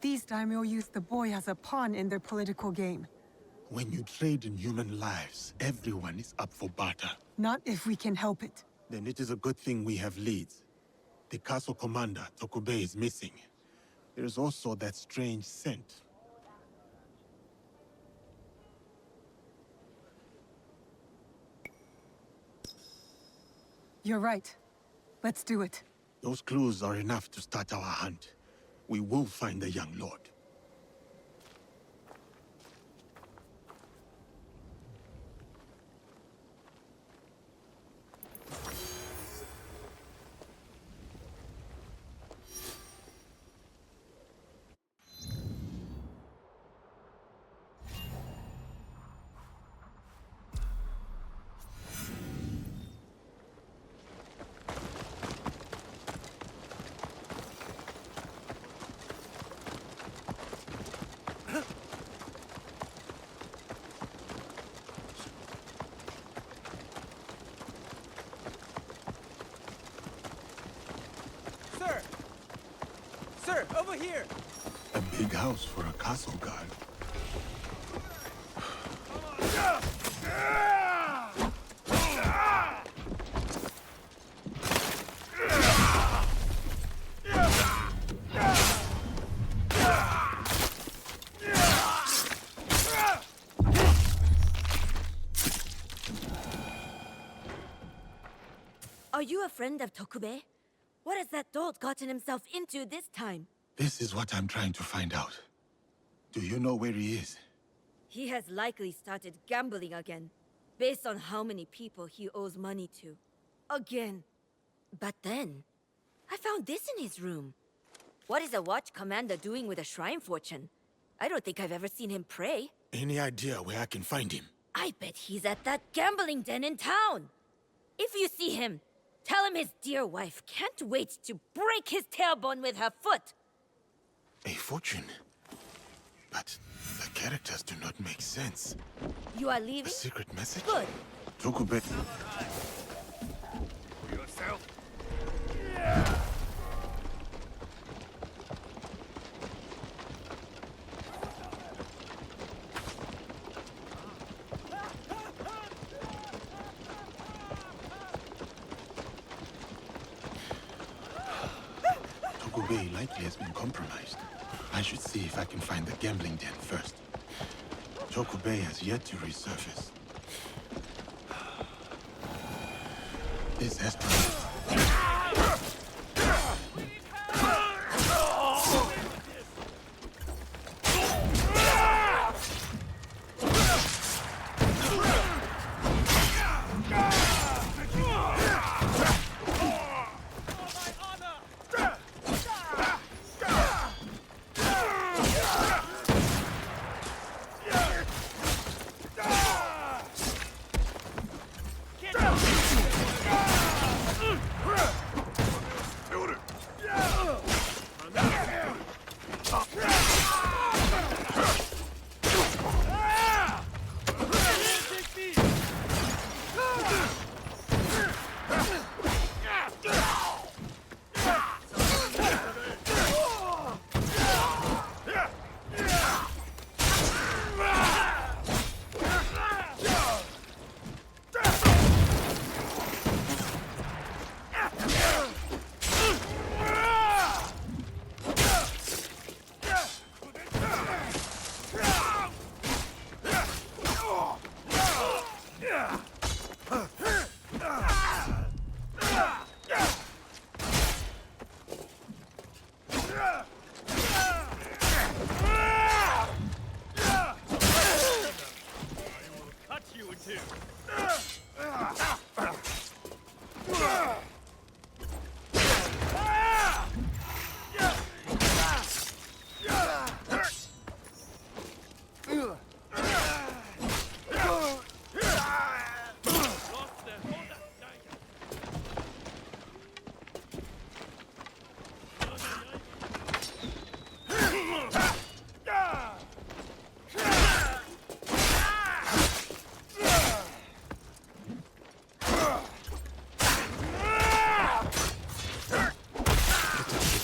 R: These daimyo use the boy as a pawn in their political game.
P: When you trade in human lives, everyone is up for barter.
R: Not if we can help it.
P: Then it is a good thing we have leads. The castle commander, Tokubei, is missing. There is also that strange scent.
R: You're right. Let's do it.
P: Those clues are enough to start our hunt. We will find the young lord.
H: Sir, over here!
P: A big house for a castle guard.
J: Are you a friend of Tokubei? What has that dolt gotten himself into this time?
P: This is what I'm trying to find out. Do you know where he is?
J: He has likely started gambling again, based on how many people he owes money to. Again. But then, I found this in his room. What is a watch commander doing with a shrine fortune? I don't think I've ever seen him pray.
P: Any idea where I can find him?
J: I bet he's at that gambling den in town. If you see him, tell him his dear wife can't wait to break his tailbone with her foot.
P: A fortune? But the characters do not make sense.
J: You are leaving?
P: A secret message?
J: Good.
P: Tokubei.
U: For yourself.
P: Tokubei likely has been compromised. I should see if I can find the gambling den first. Tokubei has yet to resurface. This has to...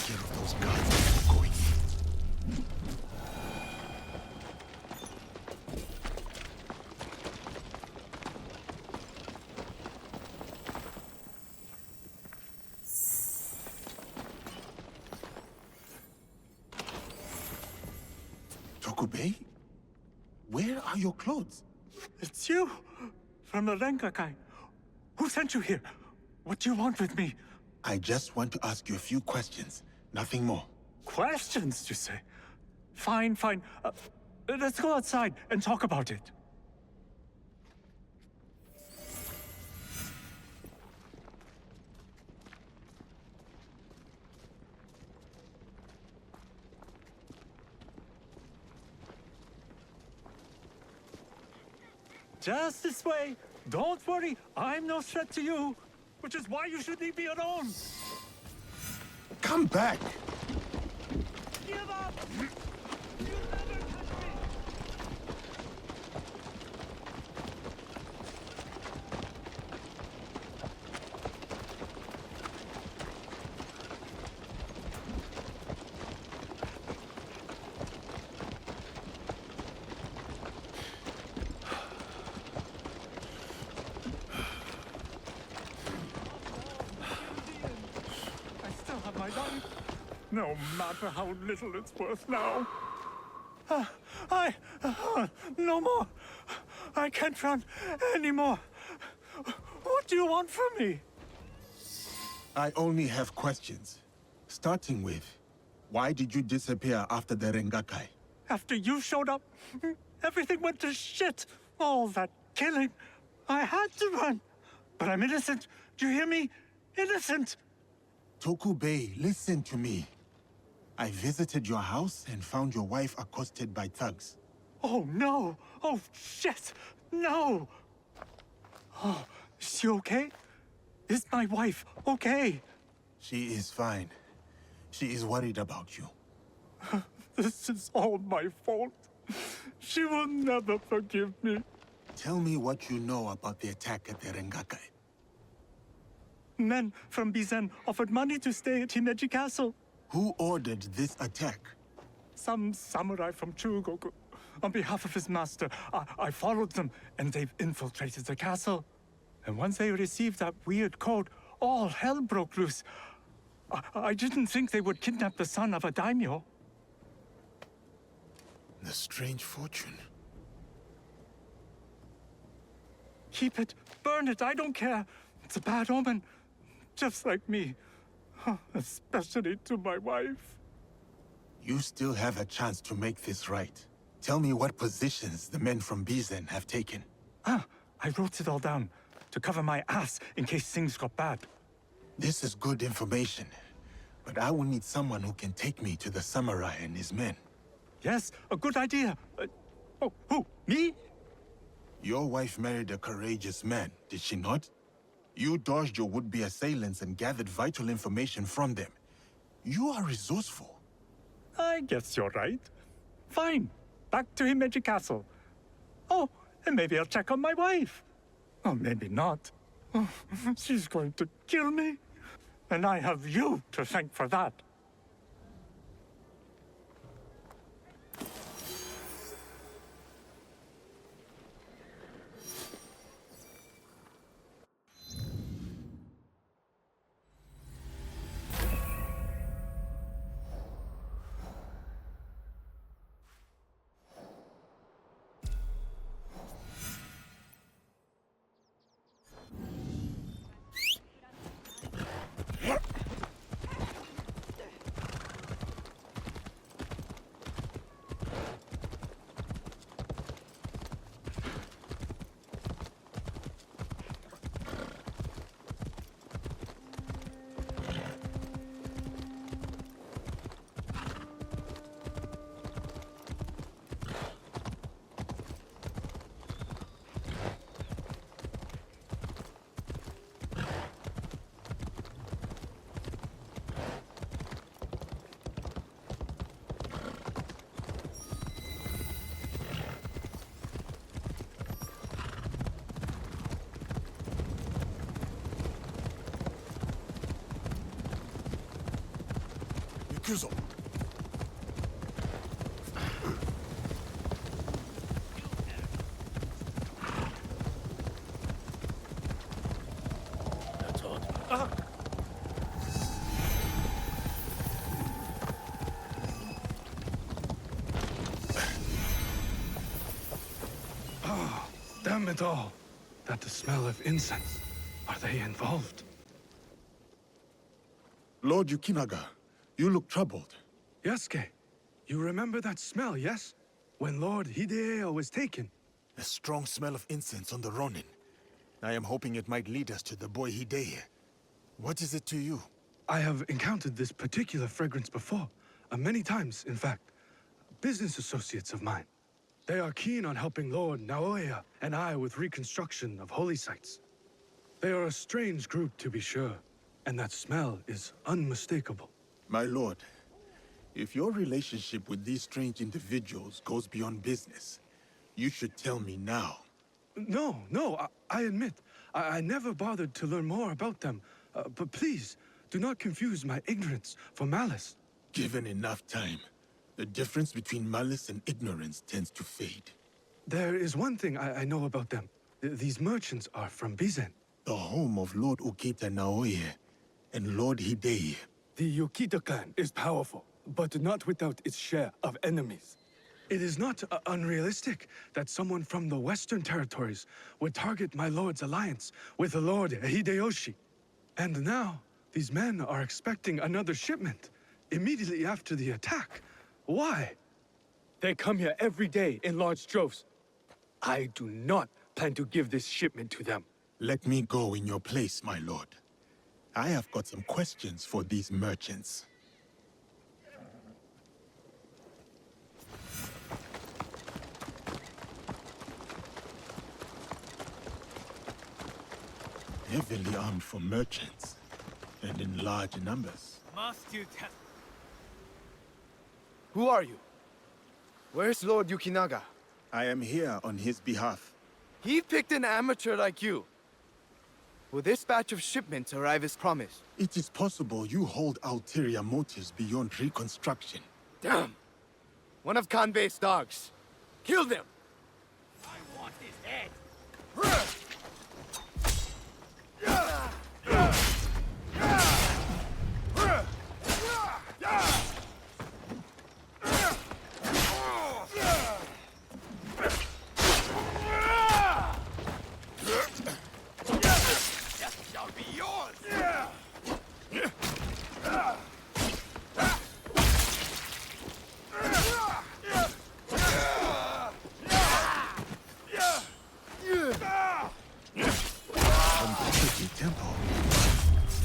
P: care of those guards before going. Tokubei? Where are your clothes?
I: It's you! From the Rengakai. Who sent you here? What do you want with me?
P: I just want to ask you a few questions. Nothing more.
I: Questions, you say? Fine, fine. Let's go outside and talk about it. Just this way. Don't worry, I'm no threat to you. Which is why you should leave me alone.
P: Come back!
I: Give up! You'll never catch me! I still have my life. No matter how little it's worth now. No more. I can't run anymore. What do you want from me?
P: I only have questions. Starting with, why did you disappear after the Rengakai?
I: After you showed up, everything went to shit. All that killing. I had to run. But I'm innocent. Do you hear me? Innocent.
P: Tokubei, listen to me. I visited your house and found your wife accosted by thugs.
I: Oh, no. Oh, shit. No. Oh, is she okay? Is my wife okay?
P: She is fine. She is worried about you.
I: This is all my fault. She will never forgive me.
P: Tell me what you know about the attack at the Rengakai.
I: Men from Bizen offered money to stay at Himeji Castle.
P: Who ordered this attack?
I: Some samurai from Chugoku. On behalf of his master, I followed them, and they've infiltrated the castle. And once they received that weird code, all hell broke loose. I didn't think they would kidnap the son of a daimyo.
P: The strange fortune.
I: Keep it, burn it, I don't care. It's a bad omen, just like me. Especially to my wife.
P: You still have a chance to make this right. Tell me what positions the men from Bizen have taken.
I: I wrote it all down to cover my ass in case things got bad.
P: This is good information, but I will need someone who can take me to the samurai and his men.
I: Yes, a good idea. Oh, who? Me?
P: Your wife married a courageous man, did she not? You dodged your would-be assailants and gathered vital information from them. You are resourceful.
I: I guess you're right. Fine. Back to Himeji Castle. Oh, and maybe I'll check on my wife. Or maybe not. Oh, she's going to kill me. And I have you to thank for that.
P: Kuzo.
D: That's odd.
C: Oh, damn it all. That the smell of incense. Are they involved?
P: Lord Yukinaga, you look troubled.
C: Yasuke, you remember that smell, yes? When Lord Hideo was taken.
P: A strong smell of incense on the Ronin. I am hoping it might lead us to the boy Hideo. What is it to you?
C: I have encountered this particular fragrance before. Many times, in fact. Business associates of mine. They are keen on helping Lord Naoya and I with reconstruction of holy sites. They are a strange group, to be sure, and that smell is unmistakable.
P: My lord, if your relationship with these strange individuals goes beyond business, you should tell me now.
C: No, I admit, I never bothered to learn more about them. But please, do not confuse my ignorance for malice.
P: Given enough time, the difference between malice and ignorance tends to fade.
C: There is one thing I know about them. These merchants are from Bizen.
P: The home of Lord Ukita Naoye and Lord Hidei.
C: The Yukita clan is powerful, but not without its share of enemies. It is not unrealistic that someone from the Western territories would target my lord's alliance with the Lord Hideyoshi. And now, these men are expecting another shipment immediately after the attack. Why? They come here every day in large droves. I do not plan to give this shipment to them.
P: Let me go in your place, my lord. I have got some questions for these merchants. Heavily armed for merchants, and in large numbers.
T: Must you tell? Who are you? Where's Lord Yukinaga?
P: I am here on his behalf.
T: He picked an amateur like you. Will this batch of shipments arrive as promised?
P: It is possible you hold ulterior motives beyond reconstruction.
T: Damn! One of Kanbei's dogs. Kill them!
B: I want his head!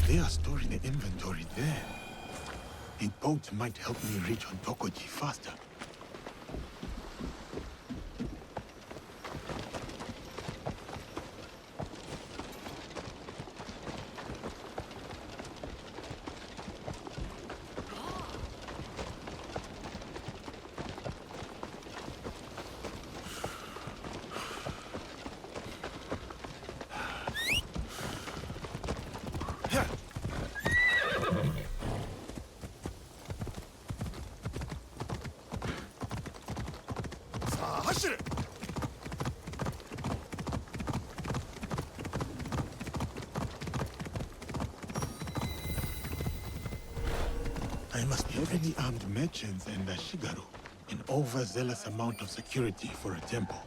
P: They are storing the inventory there. A boat might help me reach Ontokoji faster. I must be heavily armed merchants and a Shigaru. An overzealous amount of security for a temple.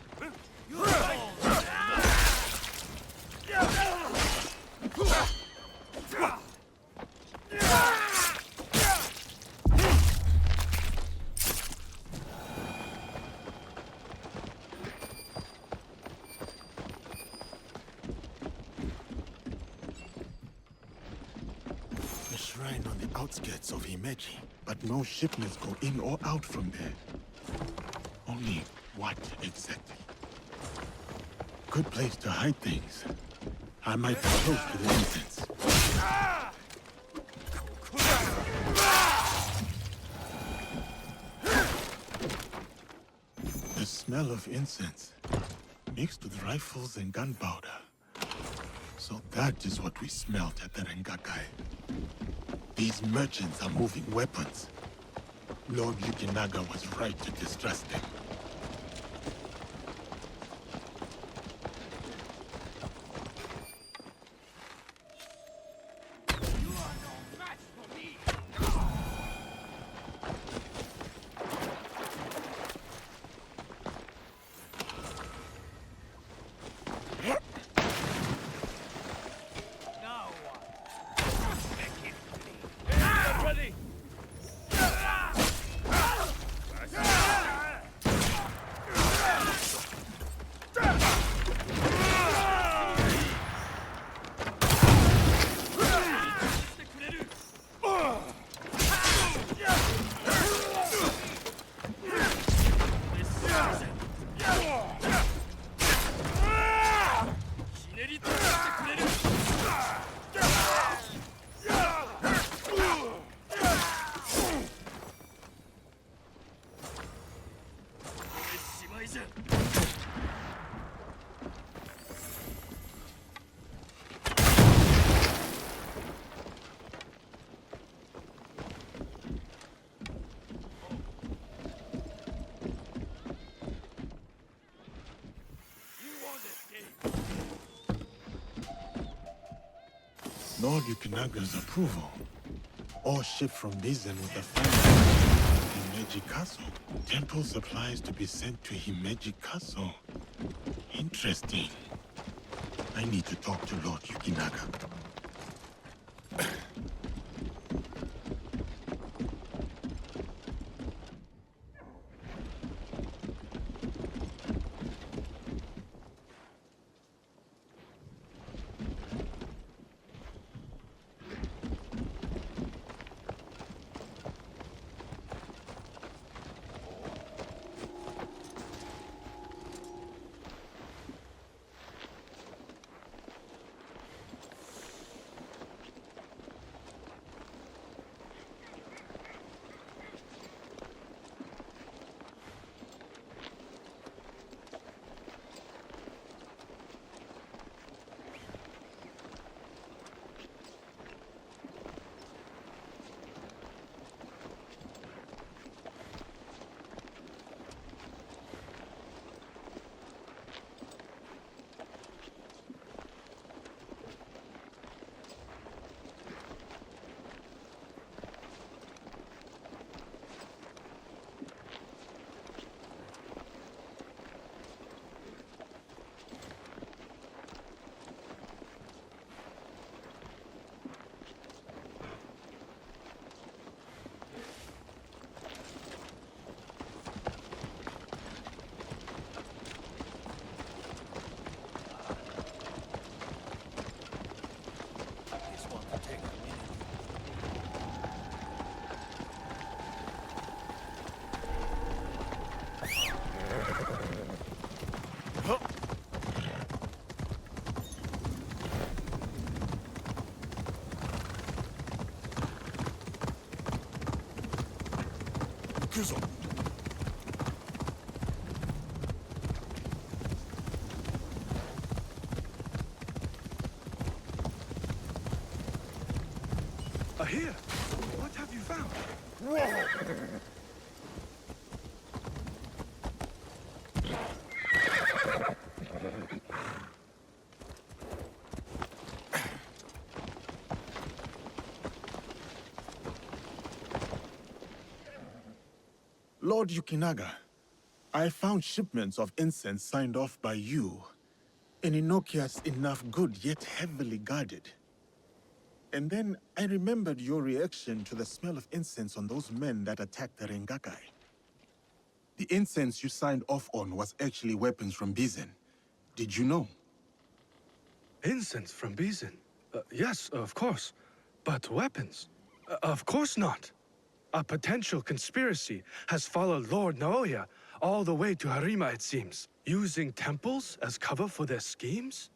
P: A shrine on the outskirts of Himeji, but no shipments go in or out from there. Only what exactly? Good place to hide things. I might be close to the incense. The smell of incense, mixed with rifles and gunpowder. So that is what we smelt at the Rengakai. These merchants are moving weapons, Lord Yukinaga was right to distrust them. Lord Yukinaga's approval. All shipped from Bizen with the family to Himeji Castle. Temple supplies to be sent to Himeji Castle. Interesting. I need to talk to Lord Yukinaga.
C: Here! What have you found?
P: Lord Yukinaga, I found shipments of incense signed off by you. An innocuous enough good, yet heavily guarded. And then I remembered your reaction to the smell of incense on those men that attacked the Rengakai. The incense you signed off on was actually weapons from Bizen. Did you know?
C: Incense from Bizen? Yes, of course. But weapons? Of course not. A potential conspiracy has followed Lord Naoya all the way to Harima, it seems. Using temples as cover for their schemes?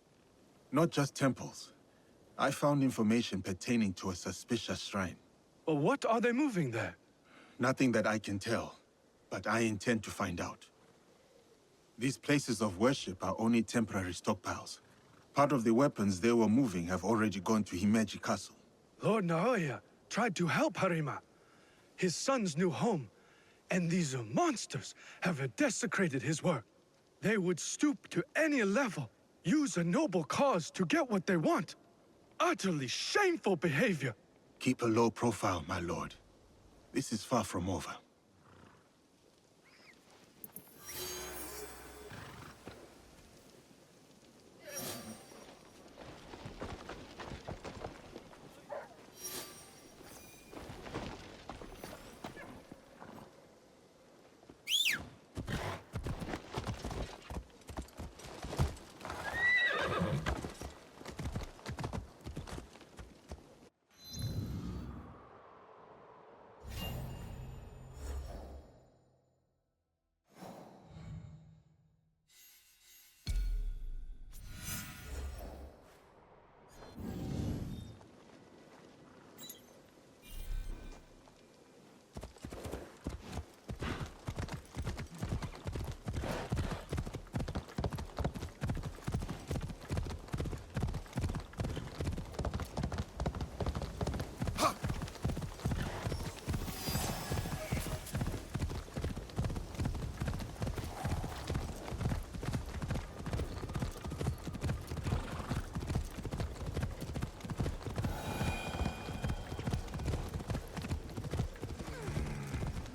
P: Not just temples. I found information pertaining to a suspicious shrine.
C: What are they moving there?
P: Nothing that I can tell, but I intend to find out. These places of worship are only temporary stockpiles. Part of the weapons they were moving have already gone to Himeji Castle.
C: Lord Naoya tried to help Harima. His son's new home And these monsters have desecrated his work. They would stoop to any level, use a noble cause to get what they want. Utterly shameful behavior.
P: Keep a low profile, my lord. This is far from over.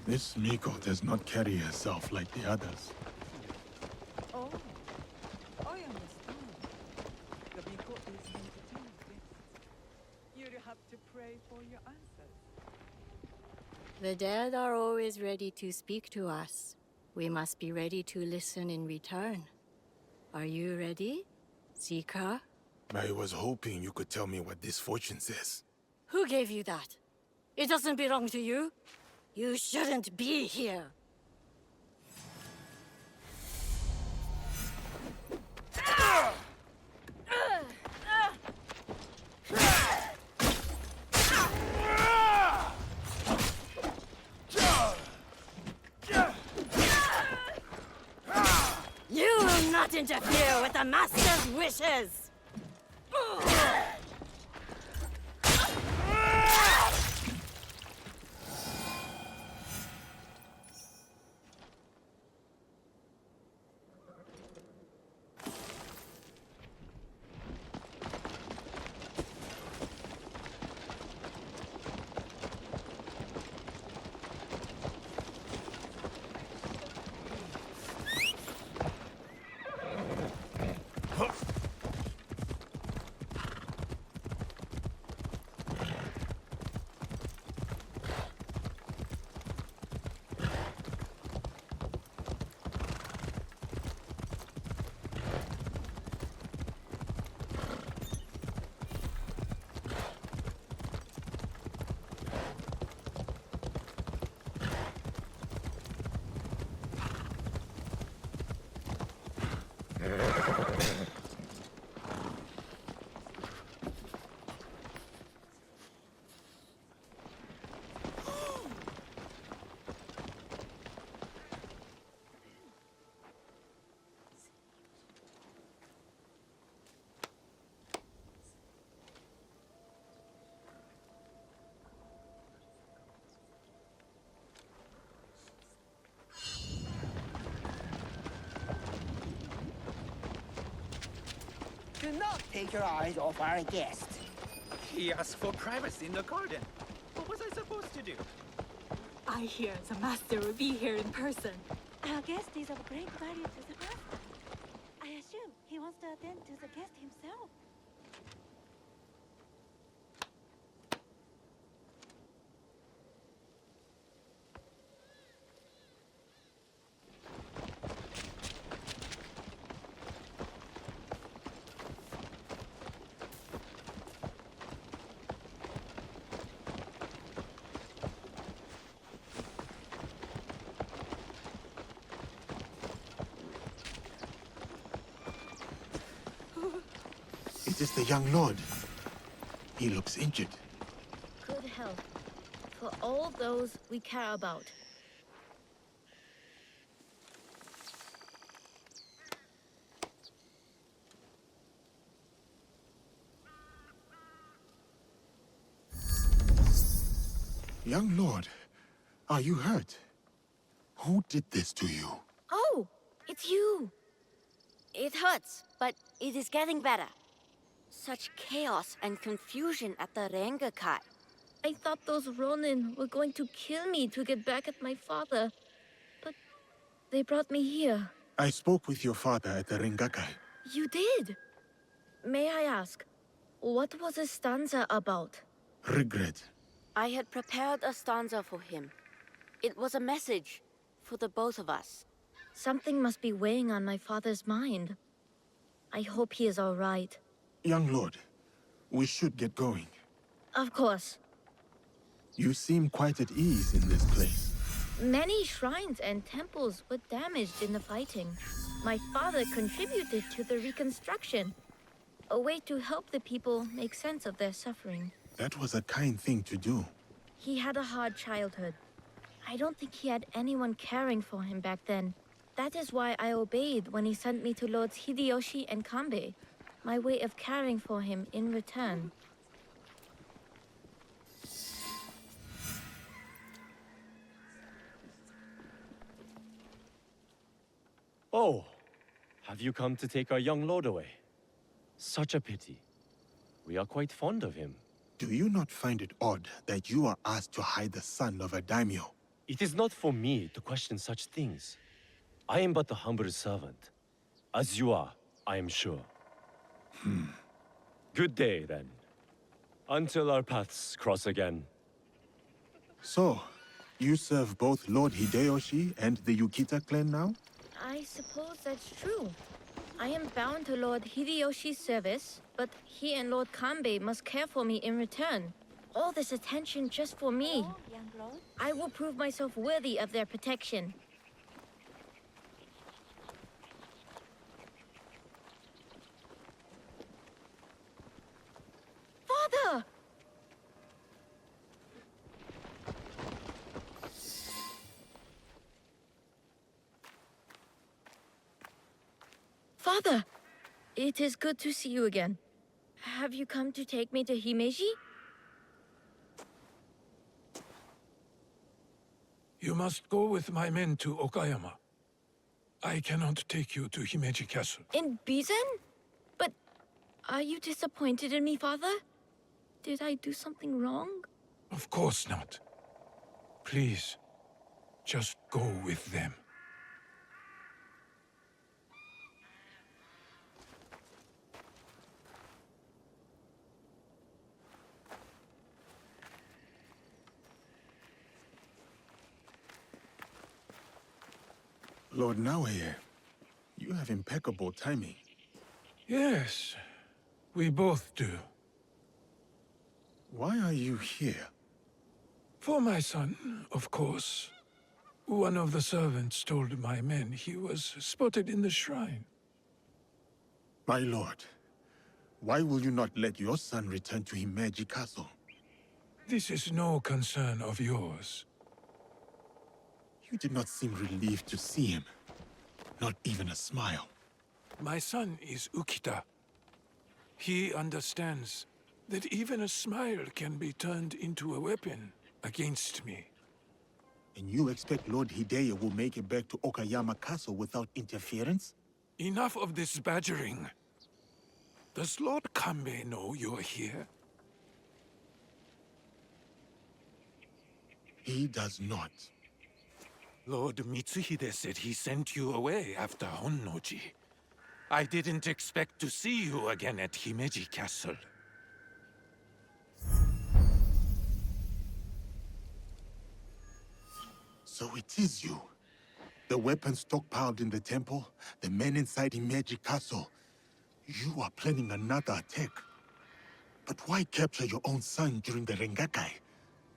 P: This Miko does not carry herself like the others.
R: Oh, I understand. The Miko is entertaining guests. You'll have to pray for your answers.
K: The dead are always ready to speak to us. We must be ready to listen in return. Are you ready, Seeker?
P: I was hoping you could tell me what this fortune says.
K: Who gave you that? It doesn't belong to you. You shouldn't be here. You will not interfere with the Master's wishes!
O: Do not take your eyes off our guest.
Q: He asked for privacy in the garden. What was I supposed to do?
S: I hear the master will be here in person.
M: Our guest is of great value to the master. I assume he wants to attend to the guest himself.
P: It is the young lord. He looks injured.
X: Good health for all those we care about.
P: Young lord, are you hurt? Who did this to you?
J: Oh, it's you. It hurts, but it is getting better. Such chaos and confusion at the Rengakai.
X: I thought those Ronin were going to kill me to get back at my father. But they brought me here.
P: I spoke with your father at the Rengakai.
X: You did? May I ask, what was the stanza about?
P: Regret.
J: I had prepared a stanza for him. It was a message for the both of us.
X: Something must be weighing on my father's mind. I hope he is all right.
P: Young lord, we should get going.
X: Of course.
P: You seem quite at ease in this place.
X: Many shrines and temples were damaged in the fighting. My father contributed to the reconstruction. A way to help the people make sense of their suffering.
P: That was a kind thing to do.
X: He had a hard childhood. I don't think he had anyone caring for him back then. That is why I obeyed when he sent me to Lords Hideyoshi and Kanbei. My way of caring for him in return.
F: Oh, have you come to take our young lord away? Such a pity. We are quite fond of him.
P: Do you not find it odd that you are asked to hide the son of a daimyo?
F: It is not for me to question such things. I am but a humble servant. As you are, I am sure. Good day, then. Until our paths cross again.
P: So, you serve both Lord Hideyoshi and the Yukita clan now?
X: I suppose that's true. I am bound to Lord Hideyoshi's service, but he and Lord Kanbei must care for me in return. All this attention just for me.
M: Young lord.
X: I will prove myself worthy of their protection. Father! Father! It is good to see you again. Have you come to take me to Himeji?
I: You must go with my men to Okayama. I cannot take you to Himeji Castle.
X: In Bizen? But are you disappointed in me, Father? Did I do something wrong?
I: Of course not. Please, just go with them.
P: Lord Naoye, you have impeccable timing.
I: Yes, we both do.
P: Why are you here?
I: For my son, of course. One of the servants told my men he was spotted in the shrine.
P: My lord, why will you not let your son return to Himeji Castle?
I: This is no concern of yours.
P: You did not seem relieved to see him. Not even a smile.
I: My son is Ukita. He understands that even a smile can be turned into a weapon against me.
P: And you expect Lord Hideye will make it back to Okayama Castle without interference?
I: Enough of this badgering. Does Lord Kanbei know you're here?
P: He does not.
I: Lord Mitsuhide said he sent you away after Honnoji. I didn't expect to see you again at Himeji Castle.
P: So it is you. The weapons stockpiled in the temple, the men inside Himeji Castle. You are planning another attack. But why capture your own son during the Rengakai?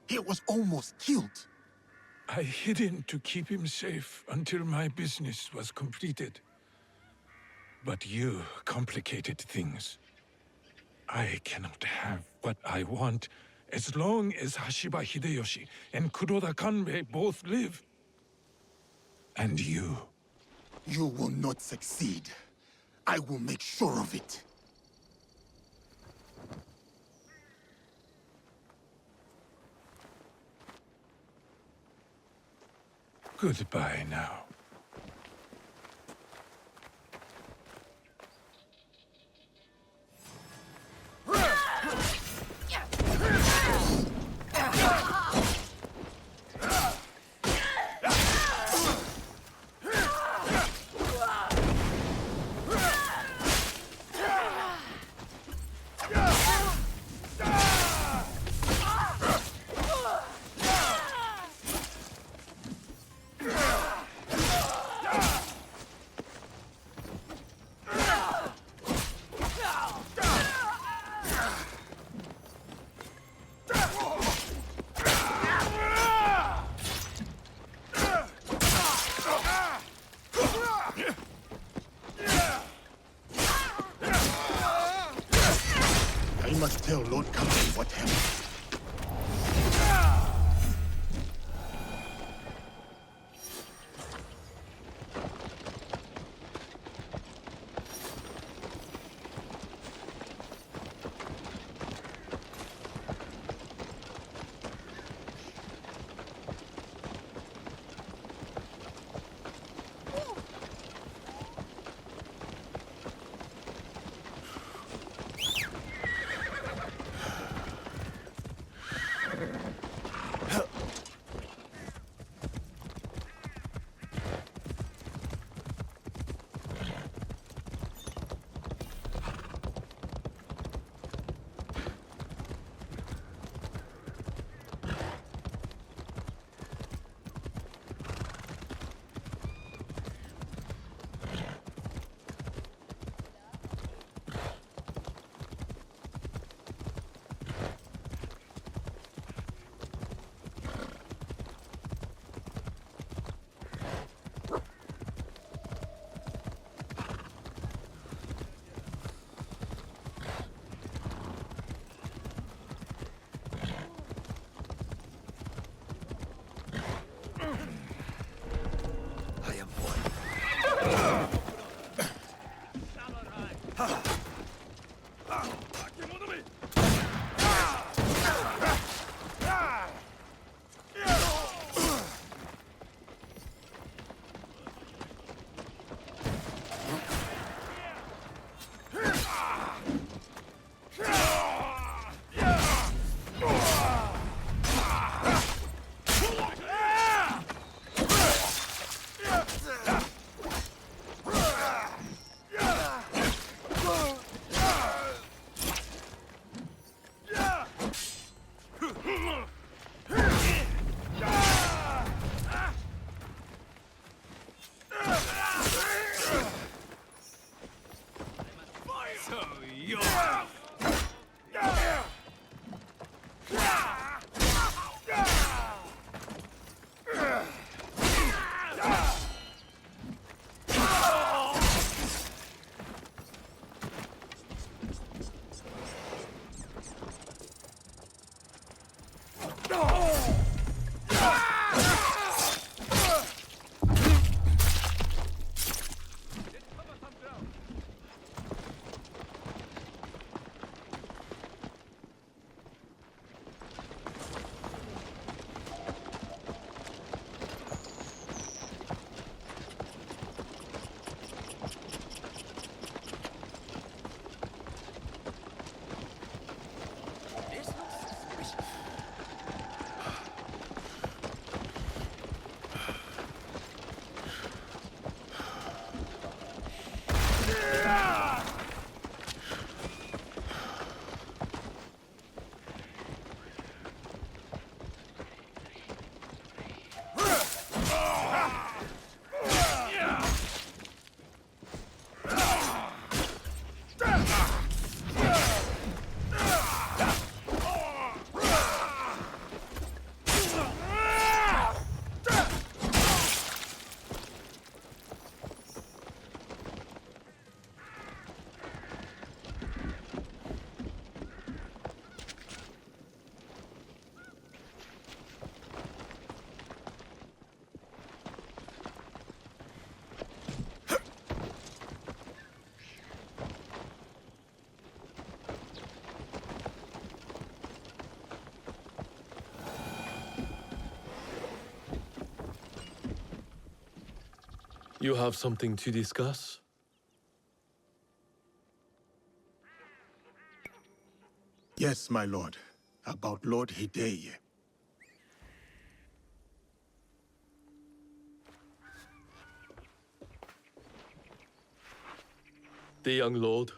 P: He was almost killed.
I: I hid him to keep him safe until my business was completed. But you complicated things. I cannot have what I want as long as Hashiba Hideyoshi and Kuroda Kanbei both live. And you.
P: You will not succeed. I will make sure of it.
I: Goodbye now.
P: I must tell Lord Kamei what happened.
D: You have something to discuss?
P: Yes, my lord. About Lord Hideye.
D: The young lord?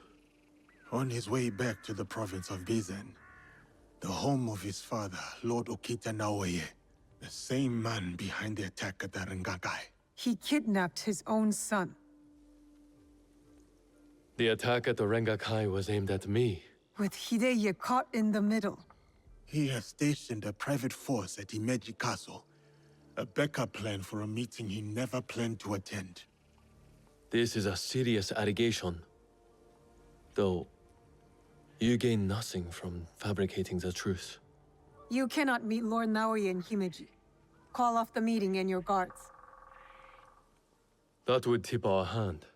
P: On his way back to the province of Bizen, the home of his father, Lord Okita Naoye, the same man behind the attack at the Rengakai.
R: He kidnapped his own son.
D: The attack at the Rengakai was aimed at me.
R: With Hideye caught in the middle.
P: He has stationed a private force at Himeji Castle, a backup plan for a meeting he never planned to attend.
D: This is a serious allegation. Though, you gain nothing from fabricating the truth.
R: You cannot meet Lord Naoye in Himeji. Call off the meeting and your guards.
D: That would tip our hand.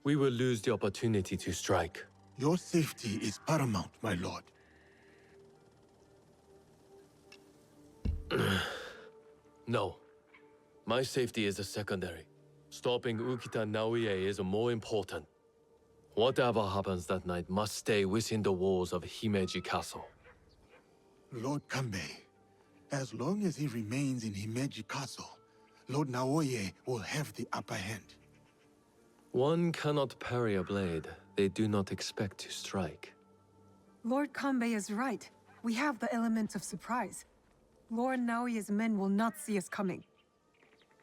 D: We will lose the opportunity to strike.
P: Your safety is paramount, my lord.
D: No. My safety is a secondary. Stopping Ukita Naoye is more important. Whatever happens that night must stay within the walls of Himeji Castle.
P: Lord Kanbei, as long as he remains in Himeji Castle, Lord Naoye will have the upper hand.
D: One cannot parry a blade they do not expect to strike.
R: Lord Kanbei is right. We have the element of surprise. Lord Naoye's men will not see us coming.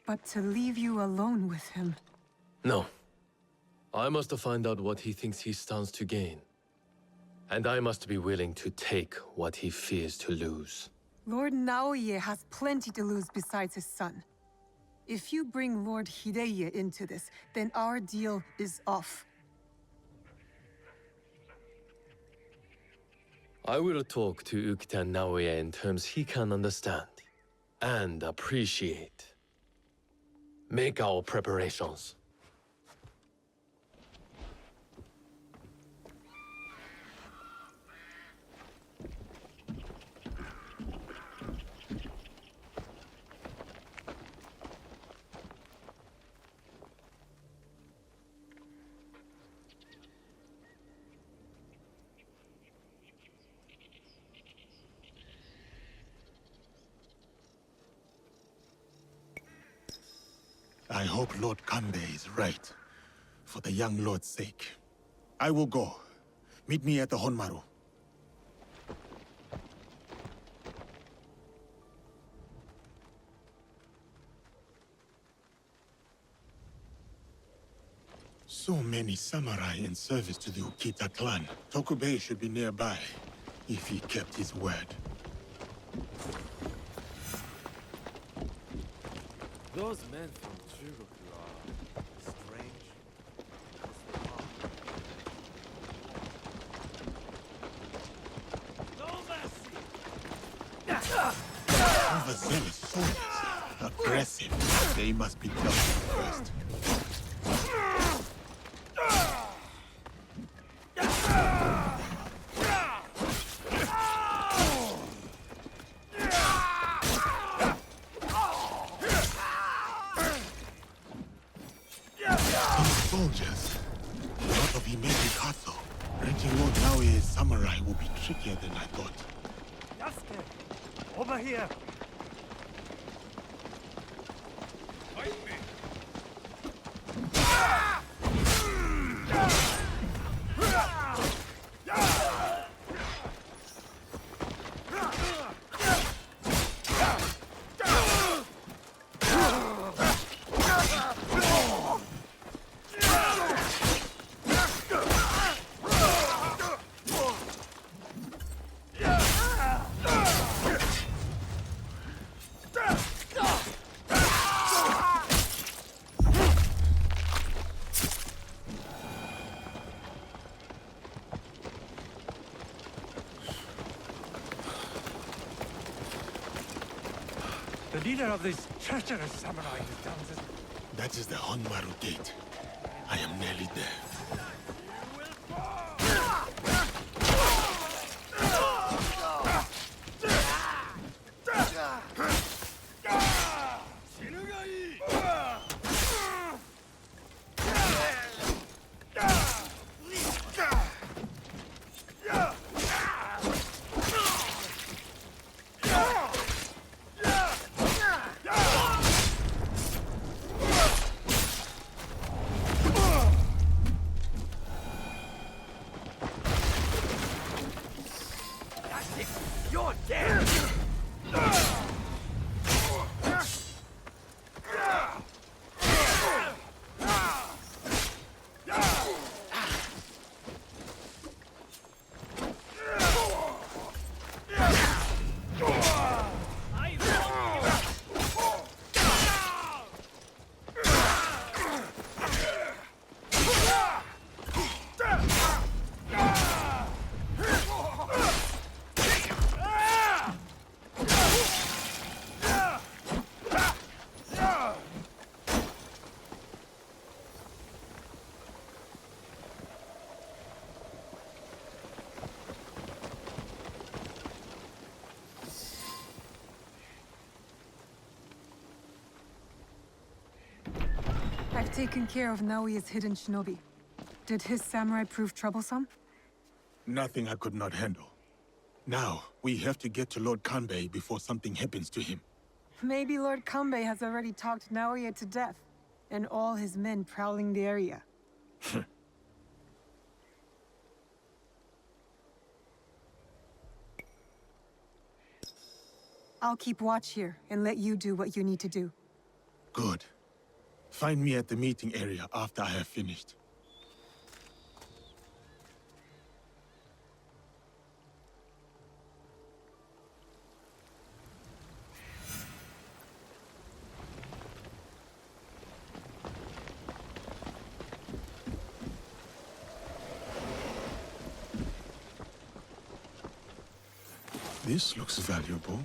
R: But to leave you alone with him...
D: No. I must find out what he thinks he stands to gain. And I must be willing to take what he fears to lose.
R: Lord Naoye has plenty to lose besides his son. If you bring Lord Hideye into this, then our deal is off.
D: I will talk to Ukita Naoye in terms he can understand and appreciate. Make our preparations.
P: I hope Lord Kanbei is right, for the young lord's sake. I will go. Meet me at the Honmaru. So many samurai in service to the Ukita clan. Tokubei should be nearby, if he kept his word.
B: Those men from Chugoku are strange. No mercy!
P: Overzealous soldiers. Aggressive. They must be dealt with first. Soldiers, out of Himeji Castle, reaching Lord Naoye's samurai will be trickier than I thought.
U: Yasuke! Over here! Fight me!
I: The leader of this treacherous samurai is down this...
P: That is the Honmaru gate. I am nearly there.
R: taken care of Naoya's hidden shinobi. Did his samurai prove troublesome?
P: Nothing I could not handle. Now, we have to get to Lord Kanbei before something happens to him.
R: Maybe Lord Kanbei has already talked Naoya to death, and all his men prowling the area. I'll keep watch here and let you do what you need to do.
P: Good. Find me at the meeting area after I have finished. This looks valuable.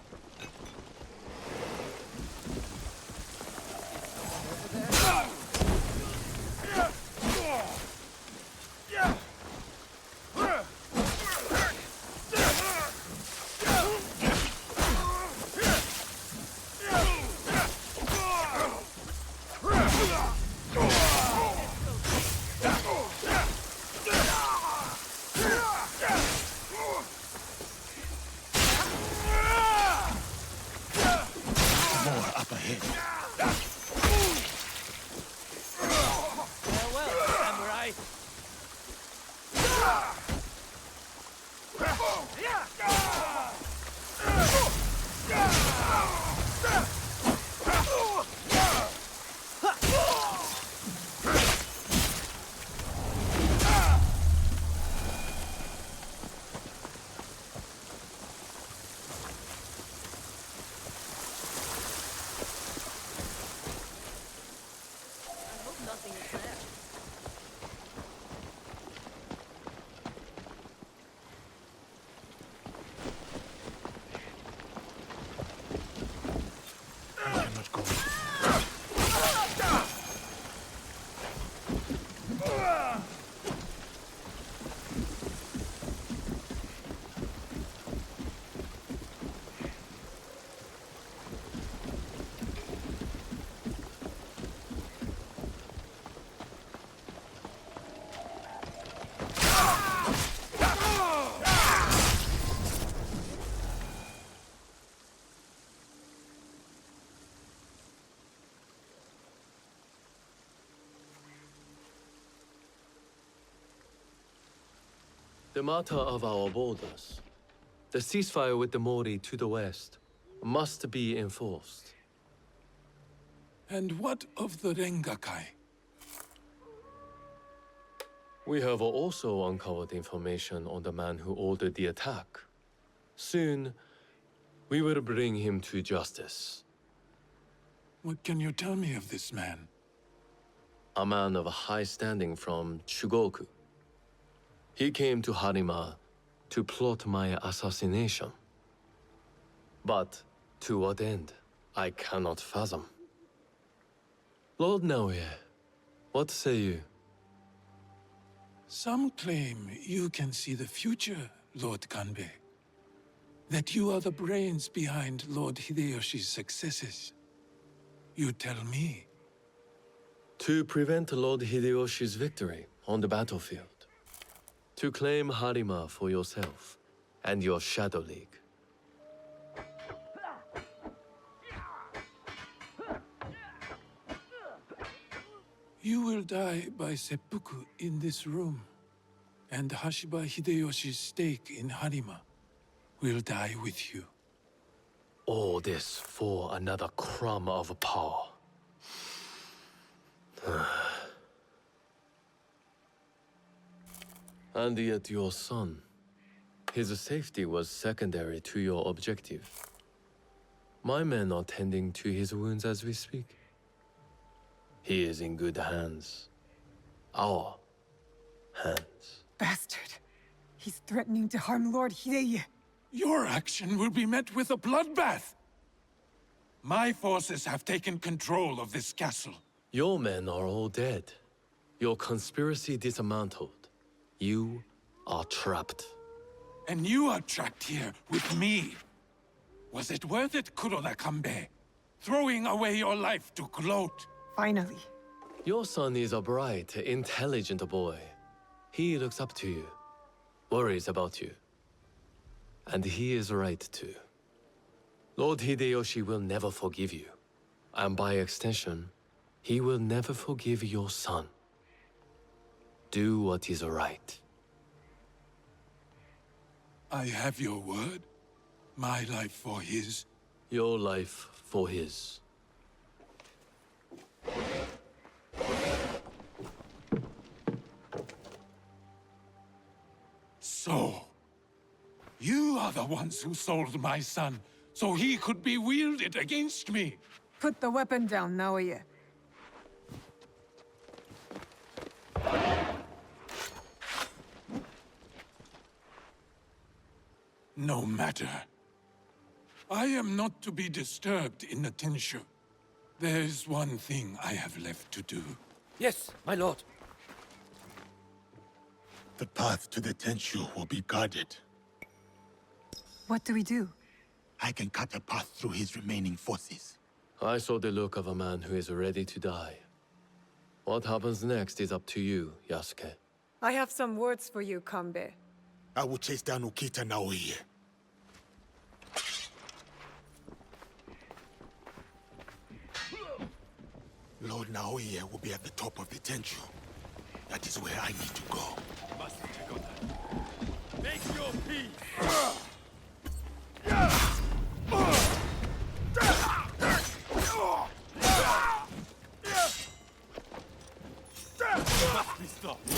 D: The matter of our borders, the ceasefire with the Mori to the west, must be enforced.
I: And what of the Rengakai?
D: We have also uncovered information on the man who ordered the attack. Soon, we will bring him to justice.
I: What can you tell me of this man?
D: A man of high standing from Chugoku. He came to Harima to plot my assassination. But to what end, I cannot fathom. Lord Naoya, what say you?
I: Some claim you can see the future, Lord Kanbei. That you are the brains behind Lord Hideyoshi's successes. You tell me.
D: To prevent Lord Hideyoshi's victory on the battlefield. To claim Harima for yourself and your Shadow League.
I: You will die by seppuku in this room, and Hashiba Hideyoshi's stake in Harima will die with you.
D: All this for another crumb of power. And yet your son, his safety was secondary to your objective. My men are tending to his wounds as we speak. He is in good hands. Our hands.
R: Bastard. He's threatening to harm Lord Hideye.
I: Your action will be met with a bloodbath. My forces have taken control of this castle.
D: Your men are all dead. Your conspiracy dismantled. You are trapped.
I: And you are trapped here with me. Was it worth it, Kuroda Kanbei? Throwing away your life to gloat?
R: Finally.
D: Your son is a bright, intelligent boy. He looks up to you, worries about you. And he is right too. Lord Hideyoshi will never forgive you. And by extension, he will never forgive your son. Do what is right.
I: I have your word. My life for his.
D: Your life for his.
I: So, you are the ones who sold my son, so he could be wielded against me.
R: Put the weapon down, Naoya.
I: No matter. I am not to be disturbed in the Tenshu. There's one thing I have left to do.
B: Yes, my lord.
P: The path to the Tenshu will be guarded.
R: What do we do?
P: I can cut a path through his remaining forces.
D: I saw the look of a man who is ready to die. What happens next is up to you, Yasuke.
R: I have some words for you, Kanbei.
P: I will chase down Ukita Naoya. Lord Naoya will be at the top of the Tenshu. That is where I need to go.
B: Must check on that. Make your peace! Must be stopped.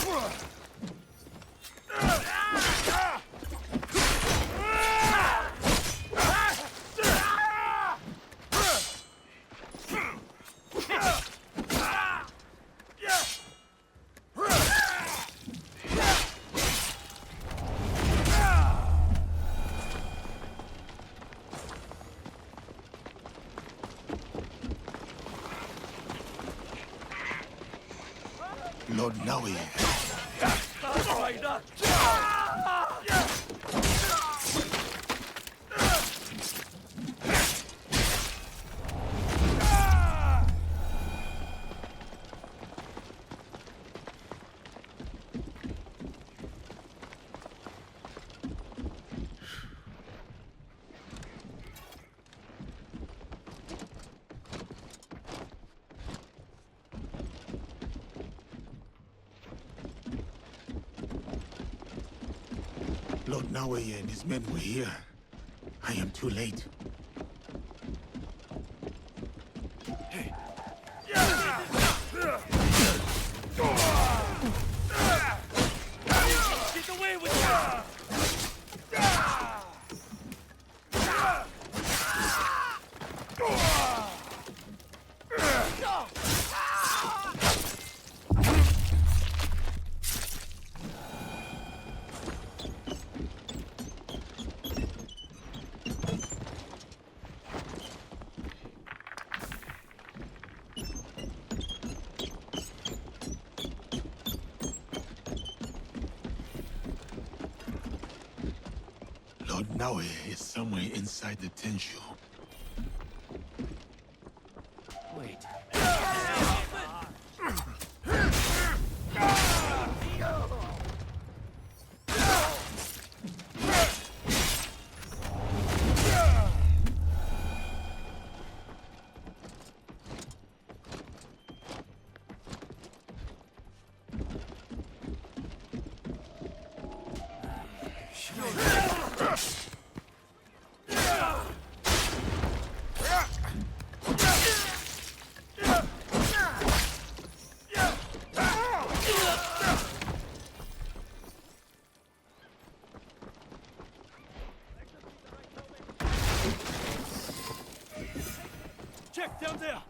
P: Lord Naoya. Lord Naoya and his men were here. I am too late.
B: Get away with that!
P: Lord Naoya is somewhere inside the Tenshu.
B: Wait. Check down there!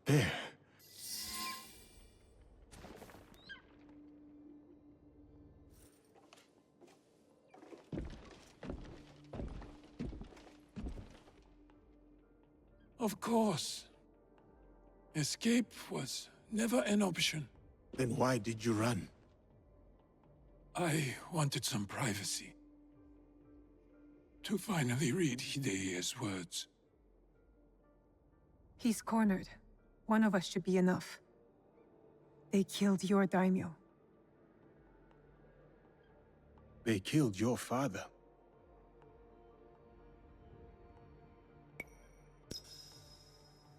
P: There.
I: Of course. Escape was never an option.
P: Then why did you run?
I: I wanted some privacy. To finally read Hideye's words.
R: He's cornered. One of us should be enough. They killed your daimyo.
P: They killed your father.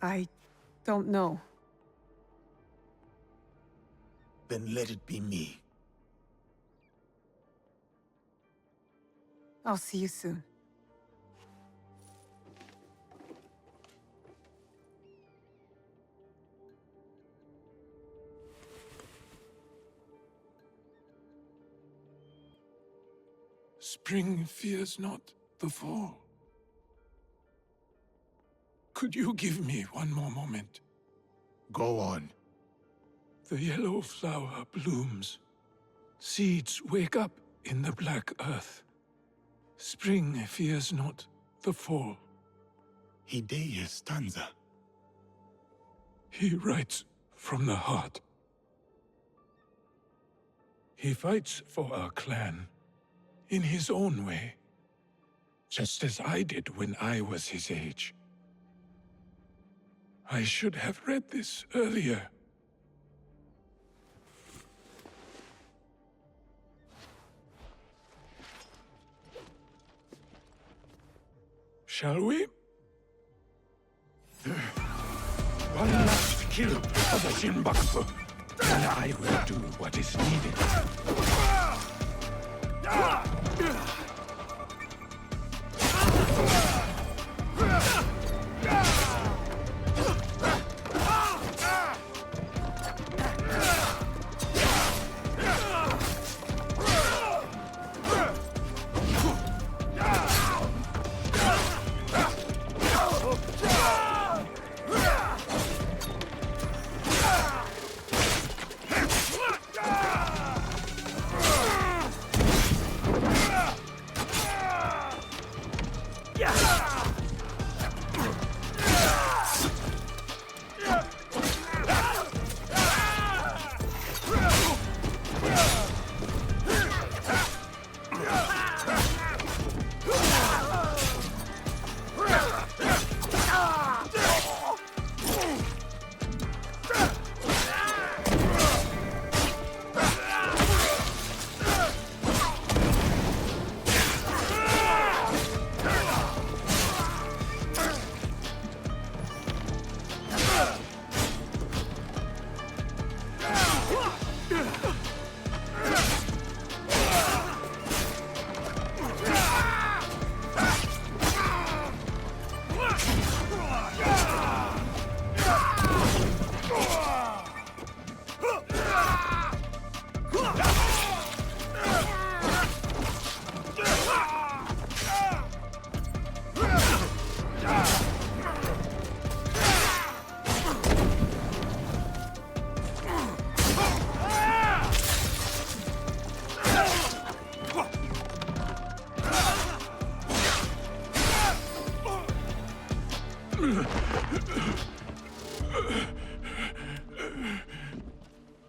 R: I don't know.
P: Then let it be me.
R: I'll see you soon.
I: Spring fears not the fall. Could you give me one more moment?
P: Go on.
I: The yellow flower blooms. Seeds wake up in the black earth. Spring fears not the fall.
P: Hideye's stanza.
I: He writes from the heart. He fights for our clan in his own way, just as I did when I was his age. I should have read this earlier. Shall we? One last kill for the Shinbaku, and I will do what is needed.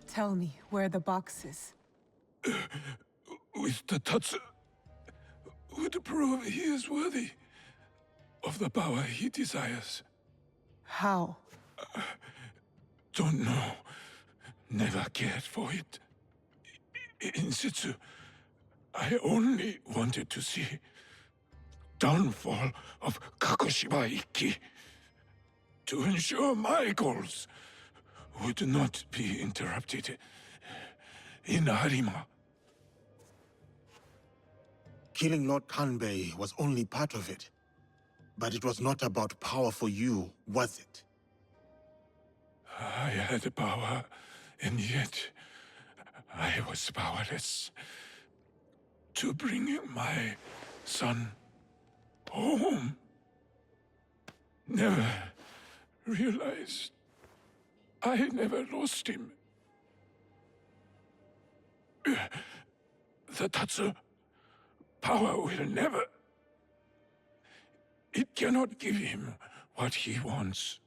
R: Tell me where the box is.
I: With the Tatsu, would prove he is worthy of the power he desires.
R: How?
I: Don't know. Never cared for it. In Setsu, I only wanted to see downfall of Kakushiba Ikki to ensure my goals would not be interrupted in Harima.
P: Killing Lord Kanbei was only part of it. But it was not about power for you, was it?
I: I had power, and yet I was powerless. To bring my son home. Never realized I never lost him. The Tatsu power will never... It cannot give him what he wants.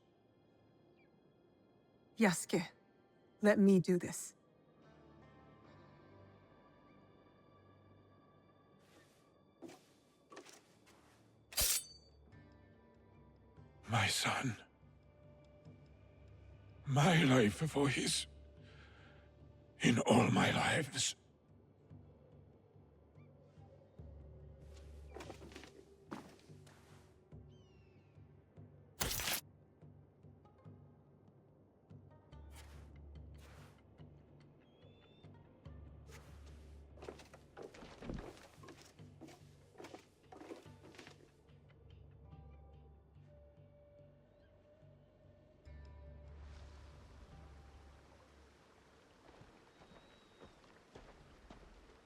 R: Yasuke, let me do this.
I: My son. My life for his... In all my lives.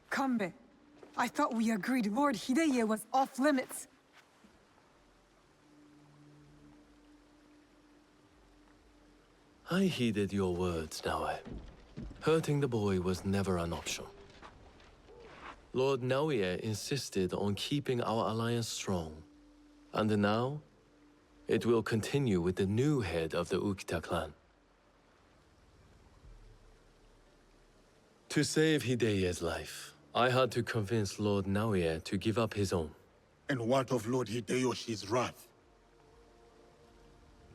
R: Kanbei, I thought we agreed Lord Hideye was off limits.
D: I heeded your words, Naoe. Hurting the boy was never an option. Lord Naoye insisted on keeping our alliance strong. And now, it will continue with the new head of the Ukita clan. To save Hideye's life, I had to convince Lord Naoye to give up his own.
P: And what of Lord Hideyoshi's wrath?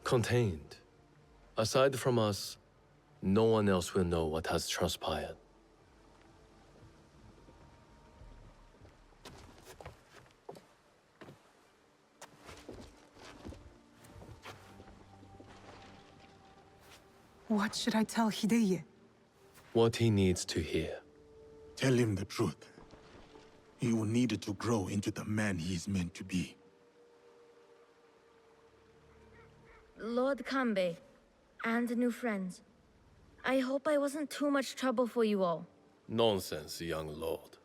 D: Contained. Aside from us, no one else will know what has transpired.
R: What should I tell Hideye?
D: What he needs to hear.
P: Tell him the truth. He will need to grow into the man he is meant to be.
X: Lord Kanbei, and new friends. I hope I wasn't too much trouble for you all.
D: Nonsense, young lord.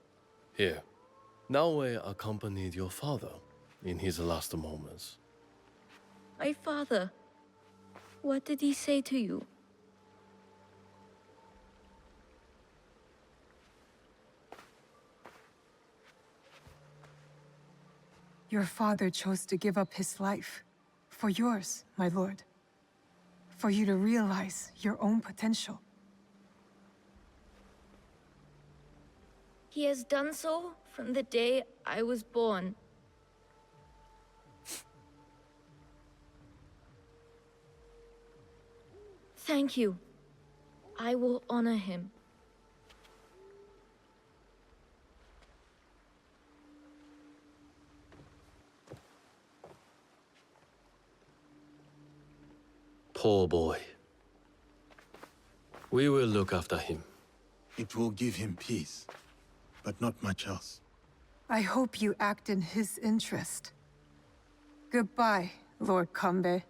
D: Here, Naoe accompanied your father in his last moments.
X: My father. What did he say to you?
R: Your father chose to give up his life. For yours, my lord. For you to realize your own potential.
X: He has done so from the day I was born. Thank you. I will honor him.
D: Poor boy. We will look after him.
P: It will give him peace, but not much else.
R: I hope you act in his interest. Goodbye, Lord Kanbei.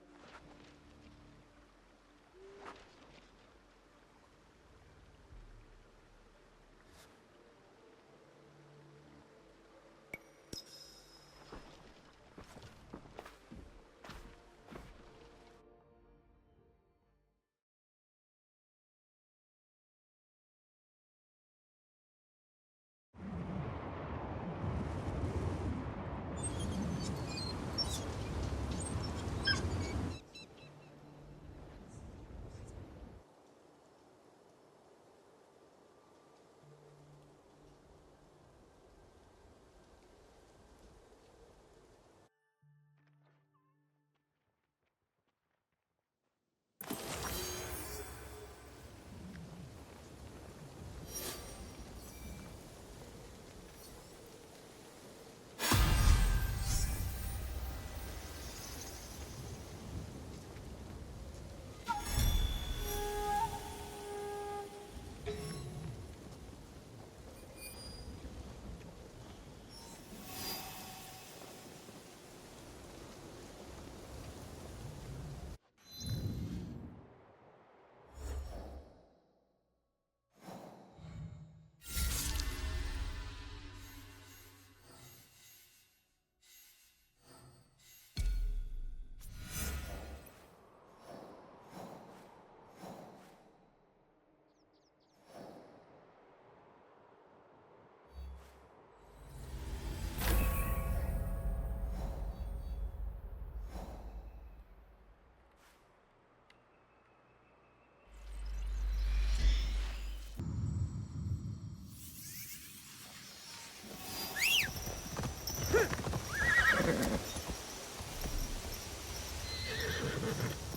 J: Hold on.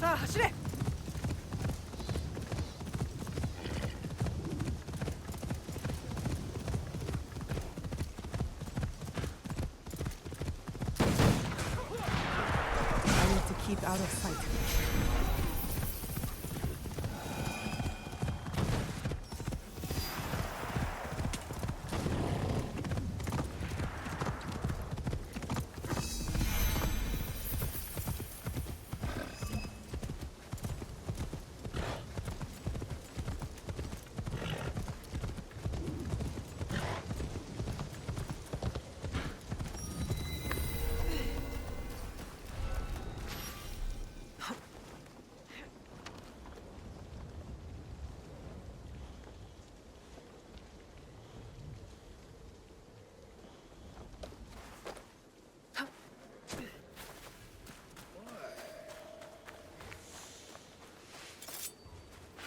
J: 자, 走れ!
R: I need to keep out of sight.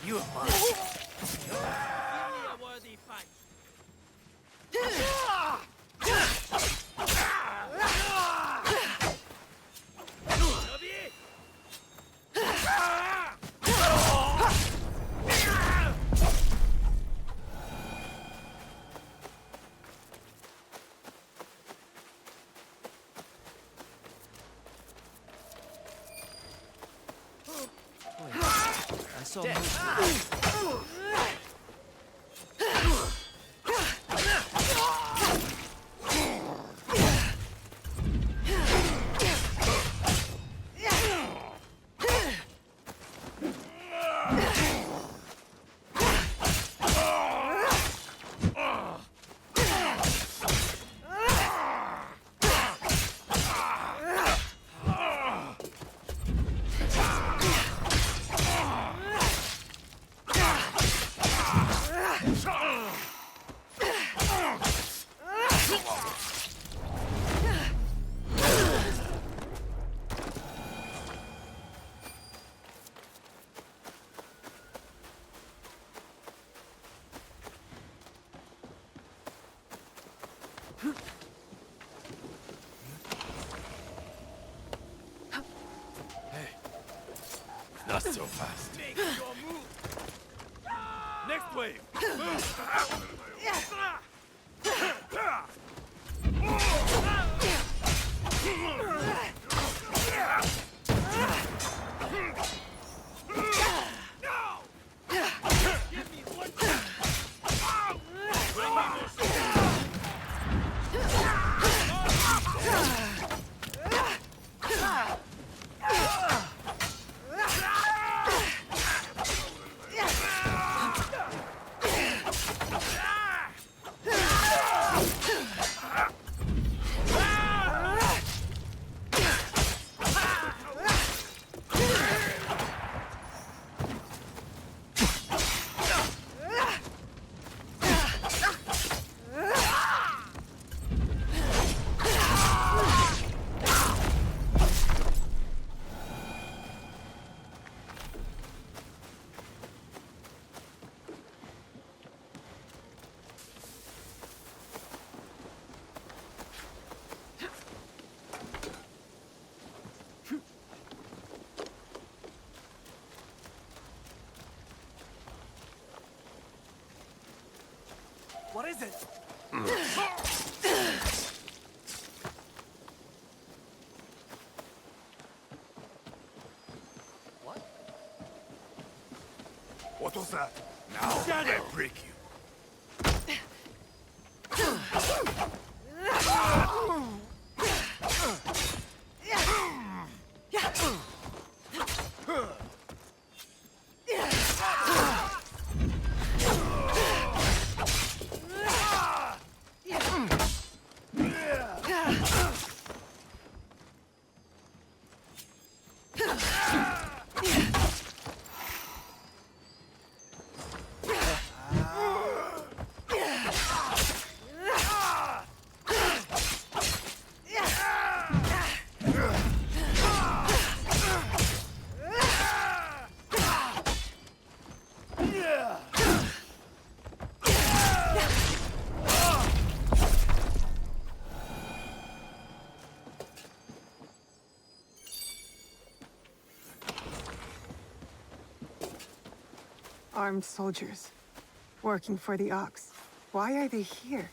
B: You are mine. Give me a worthy fight.
H: I saw
B: Not so fast. Make your move. Next wave.
H: What is it?
U: What was that? Now I break you.
R: Armed soldiers, working for the Ox. Why are they here?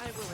B: I will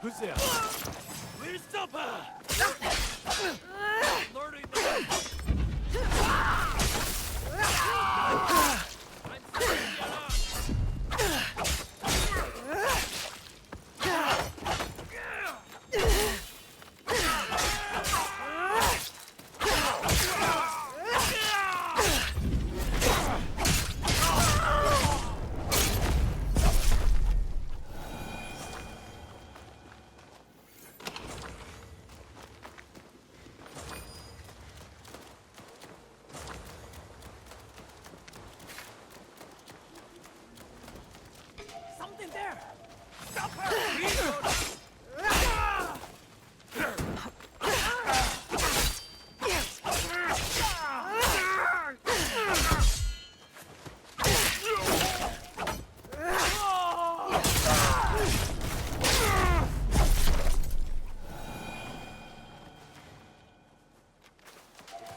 B: Who's there? Please stop her! Learning something there! Stop her!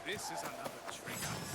B: This is another trick of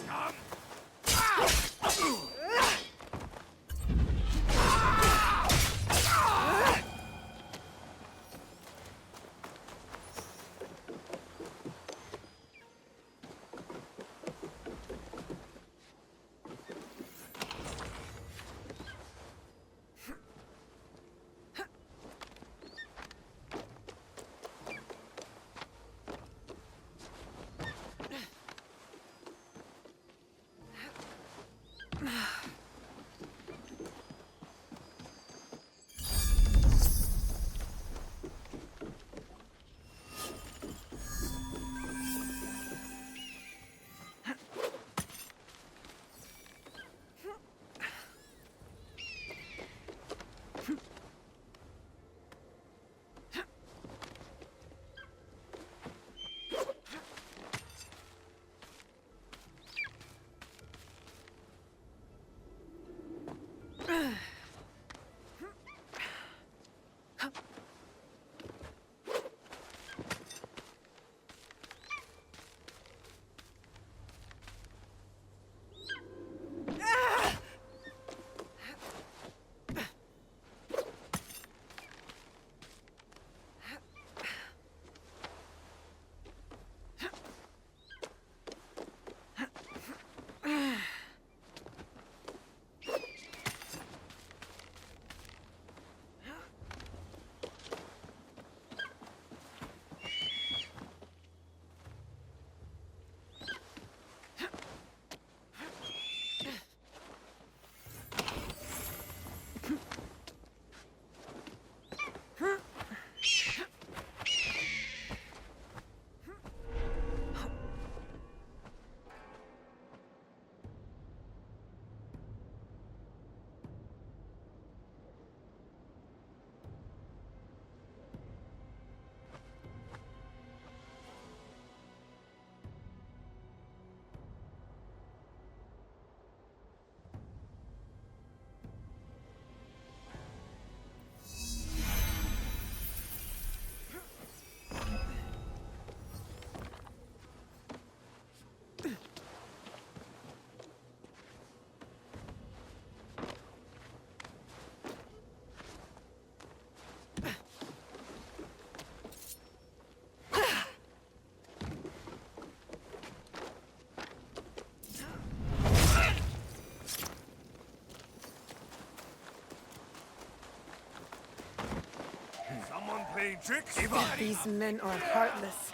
A: playing tricks?
R: These men are heartless.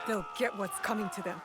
R: They'll get what's coming to them.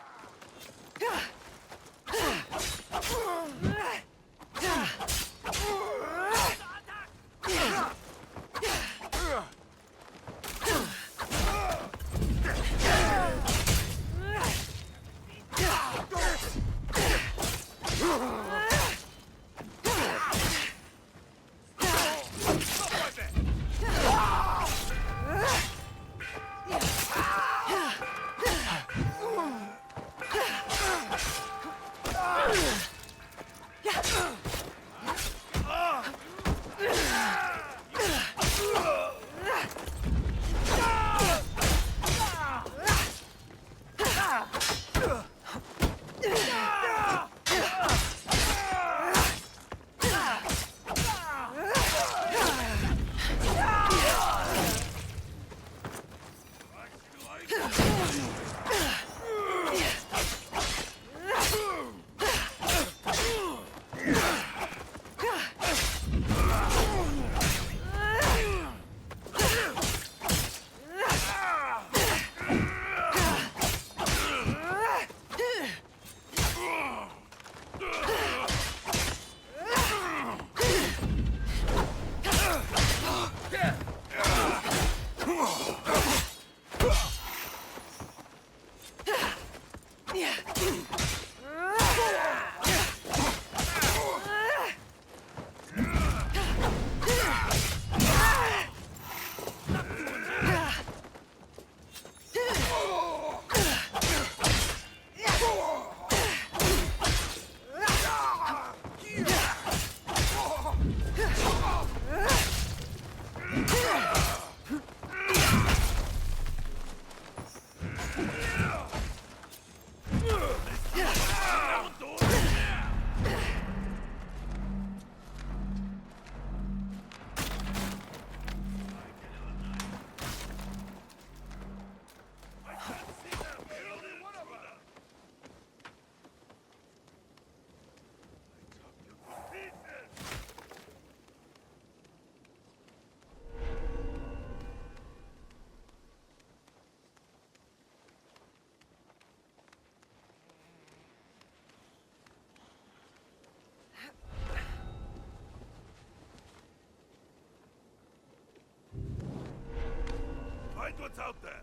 E: Find what's out there.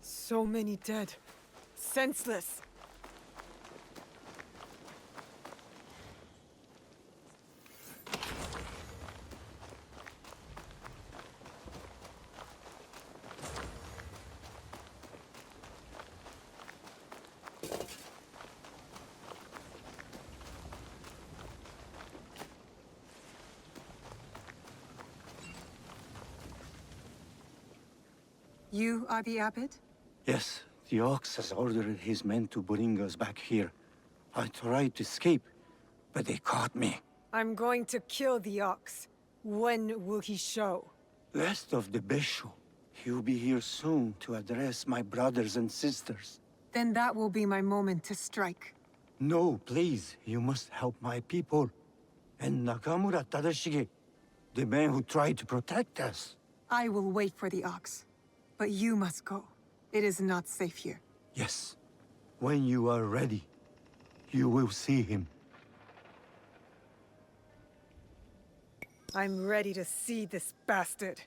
R: So many dead. Senseless. You are the abbot?
O: Yes, the Ox has ordered his men to bring us back here. I tried to escape, but they caught me.
R: I'm going to kill the Ox. When will he show?
O: Rest of the Besho. He'll be here soon to address my brothers and sisters.
R: Then that will be my moment to strike.
O: No, please. You must help my people. And Nakamura Tadashige, the man who tried to protect us.
R: I will wait for the Ox. But you must go. It is not safe here.
O: Yes. When you are ready, you will see him.
R: I'm ready to see this bastard.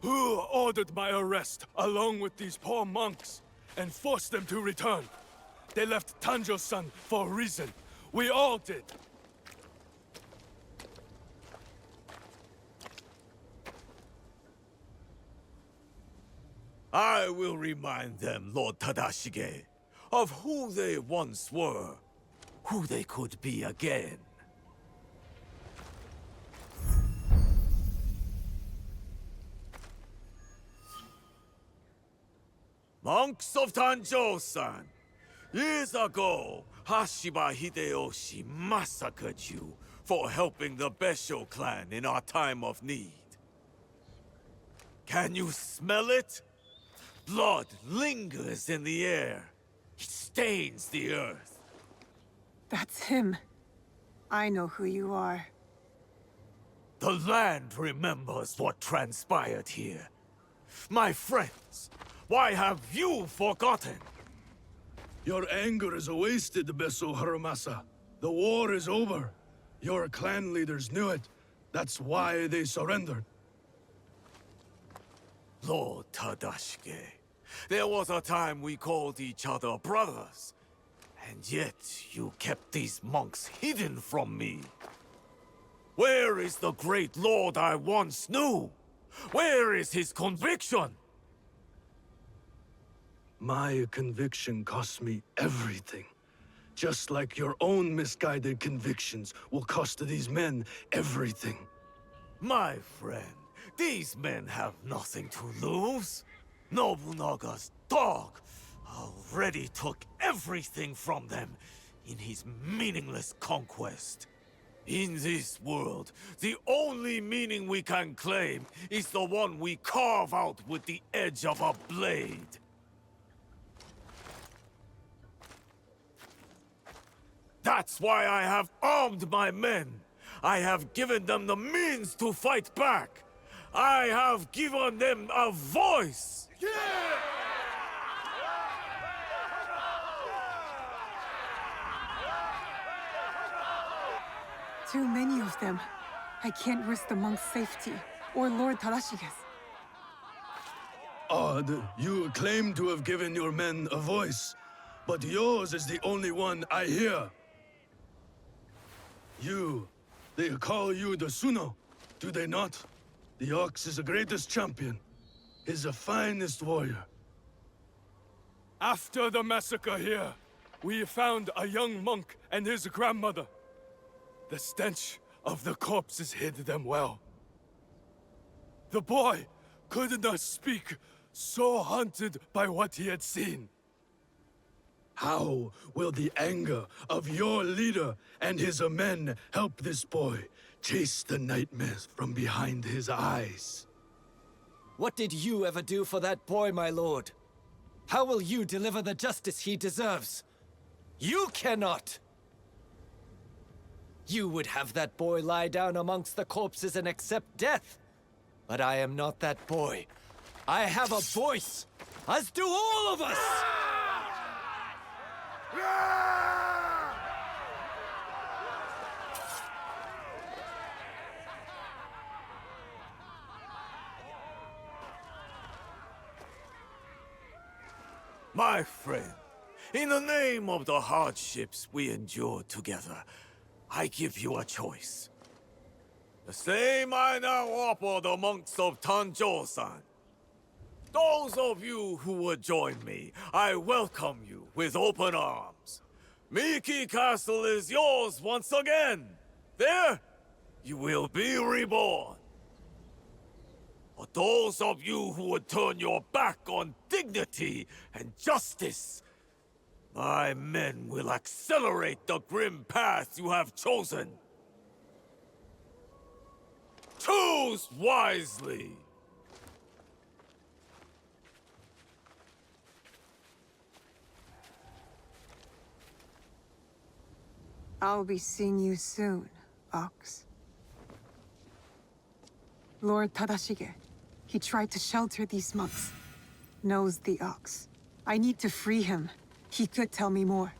C: Who ordered my arrest, along with these poor monks, and forced them to return? They left Tanjo-san for a reason. We all did.
E: I will remind them, Lord Tadashige.
B: of who they once were, who they could be again. Monks of Tanjou-san, years ago, Hashiba Hideyoshi massacred you for helping the Besho clan in our time of need. Can you smell it? Blood lingers in the air. It stains the earth.
R: That's him. I know who you are.
B: The land remembers what transpired here. My friends, why have you forgotten?
C: Your anger is wasted, Beso Haramasa. The war is over. Your clan leaders knew it. That's why they surrendered.
B: Lord Tadashige, there was a time we called each other brothers. And yet, you kept these monks hidden from me. Where is the great lord I once knew? Where is his conviction?
C: My conviction cost me everything. Just like your own misguided convictions will cost these men everything.
B: My friend, these men have nothing to lose. Nobunaga's dog already took everything from them in his meaningless conquest. In this world, the only meaning we can claim is the one we carve out with the edge of a blade. That's why I have armed my men. I have given them the means to fight back. I have given them a voice.
R: Too many of them. I can't risk the monk's safety, or Lord Tadashige's.
C: Odd, you claim to have given your men a voice, but yours is the only one I hear. They call you the Suno, do they not? The Ox is the greatest champion. He's the finest warrior.
G: After the massacre here, we found a young monk and his grandmother. The stench of the corpses hid them well. The boy could not speak, so haunted by what he had seen.
C: How will the anger of your leader and his men help this boy chase the nightmares from behind his eyes?
H: What did you ever do for that boy, my lord? How will you deliver the justice he deserves? You cannot! You would have that boy lie down amongst the corpses and accept death. But I am not that boy. I have a voice, as do all of us!
B: My friend, in the name of the hardships we endured together, I give you a choice. The same I now offer the monks of Tanjou-san. Those of you who would join me, I welcome you with open arms. Miki Castle is yours once again. There, you will be reborn. But those of you who would turn your back on dignity and justice, my men will accelerate the grim path you have chosen. Choose wisely.
R: I'll be seeing you soon, Ox. Lord Tadashige, he tried to shelter these monks. Knows the Ox. I need to free him. He could tell me more.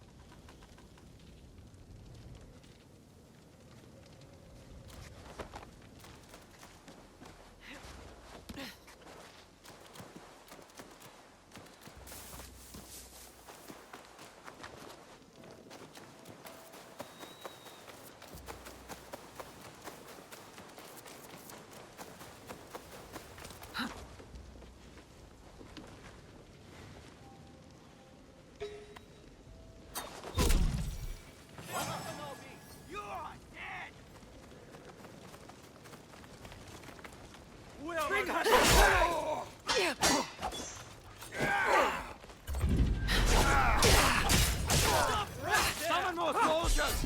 B: Summon more soldiers!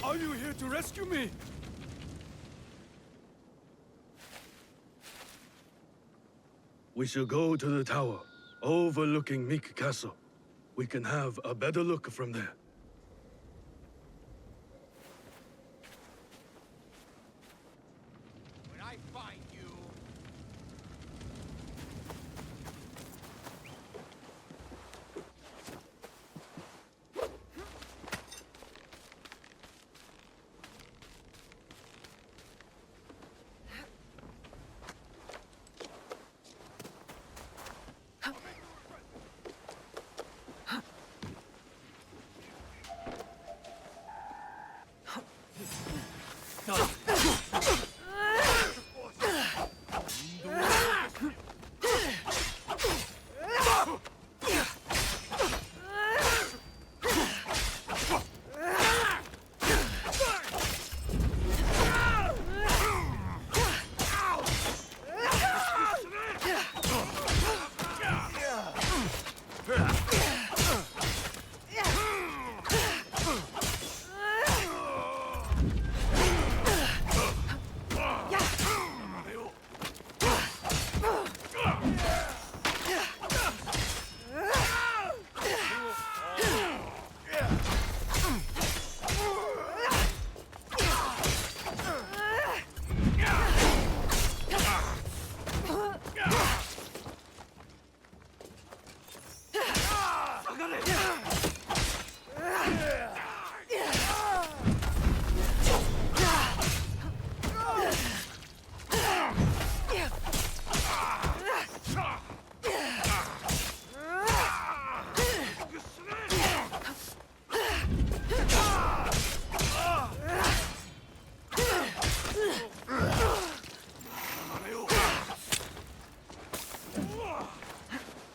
G: Are you here to rescue me? We shall go to the tower, overlooking Meek Castle. We can have a better look from there.
B: When I find you...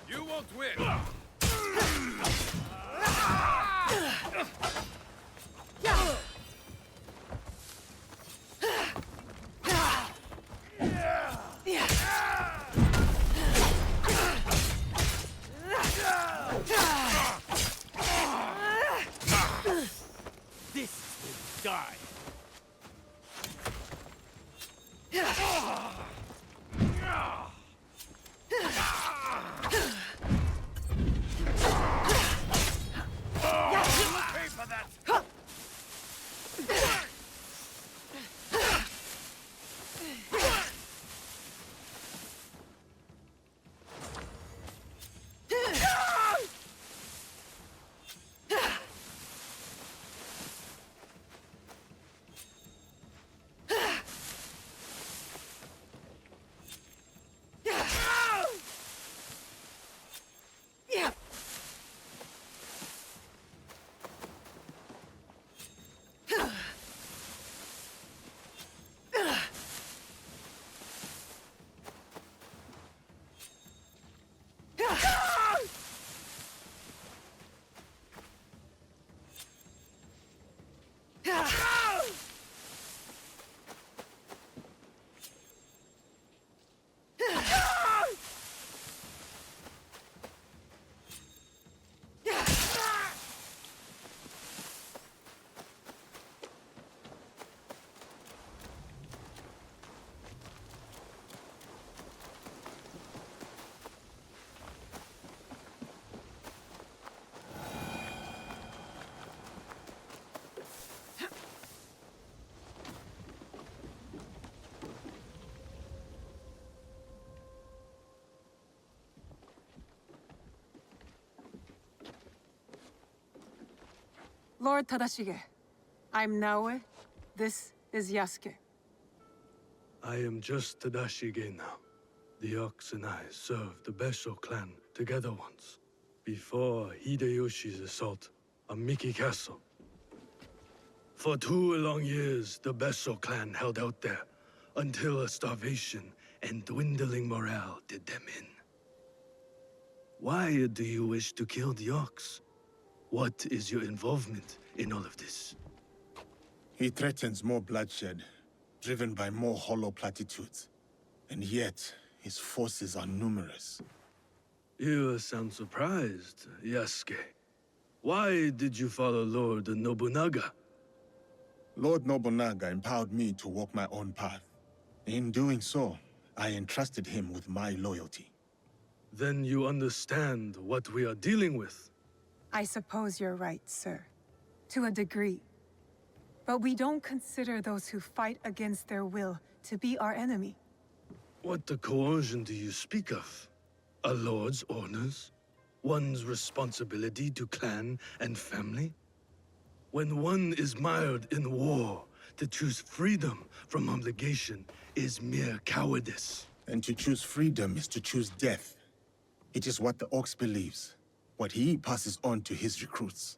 G: You won't win.
B: This will die.
G: Pay for that.
R: Lord Tadashige, I'm Naoe. This is Yasuke.
C: I am just Tadashige now. The Ox and I served the Besho clan together once, before Hideyoshi's assault on Miki Castle. For 2 long years, the Besho clan held out there, until a starvation and dwindling morale did them in. Why do you wish to kill the Ox? What is your involvement in all of this?
P: He threatens more bloodshed, driven by more hollow platitudes. And yet, his forces are numerous.
C: You sound surprised, Yasuke. Why did you follow Lord Nobunaga?
P: Lord Nobunaga empowered me to walk my own path. In doing so, I entrusted him with my loyalty.
C: Then you understand what we are dealing with.
R: I suppose you're right, sir. To a degree. But we don't consider those who fight against their will to be our enemy.
C: What the coercion do you speak of? A lord's orders? One's responsibility to clan and family? When one is mired in war, to choose freedom from obligation is mere cowardice.
P: And to choose freedom is to choose death. It is what the Ox believes, what he passes on to his recruits.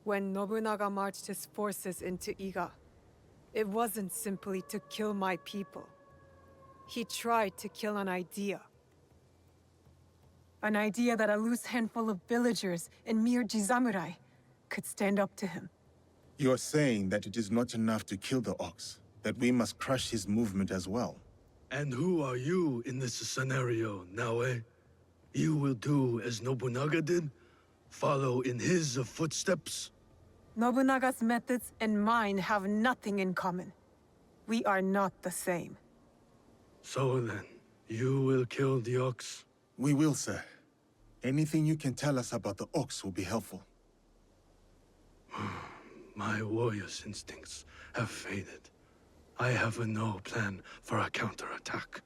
R: When Nobunaga marched his forces into Iga, it wasn't simply to kill my people. He tried to kill an idea. An idea that a loose handful of villagers and mere Jizamurai could stand up to him.
P: You are saying that it is not enough to kill the Ox, that we must crush his movement as well.
C: And who are you in this scenario, Naoe? You will do as Nobunaga did? Follow in his footsteps?
R: Nobunaga's methods and mine have nothing in common. We are not the same.
C: So then, you will kill the Ox?
P: We will, sir. Anything you can tell us about the Ox will be helpful.
C: My warrior's instincts have faded. I have no plan for a counterattack.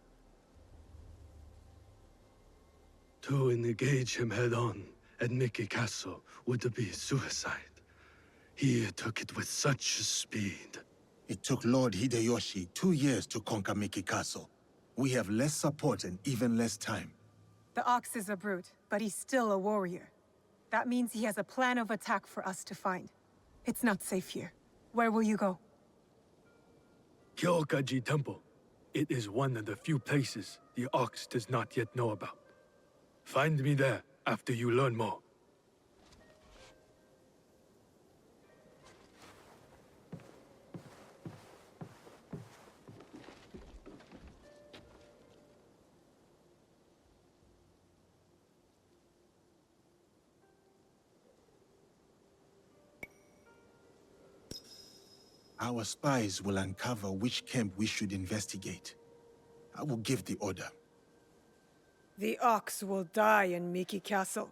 C: To engage him head-on at Miki Castle would be suicide. He took it with such speed.
P: It took Lord Hideyoshi 2 years to conquer Miki Castle. We have less support and even less time.
R: The Ox is a brute, but he's still a warrior. That means he has a plan of attack for us to find. It's not safe here. Where will you go?
C: Kyokaji Temple. It is one of the few places the Ox does not yet know about. Find me there after you learn more.
P: Our spies will uncover which camp we should investigate. I will give the order.
R: The Ox will die in Miki Castle.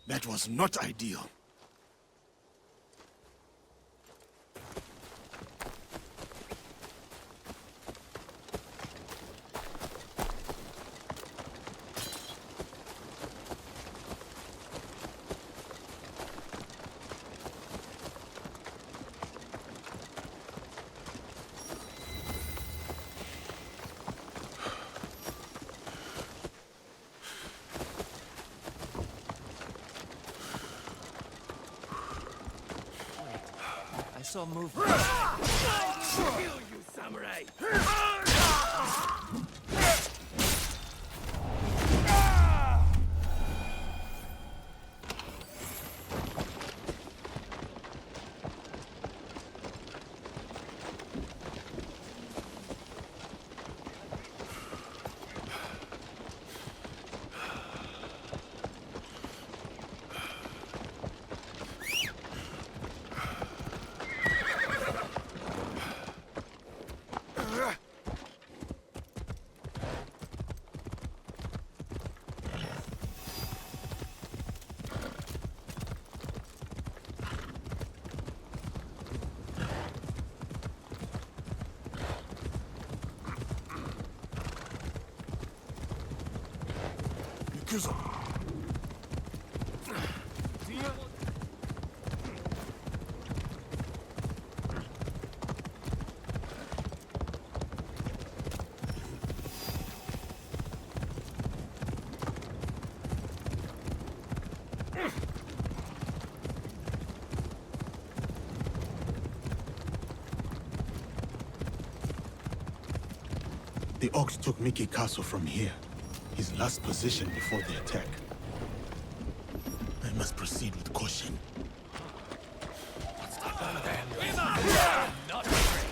P: That was not ideal.
B: I saw movement. Kill you, samurai!
P: The Ox took Miki Castle from here, his last position before the attack. I must proceed with caution.
B: Not afraid.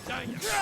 B: This.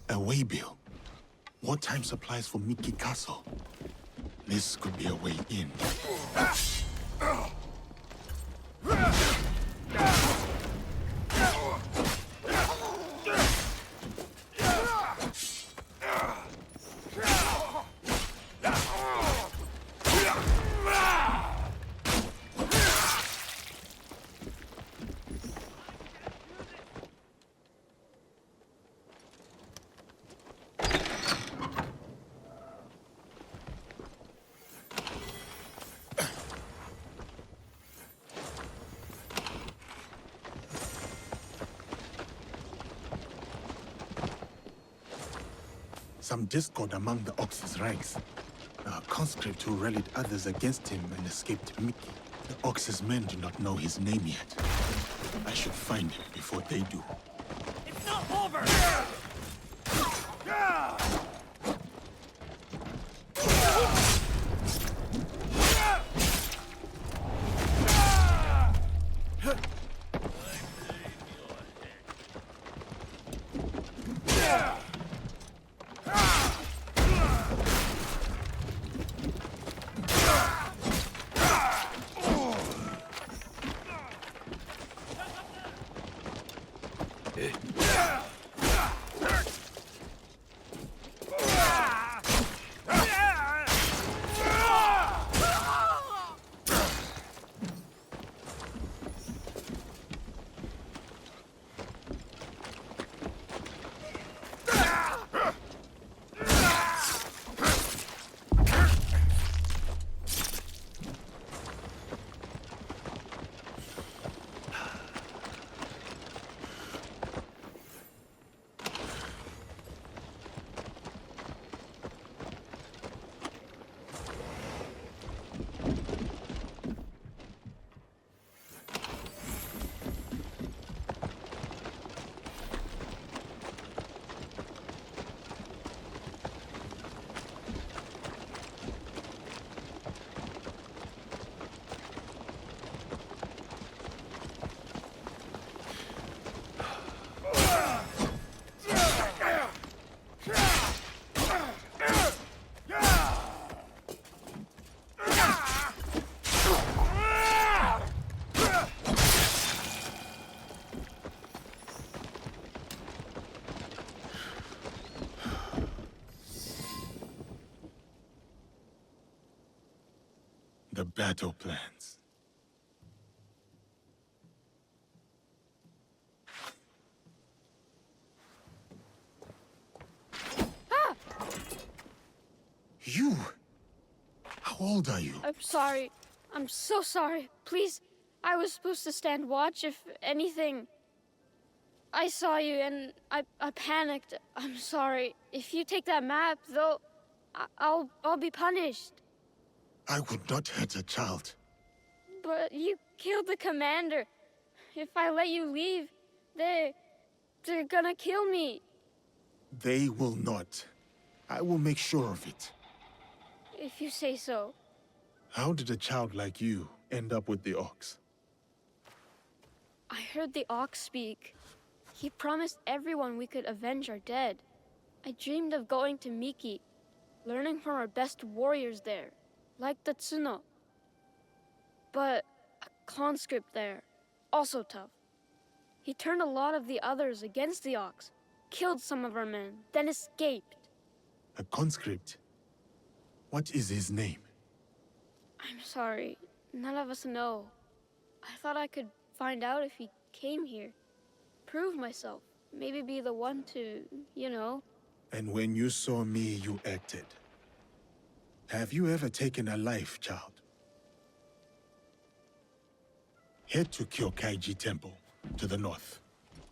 P: A waybill. Wartime supplies for Miki Castle. This could be a way in. Some discord among the Ox's ranks. A conscript who rallied others against him and escaped Mickey. The Ox's men do not know his name yet. I should find him before they do.
B: It's not over!
P: The battle plans. You? How old are you?
L: I'm sorry. I'm so sorry. Please, I was supposed to stand watch if anything. I saw you and I panicked. I'm sorry. If you take that map, though, I'll be punished.
P: I would not hurt a child.
L: But you killed the commander. If I let you leave, they're gonna kill me.
P: They will not. I will make sure of it.
L: If you say so.
P: How did a child like you end up with the Ox?
L: I heard the Ox speak. He promised everyone we could avenge our dead. I dreamed of going to Miki, learning from our best warriors there, like the Tsuno. But a conscript there, also tough. He turned a lot of the others against the Ox, killed some of our men, then escaped.
P: A conscript? What is his name?
L: I'm sorry, none of us know. I thought I could find out if he came here. Prove myself. Maybe be the one to, you know.
P: And when you saw me, you acted. Have you ever taken a life, child? Head to Kyokaiji Temple, to the north.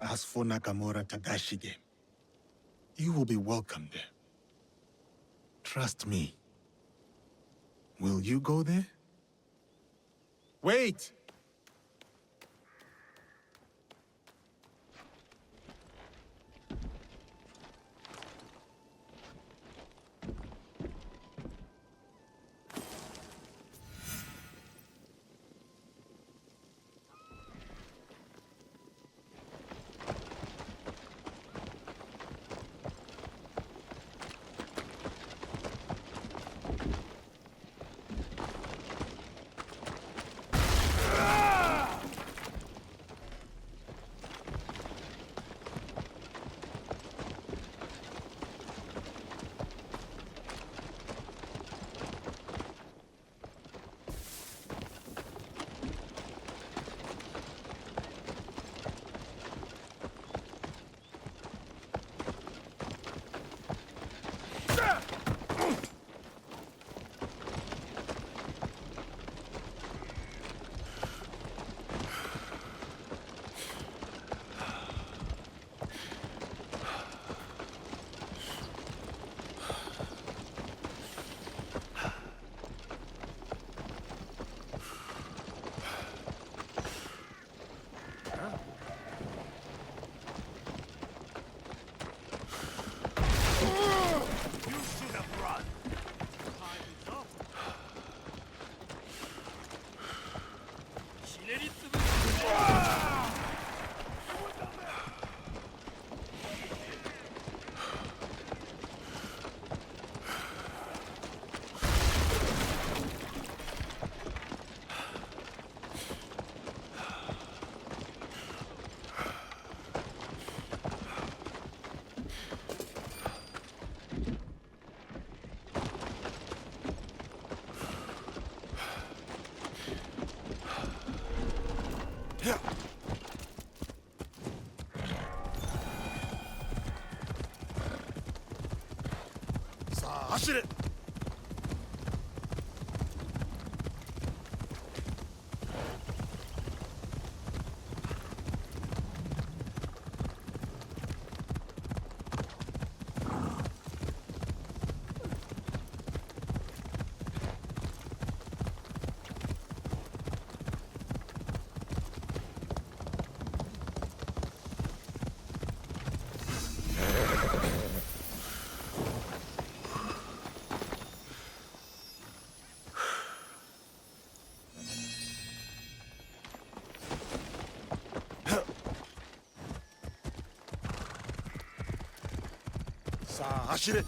P: Ask for Nakamura Tadashige. You will be welcome there. Trust me. Will you go there? Wait! Hit it! 자, 아시레.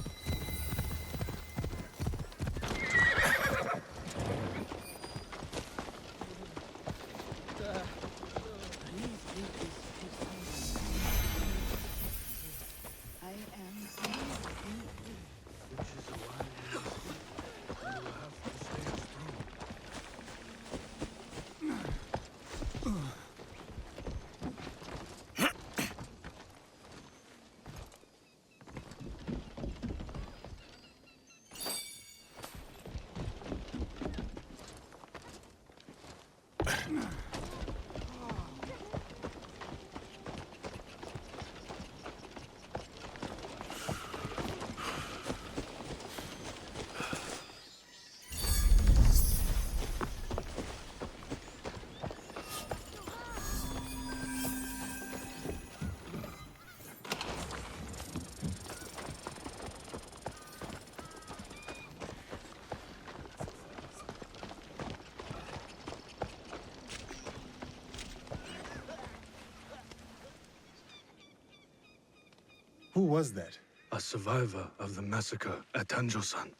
P: Who was that?
C: A survivor of the massacre at Tanjo-san.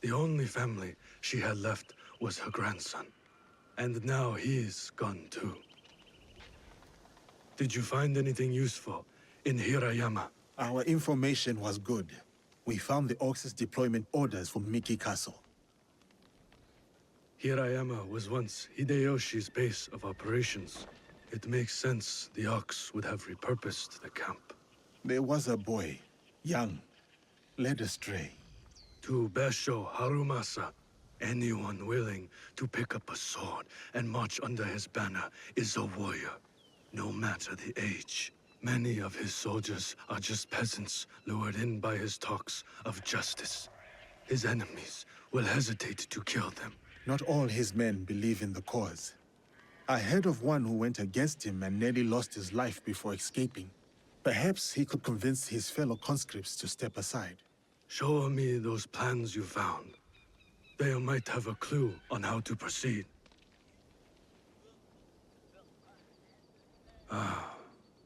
C: The only family she had left was her grandson. And now he's gone too. Did you find anything useful in Hirayama?
P: Our information was good. We found the Ox's deployment orders for Miki Castle.
C: Hirayama was once Hideyoshi's base of operations. It makes sense the Ox would have repurposed the camp.
P: There was a boy, young, led astray.
C: To Basho Harumasa, anyone willing to pick up a sword and march under his banner is a warrior, no matter the age. Many of his soldiers are just peasants lured in by his talks of justice. His enemies will hesitate to kill them.
P: Not all his men believe in the cause. I heard of one who went against him and nearly lost his life before escaping. Perhaps he could convince his fellow conscripts to step aside.
C: Show me those plans you found. They might have a clue on how to proceed.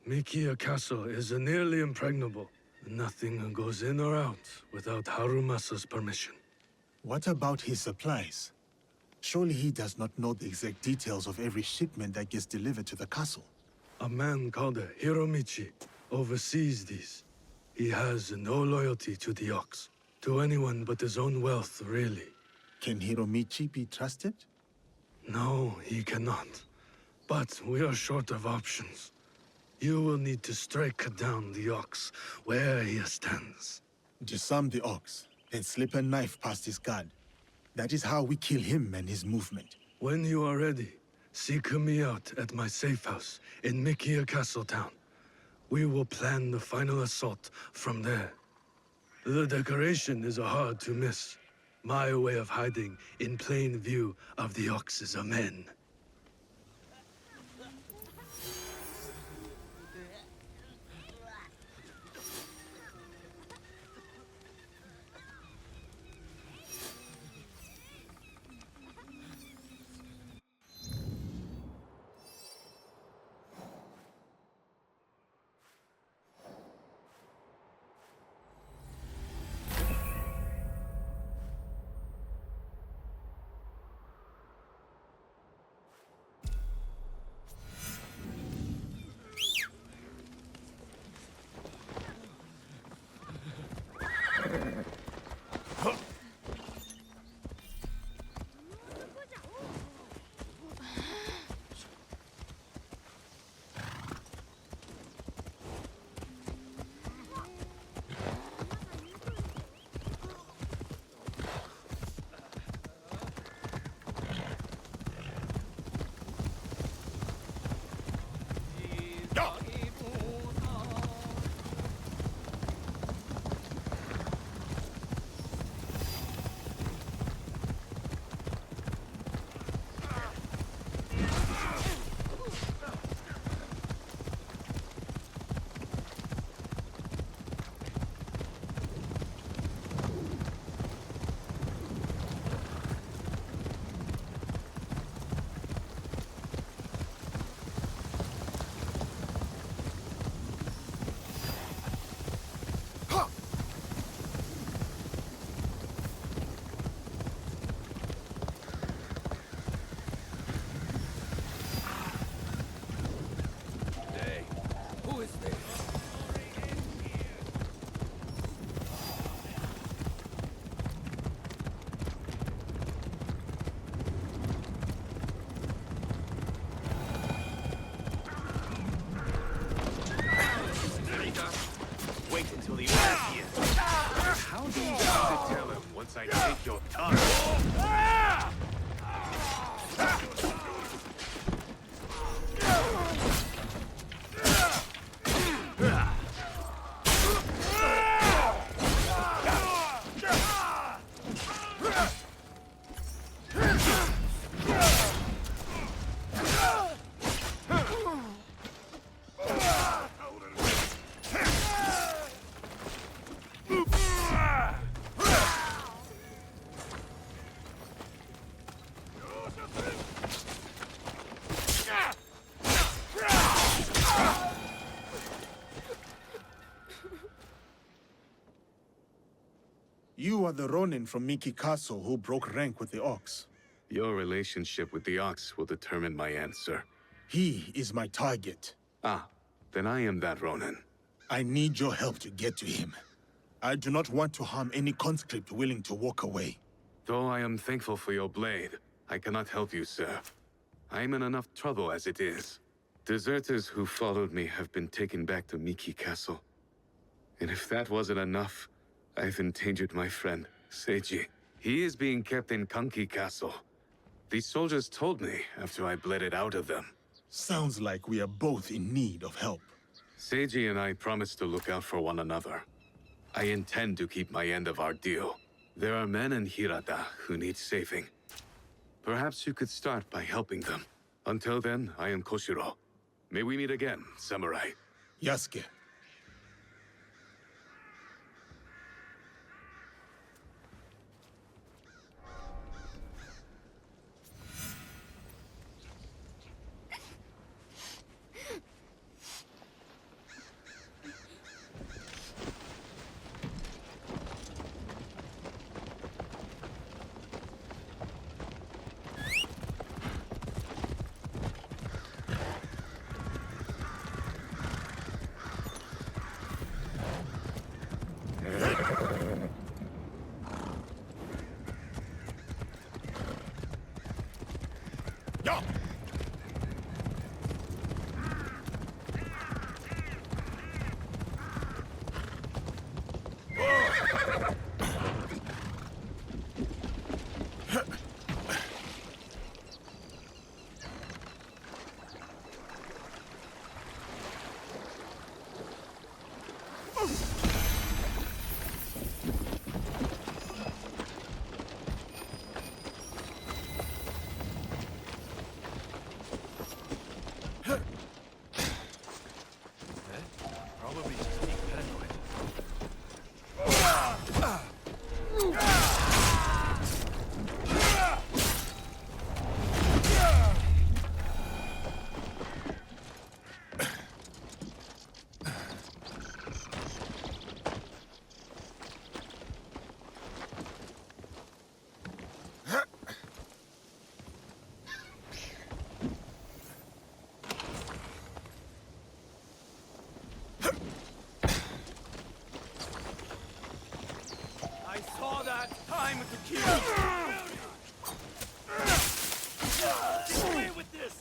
C: Mikia Castle is nearly impregnable. Nothing goes in or out without Harumasa's permission.
P: What about his supplies? Surely he does not know the exact details of every shipment that gets delivered to the castle.
C: A man called Hiromichi oversees these. He has no loyalty to the Ox, to anyone but his own wealth, really.
P: Can Hiromichi be trusted?
C: No, he cannot. But we are short of options. You will need to strike down the Ox where he stands.
P: Disarm the Ox, then slip a knife past his guard. That is how we kill him and his movement.
C: When you are ready, seek me out at my safe house in Mikia Castle Town. We will plan the final assault from there. The decoration is hard to miss. My way of hiding in plain view of the Ox's men.
Q: Wait until he wears here. How do you have to tell him once I take your tongue?
P: You are the Ronin from Miki Castle who broke rank with the Ox.
Q: Your relationship with the ox will determine my answer.
P: He is my target.
Q: Ah, then I am that Ronin.
P: I need your help to get to him. I do not want to harm any conscript willing to walk away.
Q: Though I am thankful for your blade, I cannot help you, sir. I am in enough trouble as it is. Deserters who followed me have been taken back to Miki Castle. And if that wasn't enough, I've endangered my friend, Seiji. He is being kept in Kanki Castle. These soldiers told me after I bled it out of them.
P: Sounds like we are both in need of help.
Q: Seiji and I promised to look out for one another. I intend to keep my end of our deal. There are men in Hirata who need saving. Perhaps you could start by helping them. Until then, I am Koshiro. May we meet again, samurai.
P: Yasuke.
Q: Probably just being paranoid.
U: I saw that time with the kill. Get away with this.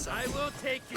B: I will take you.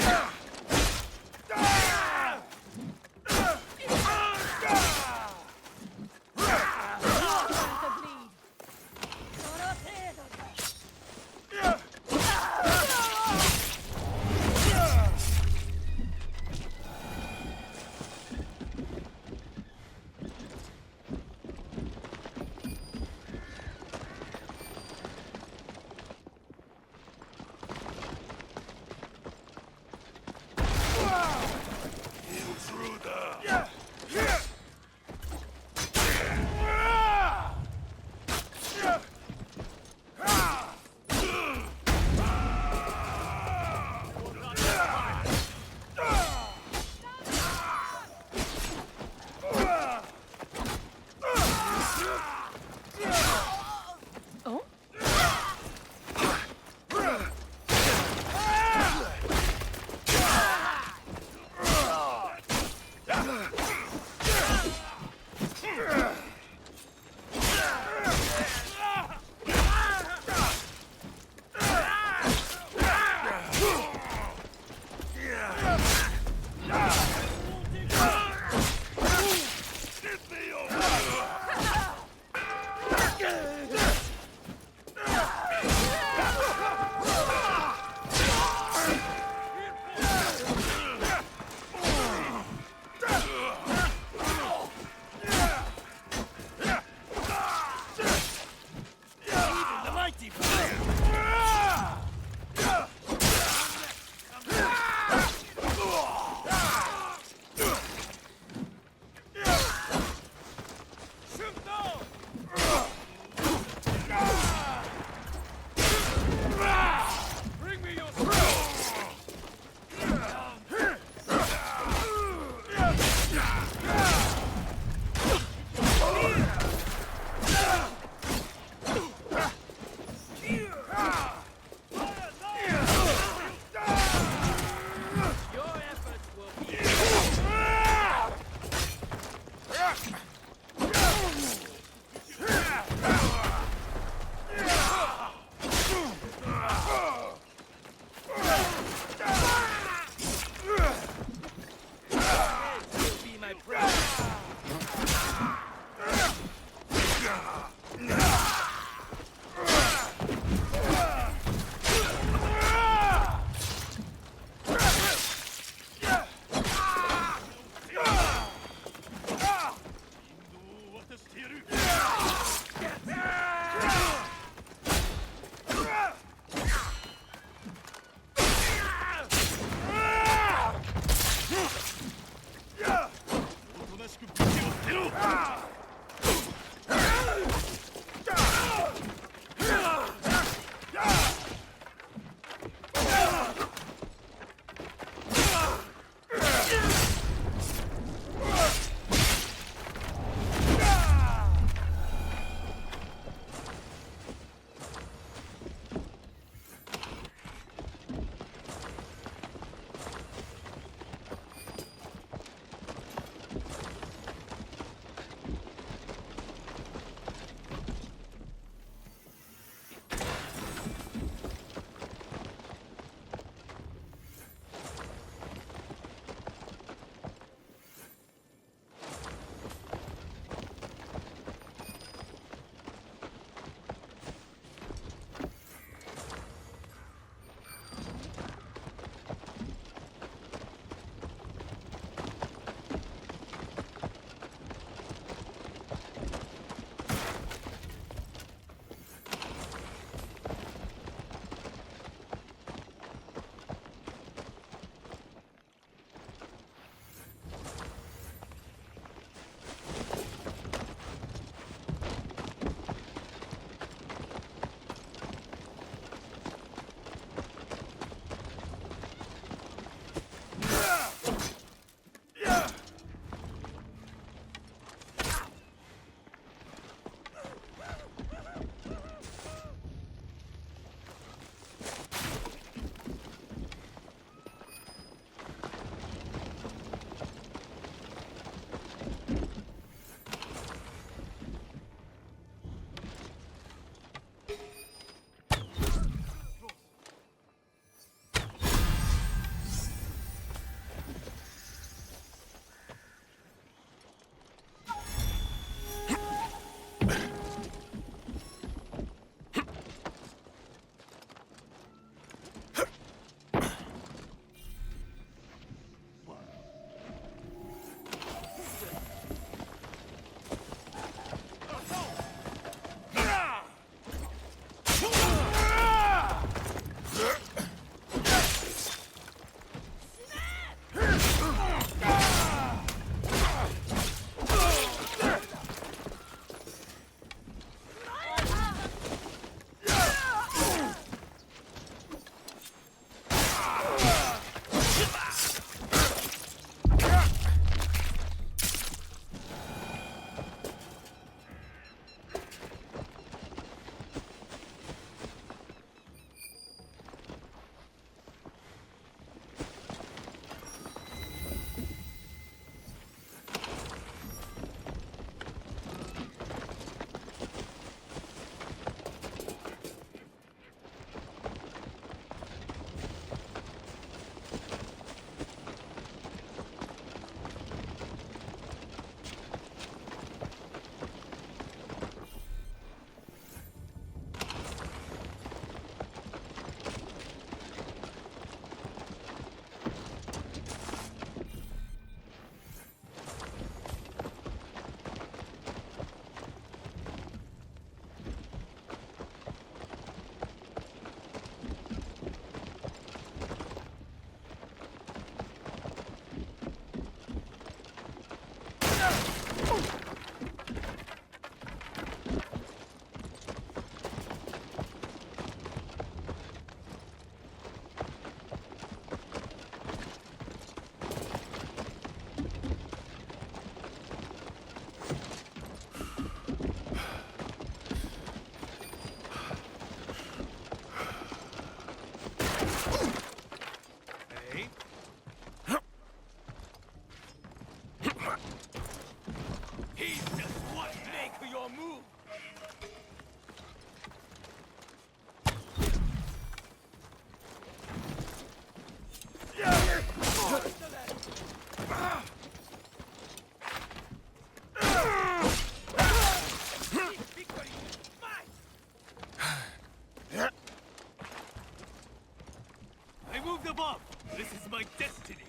B: Remove the bomb! This is my destiny!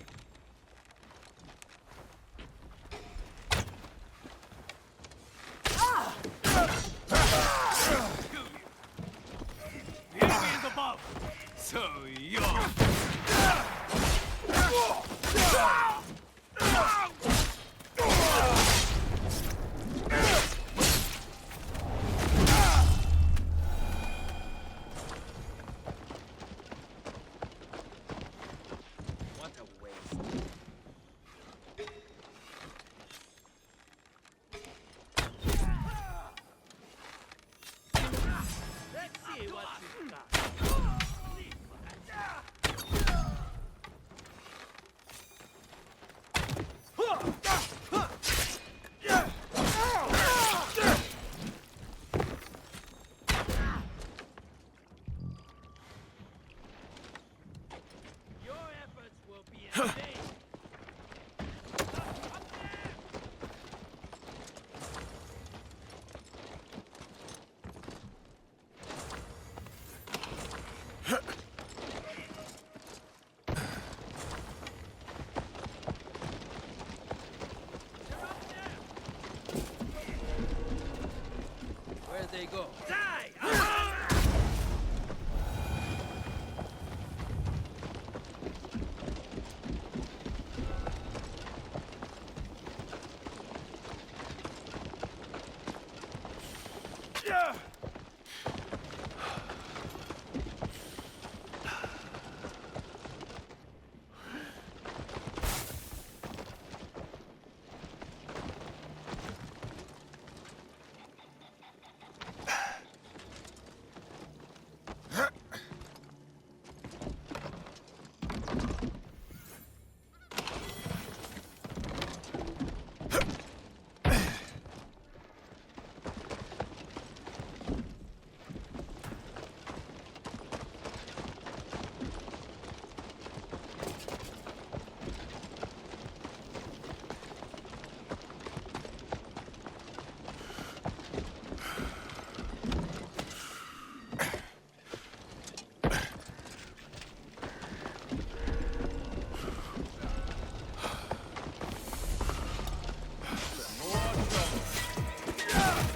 B: The enemy is above! So you're...
H: What a waste.
B: Let's see what you've got. Your efforts will be in vain. Where they go? Die!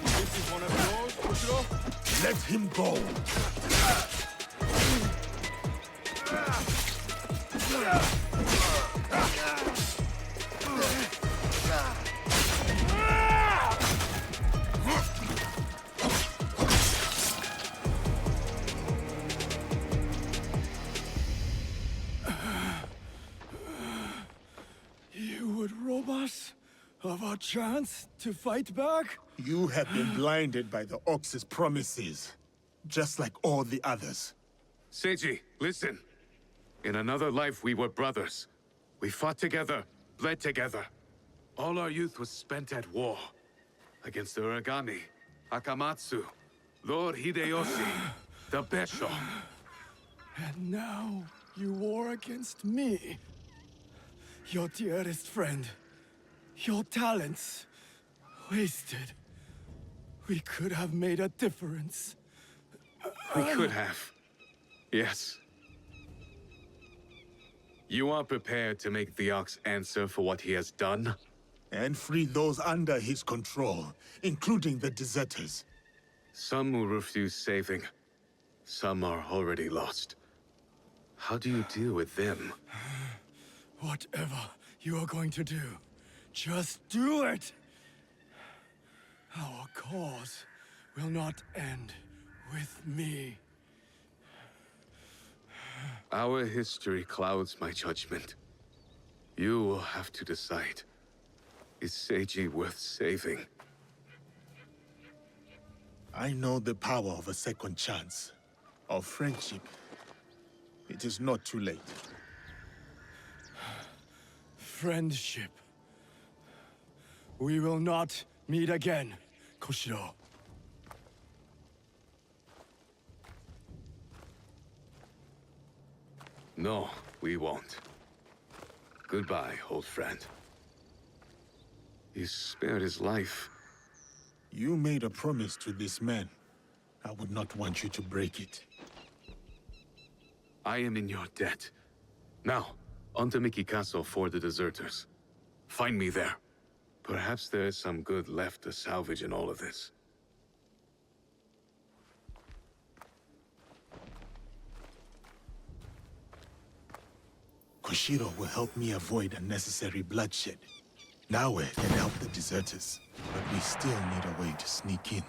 U: This is one of yours, Kushiro?
P: Let him go.
G: You would rob us of our chance to fight back?
P: You have been blinded by the Ox's promises, just like all the others.
Q: Seiji, listen. In another life, we were brothers. We fought together, bled together. All our youth was spent at war. Against the Uragami, Akamatsu, Lord Hideyoshi, the Besho.
G: And now you war against me. Your dearest friend. Your talents. Wasted. We could have made a difference.
Q: We could have. Yes. You are prepared to make the Ox answer for what he has done?
P: And free those under his control, including the deserters.
Q: Some will refuse saving. Some are already lost. How do you deal with them?
G: Whatever you are going to do, just do it! Our cause will not end with me.
Q: Our history clouds my judgment. You will have to decide. Is Seiji worth saving?
P: I know the power of a second chance, of friendship. It is not too late.
G: Friendship. We will not meet again, Koshiro.
Q: No, we won't. Goodbye, old friend. You spared his life.
P: You made a promise to this man. I would not want you to break it.
Q: I am in your debt. Now, on to Miki Castle for the deserters. Find me there. Perhaps there is some good left to salvage in all of this.
P: Koshiro will help me avoid unnecessary bloodshed. Naoe can help the deserters, but we still need a way to sneak in.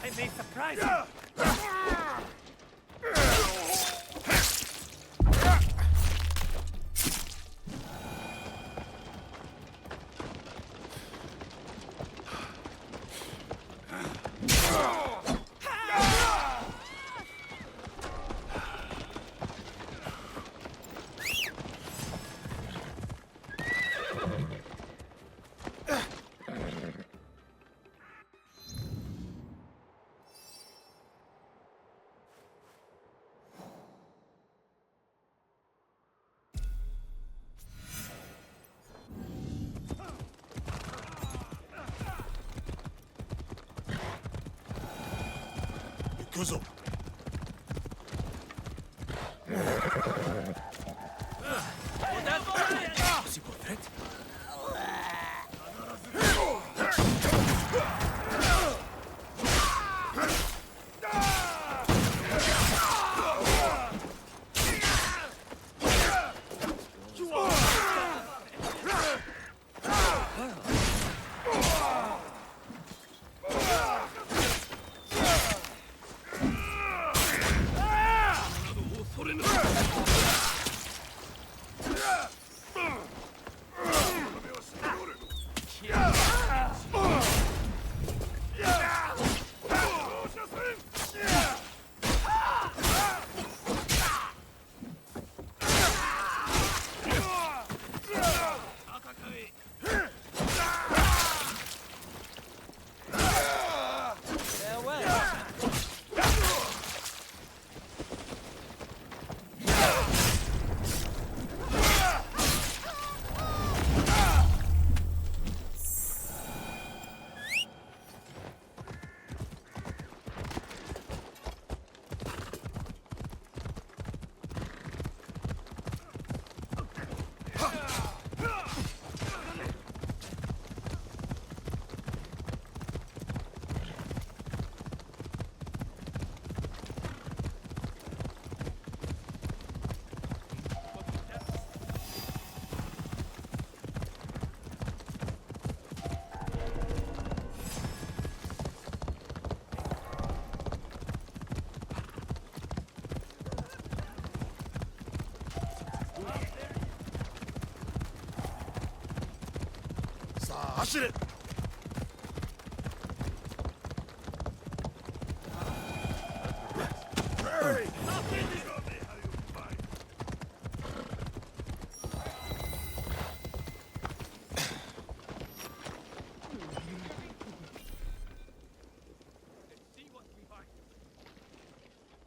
B: I may surprise you.
P: Kuzo.
H: Possible threat?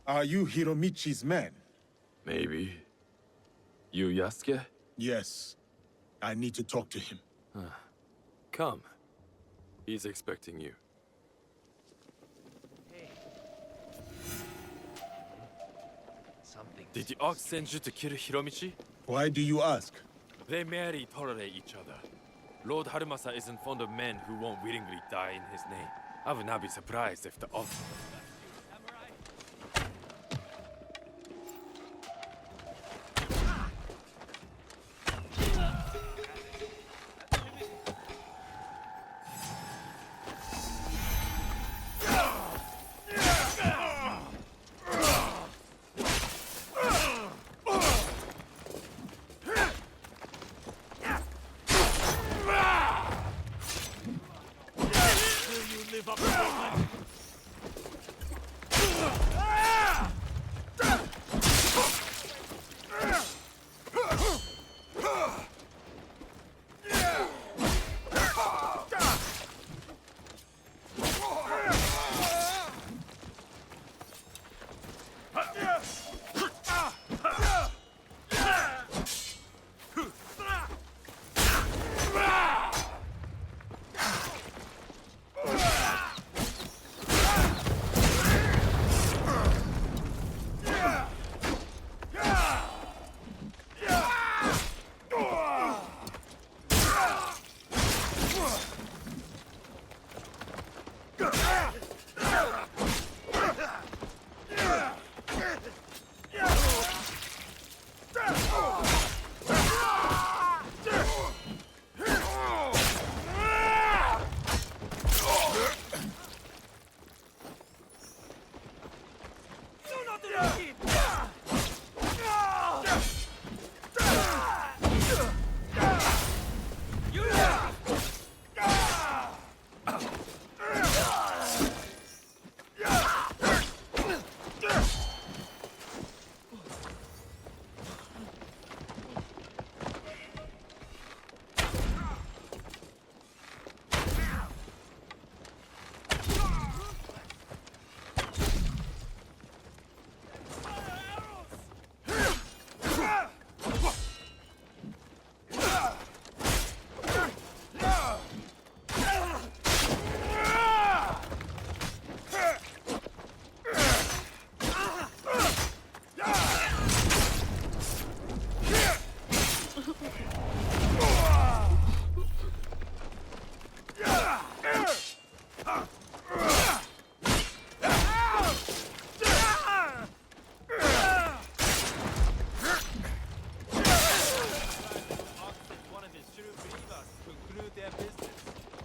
P: Are you Hiromichi's man?
N: Maybe. You Yasuke?
P: Yes. I need to talk to him.
N: Come. He's expecting you. Did the Ox send you to kill Hiromichi?
P: Why do you ask?
N: They merely tolerate each other. Lord Harumasa isn't fond of men who won't willingly die in his name. I would not be surprised if the Ox...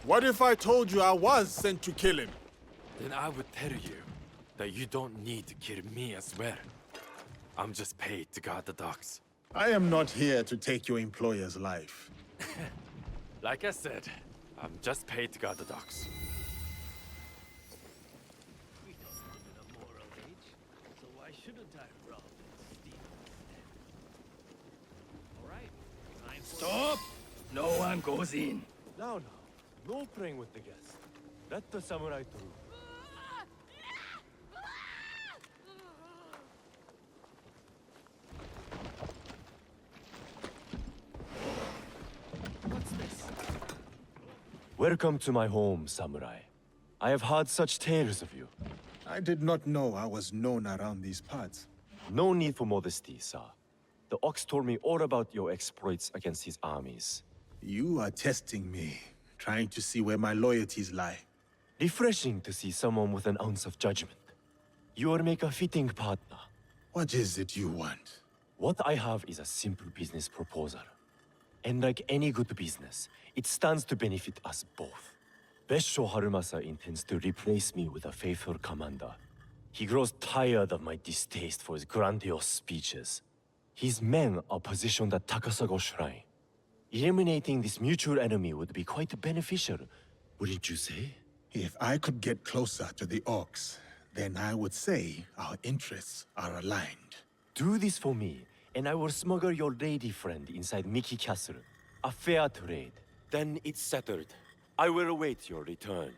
P: What if I told you I was sent to kill him?
N: Then I would tell you that you don't need to kill me as well. I'm just paid to guard the docks.
P: I am not here to take your employer's life.
N: Like I said, I'm just paid to guard the docks.
B: We don't live in a moral age, so why shouldn't I rob and steal instead? All right, time for...
H: Stop! No one goes in.
D: Now, no praying with the guests. Let the samurai through.
F: What's this? Welcome to my home, samurai. I have heard such tales of you.
P: I did not know I was known around these parts.
F: No need for modesty, sir. The ox told me all about your exploits against his armies.
P: You are testing me, trying to see where my loyalties lie.
F: Refreshing to see someone with an ounce of judgment. You will make a fitting partner.
P: What is it you want?
F: What I have is a simple business proposal. And like any good business, it stands to benefit us both. Besho Harumasa intends to replace me with a faithful commander. He grows tired of my distaste for his grandiose speeches. His men are positioned at Takasago Shrine. Eliminating this mutual enemy would be quite beneficial, wouldn't you say?
P: If I could get closer to the orcs, then I would say our interests are aligned.
F: Do this for me, and I will smuggle your lady friend inside Miki Castle. A fair trade. Then it's settled. I will await your return.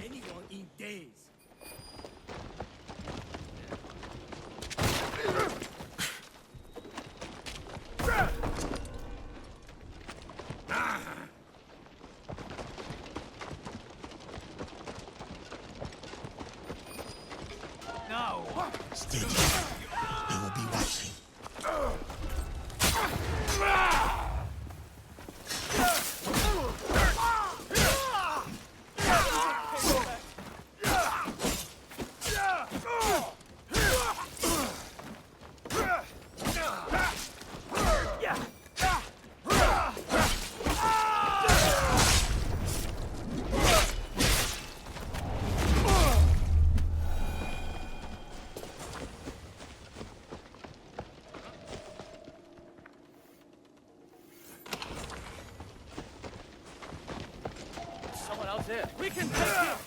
B: anyone in days.
P: Now, steady. They will be watching.
B: Someone out there. We can take him.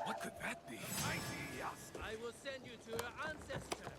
B: What could that be? I will send you to your ancestors.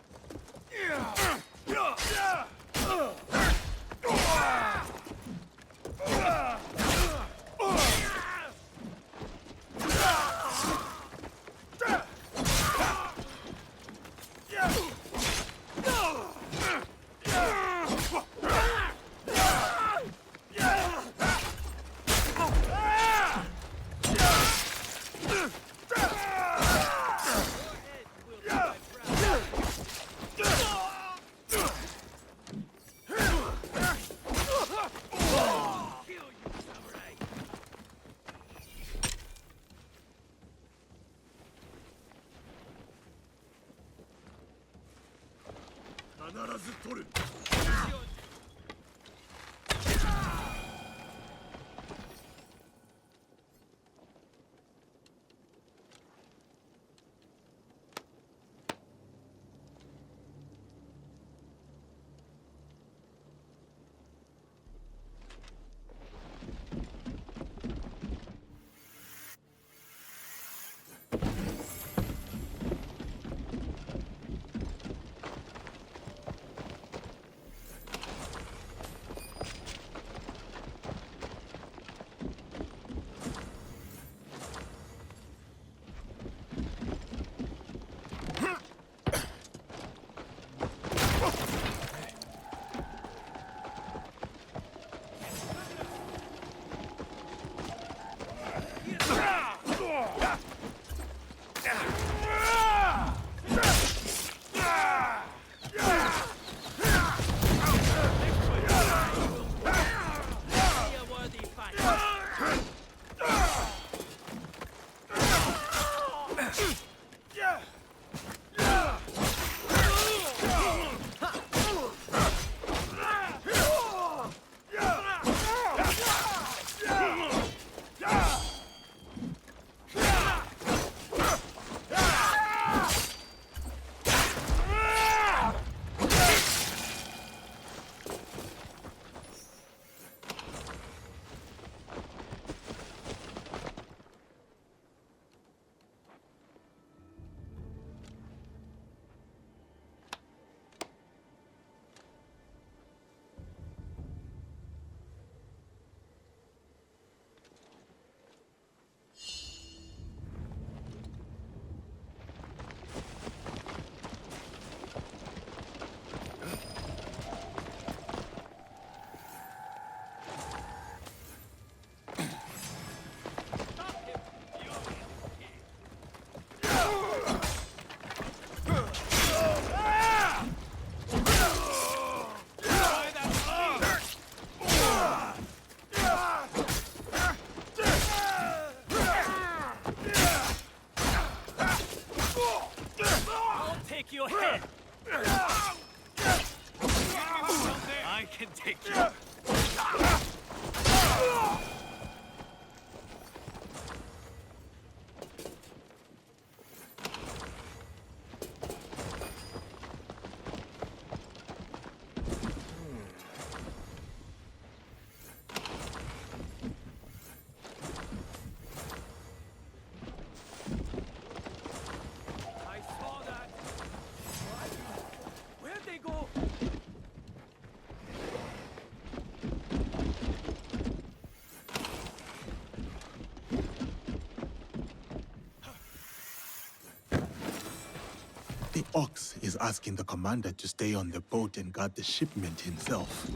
P: Ox is asking the commander to stay on the boat and guard the shipment himself.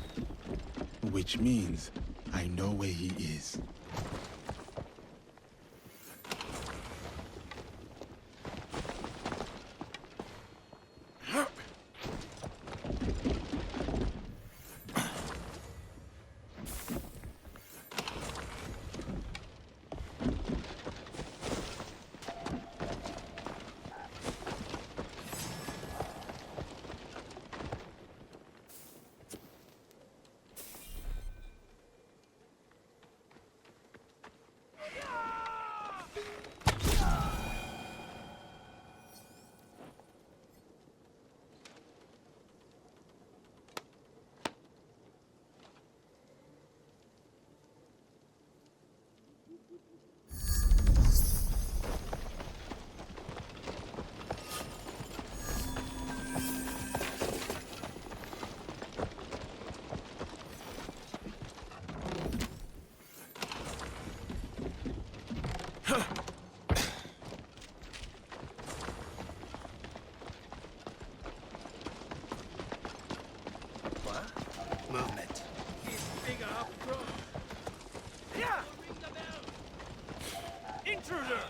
P: Which means I know where he is.
H: Movement.
B: He's bigger up front. Yeah! Ring the bell! Intruder!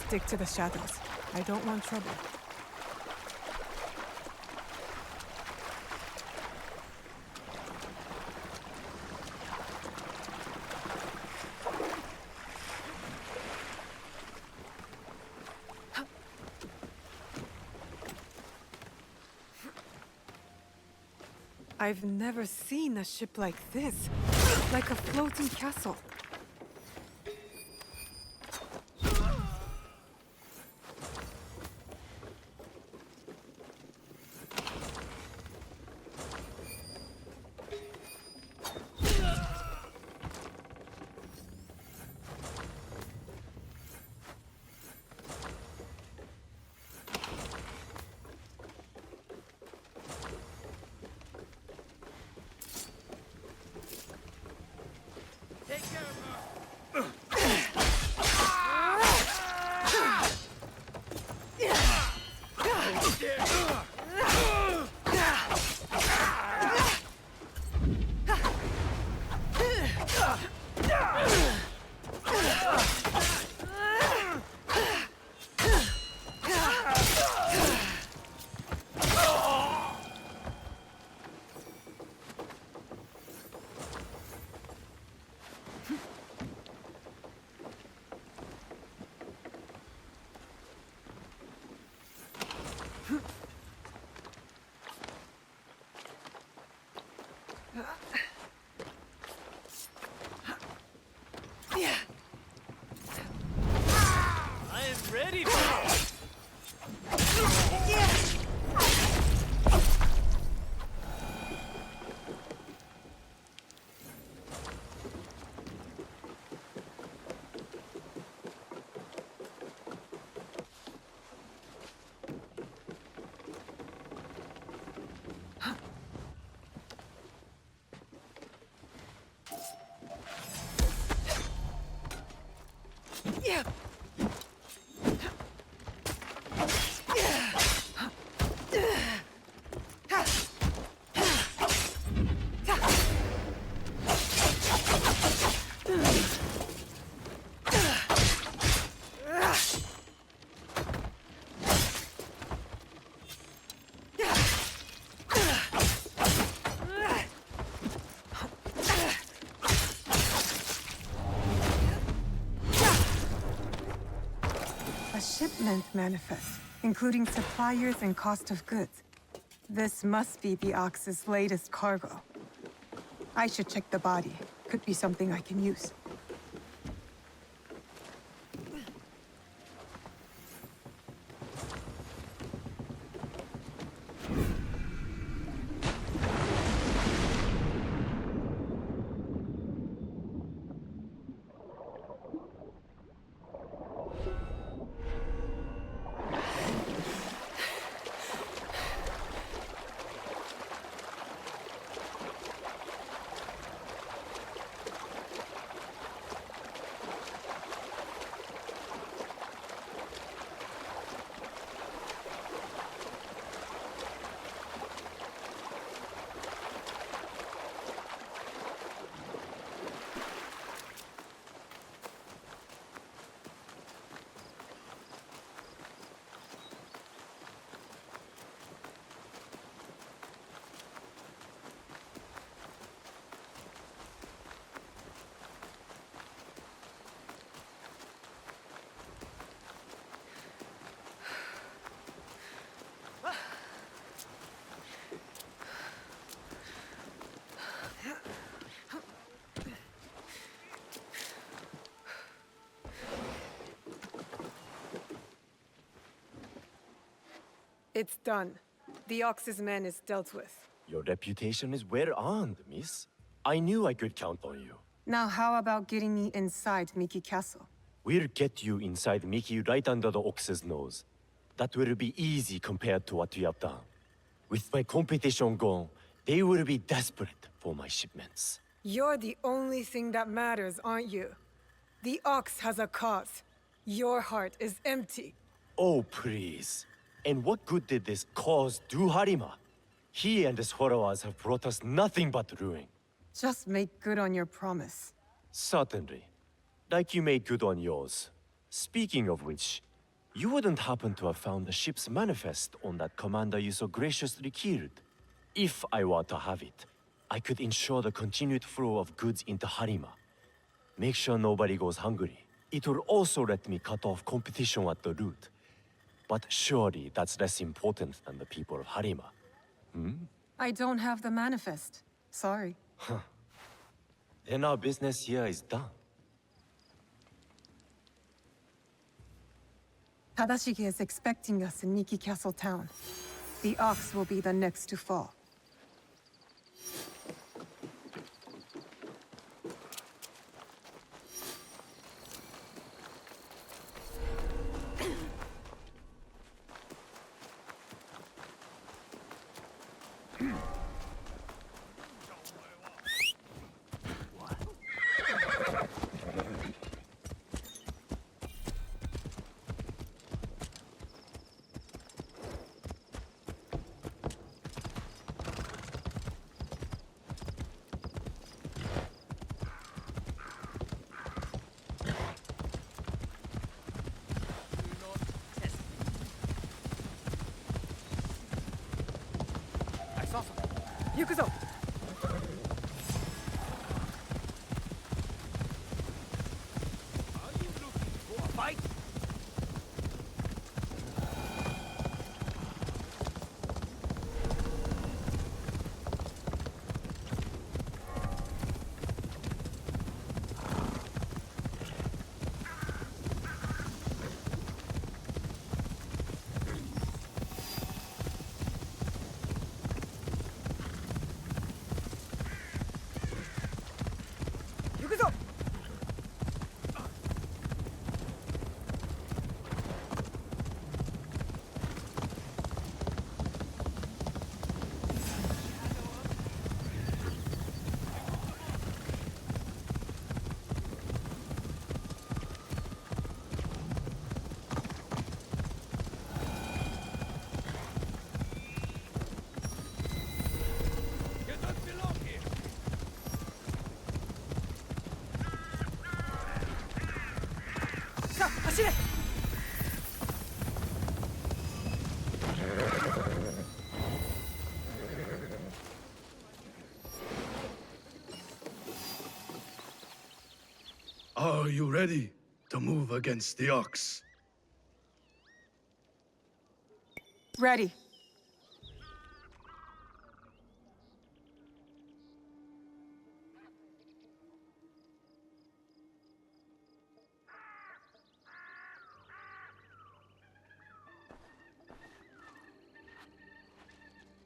R: stick to the shadows. I don't want trouble. I've never seen a ship like this. Like a floating castle.
B: I am ready for it!
R: Yeah. A shipment manifest, including suppliers and cost of goods. This must be the Ox's latest cargo. I should check the body. Could be something I can use. It's done. The Ox's man is dealt with.
F: Your reputation is well earned, miss. I knew I could count on you.
R: Now how about getting me inside Mickey Castle?
F: We'll get you inside Mickey right under the Ox's nose. That will be easy compared to what we have done. With my competition gone, they will be desperate for my shipments.
R: You're the only thing that matters, aren't you? The Ox has a cause. Your heart is empty.
F: Oh, please. And what good did this cause do Harima? He and his followers have brought us nothing but ruin.
R: Just make good on your promise.
F: Certainly. Like you made good on yours. Speaking of which, You wouldn't happen to have found the ship's manifest on that commander you so graciously killed. If I were to have it, I could ensure the continued flow of goods into Harima. Make sure nobody goes hungry. It will also let me cut off competition at the root. But surely that's less important than the people of Harima.
R: I don't have the manifest. Sorry.
F: Then our business here is done.
R: Tadashige is expecting us in Miki Castle town. The ox will be the next to fall.
C: Are you ready to move against the ox?
R: Ready.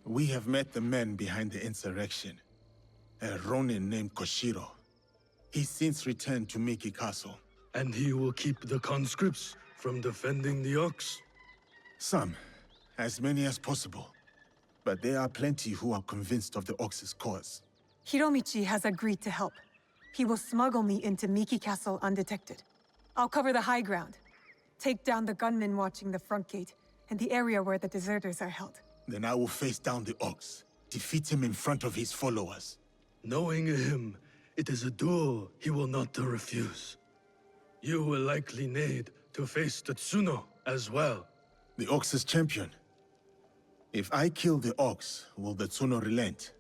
P: We have met the men behind the insurrection. A Ronin named Koshiro. He's since returned to Miki Castle.
C: And he will keep the conscripts from defending the ox?
P: Some. As many as possible. But there are plenty who are convinced of the ox's cause.
R: Hiromichi has agreed to help. He will smuggle me into Miki Castle undetected. I'll cover the high ground. Take down the gunmen watching the front gate, and the area where the deserters are held.
P: Then I will face down the ox. Defeat him in front of his followers.
C: Knowing him, it is a duel he will not refuse. You will likely need to face the Tsuno as well.
P: The ox's champion. If I kill the ox, will the Tsuno relent?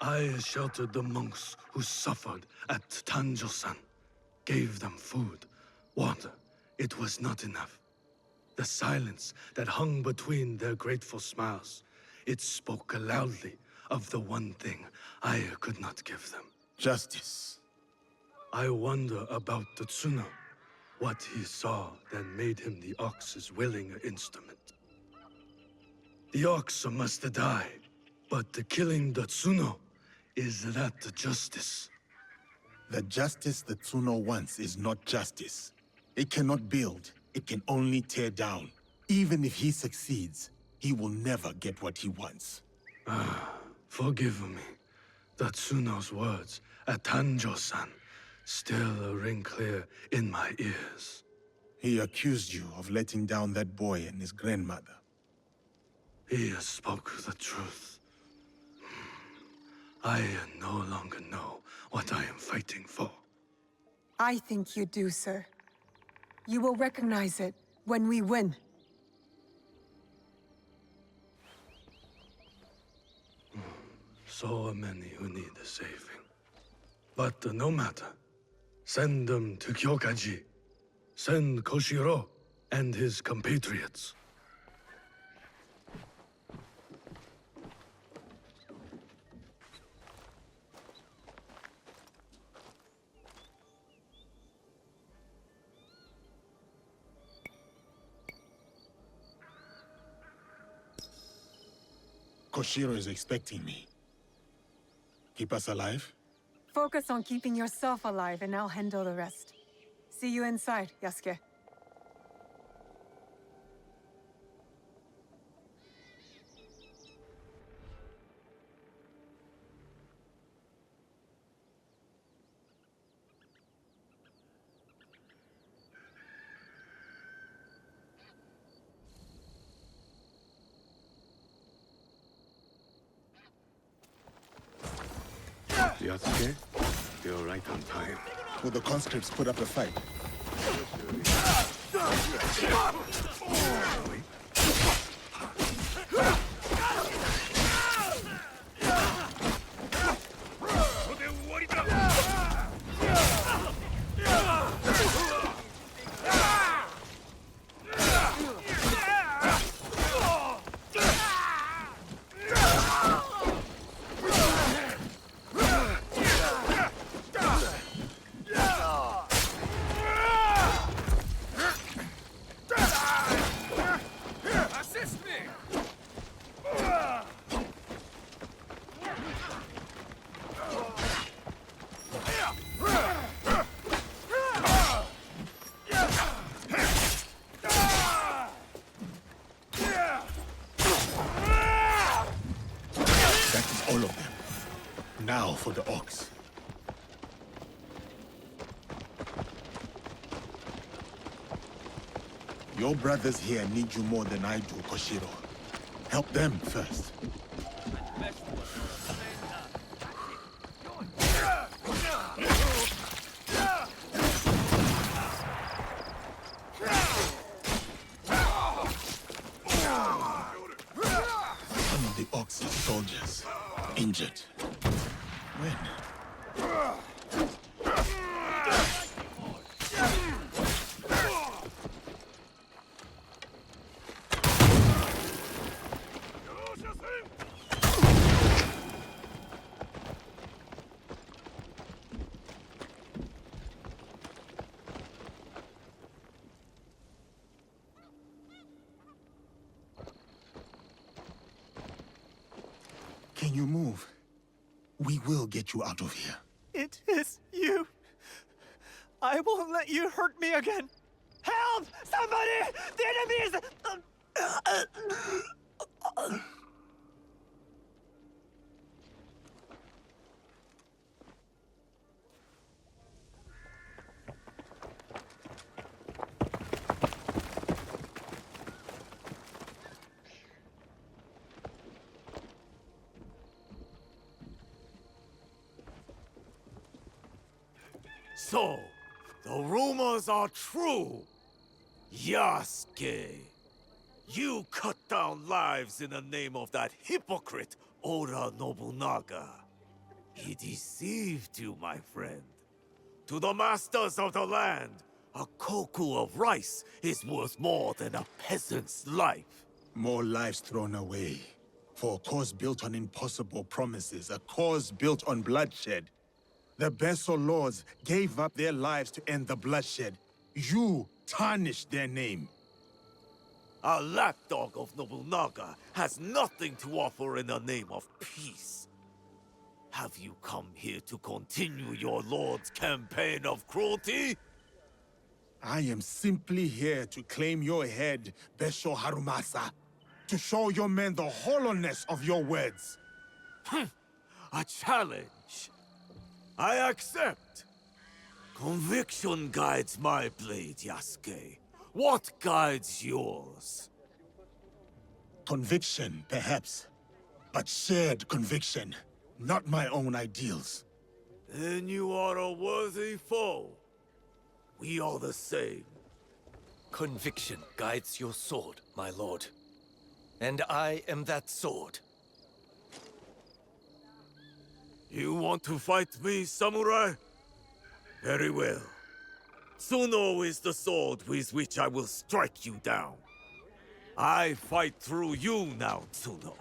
C: I sheltered the monks who suffered at Tanjo-san. Gave them food, water. It was not enough. The silence that hung between their grateful smiles, it spoke loudly of the one thing I could not give them.
P: Justice.
C: I wonder about the Tsuno. What he saw that made him the ox's willing instrument. The ox must die, but the killing the Tsuno, is that justice?
P: The justice the Tsuno wants is not justice. It cannot build, it can only tear down. Even if he succeeds, he will never get what he wants.
C: Forgive me. The Tsuno's words at Tanjo-san still ring clear in my ears.
P: He accused you of letting down that boy and his grandmother.
C: He spoke the truth. I no longer know what I am fighting for.
R: I think you do, sir. You will recognize it when we win.
C: So many who need saving. But no matter. Send them to Kyokaji. Send Koshiro and his compatriots.
P: Koshiro is expecting me. Keep us alive?
R: Focus on keeping yourself alive and I'll handle the rest. See you inside, Yasuke.
Q: Yasuke, you're right on time.
P: Will the conscripts put up a fight? All of them. Now for the ox. Your brothers here need you more than I do, Koshiro. Help them first. One of the ox's soldiers. Injured. When? Can you move? We will get you out of here.
K: It is you. I won't let you hurt me again. Help! Somebody! The enemy is...
B: So, the rumors are true. Yasuke, you cut down lives in the name of that hypocrite Oda Nobunaga. He deceived you, my friend. To the masters of the land, a koku of rice is worth more than a peasant's life.
P: More lives thrown away. For a cause built on impossible promises, a cause built on bloodshed. The Besso lords gave up their lives to end the bloodshed. You tarnished their name.
B: A lapdog of Nobunaga has nothing to offer in the name of peace. Have you come here to continue your lord's campaign of cruelty?
P: I am simply here to claim your head, Besho Harumasa. To show your men the hollowness of your words.
B: A challenge. I accept. Conviction guides my blade, Yasuke. What guides yours?
P: Conviction, perhaps. But shared conviction, not my own ideals.
B: Then you are a worthy foe. We are the same.
S: Conviction guides your sword, my lord. And I am that sword.
E: You want to fight me, samurai? Very well. Tsuno is the sword with which I will strike you down. I fight through you now, Tsuno.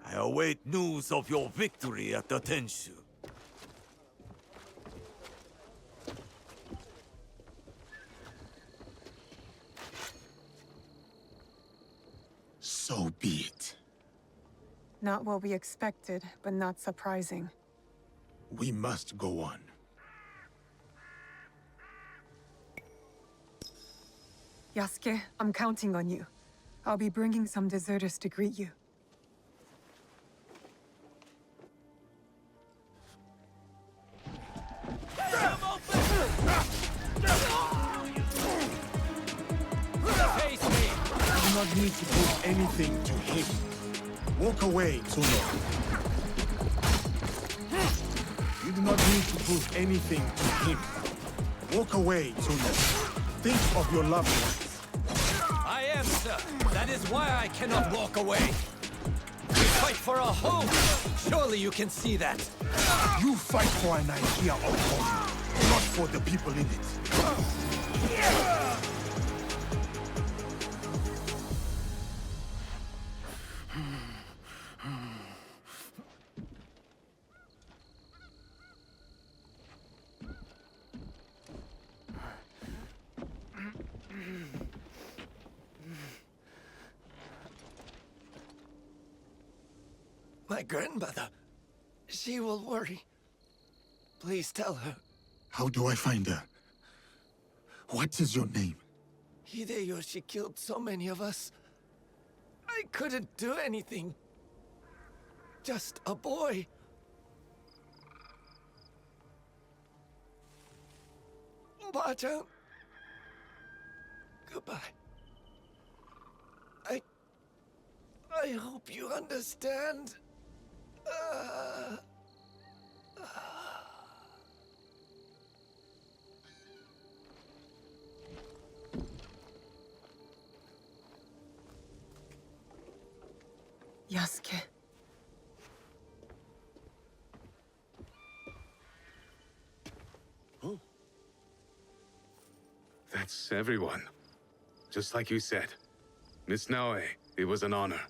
E: I await news of your victory at the Tenshu.
P: So be it.
R: Not what we expected, but not surprising.
P: We must go on.
R: Yasuke, I'm counting on you. I'll be bringing some deserters to greet you.
P: Face me! You do not need to prove anything to him. Walk away, Tsuno. You do not need to prove anything to him. Walk away, Tsuno. Think of your loved ones.
S: I am, sir. That is why I cannot walk away. We fight for a home. Surely you can see that.
P: You fight for an idea of home, not for the people in it.
S: My grandmother. She will worry. Please tell her.
P: How do I find her? What is your name?
S: Hideyoshi killed so many of us. I couldn't do anything. Just a boy. Ba-chan. Goodbye. I hope you understand.
R: Yasuke.
Q: That's everyone. Just like you said. Miss Naoe, it was an honor.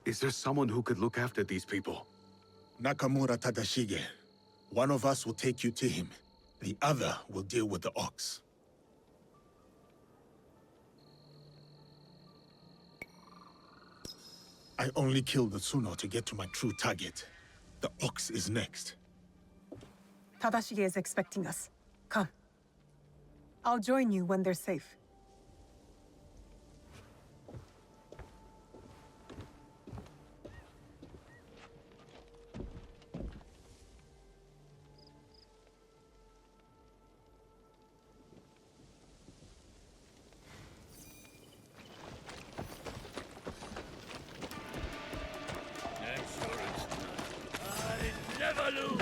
Q: Is there someone who could look after these people?
P: Nakamura Tadashige. One of us will take you to him. The other will deal with the ox. I only killed the Tsuno to get to my true target. The ox is next.
R: Tadashige is expecting us. Come. I'll join you when they're safe.
B: Never lose!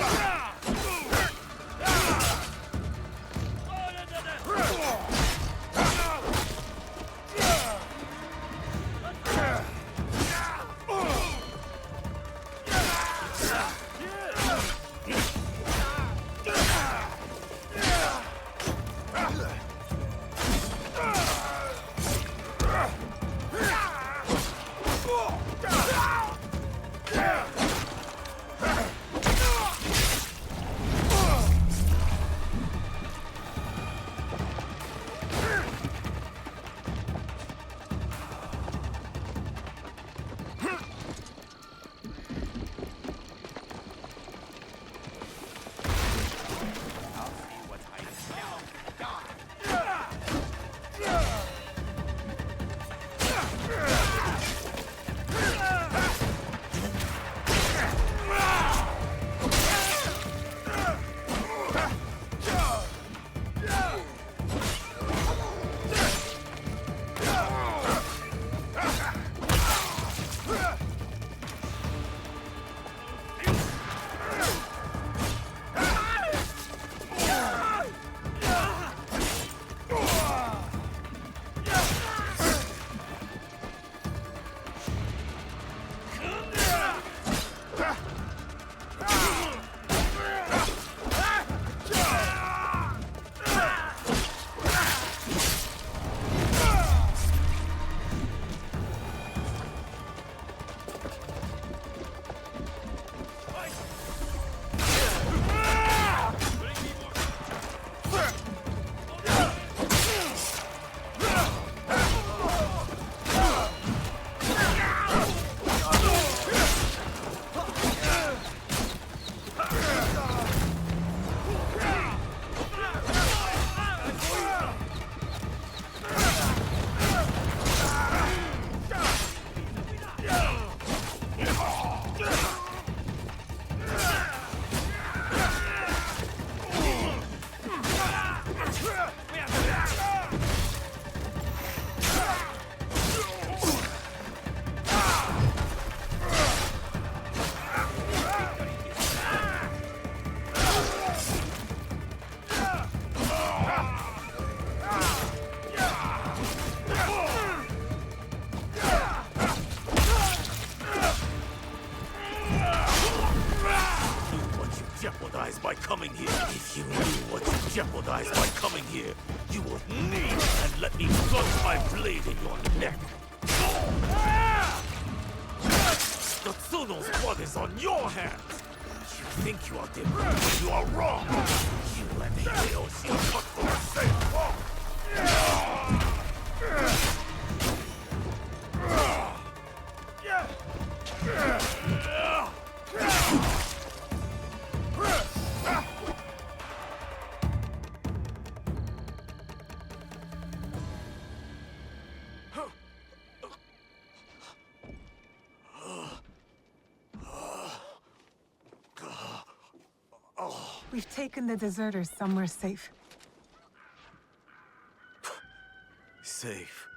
E: jeopardize by coming here, you would kneel and let me plunge my blade in your neck. The Tsuno's blood is on your hands. You think you are different, but you are wrong. You and Hideyoshi are cut from the same cloth.
R: We've taken the deserters somewhere safe.
E: Safe.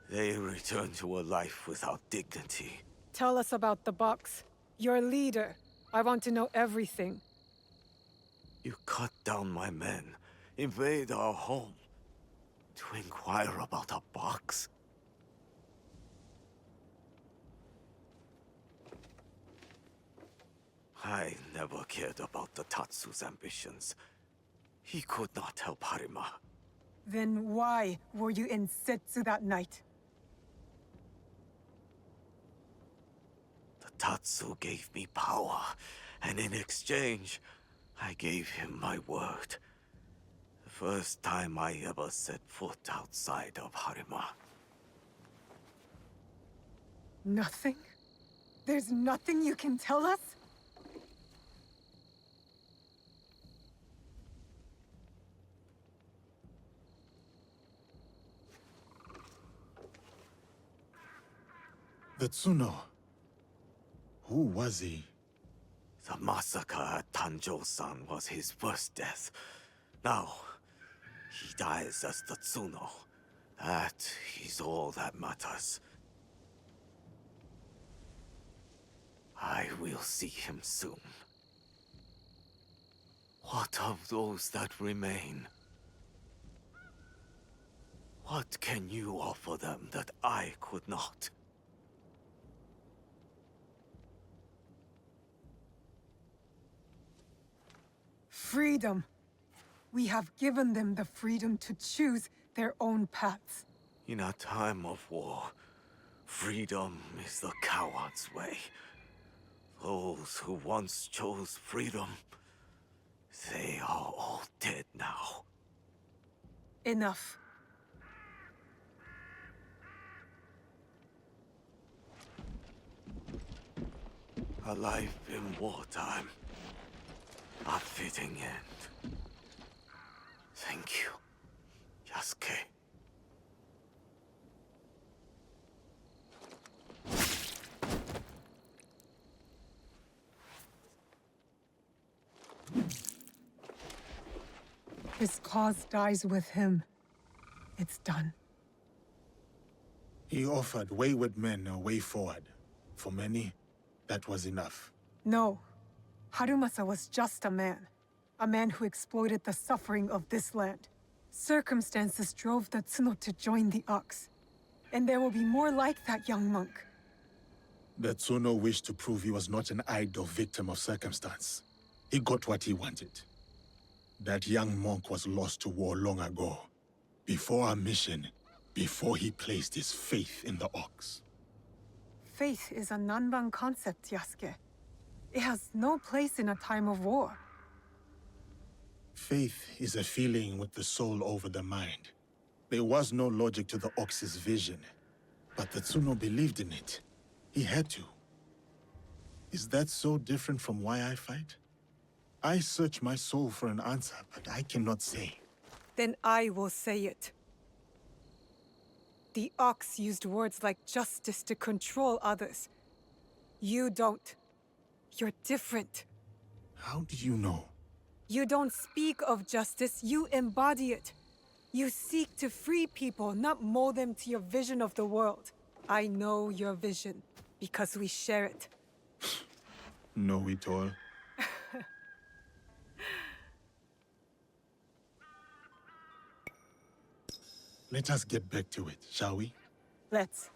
E: They return to a life without dignity.
R: Tell us about the box. Your leader. I want to know everything.
E: You cut down my men, invade our home, to inquire about a box? I never cared about the Tatsu's ambitions. He could not help Harima.
R: Then why were you in Setsu that night?
E: The Tatsu gave me power, and in exchange, I gave him my word. The first time I ever set foot outside of Harima.
R: Nothing? There's nothing you can tell us?
P: The Tsuno. Who was he?
E: The massacre at Tanjo-san was his first death. Now, he dies as the Tsuno. That is all that matters. I will see him soon. What of those that remain? What can you offer them that I could not?
R: Freedom. We have given them the freedom to choose their own paths.
E: In a time of war, freedom is the coward's way. Those who once chose freedom, they are all dead now.
R: Enough.
E: A life in wartime. A fitting end. Thank you, Yasuke.
R: His cause dies with him. It's done.
P: He offered wayward men a way forward. For many, that was enough.
R: No. Harumasa was just a man. A man who exploited the suffering of this land. Circumstances drove the Tsuno to join the Ox. And there will be more like that young monk.
P: The Tsuno wished to prove he was not an idle victim of circumstance. He got what he wanted. That young monk was lost to war long ago. Before our mission, before he placed his faith in the Ox.
R: Faith is a Nanban concept, Yasuke. It has no place in a time of war.
P: Faith is a feeling with the soul over the mind. There was no logic to the Ox's vision, but the Tsuno believed in it. He had to. Is that so different from why I fight? I search my soul for an answer, but I cannot say.
R: Then I will say it. The Ox used words like justice to control others. You don't. You're different.
P: How do you know?
R: You don't speak of justice, you embody it. You seek to free people, not mold them to your vision of the world. I know your vision, because we share it.
P: Know it all. Let us get back to it, shall we?
R: Let's.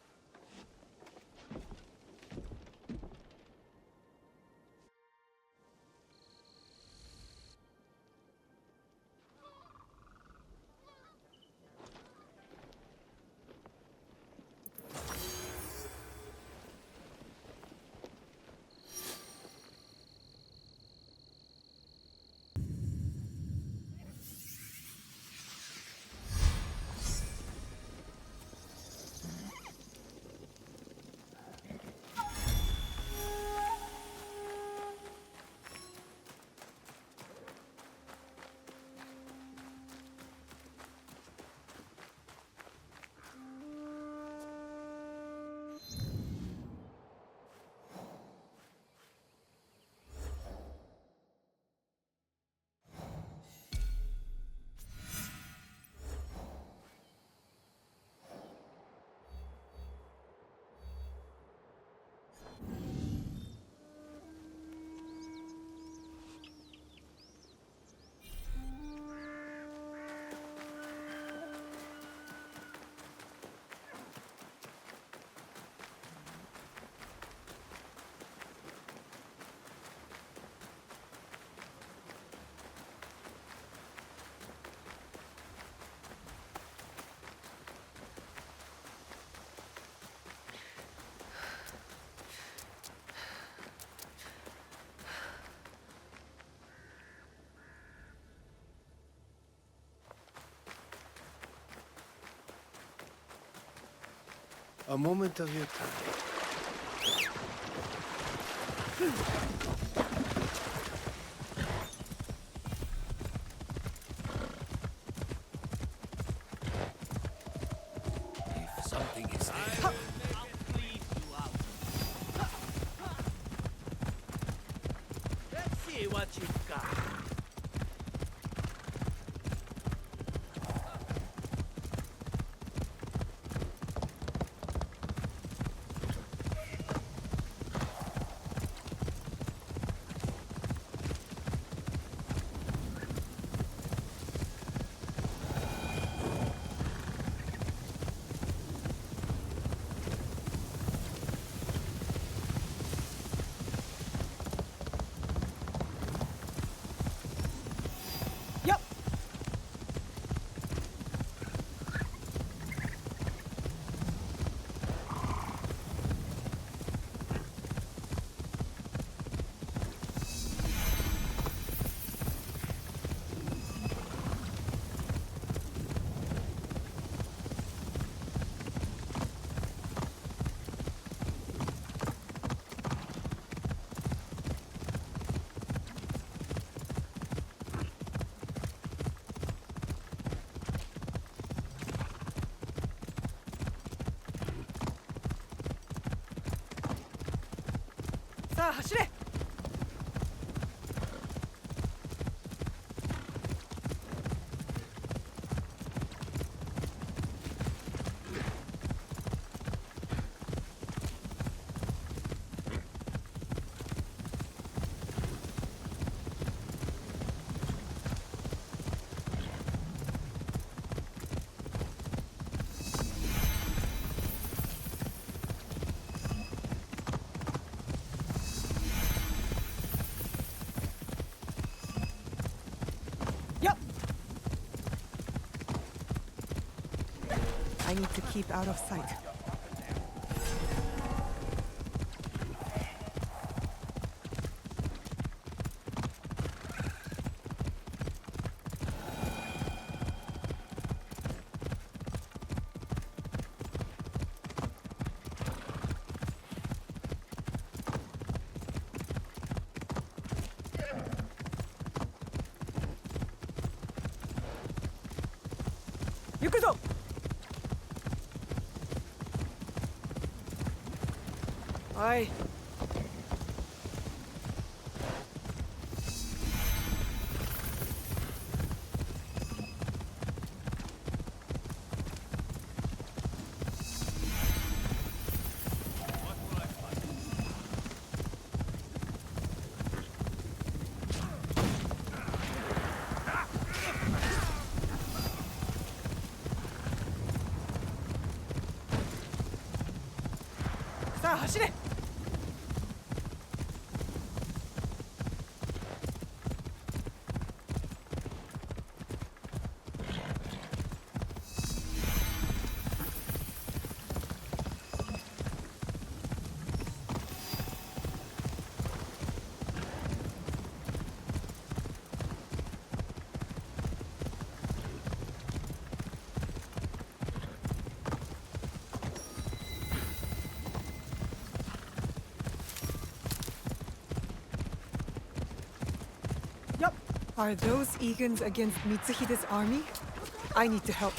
S: A moment of your time.
B: If something is there, let's see what you've got.
R: さあ走れ。I need to keep out of sight. Yukuzo! Aye.さあ走れ。Are those Egans against Mitsuhide's army? I need to help.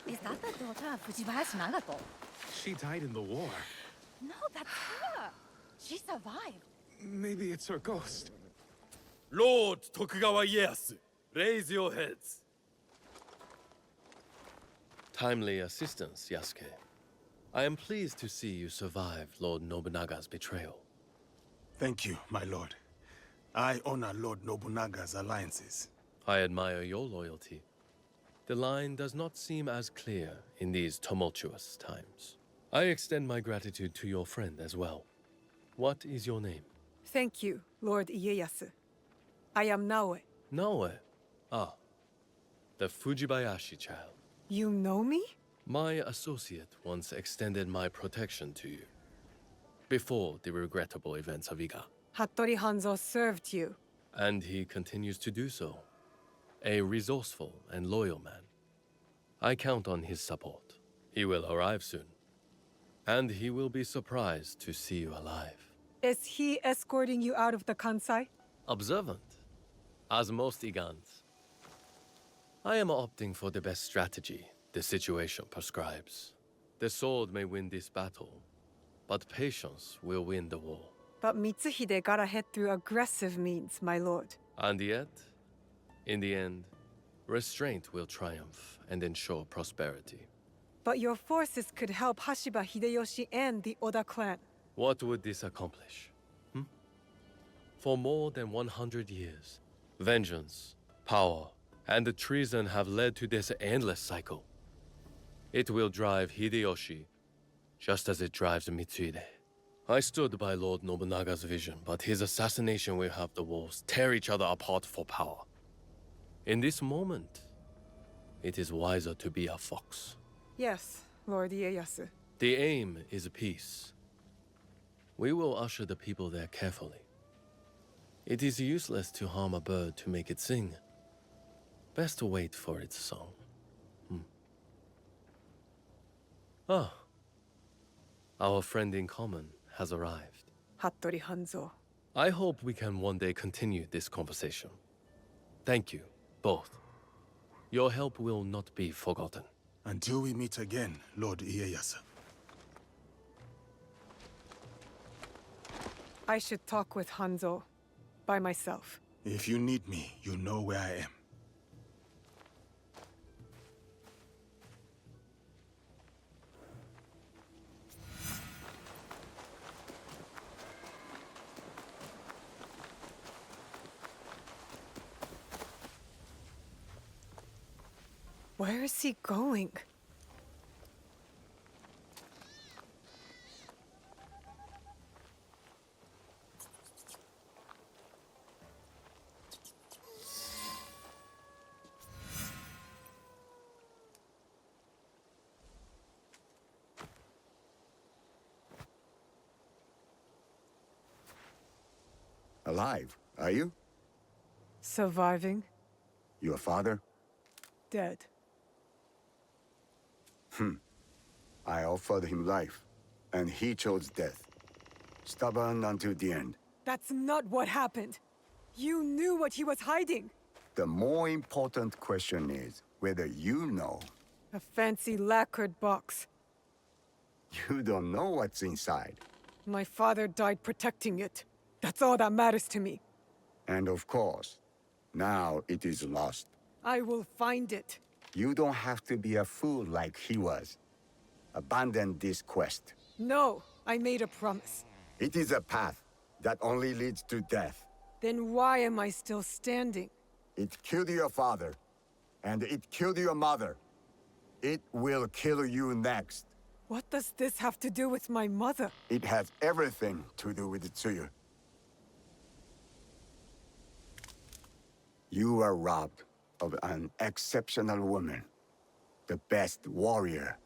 M: Is that the daughter of Fujiwara's Nagato?
Q: She died in the war.
R: No, that's her. She survived.
G: Maybe it's her ghost.
N: Lord Tokugawa Ieyasu, raise your heads.
D: Timely assistance, Yasuke. I am pleased to see you survive Lord Nobunaga's betrayal.
P: Thank you, my lord. I honor Lord Nobunaga's alliances.
D: I admire your loyalty. The line does not seem as clear in these tumultuous times. I extend my gratitude to your friend as well. What is your name?
R: Thank you, Lord Ieyasu. I am Naoe.
D: Naoe. Ah, the Fujibayashi child.
R: You know me?
D: My associate once extended my protection to you. Before the regrettable events of Iga.
R: Hattori Hanzo served you.
D: And he continues to do so. A resourceful and loyal man. I count on his support. He will arrive soon. And he will be surprised to see you alive.
R: Is he escorting you out of the Kansai?
D: Observant, as most Igans. I am opting for the best strategy the situation prescribes. The sword may win this battle, but patience will win the war.
R: But Mitsuhide got ahead through aggressive means, my lord.
D: And yet, in the end, restraint will triumph and ensure prosperity.
R: But your forces could help Hashiba Hideyoshi and the Oda clan.
D: What would this accomplish? For more than 100 years, vengeance, power, and the treason have led to this endless cycle. It will drive Hideyoshi, just as it drives Mitsuhide. I stood by Lord Nobunaga's vision, but his assassination will have the wolves tear each other apart for power. In this moment, it is wiser to be a fox.
R: Yes, Lord Ieyasu.
D: The aim is peace. We will usher the people there carefully. It is useless to harm a bird to make it sing. Best to wait for its song. Ah, our friend in common has arrived.
R: Hattori Hanzo.
D: I hope we can one day continue this conversation. Thank you, both. Your help will not be forgotten.
P: Until we meet again, Lord Ieyasu.
R: I should talk with Hanzo by myself.
P: If you need me, you know where I am.
R: Where is he going?
M: Alive, are you?
R: Surviving.
M: Your father?
R: Dead.
M: I offered him life, and he chose death. Stubborn until the end.
R: That's not what happened. You knew what he was hiding.
M: The more important question is whether you know.
R: A fancy lacquered box.
M: You don't know what's inside.
R: My father died protecting it. That's all that matters to me.
M: And of course, now it is lost.
R: I will find it.
M: You don't have to be a fool like he was. Abandon this quest.
R: No, I made a promise.
M: It is a path that only leads to death.
R: Then why am I still standing?
M: It killed your father, and it killed your mother. It will kill you next.
R: What does this have to do with my mother?
M: It has everything to do with Tsuyu. You were robbed of an exceptional woman. The best warrior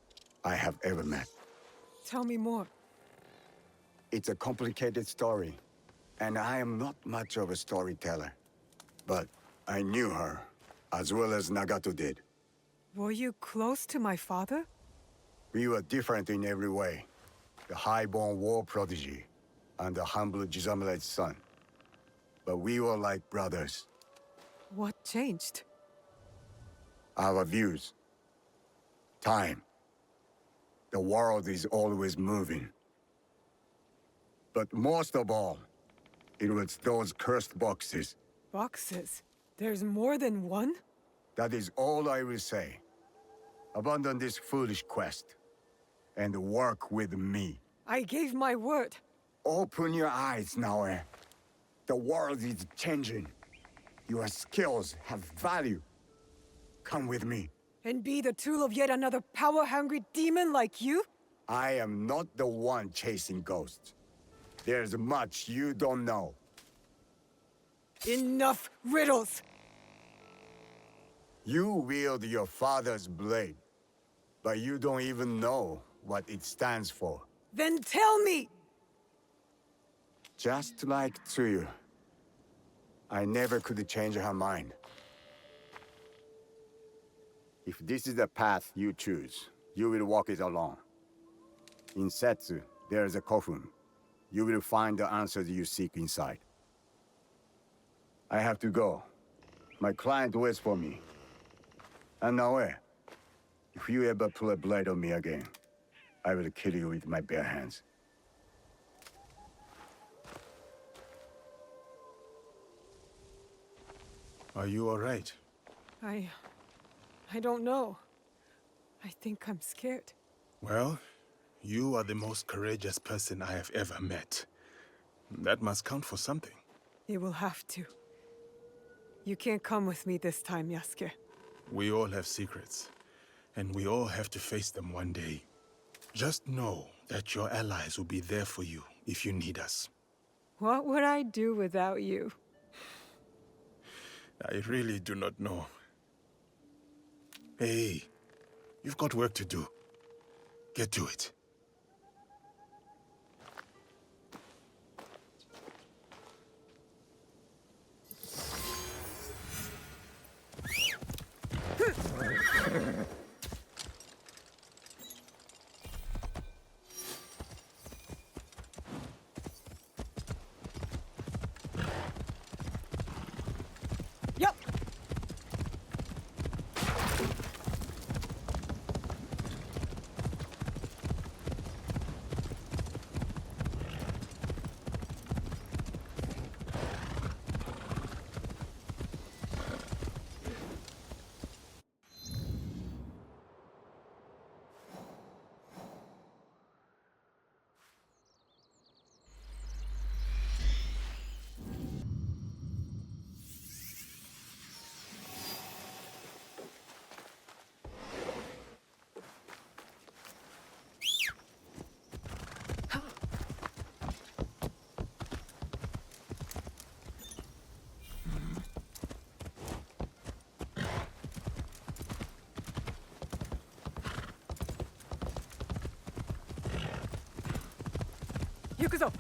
M: I have ever met.
R: Tell me more.
M: It's a complicated story, and I am not much of a storyteller. But I knew her, as well as Nagato did.
R: Were you close to my father?
M: We were different in every way. The high-born war prodigy, and the humble Jizamure's son. But we were like brothers.
R: What changed?
M: Our views. Time. The world is always moving. But most of all, it was those cursed boxes.
R: Boxes? There's more than one?
M: That is all I will say. Abandon this foolish quest, and work with me.
R: I gave my word.
M: Open your eyes, Naoe. The world is changing. Your skills have value. Come with me.
R: And be the tool of yet another power-hungry demon like you?
M: I am not the one chasing ghosts. There's much you don't know.
R: Enough riddles!
M: You wield your father's blade, but you don't even know what it stands for.
R: Then tell me!
M: Just like Tsuyu, I never could change her mind. If this is the path you choose, you will walk it alone. In Setsu, there is a kofun. You will find the answers you seek inside. I have to go. My client waits for me. And Naoe, if you ever pull a blade on me again, I will kill you with my bare hands.
P: Are you all right?
R: I don't know. I think I'm scared.
P: Well, you are the most courageous person I have ever met. That must count for something.
R: It will have to. You can't come with me this time, Yasuke.
P: We all have secrets, and we all have to face them one day. Just know that your allies will be there for you if you need us.
R: What would I do without you?
P: I really do not know. Hey, you've got work to do. Get to it.
R: Yep. Yukuzo!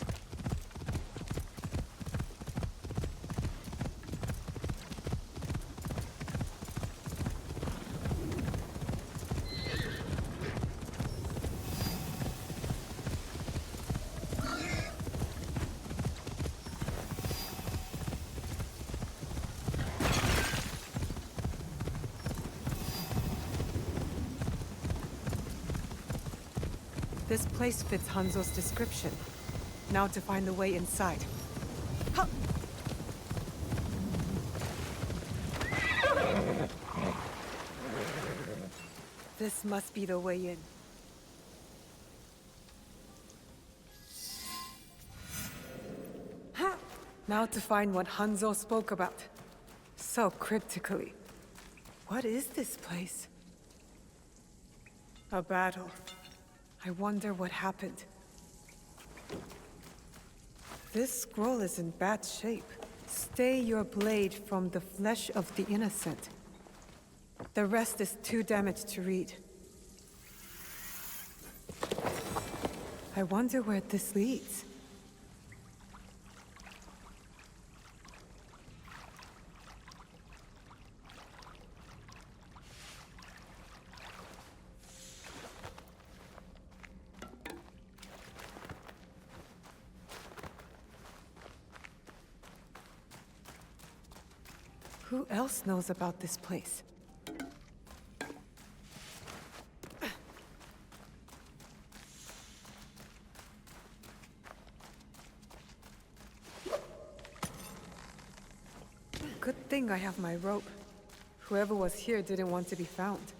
R: This place fits Hanzo's description. Now to find the way inside. Ha! This must be the way in. Ha! Now to find what Hanzo spoke about. So cryptically. What is this place? A battle. I wonder what happened. This scroll is in bad shape. Stay your blade from the flesh of the innocent. The rest is too damaged to read. I wonder where this leads. Who else knows about this place? Good thing I have my rope. Whoever was here didn't want to be found.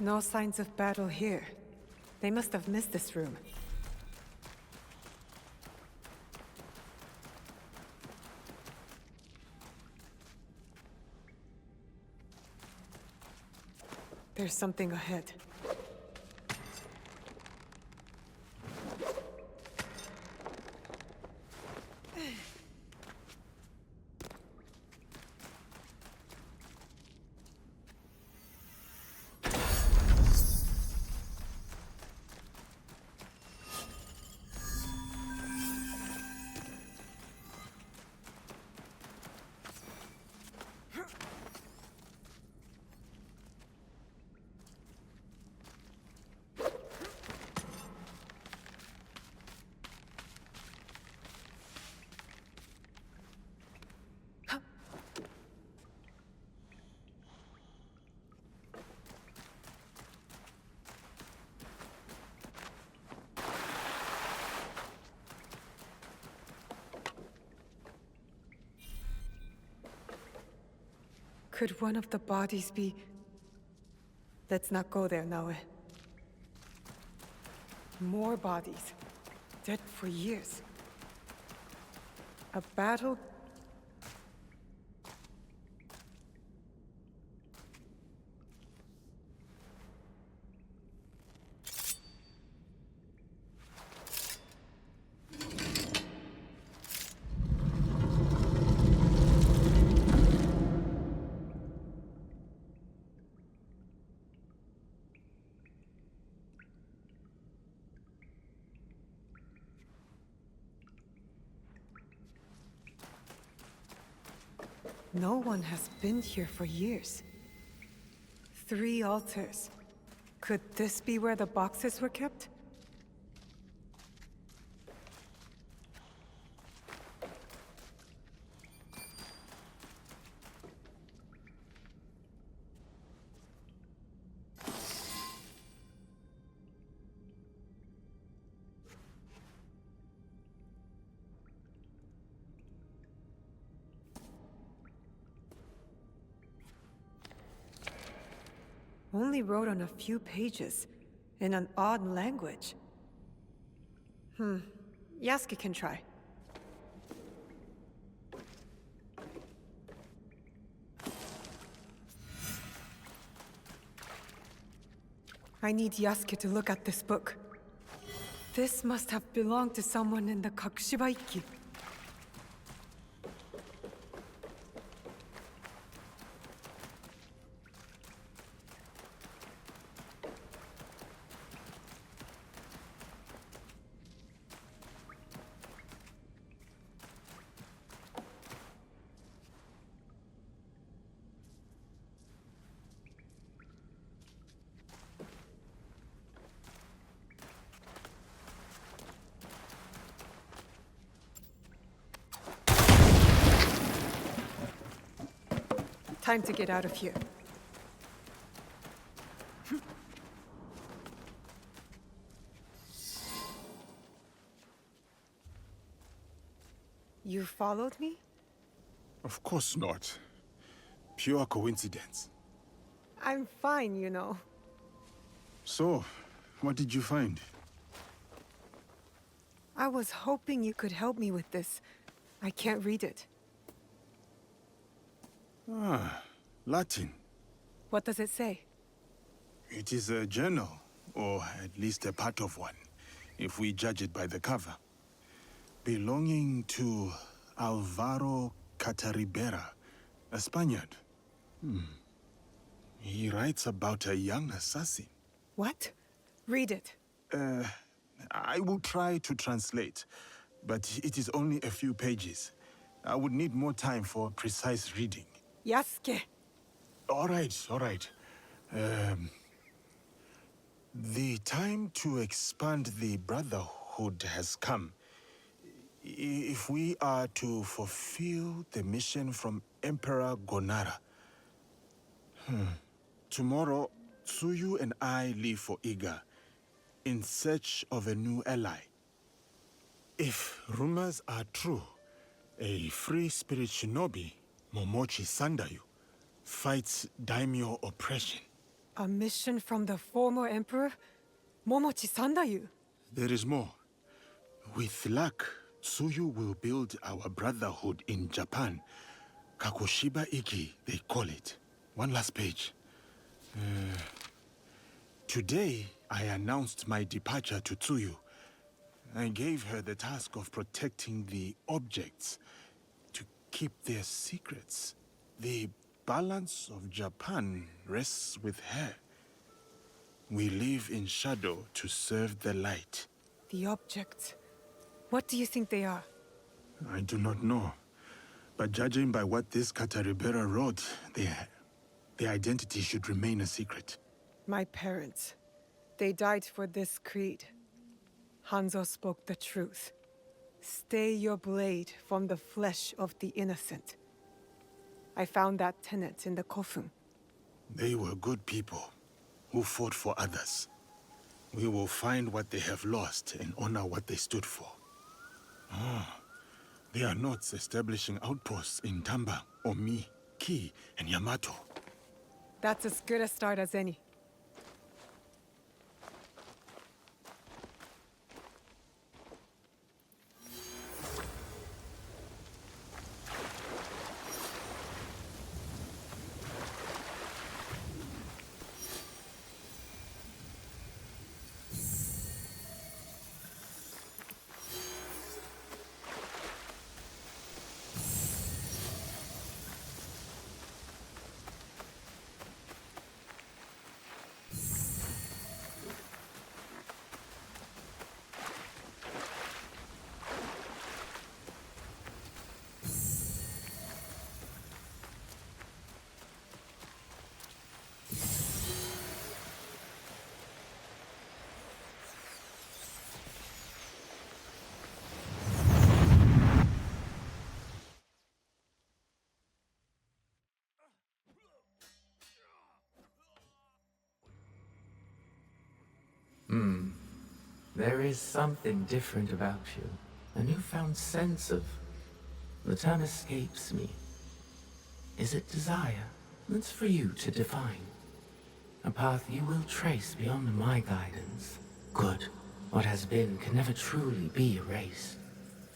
R: No signs of battle here. They must have missed this room. There's something ahead. Could one of the bodies be... Let's not go there, Naue. More bodies. Dead for years. A battle... No one has been here for years. 3 altars. Could this be where the boxes were kept? Only wrote on a few pages, in an odd language. Yasuke can try. I need Yasuke to look at this book. This must have belonged to someone in the Kakushibaiki. Time to get out of here. You followed me?
P: Of course not. Pure coincidence.
R: I'm fine, you know.
P: So, what did you find?
R: I was hoping you could help me with this. I can't read it.
P: Ah, Latin.
R: What does it say?
P: It is a journal, or at least a part of one, if we judge it by the cover. Belonging to Alvaro Cataribera, a Spaniard. He writes about a young assassin.
R: What? Read it.
P: I will try to translate, but it is only a few pages. I would need more time for precise reading.
R: Yasuke.
P: All right. The time to expand the Brotherhood has come. If we are to fulfill the mission from Emperor Gonara. Tomorrow, Tsuyu and I leave for Iga, in search of a new ally. If rumors are true, a free spirit shinobi, Momochi Sandayu, fights daimyo oppression.
R: A mission from the former emperor? Momochi Sandayu?
P: There is more. With luck, Tsuyu will build our brotherhood in Japan. Kakoshiba Iki, they call it. One last page. Today, I announced my departure to Tsuyu. I gave her the task of protecting the objects, to keep their secrets. The balance of Japan rests with her. We live in shadow to serve the light.
R: The objects. What do you think they are?
P: I do not know. But judging by what this Cataribera wrote, their identity should remain a secret.
R: My parents. They died for this creed. Hanzo spoke the truth. Stay your blade from the flesh of the innocent. I found that tenet in the Kofun.
P: They were good people who fought for others. We will find what they have lost and honor what they stood for. They are notes establishing outposts in Tamba, Omi, Ki, and Yamato.
R: That's as good a start as any.
I: There is something different about you. A newfound sense of... The term escapes me. Is it desire? That's for you to define. A path you will trace beyond my guidance. Good. What has been can never truly be erased.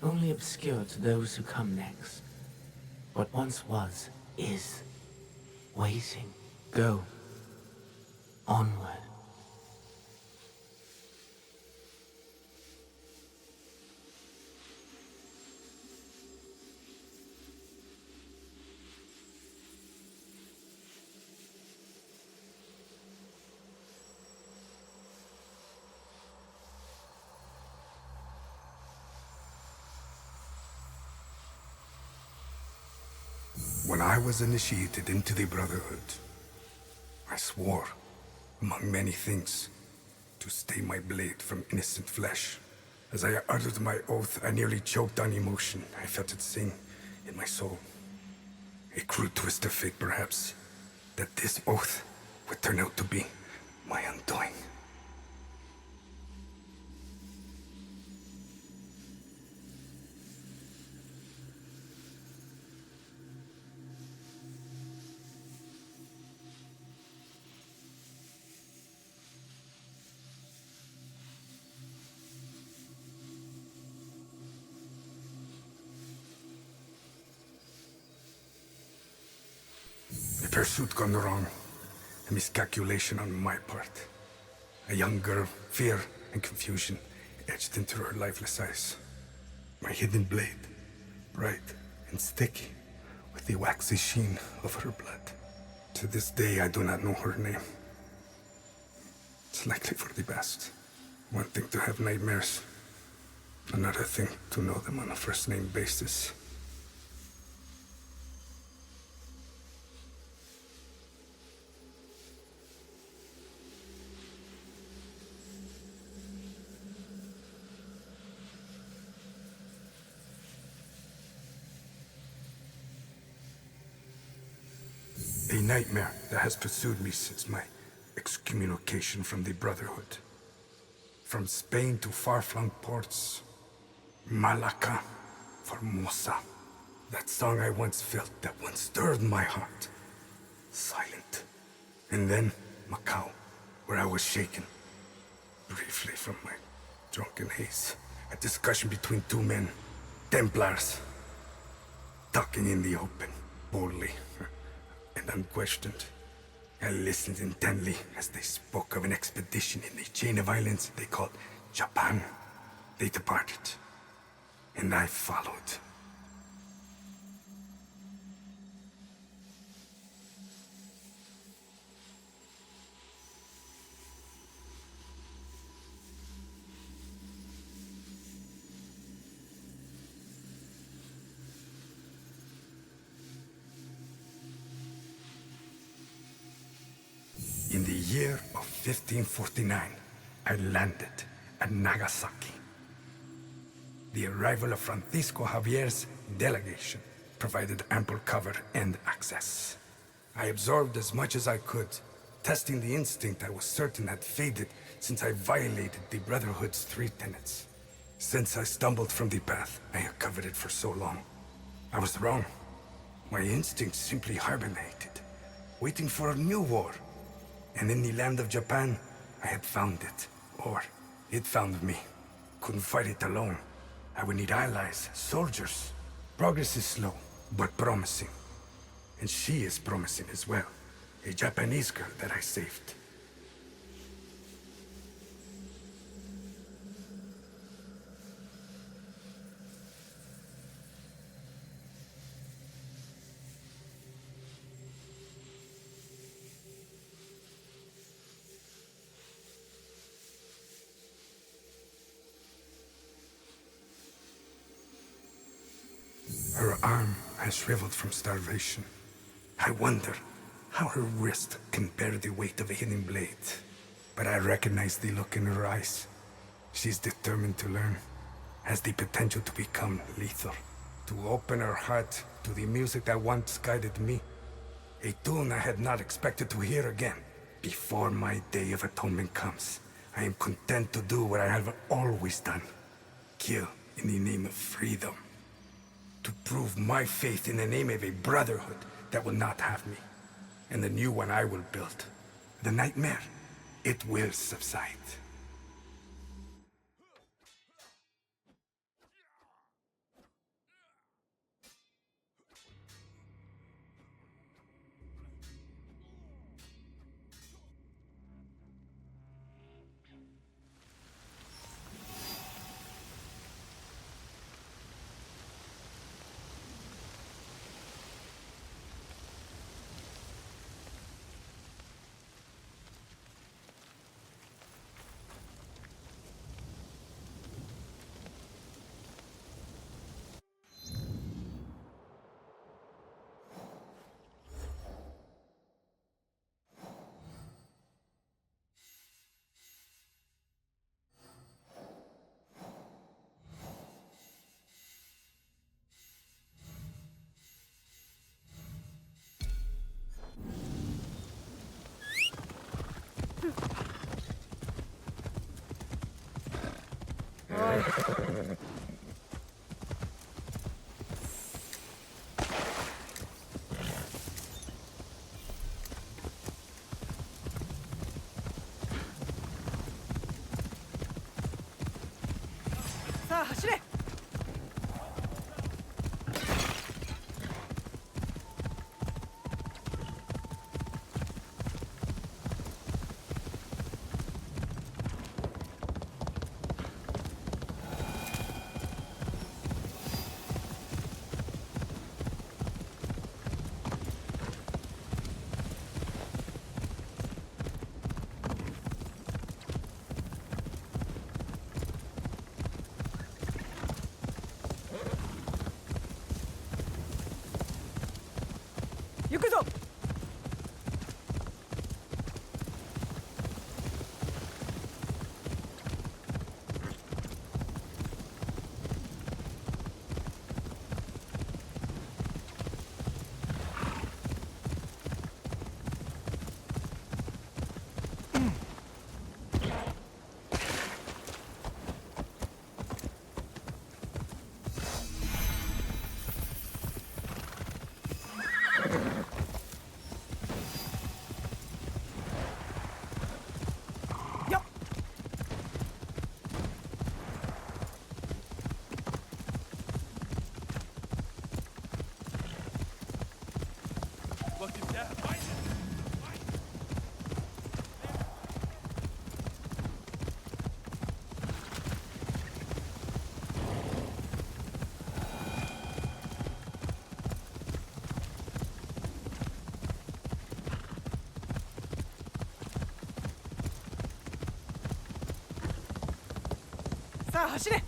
I: Only obscured to those who come next. What once was, is. Waiting. Go. Onward.
T: When I was initiated into the Brotherhood, I swore, among many things, to stay my blade from innocent flesh. As I uttered my oath, I nearly choked on emotion. I felt it sing in my soul. A cruel twist of fate, perhaps, that this oath would turn out to be my undoing. A pursuit gone wrong. A miscalculation on my part. A young girl, fear and confusion etched into her lifeless eyes. My hidden blade, bright and sticky, with the waxy sheen of her blood. To this day, I do not know her name. It's likely for the best. One thing to have nightmares, another thing to know them on a first-name basis. A nightmare that has pursued me since my excommunication from the Brotherhood. From Spain to far-flung ports, Malacca, Formosa. That song I once felt, that once stirred my heart. Silent. And then Macau, where I was shaken. Briefly from my drunken haze. A discussion between two men, Templars. Talking in the open, boldly and unquestioned. I listened intently as they spoke of an expedition in the chain of islands they called Japan. They departed, and I followed. In the year of 1549, I landed at Nagasaki. The arrival of Francisco Javier's delegation provided ample cover and access. I absorbed as much as I could, testing the instinct I was certain had faded since I violated the Brotherhood's 3 tenets. Since I stumbled from the path I had coveted for so long, I was wrong. My instinct simply hibernated, waiting for a new war. And in the land of Japan, I had found it. Or, it found me. Couldn't fight it alone. I would need allies, soldiers. Progress is slow, but promising. And she is promising as well. A Japanese girl that I saved. Her arm has shriveled from starvation. I wonder how her wrist can bear the weight of a hidden blade. But I recognize the look in her eyes. She's determined to learn, has the potential to become lethal. To open her heart to the music that once guided me. A tune I had not expected to hear again. Before my day of atonement comes, I am content to do what I have always done. Kill in the name of freedom. To prove my faith in the name of a brotherhood that will not have me. And the new one I will build. The nightmare, it will subside.
R: samurai.
K: さあ走れ。行くぞ。
N: Look at that.
K: Sa さあ走れ。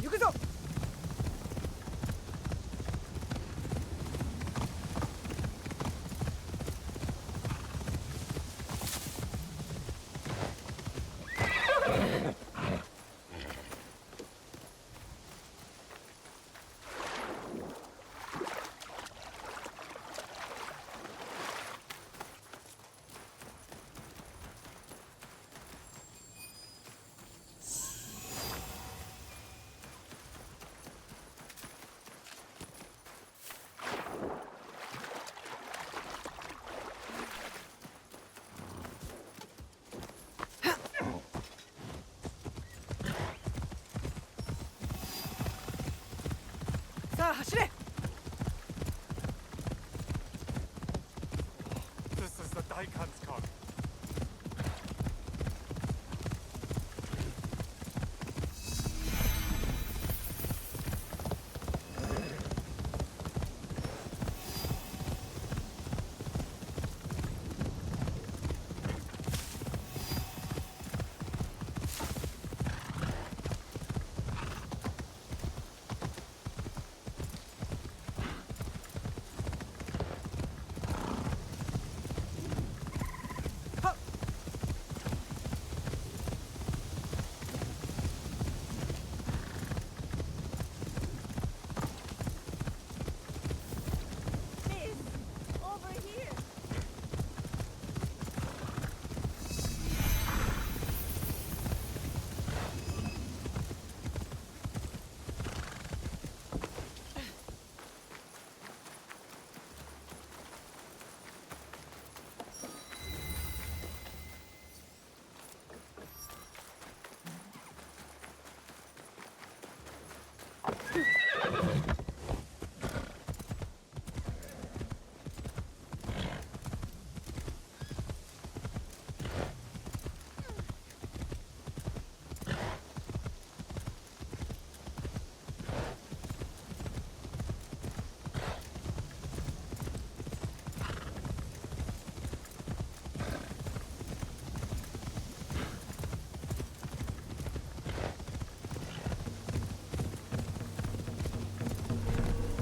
K: 行くぞ。さあ走れ。
A: This is the Daikan's card.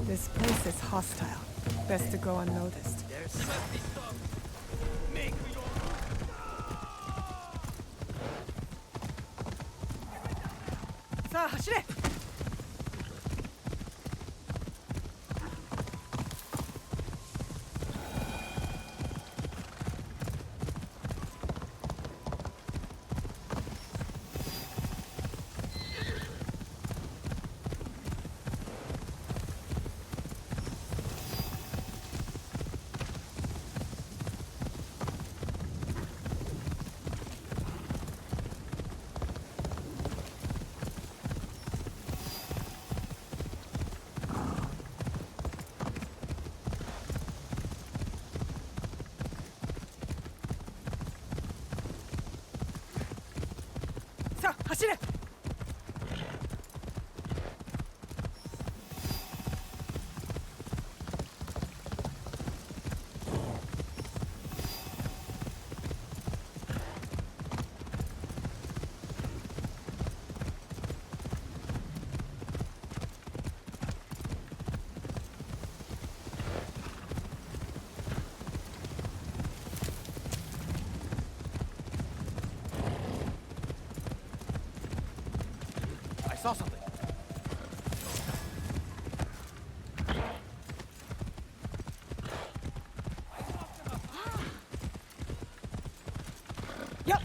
R: This place is hostile. Best to go unnoticed.
B: There's must be stuff. Make your
R: 자, 走れ! 자, 走れ!
B: I saw something.
R: Yep.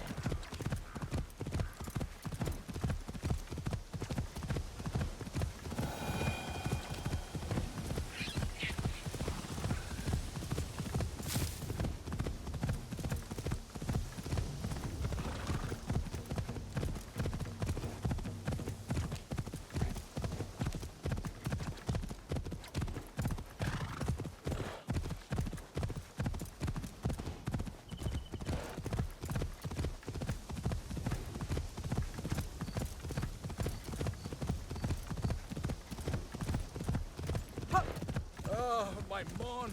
B: Oh, my mon.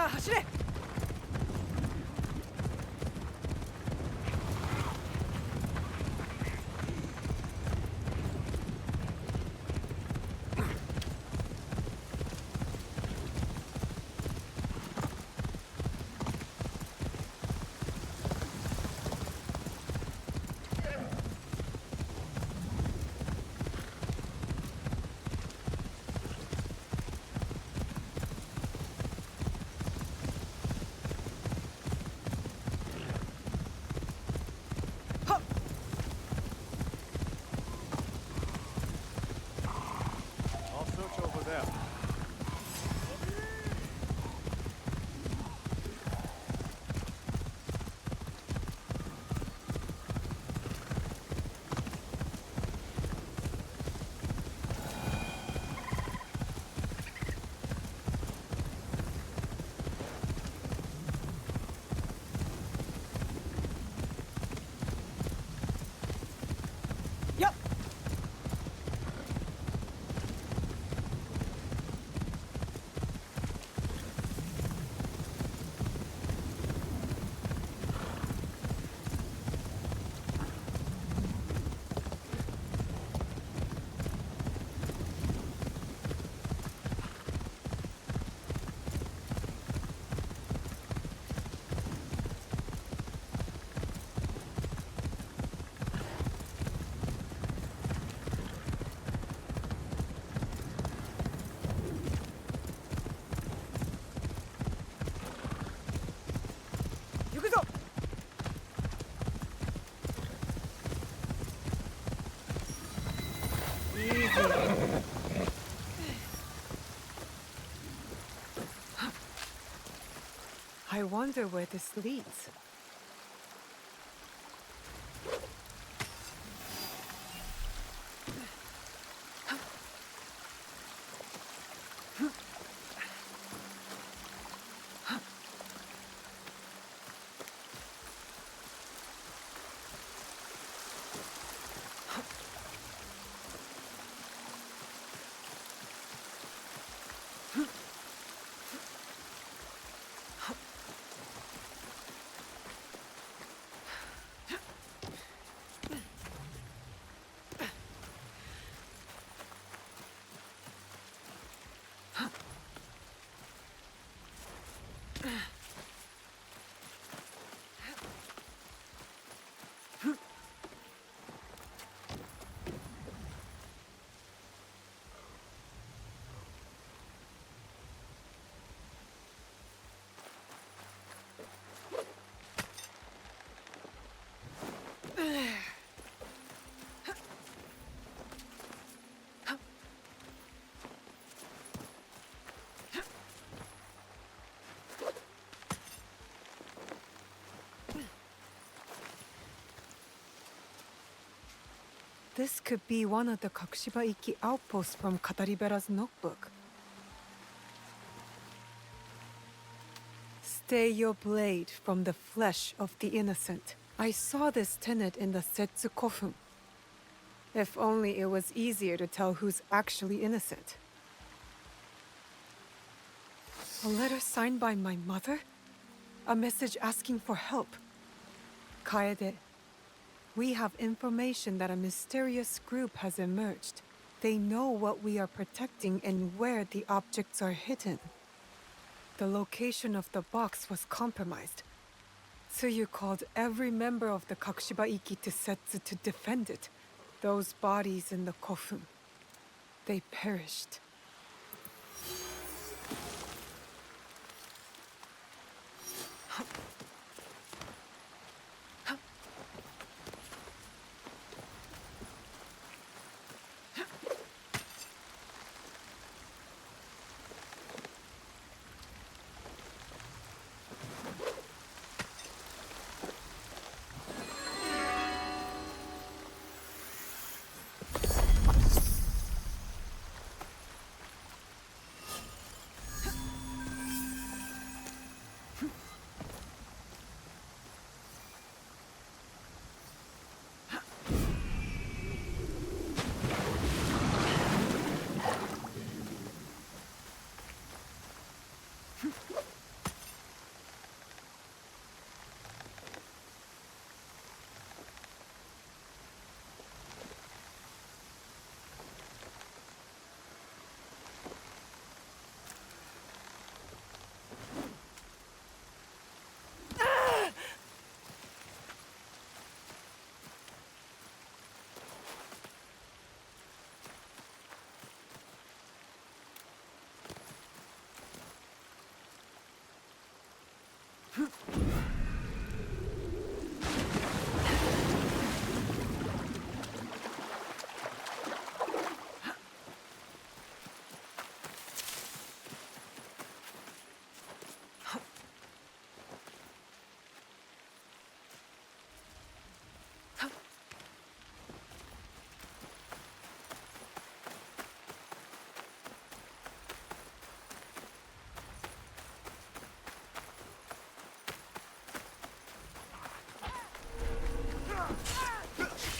R: あ走れ。
U: I'll search over there.
R: Yep. I wonder where this leads. This could be one of the Kakushiba-iki outposts from Kataribera's notebook. Stay your blade from the flesh of the innocent. I saw this tenet in the Setsu Kofun. If only it was easier to tell who's actually innocent. A letter signed by my mother? A message asking for help. Kaede, we have information that a mysterious group has emerged. They know what we are protecting and where the objects are hidden. The location of the box was compromised. Tsuyu called every member of the Kakushiba-iki to Setsu to defend it. Those bodies in the Kofun, they perished.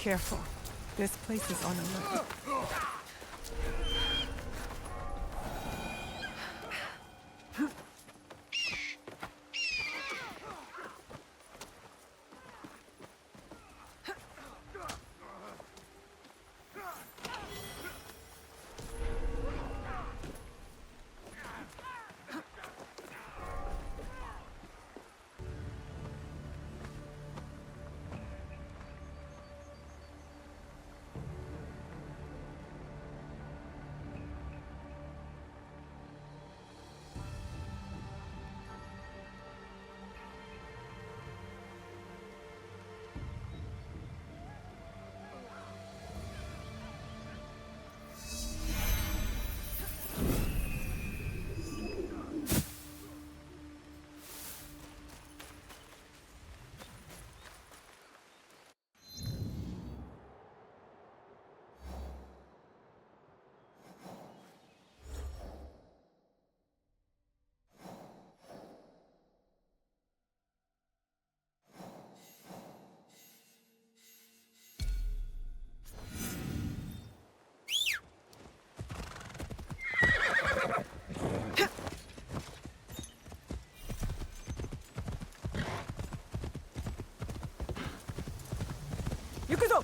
R: Careful. This place is on alert. Yukuzo!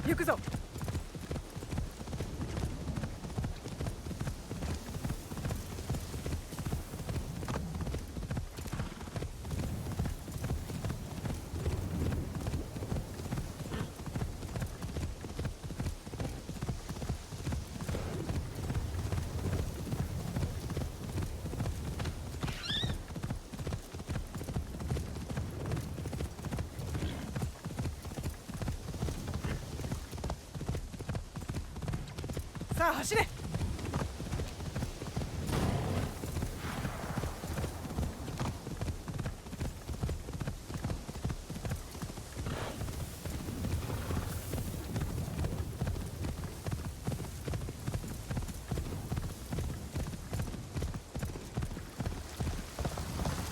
R: Yukuzo! 자, 走れ!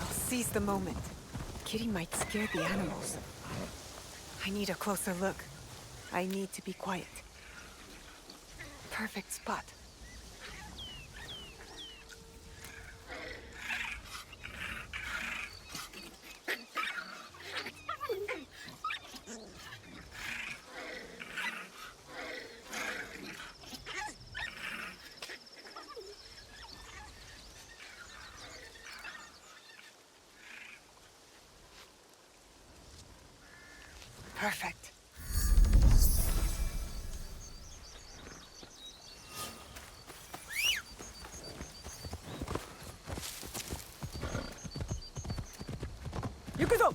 R: I'll seize the moment. Kitty might scare the animals. I need a closer look. I need to be quiet. Perfect spot. Perfect. Yukuzo!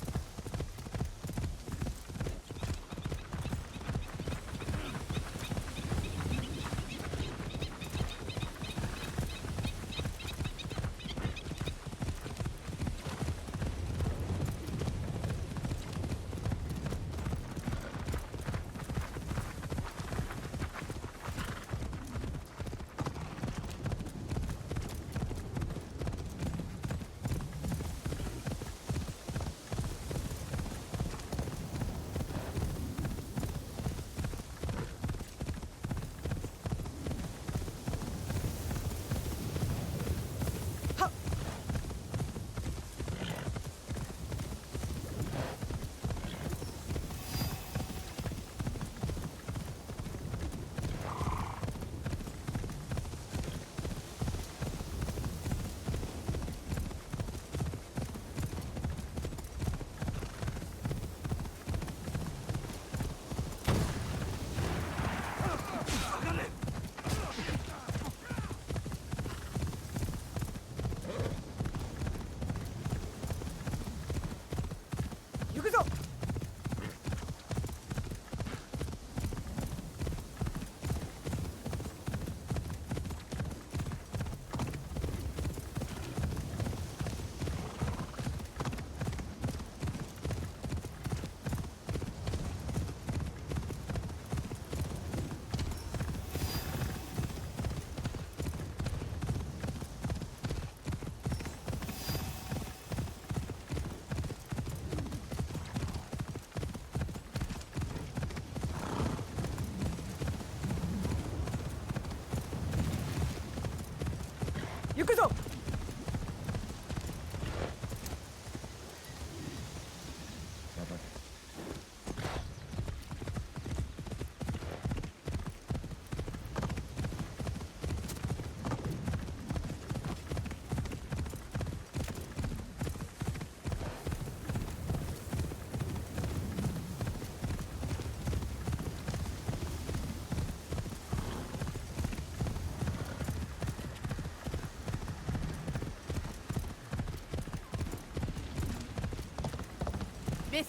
J: Miss.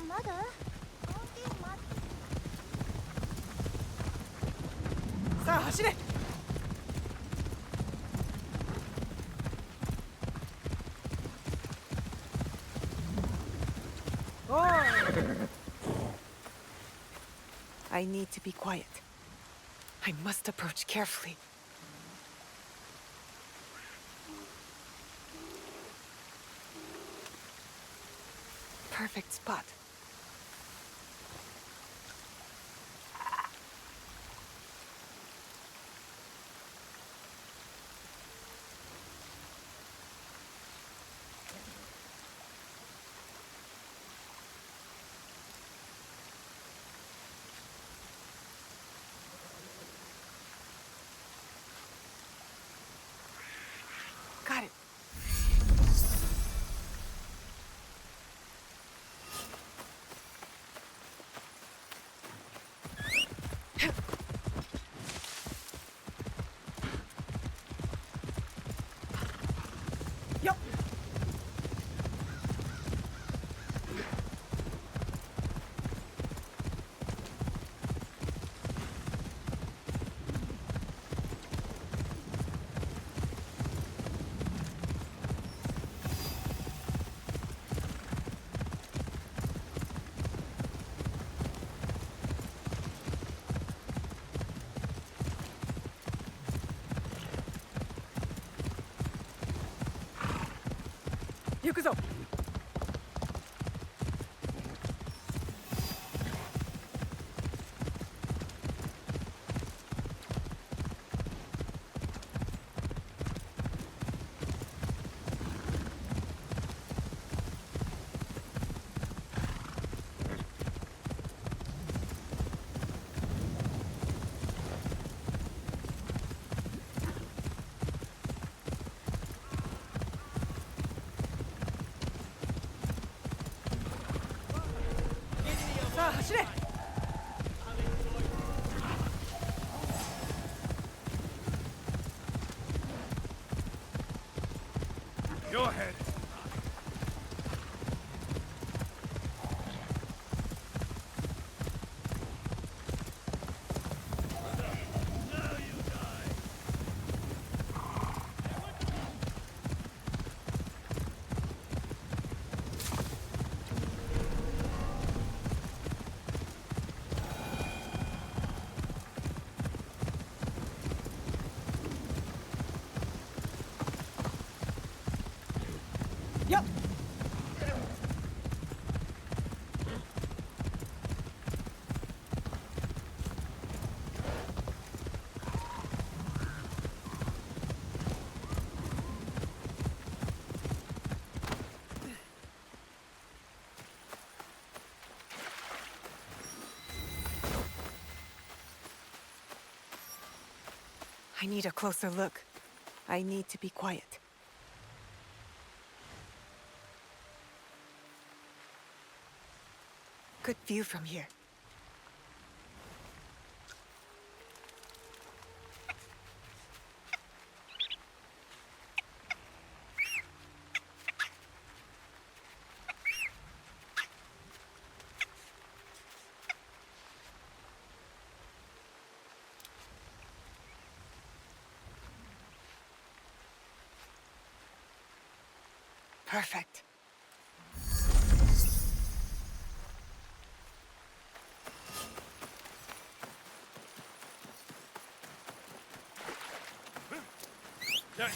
V: Mother?
J: さあ走れ。I need to be quiet. I must approach carefully. Perfect spot. Got it. Yup. Yuku zo. 자, 走れ!
U: Go ahead.
J: Yup. I need a closer look. I need to be quiet. Good view from here. Perfect. Yup.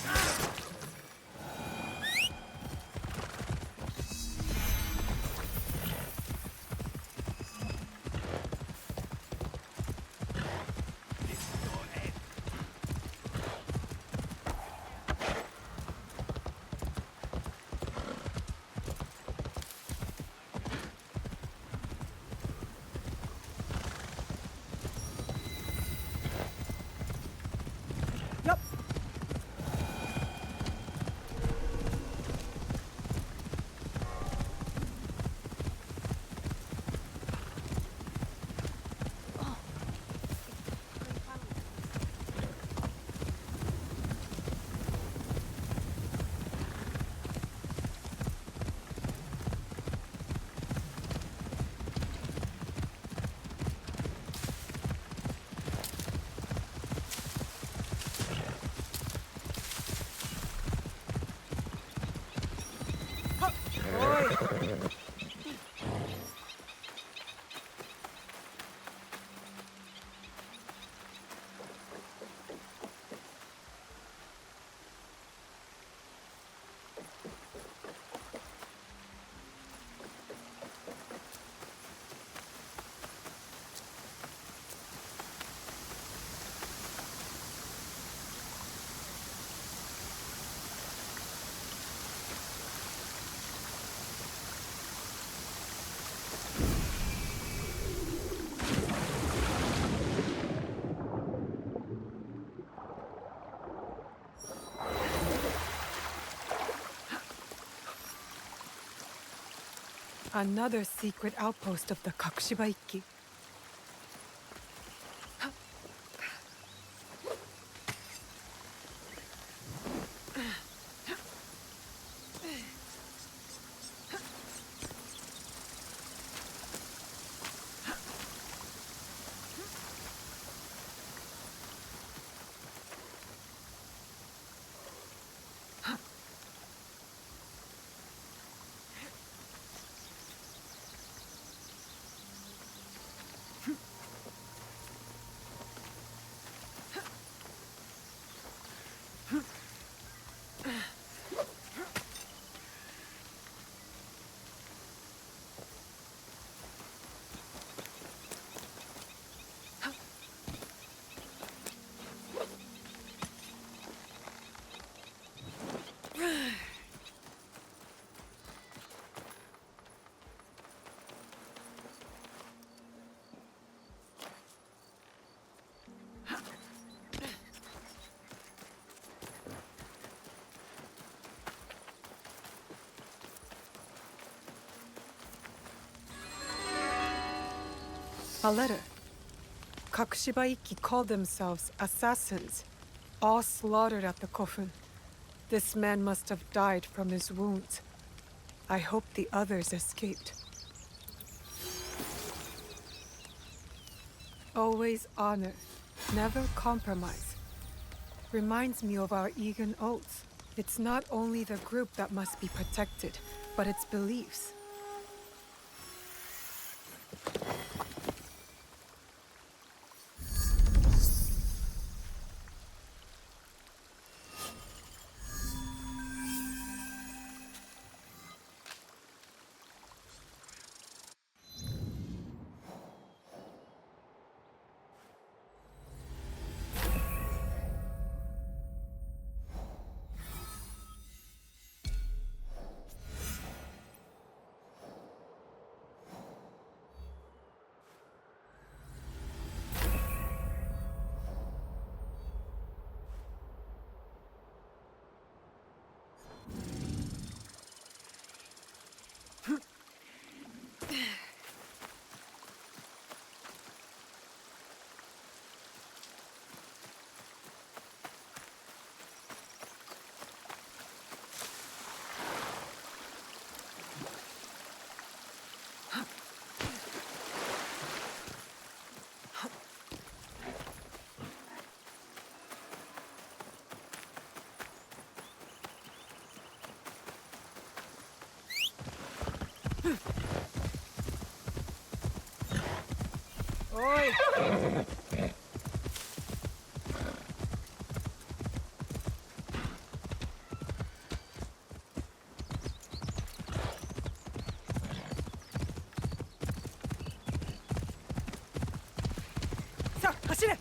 R: Another secret outpost of the Kakushibaiki. A letter. Kakushibaiki called themselves assassins, all slaughtered at the Kofun. This man must have died from his wounds. I hope the others escaped. Always honor, never compromise. Reminds me of our Egan oaths. It's not only the group that must be protected, but its beliefs. Oi! Sa, 走れ!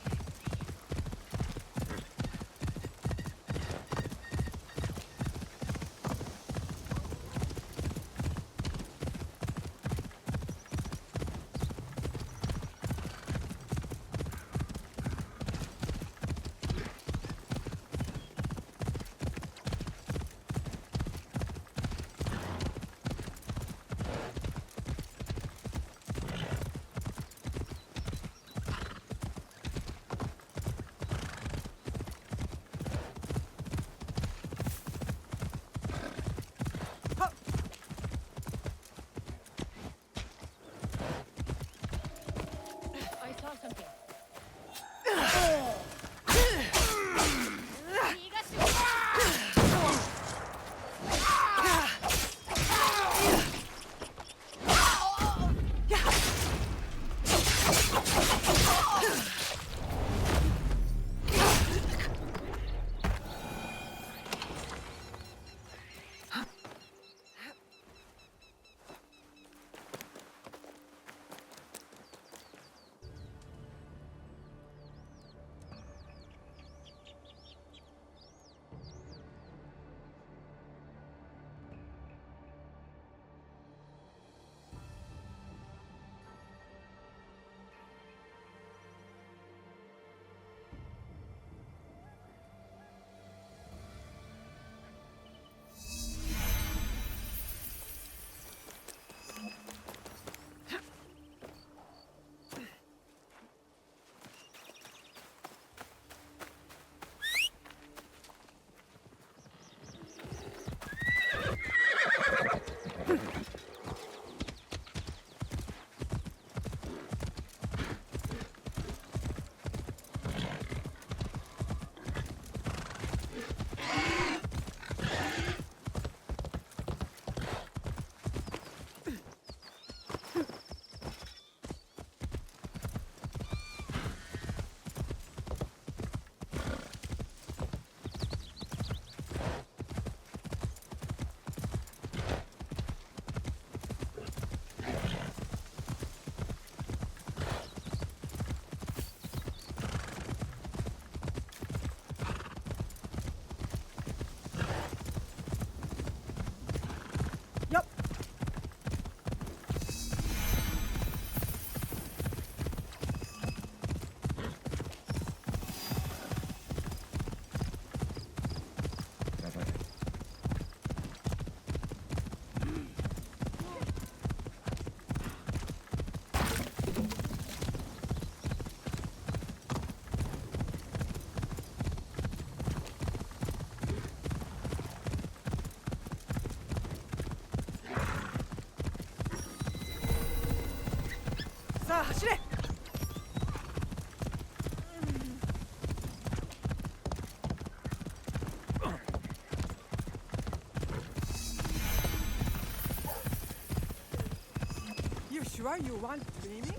R: sure you want dreaming?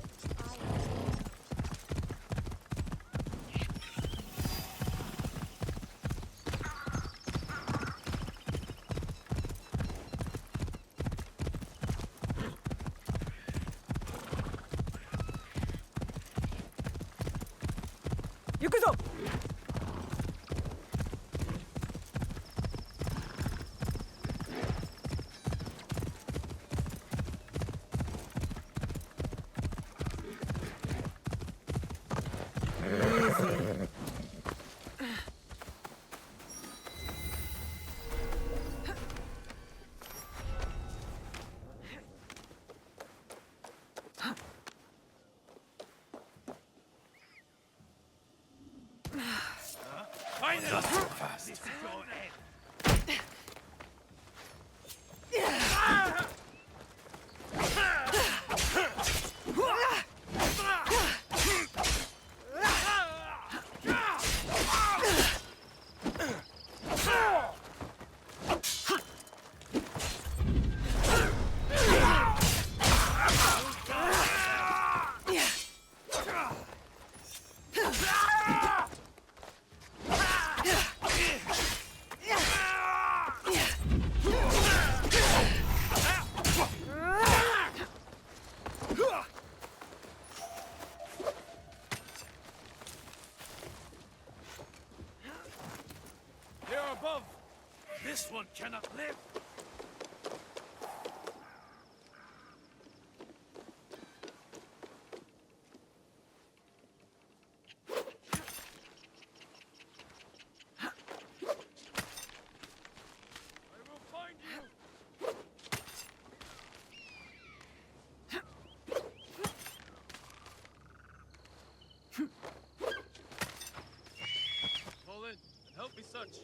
R: Yukuzo!
B: Not so fast. This is your end. They're above. This one cannot live. I will find you. Fall in and help me search.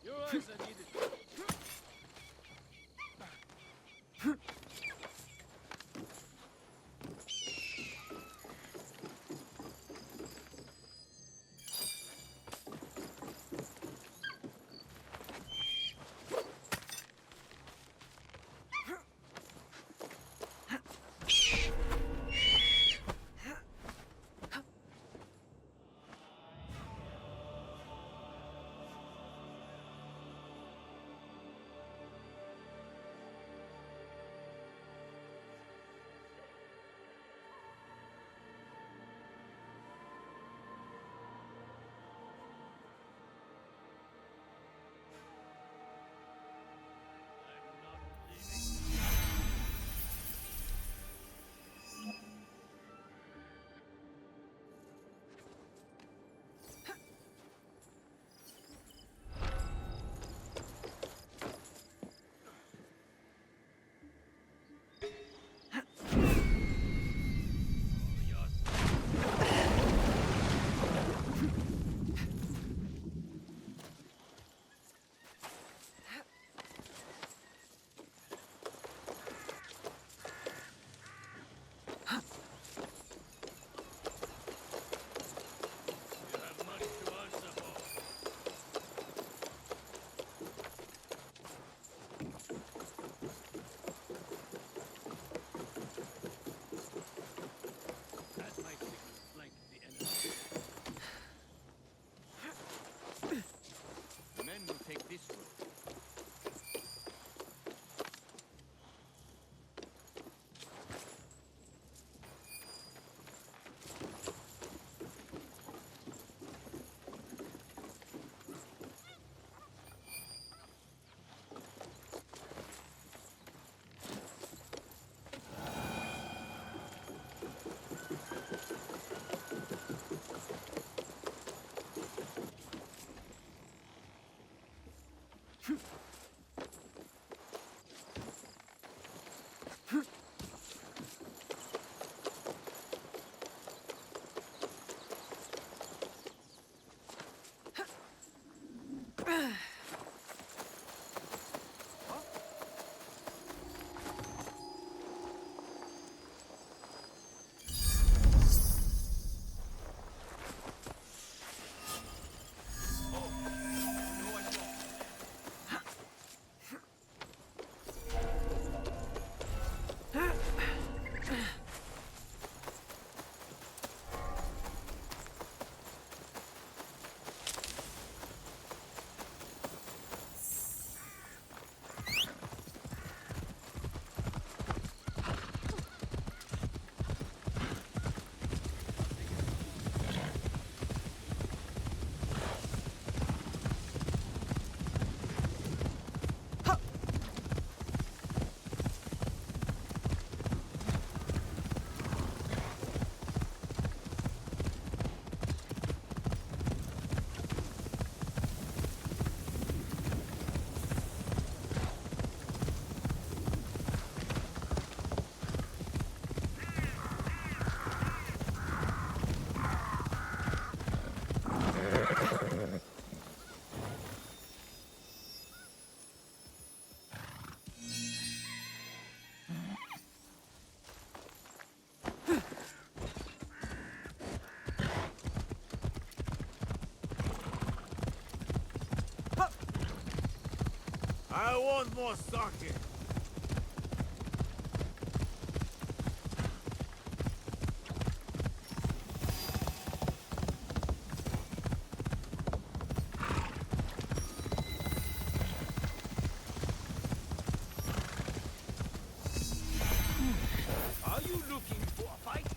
B: Your eyes are needed.
E: I want more sake.
B: Are you looking for a fight?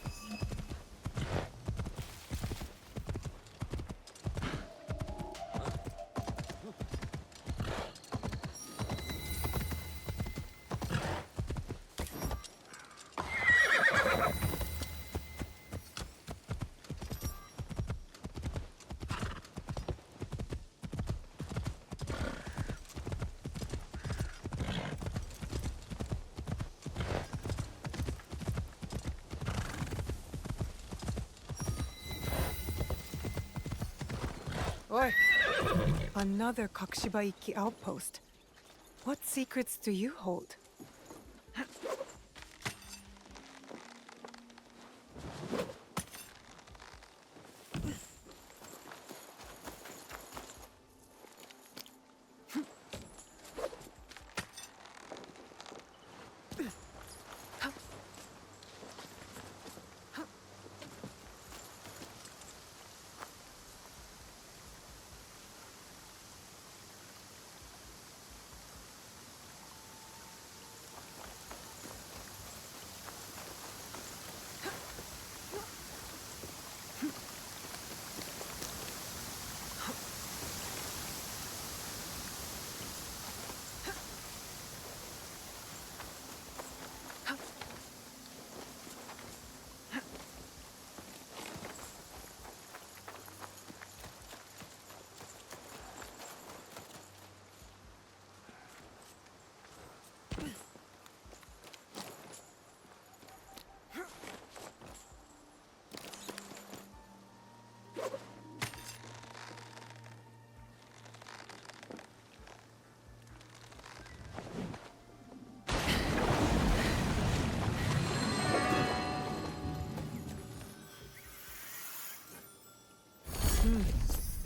R: Oi! Another Kakushibaiki outpost. What secrets do you hold?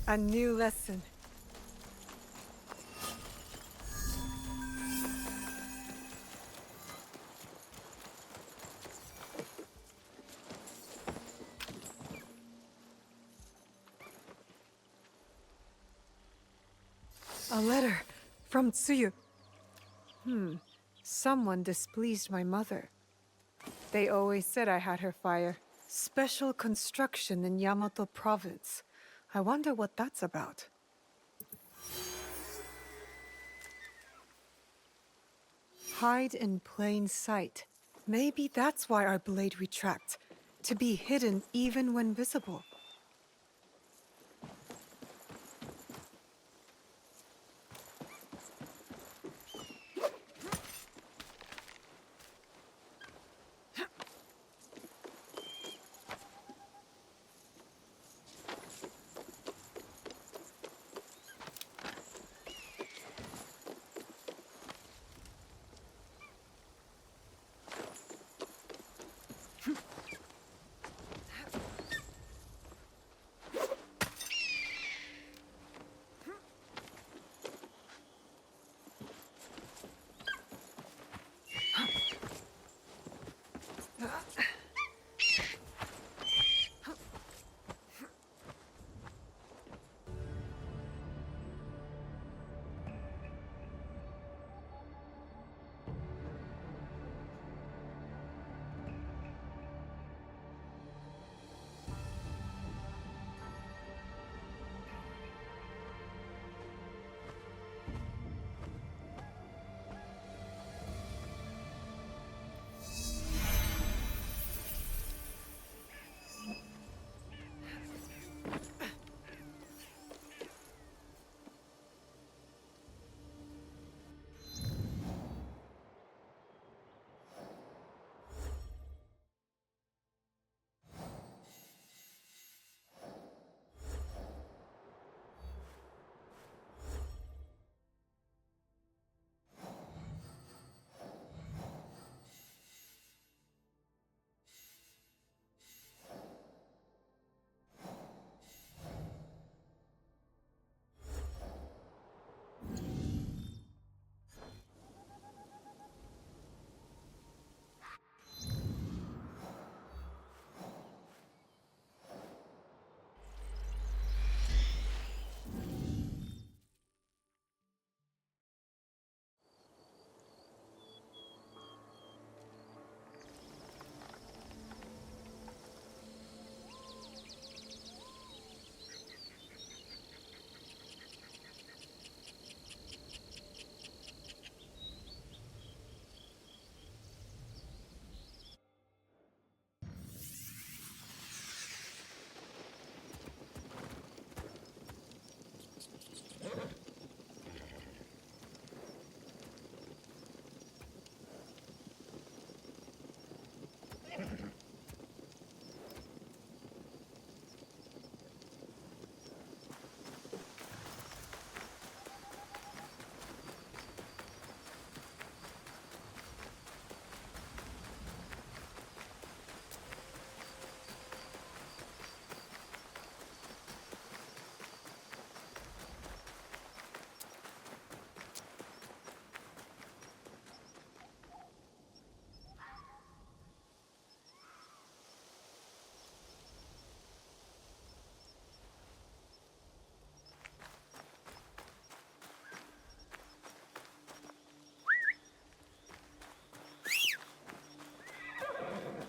R: A new lesson. A letter from Tsuyu. Someone displeased my mother. They always said I had her fire. Special construction in Yamato province. I wonder what that's about. Hide in plain sight. Maybe that's why our blade retracts. To be hidden even when visible.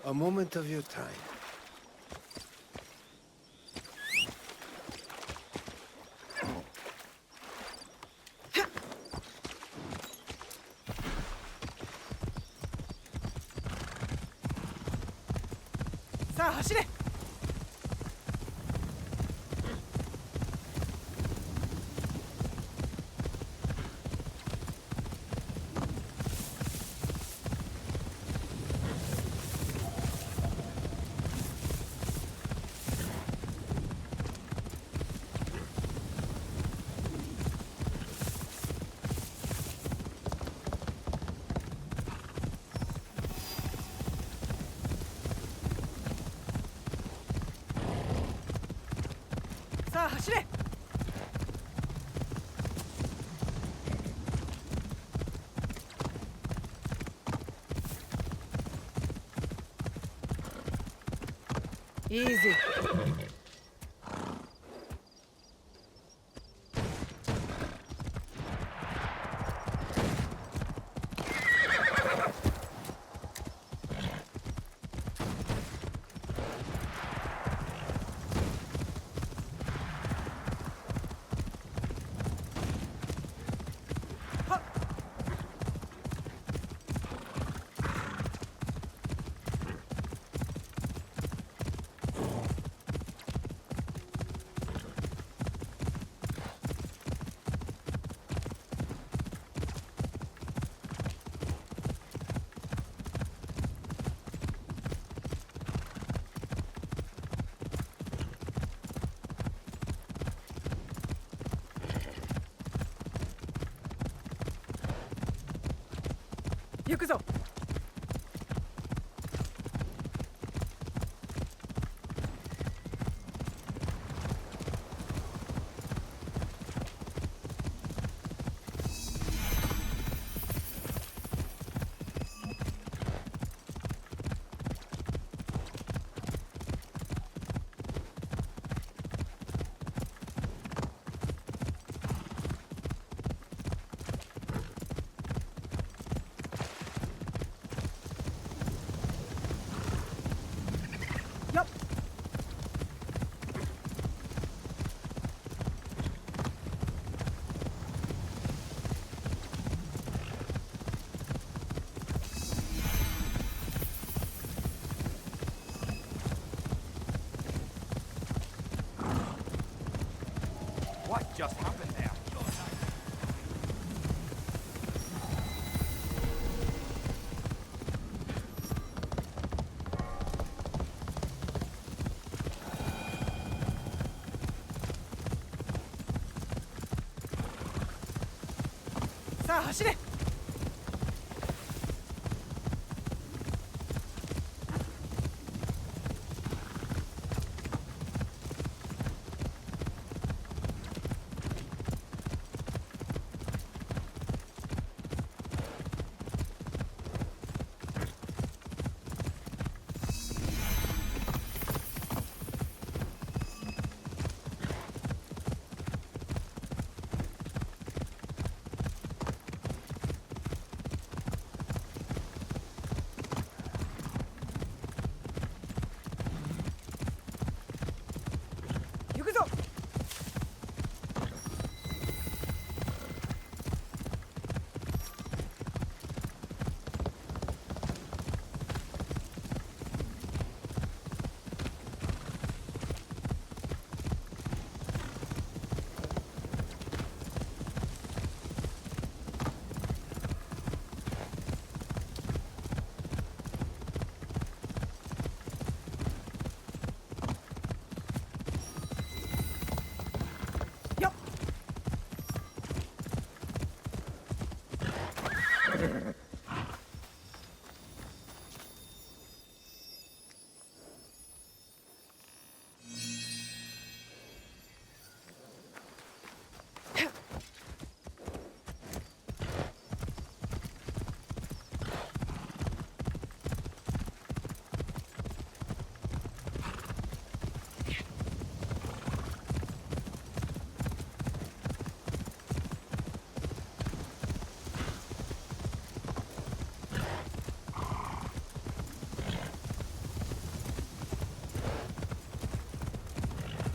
S: A moment of your time.
R: Easy. Yukuzo.
O: What just happened there?
R: Sa, 走れ!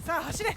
K: さあ走れ。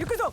K: 行くぞ。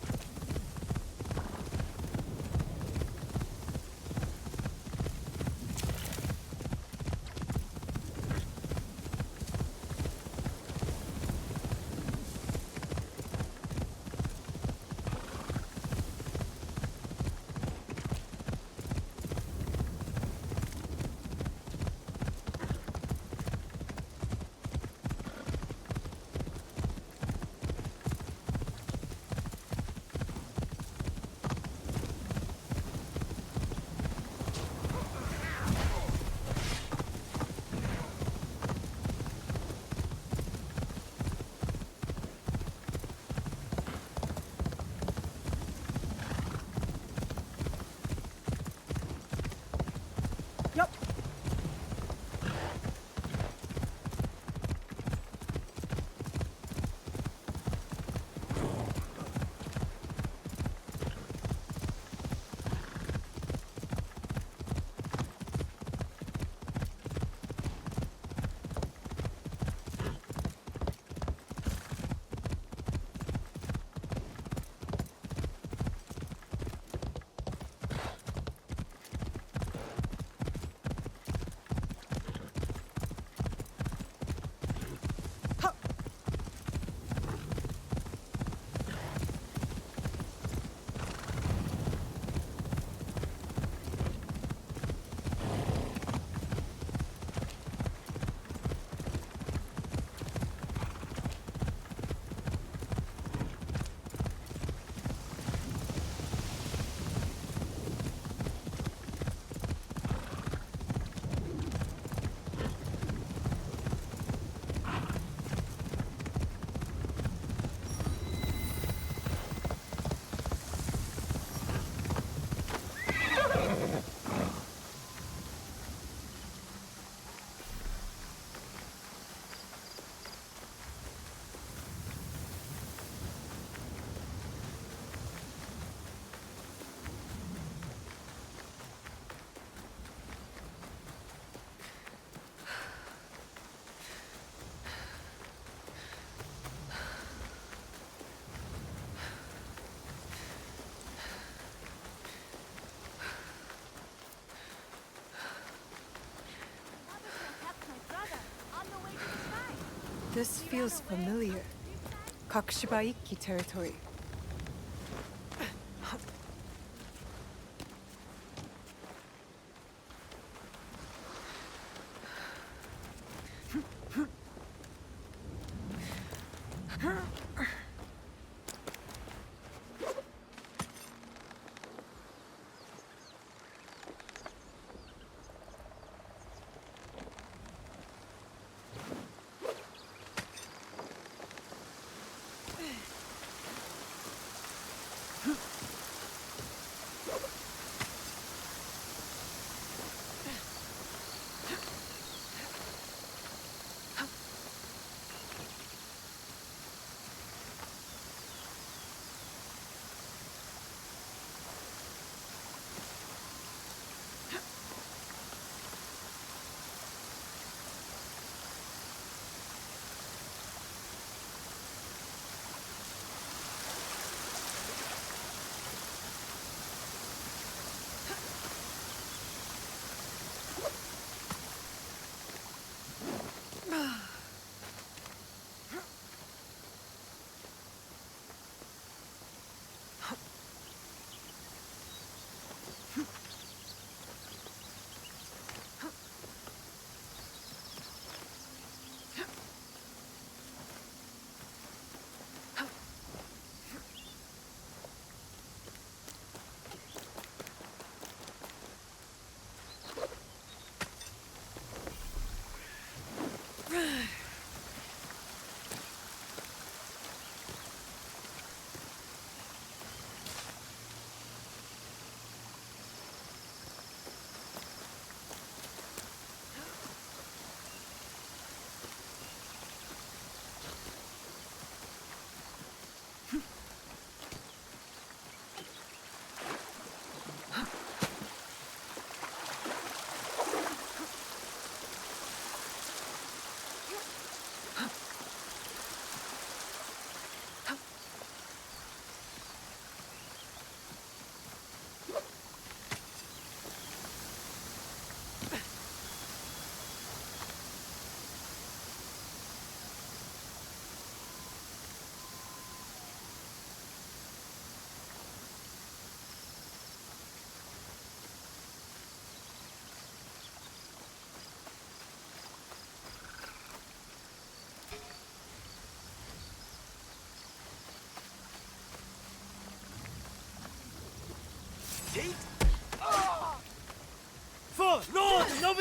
R: This feels familiar. Kakushiba Ikki territory.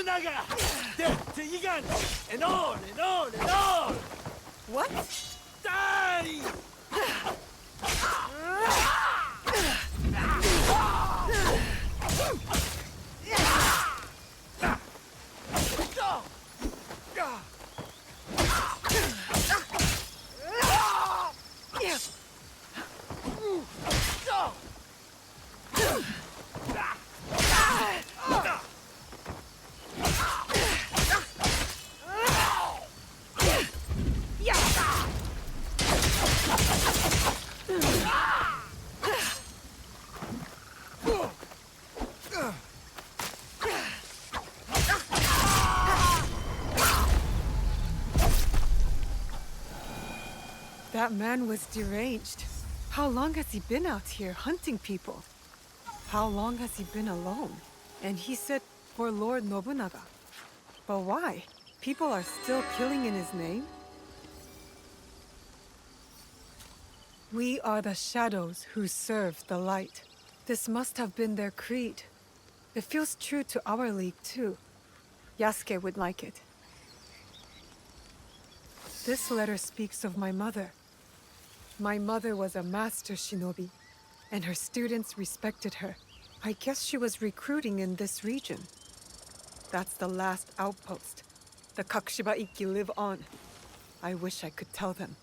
B: Nobunaga! Death to Igan! And on and on and on!
R: What?
B: Die!
R: That man was deranged. How long has he been out here hunting people? How long has he been alone? And he said for Lord Nobunaga. But why? People are still killing in his name? We are the shadows who serve the light. This must have been their creed. It feels true to our league, too. Yasuke would like it. This letter speaks of my mother. My mother was a master shinobi, and her students respected her. I guess she was recruiting in this region. That's the last outpost. The Kakushiba Ikki live on. I wish I could tell them.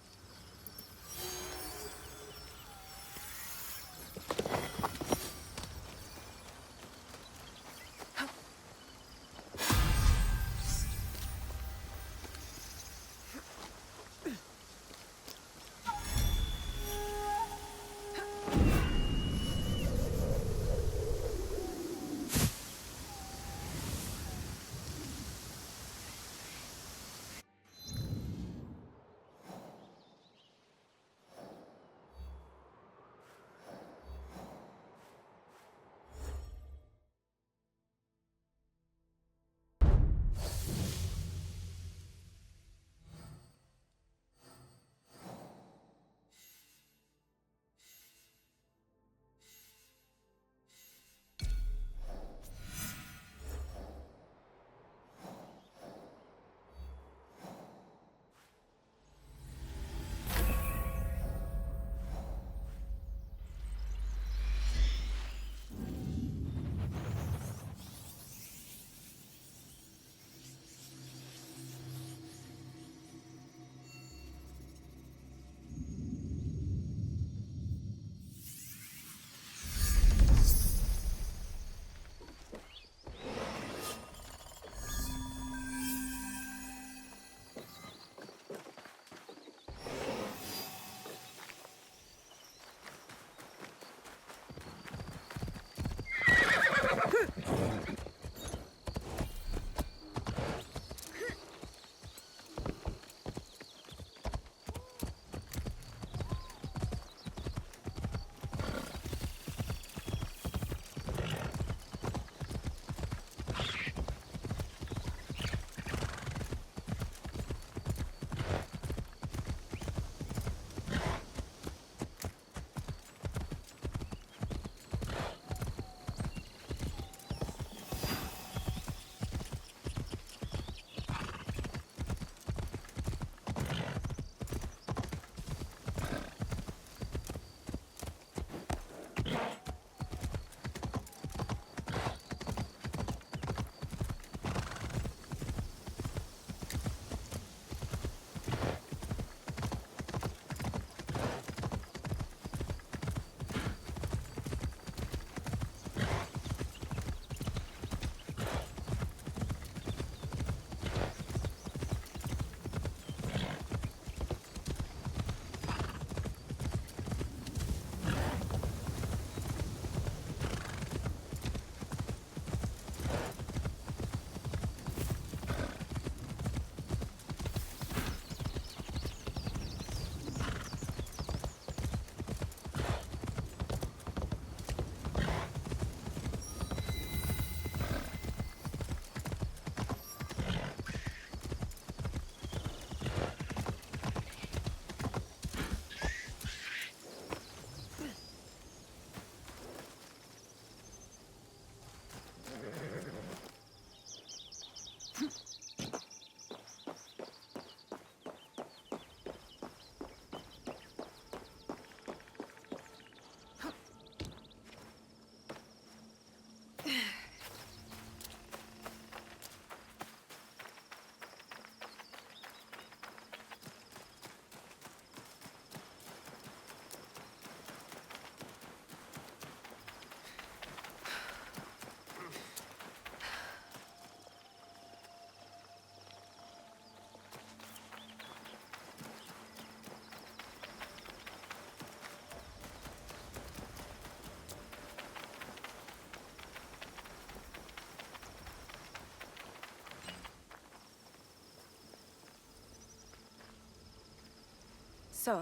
O: So,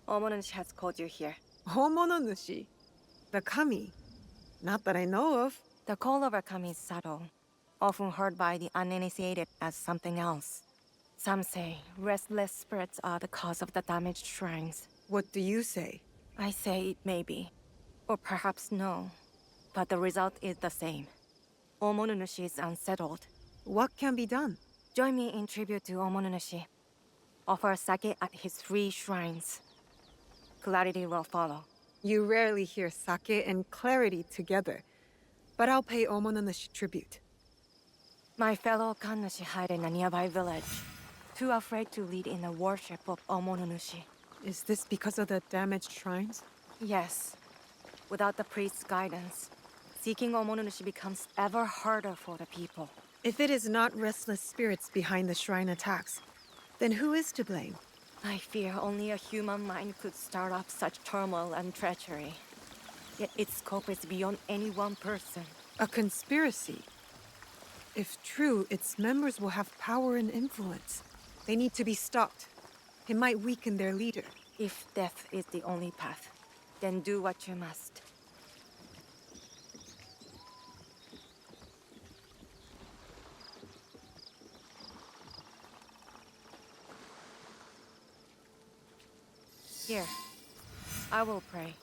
O: Omonushi has called you here.
R: Homononushi? The kami? Not that I know of.
O: The call of a kami is subtle, often heard by the uninitiated as something else. Some say restless spirits are the cause of the damaged shrines.
R: What do you say?
O: I say it may be, or perhaps no, but the result is the same. Omonunushi is unsettled.
R: What can be done?
O: Join me in tribute to Omonunushi. Offer sake at his 3 shrines. Clarity will follow.
R: You rarely hear sake and clarity together, but I'll pay Omonunushi tribute.
O: My fellow kannushi hide in a nearby village, too afraid to lead in the worship of Omonunushi.
R: Is this because of the damaged shrines?
O: Yes. Without the priest's guidance, seeking Omonunushi becomes ever harder for the people.
R: If it is not restless spirits behind the shrine attacks, then who is to blame?
O: I fear only a human mind could start up such turmoil and treachery. Yet its scope is beyond any one person.
R: A conspiracy? If true, its members will have power and influence. They need to be stopped. It might weaken their leader.
O: If death is the only path, then do what you must. Here, I will pray.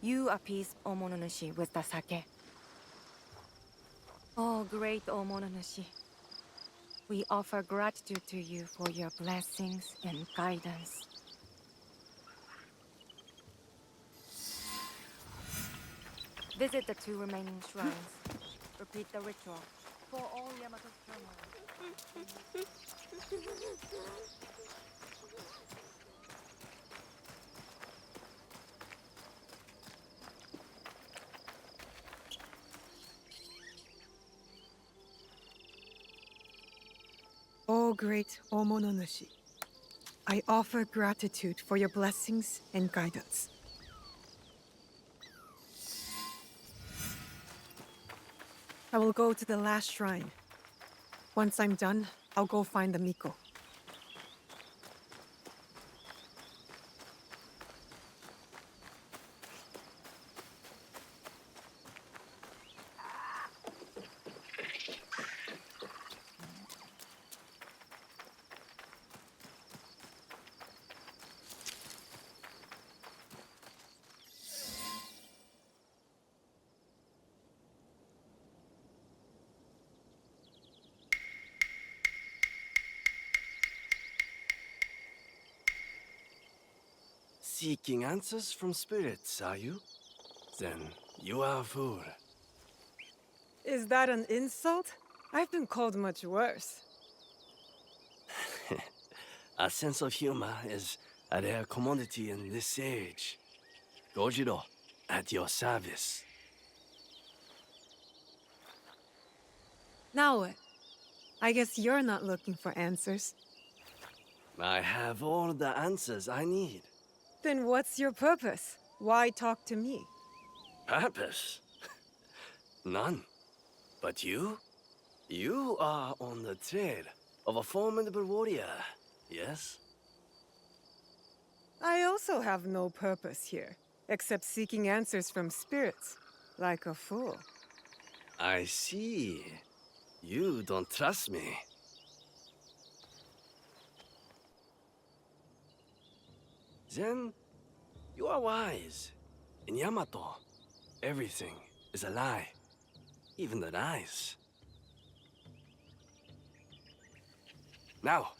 O: You appease Omonunushi with the sake. Oh, great Omonunushi. We offer gratitude to you for your blessings and guidance. Visit the 2 remaining shrines. Repeat the ritual for all Yamato's turmoil.
R: O great Omonunushi, I offer gratitude for your blessings and guidance. I will go to the last shrine. Once I'm done, I'll go find the Miko.
V: Seeking answers from spirits, are you? Then you are a fool.
R: Is that an insult? I've been called much worse.
V: A sense of humor is a rare commodity in this age. Gojiro, at your service.
R: Now what? I guess you're not looking for answers.
V: I have all the answers I need.
R: Then what's your purpose? Why talk to me?
V: Purpose? None. But you? You are on the trail of a formidable warrior, yes?
R: I also have no purpose here, except seeking answers from spirits, like a fool.
V: I see. You don't trust me. Then, you are wise. In Yamato, everything is a lie. Even the lies. Now,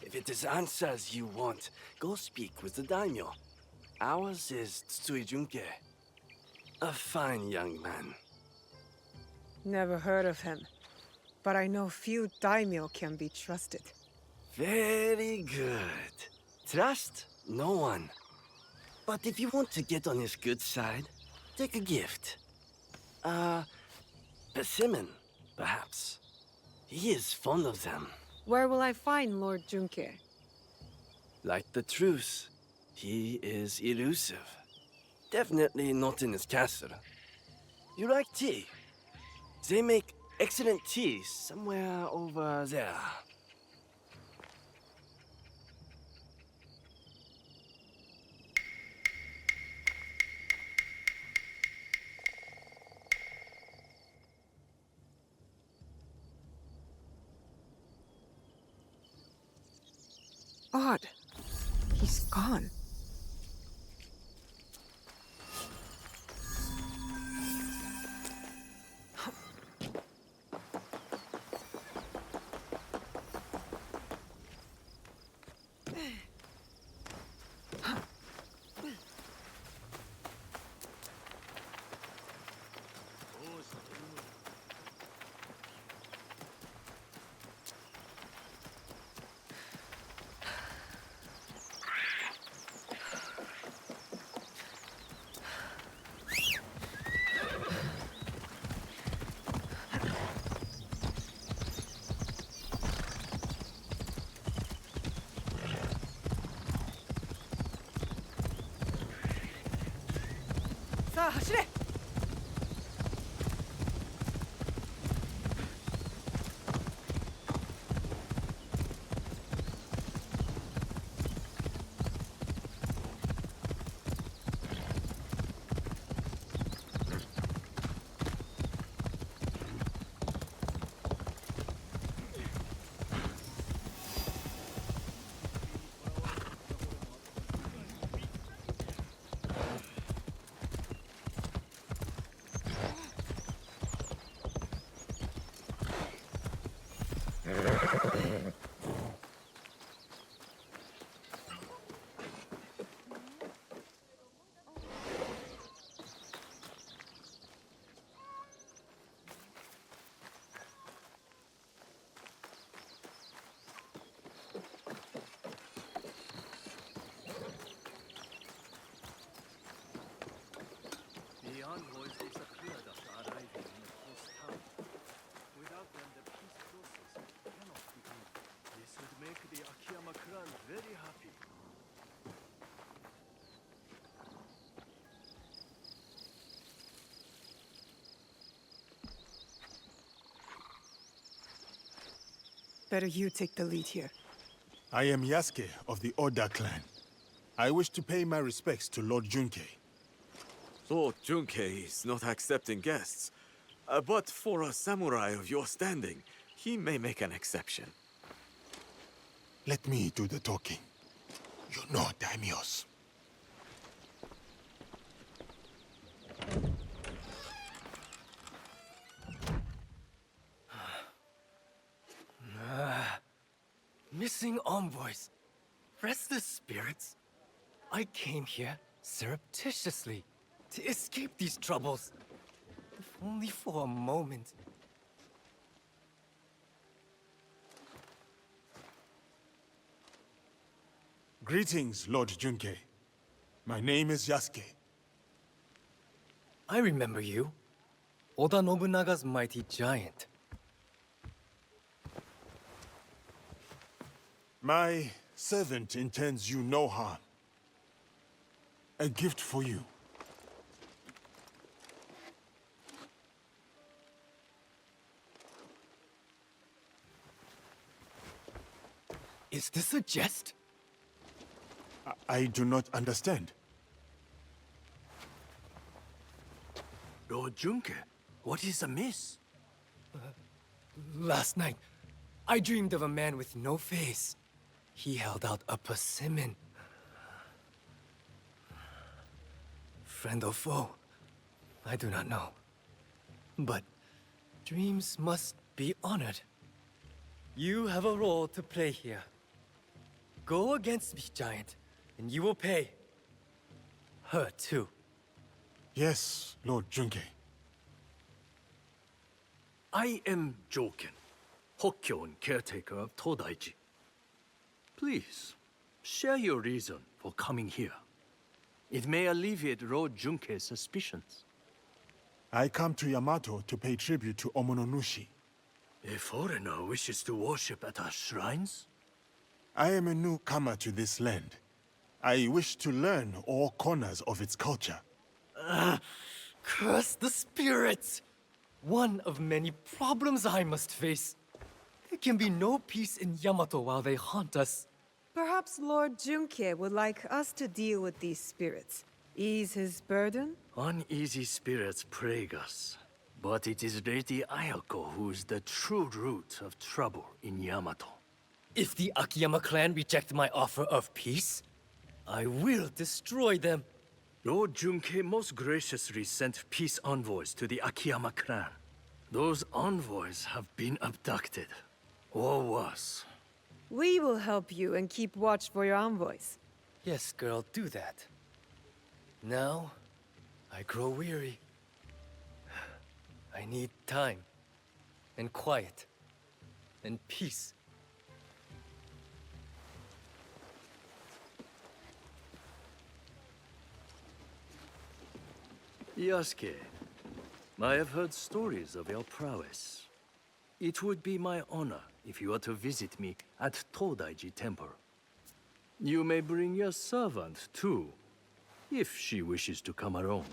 V: if it is answers you want, go speak with the daimyo. Ours is Tsui Junke. A fine young man.
R: Never heard of him, but I know few daimyo can be trusted.
V: Very good. Trust no one. But if you want to get on his good side, take a gift. Persimmon, perhaps. He is fond of them.
R: Where will I find Lord Junke?
V: Like the truth, he is elusive. Definitely not in his castle. You like tea? They make excellent tea somewhere over there.
R: Odd. He's gone.
K: 자, 走れ!
H: The envoys disappeared after arriving in the coast town. Without them, the peace process cannot begin. This would make the Akiyama clan very happy.
R: Better you take the lead here.
P: I am Yasuke of the Oda clan. I wish to pay my respects to Lord Junkei.
E: Lord Junkei is not accepting guests. But for a samurai of your standing, he may make an exception.
P: Let me do the talking. You know daimyos.
K: Missing envoys. Restless spirits. I came here surreptitiously to escape these troubles. If only for a moment.
P: Greetings, Lord Junkei. My name is Yasuke.
K: I remember you. Oda Nobunaga's mighty giant.
P: My servant intends you no harm. A gift for you.
K: Is this a jest?
P: I do not understand.
K: Lord Junkei, what is amiss? Last night, I dreamed of a man with no face. He held out a persimmon. Friend or foe, I do not know. But dreams must be honored. You have a role to play here. Go against me, giant, and you will pay. Her too.
P: Yes, Lord Junkei.
H: I am Joken, Hokkyo caretaker of Todaiji. Please, share your reason for coming here. It may alleviate Lord Junkei's suspicions.
P: I come to Yamato to pay tribute to Omononushi.
H: A foreigner wishes to worship at our shrines?
P: I am a newcomer to this land. I wish to learn all corners of its culture.
K: Curse the spirits! One of many problems I must face. There can be no peace in Yamato while they haunt us.
R: Perhaps Lord Junkei would like us to deal with these spirits. Ease his burden?
H: Uneasy spirits plague us. But it is Lady Ayako who is the true root of trouble in Yamato.
K: If the Akiyama clan reject my offer of peace, I will destroy them. Lord Junkei most graciously sent peace envoys to the Akiyama clan. Those envoys have been abducted, or worse.
R: We will help you and keep watch for your envoys.
K: Yes, girl, do that. Now, I grow weary. I need time, and quiet, and peace. Yasuke, I have heard stories of your prowess. It would be my honor if you were to visit me at Todaiji Temple. You may bring your servant, too, if she wishes to come alone.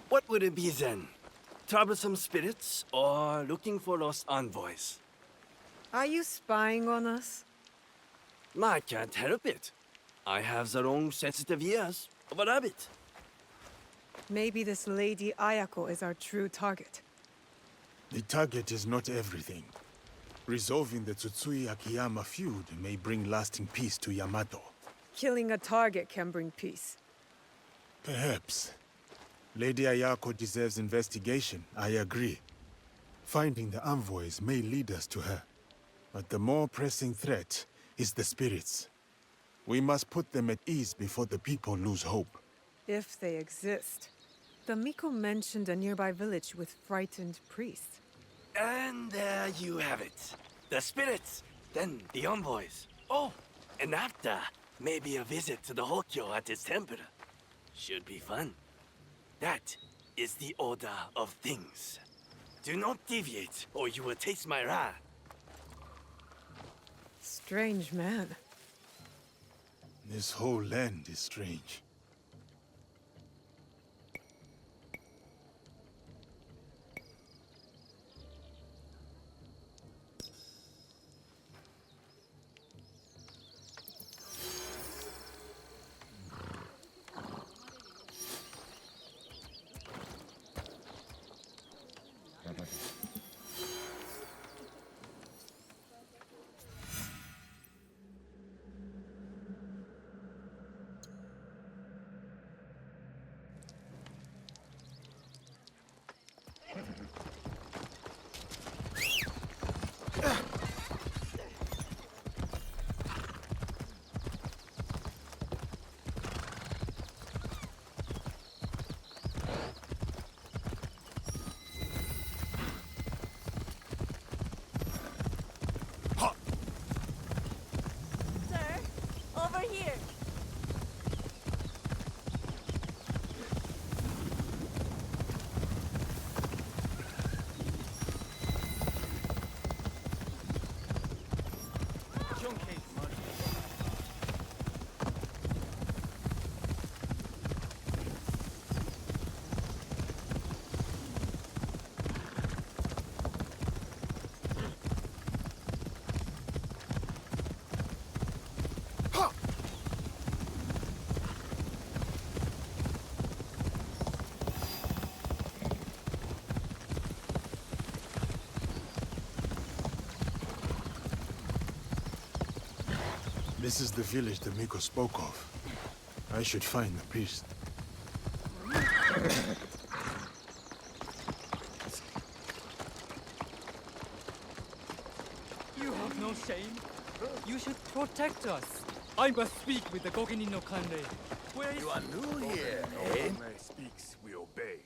V: What would it be then? Troublesome spirits or looking for lost envoys?
R: Are you spying on us?
V: I can't help it. I have the long sensitive ears of a rabbit.
R: Maybe this Lady Ayako is our true target.
P: The target is not everything. Resolving the Tsutsui Akiyama feud may bring lasting peace to Yamato.
R: Killing a target can bring peace.
P: Perhaps. Lady Ayako deserves investigation, I agree. Finding the envoys may lead us to her. But the more pressing threat is the spirits. We must put them at ease before the people lose hope.
R: If they exist. The Miko mentioned a nearby village with frightened priests.
V: And there you have it. The spirits, then the envoys. Oh, and after, maybe a visit to the Hokyo at his temple. Should be fun. That is the order of things. Do not deviate, or you will taste my wrath.
R: Strange man.
P: This whole land is strange.
O: Over here!
P: This is the village the Miko spoke of. I should find the priest.
F: You have no shame? You should protect us. I must speak with the Goginin no Kanrei. Where is...
L: You are new here, eh?
W: Speaks, we obey.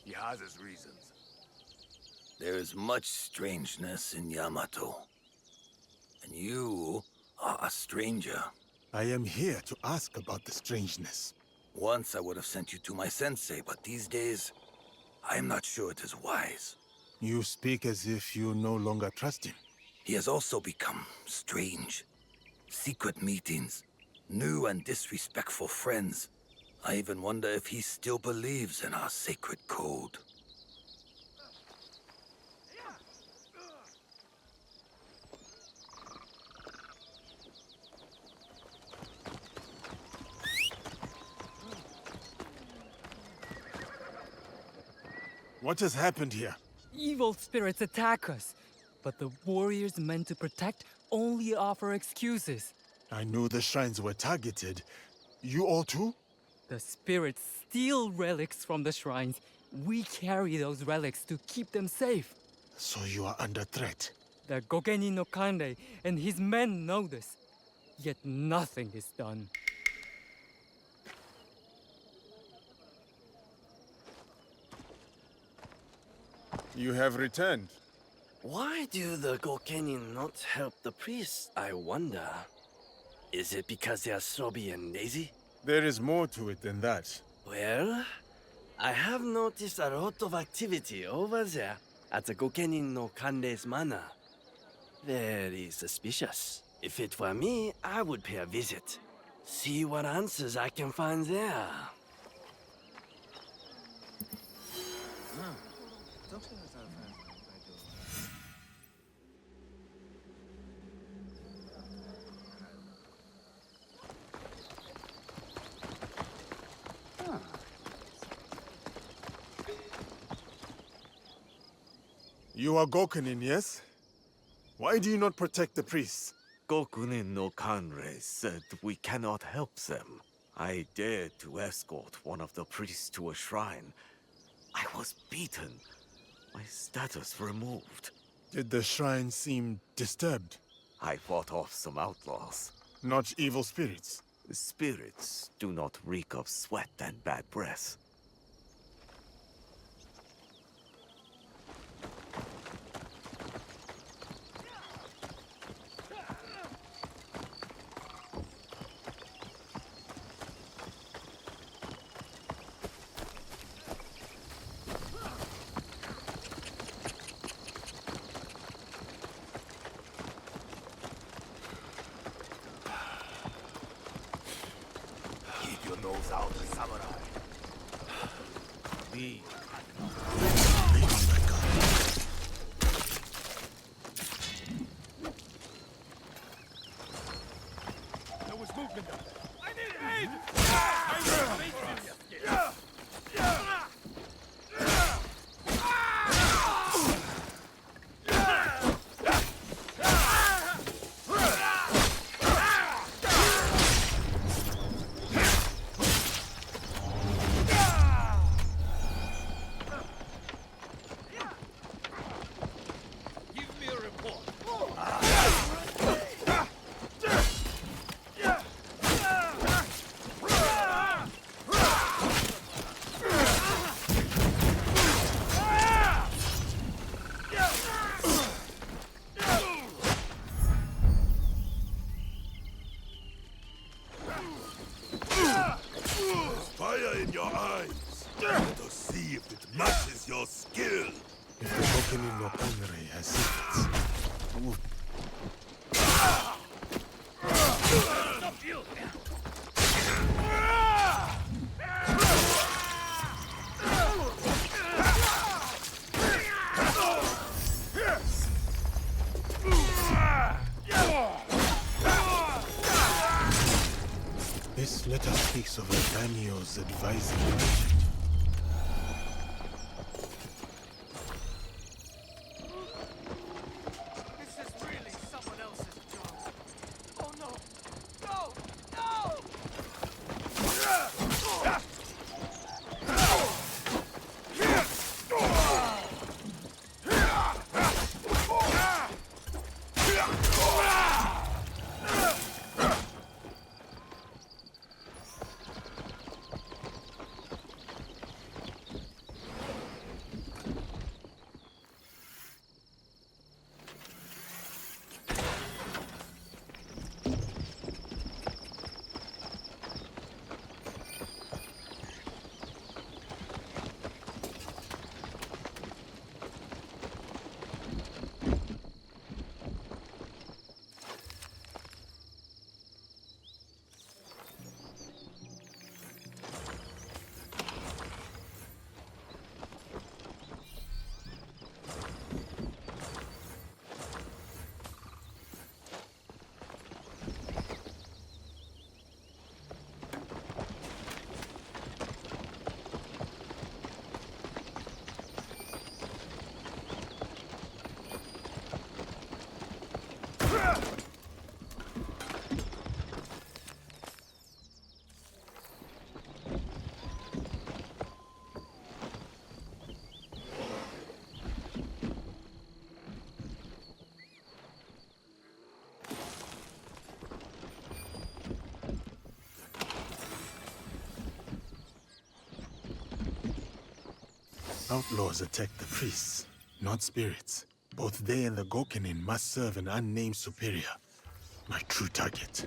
W: He has his reasons.
L: There is much strangeness in Yamato. And you are a stranger.
P: I am here to ask about the strangeness.
L: Once I would have sent you to my sensei, but these days, I am not sure it is wise.
P: You speak as if you no longer trust him.
L: He has also become strange. Secret meetings, new and disrespectful friends. I even wonder if he still believes in our sacred code.
P: What has happened here?
F: Evil spirits attack us, but the warriors meant to protect only offer excuses.
P: I knew the shrines were targeted. You all too?
F: The spirits steal relics from the shrines. We carry those relics to keep them safe.
P: So you are under threat.
F: The Gokeni no Kanrei and his men know this, yet nothing is done.
P: You have returned.
V: Why do the Gokeni not help the priests, I wonder? Is it because they are sobby and lazy?
P: There is more to it than that.
V: Well, I have noticed a lot of activity over there at the Gokeni no Kanrei's manor. Very suspicious. If it were me, I would pay a visit. See what answers I can find there.
P: You are Gokunin, yes? Why do you not protect the priests?
E: Gokunin no Kanrei said we cannot help them. I dared to escort one of the priests to a shrine. I was beaten. My status removed.
P: Did the shrine seem disturbed?
E: I fought off some outlaws.
P: Not evil spirits?
E: Spirits do not reek of sweat and bad breath. Keep your nose out, samurai. Me.
B: There was movement up there. I need aid! I will make you. Give me a report.
E: Fire in your eyes. Let us see if it matches your skill.
P: If the Gokunin no Kanrei has secrets,
B: Stop you!
P: this letter speaks of a daimyo's advising agent.
B: This is really someone else's job. Oh no! No! No!
P: Outlaws attack the priests, not spirits. Both they and the Gokinin must serve an unnamed superior. My true target.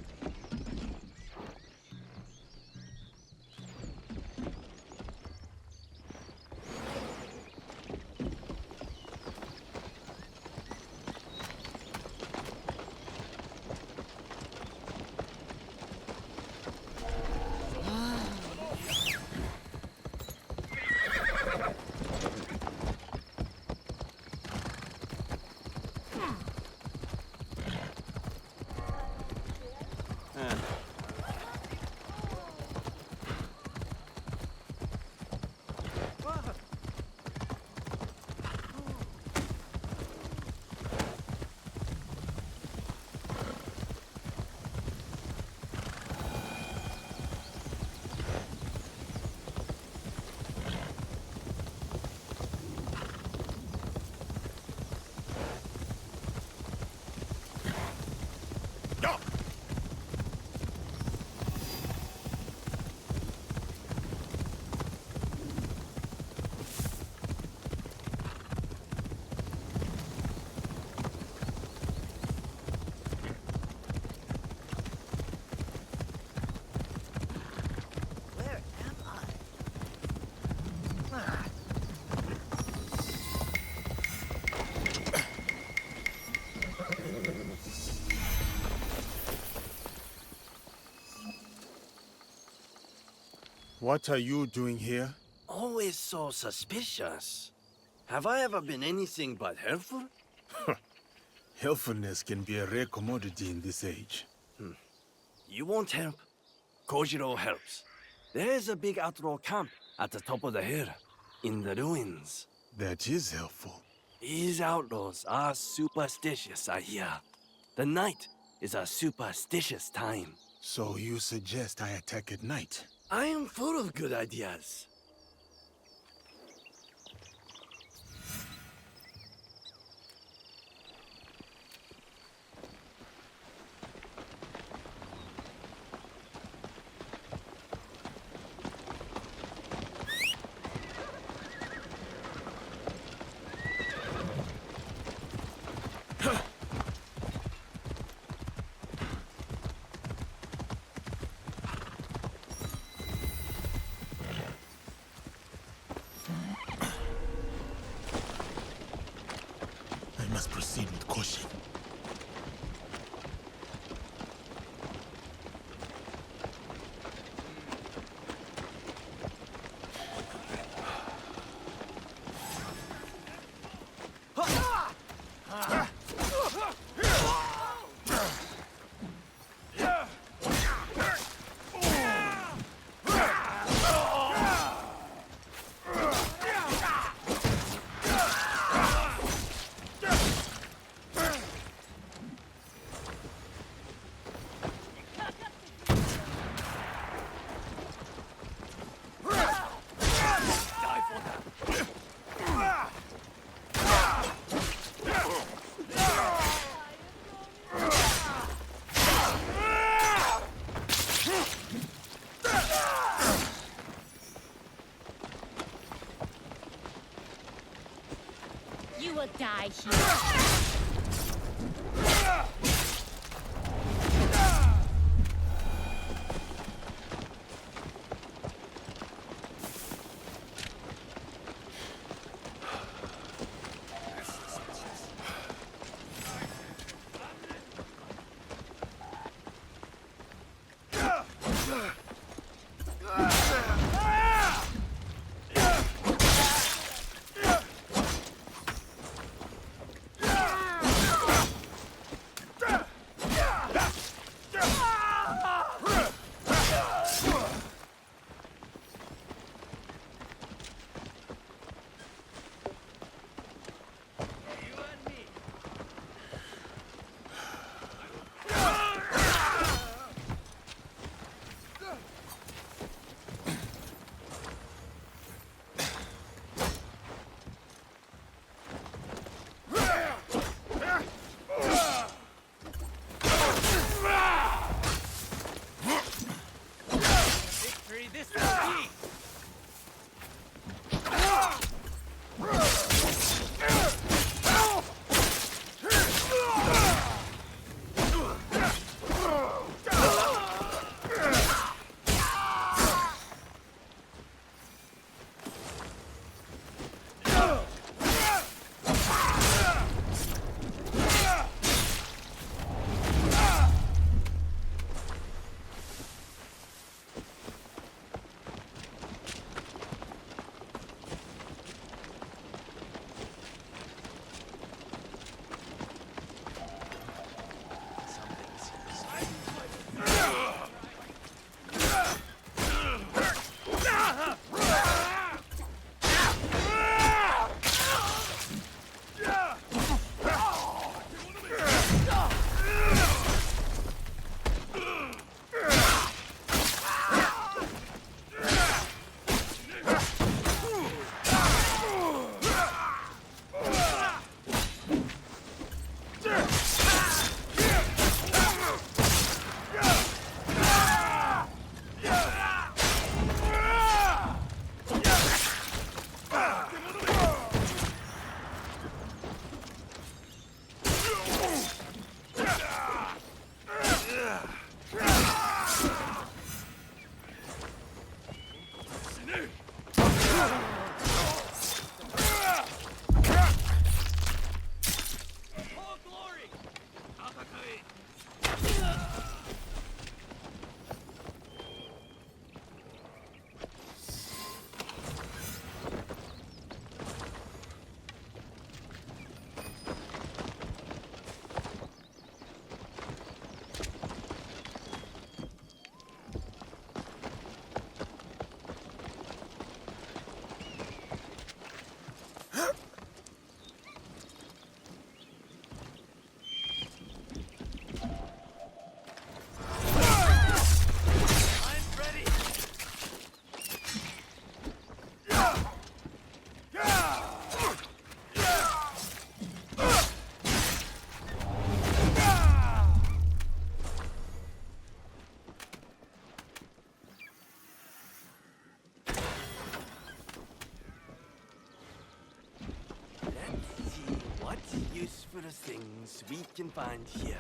P: What are you doing here?
V: Always so suspicious. Have I ever been anything but helpful?
P: Helpfulness can be a rare commodity in this age.
V: You won't help. Kojiro helps. There is a big outlaw camp at the top of the hill, in the ruins.
P: That is helpful.
V: These outlaws are superstitious, I hear. The night is a superstitious time.
P: So you suggest I attack at night?
V: I am full of good ideas.
P: I must proceed with caution.
C: You will die here.
V: Useful things we can find here.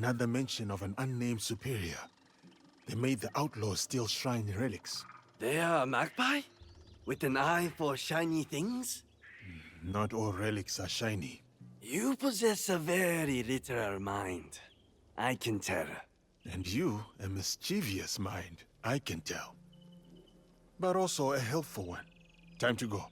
P: Another mention of an unnamed superior. They made the outlaws steal shrine relics.
V: They are a magpie? With an eye for shiny things?
P: Not all relics are shiny.
V: You possess a very literal mind. I can tell.
P: And you, a mischievous mind. I can tell. But also a helpful one. Time to go.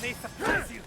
B: may surprise you.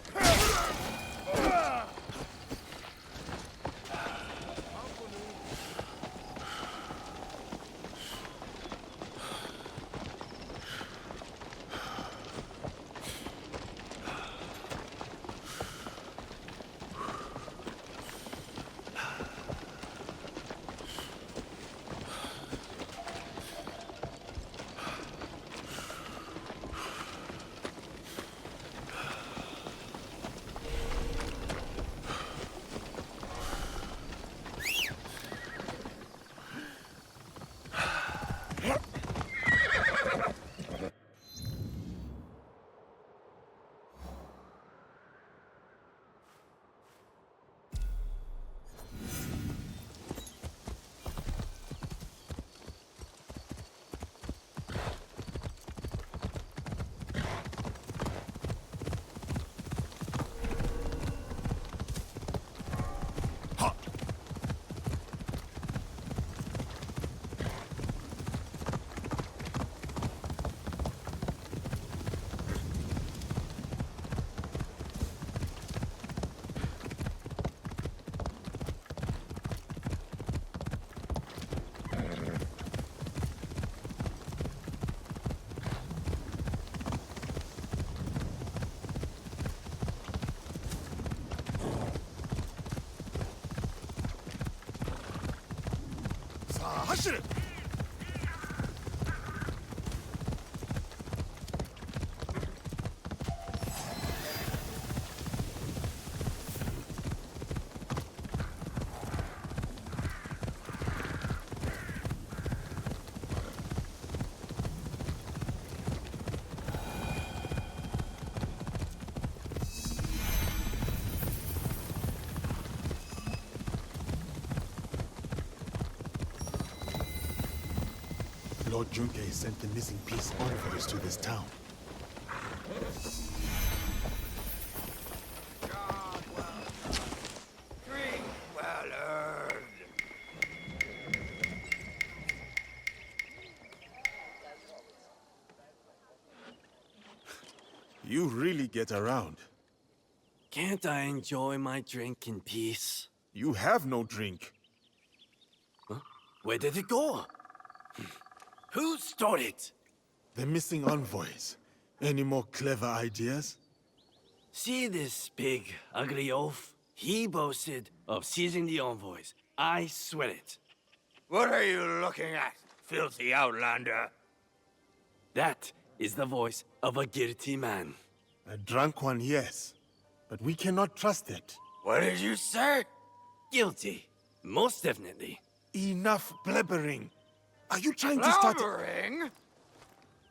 P: Lord Junkei sent the missing peace envoys to this town.
L: Drink well earned.
P: You really get around.
V: Can't I enjoy my drink in peace?
P: You have no drink.
V: Huh? Where did it go? Who stole it?
P: The missing envoys. Any more clever ideas?
V: See this big, ugly oaf? He boasted of seizing the envoys. I swear it.
L: What are you looking at, filthy outlander?
V: That is the voice of a guilty man.
P: A drunk one, yes. But we cannot trust it.
L: What did you say?
V: Guilty. Most definitely.
P: Enough blabbering. Are you trying to start...
L: Blabbering?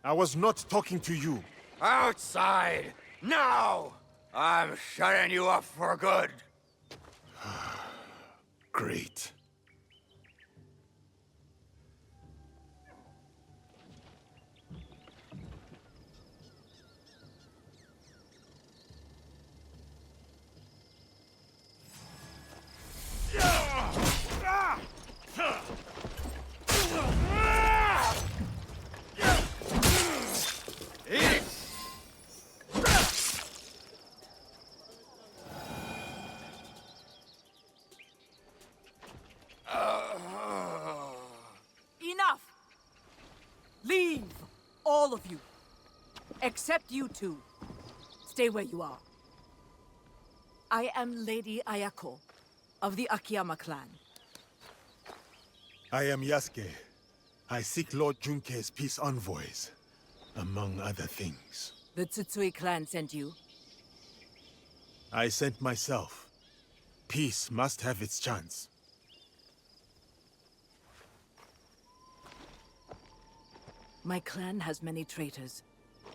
P: I was not talking to you.
L: Outside! Now! I'm shutting you up for good.
P: Great.
D: Enough! Leave, all of you. Except you two. Stay where you are. I am Lady Ayako, of the Akiyama clan.
P: I am Yasuke. I seek Lord Junkei's peace envoys, among other things.
D: The Tsutsui clan sent you?
P: I sent myself. Peace must have its chance.
D: My clan has many traitors.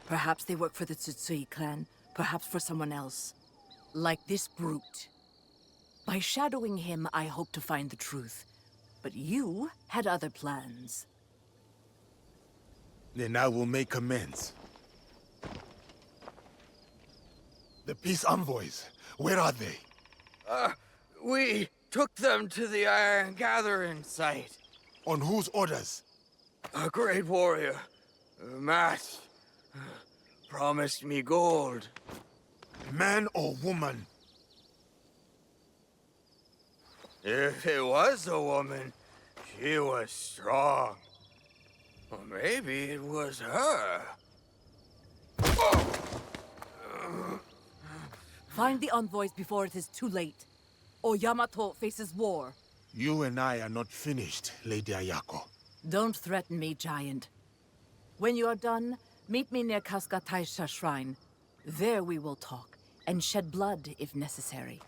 D: Perhaps they work for the Tsutsui clan, perhaps for someone else. Like this brute. By shadowing him, I hope to find the truth. But you had other plans.
P: Then I will make amends. The peace envoys, where are they?
L: We took them to the Iron Gathering site.
P: On whose orders?
L: A great warrior, masked, promised me gold.
P: Man or woman?
U: If it was a woman, she was strong. Or maybe it was her.
D: Find the envoys before it is too late, or Yamato faces war.
P: You and I are not finished, Lady Ayako.
D: Don't threaten me, giant. When you are done, meet me near Kaskataisha Shrine. There we will talk, and shed blood if necessary.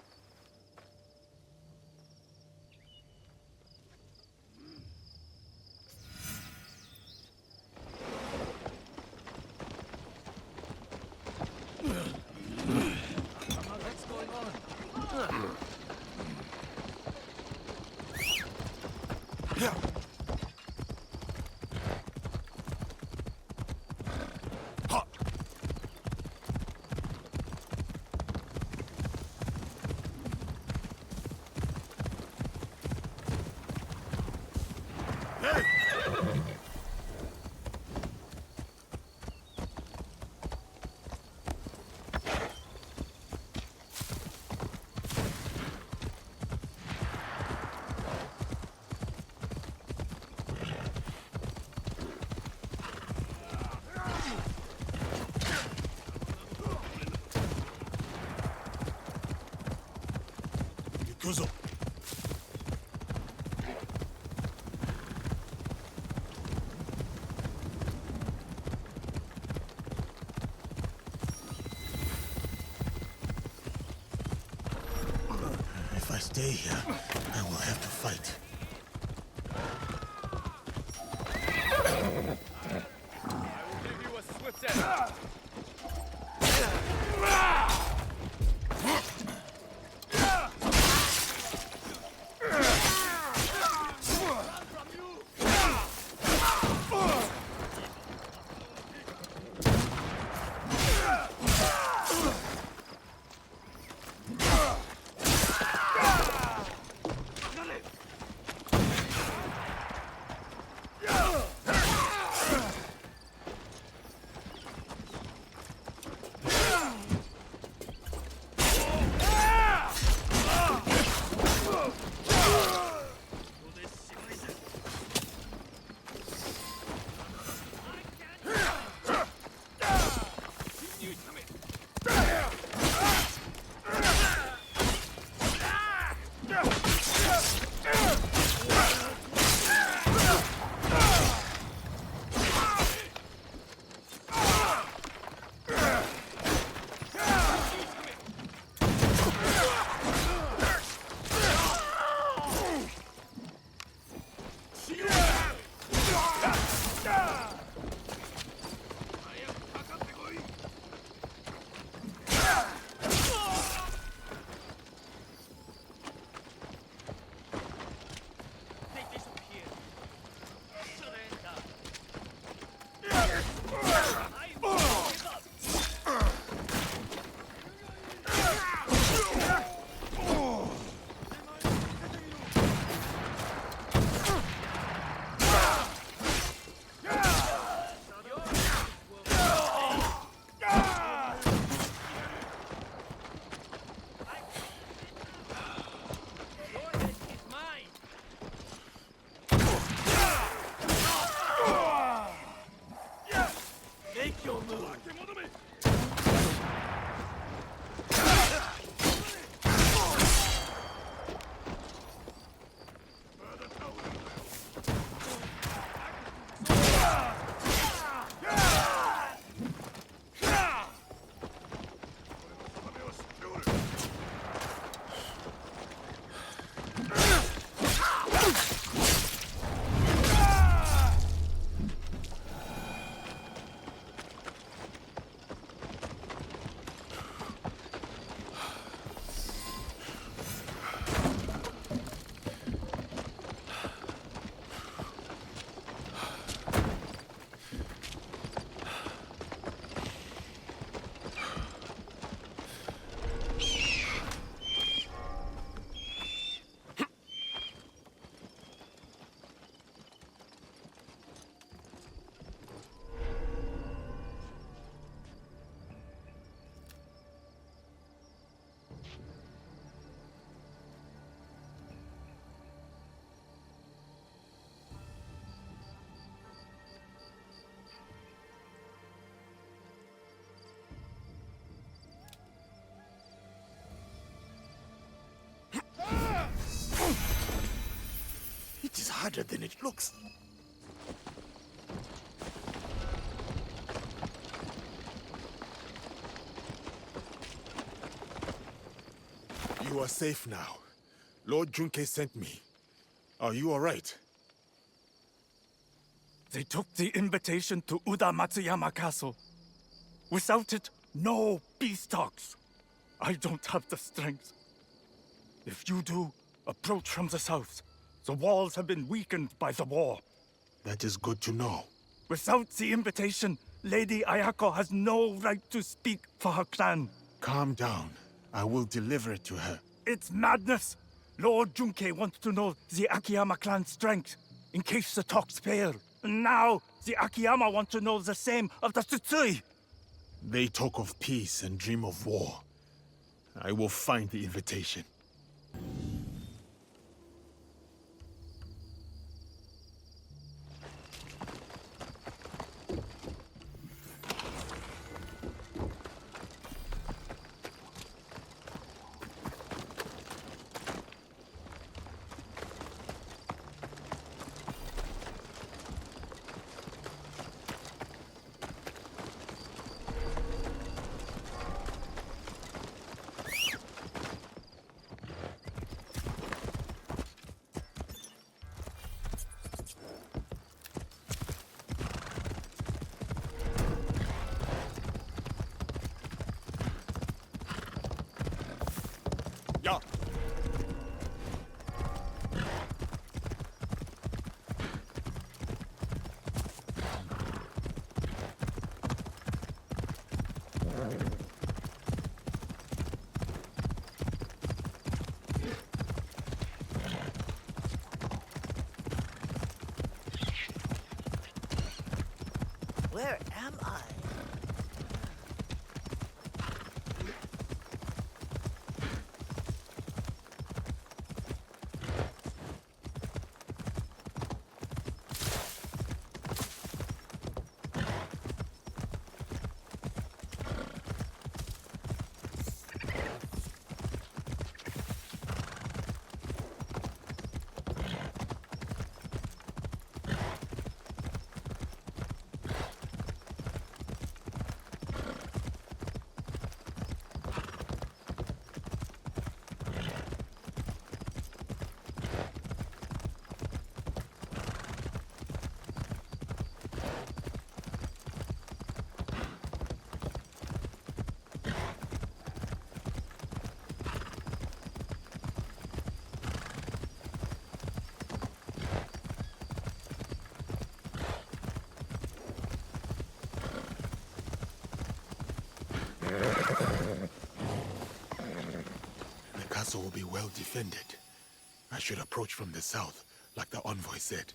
U: What's going on?
P: Yeah. If I stay here, I will have to fight.
U: Give you a swift death.
P: harder than it looks. You are safe now. Lord Junkei sent me. Are you all right?
G: They took the invitation to Uda Matsuyama Castle. Without it, no peace talks. I don't have the strength. If you do, approach from the south. The walls have been weakened by the war.
P: That is good to know.
G: Without the invitation, Lady Ayako has no right to speak for her clan.
P: Calm down. I will deliver it to her.
G: It's madness! Lord Junkei wants to know the Akiyama clan's strength, in case the talks fail. And now, the Akiyama want to know the same of the Tsutsui.
P: They talk of peace and dream of war. I will find the invitation.
A: Ja.
M: Where am I?
P: The castle will be well defended. I should approach from the south, like the envoy said.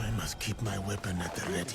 P: I must keep my weapon at the ready.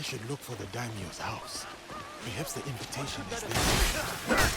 P: should look for the daimyo's house. Perhaps the invitation is there.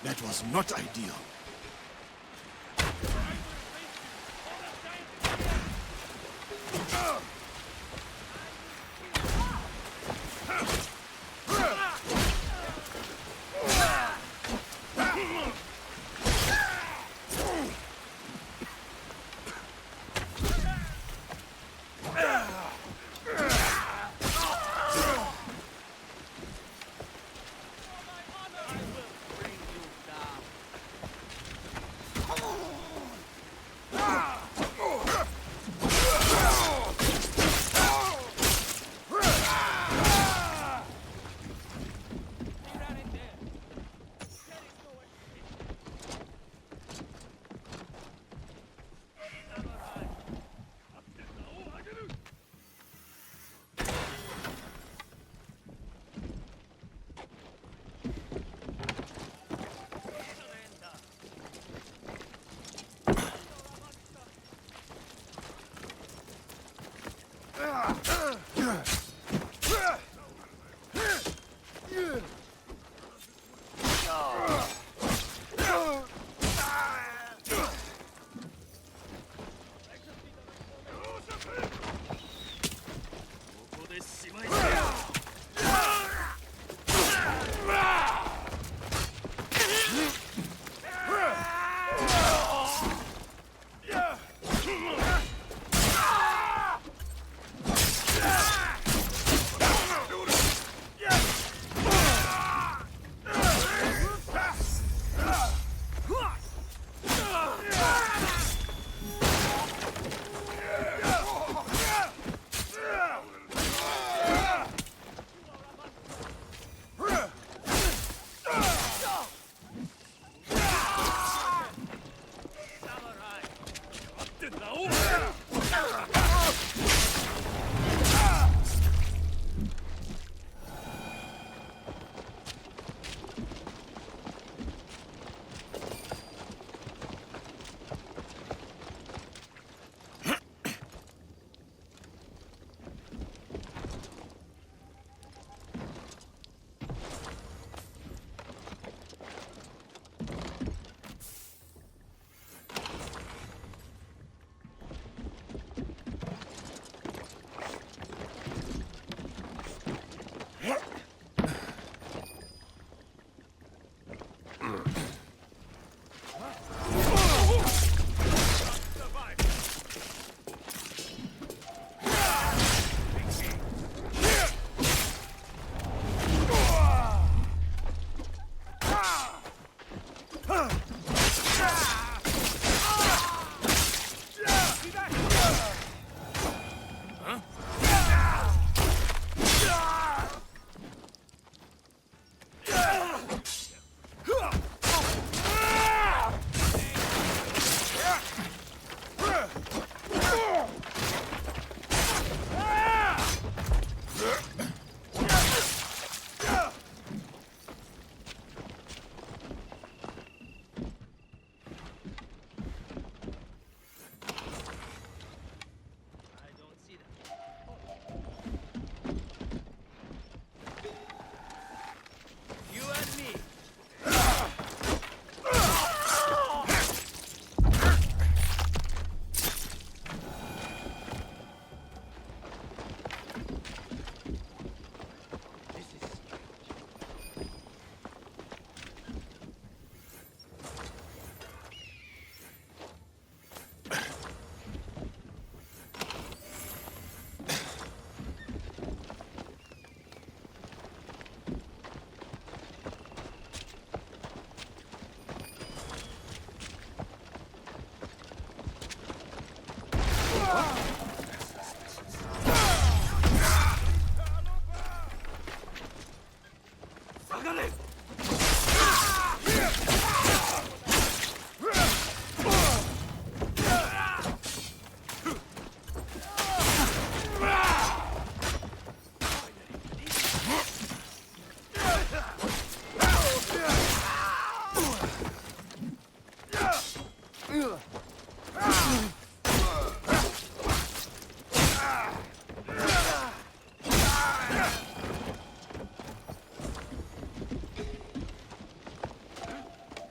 P: That was not ideal.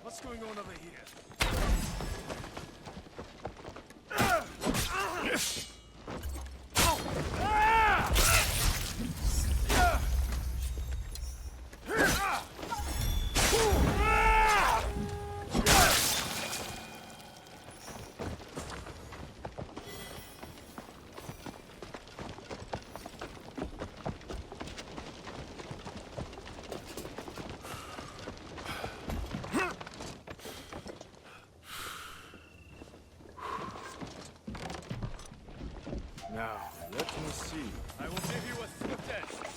U: What's going on over here? Now, let me see. I will give you a swift test.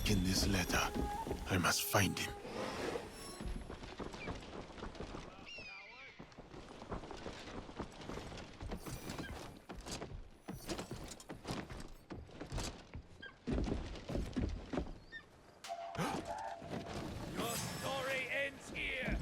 P: taken this letter. I must find him.
B: Your story ends here.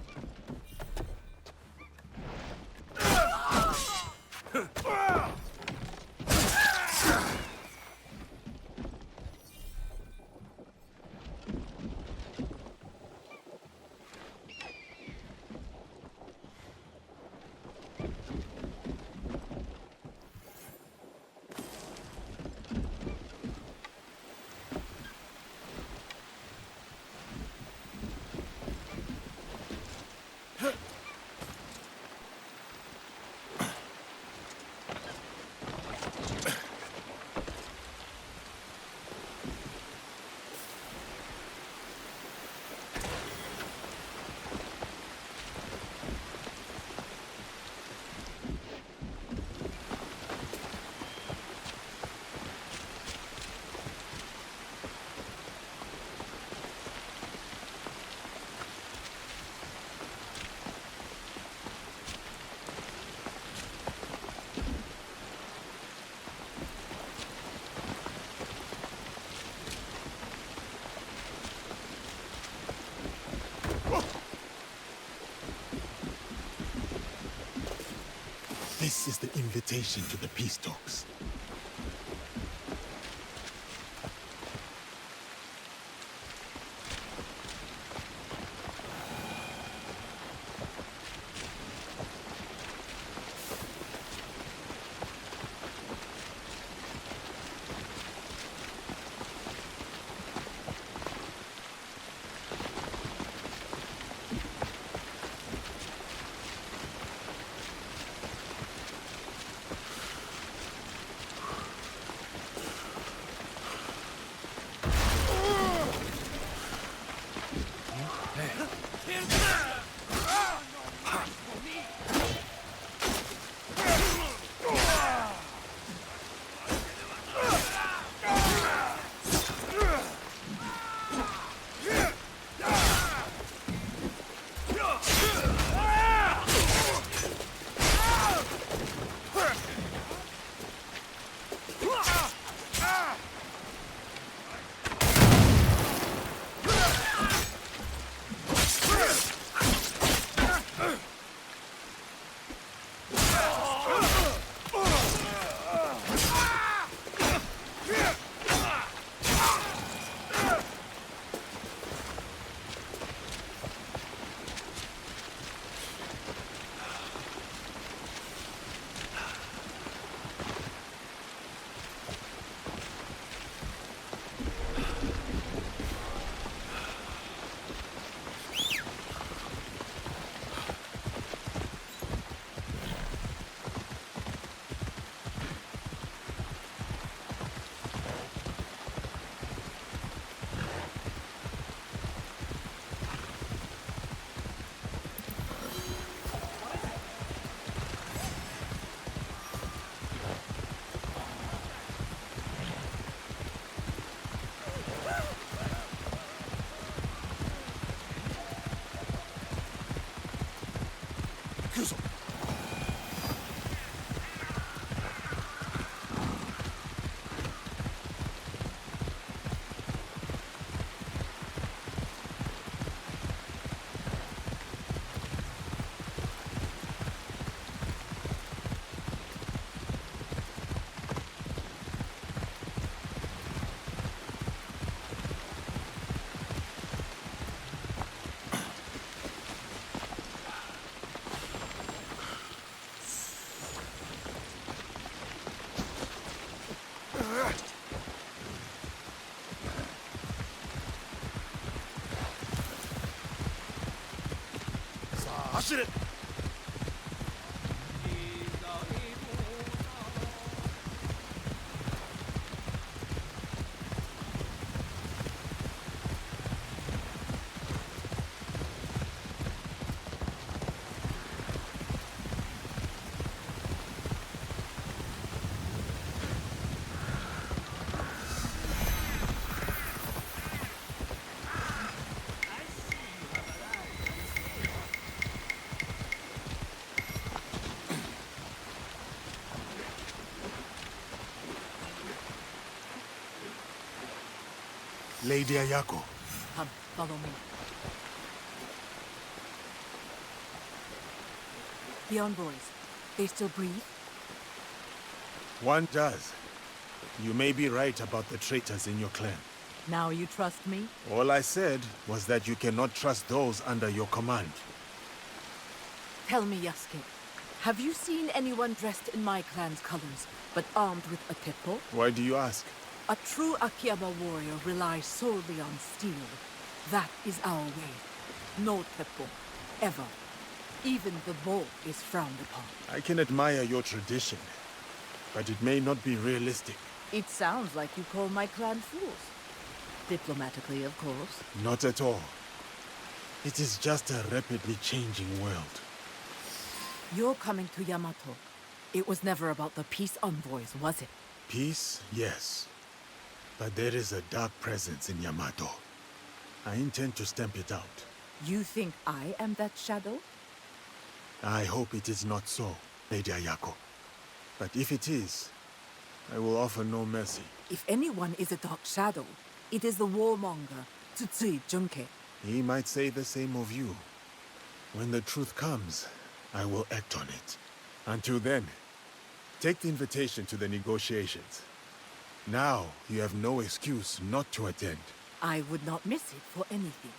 P: This is the invitation to the peace talks.
U: Shoot it!
P: Lady Ayako.
D: Come, follow me. The envoys, they still breathe?
P: One does. You may be right about the traitors in your clan.
D: Now you trust me?
P: All I said was that you cannot trust those under your command.
D: Tell me, Yasuke, have you seen anyone dressed in my clan's colors, but armed with a teppo?
P: Why do you ask?
D: A true Akiyama warrior relies solely on steel. That is our way. No teppo. Ever. Even the bow is frowned upon.
P: I can admire your tradition, but it may not be realistic.
D: It sounds like you call my clan fools. Diplomatically, of course.
P: Not at all. It is just a rapidly changing world.
D: You're coming to Yamato. It was never about the peace envoys, was it?
P: Peace, yes. But there is a dark presence in Yamato. I intend to stamp it out.
D: You think I am that shadow?
P: I hope it is not so, Lady Ayako. But if it is, I will offer no mercy.
D: If anyone is a dark shadow, it is the warmonger, Tsutsui Junke.
P: He might say the same of you. When the truth comes, I will act on it. Until then, take the invitation to the negotiations. Now, you have no excuse not to attend.
D: I would not miss it for anything.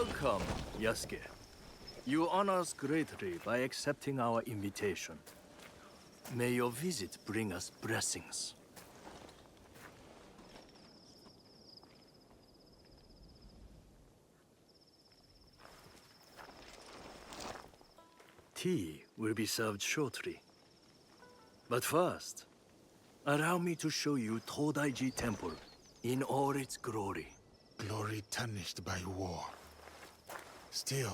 H: Welcome, Yasuke. You honor us greatly by accepting our invitation. May your visit bring us blessings. Tea will be served shortly. But first, allow me to show you Todaiji Temple in all its glory.
P: Glory tarnished by war. Still,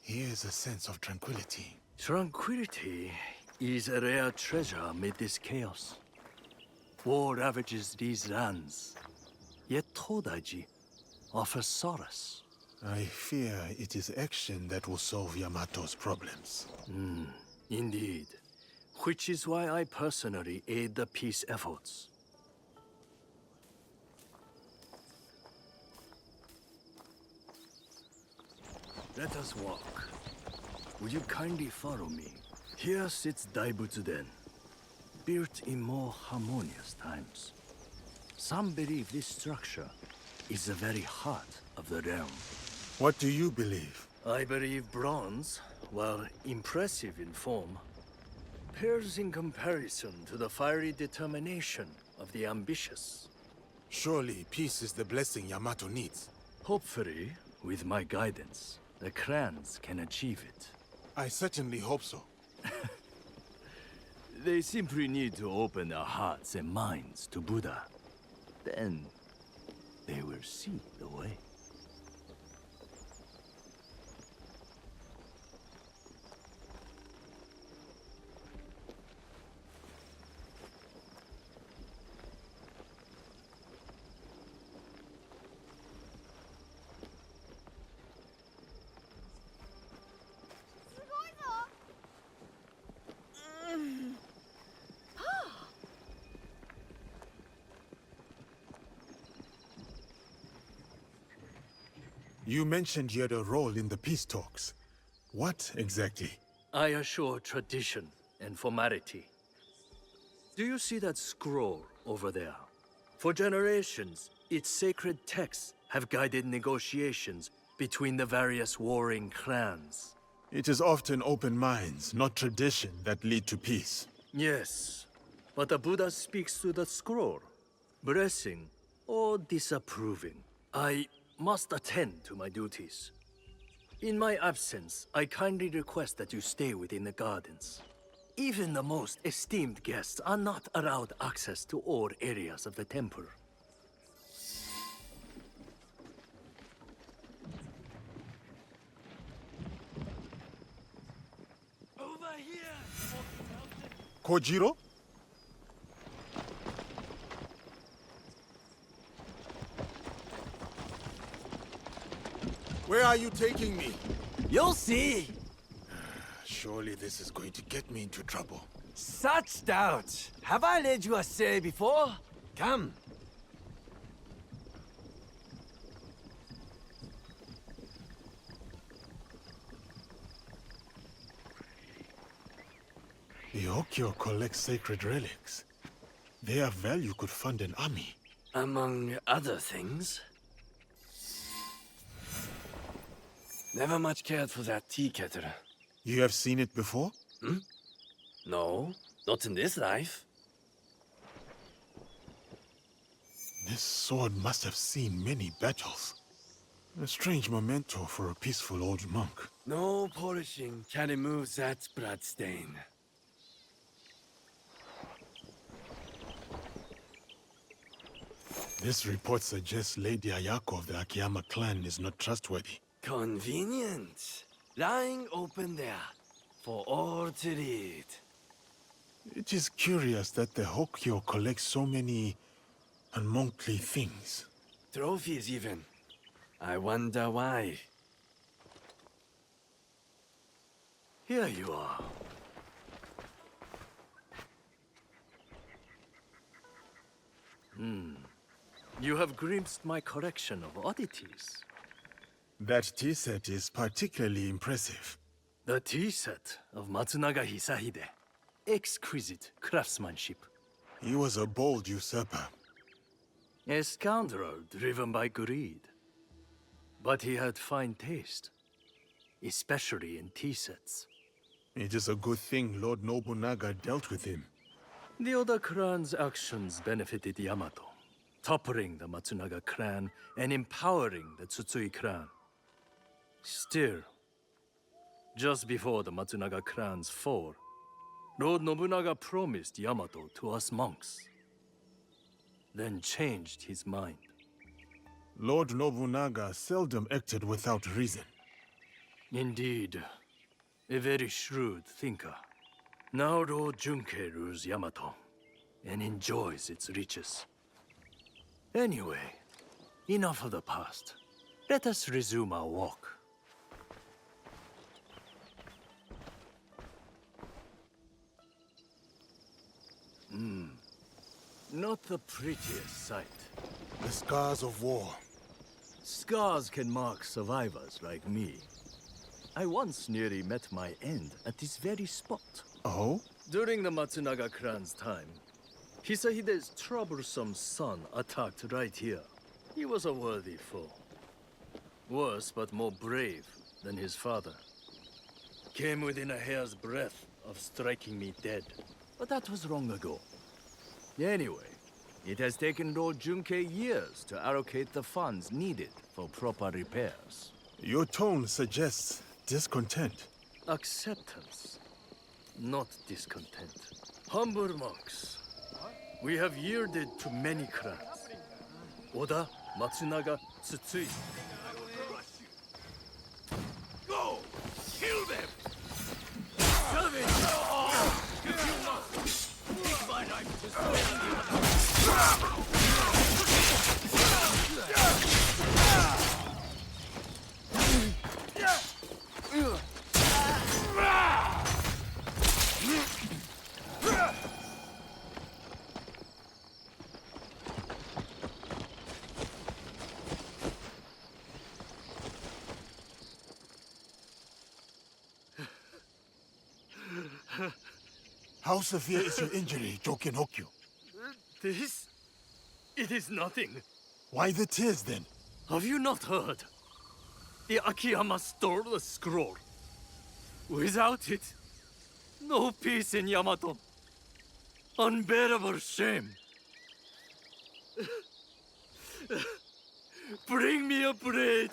P: here is a sense of tranquility.
H: Tranquility is a rare treasure amid this chaos. War ravages these lands, yet Todaiji offers solace.
P: I fear it is action that will solve Yamato's problems.
H: Indeed. Which is why I personally aid the peace efforts. Let us walk. Will you kindly follow me? Here sits Daibutsu-den, built in more harmonious times. Some believe this structure is the very heart of the realm.
P: What do you believe?
H: I believe bronze, while impressive in form, pales in comparison to the fiery determination of the ambitious.
P: Surely peace is the blessing Yamato needs.
H: Hopefully, with my guidance, the clans can achieve it.
P: I certainly hope so.
H: They simply need to open their hearts and minds to Buddha. Then, they will see the way.
P: You mentioned you had a role in the peace talks. What exactly?
H: I assure tradition and formality. Do you see that scroll over there? For generations, its sacred texts have guided negotiations between the various warring clans.
P: It is often open minds, not tradition, that lead to peace.
H: Yes, but the Buddha speaks to the scroll, blessing or disapproving. I must attend to my duties. In my absence, I kindly request that you stay within the gardens. Even the most esteemed guests are not allowed access to all areas of the temple.
B: Over here!
P: Kojiro? Where are you taking me?
S: You'll see!
P: Surely this is going to get me into trouble.
S: Such doubt! Have I led you astray before? Come.
P: The Okyo collects sacred relics. Their value could fund an army.
S: Among other things. Never much cared for that tea kettle.
P: You have seen it before?
S: No, not in this life.
P: This sword must have seen many battles. A strange memento for a peaceful old monk.
S: No polishing can remove that bloodstain.
P: This report suggests Lady Ayako of the Akiyama clan is not trustworthy.
S: Convenient. Lying open there, for all to read.
P: It is curious that the Hokyo collects so many unmonkly things.
S: Trophies even. I wonder why.
H: Here you are. You have glimpsed my collection of oddities.
P: That tea set is particularly impressive.
H: The tea set of Matsunaga Hisahide. Exquisite craftsmanship.
P: He was a bold usurper.
H: A scoundrel driven by greed. But he had fine taste, especially in tea sets.
P: It is a good thing Lord Nobunaga dealt with him.
H: The Oda clan's actions benefited Yamato, toppling the Matsunaga clan and empowering the Tsutsui clan. Still, just before the Matsunaga clan's fall, Lord Nobunaga promised Yamato to us monks, then changed his mind.
P: Lord Nobunaga seldom acted without reason.
H: Indeed, a very shrewd thinker. Now Lord Junkei rules Yamato and enjoys its riches. Anyway, enough of the past. Let us resume our walk. Not the prettiest sight.
P: The scars of war.
H: Scars can mark survivors like me. I once nearly met my end at this very spot.
P: Oh?
H: During the Matsunaga clan's time, Hisahide's troublesome son attacked right here. He was a worthy foe. Worse but more brave than his father. Came within a hair's breadth of striking me dead. But that was long ago. Anyway, it has taken Lord Junkei years to allocate the funds needed for proper repairs.
P: Your tone suggests discontent.
H: Acceptance, not discontent. Humble monks, we have yielded to many clans. Oda, Matsunaga, Tsutsui.
E: Go! Kill them!
H: Shove it! If you must, take my knife to spare the
P: How severe is your injury, Joken Hokyu?
H: This? It is nothing.
P: Why the tears then?
H: Have you not heard? The Akiyama stole the scroll. Without it, no peace in Yamato. Unbearable shame. Bring me a blade.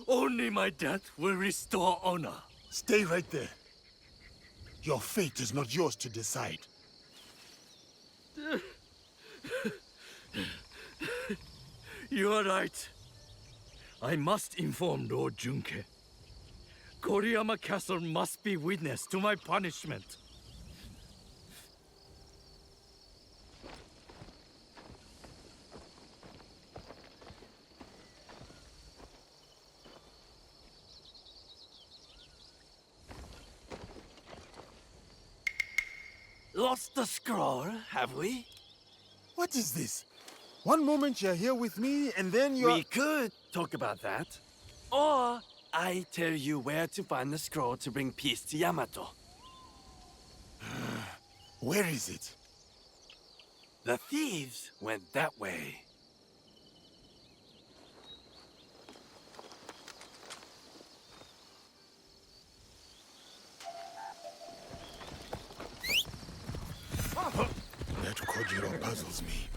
H: Only my death will restore honor.
P: Stay right there. Your fate is not yours to decide.
H: You are right. I must inform Lord Junkei. Koriyama Castle must be witness to my punishment.
S: Lost the scroll, have we?
P: What is this? One moment you're here with me, and then you're...
S: We could talk about that. Or I tell you where to find the scroll to bring peace to Yamato.
P: Where is it?
S: The thieves went that way.
P: That Kojiro puzzles me.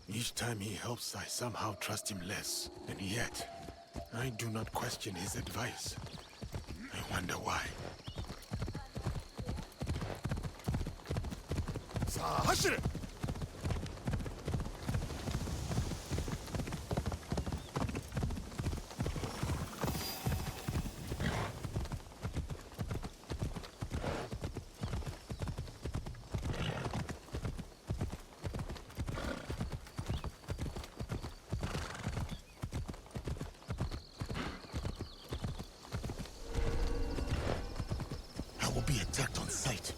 P: Each time he helps, I somehow trust him less. And yet, I do not question his advice. I wonder why. Hashire! I will be attacked on sight.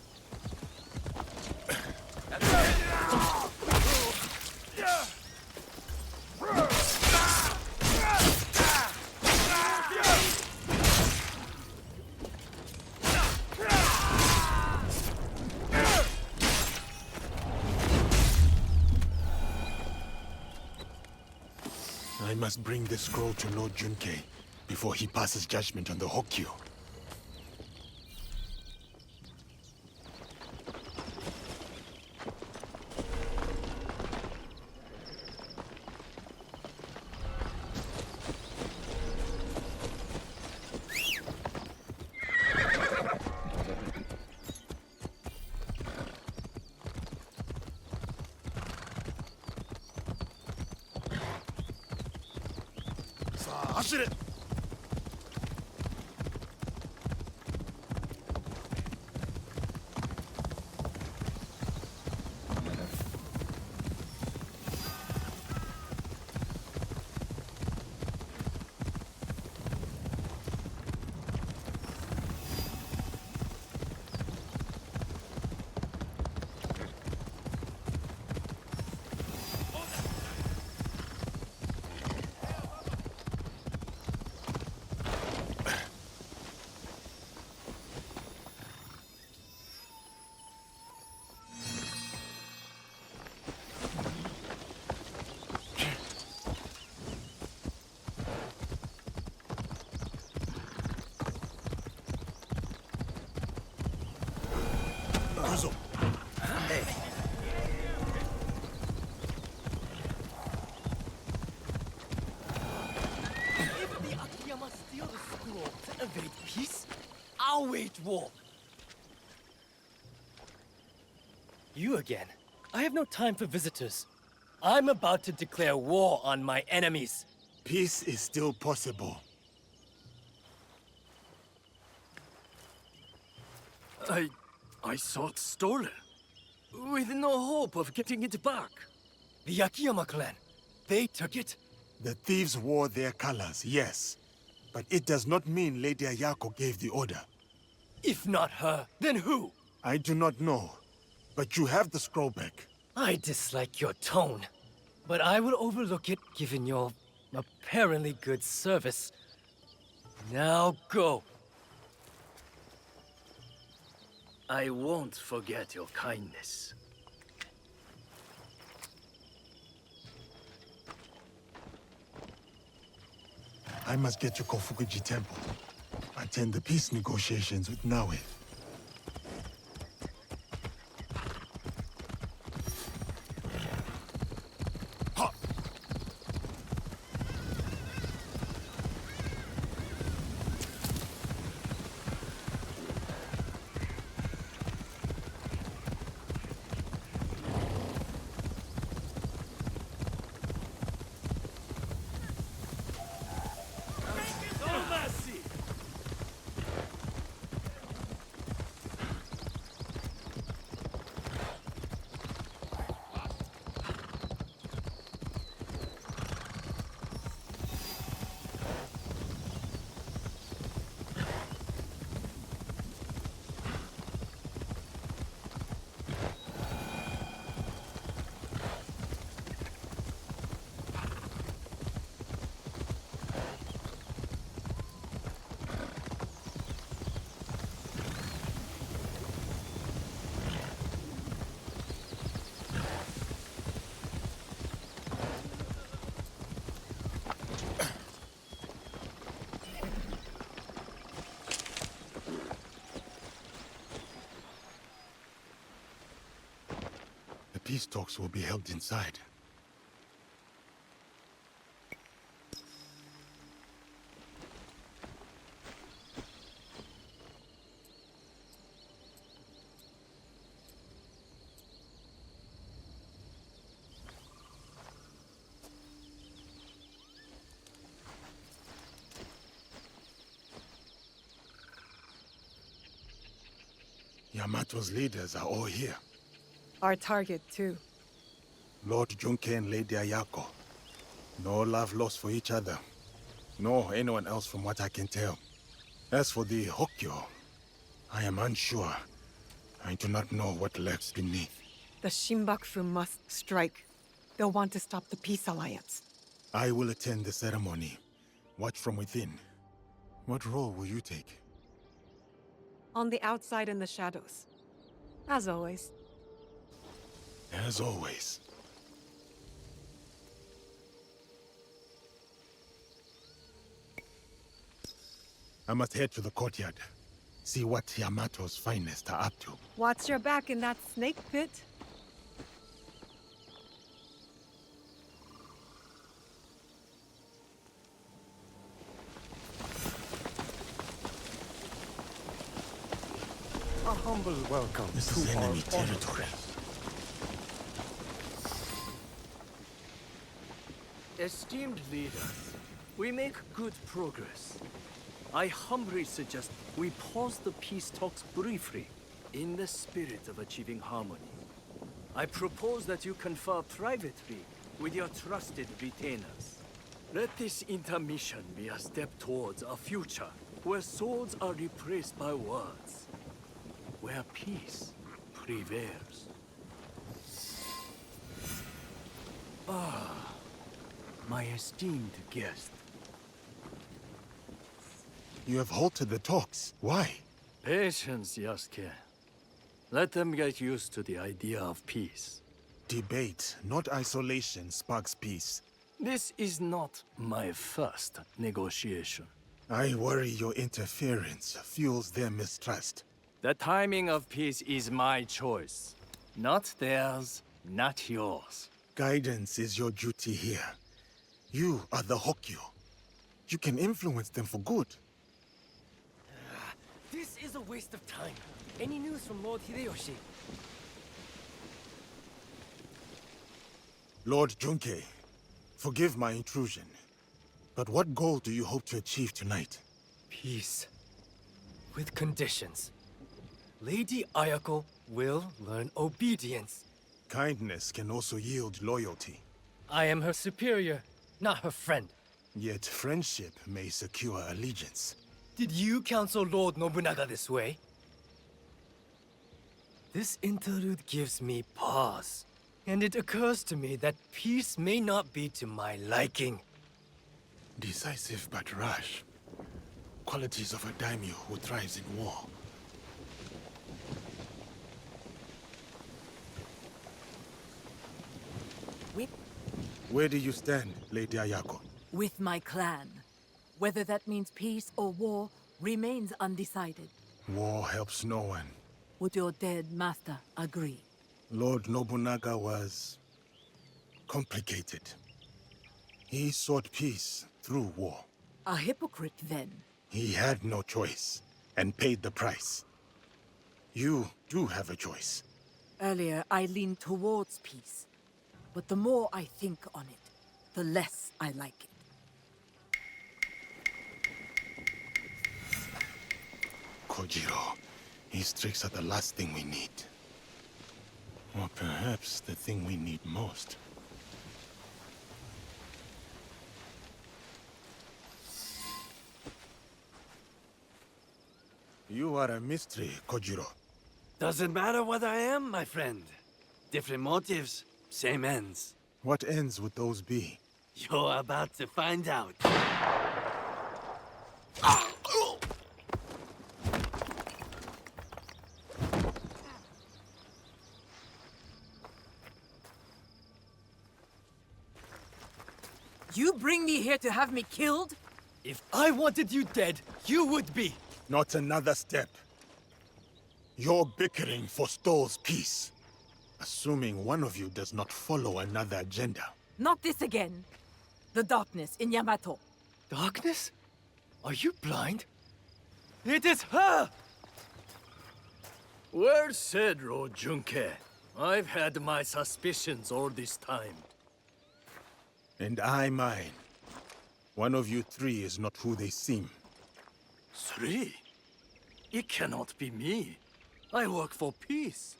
P: I must bring this scroll to Lord Junkei before he passes judgment on the Hokkyo.
K: If the Akiyama steal the scroll to evade peace, I'll wage war. You again. I have no time for visitors. I'm about to declare war on my enemies.
P: Peace is still possible.
H: I saw it stolen, with no hope of getting it back.
K: The Akiyama clan, they took it?
P: The thieves wore their colors, yes. But it does not mean Lady Ayako gave the order.
K: If not her, then who?
P: I do not know. But you have the scroll back.
K: I dislike your tone, but I will overlook it given your apparently good service. Now go.
H: I won't forget your kindness.
P: I must get to Kofukuji Temple. Attend the peace negotiations with Naue. Peace talks will be held inside. Yamato's leaders are all here.
R: Our target, too.
P: Lord Junkei and Lady Ayako. No love lost for each other. Nor anyone else from what I can tell. As for the Hokkyo, I am unsure. I do not know what lurks beneath.
R: The Shinbakufu must strike. They'll want to stop the peace alliance.
P: I will attend the ceremony. Watch from within. What role will you take?
R: On the outside in the shadows. As always.
P: As always. I must head to the courtyard. See what Yamato's finest are up to.
J: Watch your back in that snake pit.
A: A humble welcome
P: This
A: to
P: is
A: our
P: enemy territory.
H: Esteemed leader, we make good progress. I humbly suggest we pause the peace talks briefly in the spirit of achieving harmony. I propose that you confer privately with your trusted retainers. Let this intermission be a step towards a future where swords are replaced by words, where peace prevails. Ah, my esteemed guest.
P: You have halted the talks. Why?
H: Patience, Yasuke. Let them get used to the idea of peace.
P: Debate, not isolation, sparks peace.
H: This is not my first negotiation.
P: I worry your interference fuels their mistrust.
H: The timing of peace is my choice. Not theirs, not yours.
P: Guidance is your duty here. You are the Hokyo. You can influence them for good.
K: This is a waste of time. Any news from Lord Hideyoshi?
P: Lord Junkei, forgive my intrusion. But what goal do you hope to achieve tonight?
K: Peace. With conditions. Lady Ayako will learn obedience.
P: Kindness can also yield loyalty.
K: I am her superior, not her friend.
P: Yet friendship may secure allegiance.
K: Did you counsel Lord Nobunaga this way? This interlude gives me pause. And it occurs to me that peace may not be to my liking.
P: Decisive but rash. Qualities of a daimyo who thrives in war. Where do you stand, Lady Ayako?
D: With my clan. Whether that means peace or war remains undecided.
P: War helps no one.
D: Would your dead master agree?
P: Lord Nobunaga was complicated. He sought peace through war.
D: A hypocrite, then.
P: He had no choice, and paid the price. You do have a choice.
D: Earlier, I leaned towards peace. But the more I think on it, the less I like it.
P: Kojiro, his tricks are the last thing we need. Or perhaps the thing we need most. You are a mystery, Kojiro.
V: Doesn't matter what I am, my friend. Different motives, same ends.
P: What ends would those be?
V: You're about to find out.
D: You bring me here to have me killed?
K: If I wanted you dead, you would be.
P: Not another step. Your bickering forestalls peace. Assuming one of you does not follow another agenda.
D: Not this again. The darkness in Yamato.
K: Darkness? Are you blind? It is her!
H: Well said, Lord Junkei. I've had my suspicions all this time.
P: And I mine. One of you three is not who they seem.
H: Three? It cannot be me. I work for peace.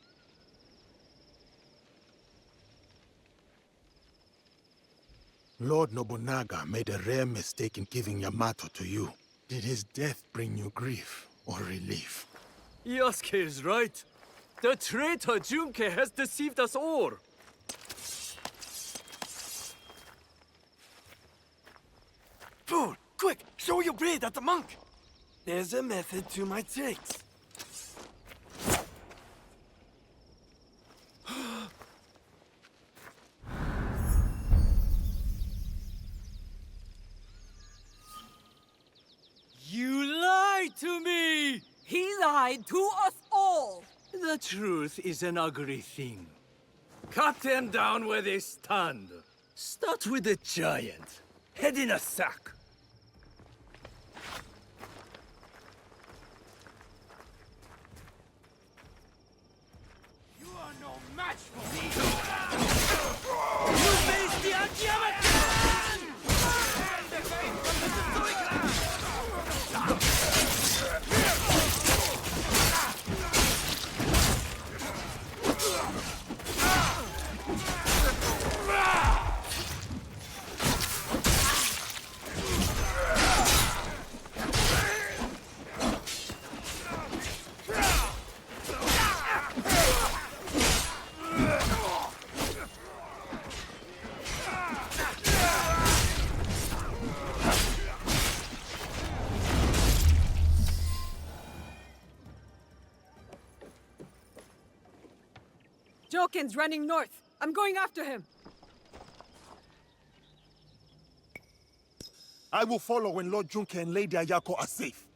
P: Lord Nobunaga made a rare mistake in giving Yamato to you. Did his death bring you grief or relief?
H: Yasuke is right. The traitor Junkei has deceived us all.
V: Fool! Quick! Show your blade at the monk! There's a method to my tricks.
K: You lie!
F: lied to me!
D: He lied to us all!
H: The truth is an ugly thing. Cut them down where they stand. Start with the giant. Head in a sack.
B: You are no match for me!
F: You face the Akiyama clan!
B: And the faith from the Tsutsui clan!
R: Joken's running north. I'm going after him.
P: I will follow when Lord Junke and Lady Ayako are safe.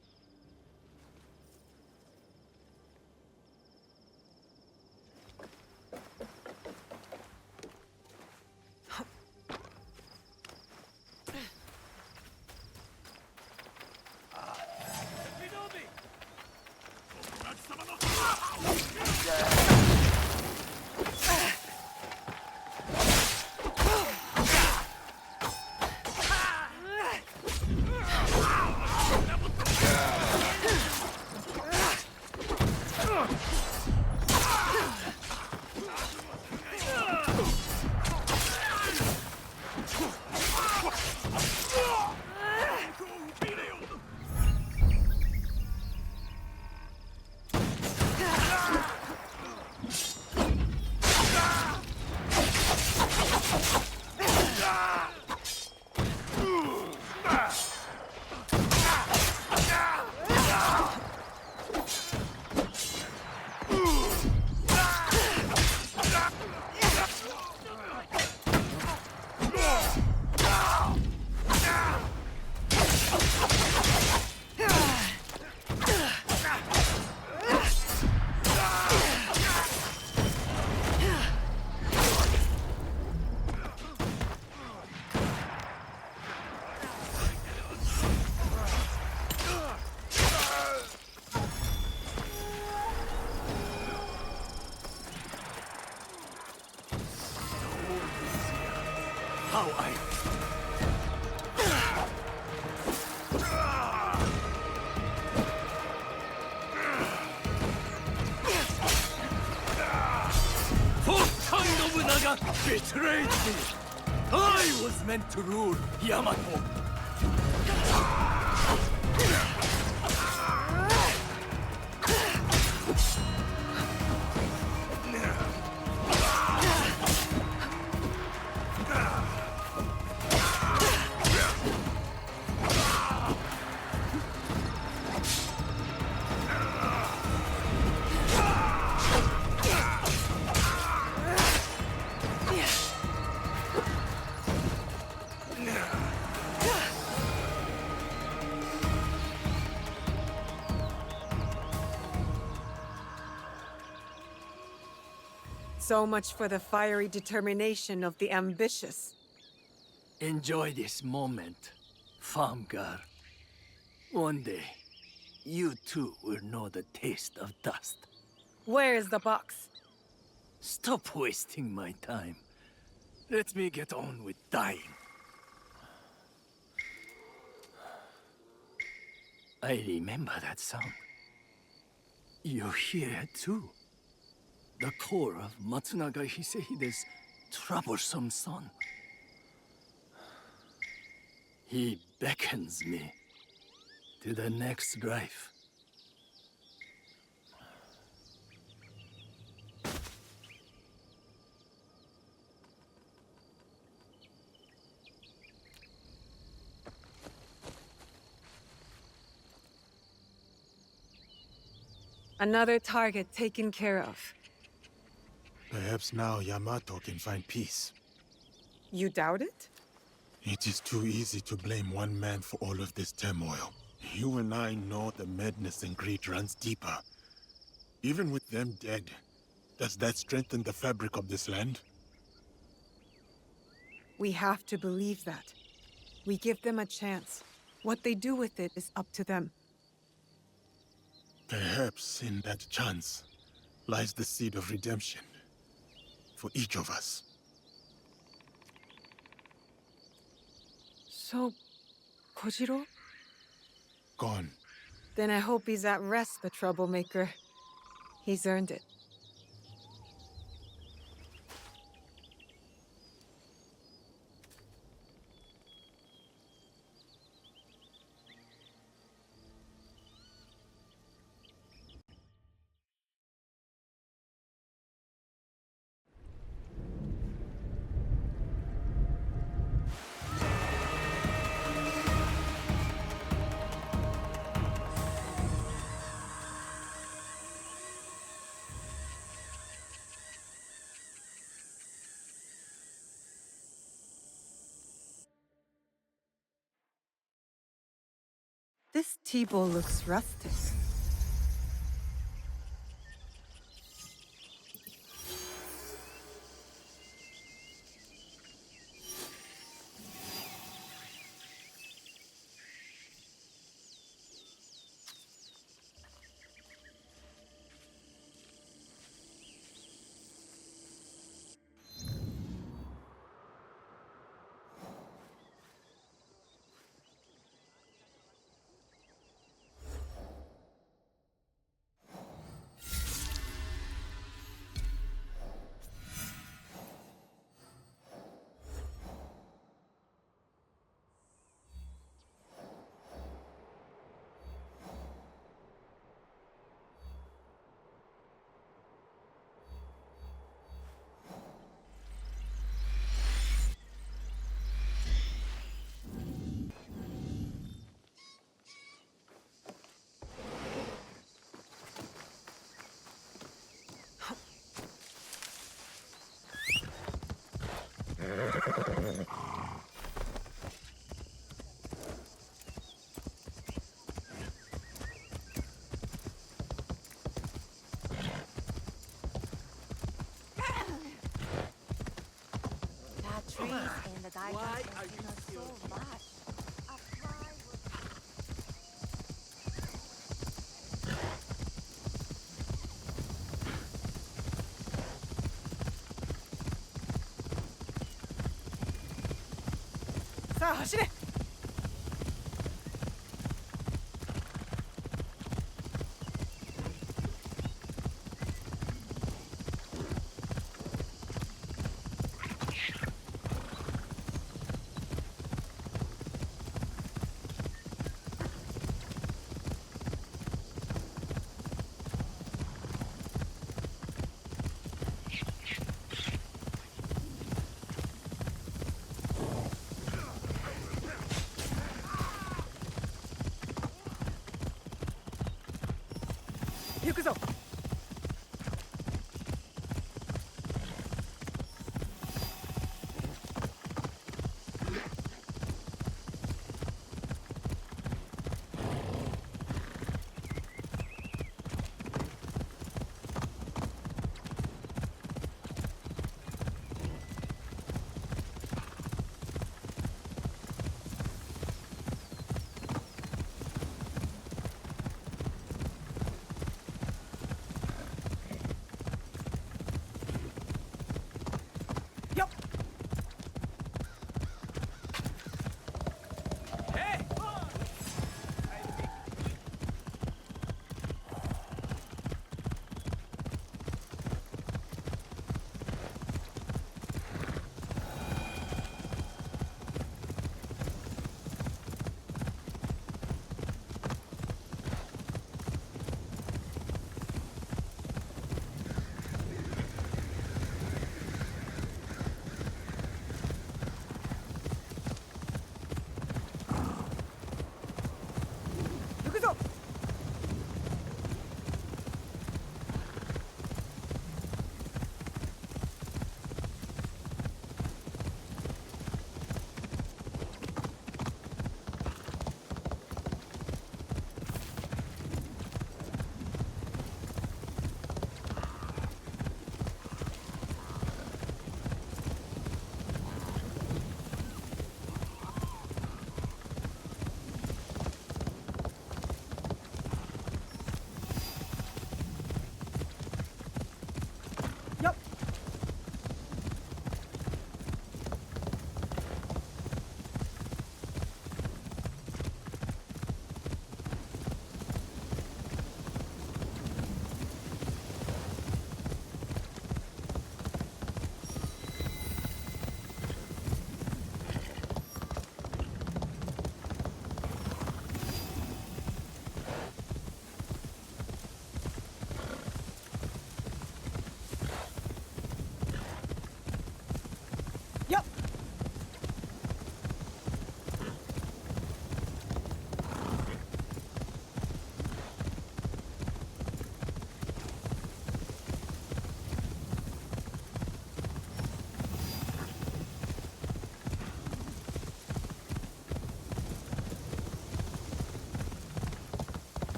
H: How I... Fukan Nobunaga betrayed me! I was meant to rule Yamato!
R: So much for the fiery determination of the ambitious.
H: Enjoy this moment, farm girl. One day, you too will know the taste of dust.
R: Where is the box?
H: Stop wasting my time. Let me get on with dying. I remember that sound. You hear it too. The core of Matsunaga Hisehide's troublesome son. He beckons me to the next life.
R: Another target taken care of.
P: Perhaps now Yamato can find peace.
R: You doubt it?
P: It is too easy to blame one man for all of this turmoil. You and I know the madness and greed runs deeper. Even with them dead, does that strengthen the fabric of this land?
R: We have to believe that. We give them a chance. What they do with it is up to them.
P: Perhaps in that chance lies the seed of redemption for each of us.
R: So, Kojiro?
P: Gone.
R: Then I hope he's at rest, the troublemaker. He's earned it. This tea bowl looks rustic.
B: Why are you still here?
R: 자, 走れ!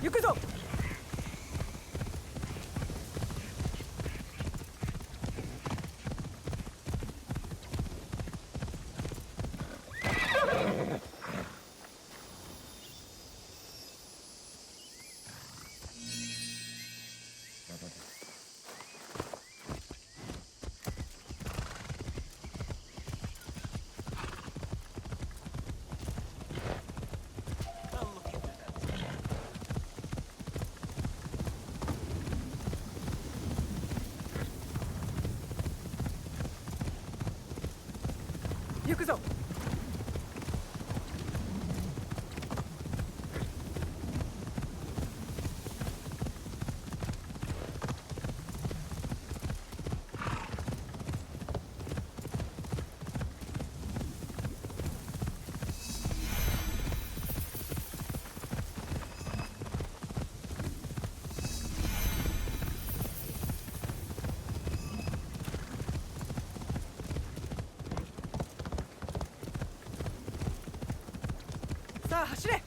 F: 行くぞ。行くぞ。さあ走れ。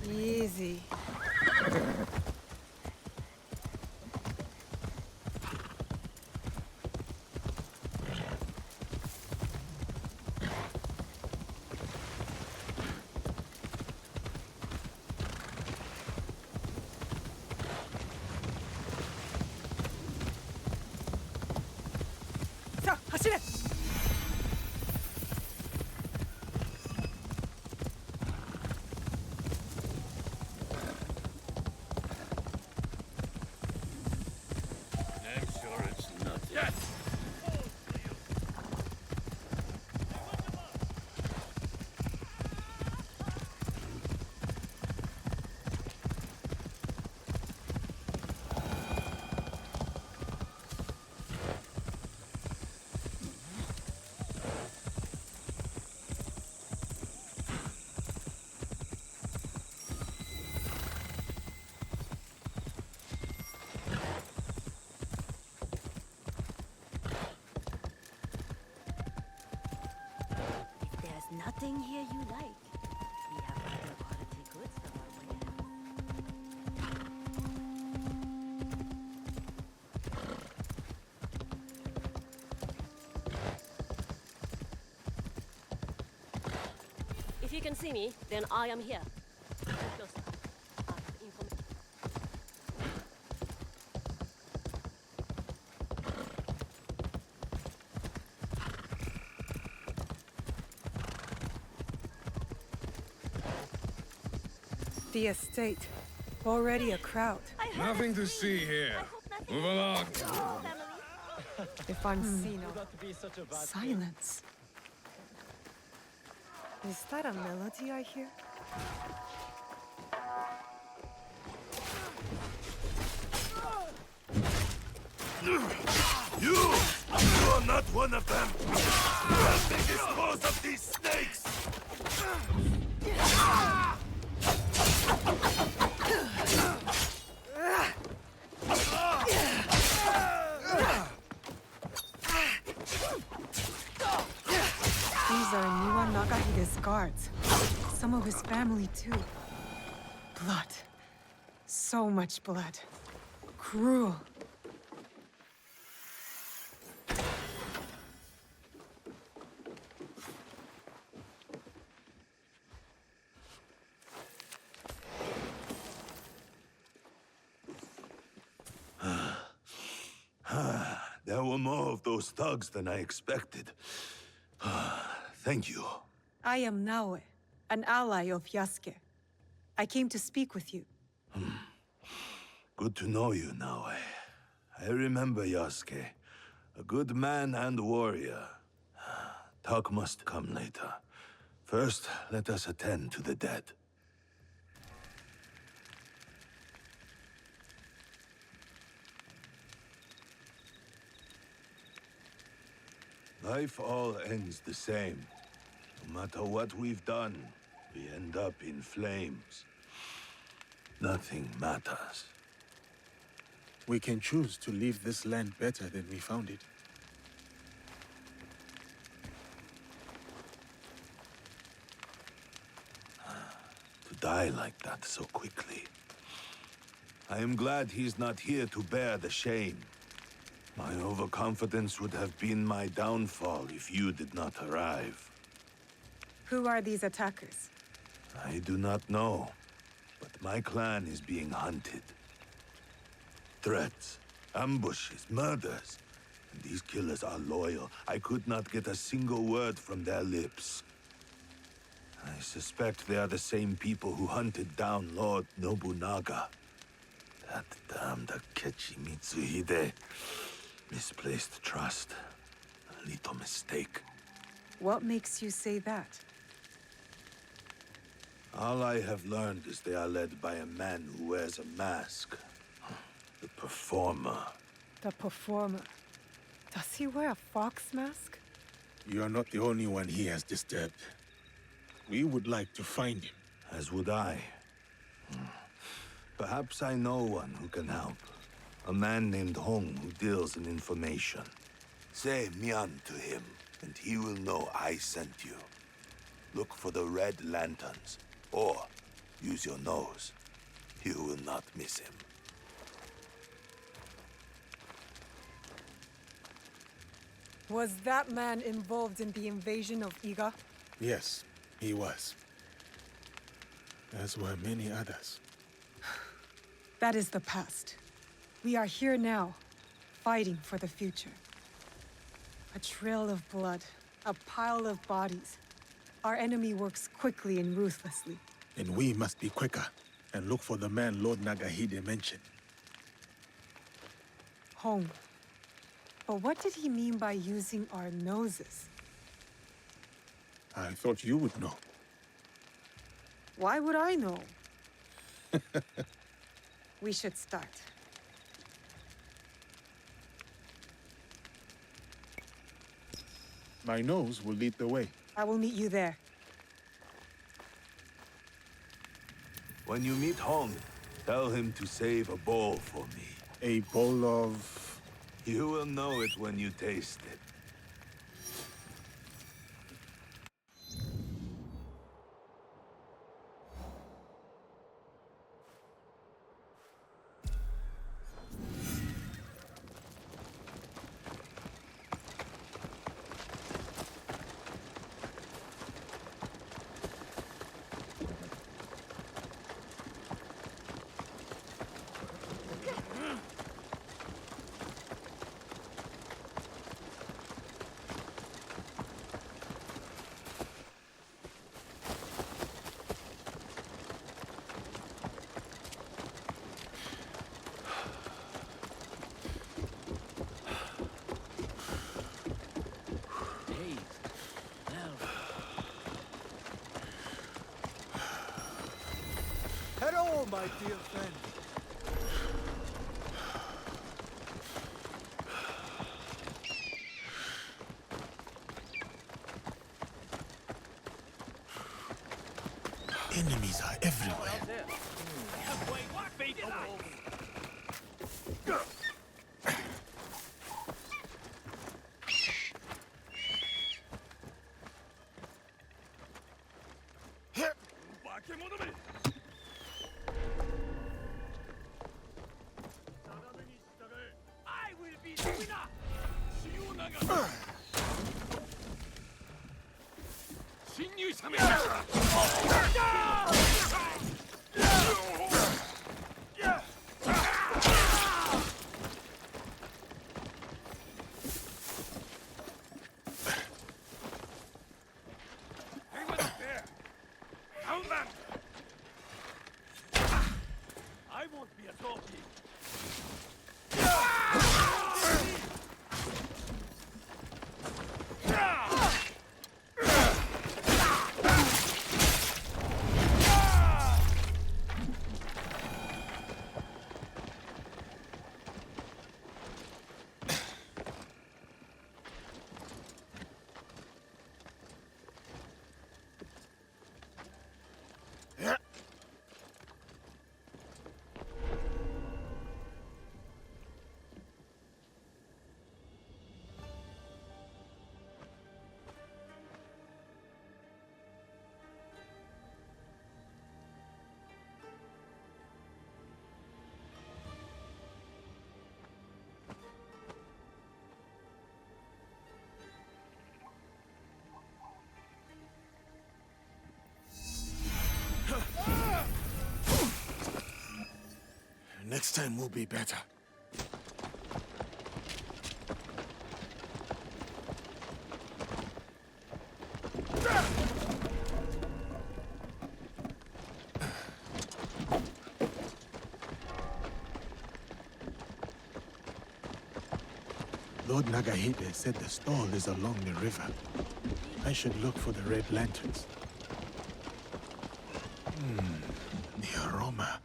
J: Easy.
F: さあ走れ。
B: I'm sure it's not
C: anything here you like. We have other quality goods from our warehouse. If you can see me, then I am here. Come closer. I have information.
R: The estate. Already a crowd.
I: Nothing to see here. Move along.
R: If I'm seen,
F: bad
R: silence. Is that a melody I hear?
E: You are not one of them! Help me dispose of these snakes!
R: These are Niwa Nagahide's guards. Some of his family, too. Blood. So much blood. Cruel.
E: There were more of those thugs than I expected. Thank you.
R: I am Naoe, an ally of Yasuke. I came to speak with you.
E: Good to know you, Naoe. I remember Yasuke. A good man and warrior. Talk must come later. First, let us attend to the dead. Life all ends the same. No matter what we've done, we end up in flames. Nothing matters.
P: We can choose to leave this land better than we found it.
E: To die like that so quickly. I am glad he's not here to bear the shame. My overconfidence would have been my downfall if you did not arrive.
R: Who are these attackers?
E: I do not know, but my clan is being hunted. Threats, ambushes, murders. And these killers are loyal. I could not get a single word from their lips. I suspect they are the same people who hunted down Lord Nobunaga. That damned Akechi Mitsuhide. Misplaced trust. A little mistake.
R: What makes you say that?
E: All I have learned is they are led by a man who wears a mask. The Performer.
R: The Performer. Does he wear a fox mask?
P: You are not the only one he has disturbed. We would like to find him.
E: As would I. Perhaps I know one who can help. A man named Hong who deals in information. Say Mian to him, and he will know I sent you. Look for the red lanterns, or use your nose. You will not miss him.
R: Was that man involved in the invasion of Iga?
P: Yes, he was. As were many others.
R: That is the past. We are here now, fighting for the future. A trail of blood, a pile of bodies. Our enemy works quickly and ruthlessly.
P: And we must be quicker and look for the man Lord Nagahide mentioned.
R: Home. But what did he mean by using our noses?
P: I thought you would know.
R: Why would I know? We should start.
P: My nose will lead the way.
R: I will meet you there.
E: When you meet Hong, tell him to save a bowl for me.
P: A bowl of...
E: You will know it when you taste it.
F: my dear friend.
P: Enemies are everywhere.
B: I will be the winner! 侵入者め Anyone up there? Down them! I won't be a doggy.
P: Next time will be better. Lord Nagahide said the stall is along the river. I should look for the red lanterns. The aroma.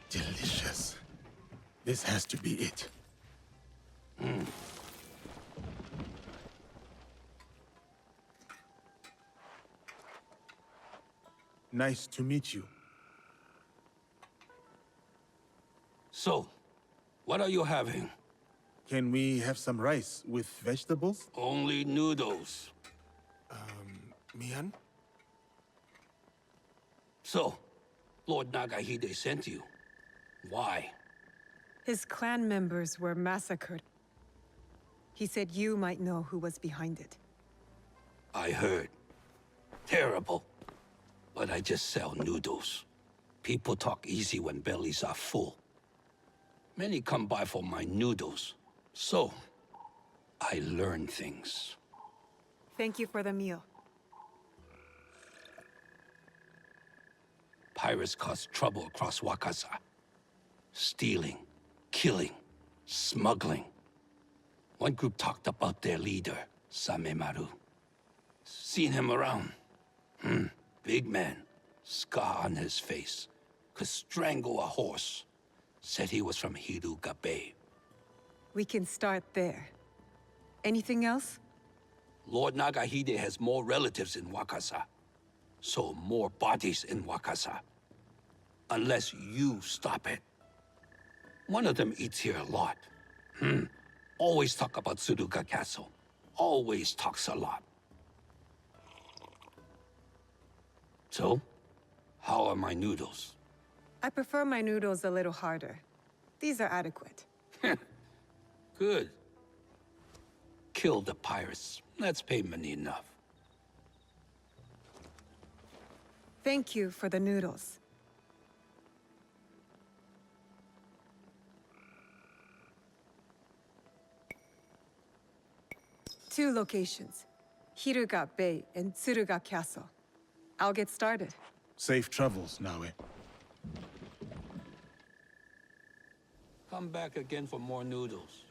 P: Delicious. This has to be it. Nice to meet you.
B: So, what are you having?
P: Can we have some rice with vegetables?
B: Only noodles.
P: Mian?
B: So, Lord Nagahide sent you. Why?
R: His clan members were massacred. He said you might know who was behind it.
B: I heard. Terrible. But I just sell noodles. People talk easy when bellies are full. Many come by for my noodles. So, I learn things.
R: Thank you for the meal.
B: Pirates cause trouble across Wakasa. Stealing, killing, smuggling. One group talked about their leader, Samemaru. Seen him around. Big man, scar on his face. Could strangle a horse. Said he was from Hiruga Bay.
R: We can start there. Anything else?
B: Lord Nagahide has more relatives in Wakasa. So more bodies in Wakasa. Unless you stop it. One of them eats here a lot. Always talk about Suruga Castle. Always talks a lot. So, how are my noodles?
R: I prefer my noodles a little harder. These are adequate.
B: Good. Kill the pirates. That's payment enough.
R: Thank you for the noodles. Two locations, Hiruga Bay and Tsuruga Castle. I'll get started.
P: Safe travels, Naue.
B: Come back again for more noodles.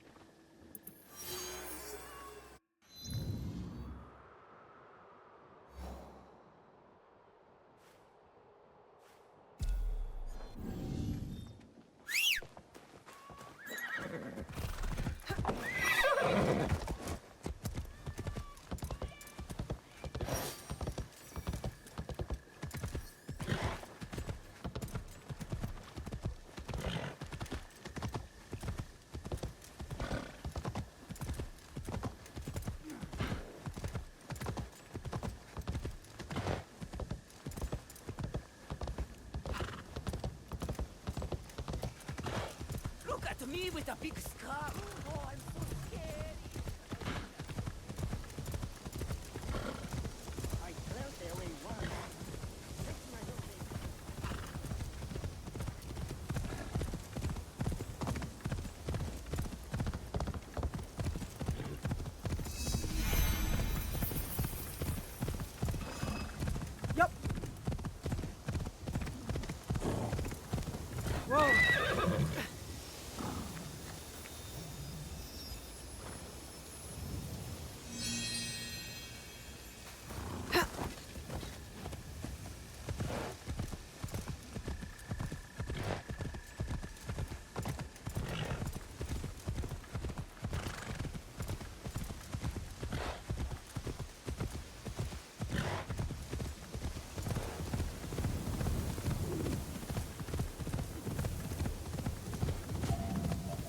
B: with a big scar. Oh, I'm so scared. I cleared the way once. Next time I don't think.
F: Yup. Whoa.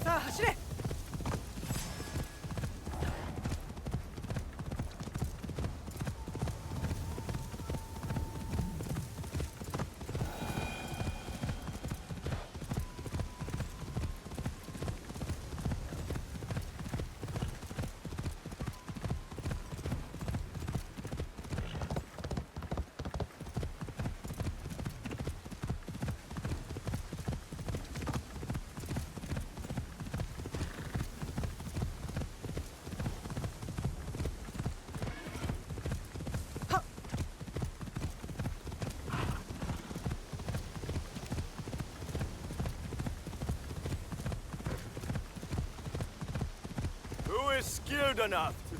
F: 자, 走れ!
U: Who is skilled enough to...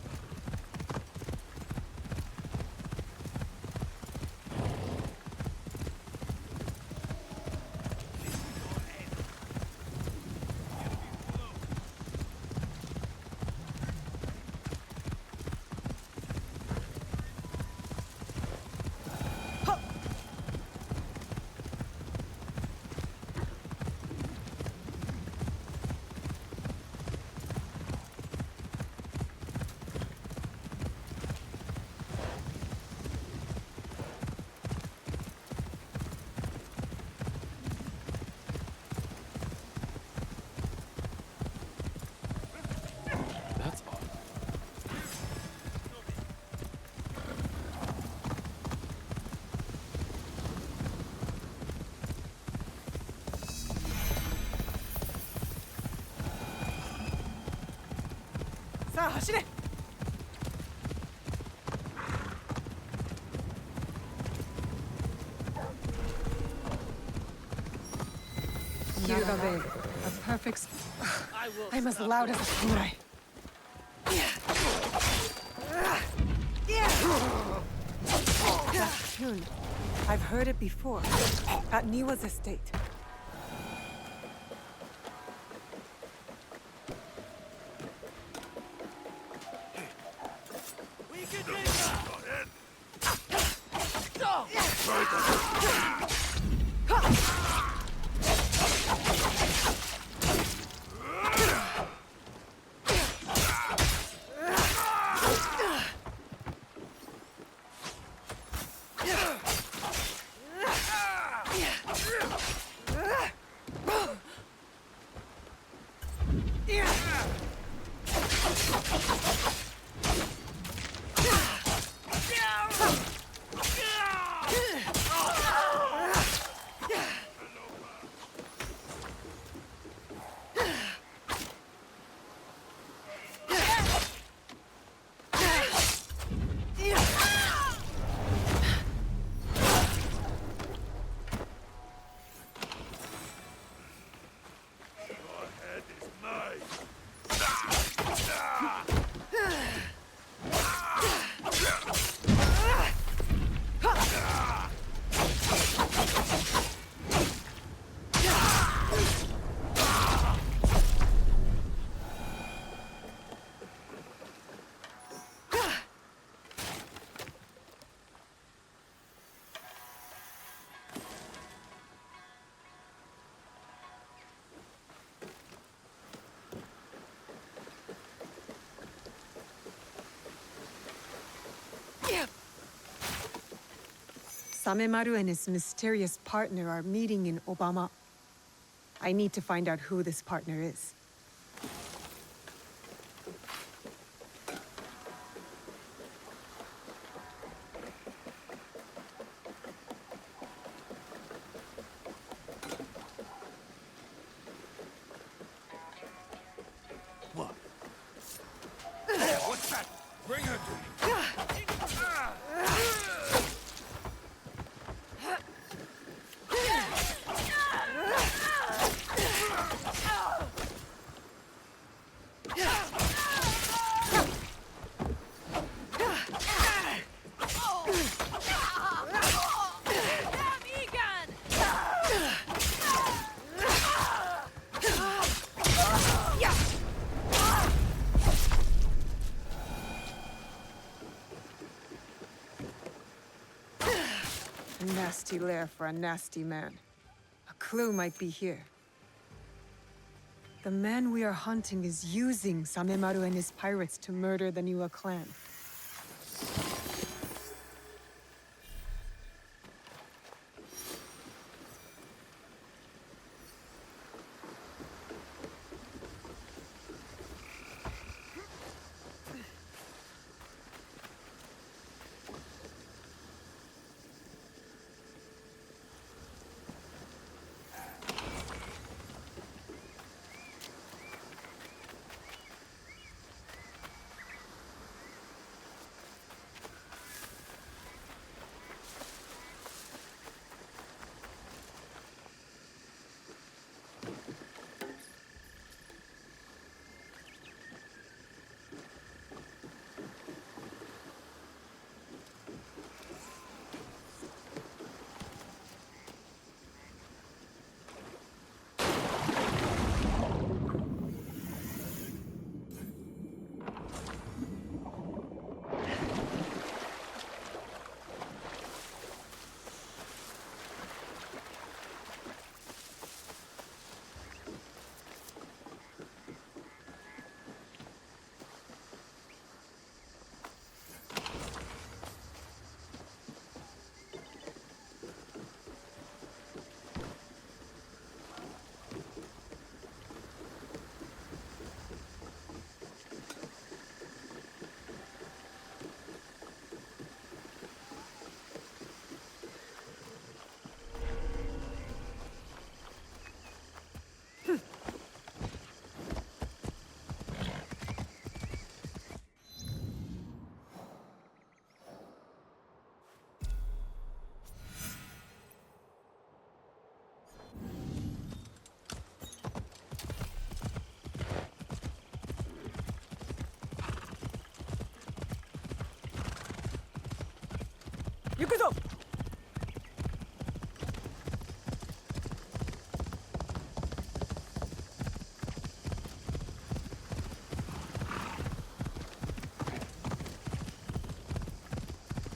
N: That's odd.
F: 자, 走れ!
R: Kirugabe, a perfect... I'm as loud as a samurai. That tune. I've heard it before. At Niwa's estate.
B: We can take her!
R: Samemaru and his mysterious partner are meeting in Obama. I need to find out who this partner is. nasty lair for a nasty man. A clue might be here. The man we are hunting is using Samemaru and his pirates to murder the Niwa clan.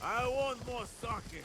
E: I want more sake.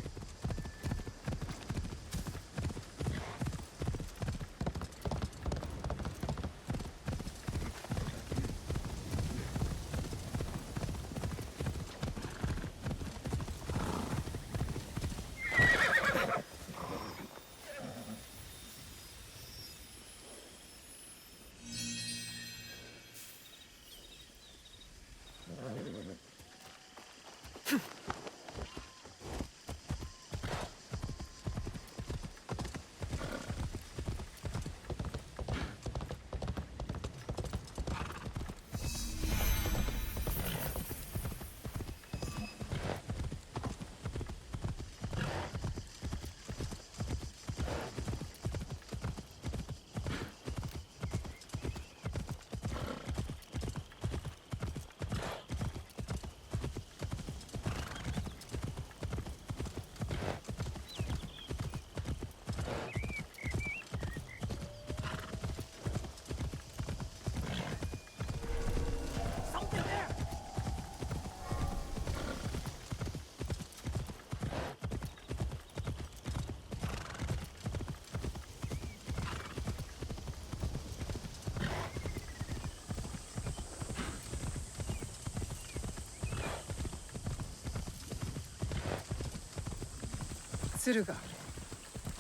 R: Tsuruga.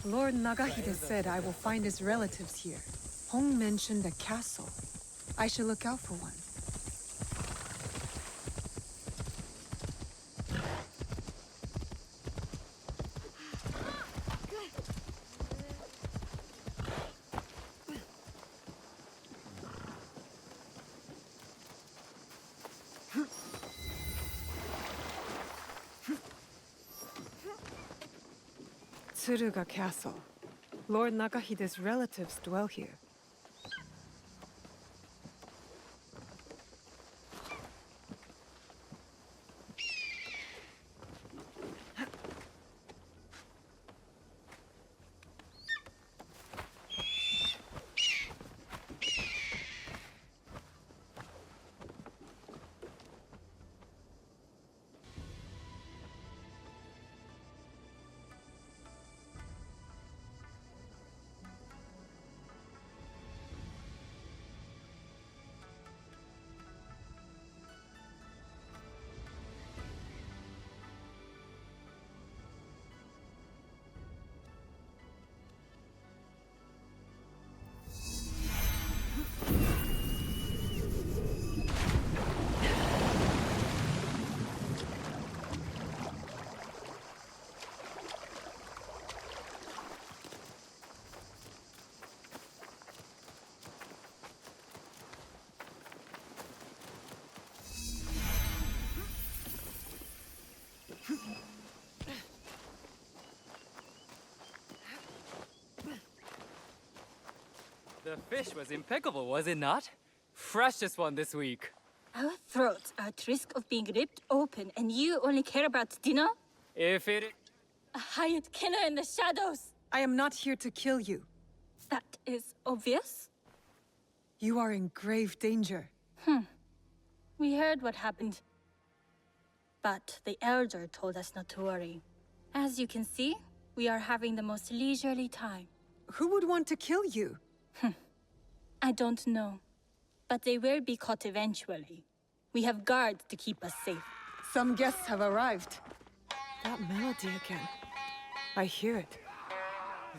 R: Lord Nagahide said I will find his relatives here. Hong mentioned a castle. I should look out for one. Tsuruga Castle. Lord Nagahide's relatives dwell here.
F: The fish was impeccable, was it not? Freshest one this week.
O: Our throats are at risk of being ripped open, and you only care about dinner?
F: If it...
O: A hired killer in the shadows!
R: I am not here to kill you.
O: That is obvious.
R: You are in grave danger.
O: We heard what happened. But the Elder told us not to worry. As you can see, we are having the most leisurely time.
R: Who would want to kill you?
O: I don't know. But they will be caught eventually. We have guards to keep us safe.
R: Some guests have arrived. That melody again. I hear it.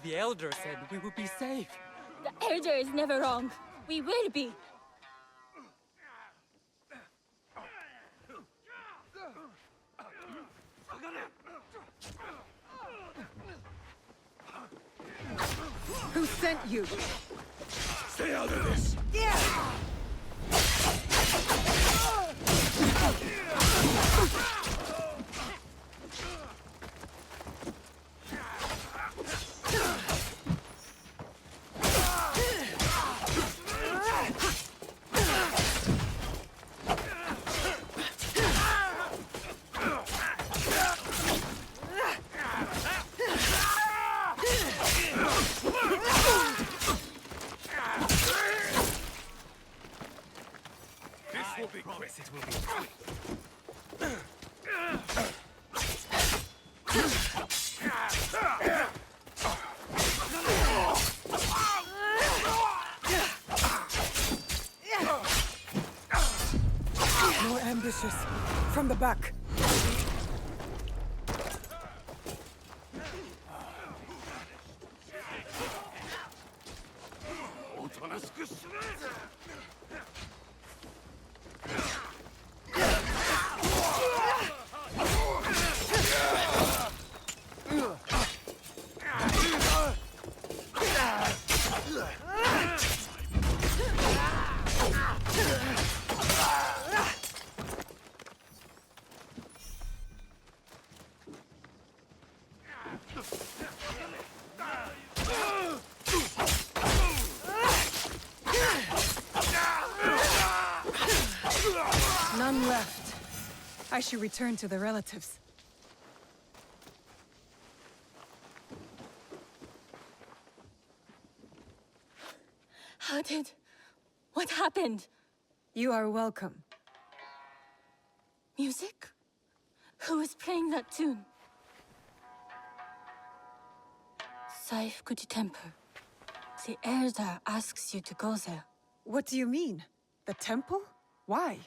F: The Elder said we would be safe.
O: The Elder is never wrong. We will be.
R: Who sent you?
I: Stay out of this!
R: Yeah! More ambushes. From the back. None left. I should return to the relatives.
O: What happened?
R: You are welcome.
O: Music? Who is playing that tune? Saifguji Temple. The Elder asks you to go there.
R: What do you mean? The temple? Why?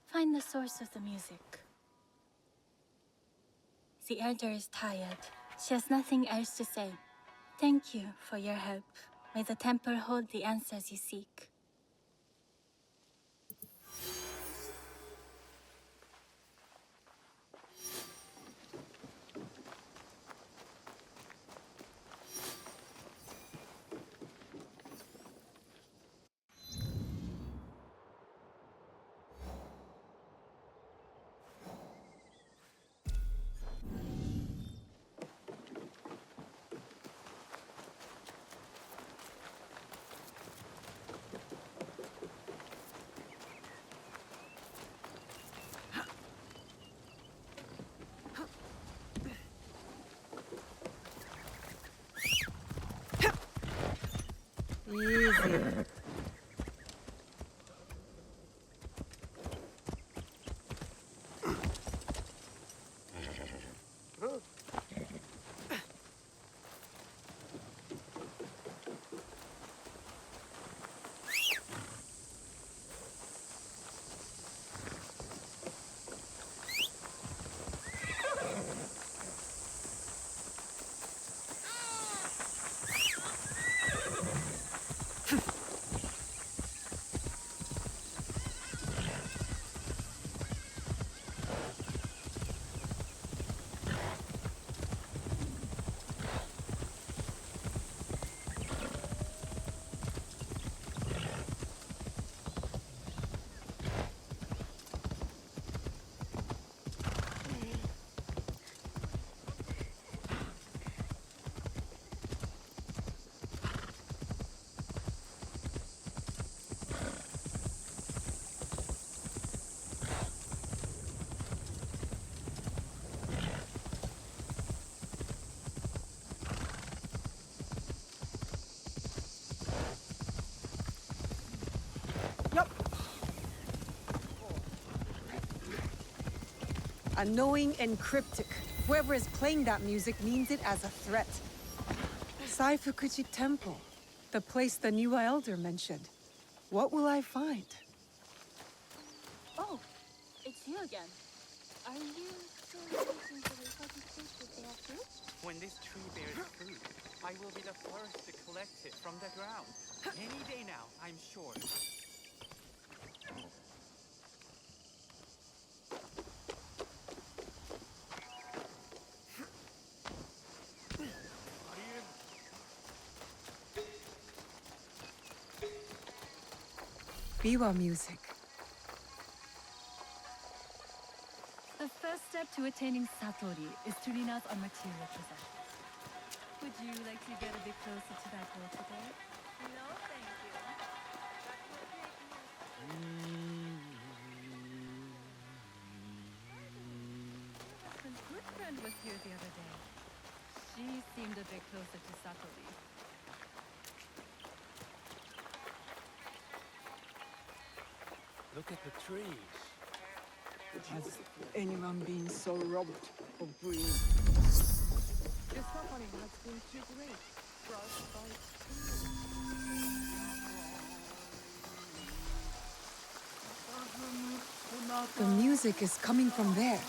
O: Find the source of the music. The Elder is tired. She has nothing else to say. Thank you for your help. May the temple hold the answers you seek.
R: Easy. Annoying and cryptic. Whoever is playing that music means it as a threat. Saifukuji Temple, the place the new elder mentioned. What will I find?
O: Oh, it's you again. Are you still waiting for the participants to bear fruit?
F: When this tree bears fruit, I will be the first to collect it from the ground. Any day now, I'm sure.
R: Biwa music.
C: The first step to attaining Satori is to renounce our material possessions. Would you like to get a bit closer to that goal today? No, thank you. That will take My good friend was here the other day. She seemed a bit closer to Satori.
S: Look at the trees.
R: Has anyone been so robbed of breathing?
Q: The suffering has been too great.
R: The music is coming from there.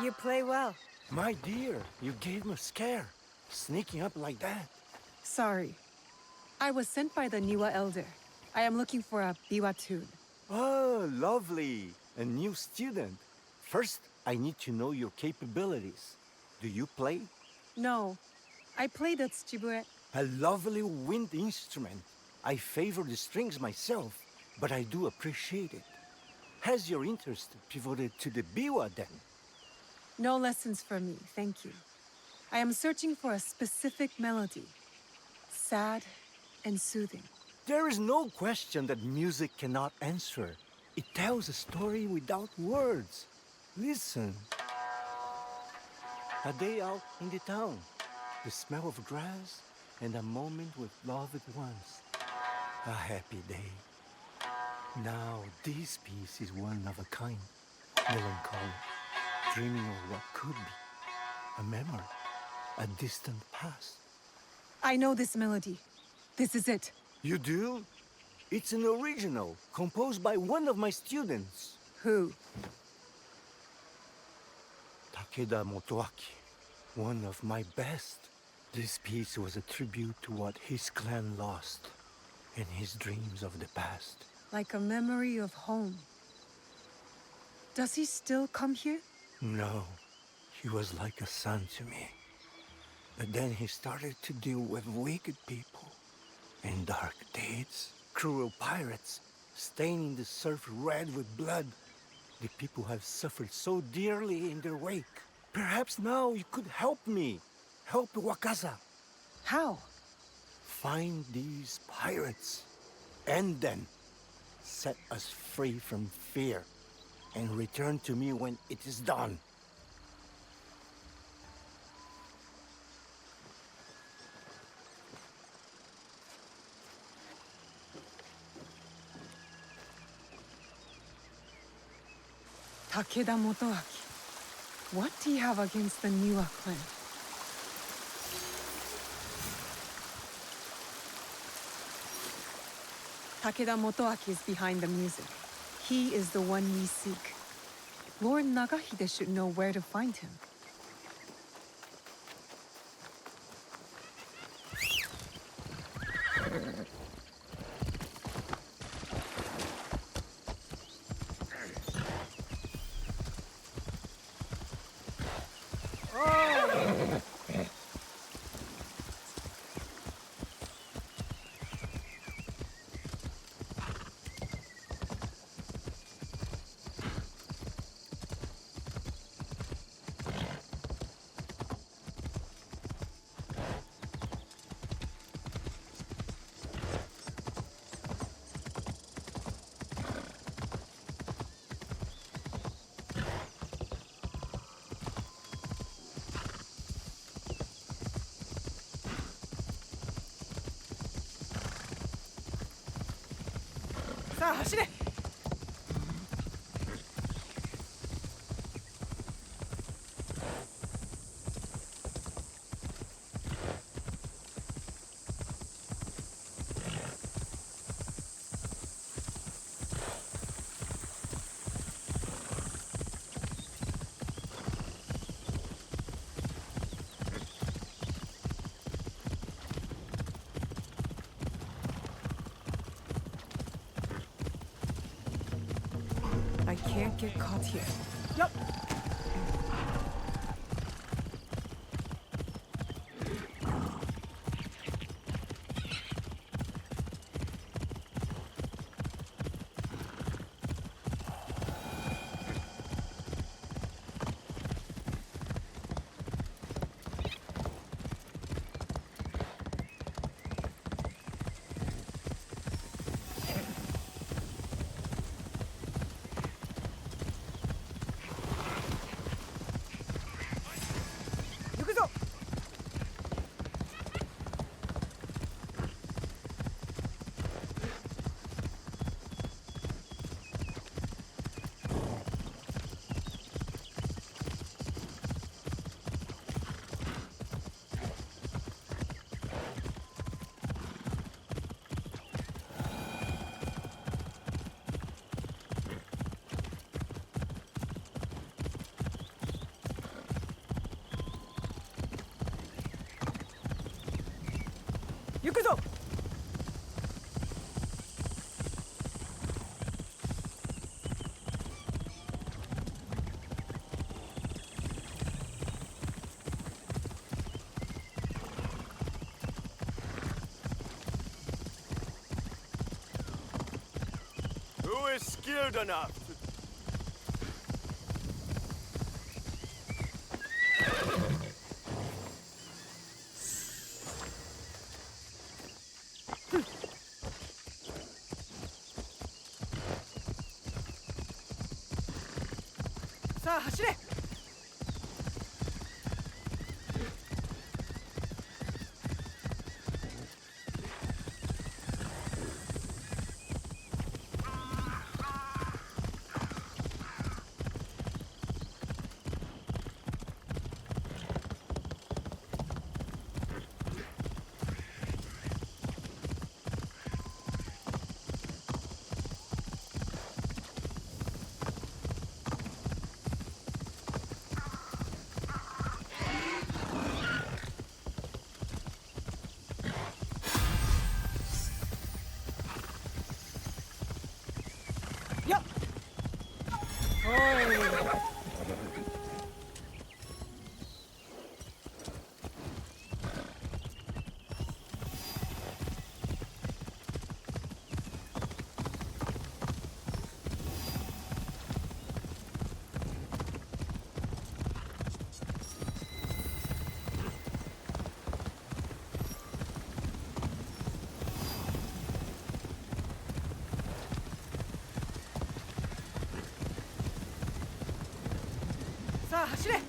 R: You play well.
S: My dear, you gave me a scare. Sneaking up like that.
R: Sorry. I was sent by the Niwa elder. I am looking for a biwa tune.
S: Oh, lovely. A new student. First, I need to know your capabilities. Do you play?
R: No. I play the tsujibue.
S: A lovely wind instrument. I favor the strings myself, but I do appreciate it. Has your interest pivoted to the biwa then?
R: No lessons for me, thank you. I am searching for a specific melody. Sad and soothing.
S: There is no question that music cannot answer. It tells a story without words. Listen. A day out in the town. The smell of grass and a moment with loved ones. A happy day. Now this piece is one of a kind. Melancholic. Dreaming of what could be. A memory. A distant past.
R: I know this melody. This is it.
S: You do? It's an original, composed by one of my students.
R: Who?
S: Takeda Motoaki. One of my best. This piece was a tribute to what his clan lost, and his dreams of the past.
R: Like a memory of home. Does he still come here?
S: No, he was like a son to me. But then he started to deal with wicked people and dark deeds. Cruel pirates, staining the surf red with blood. The people have suffered so dearly in their wake. Perhaps now you could help me. Help Wakasa.
R: How?
S: Find these pirates. And then set us free from fear. And return to me when it is done.
R: Takeda Motoaki. What do you have against the Niwa clan? Takeda Motoaki is behind the music. He is the one we seek. Lord Nagahide should know where to find him.
J: さあ走れ I can't get caught here. Yup.
U: Who is skilled enough to...
J: さあ走れ さあ走れ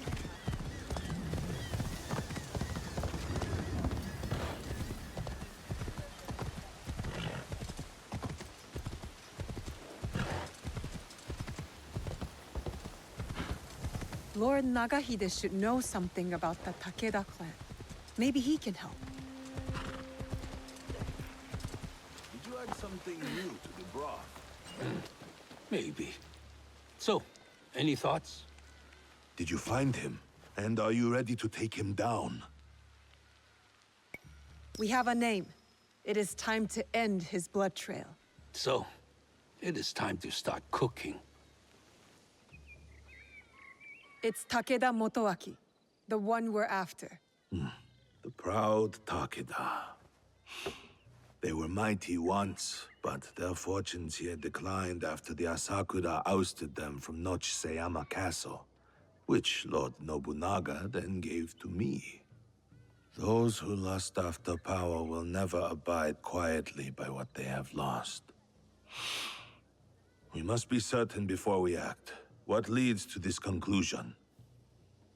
J: Lord Nagahide should know something about the Takeda clan. Maybe he can help.
I: Would you add something new to the broth?
L: Maybe. So, any thoughts?
I: Did you find him? And are you ready to take him down?
R: We have a name. It is time to end his blood trail.
L: So, it is time to start cooking.
R: It's Takeda Motoaki, the one we're after.
I: The proud Takeda. They were mighty once, but their fortunes here declined after the Asakura ousted them from Nochseyama Castle, which Lord Nobunaga then gave to me. Those who lust after power will never abide quietly by what they have lost. We must be certain before we act. What leads to this conclusion?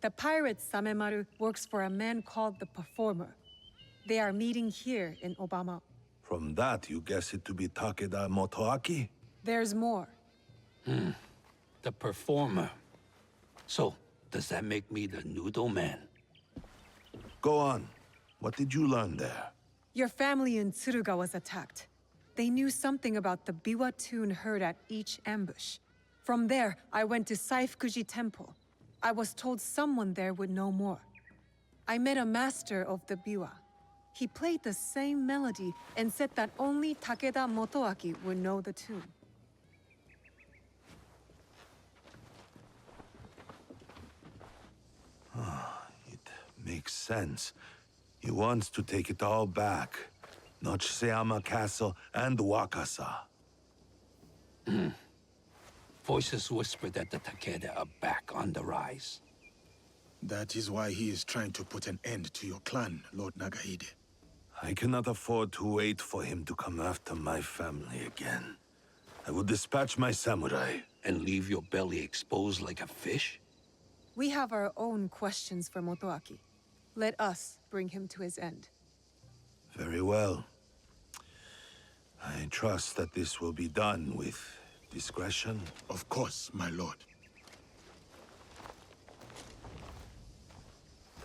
R: The pirate Samemaru works for a man called the Performer. They are meeting here in Obama.
I: From that, you guess it to be Takeda Motoaki?
J: There's more.
L: The performer. So, does that make me the noodle man?
I: Go on. What did you learn there?
R: Your family in Tsuruga was attacked. They knew something about the biwa tune heard at each ambush. From there, I went to Saifukuji Temple. I was told someone there would know more. I met a master of the biwa. He played the same melody and said that only Takeda Motoaki would know the tune.
I: It makes sense. He wants to take it all back. Nochseama Castle and Wakasa.
L: Voices whisper that the Takeda are back on the rise.
P: That is why he is trying to put an end to your clan, Lord Nagahide.
I: I cannot afford to wait for him to come after my family again. I will dispatch my samurai.
L: And leave your belly exposed like a fish?
R: We have our own questions for Motoaki. Let us bring him to his end.
I: Very well. I trust that this will be done with discretion.
P: Of course, my lord.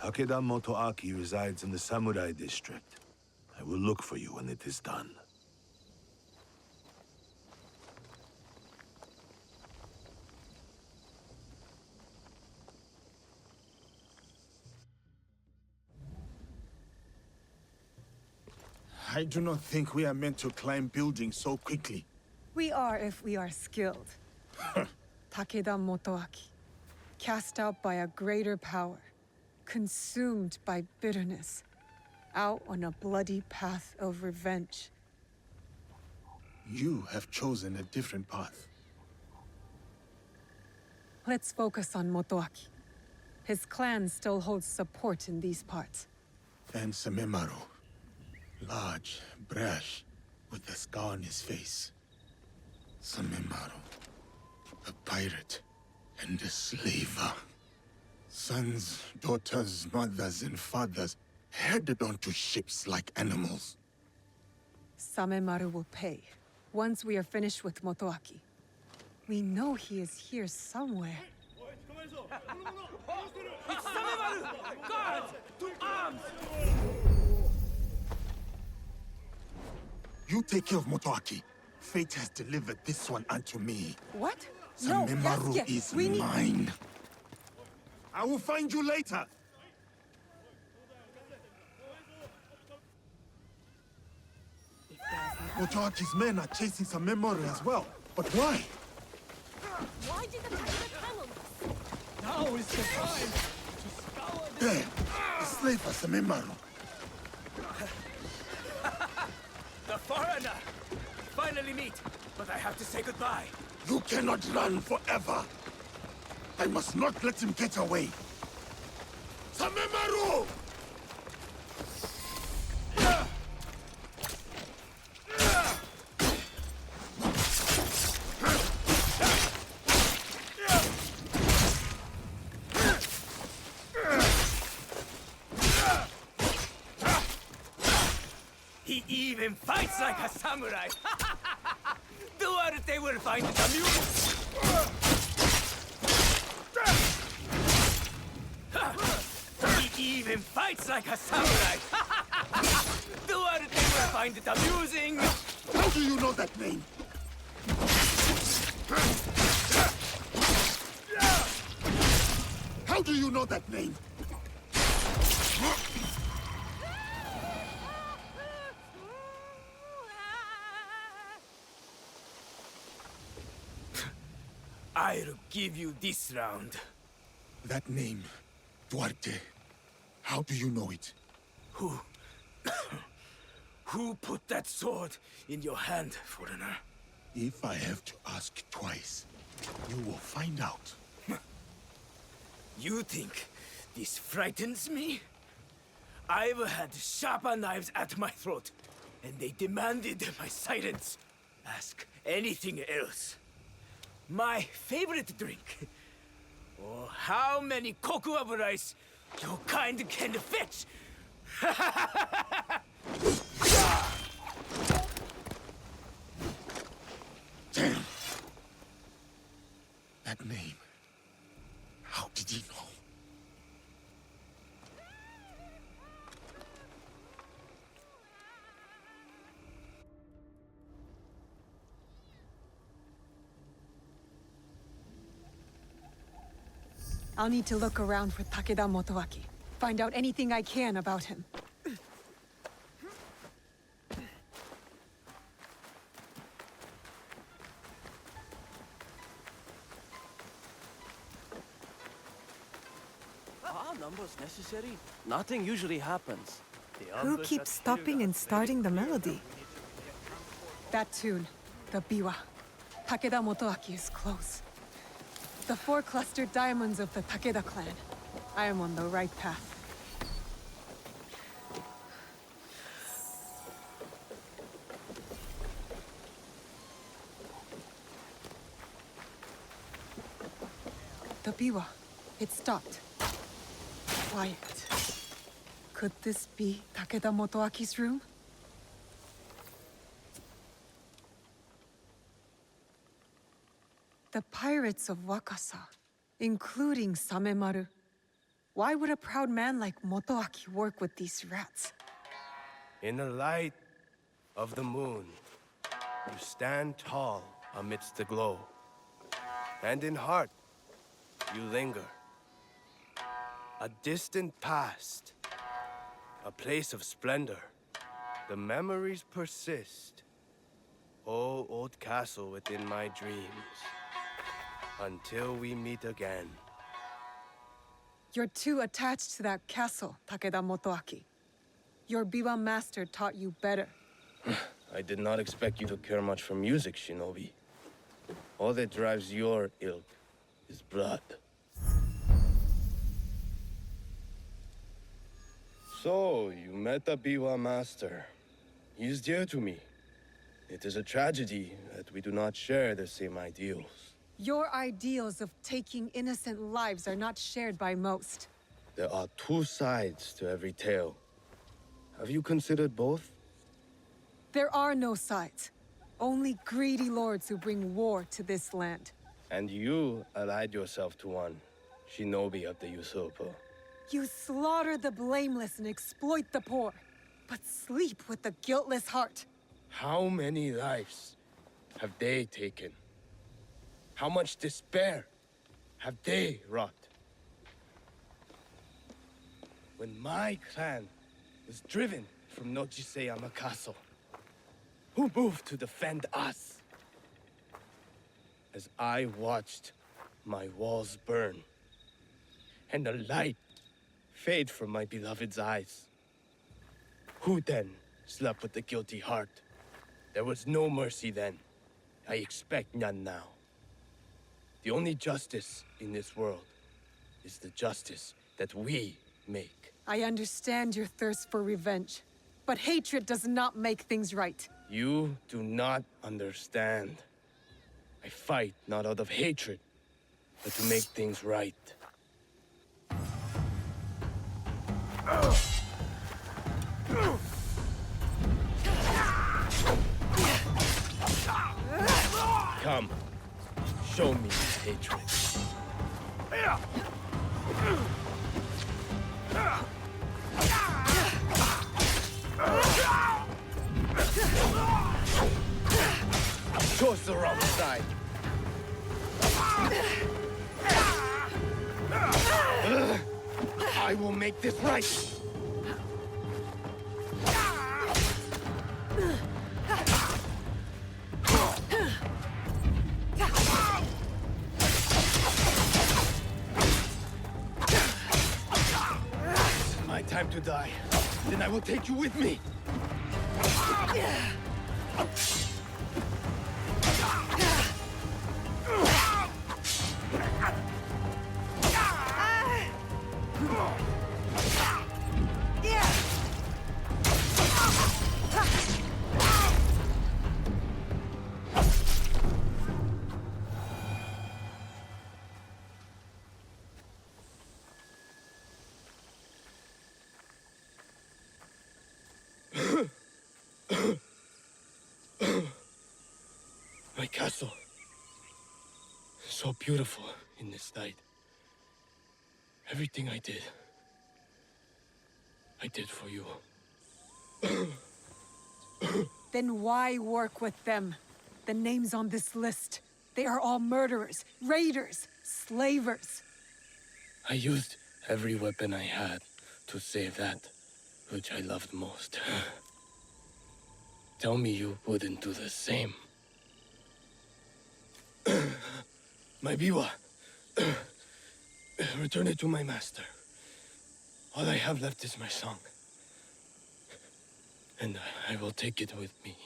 I: Takeda Motoaki resides in the Samurai District. I will look for you when it is done.
P: I do not think we are meant to climb buildings so quickly.
R: We are if we are skilled. Takeda Motoaki, cast out by a greater power, consumed by bitterness, out on a bloody path of revenge.
P: You have chosen a different path.
R: Let's focus on Motoaki. His clan still holds support in these parts.
P: And Samemaru. Large, brash, with a scar on his face. Samemaru. A pirate and a slaver. Sons, daughters, mothers, and fathers headed onto ships like animals.
R: Samemaru will pay, once we are finished with Motoaki. We know he is here somewhere.
B: It's Samemaru! Guards! To arms!
P: You take care of Motoaki. Fate has delivered this one unto me.
R: What?
P: Samemaru
R: No,
P: is
R: we need...
P: mine. I will find you later. Motoaki's men are chasing Samemaru as well. But why?
O: Why did the Takeda tell us?
F: Now is the time to scour the...
P: There, the slave for Samemaru.
B: The foreigner! Finally meet, but I have to say goodbye.
P: You cannot run forever. I must not let him get away. Samemaru!
B: He even fights like a samurai! Duarte will find it amusing! He even fights like a samurai! Duarte will find it amusing!
P: How do you know that name? How do you know that name?
B: I'll give you this round.
P: That name, Duarte. How do you know it?
B: Who put that sword in your hand, foreigner?
P: If I have to ask twice, you will find out.
B: You think this frightens me? I've had sharper knives at my throat, and they demanded my silence. Ask anything else. My favorite drink. Or how many koku of rice your kind can fetch.
P: Damn!
R: I'll need to look around for Takeda Motoaki. Find out anything I can about him.
V: Are numbers necessary? Nothing usually happens.
R: Who keeps stopping and starting the melody? That tune, the biwa. Takeda Motoaki is close. The 4 clustered diamonds of the Takeda clan. I am on the right path. The biwa. It stopped. Quiet. Could this be Takeda Motoaki's room? The pirates of Wakasa, including Samemaru. Why would a proud man like Motoaki work with these rats?
V: In the light of the moon, you stand tall amidst the glow. And in heart, you linger. A distant past, a place of splendor. The memories persist. Oh, old castle within my dreams. Until we meet again.
R: You're too attached to that castle, Takeda Motoaki. Your biwa master taught you better.
V: I did not expect you to care much for music, Shinobi. All that drives your ilk is blood. So, you met the biwa master. He is dear to me. It is a tragedy that we do not share the same ideals.
R: Your ideals of taking innocent lives are not shared by most.
V: There are 2 sides to every tale. Have you considered both?
R: There are no sides. Only greedy lords who bring war to this land.
V: And you allied yourself to one, Shinobi of the usurper.
R: You slaughter the blameless and exploit the poor, but sleep with the guiltless heart.
V: How many lives have they taken? How much despair have they wrought? When my clan was driven from Nochiseyama Castle, who moved to defend us? As I watched my walls burn, and the light fade from my beloved's eyes, who then slept with the guilty heart? There was no mercy then. I expect none now. The only justice in this world is the justice that we make.
R: I understand your thirst for revenge, but hatred does not make things right.
V: You do not understand. I fight not out of hatred, but to make things right. Come, show me hatred. Chose the wrong side. I will make this right. My time to die. Then I will take you with me. My castle. So beautiful in this night. Everything I did for you.
R: Then why work with them? The names on this list, they are all murderers, raiders, slavers.
K: I used every weapon I had to save that which I loved most. Tell me you wouldn't do the same. My biwa. Return it to my master. All I have left is my song. And I will take it with me.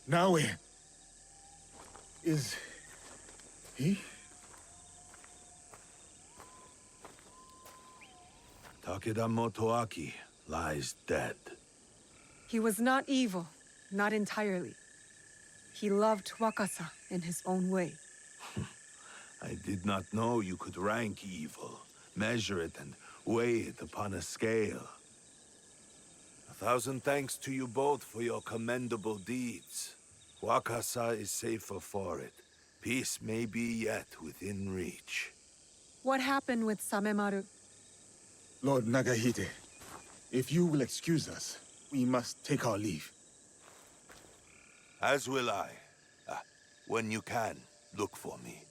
P: Now where? Is he?
I: Takeda Motoaki lies dead.
R: He was not evil, not entirely. He loved Wakasa in his own way.
I: I did not know you could rank evil, measure it, and weigh it upon a scale. 1,000 thanks to you both for your commendable deeds. Wakasa is safer for it. Peace may be yet within reach.
R: What happened with Samemaru?
P: Lord Nagahide, if you will excuse us, we must take our leave.
I: As will I. When you can, look for me.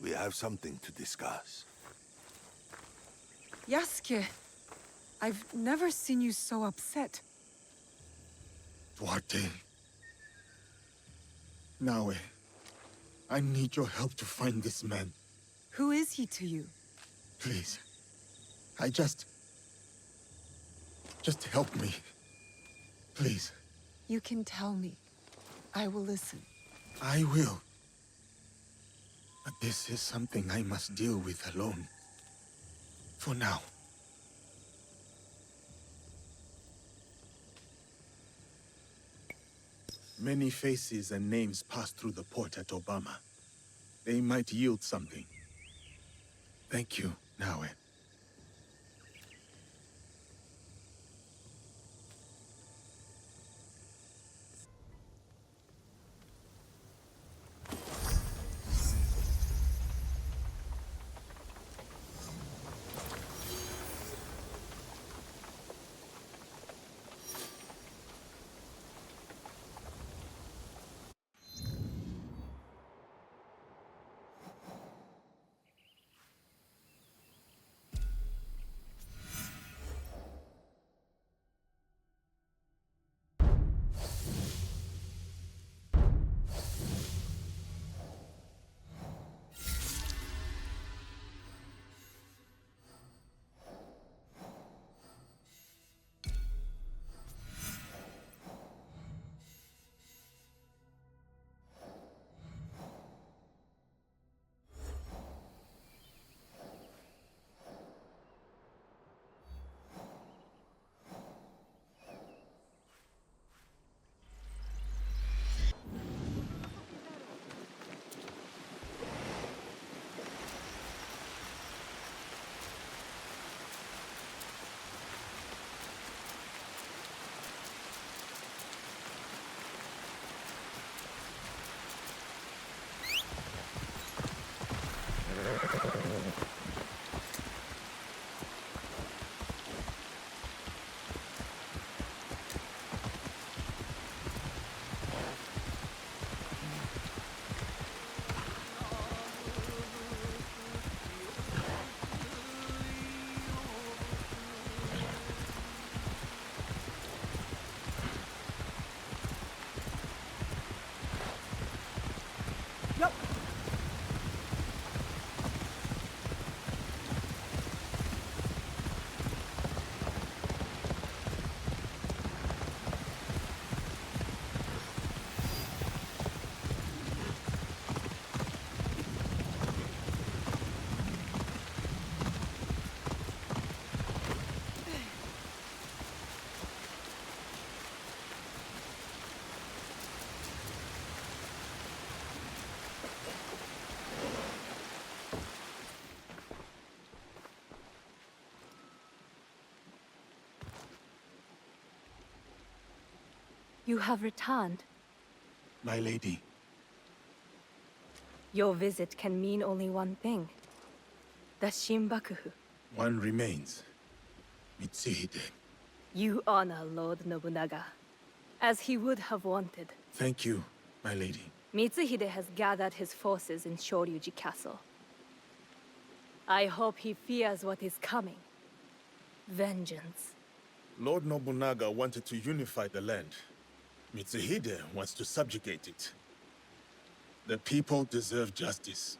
I: We have something to discuss.
R: Yasuke, I've never seen you so upset.
P: Duarte. Naue, I need your help to find this man.
R: Who is he to you?
P: Please. Just help me. Please.
R: You can tell me. I will listen.
P: I will. But this is something I must deal with alone. For now. Many faces and names pass through the port at Obama. They might yield something. Thank you, Naue.
C: You have returned.
P: My lady.
C: Your visit can mean only one thing. The Shinbakufu.
P: One remains. Mitsuhide.
C: You honor Lord Nobunaga, as he would have wanted.
P: Thank you, my lady.
D: Mitsuhide has gathered his forces in Shoryuji Castle. I hope he fears what is coming. Vengeance.
P: Lord Nobunaga wanted to unify the land. Mitsuhide wants to subjugate it. The people deserve justice.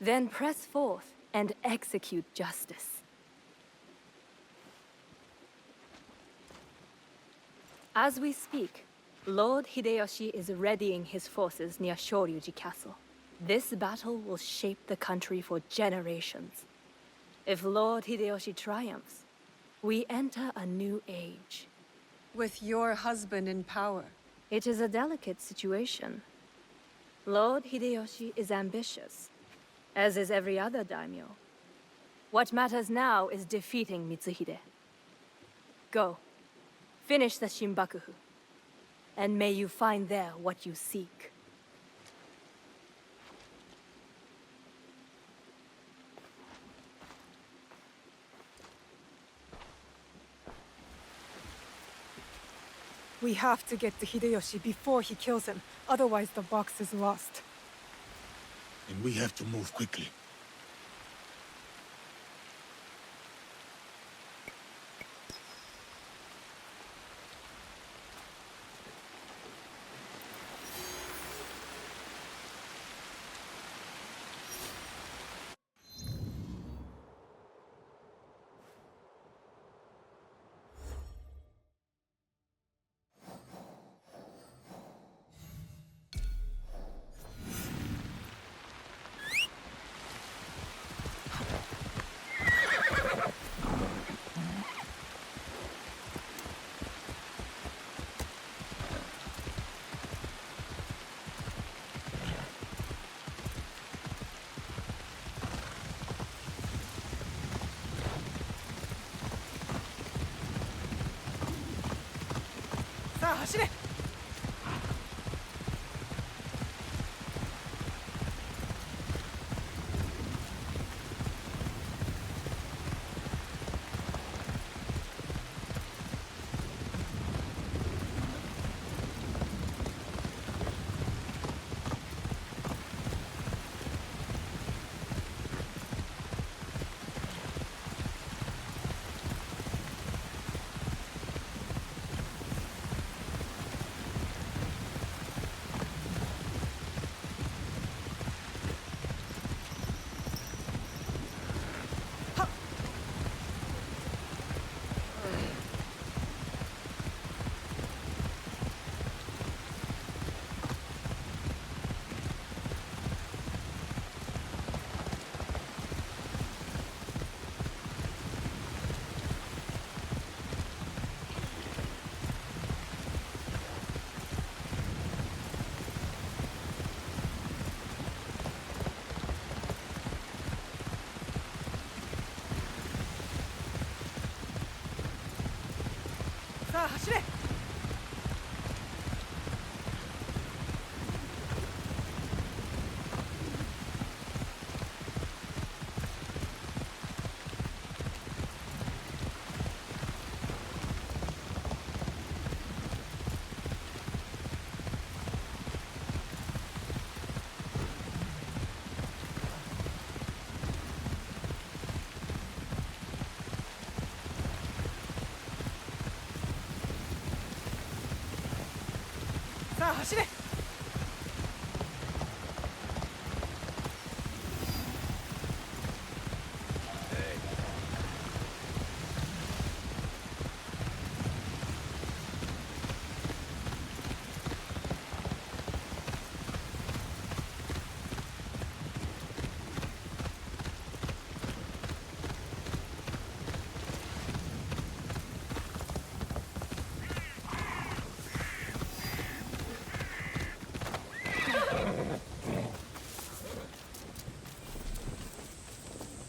D: Then press forth and execute justice. As we speak, Lord Hideyoshi is readying his forces near Shoryuji Castle. This battle will shape the country for generations. If Lord Hideyoshi triumphs, we enter a new age.
R: With your husband in power.
D: It is a delicate situation. Lord Hideyoshi is ambitious, as is every other daimyo. What matters now is defeating Mitsuhide. Go. Finish the Shinbakufu. And may you find there what you seek.
R: We have to get to Hideyoshi before he kills him. Otherwise, the box is lost.
P: And we have to move quickly.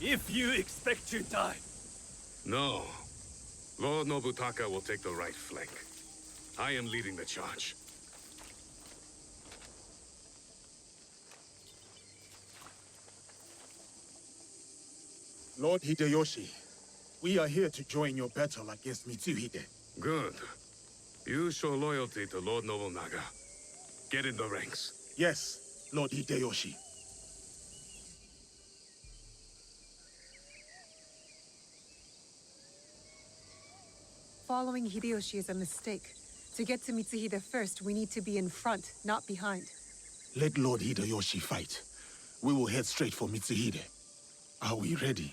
U: If you expect to die.
G: No. Lord Nobutaka will take the right flank. I am leading the charge.
P: Lord Hideyoshi, we are here to join your battle against Mitsuhide.
G: Good. You show loyalty to Lord Nobunaga. Get in the ranks.
P: Yes. Lord Hideyoshi.
R: Following Hideyoshi is a mistake. To get to Mitsuhide first, we need to be in front, not behind.
P: Let Lord Hideyoshi fight. We will head straight for Mitsuhide. Are we ready?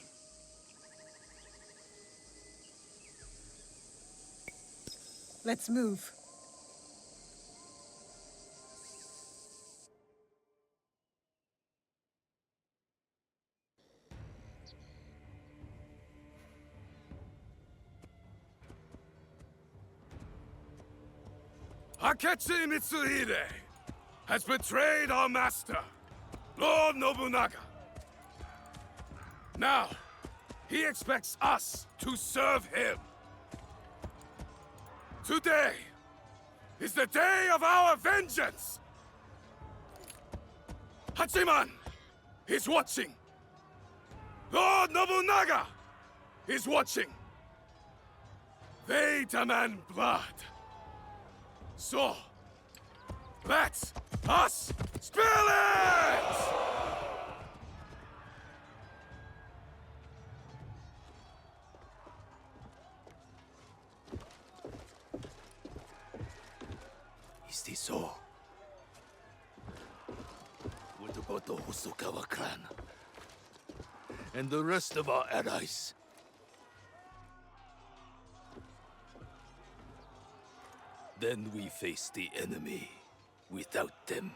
R: Let's move.
E: Akechi Mitsuhide has betrayed our master, Lord Nobunaga. Now, he expects us to serve him. Today is the day of our vengeance! Hachiman is watching. Lord Nobunaga is watching. They demand blood. So, let us spill it!
I: Is this so? What about the Hosokawa clan? And the rest of our allies? Then we face the enemy without them.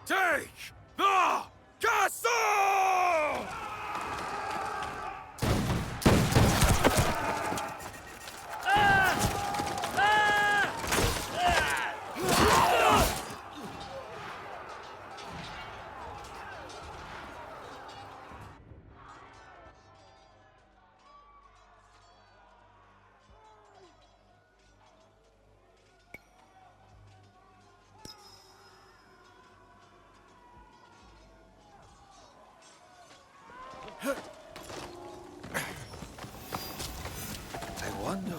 E: Take the castle!
I: I wonder.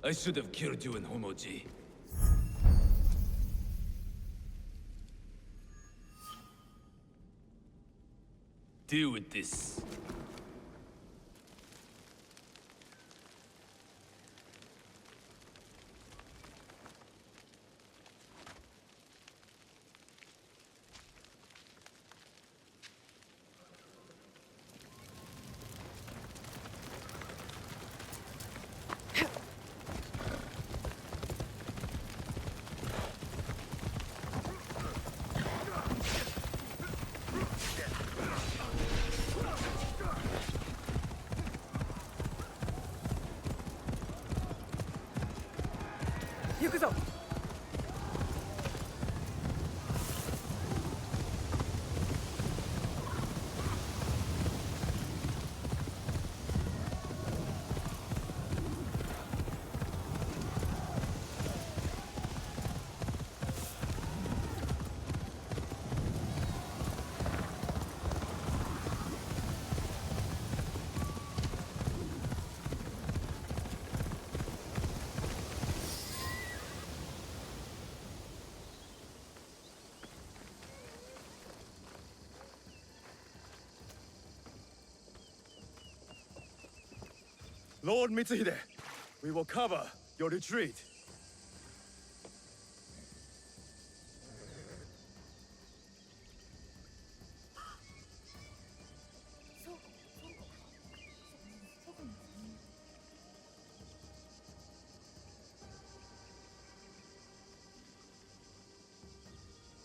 E: I should have killed you in Homoji. Deal with this.
U: Lord Mitsuhide, we will cover your retreat.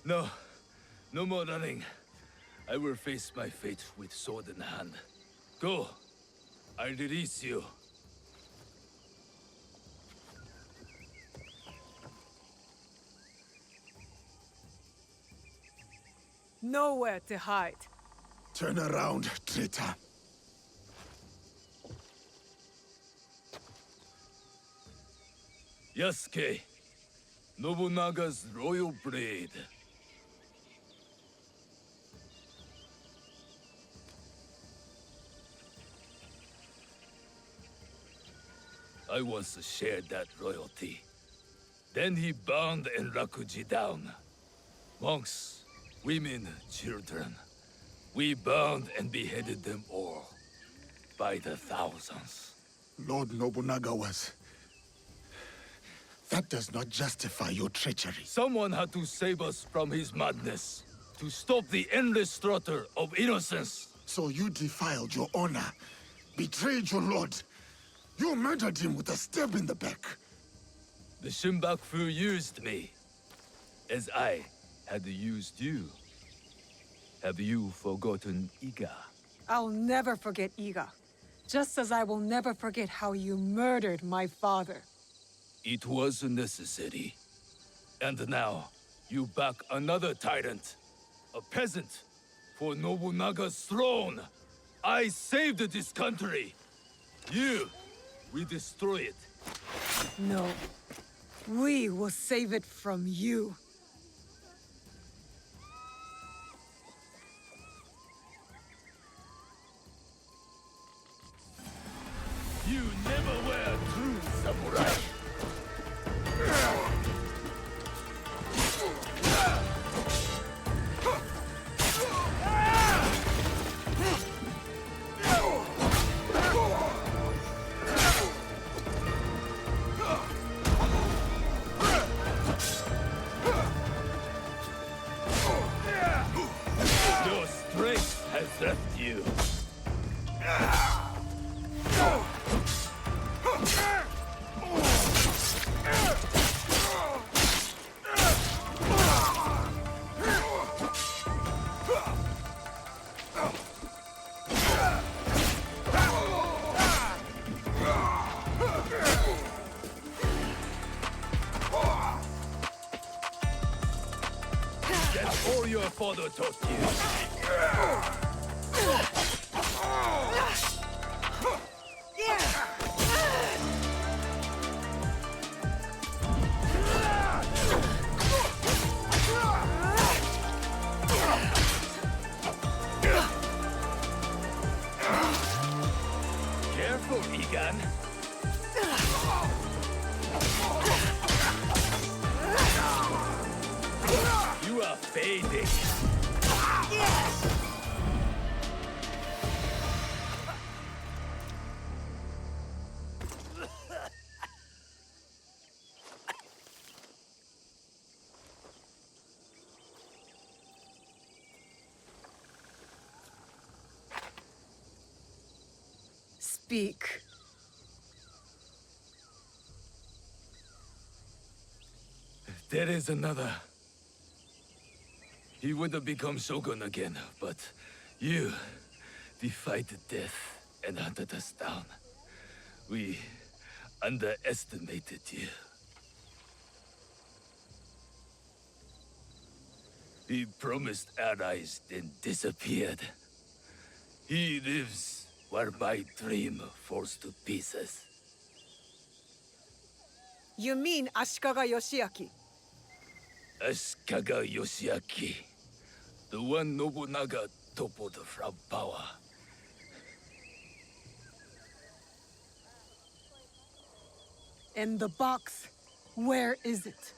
E: No. No more running. I will face my fate with sword in hand. Go. I release you.
R: Nowhere to hide.
P: Turn around, traitor.
E: Yasuke. Nobunaga's royal blade. I once shared that royalty. Then he bound Enrakuji down. Monks, women, children. We bound and beheaded them all. By the thousands.
P: Lord Nobunaga was... That does not justify your treachery.
E: Someone had to save us from his madness. To stop the endless slaughter of innocents.
P: So you defiled your honor, betrayed your lord. You murdered him with a stab in the back.
E: The Shinbaku used me, as I had used you. Have you forgotten Iga?
R: I'll never forget Iga. Just as I will never forget how you murdered my father.
E: It was necessary. And now, you back another tyrant. A peasant. For Nobunaga's throne. I saved this country. You, we destroy it.
R: No. We will save it from you.
E: You never were a true samurai. Your strength has left you. That's all your father taught you. Careful, Egan. You are fading.
R: Speak.
E: There is another. He would have become Shogun again, but you defied death and hunted us down. We underestimated you. He promised allies, then disappeared. He lives while my dream falls to pieces.
R: You mean Ashikaga Yoshiaki?
E: Ashikaga Yoshiaki. The one Nobunaga toppled from power.
R: And the box, where is it?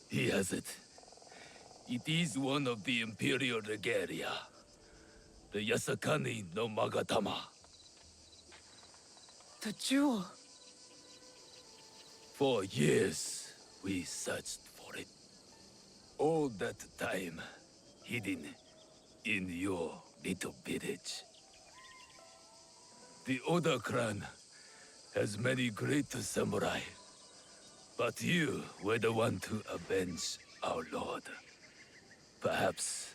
E: He has it. It is one of the Imperial regalia. The Yasakani no Magatama.
R: The jewel.
E: For years, we searched for it. All that time, hidden in your little village. The Oda clan has many great samurai, but you were the one to avenge our lord. Perhaps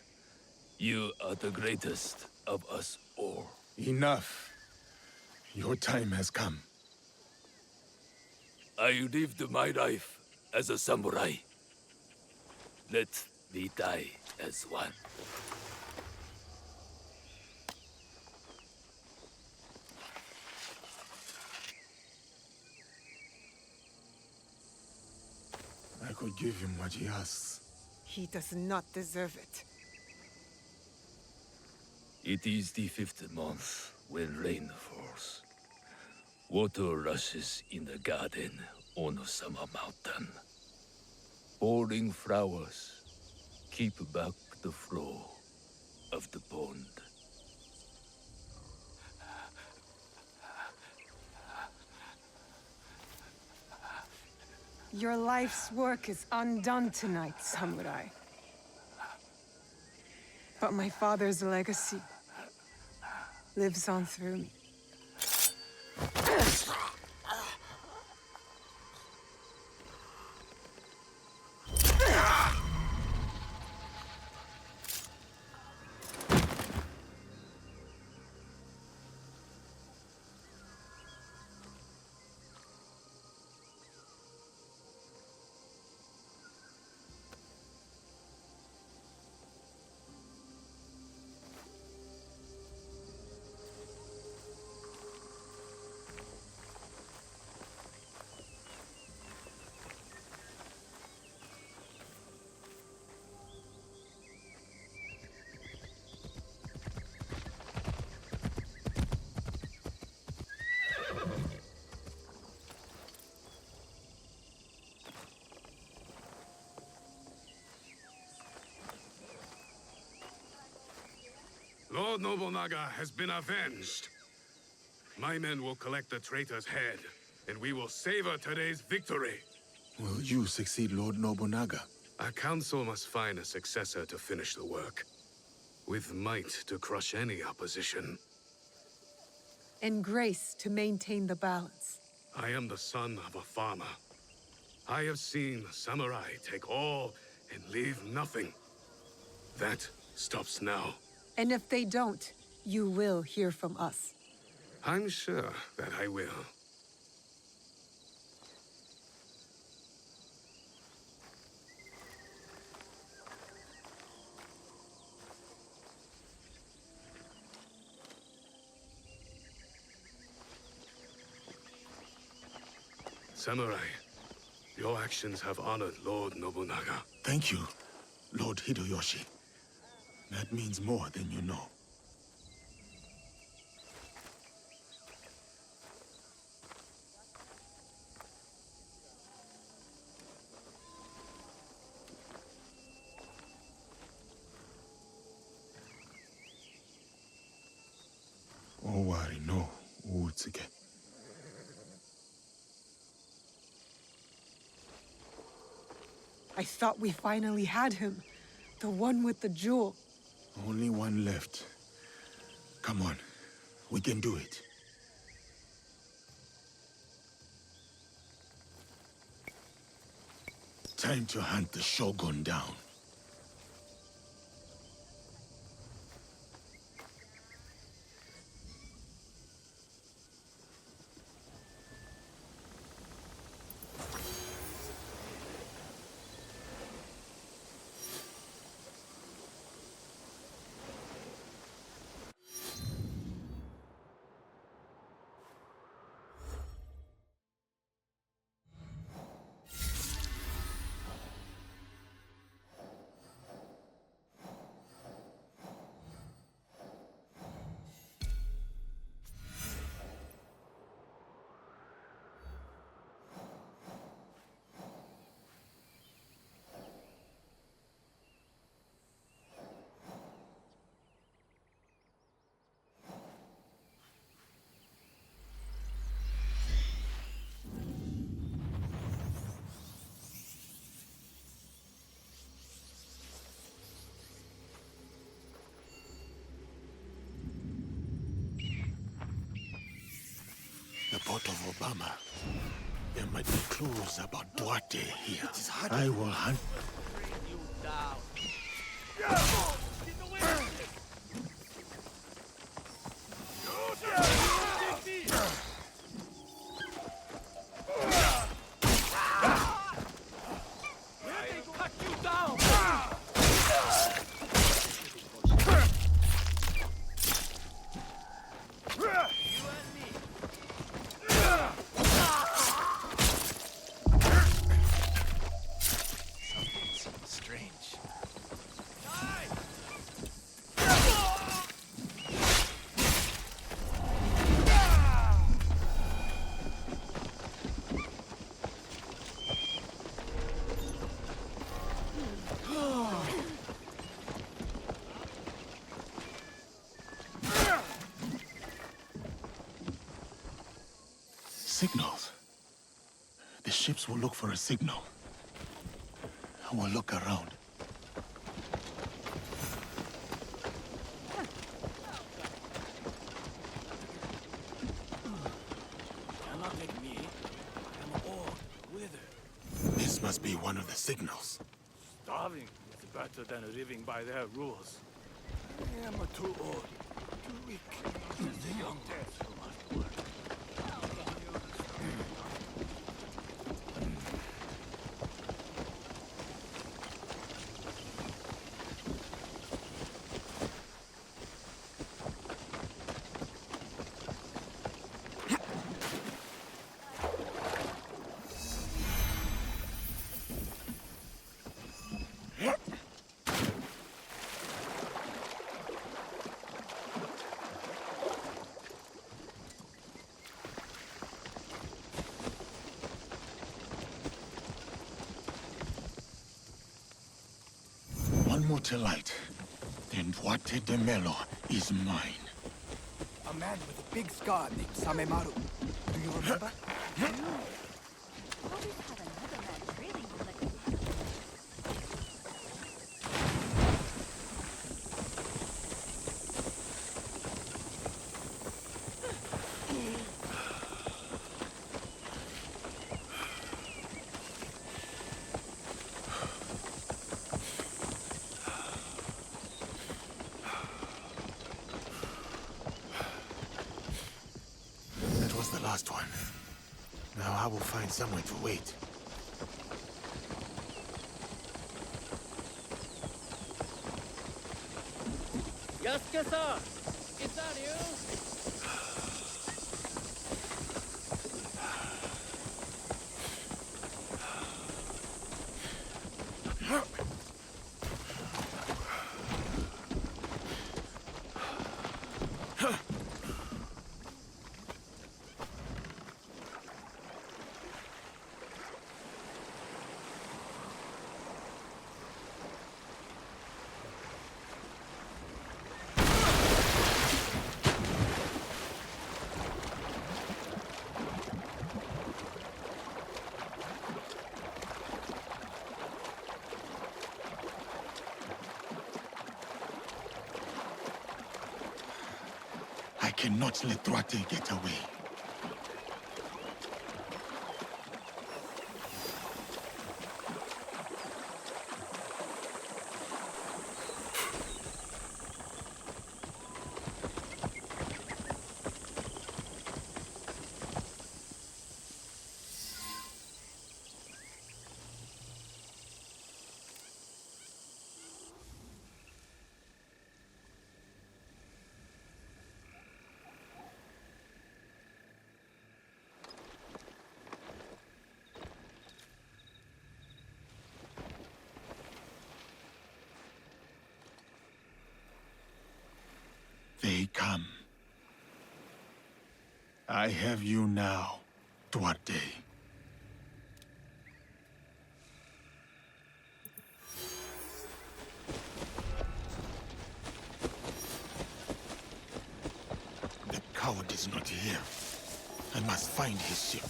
E: you are the greatest of us all.
P: Enough. Your time has come.
E: I lived my life as a samurai. Let me die as one.
P: I could give him what he asks.
R: He does not deserve it.
E: It is the 5th month when rain falls. Water rushes in the garden on Summer Mountain. Falling flowers keep back the flow of the pond.
R: Your life's work is undone tonight, samurai. But my father's legacy lives on through me.
G: Lord Nobunaga has been avenged. My men will collect the traitor's head, and we will savor today's victory.
P: Will you succeed Lord Nobunaga?
G: Our council must find a successor to finish the work, with might to crush any opposition.
R: And grace to maintain the balance.
G: I am the son of a farmer. I have seen samurai take all and leave nothing. That stops now.
R: And if they don't, you will hear from us.
G: I'm sure that I will. Samurai, your actions have honored Lord Nobunaga.
P: Thank you, Lord Hideyoshi. That means more than you know. Owari no Uutsuke.
R: I thought we finally had him. The one with the jewel.
P: Only one left. Come on, we can do it. Time to hunt the Shogun down. bummer. There might be clues about Duarte here. I will hunt. Signals. The ships will look for a signal. I will look around.
U: Cannot take me. I'm old, withered.
P: This must be one of the signals.
U: Starving is better than living by their rules. I am too old, too weak. Just a young death who must work.
P: One more to light. Then Duarte de Melo is mine.
M: A man with a big scar named Samemaru. Do you remember?
P: That was the last one. Now I will find somewhere to wait.
F: Yasuke-san! Is that you?
P: I cannot let Duarte get away. They come. I have you now, Duarte. The coward is not here. I must find his ship.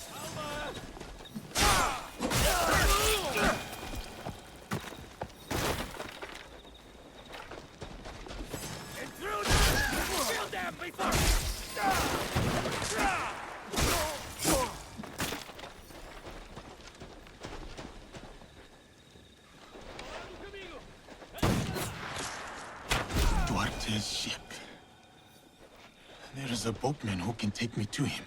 P: Duarte's ship. There is a boatman who can take me to him.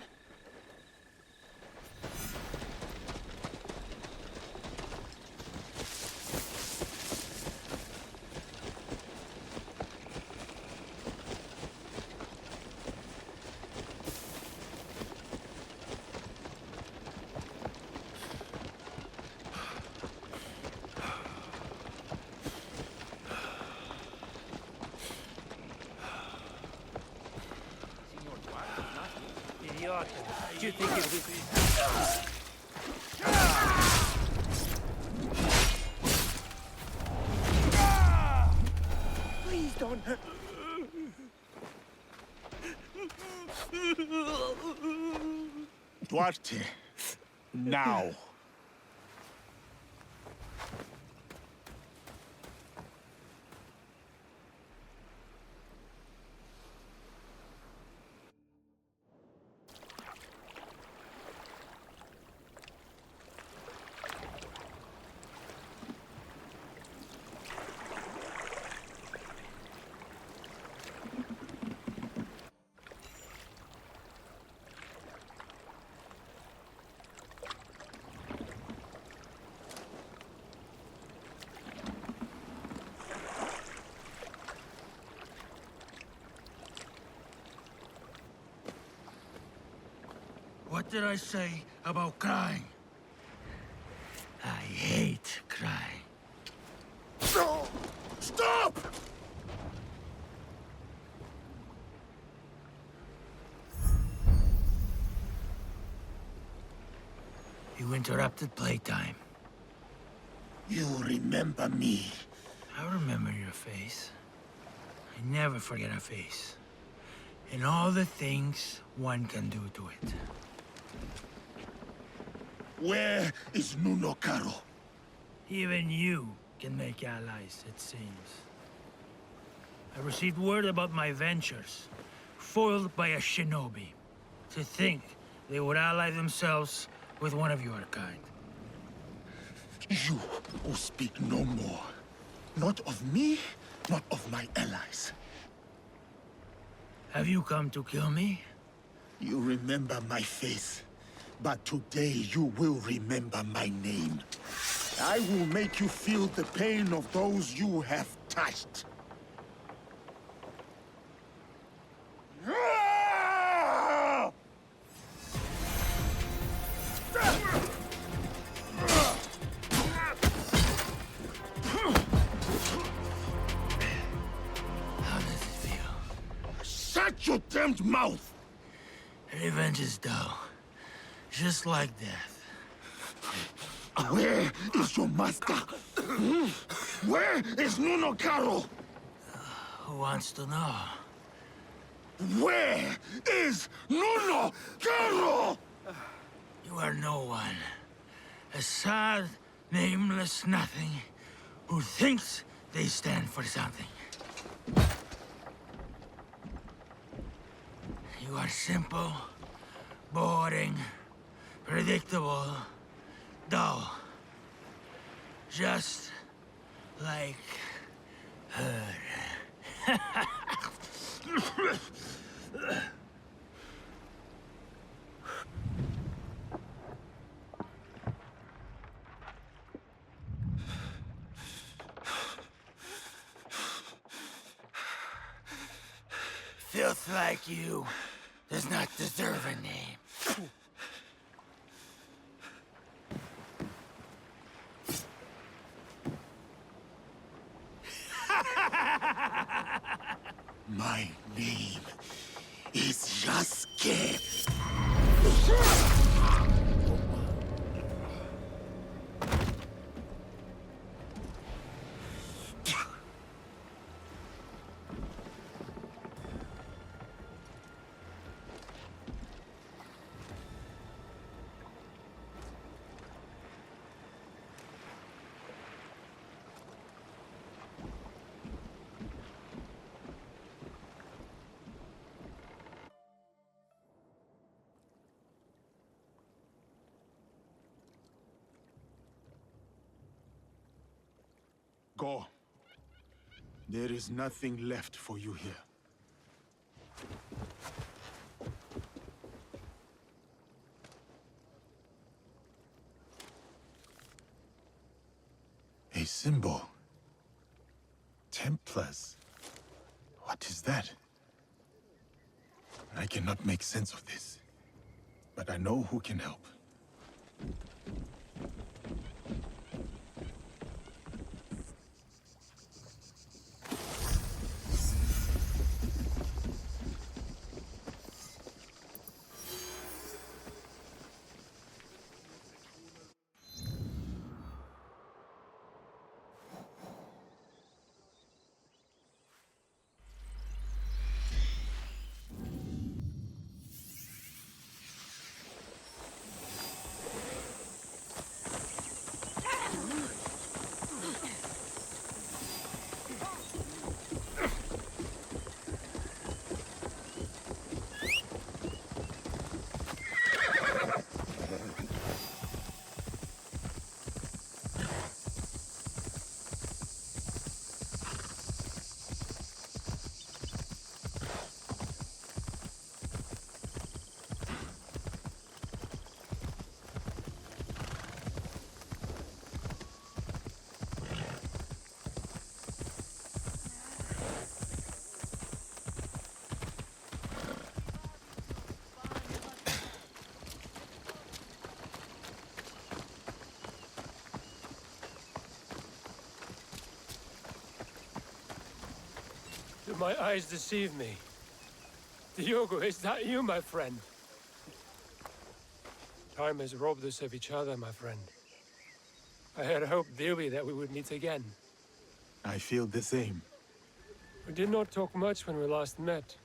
K: Do you think it will...
P: Please don't hurt. Duarte, now.
A: What did I say about crying? I hate crying.
P: No! Stop!
A: You interrupted playtime.
P: You remember me.
A: I remember your face. I never forget a face. And all the things one can do to it.
P: Where is Nuno Caro?
A: Even you can make allies, it seems. I received word about my ventures, foiled by a shinobi. To think they would ally themselves with one of your kind.
P: You will speak no more. Not of me, not of my allies.
A: Have you come to kill me?
P: You remember my face, but today you will remember my name. I will make you feel the pain of those you have touched.
A: How does it feel?
P: Shut your damned mouth!
A: Revenge is dull. Just like death.
P: Where is your master? Where is Nuno Caro?
A: Who wants to know?
P: Where is Nuno Caro?
A: You are no one. A sad, nameless nothing who thinks they stand for something. You are simple, boring, predictable, dull. Just like her. Filth like you does not deserve a name.
P: My name is Yasuke. Go. There is nothing left for you here. A symbol. Templars. What is that? I cannot make sense of this, but I know who can help.
H: Do my eyes deceive me? Diogo, is that you, my friend? Time has robbed us of each other, my friend. I had hoped dearly that we would meet again.
P: I feel the same.
H: We did not talk much when we last met.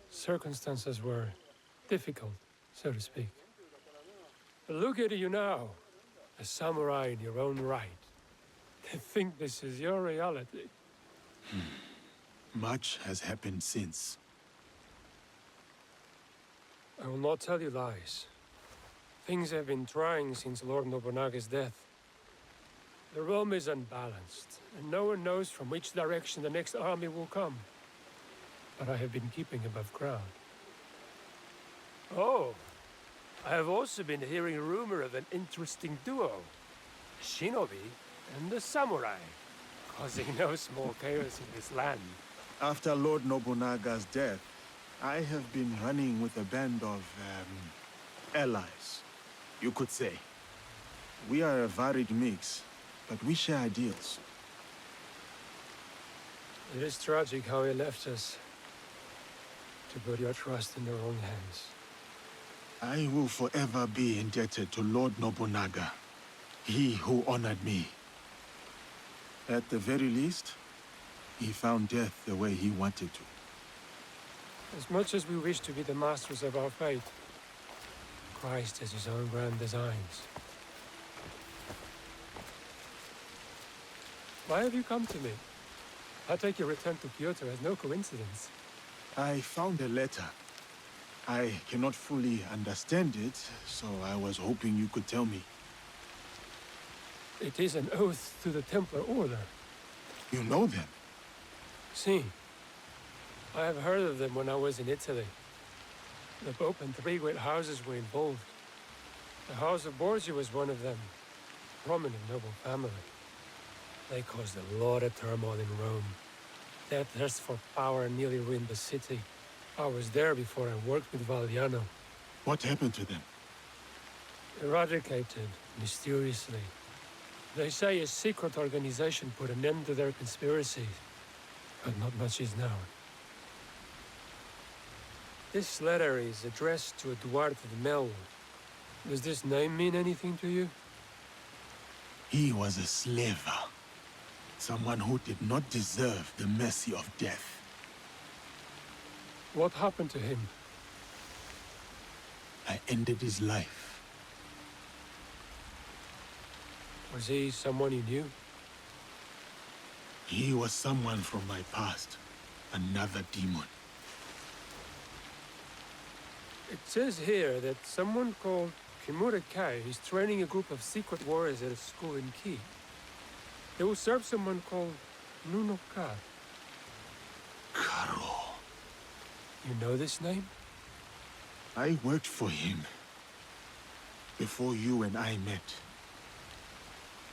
H: Circumstances were difficult, so to speak. But look at you now, a samurai in your own right. To think this is your reality.
P: Much has happened since.
H: I will not tell you lies. Things have been trying since Lord Nobunaga's death. The realm is unbalanced, and no one knows from which direction the next army will come. But I have been keeping above ground. Oh, I have also been hearing rumor of an interesting duo. A shinobi and a samurai, causing no small chaos in this land.
P: After Lord Nobunaga's death, I have been running with a band of, allies, you could say. We are a varied mix, but we share ideals.
H: It is tragic how he left us, to put your trust in the wrong hands.
P: I will forever be indebted to Lord Nobunaga, he who honored me. At the very least, he found death the way he wanted to.
H: As much as we wish to be the masters of our fate, Christ has his own grand designs. Why have you come to me? I take your return to Kyoto as no coincidence.
P: I found a letter. I cannot fully understand it, so I was hoping you could tell me.
H: It is an oath to the Templar Order.
P: You know them?
H: Si. I have heard of them when I was in Italy. The Pope and 3 great houses were involved. The House of Borgia was one of them. A prominent noble family. They caused a lot of turmoil in Rome. Their thirst for power nearly ruined the city. I was there before I worked with Valdiano.
P: What happened to them?
H: Eradicated, mysteriously. They say a secret organization put an end to their conspiracy, but not much is known. This letter is addressed to Eduardo de Mel. Does this name mean anything to you?
P: He was a slaver. Someone who did not deserve the mercy of death.
H: What happened to him?
P: I ended his life.
H: Was he someone you knew?
P: He was someone from my past. Another demon.
H: It says here that someone called Kimura Kai is training a group of secret warriors at a school in Ki. They will serve someone called Nuno Ka. You know this name?
P: I worked for him before you and I met.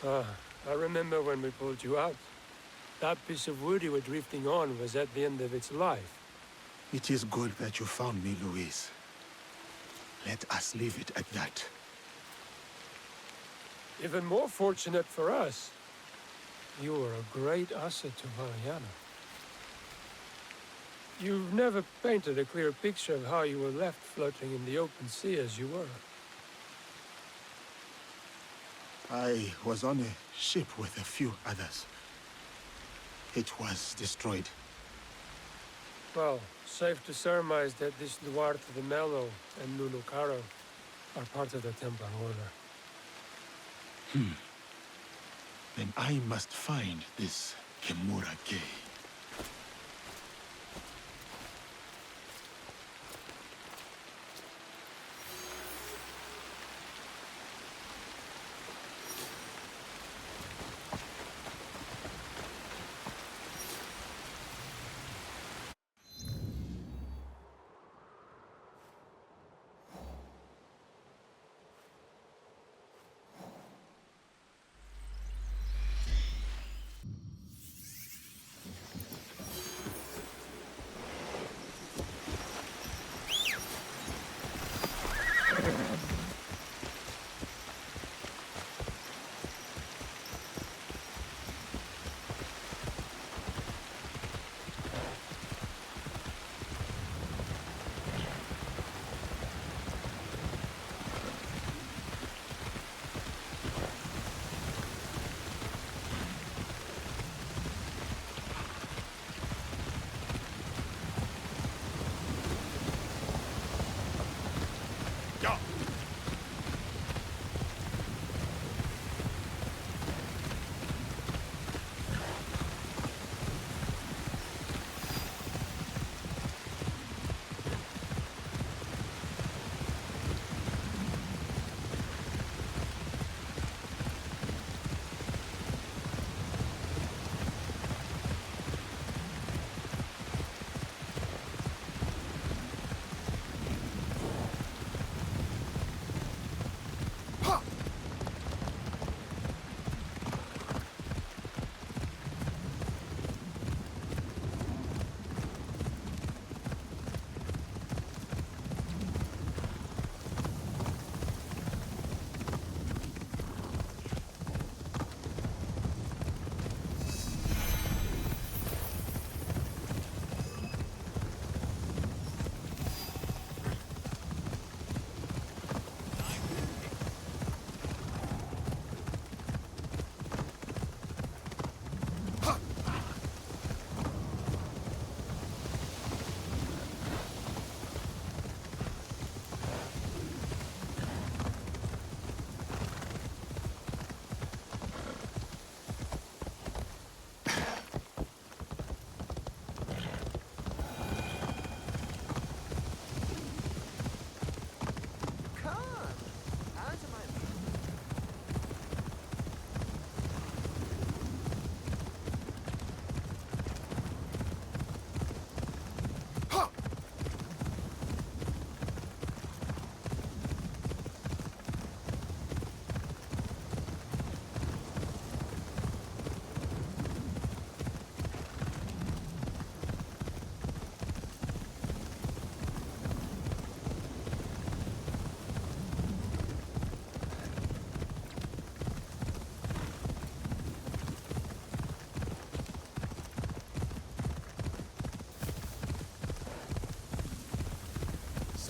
H: Ah, I remember when we pulled you out. That piece of wood you were drifting on was at the end of its life.
P: It is good that you found me, Louise. Let us leave it at that.
H: Even more fortunate for us. You were a great asset to Mariana. You've never painted a clear picture of how you were left floating in the open sea as you were.
P: I was on a ship with a few others. It was destroyed.
H: Well, safe to surmise that this Duarte de Melo and Nuno Caro are part of the Templar Order.
P: Then I must find this Kimura Gay.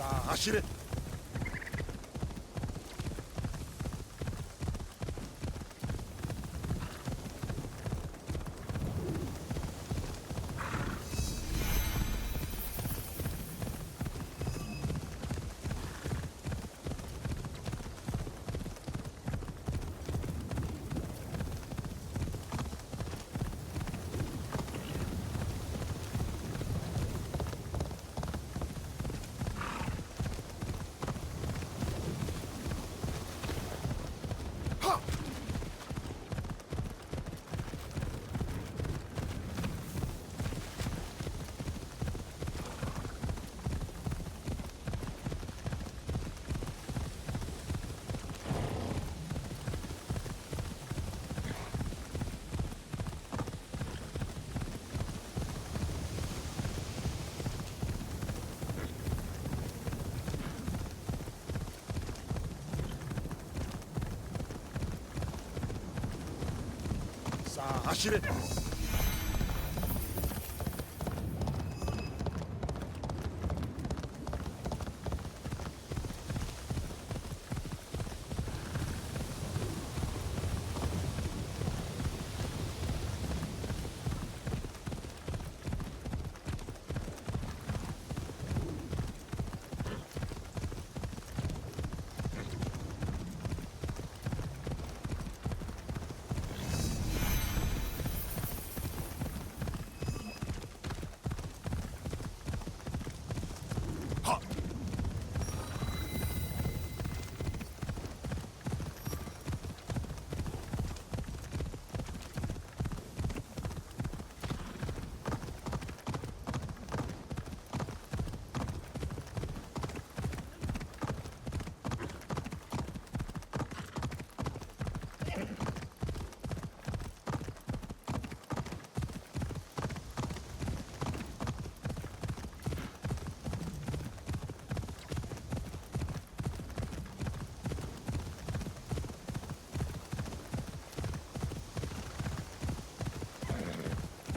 N: さあ走れ。
P: 走れ。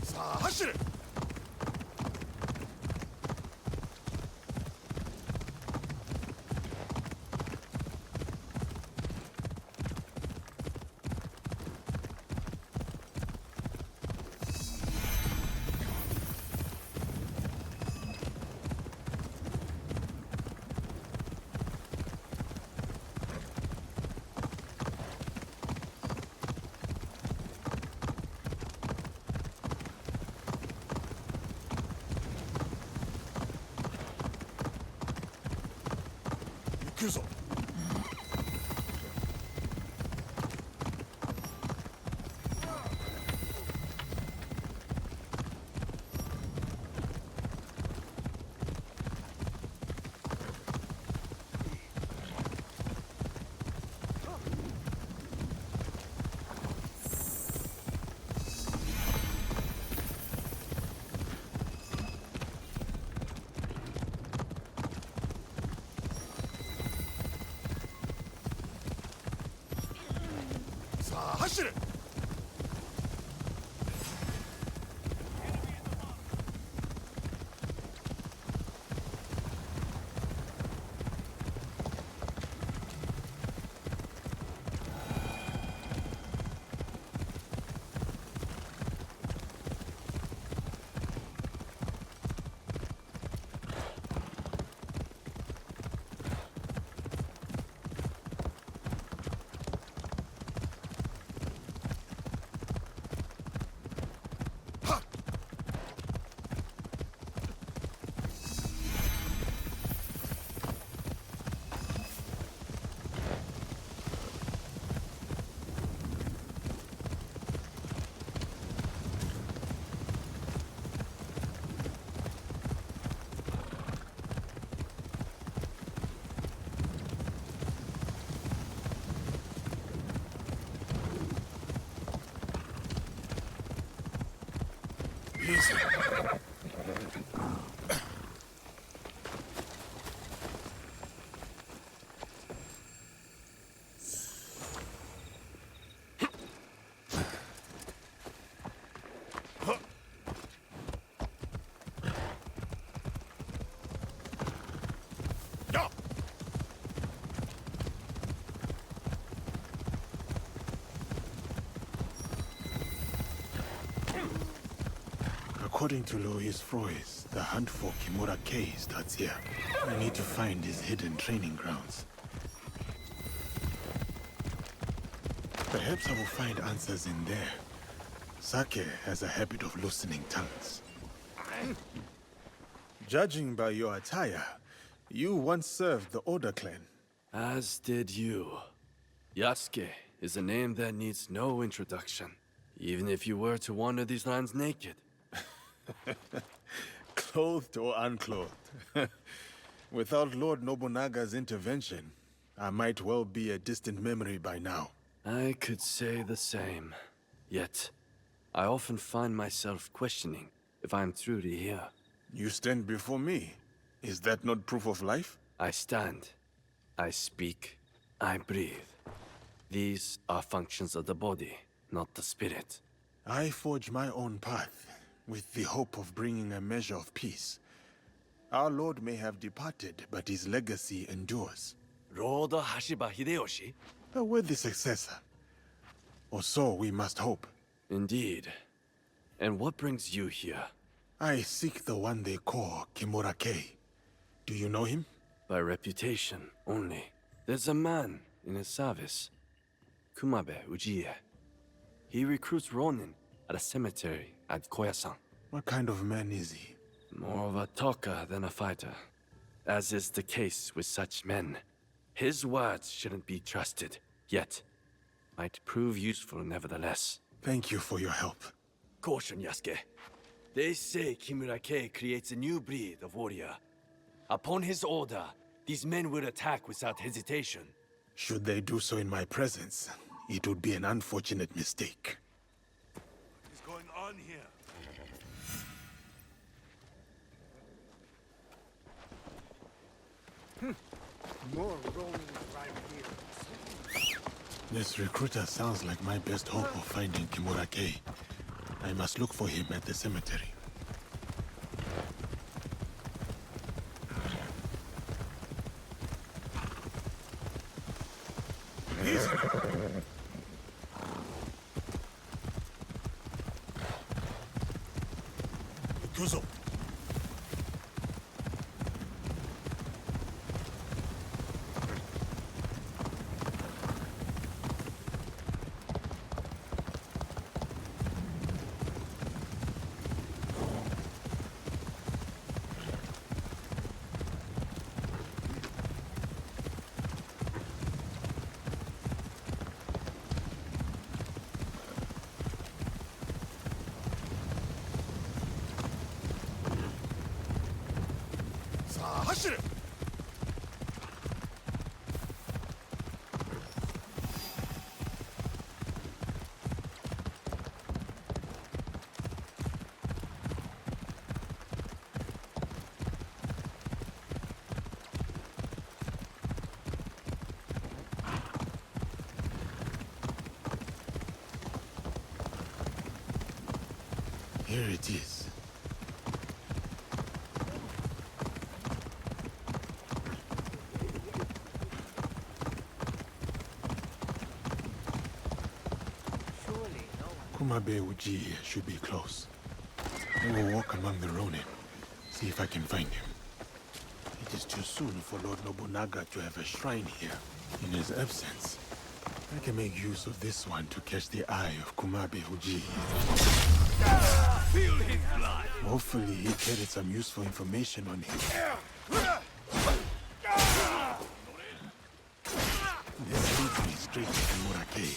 P: さあ走れ。行くぞ。さあ走れ。Easy. According to Louis Froys, the hunt for Kimura K starts here. We need to find his hidden training grounds. Perhaps I will find answers in there. Sake has a habit of loosening tongues. Judging by your attire, you once served the Oda clan.
V: As did you. Yasuke is a name that needs no introduction, even if you were to wander these lands naked.
P: Clothed or unclothed. Without Lord Nobunaga's intervention, I might well be a distant memory by now.
V: I could say the same. Yet, I often find myself questioning if I'm truly here.
P: You stand before me. Is that not proof of life?
V: I stand. I speak. I breathe. These are functions of the body, not the spirit.
P: I forge my own path, with the hope of bringing a measure of peace. Our lord may have departed, but his legacy endures.
V: Lord Hashiba Hideyoshi?
P: A worthy successor. Or so we must hope.
V: Indeed. And what brings you here?
P: I seek the one they call Kimura-kei. Do you know him?
V: By reputation only. There's a man in his service. Kumabe Ujiie. He recruits Ronin at a cemetery at Koyasan.
P: What kind of man is he?
V: More of a talker than a fighter. As is the case with such men. His words shouldn't be trusted, yet might prove useful nevertheless.
P: Thank you for your help.
V: Caution, Yasuke. They say Kimura-kei creates a new breed of warrior. Upon his order, these men will attack without hesitation.
P: Should they do so in my presence, it would be an unfortunate mistake.
E: What is going on here?
M: More Romans right here.
P: This recruiter sounds like my best hope of finding Kimura-kei. I must look for him at the cemetery. Kuzo. Here it is. Kumabe Ujiie should be close. I will walk among the Ronin, see if I can find him. It is too soon for Lord Nobunaga to have a shrine here. In his absence, I can make use of this one to catch the eye of Kumabe Ujiie.
E: Feel his blood!
P: Hopefully he carried some useful information on him. This leads me straight to Kimura-kei.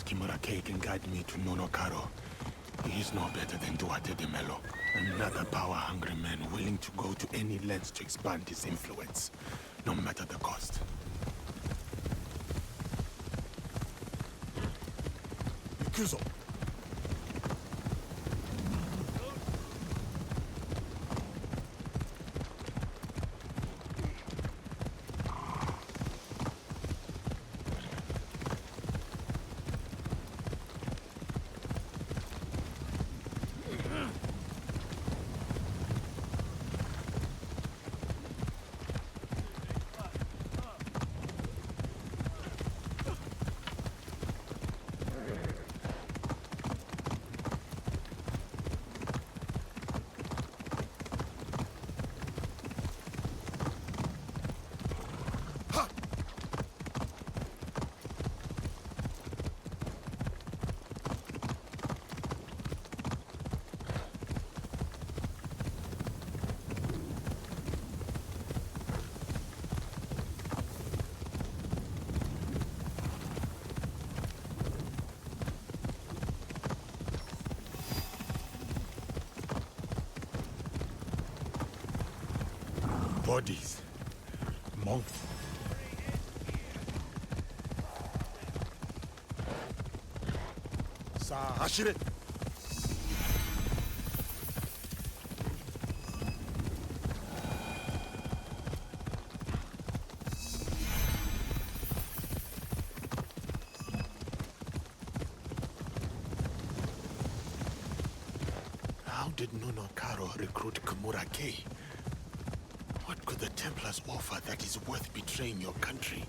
P: Kimura-Kei can guide me to Nonokaro, he is no better than Duarte de Melo. Another power-hungry man willing to go to any lengths to expand his influence, no matter the cost. Ikuzo! Bodies. Monk. Sa Ashire. How did Nonokaro recruit Kimura-Kei? What could the Templars offer that is worth betraying your country?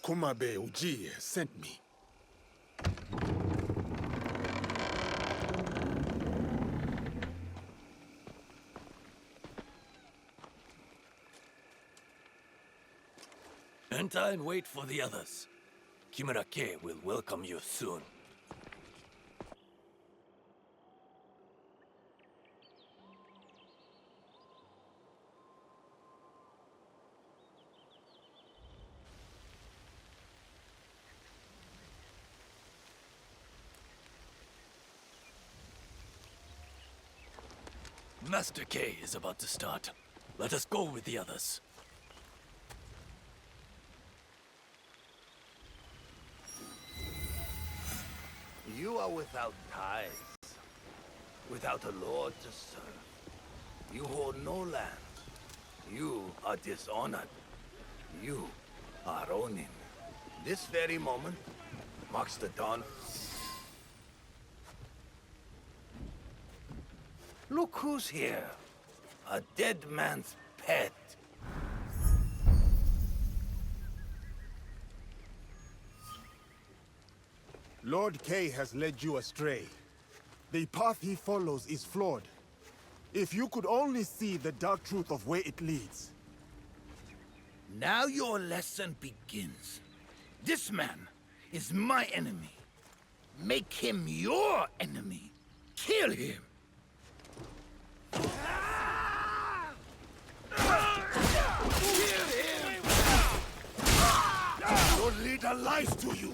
P: Kumabe Ujiye sent me.
V: Enter and wait for the others. Kimura-Kei will welcome you soon. Master Kei is about to start. Let us go with the others.
N: You are without ties, without a lord to serve. You hold no land. You are dishonored. You are Ronin. This very moment marks the dawn. Look who's here. A dead man's pet.
P: Lord Kei has led you astray. The path he follows is flawed. If you could only see the dark truth of where it leads.
N: Now your lesson begins. This man is my enemy. Make him your enemy. Kill him. Kill him! Your leader lies to you.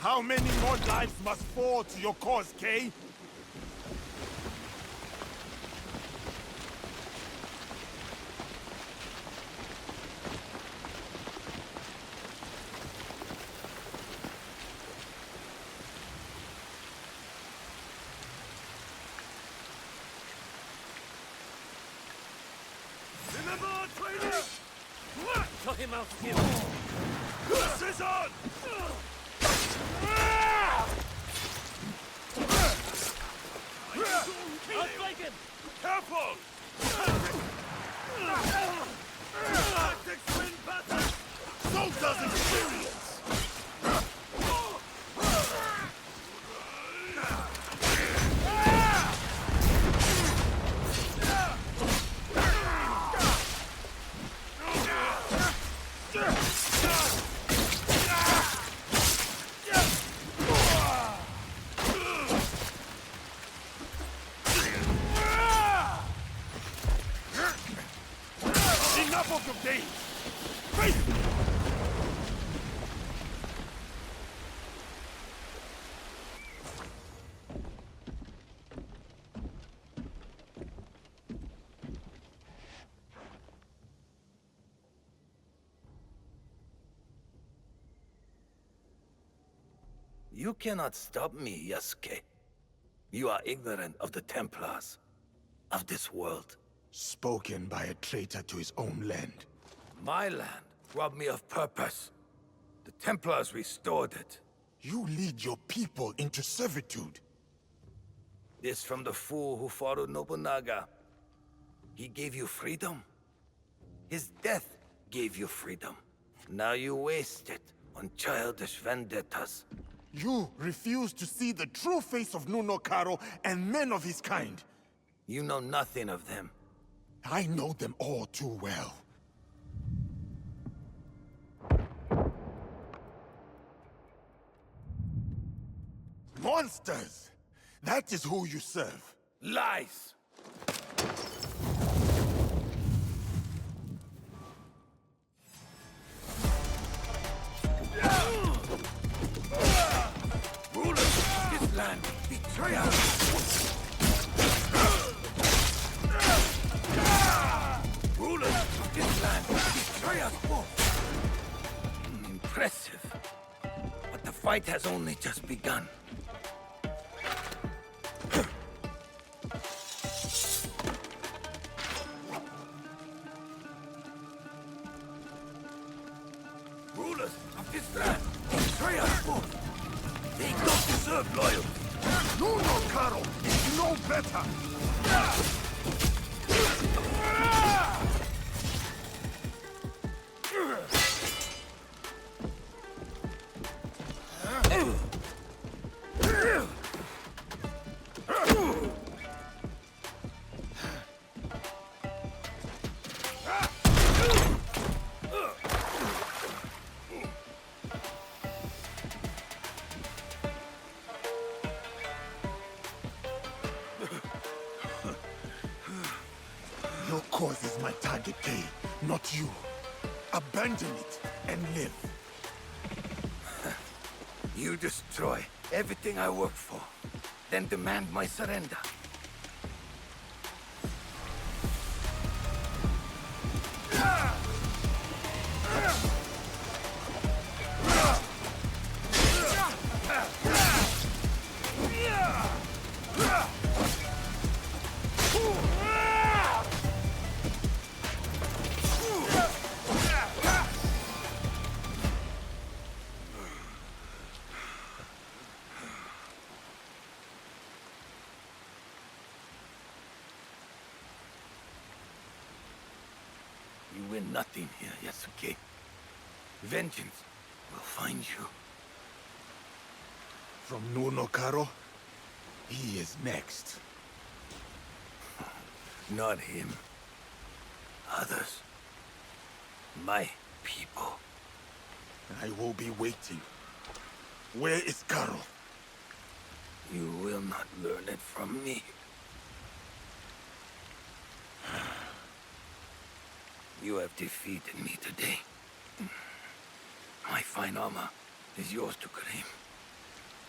P: How many more lives must fall to your cause, Kay?
E: Remember, traitor!
B: Cut him out, Kim!
E: This is on!
B: Outflank!
E: Careful! Tactics win battles! Soldiers experience! Enough of your games! Face me!
N: You cannot stop me, Yasuke. You are ignorant of the Templars, of this world.
P: Spoken by a traitor to his own land.
N: My land robbed me of purpose. The Templars restored it.
P: You lead your people into servitude.
N: This from the fool who followed Nobunaga. He gave you freedom. His death gave you freedom. Now you waste it on childish vendettas.
P: You refuse to see the true face of Nunokaro and men of his kind.
N: You know nothing of them.
P: I know them all too well. Monsters! That is who you serve.
N: Lies!
E: Rulers of this land betray us! Rulers of this land betray us both!
N: Impressive. But the fight has only just begun.
E: Rulers of this land betray us both! They don't deserve loyalty!
P: Nunokaro is no better! Your cause is my target, Kay, not you. Abandon it and live.
N: You destroy everything I work for, then demand my surrender. You win nothing here, Yasuke. Vengeance will find you.
P: From Nunokaro, he is next.
N: Not him. Others. My people.
P: I will be waiting. Where is Karo?
N: You will not learn it from me. You have defeated me today. My fine armor is yours to claim.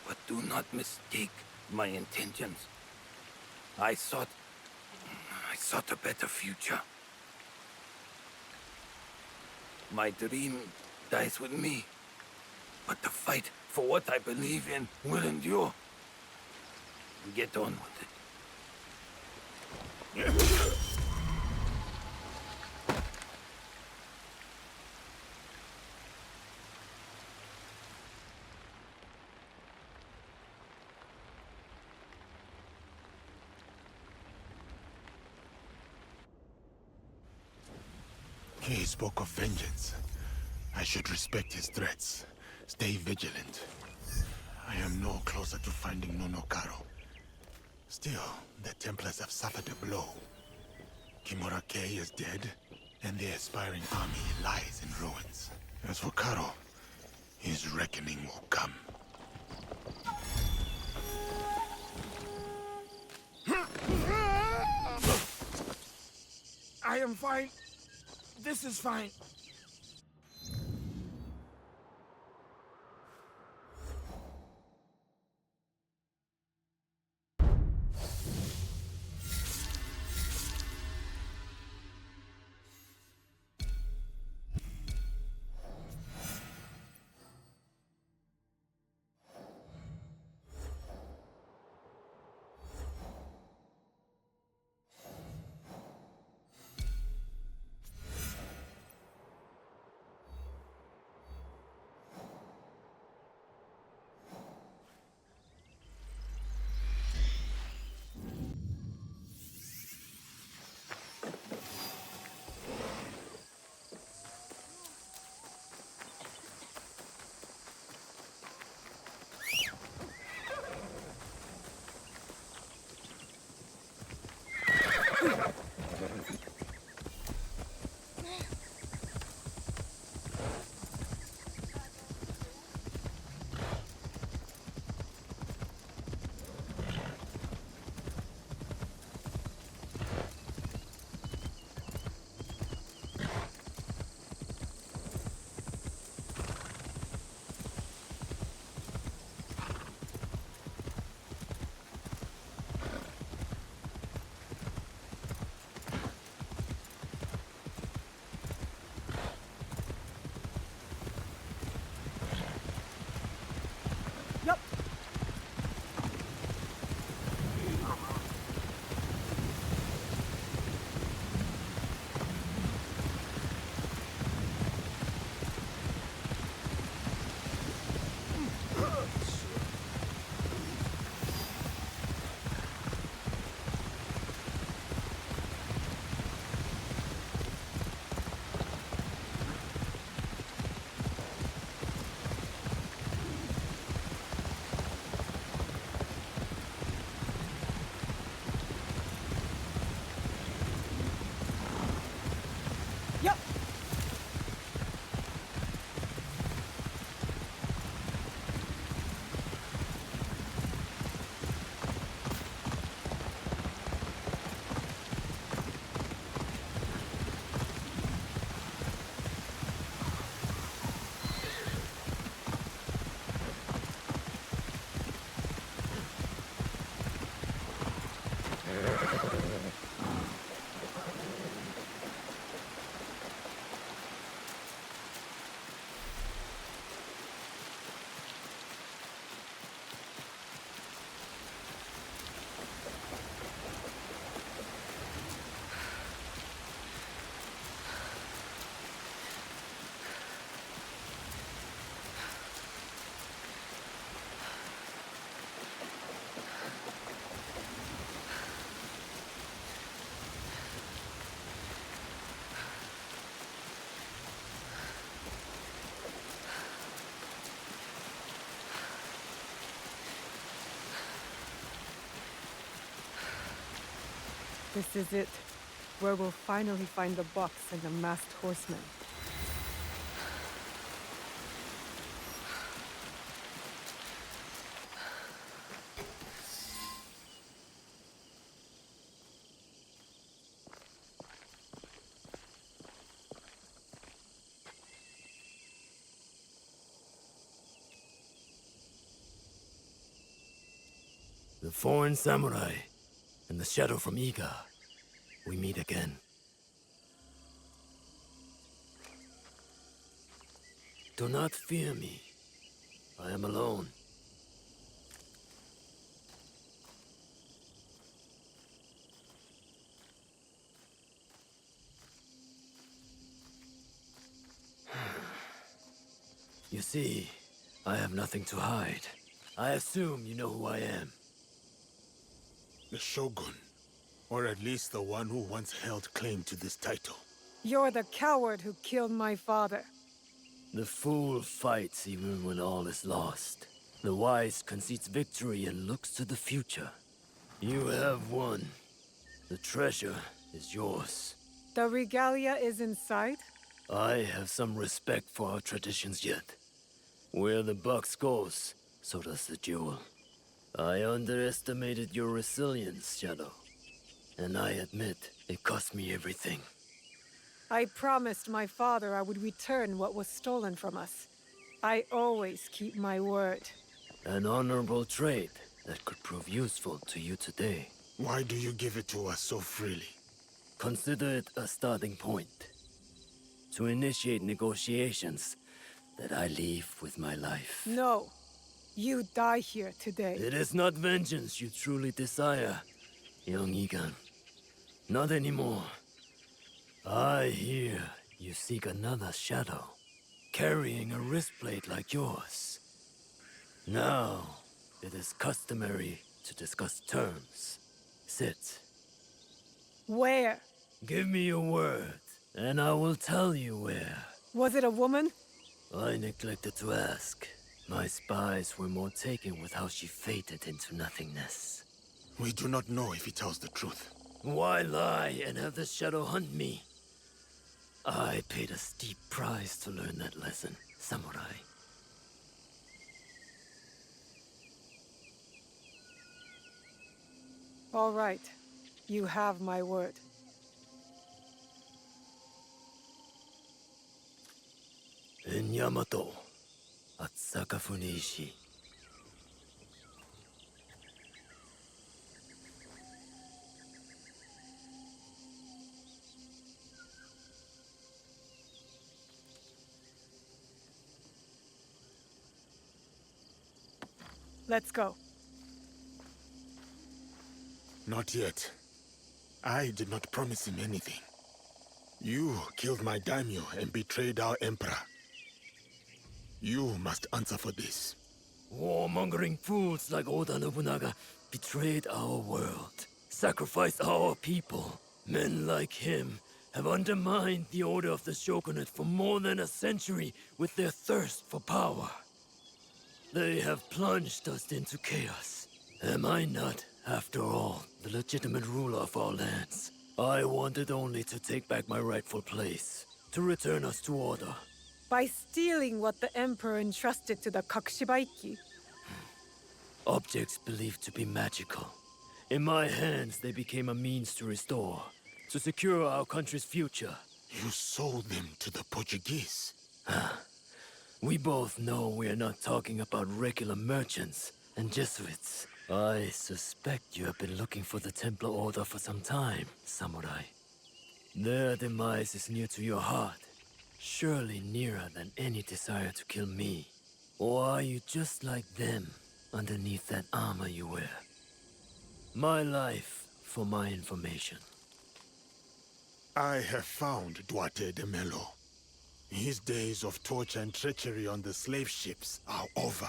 N: But do not mistake my intentions. I sought a better future. My dream dies with me, but the fight for what I believe in will endure. Get on with it.
P: He spoke of vengeance. I should respect his threats. Stay vigilant. I am no closer to finding Nonokaro. Still, the Templars have suffered a blow. Kimura-kei is dead, and the aspiring army lies in ruins. As for Karo, his reckoning will come.
Q: I am fine. This is fine.
R: This is it, where we'll finally find the box and the masked horseman.
K: The foreign samurai and the shadow from Iga. We meet again. Do not fear me. I am alone. You see, I have nothing to hide. I assume you know who I am.
P: The Shogun. Or at least the one who once held claim to this title.
R: You're the coward who killed my father.
K: The fool fights even when all is lost. The wise concedes victory and looks to the future. You have won. The treasure is yours.
R: The regalia is inside?
K: I have some respect for our traditions yet. Where the box goes, so does the jewel. I underestimated your resilience, Shadow. And I admit, it cost me everything.
R: I promised my father I would return what was stolen from us. I always keep my word.
K: An honorable trait that could prove useful to you today.
P: Why do you give it to us so freely?
K: Consider it a starting point. To initiate negotiations that I leave with my life.
R: No. You die here today.
K: It is not vengeance you truly desire, young Egan. Not anymore. I hear you seek another shadow, carrying a wristblade like yours. Now, it is customary to discuss terms. Sit.
R: Where?
K: Give me your word, and I will tell you where.
R: Was it a woman?
K: I neglected to ask. My spies were more taken with how she faded into nothingness.
P: We do not know if he tells the truth.
K: Why lie and have the shadow hunt me? I paid a steep price to learn that lesson, samurai.
R: All right. You have my word.
K: In Yamato, at Sakafuniishi.
R: Let's go.
P: Not yet. I did not promise him anything. You killed my daimyo and betrayed our emperor. You must answer for this.
K: Warmongering fools like Oda Nobunaga betrayed our world, sacrificed our people. Men like him have undermined the order of the shogunate for more than a century with their thirst for power. They have plunged us into chaos. Am I not, after all, the legitimate ruler of our lands? I wanted only to take back my rightful place, to return us to order.
R: By stealing what the Emperor entrusted to the Kakushibaiki?
K: Objects believed to be magical. In my hands, they became a means to restore, to secure our country's future.
P: You sold them to the Portuguese.
K: We both know we are not talking about regular merchants and Jesuits. I suspect you have been looking for the Templar Order for some time, samurai. Their demise is near to your heart, surely nearer than any desire to kill me. Or are you just like them, underneath that armor you wear? My life for my information.
P: I have found Duarte de Melo. His days of torture and treachery on the slave ships are over.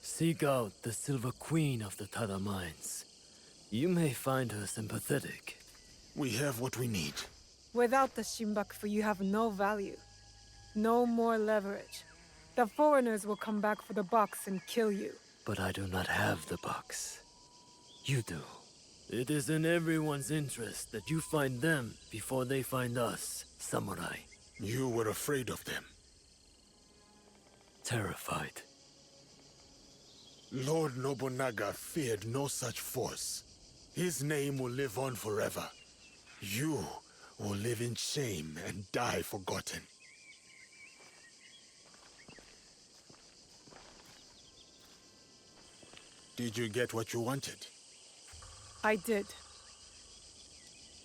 K: Seek out the Silver Queen of the Tada Mines. You may find her sympathetic.
P: We have what we need.
R: Without the Shimbakufu, you have no value. No more leverage. The foreigners will come back for the box and kill you.
K: But I do not have the box. You do. It is in everyone's interest that you find them before they find us, samurai.
P: You were afraid of them.
K: Terrified.
P: Lord Nobunaga feared no such force. His name will live on forever. You will live in shame and die forgotten. Did you get what you wanted?
R: I did.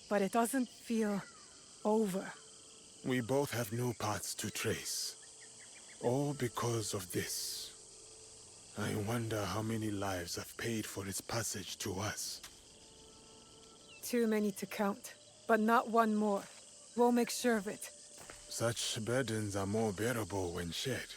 R: But it doesn't feel over.
P: We both have no paths to trace. All because of this. I wonder how many lives have paid for its passage to us.
R: Too many to count, but not one more. We'll make sure of it.
P: Such burdens are more bearable when shared.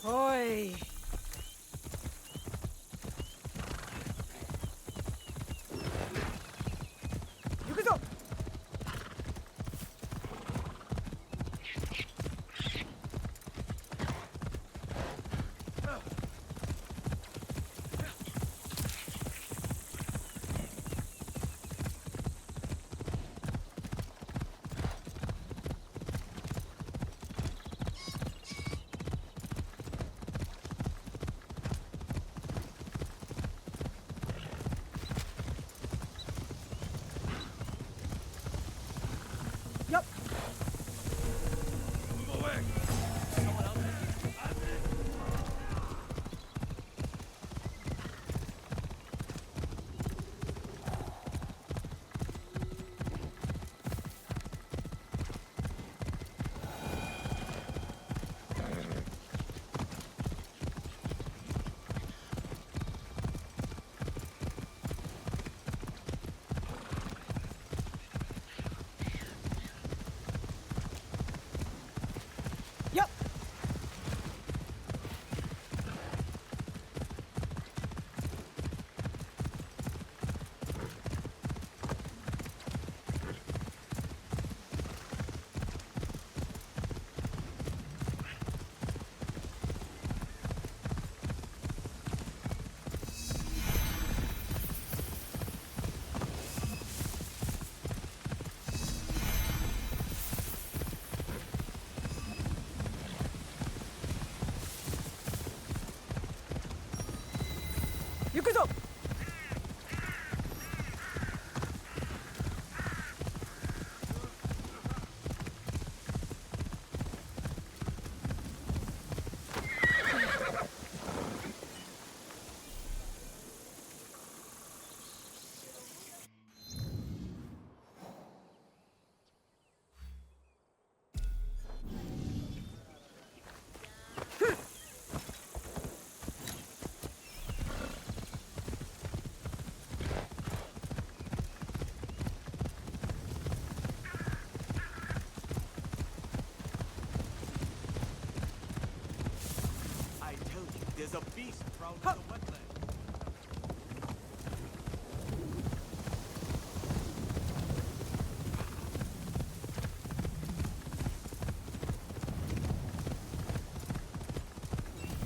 R: Oi!
E: There's a beast prowling the wetland.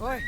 R: Oi!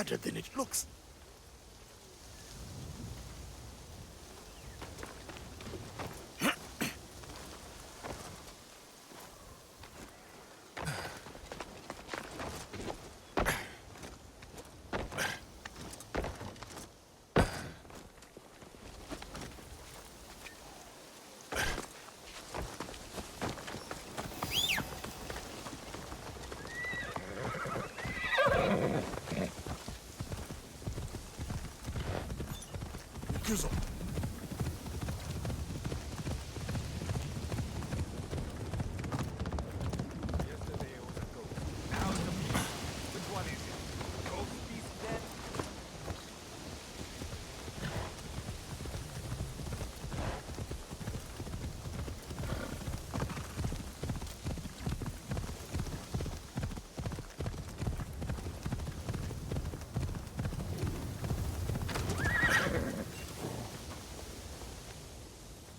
P: harder than it looks. Kuzo.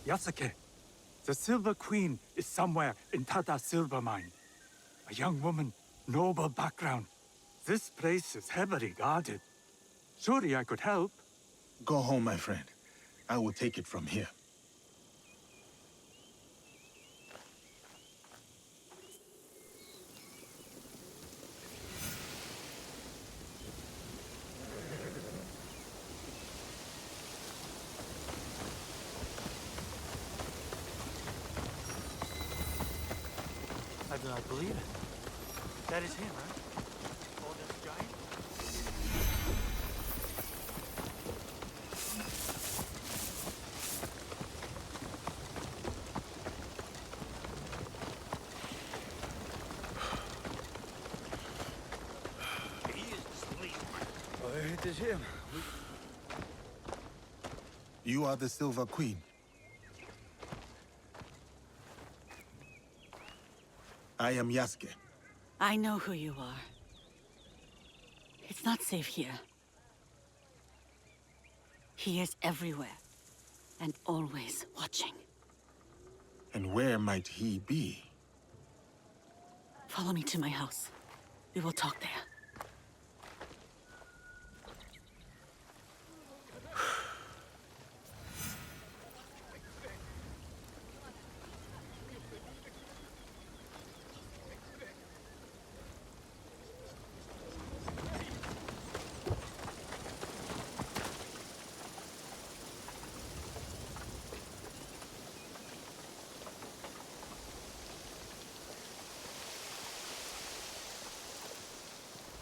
S: Yasuke, the Silver Queen is somewhere in Tada Silver Mine. A young woman, noble background. This place is heavily guarded. Surely I could help.
P: Go home, my friend. I will take it from here.
A: I do not believe it. That is him, right? Oh, that giant?
P: He is asleep.
U: It is him.
P: You are the Silver Queen. I am Yasuke.
D: I know who you are. It's not safe here. He is everywhere, and always watching.
P: And where might he be?
D: Follow me to my house. We will talk there.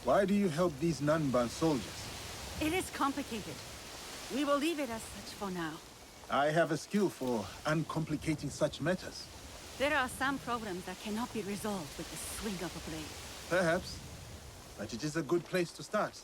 P: Why do you help these Nanban soldiers?
D: It is complicated. We will leave it as such for now.
P: I have a skill for uncomplicating such matters.
D: There are some problems that cannot be resolved with the swing of a blade.
P: Perhaps. But it is a good place to start.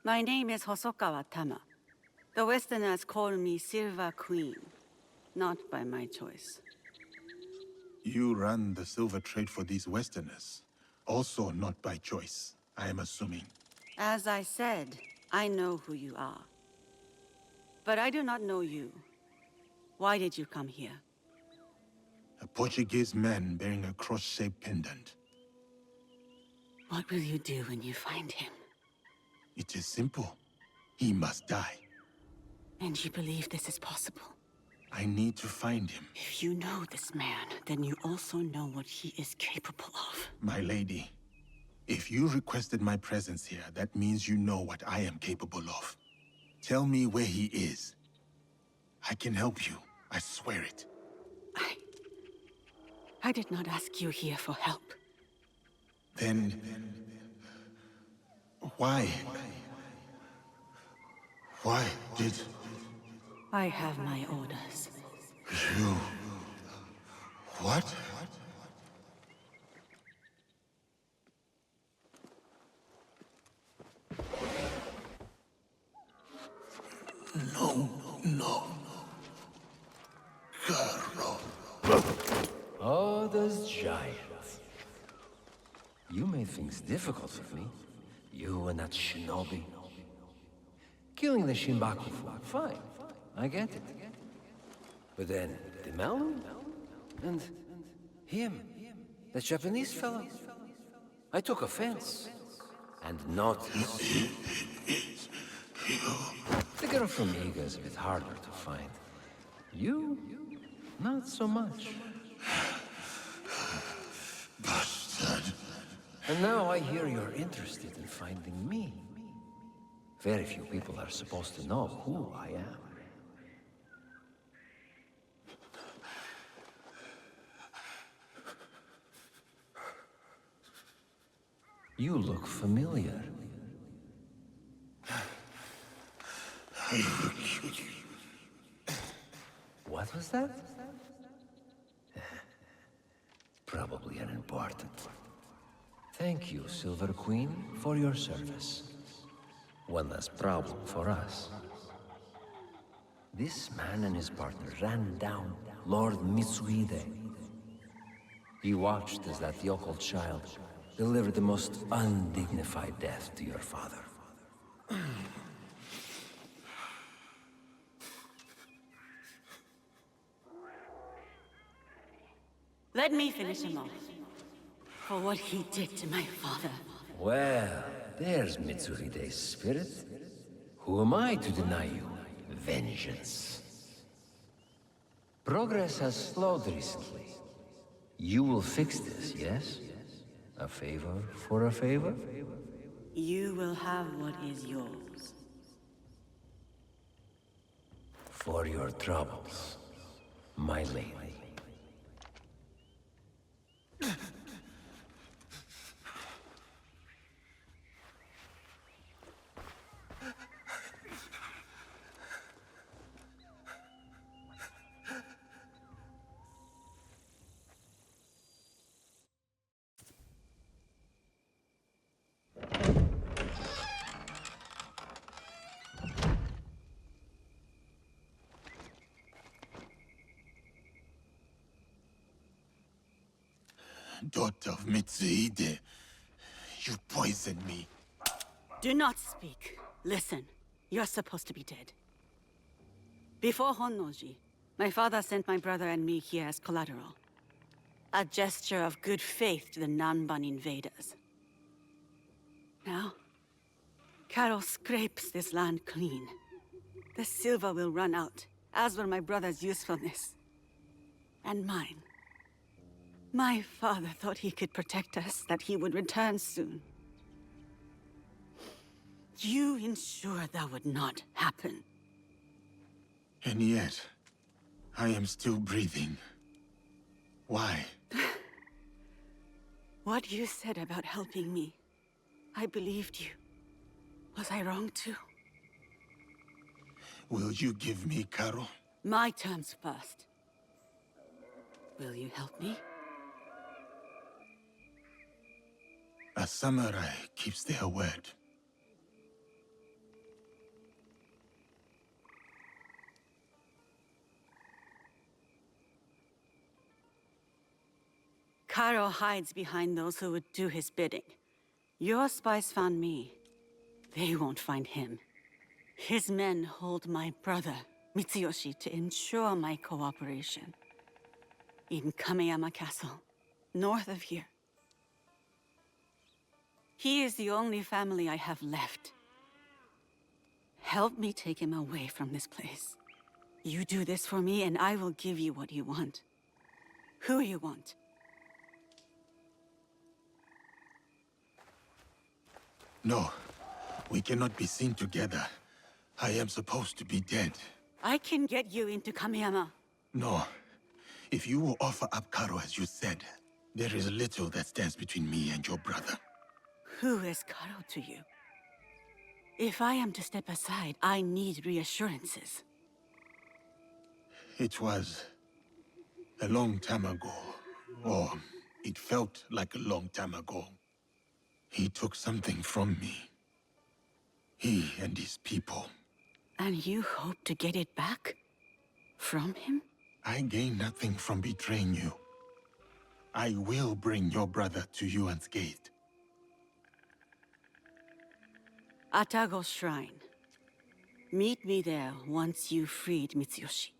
D: My name is Hosokawa Tama. The Westerners call me Silver Queen, not by my choice.
P: You run the silver trade for these Westerners. Also not by choice, I am assuming.
D: As I said, I know who you are. But I do not know you. Why did you come here?
P: A Portuguese man bearing a cross-shaped pendant.
J: What will you do when you find him?
P: It is simple. He must die.
J: And you believe this is possible?
P: I need to find him.
J: If you know this man, then you also know what he is capable of.
P: My lady, if you requested my presence here, that means you know what I am capable of. Tell me where he is. I can help you. I swear it.
J: I did not ask you here for help.
P: Then... why? Why did...
J: I have my orders.
P: You... what? No.
T: Oh, those giants. You made things difficult for me. You and that shinobi. Killing the Shinbaku folk, fine. I get it. But then, the Malu? And him, the Japanese fellow. I took offense. And not... The girl from Iga is a bit harder to find. You? Not so much.
P: Bastard.
T: And now I hear you're interested in finding me. Very few people are supposed to know who I am. You look familiar.
P: I will kill you.
T: What was that? Probably unimportant. Thank you, Silver Queen, for your service. One less problem for us. This man and his partner ran down Lord Mitsuhide. He watched as that yokel child delivered the most undignified death to your father.
J: Let me finish him off. For what he did to my father.
T: Well, there's Mitsuhide's spirit. Who am I to deny you vengeance? Progress has slowed recently. You will fix this, yes? A favor for a favor?
J: You will have what is yours.
T: For your troubles, my lady.
P: Daughter of Mitsuhide, you poisoned me.
J: Do not speak. Listen. You're supposed to be dead. Before Honnoji, my father sent my brother and me here as collateral. A gesture of good faith to the Nanban invaders. Now, Carol scrapes this land clean. The silver will run out, as will my brother's usefulness. And mine. My father thought he could protect us, that he would return soon. You ensured that would not happen.
P: And yet, I am still breathing. Why?
J: What you said about helping me, I believed you. Was I wrong too?
P: Will you give me Caro?
J: My terms first. Will you help me?
P: A samurai keeps their word.
J: Caro hides behind those who would do his bidding. Your spies found me. They won't find him. His men hold my brother, Mitsuyoshi, to ensure my cooperation. in Kameyama Castle, north of here. He is the only family I have left. Help me take him away from this place. You do this for me, and I will give you what you want. Who you want.
P: No, we cannot be seen together. I am supposed to be dead.
J: I can get you into Kameyama.
P: No. If you will offer up Karo as you said, there is little that stands between me and your brother.
J: Who is Karo to you? If I am to step aside, I need reassurances.
P: It was a long time ago, or it felt like a long time ago. He took something from me. He and his people.
J: And you hope to get it back? From him?
P: I gain nothing from betraying you. I will bring your brother to you unscathed.
J: Atago Shrine. Meet me there once you've freed Mitsuyoshi.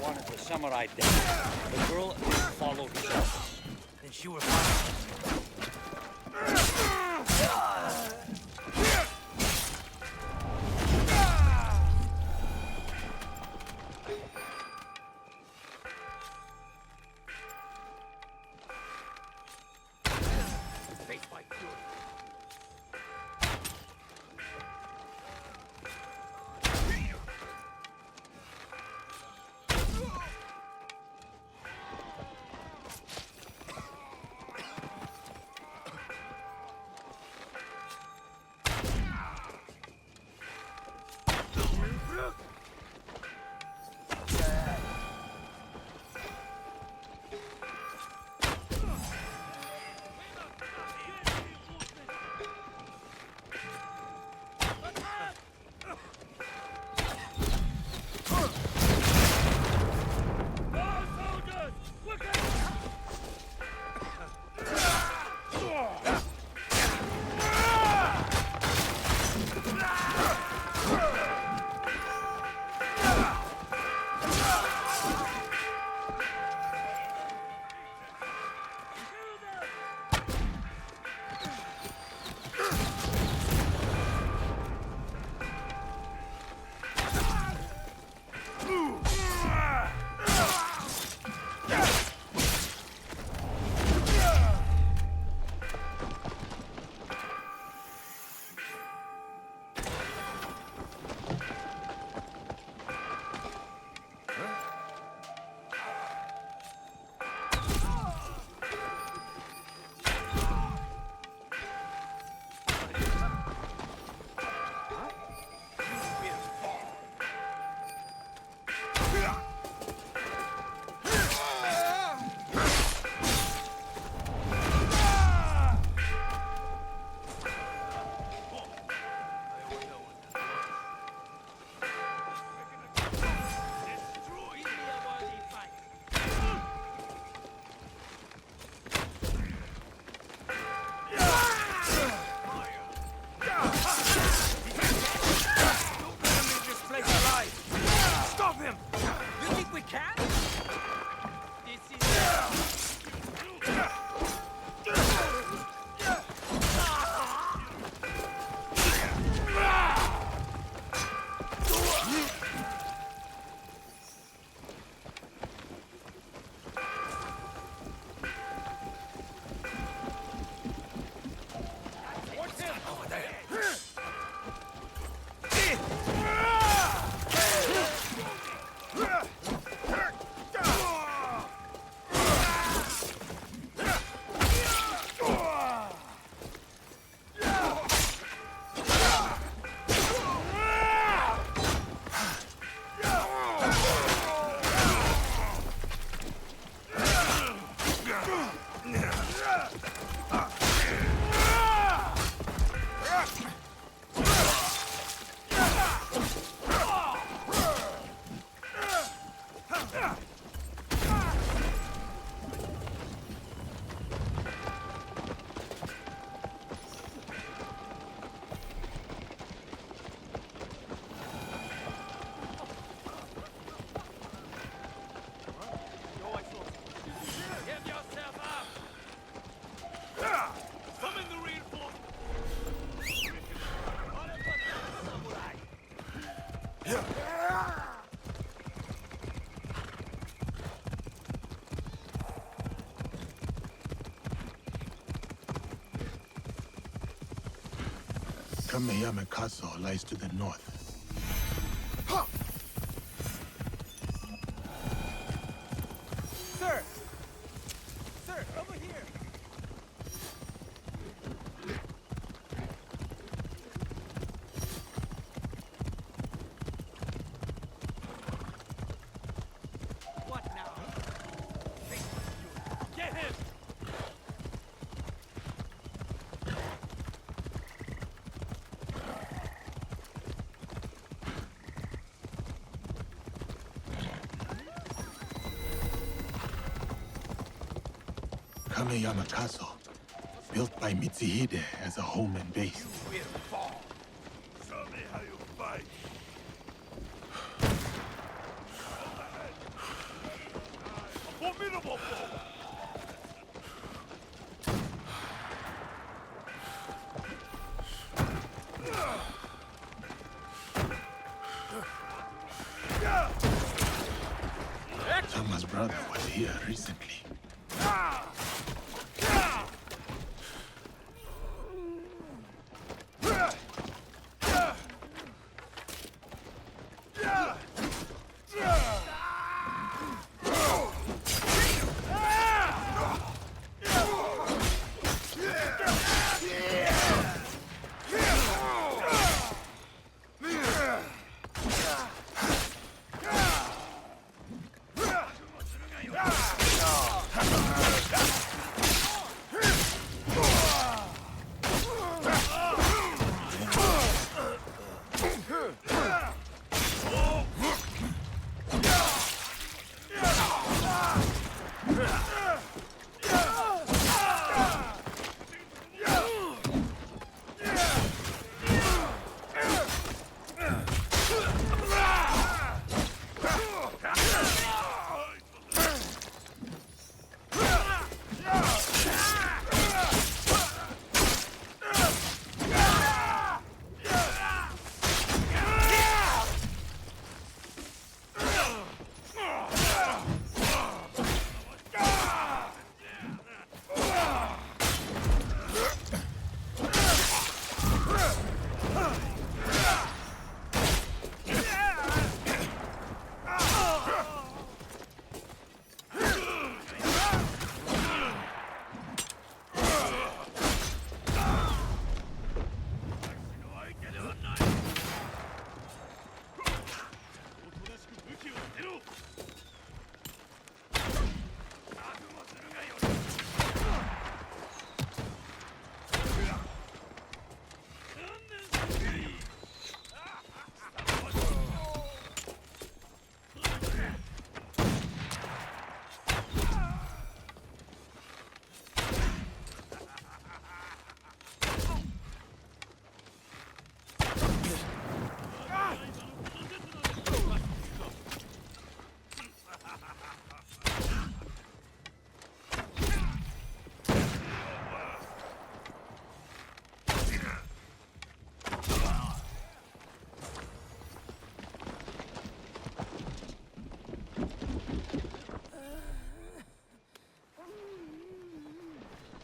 L: Wanted the samurai dead. The girl followed his orders.
A: Then she were fine.
P: Kameyama Castle lies to the north.
M: Sir! Sir, over here!
B: What now? Get him!
P: Kameyama Castle, built by Mitsuhide as a home and base.
E: You will fall. Show me how you fight. Formidable foe!
P: Tama's brother was here recently.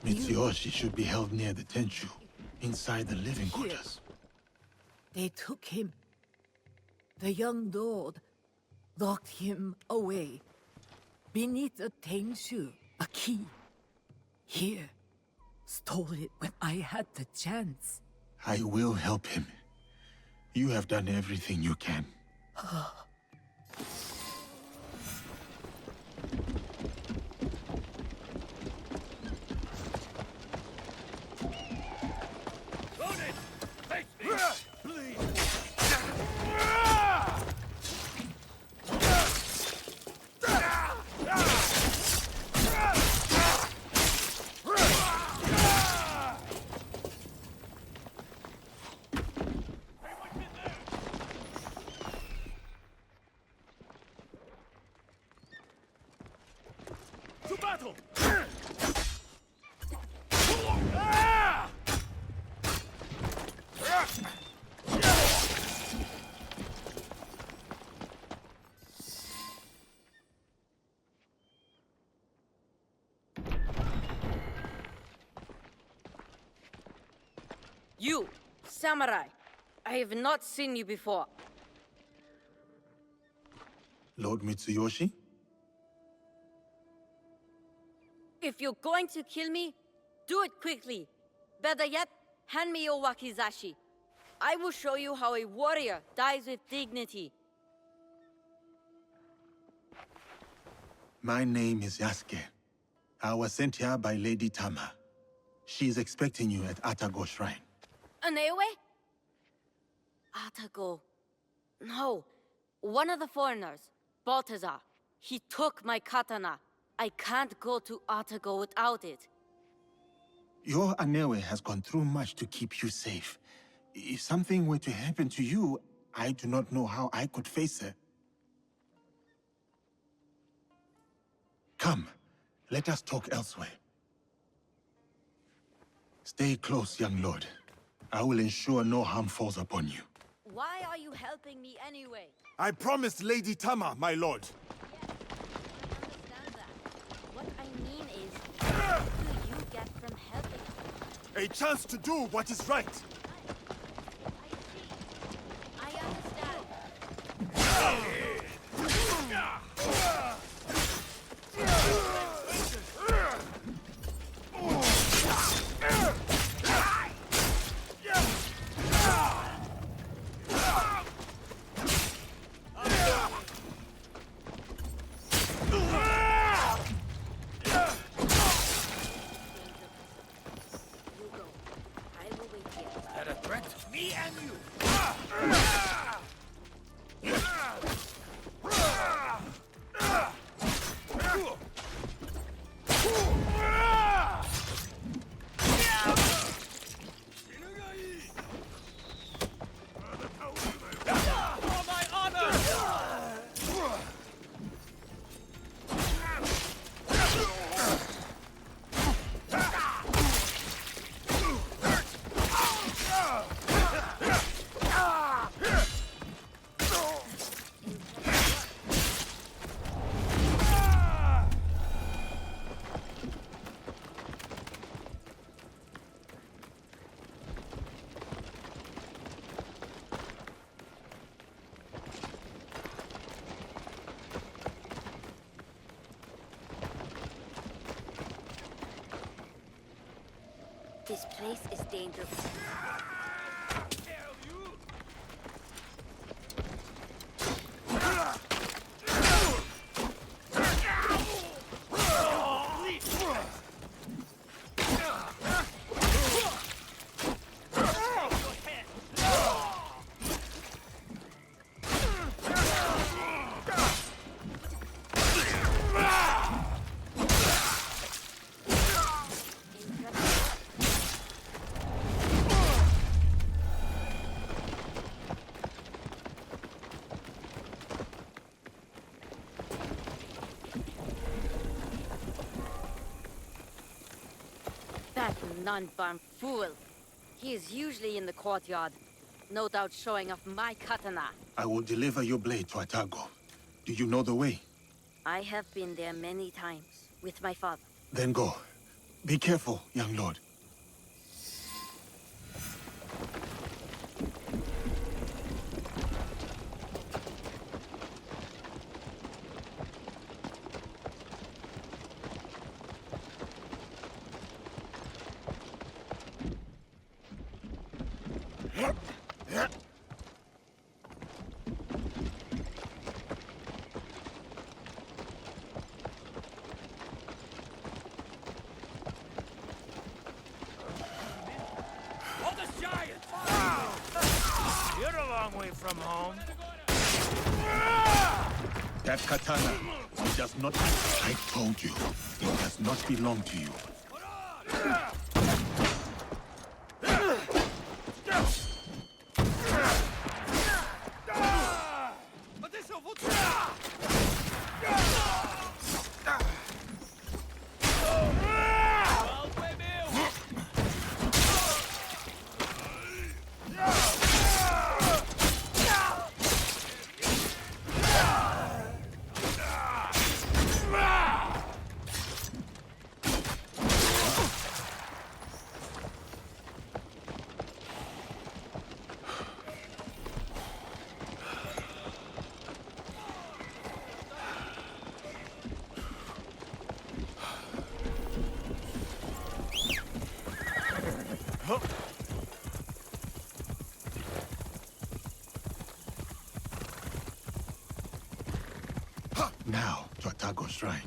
P: Mitsuyoshi should be held near the Tenshu, inside the living quarters.
D: They took him. The young lord locked him away. Beneath a Tenshu, a key. Here. Stole it when I had the chance.
P: I will help him. You have done everything you can.
B: To battle!
C: You, Samurai, I have not seen you before.
P: Lord Mitsuyoshi?
C: If you're going to kill me, do it quickly. Better yet, hand me your wakizashi. I will show you how a warrior dies with dignity.
P: My name is Yasuke. I was sent here by Lady Tama. She is expecting you at Atago Shrine.
C: Anewe? Atago. No. One of the foreigners, Balthazar. He took my katana. I can't go to Atago without it.
P: Your Anewe has gone through much to keep you safe. If something were to happen to you, I do not know how I could face her. Come, let us talk elsewhere. Stay close, young lord. I will ensure no harm falls upon you.
C: Why are you helping me anyway?
P: I promised Lady Tama, my lord.
C: What I mean is, what do you get from helping me?
P: A chance to do what is right.
C: I understand.
B: Me and you!
C: This place is dangerous. That non-bomb fool. He is usually in the courtyard. No doubt showing off my katana.
P: I will deliver your blade to Atago. Do you know the way?
C: I have been there many times, with my father.
P: Then go. Be careful, young lord.
A: You're a long way from home.
P: That katana, it does not... I told you, it does not belong to you. Now to Atago Shrine.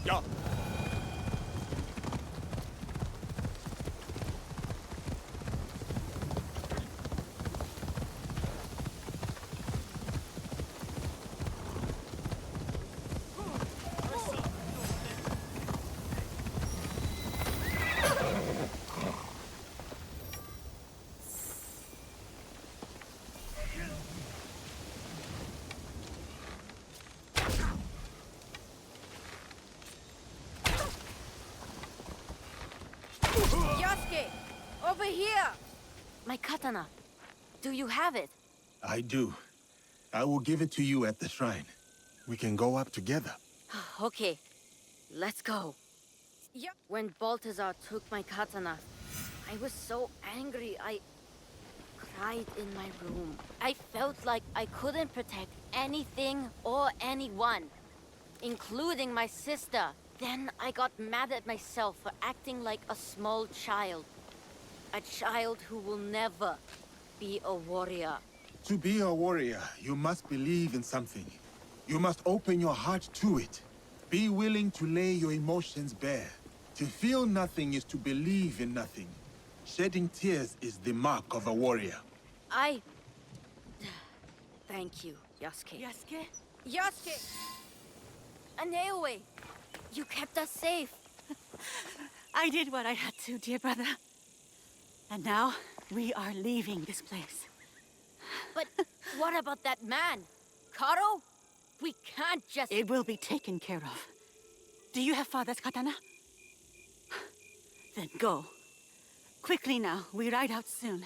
E: Yeah.
C: Yasuke! Over here! My katana. Do you have it?
P: I do. I will give it to you at the shrine. We can go up together.
C: Okay, let's go. When Balthazar took my katana, I was so angry I cried in my room. I felt like I couldn't protect anything or anyone, including my sister. Then I got mad at myself for acting like a small child. A child who will never be a warrior.
P: To be a warrior, you must believe in something. You must open your heart to it. Be willing to lay your emotions bare. To feel nothing is to believe in nothing. Shedding tears is the mark of a warrior.
C: Thank you, Yasuke.
J: Yasuke?
C: Yasuke! Aneoe! You kept us safe.
J: I did what I had to, dear brother. And now, we are leaving this place.
C: But what about that man? Karo? We can't just...
J: It will be taken care of. Do you have father's katana? Then go. Quickly now, we ride out soon.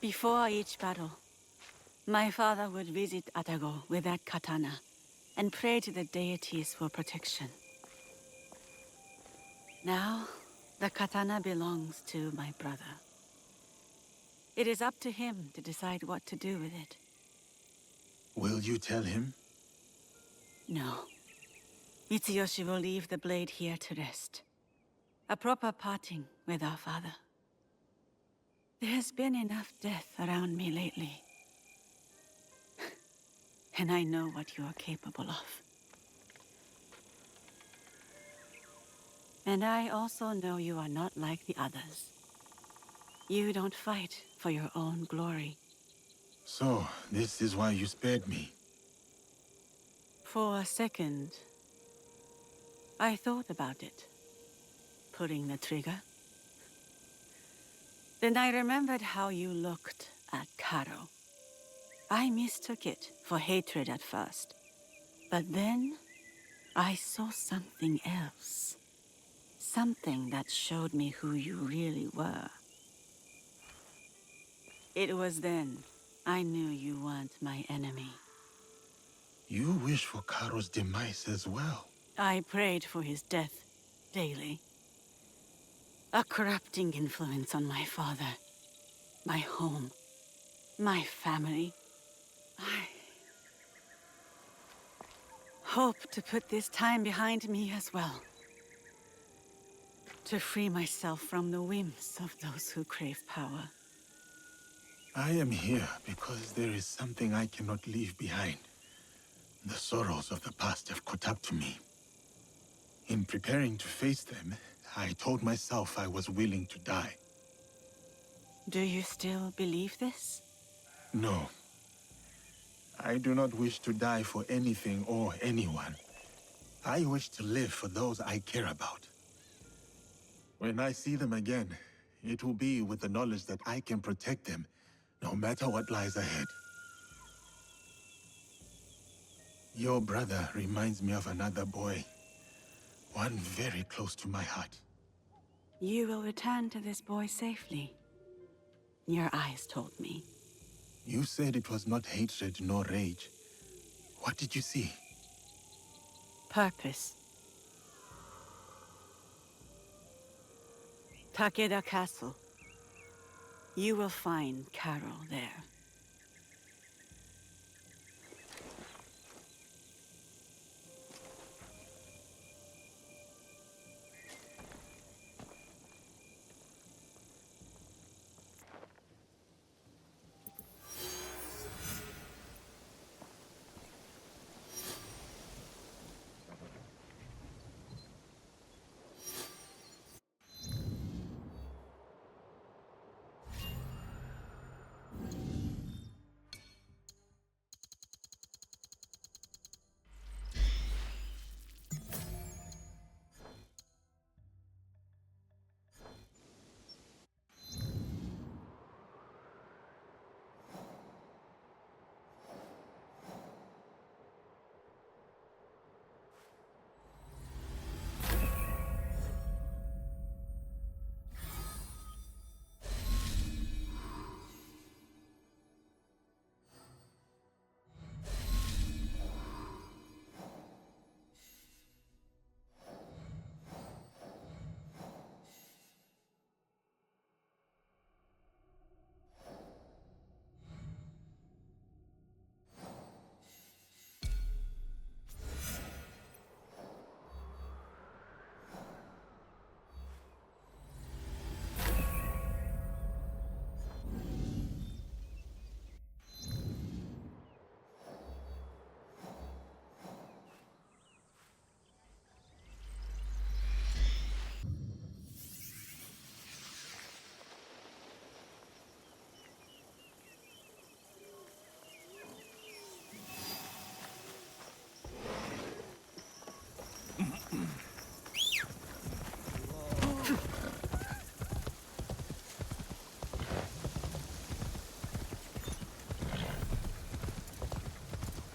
J: Before each battle, my father would visit Atago with that katana and pray to the deities for protection. Now, the katana belongs to my brother. It is up to him to decide what to do with it.
P: Will you tell him?
J: No. Mitsuyoshi will leave the blade here to rest. A proper parting with our father. There has been enough death around me lately. And I know what you are capable of. And I also know you are not like the others. You don't fight for your own glory.
P: So, this is why you spared me.
J: For a second, I thought about it. Pulling the trigger. Then I remembered how you looked at Karo. I mistook it for hatred at first. But then, I saw something else. Something that showed me who you really were. It was then I knew you weren't my enemy.
P: You wish for Karo's demise as well.
J: I prayed for his death daily. A corrupting influence on my father, my home, my family. I hope to put this time behind me as well. To free myself from the whims of those who crave power.
P: I am here because there is something I cannot leave behind. The sorrows of the past have caught up to me. In preparing to face them, I told myself I was willing to die.
J: Do you still believe this?
P: No. I I do not wish to die for anything or anyone. I wish to live for those I care about. When I see them again, it will be with the knowledge that I can protect them, no matter what lies ahead. Your brother reminds me of another boy. One very close to my heart.
J: You will return to this boy safely. Your eyes told me.
P: You said it was not hatred nor rage. What did you see?
J: Purpose. Takeda Castle. You will find Carol there.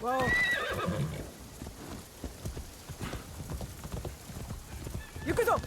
R: Whoa. Yukuzo!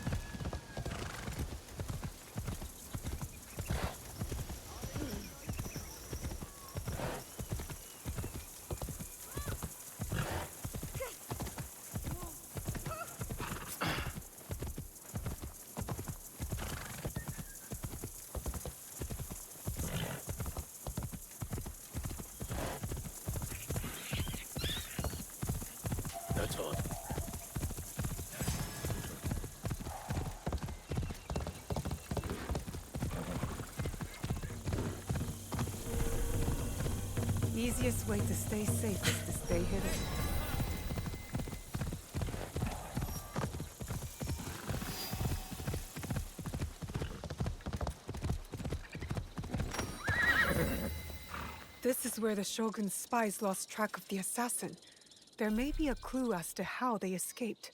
U: That's all.
R: Easiest way to stay safe is to stay hidden. This is where the Shogun's spies lost track of the assassin. There may be a clue as to how they escaped.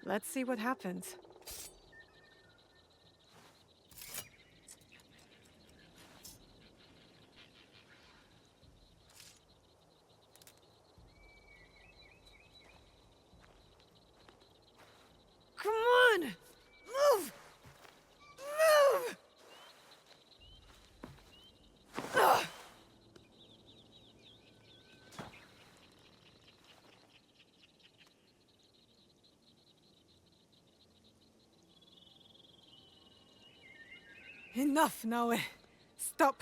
R: Let's see what happens.
C: Come on! Move! Move! Ugh.
R: Enough, Naoe. Stop.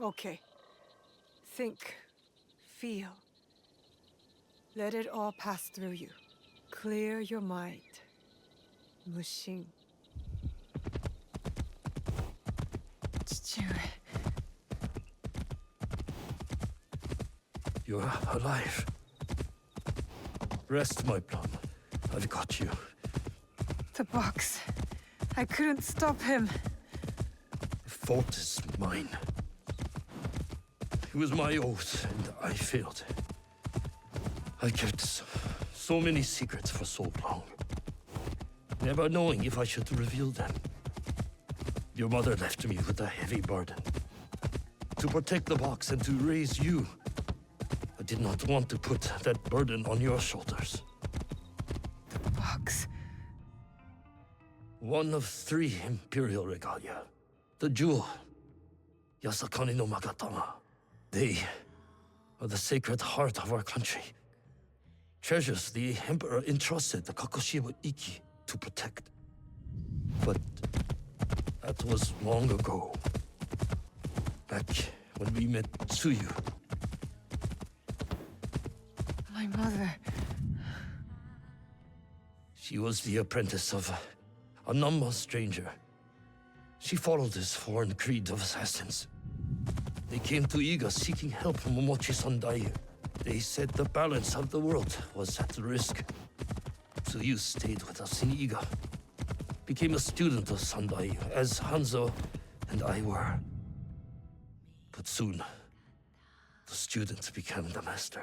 R: Okay. Think. Feel. Let it all pass through you. Clear your mind. Mushin.
K: You're alive.
T: Rest, my plum. I've got you.
R: The box. I couldn't stop him.
T: The fault is mine. It was my oath, and I failed. I kept so many secrets for so long, never knowing if I should reveal them. Your mother left me with a heavy burden. To protect the box and to raise you. I did not want to put that burden on your shoulders.
R: The box.
T: One of 3 imperial regalia. The jewel, Yasakani no Magatama. They are the sacred heart of our country. Treasures the Emperor entrusted the Kakushiwa Iki to protect. But that was long ago. Back when we met Tsuyu.
R: My mother.
T: She was the apprentice of a number stranger. She followed this foreign creed of assassins. They came to Iga seeking help from Momochi Sandai. They said the balance of the world was at risk. Tsuyu stayed with us in Iga. Became a student of Sandai, as Hanzo and I were. But soon, the student became the master.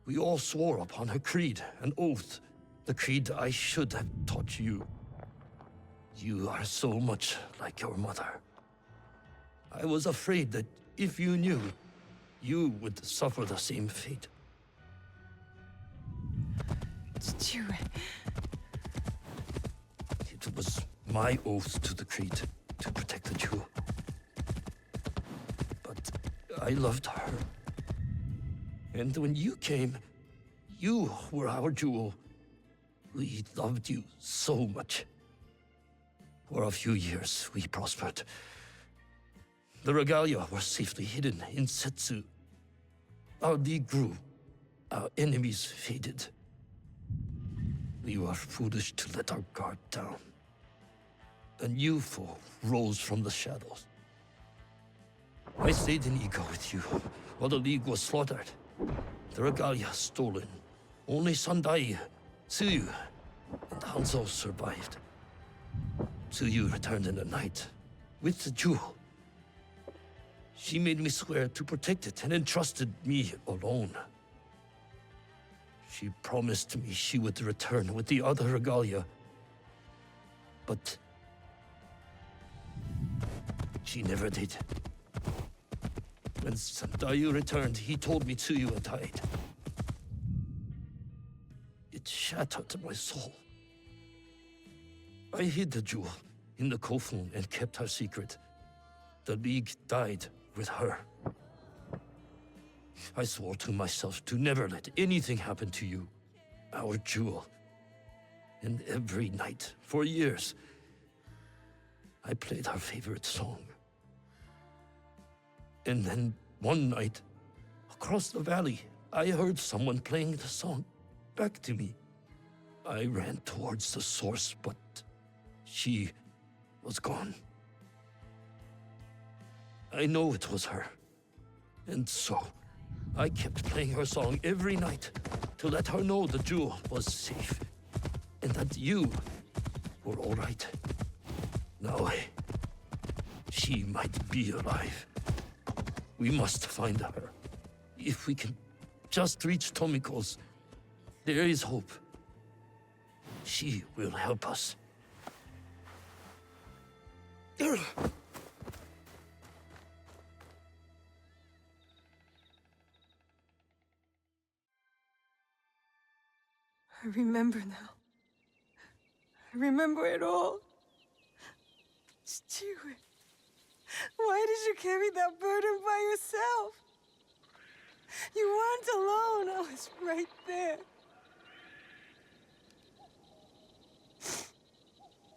T: We all swore upon her creed, an oath. The creed I should have taught you. You are so much like your mother. I was afraid that if you knew, you would suffer the same fate. It was my oath to the creed to protect the jewel. But I loved her. And when you came, you were our jewel. We loved you so much. For a few years, we prospered. The regalia were safely hidden in Setsu. Our league grew. Our enemies faded. We were foolish to let our guard down. A new foe rose from the shadows. I stayed in Iga with you, while the league was slaughtered. The regalia stolen. Only Sandai, Tsuyu, and Hanzo survived. Tsuyu returned in the night, with the jewel. She made me swear to protect it and entrusted me alone. She promised me she would return with the other regalia. But she never did. When Sandayu returned, he told me Tsuyu had died. It shattered my soul. I hid the jewel in the kofun and kept her secret. The League died with her. I swore to myself to never let anything happen to you, our jewel. And every night, for years, I played her favorite song. And then, one night, across the valley, I heard someone playing the song back to me. I ran towards the source, but she was gone. I know it was her. And so, I kept playing her song every night to let her know the jewel was safe and that you were all right. Now, she might be alive. We must find her. If we can just reach Tomiko's, there is hope. She will help us.
R: I remember now. I remember it all. Stewie, why did you carry that burden by yourself? You weren't alone. I was right there.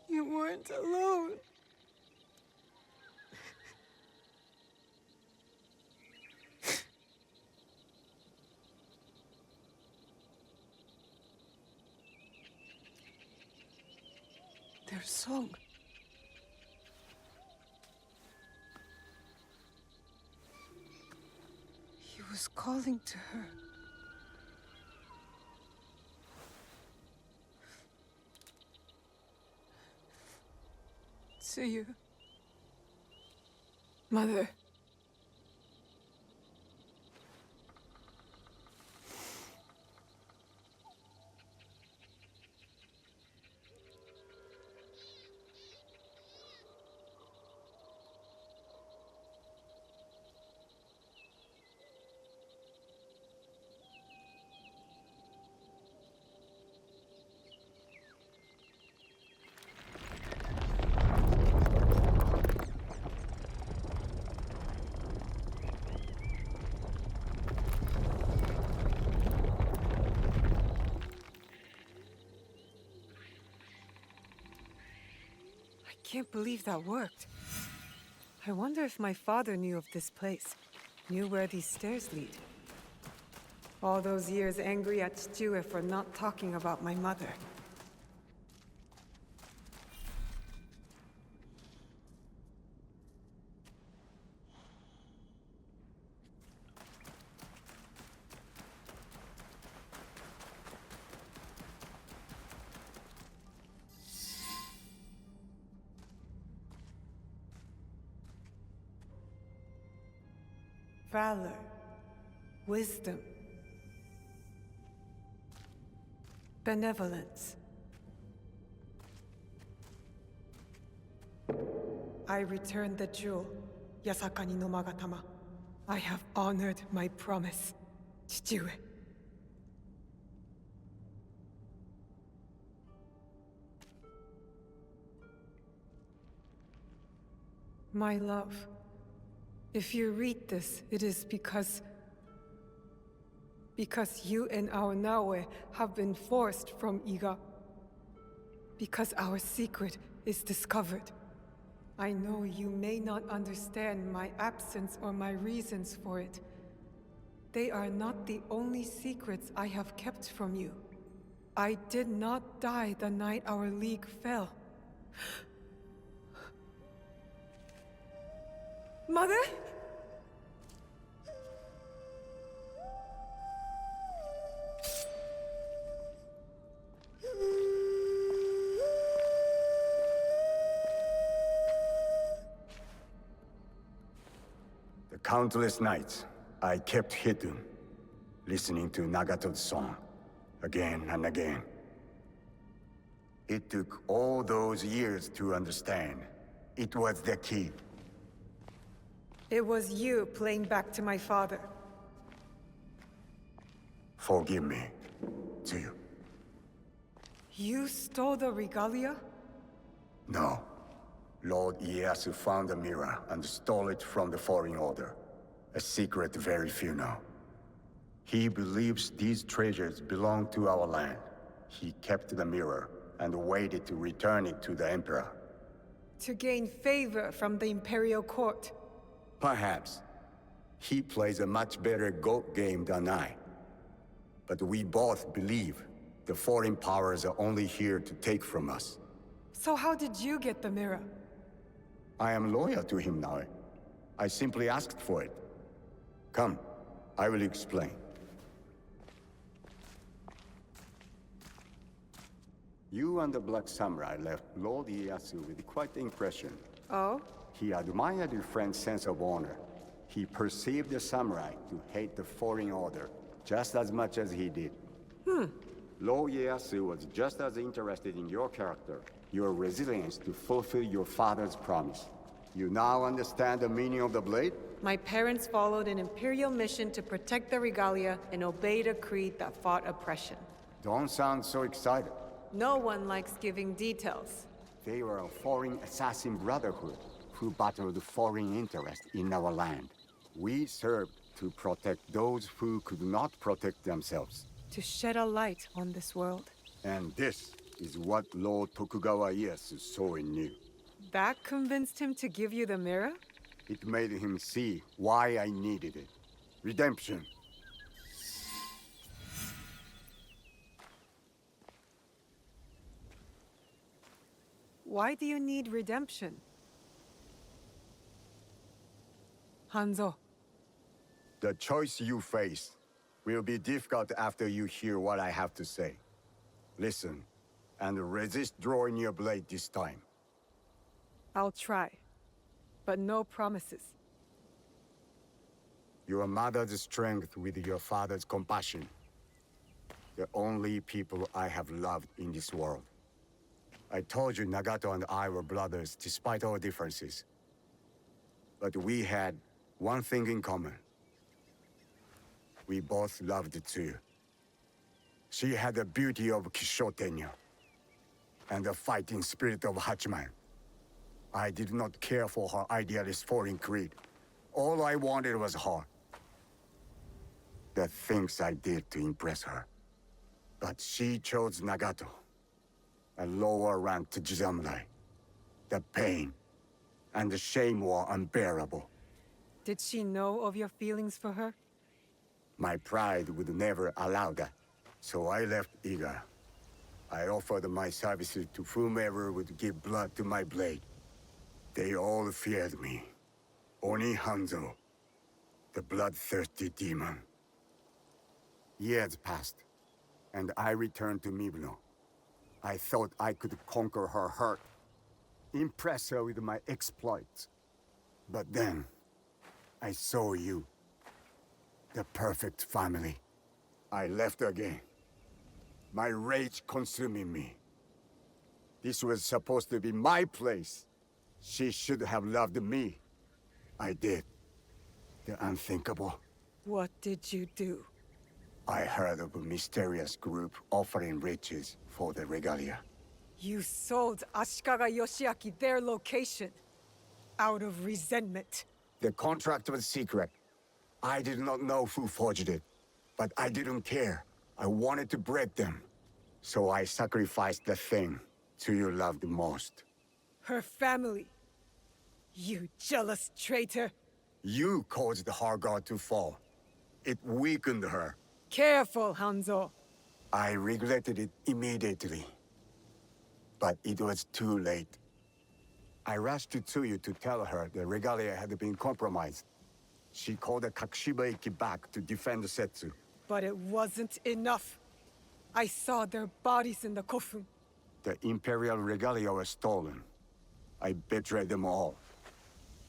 R: You weren't alone. Their song. He was calling to her. see you. Mother. I can't believe that worked. I wonder if my father knew of this place, knew where these stairs lead. All those years angry at Chichue for not talking about my mother. Valor, wisdom, benevolence. I returned the jewel, Yasakani no Magatama. I have honored my promise, Chichue. My love. If you read this, it is because you and our Naue have been forced from Iga. Because our secret is discovered. I know you may not understand my absence or my reasons for it. They are not the only secrets I have kept from you. I did not die the night our league fell. Mother?
I: The countless nights I kept hidden, listening to Nagato's song, again and again. It took all those years to understand. It was the key.
R: It was you playing back to my father.
I: Forgive me, too.
R: You stole the regalia?
I: No. Lord Ieyasu found the mirror and stole it from the Foreign Order. A secret very few know. He believes these treasures belong to our land. He kept the mirror and waited to return it to the Emperor.
R: To gain favor from the Imperial Court.
I: Perhaps. He plays a much better goat game than I. But we both believe the foreign powers are only here to take from us.
R: So how did you get the mirror?
I: I am loyal to him now. I simply asked for it. Come, I will explain. You and the Black Samurai left Lord Ieyasu with quite the impression.
R: Oh?
I: He admired your friend's sense of honor. He perceived the samurai to hate the Foreign Order just as much as he did. Lord Ieyasu was just as interested in your character, your resilience to fulfill your father's promise. You now understand the meaning of the blade?
R: My parents followed an Imperial mission to protect the regalia and obeyed a creed that fought oppression.
I: Don't sound so excited.
R: No one likes giving details.
I: They were a foreign assassin brotherhood who battled foreign interests in our land. We served to protect those who could not protect themselves.
R: To shed a light on this world.
I: And this is what Lord Tokugawa Ieyasu saw in you.
R: That convinced him to give you the mirror?
I: It made him see why I needed it. Redemption.
R: Why do you need redemption? Hanzo.
I: The choice you face will be difficult after you hear what I have to say. Listen, and resist drawing your blade this time.
R: I'll try. But no promises.
I: Your mother's strength with your father's compassion. The only people I have loved in this world. I told you Nagato and I were brothers despite our differences. But we had one thing in common. We both loved Tsuyu. She had the beauty of Kishotenya and the fighting spirit of Hachiman. I did not care for her idealist foreign creed. All I wanted was her. The things I did to impress her. But she chose Nagato, a lower-ranked samurai. The pain and the shame were unbearable.
R: Did she know of your feelings for her?
I: My pride would never allow that, so I left Iga. I offered my services to whomever would give blood to my blade. They all feared me. Oni Hanzo, the bloodthirsty demon. Years passed, and I returned to Mibuno. I thought I could conquer her hurt, impress her with my exploits. But then, I saw you. The perfect family. I left again. My rage consuming me. This was supposed to be my place. She should have loved me. I did. The unthinkable.
R: What did you do?
I: I heard of a mysterious group offering riches for the regalia.
R: You sold Ashikaga Yoshiaki their location. Out of resentment.
I: The contract was secret. I did not know who forged it. But I didn't care. I wanted to break them. So I sacrificed the thing Tsuyu loved most.
R: Her family. You jealous traitor.
I: You caused her guard to fall. It weakened her.
R: Careful, Hanzo.
I: I regretted it immediately. But it was too late. I rushed to Tsuyu to tell her the regalia had been compromised. She called the Kakushiba-iki back to defend Setsu.
R: But it wasn't enough. I saw their bodies in the kofun.
I: The Imperial regalia was stolen. I betrayed them all.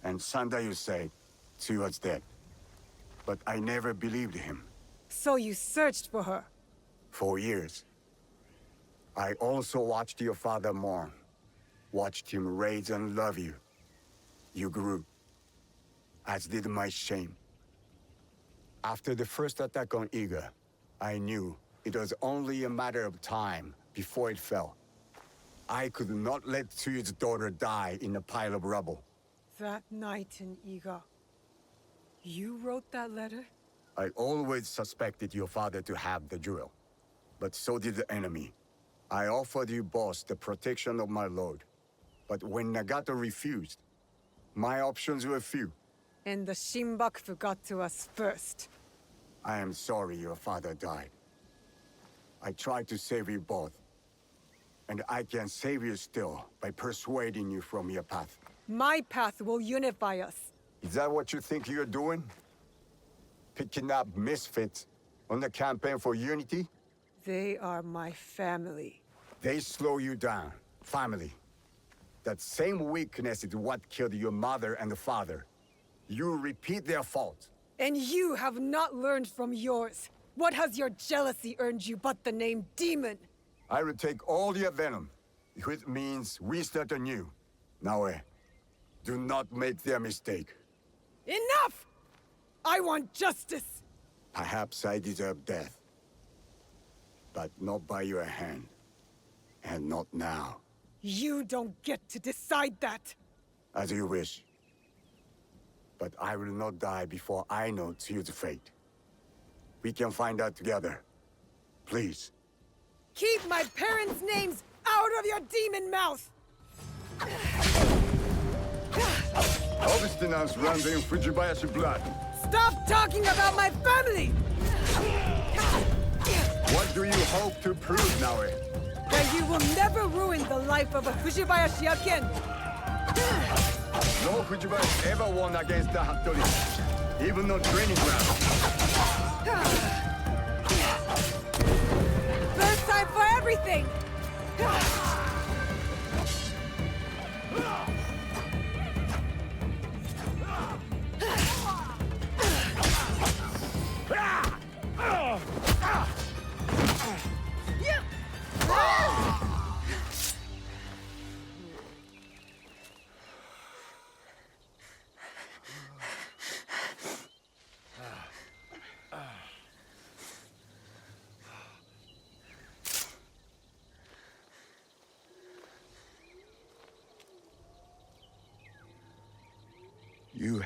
I: And Sandayu said Tsuyu was dead. But I never believed him.
R: So you searched for her?
I: For years. I also watched your father mourn. Watched him raise and love you. You grew. As did my shame. After the first attack on Iga, I knew it was only a matter of time before it fell. I could not let Tsuyu's daughter die in a pile of rubble.
R: That night in Iga, you wrote that letter?
I: I always suspected your father to have the jewel, but so did the enemy. I offered you both the protection of my lord, but when Nagato refused, my options were few.
R: And the Shinbakufu got to us first.
I: I am sorry your father died. I tried to save you both. And I can save you still by persuading you from your path.
R: My path will unify us.
I: Is that what you think you're doing? Picking up misfits on the campaign for unity?
R: They are my family.
I: They slow you down. Family. That same weakness is what killed your mother and the father. You repeat their fault.
R: And you have not learned from yours. What has your jealousy earned you but the name Demon?
I: I will take all your venom, if it means we start anew. Naoe, do not make their mistake.
R: Enough! I want justice!
I: Perhaps I deserve death. But not by your hand. And not now.
R: You don't get to decide that!
I: As you wish. But I will not die before I know Tsuyu's fate. We can find out together. Please.
R: Keep my parents' names out of your demon mouth!
I: Obstinance runs in Fujibayashi blood.
R: Stop talking about my family!
I: What do you hope to prove, Naoe?
R: That you will never ruin the life of a Fujibayashi again!
I: No Fujibayashi ever won against the Hattori, even on training ground.
R: First time for everything!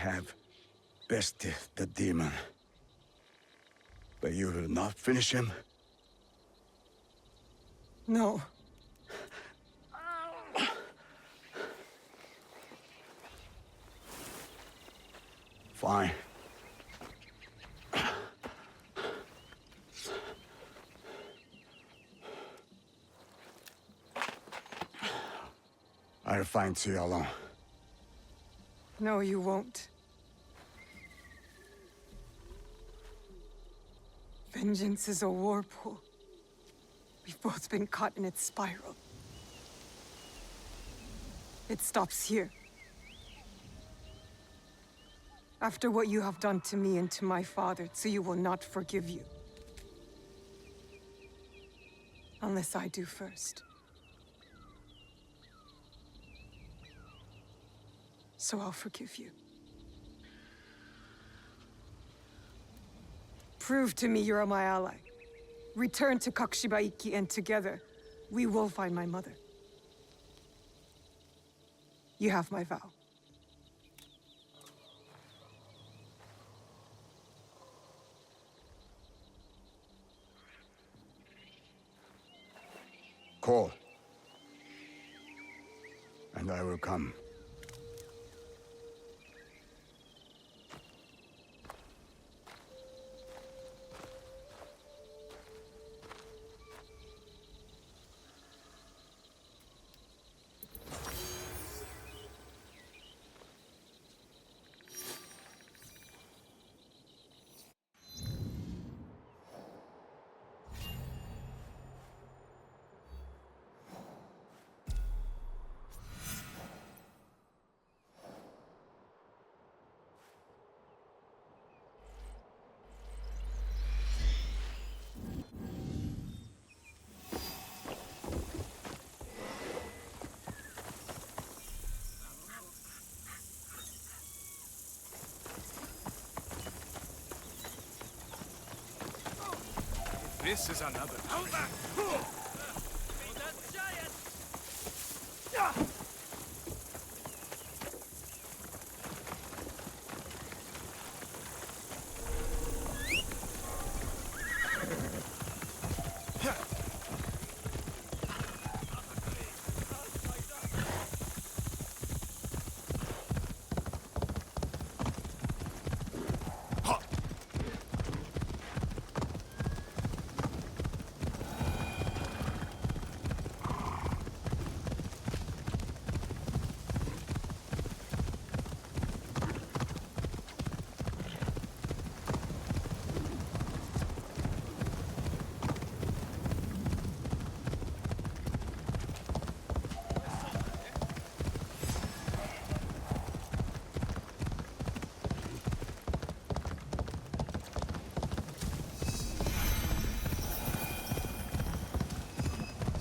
G: have bested the demon. But you will not finish him?
R: No.
G: Fine. I'll find you alone.
R: No, you won't. Vengeance is a whirlpool. We've both been caught in its spiral. It stops here. After what you have done to me and to my father, Tsuyu will not forgive you. Unless I do first. So I'll forgive you. Prove to me you're my ally. Return to Kakushibaiki, and together, we will find my mother. You have my vow.
G: Call. And I will come.
Q: This is another. Hold back!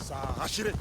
Q: 자, 아시레.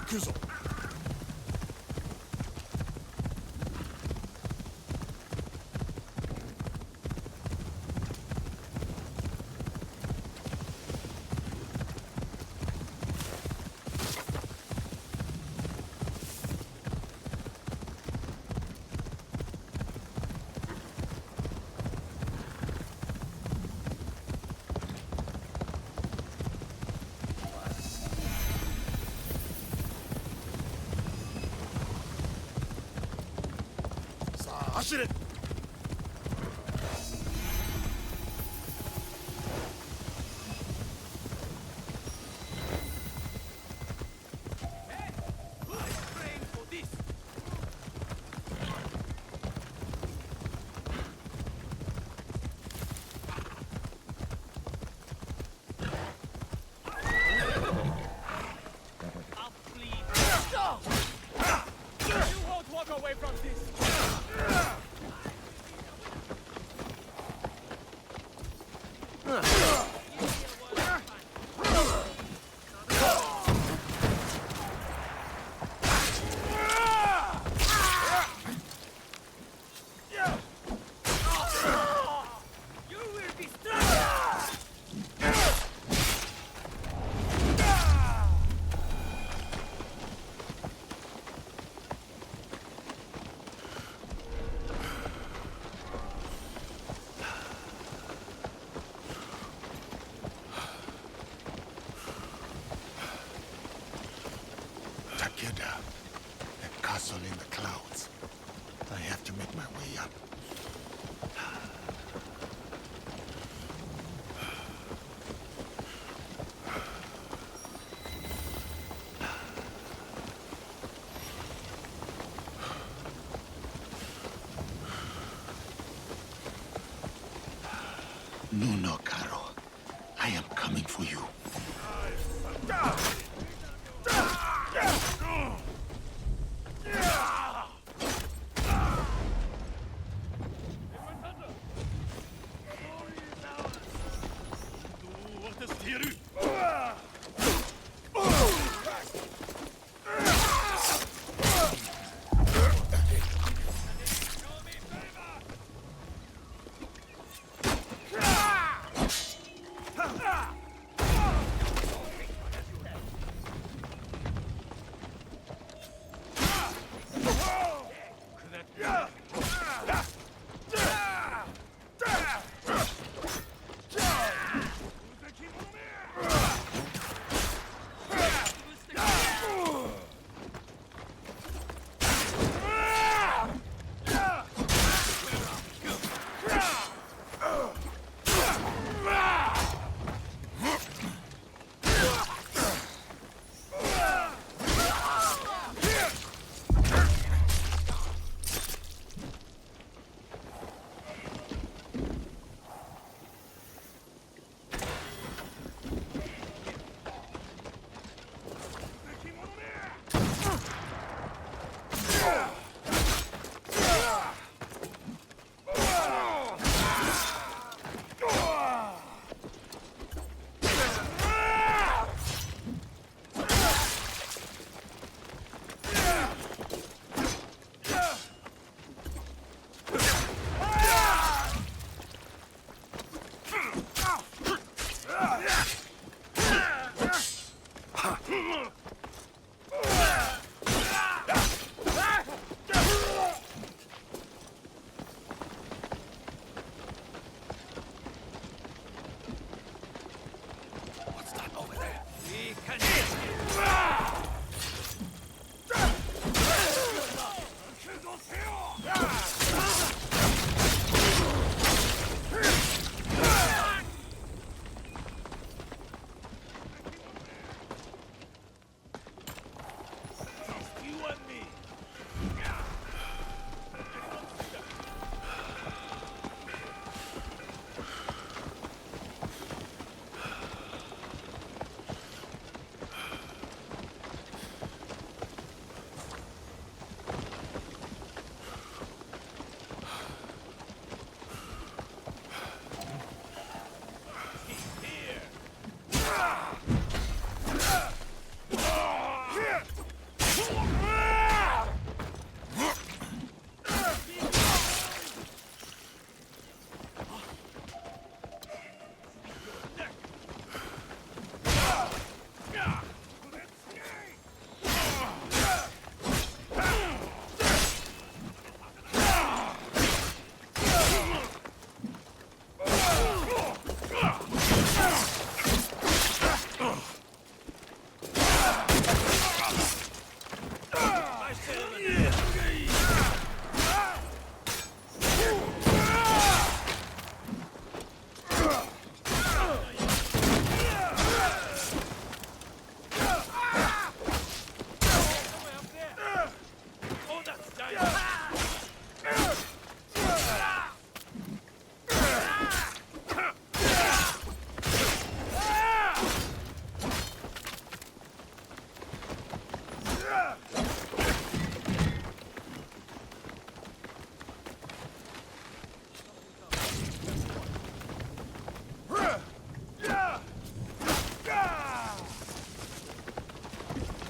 P: Kuzo.
Q: 走れ
U: You won't walk away from this!
B: You will be struck!
P: Takeda, that castle in the clouds. I have to make my way up. No, Caro. I am coming for you.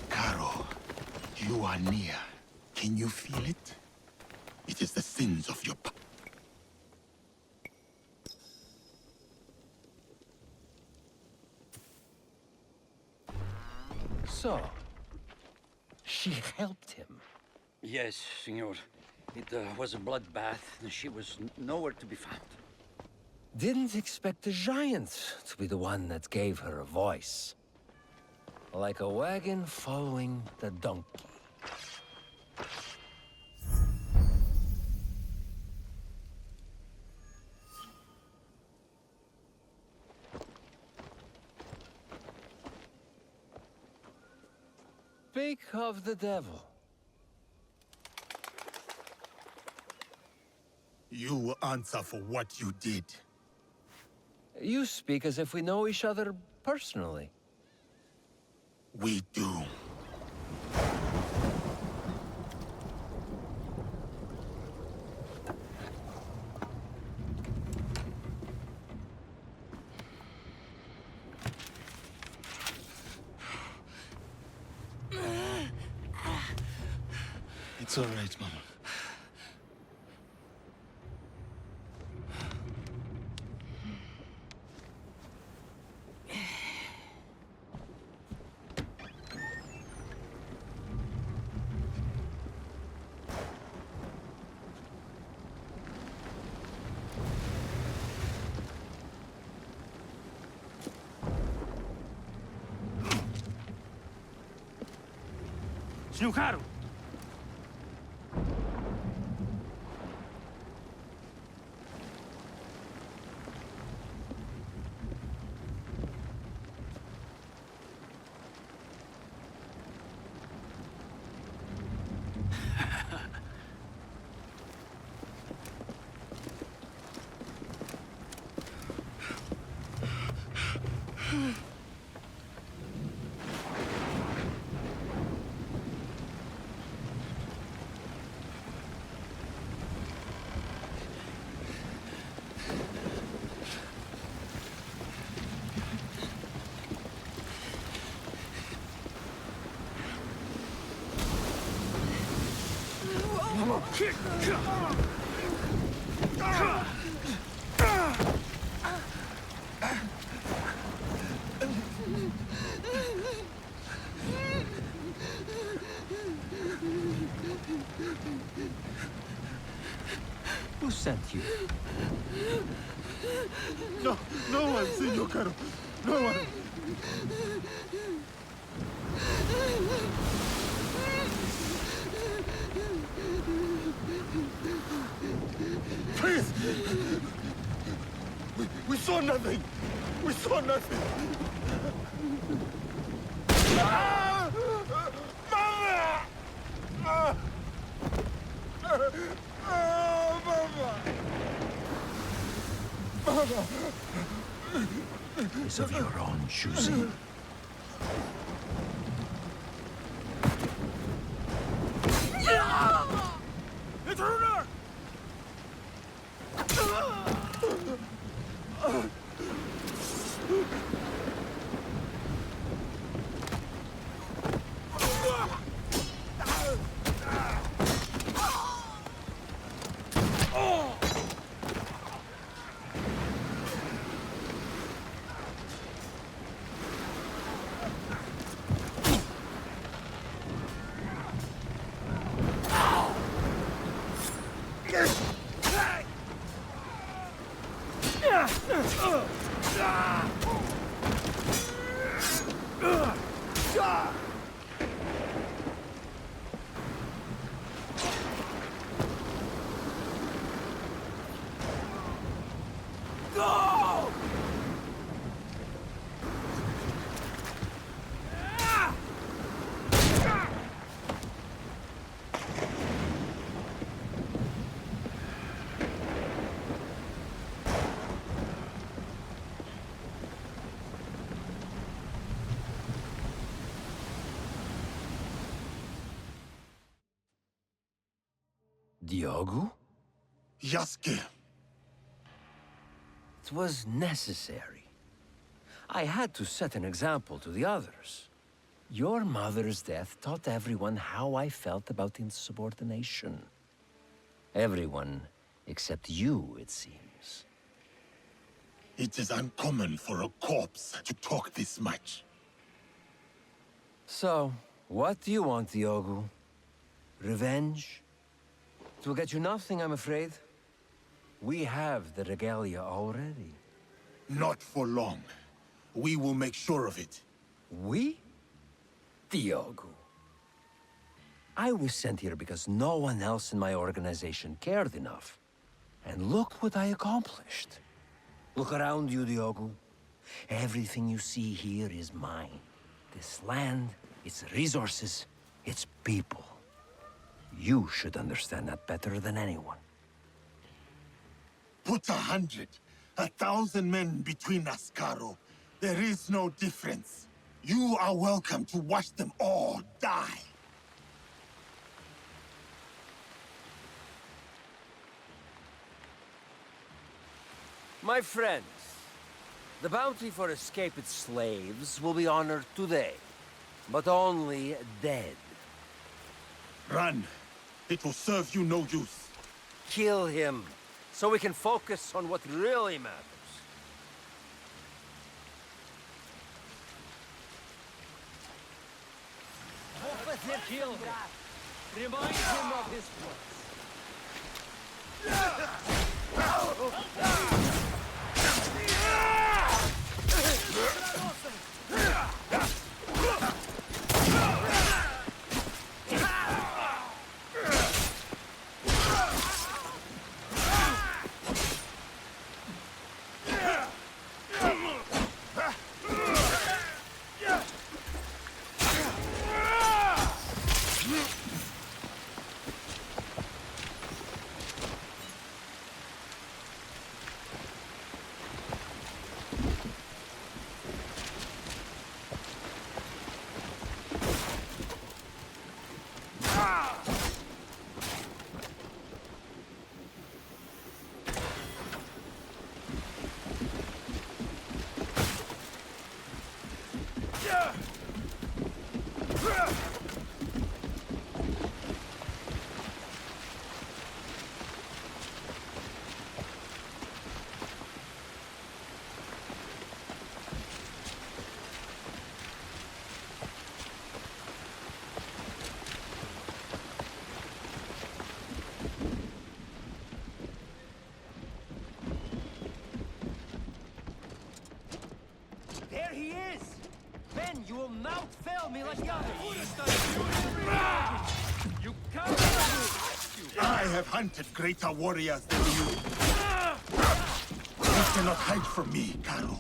P: Caro, you are near. Can you feel it? It is the sins of your past.
T: So, she helped him.
L: Yes, senor. It was a bloodbath. She was nowhere to be found.
T: Didn't expect the giant to be the one that gave her a voice. Like a wagon following the donkey. Speak of the devil.
P: You will answer for what you did.
T: You speak as if we know each other personally.
P: We do. It's all right, Mama.
A: Snukaru!
T: Who sent you?
P: No, no one, Senor Caro. No one. Please! We saw nothing! We saw nothing! Ah! Mama! Ah! Oh, Mama! Mama!
T: It's of your own choosing.
A: Intruder!
T: Diogo?
P: Yasuke.
T: It was necessary. I had to set an example to the others. Your mother's death taught everyone how I felt about insubordination. Everyone except you, it seems.
P: It is uncommon for a corpse to talk this much.
T: So, what do you want, Diogo? Revenge? It will get you nothing, I'm afraid. We have the regalia already.
P: Not for long. We will make sure of it.
T: We? Diogo. I was sent here because no one else in my organization cared enough. And look what I accomplished. Look around you, Diogo. Everything you see here is mine. This land, its resources, its people. You should understand that better than anyone.
P: Put 100, 1,000 men between us, Caro. There is no difference. You are welcome to watch them all die.
T: My friends, the bounty for escaped slaves will be honored today, but only dead.
P: Run. It will serve you no use.
T: Kill him, so we can focus on what really matters.
K: Kill him. Remind him of his
T: There he is! Ben, you will not fail me like the others! You can't...
P: I have hunted greater warriors than you. You cannot hide from me, Caro.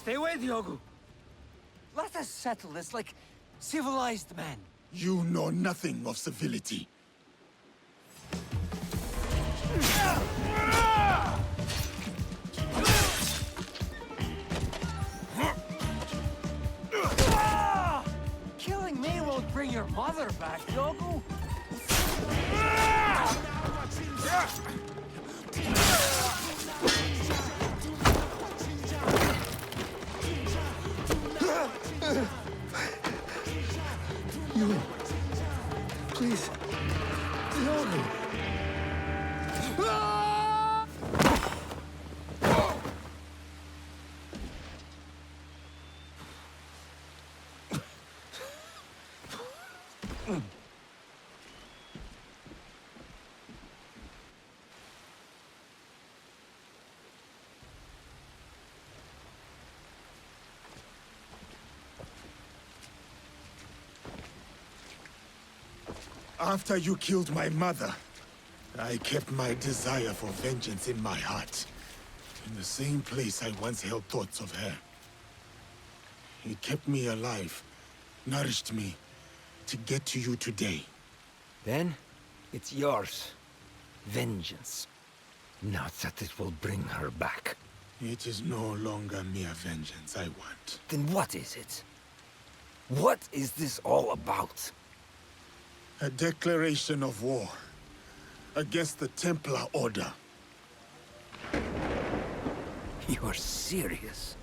K: Stay away, Diogo. Let us settle this like civilized men.
P: You know nothing of civility.
K: Killing me won't bring your mother back, Diogo.
T: You... Please... Diogo!
P: After you killed my mother, I kept my desire for vengeance in my heart. In the same place I once held thoughts of her. It kept me alive, nourished me, to get to you today.
T: Then, it's yours. Vengeance. Not that it will bring her back.
P: It is no longer mere vengeance I want.
T: Then what is it? What is this all about?
P: A declaration of war against the Templar Order.
T: You're serious?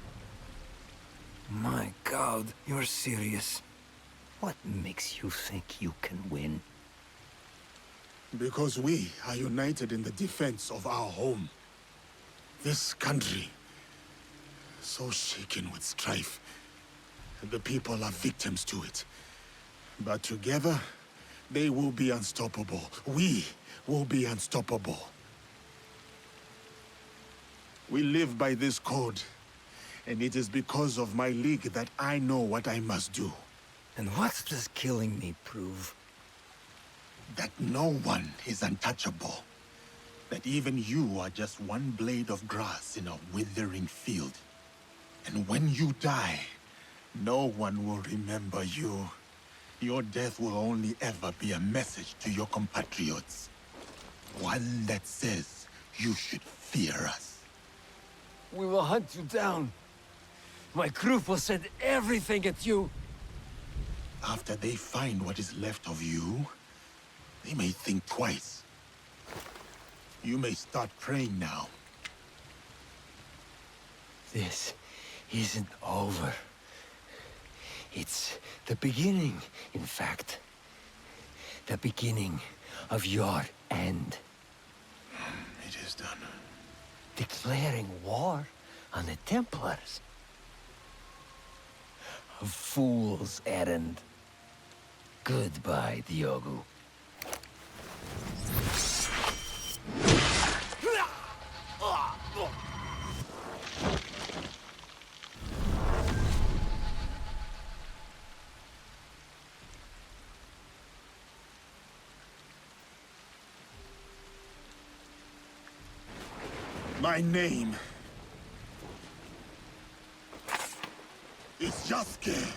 T: My God, you're serious. What makes you think you can win?
P: Because we are united in the defense of our home. This country, so shaken with strife. The people are victims to it. But together, they will be unstoppable. We will be unstoppable. We live by this code. And it is because of my league that I know what I must do.
T: And what does killing me prove?
P: That no one is untouchable. That even you are just one blade of grass in a withering field. And when you die, no one will remember you. Your death will only ever be a message to your compatriots. One that says you should fear us.
K: We will hunt you down. My group will send everything at you.
P: After they find what is left of you, they may think twice. You may start praying now.
T: This isn't over. It's the beginning, in fact. The beginning of your end.
P: It is done.
T: Declaring war on the Templars. A fool's errand. Goodbye, Diogo.
P: My name is Yasuke.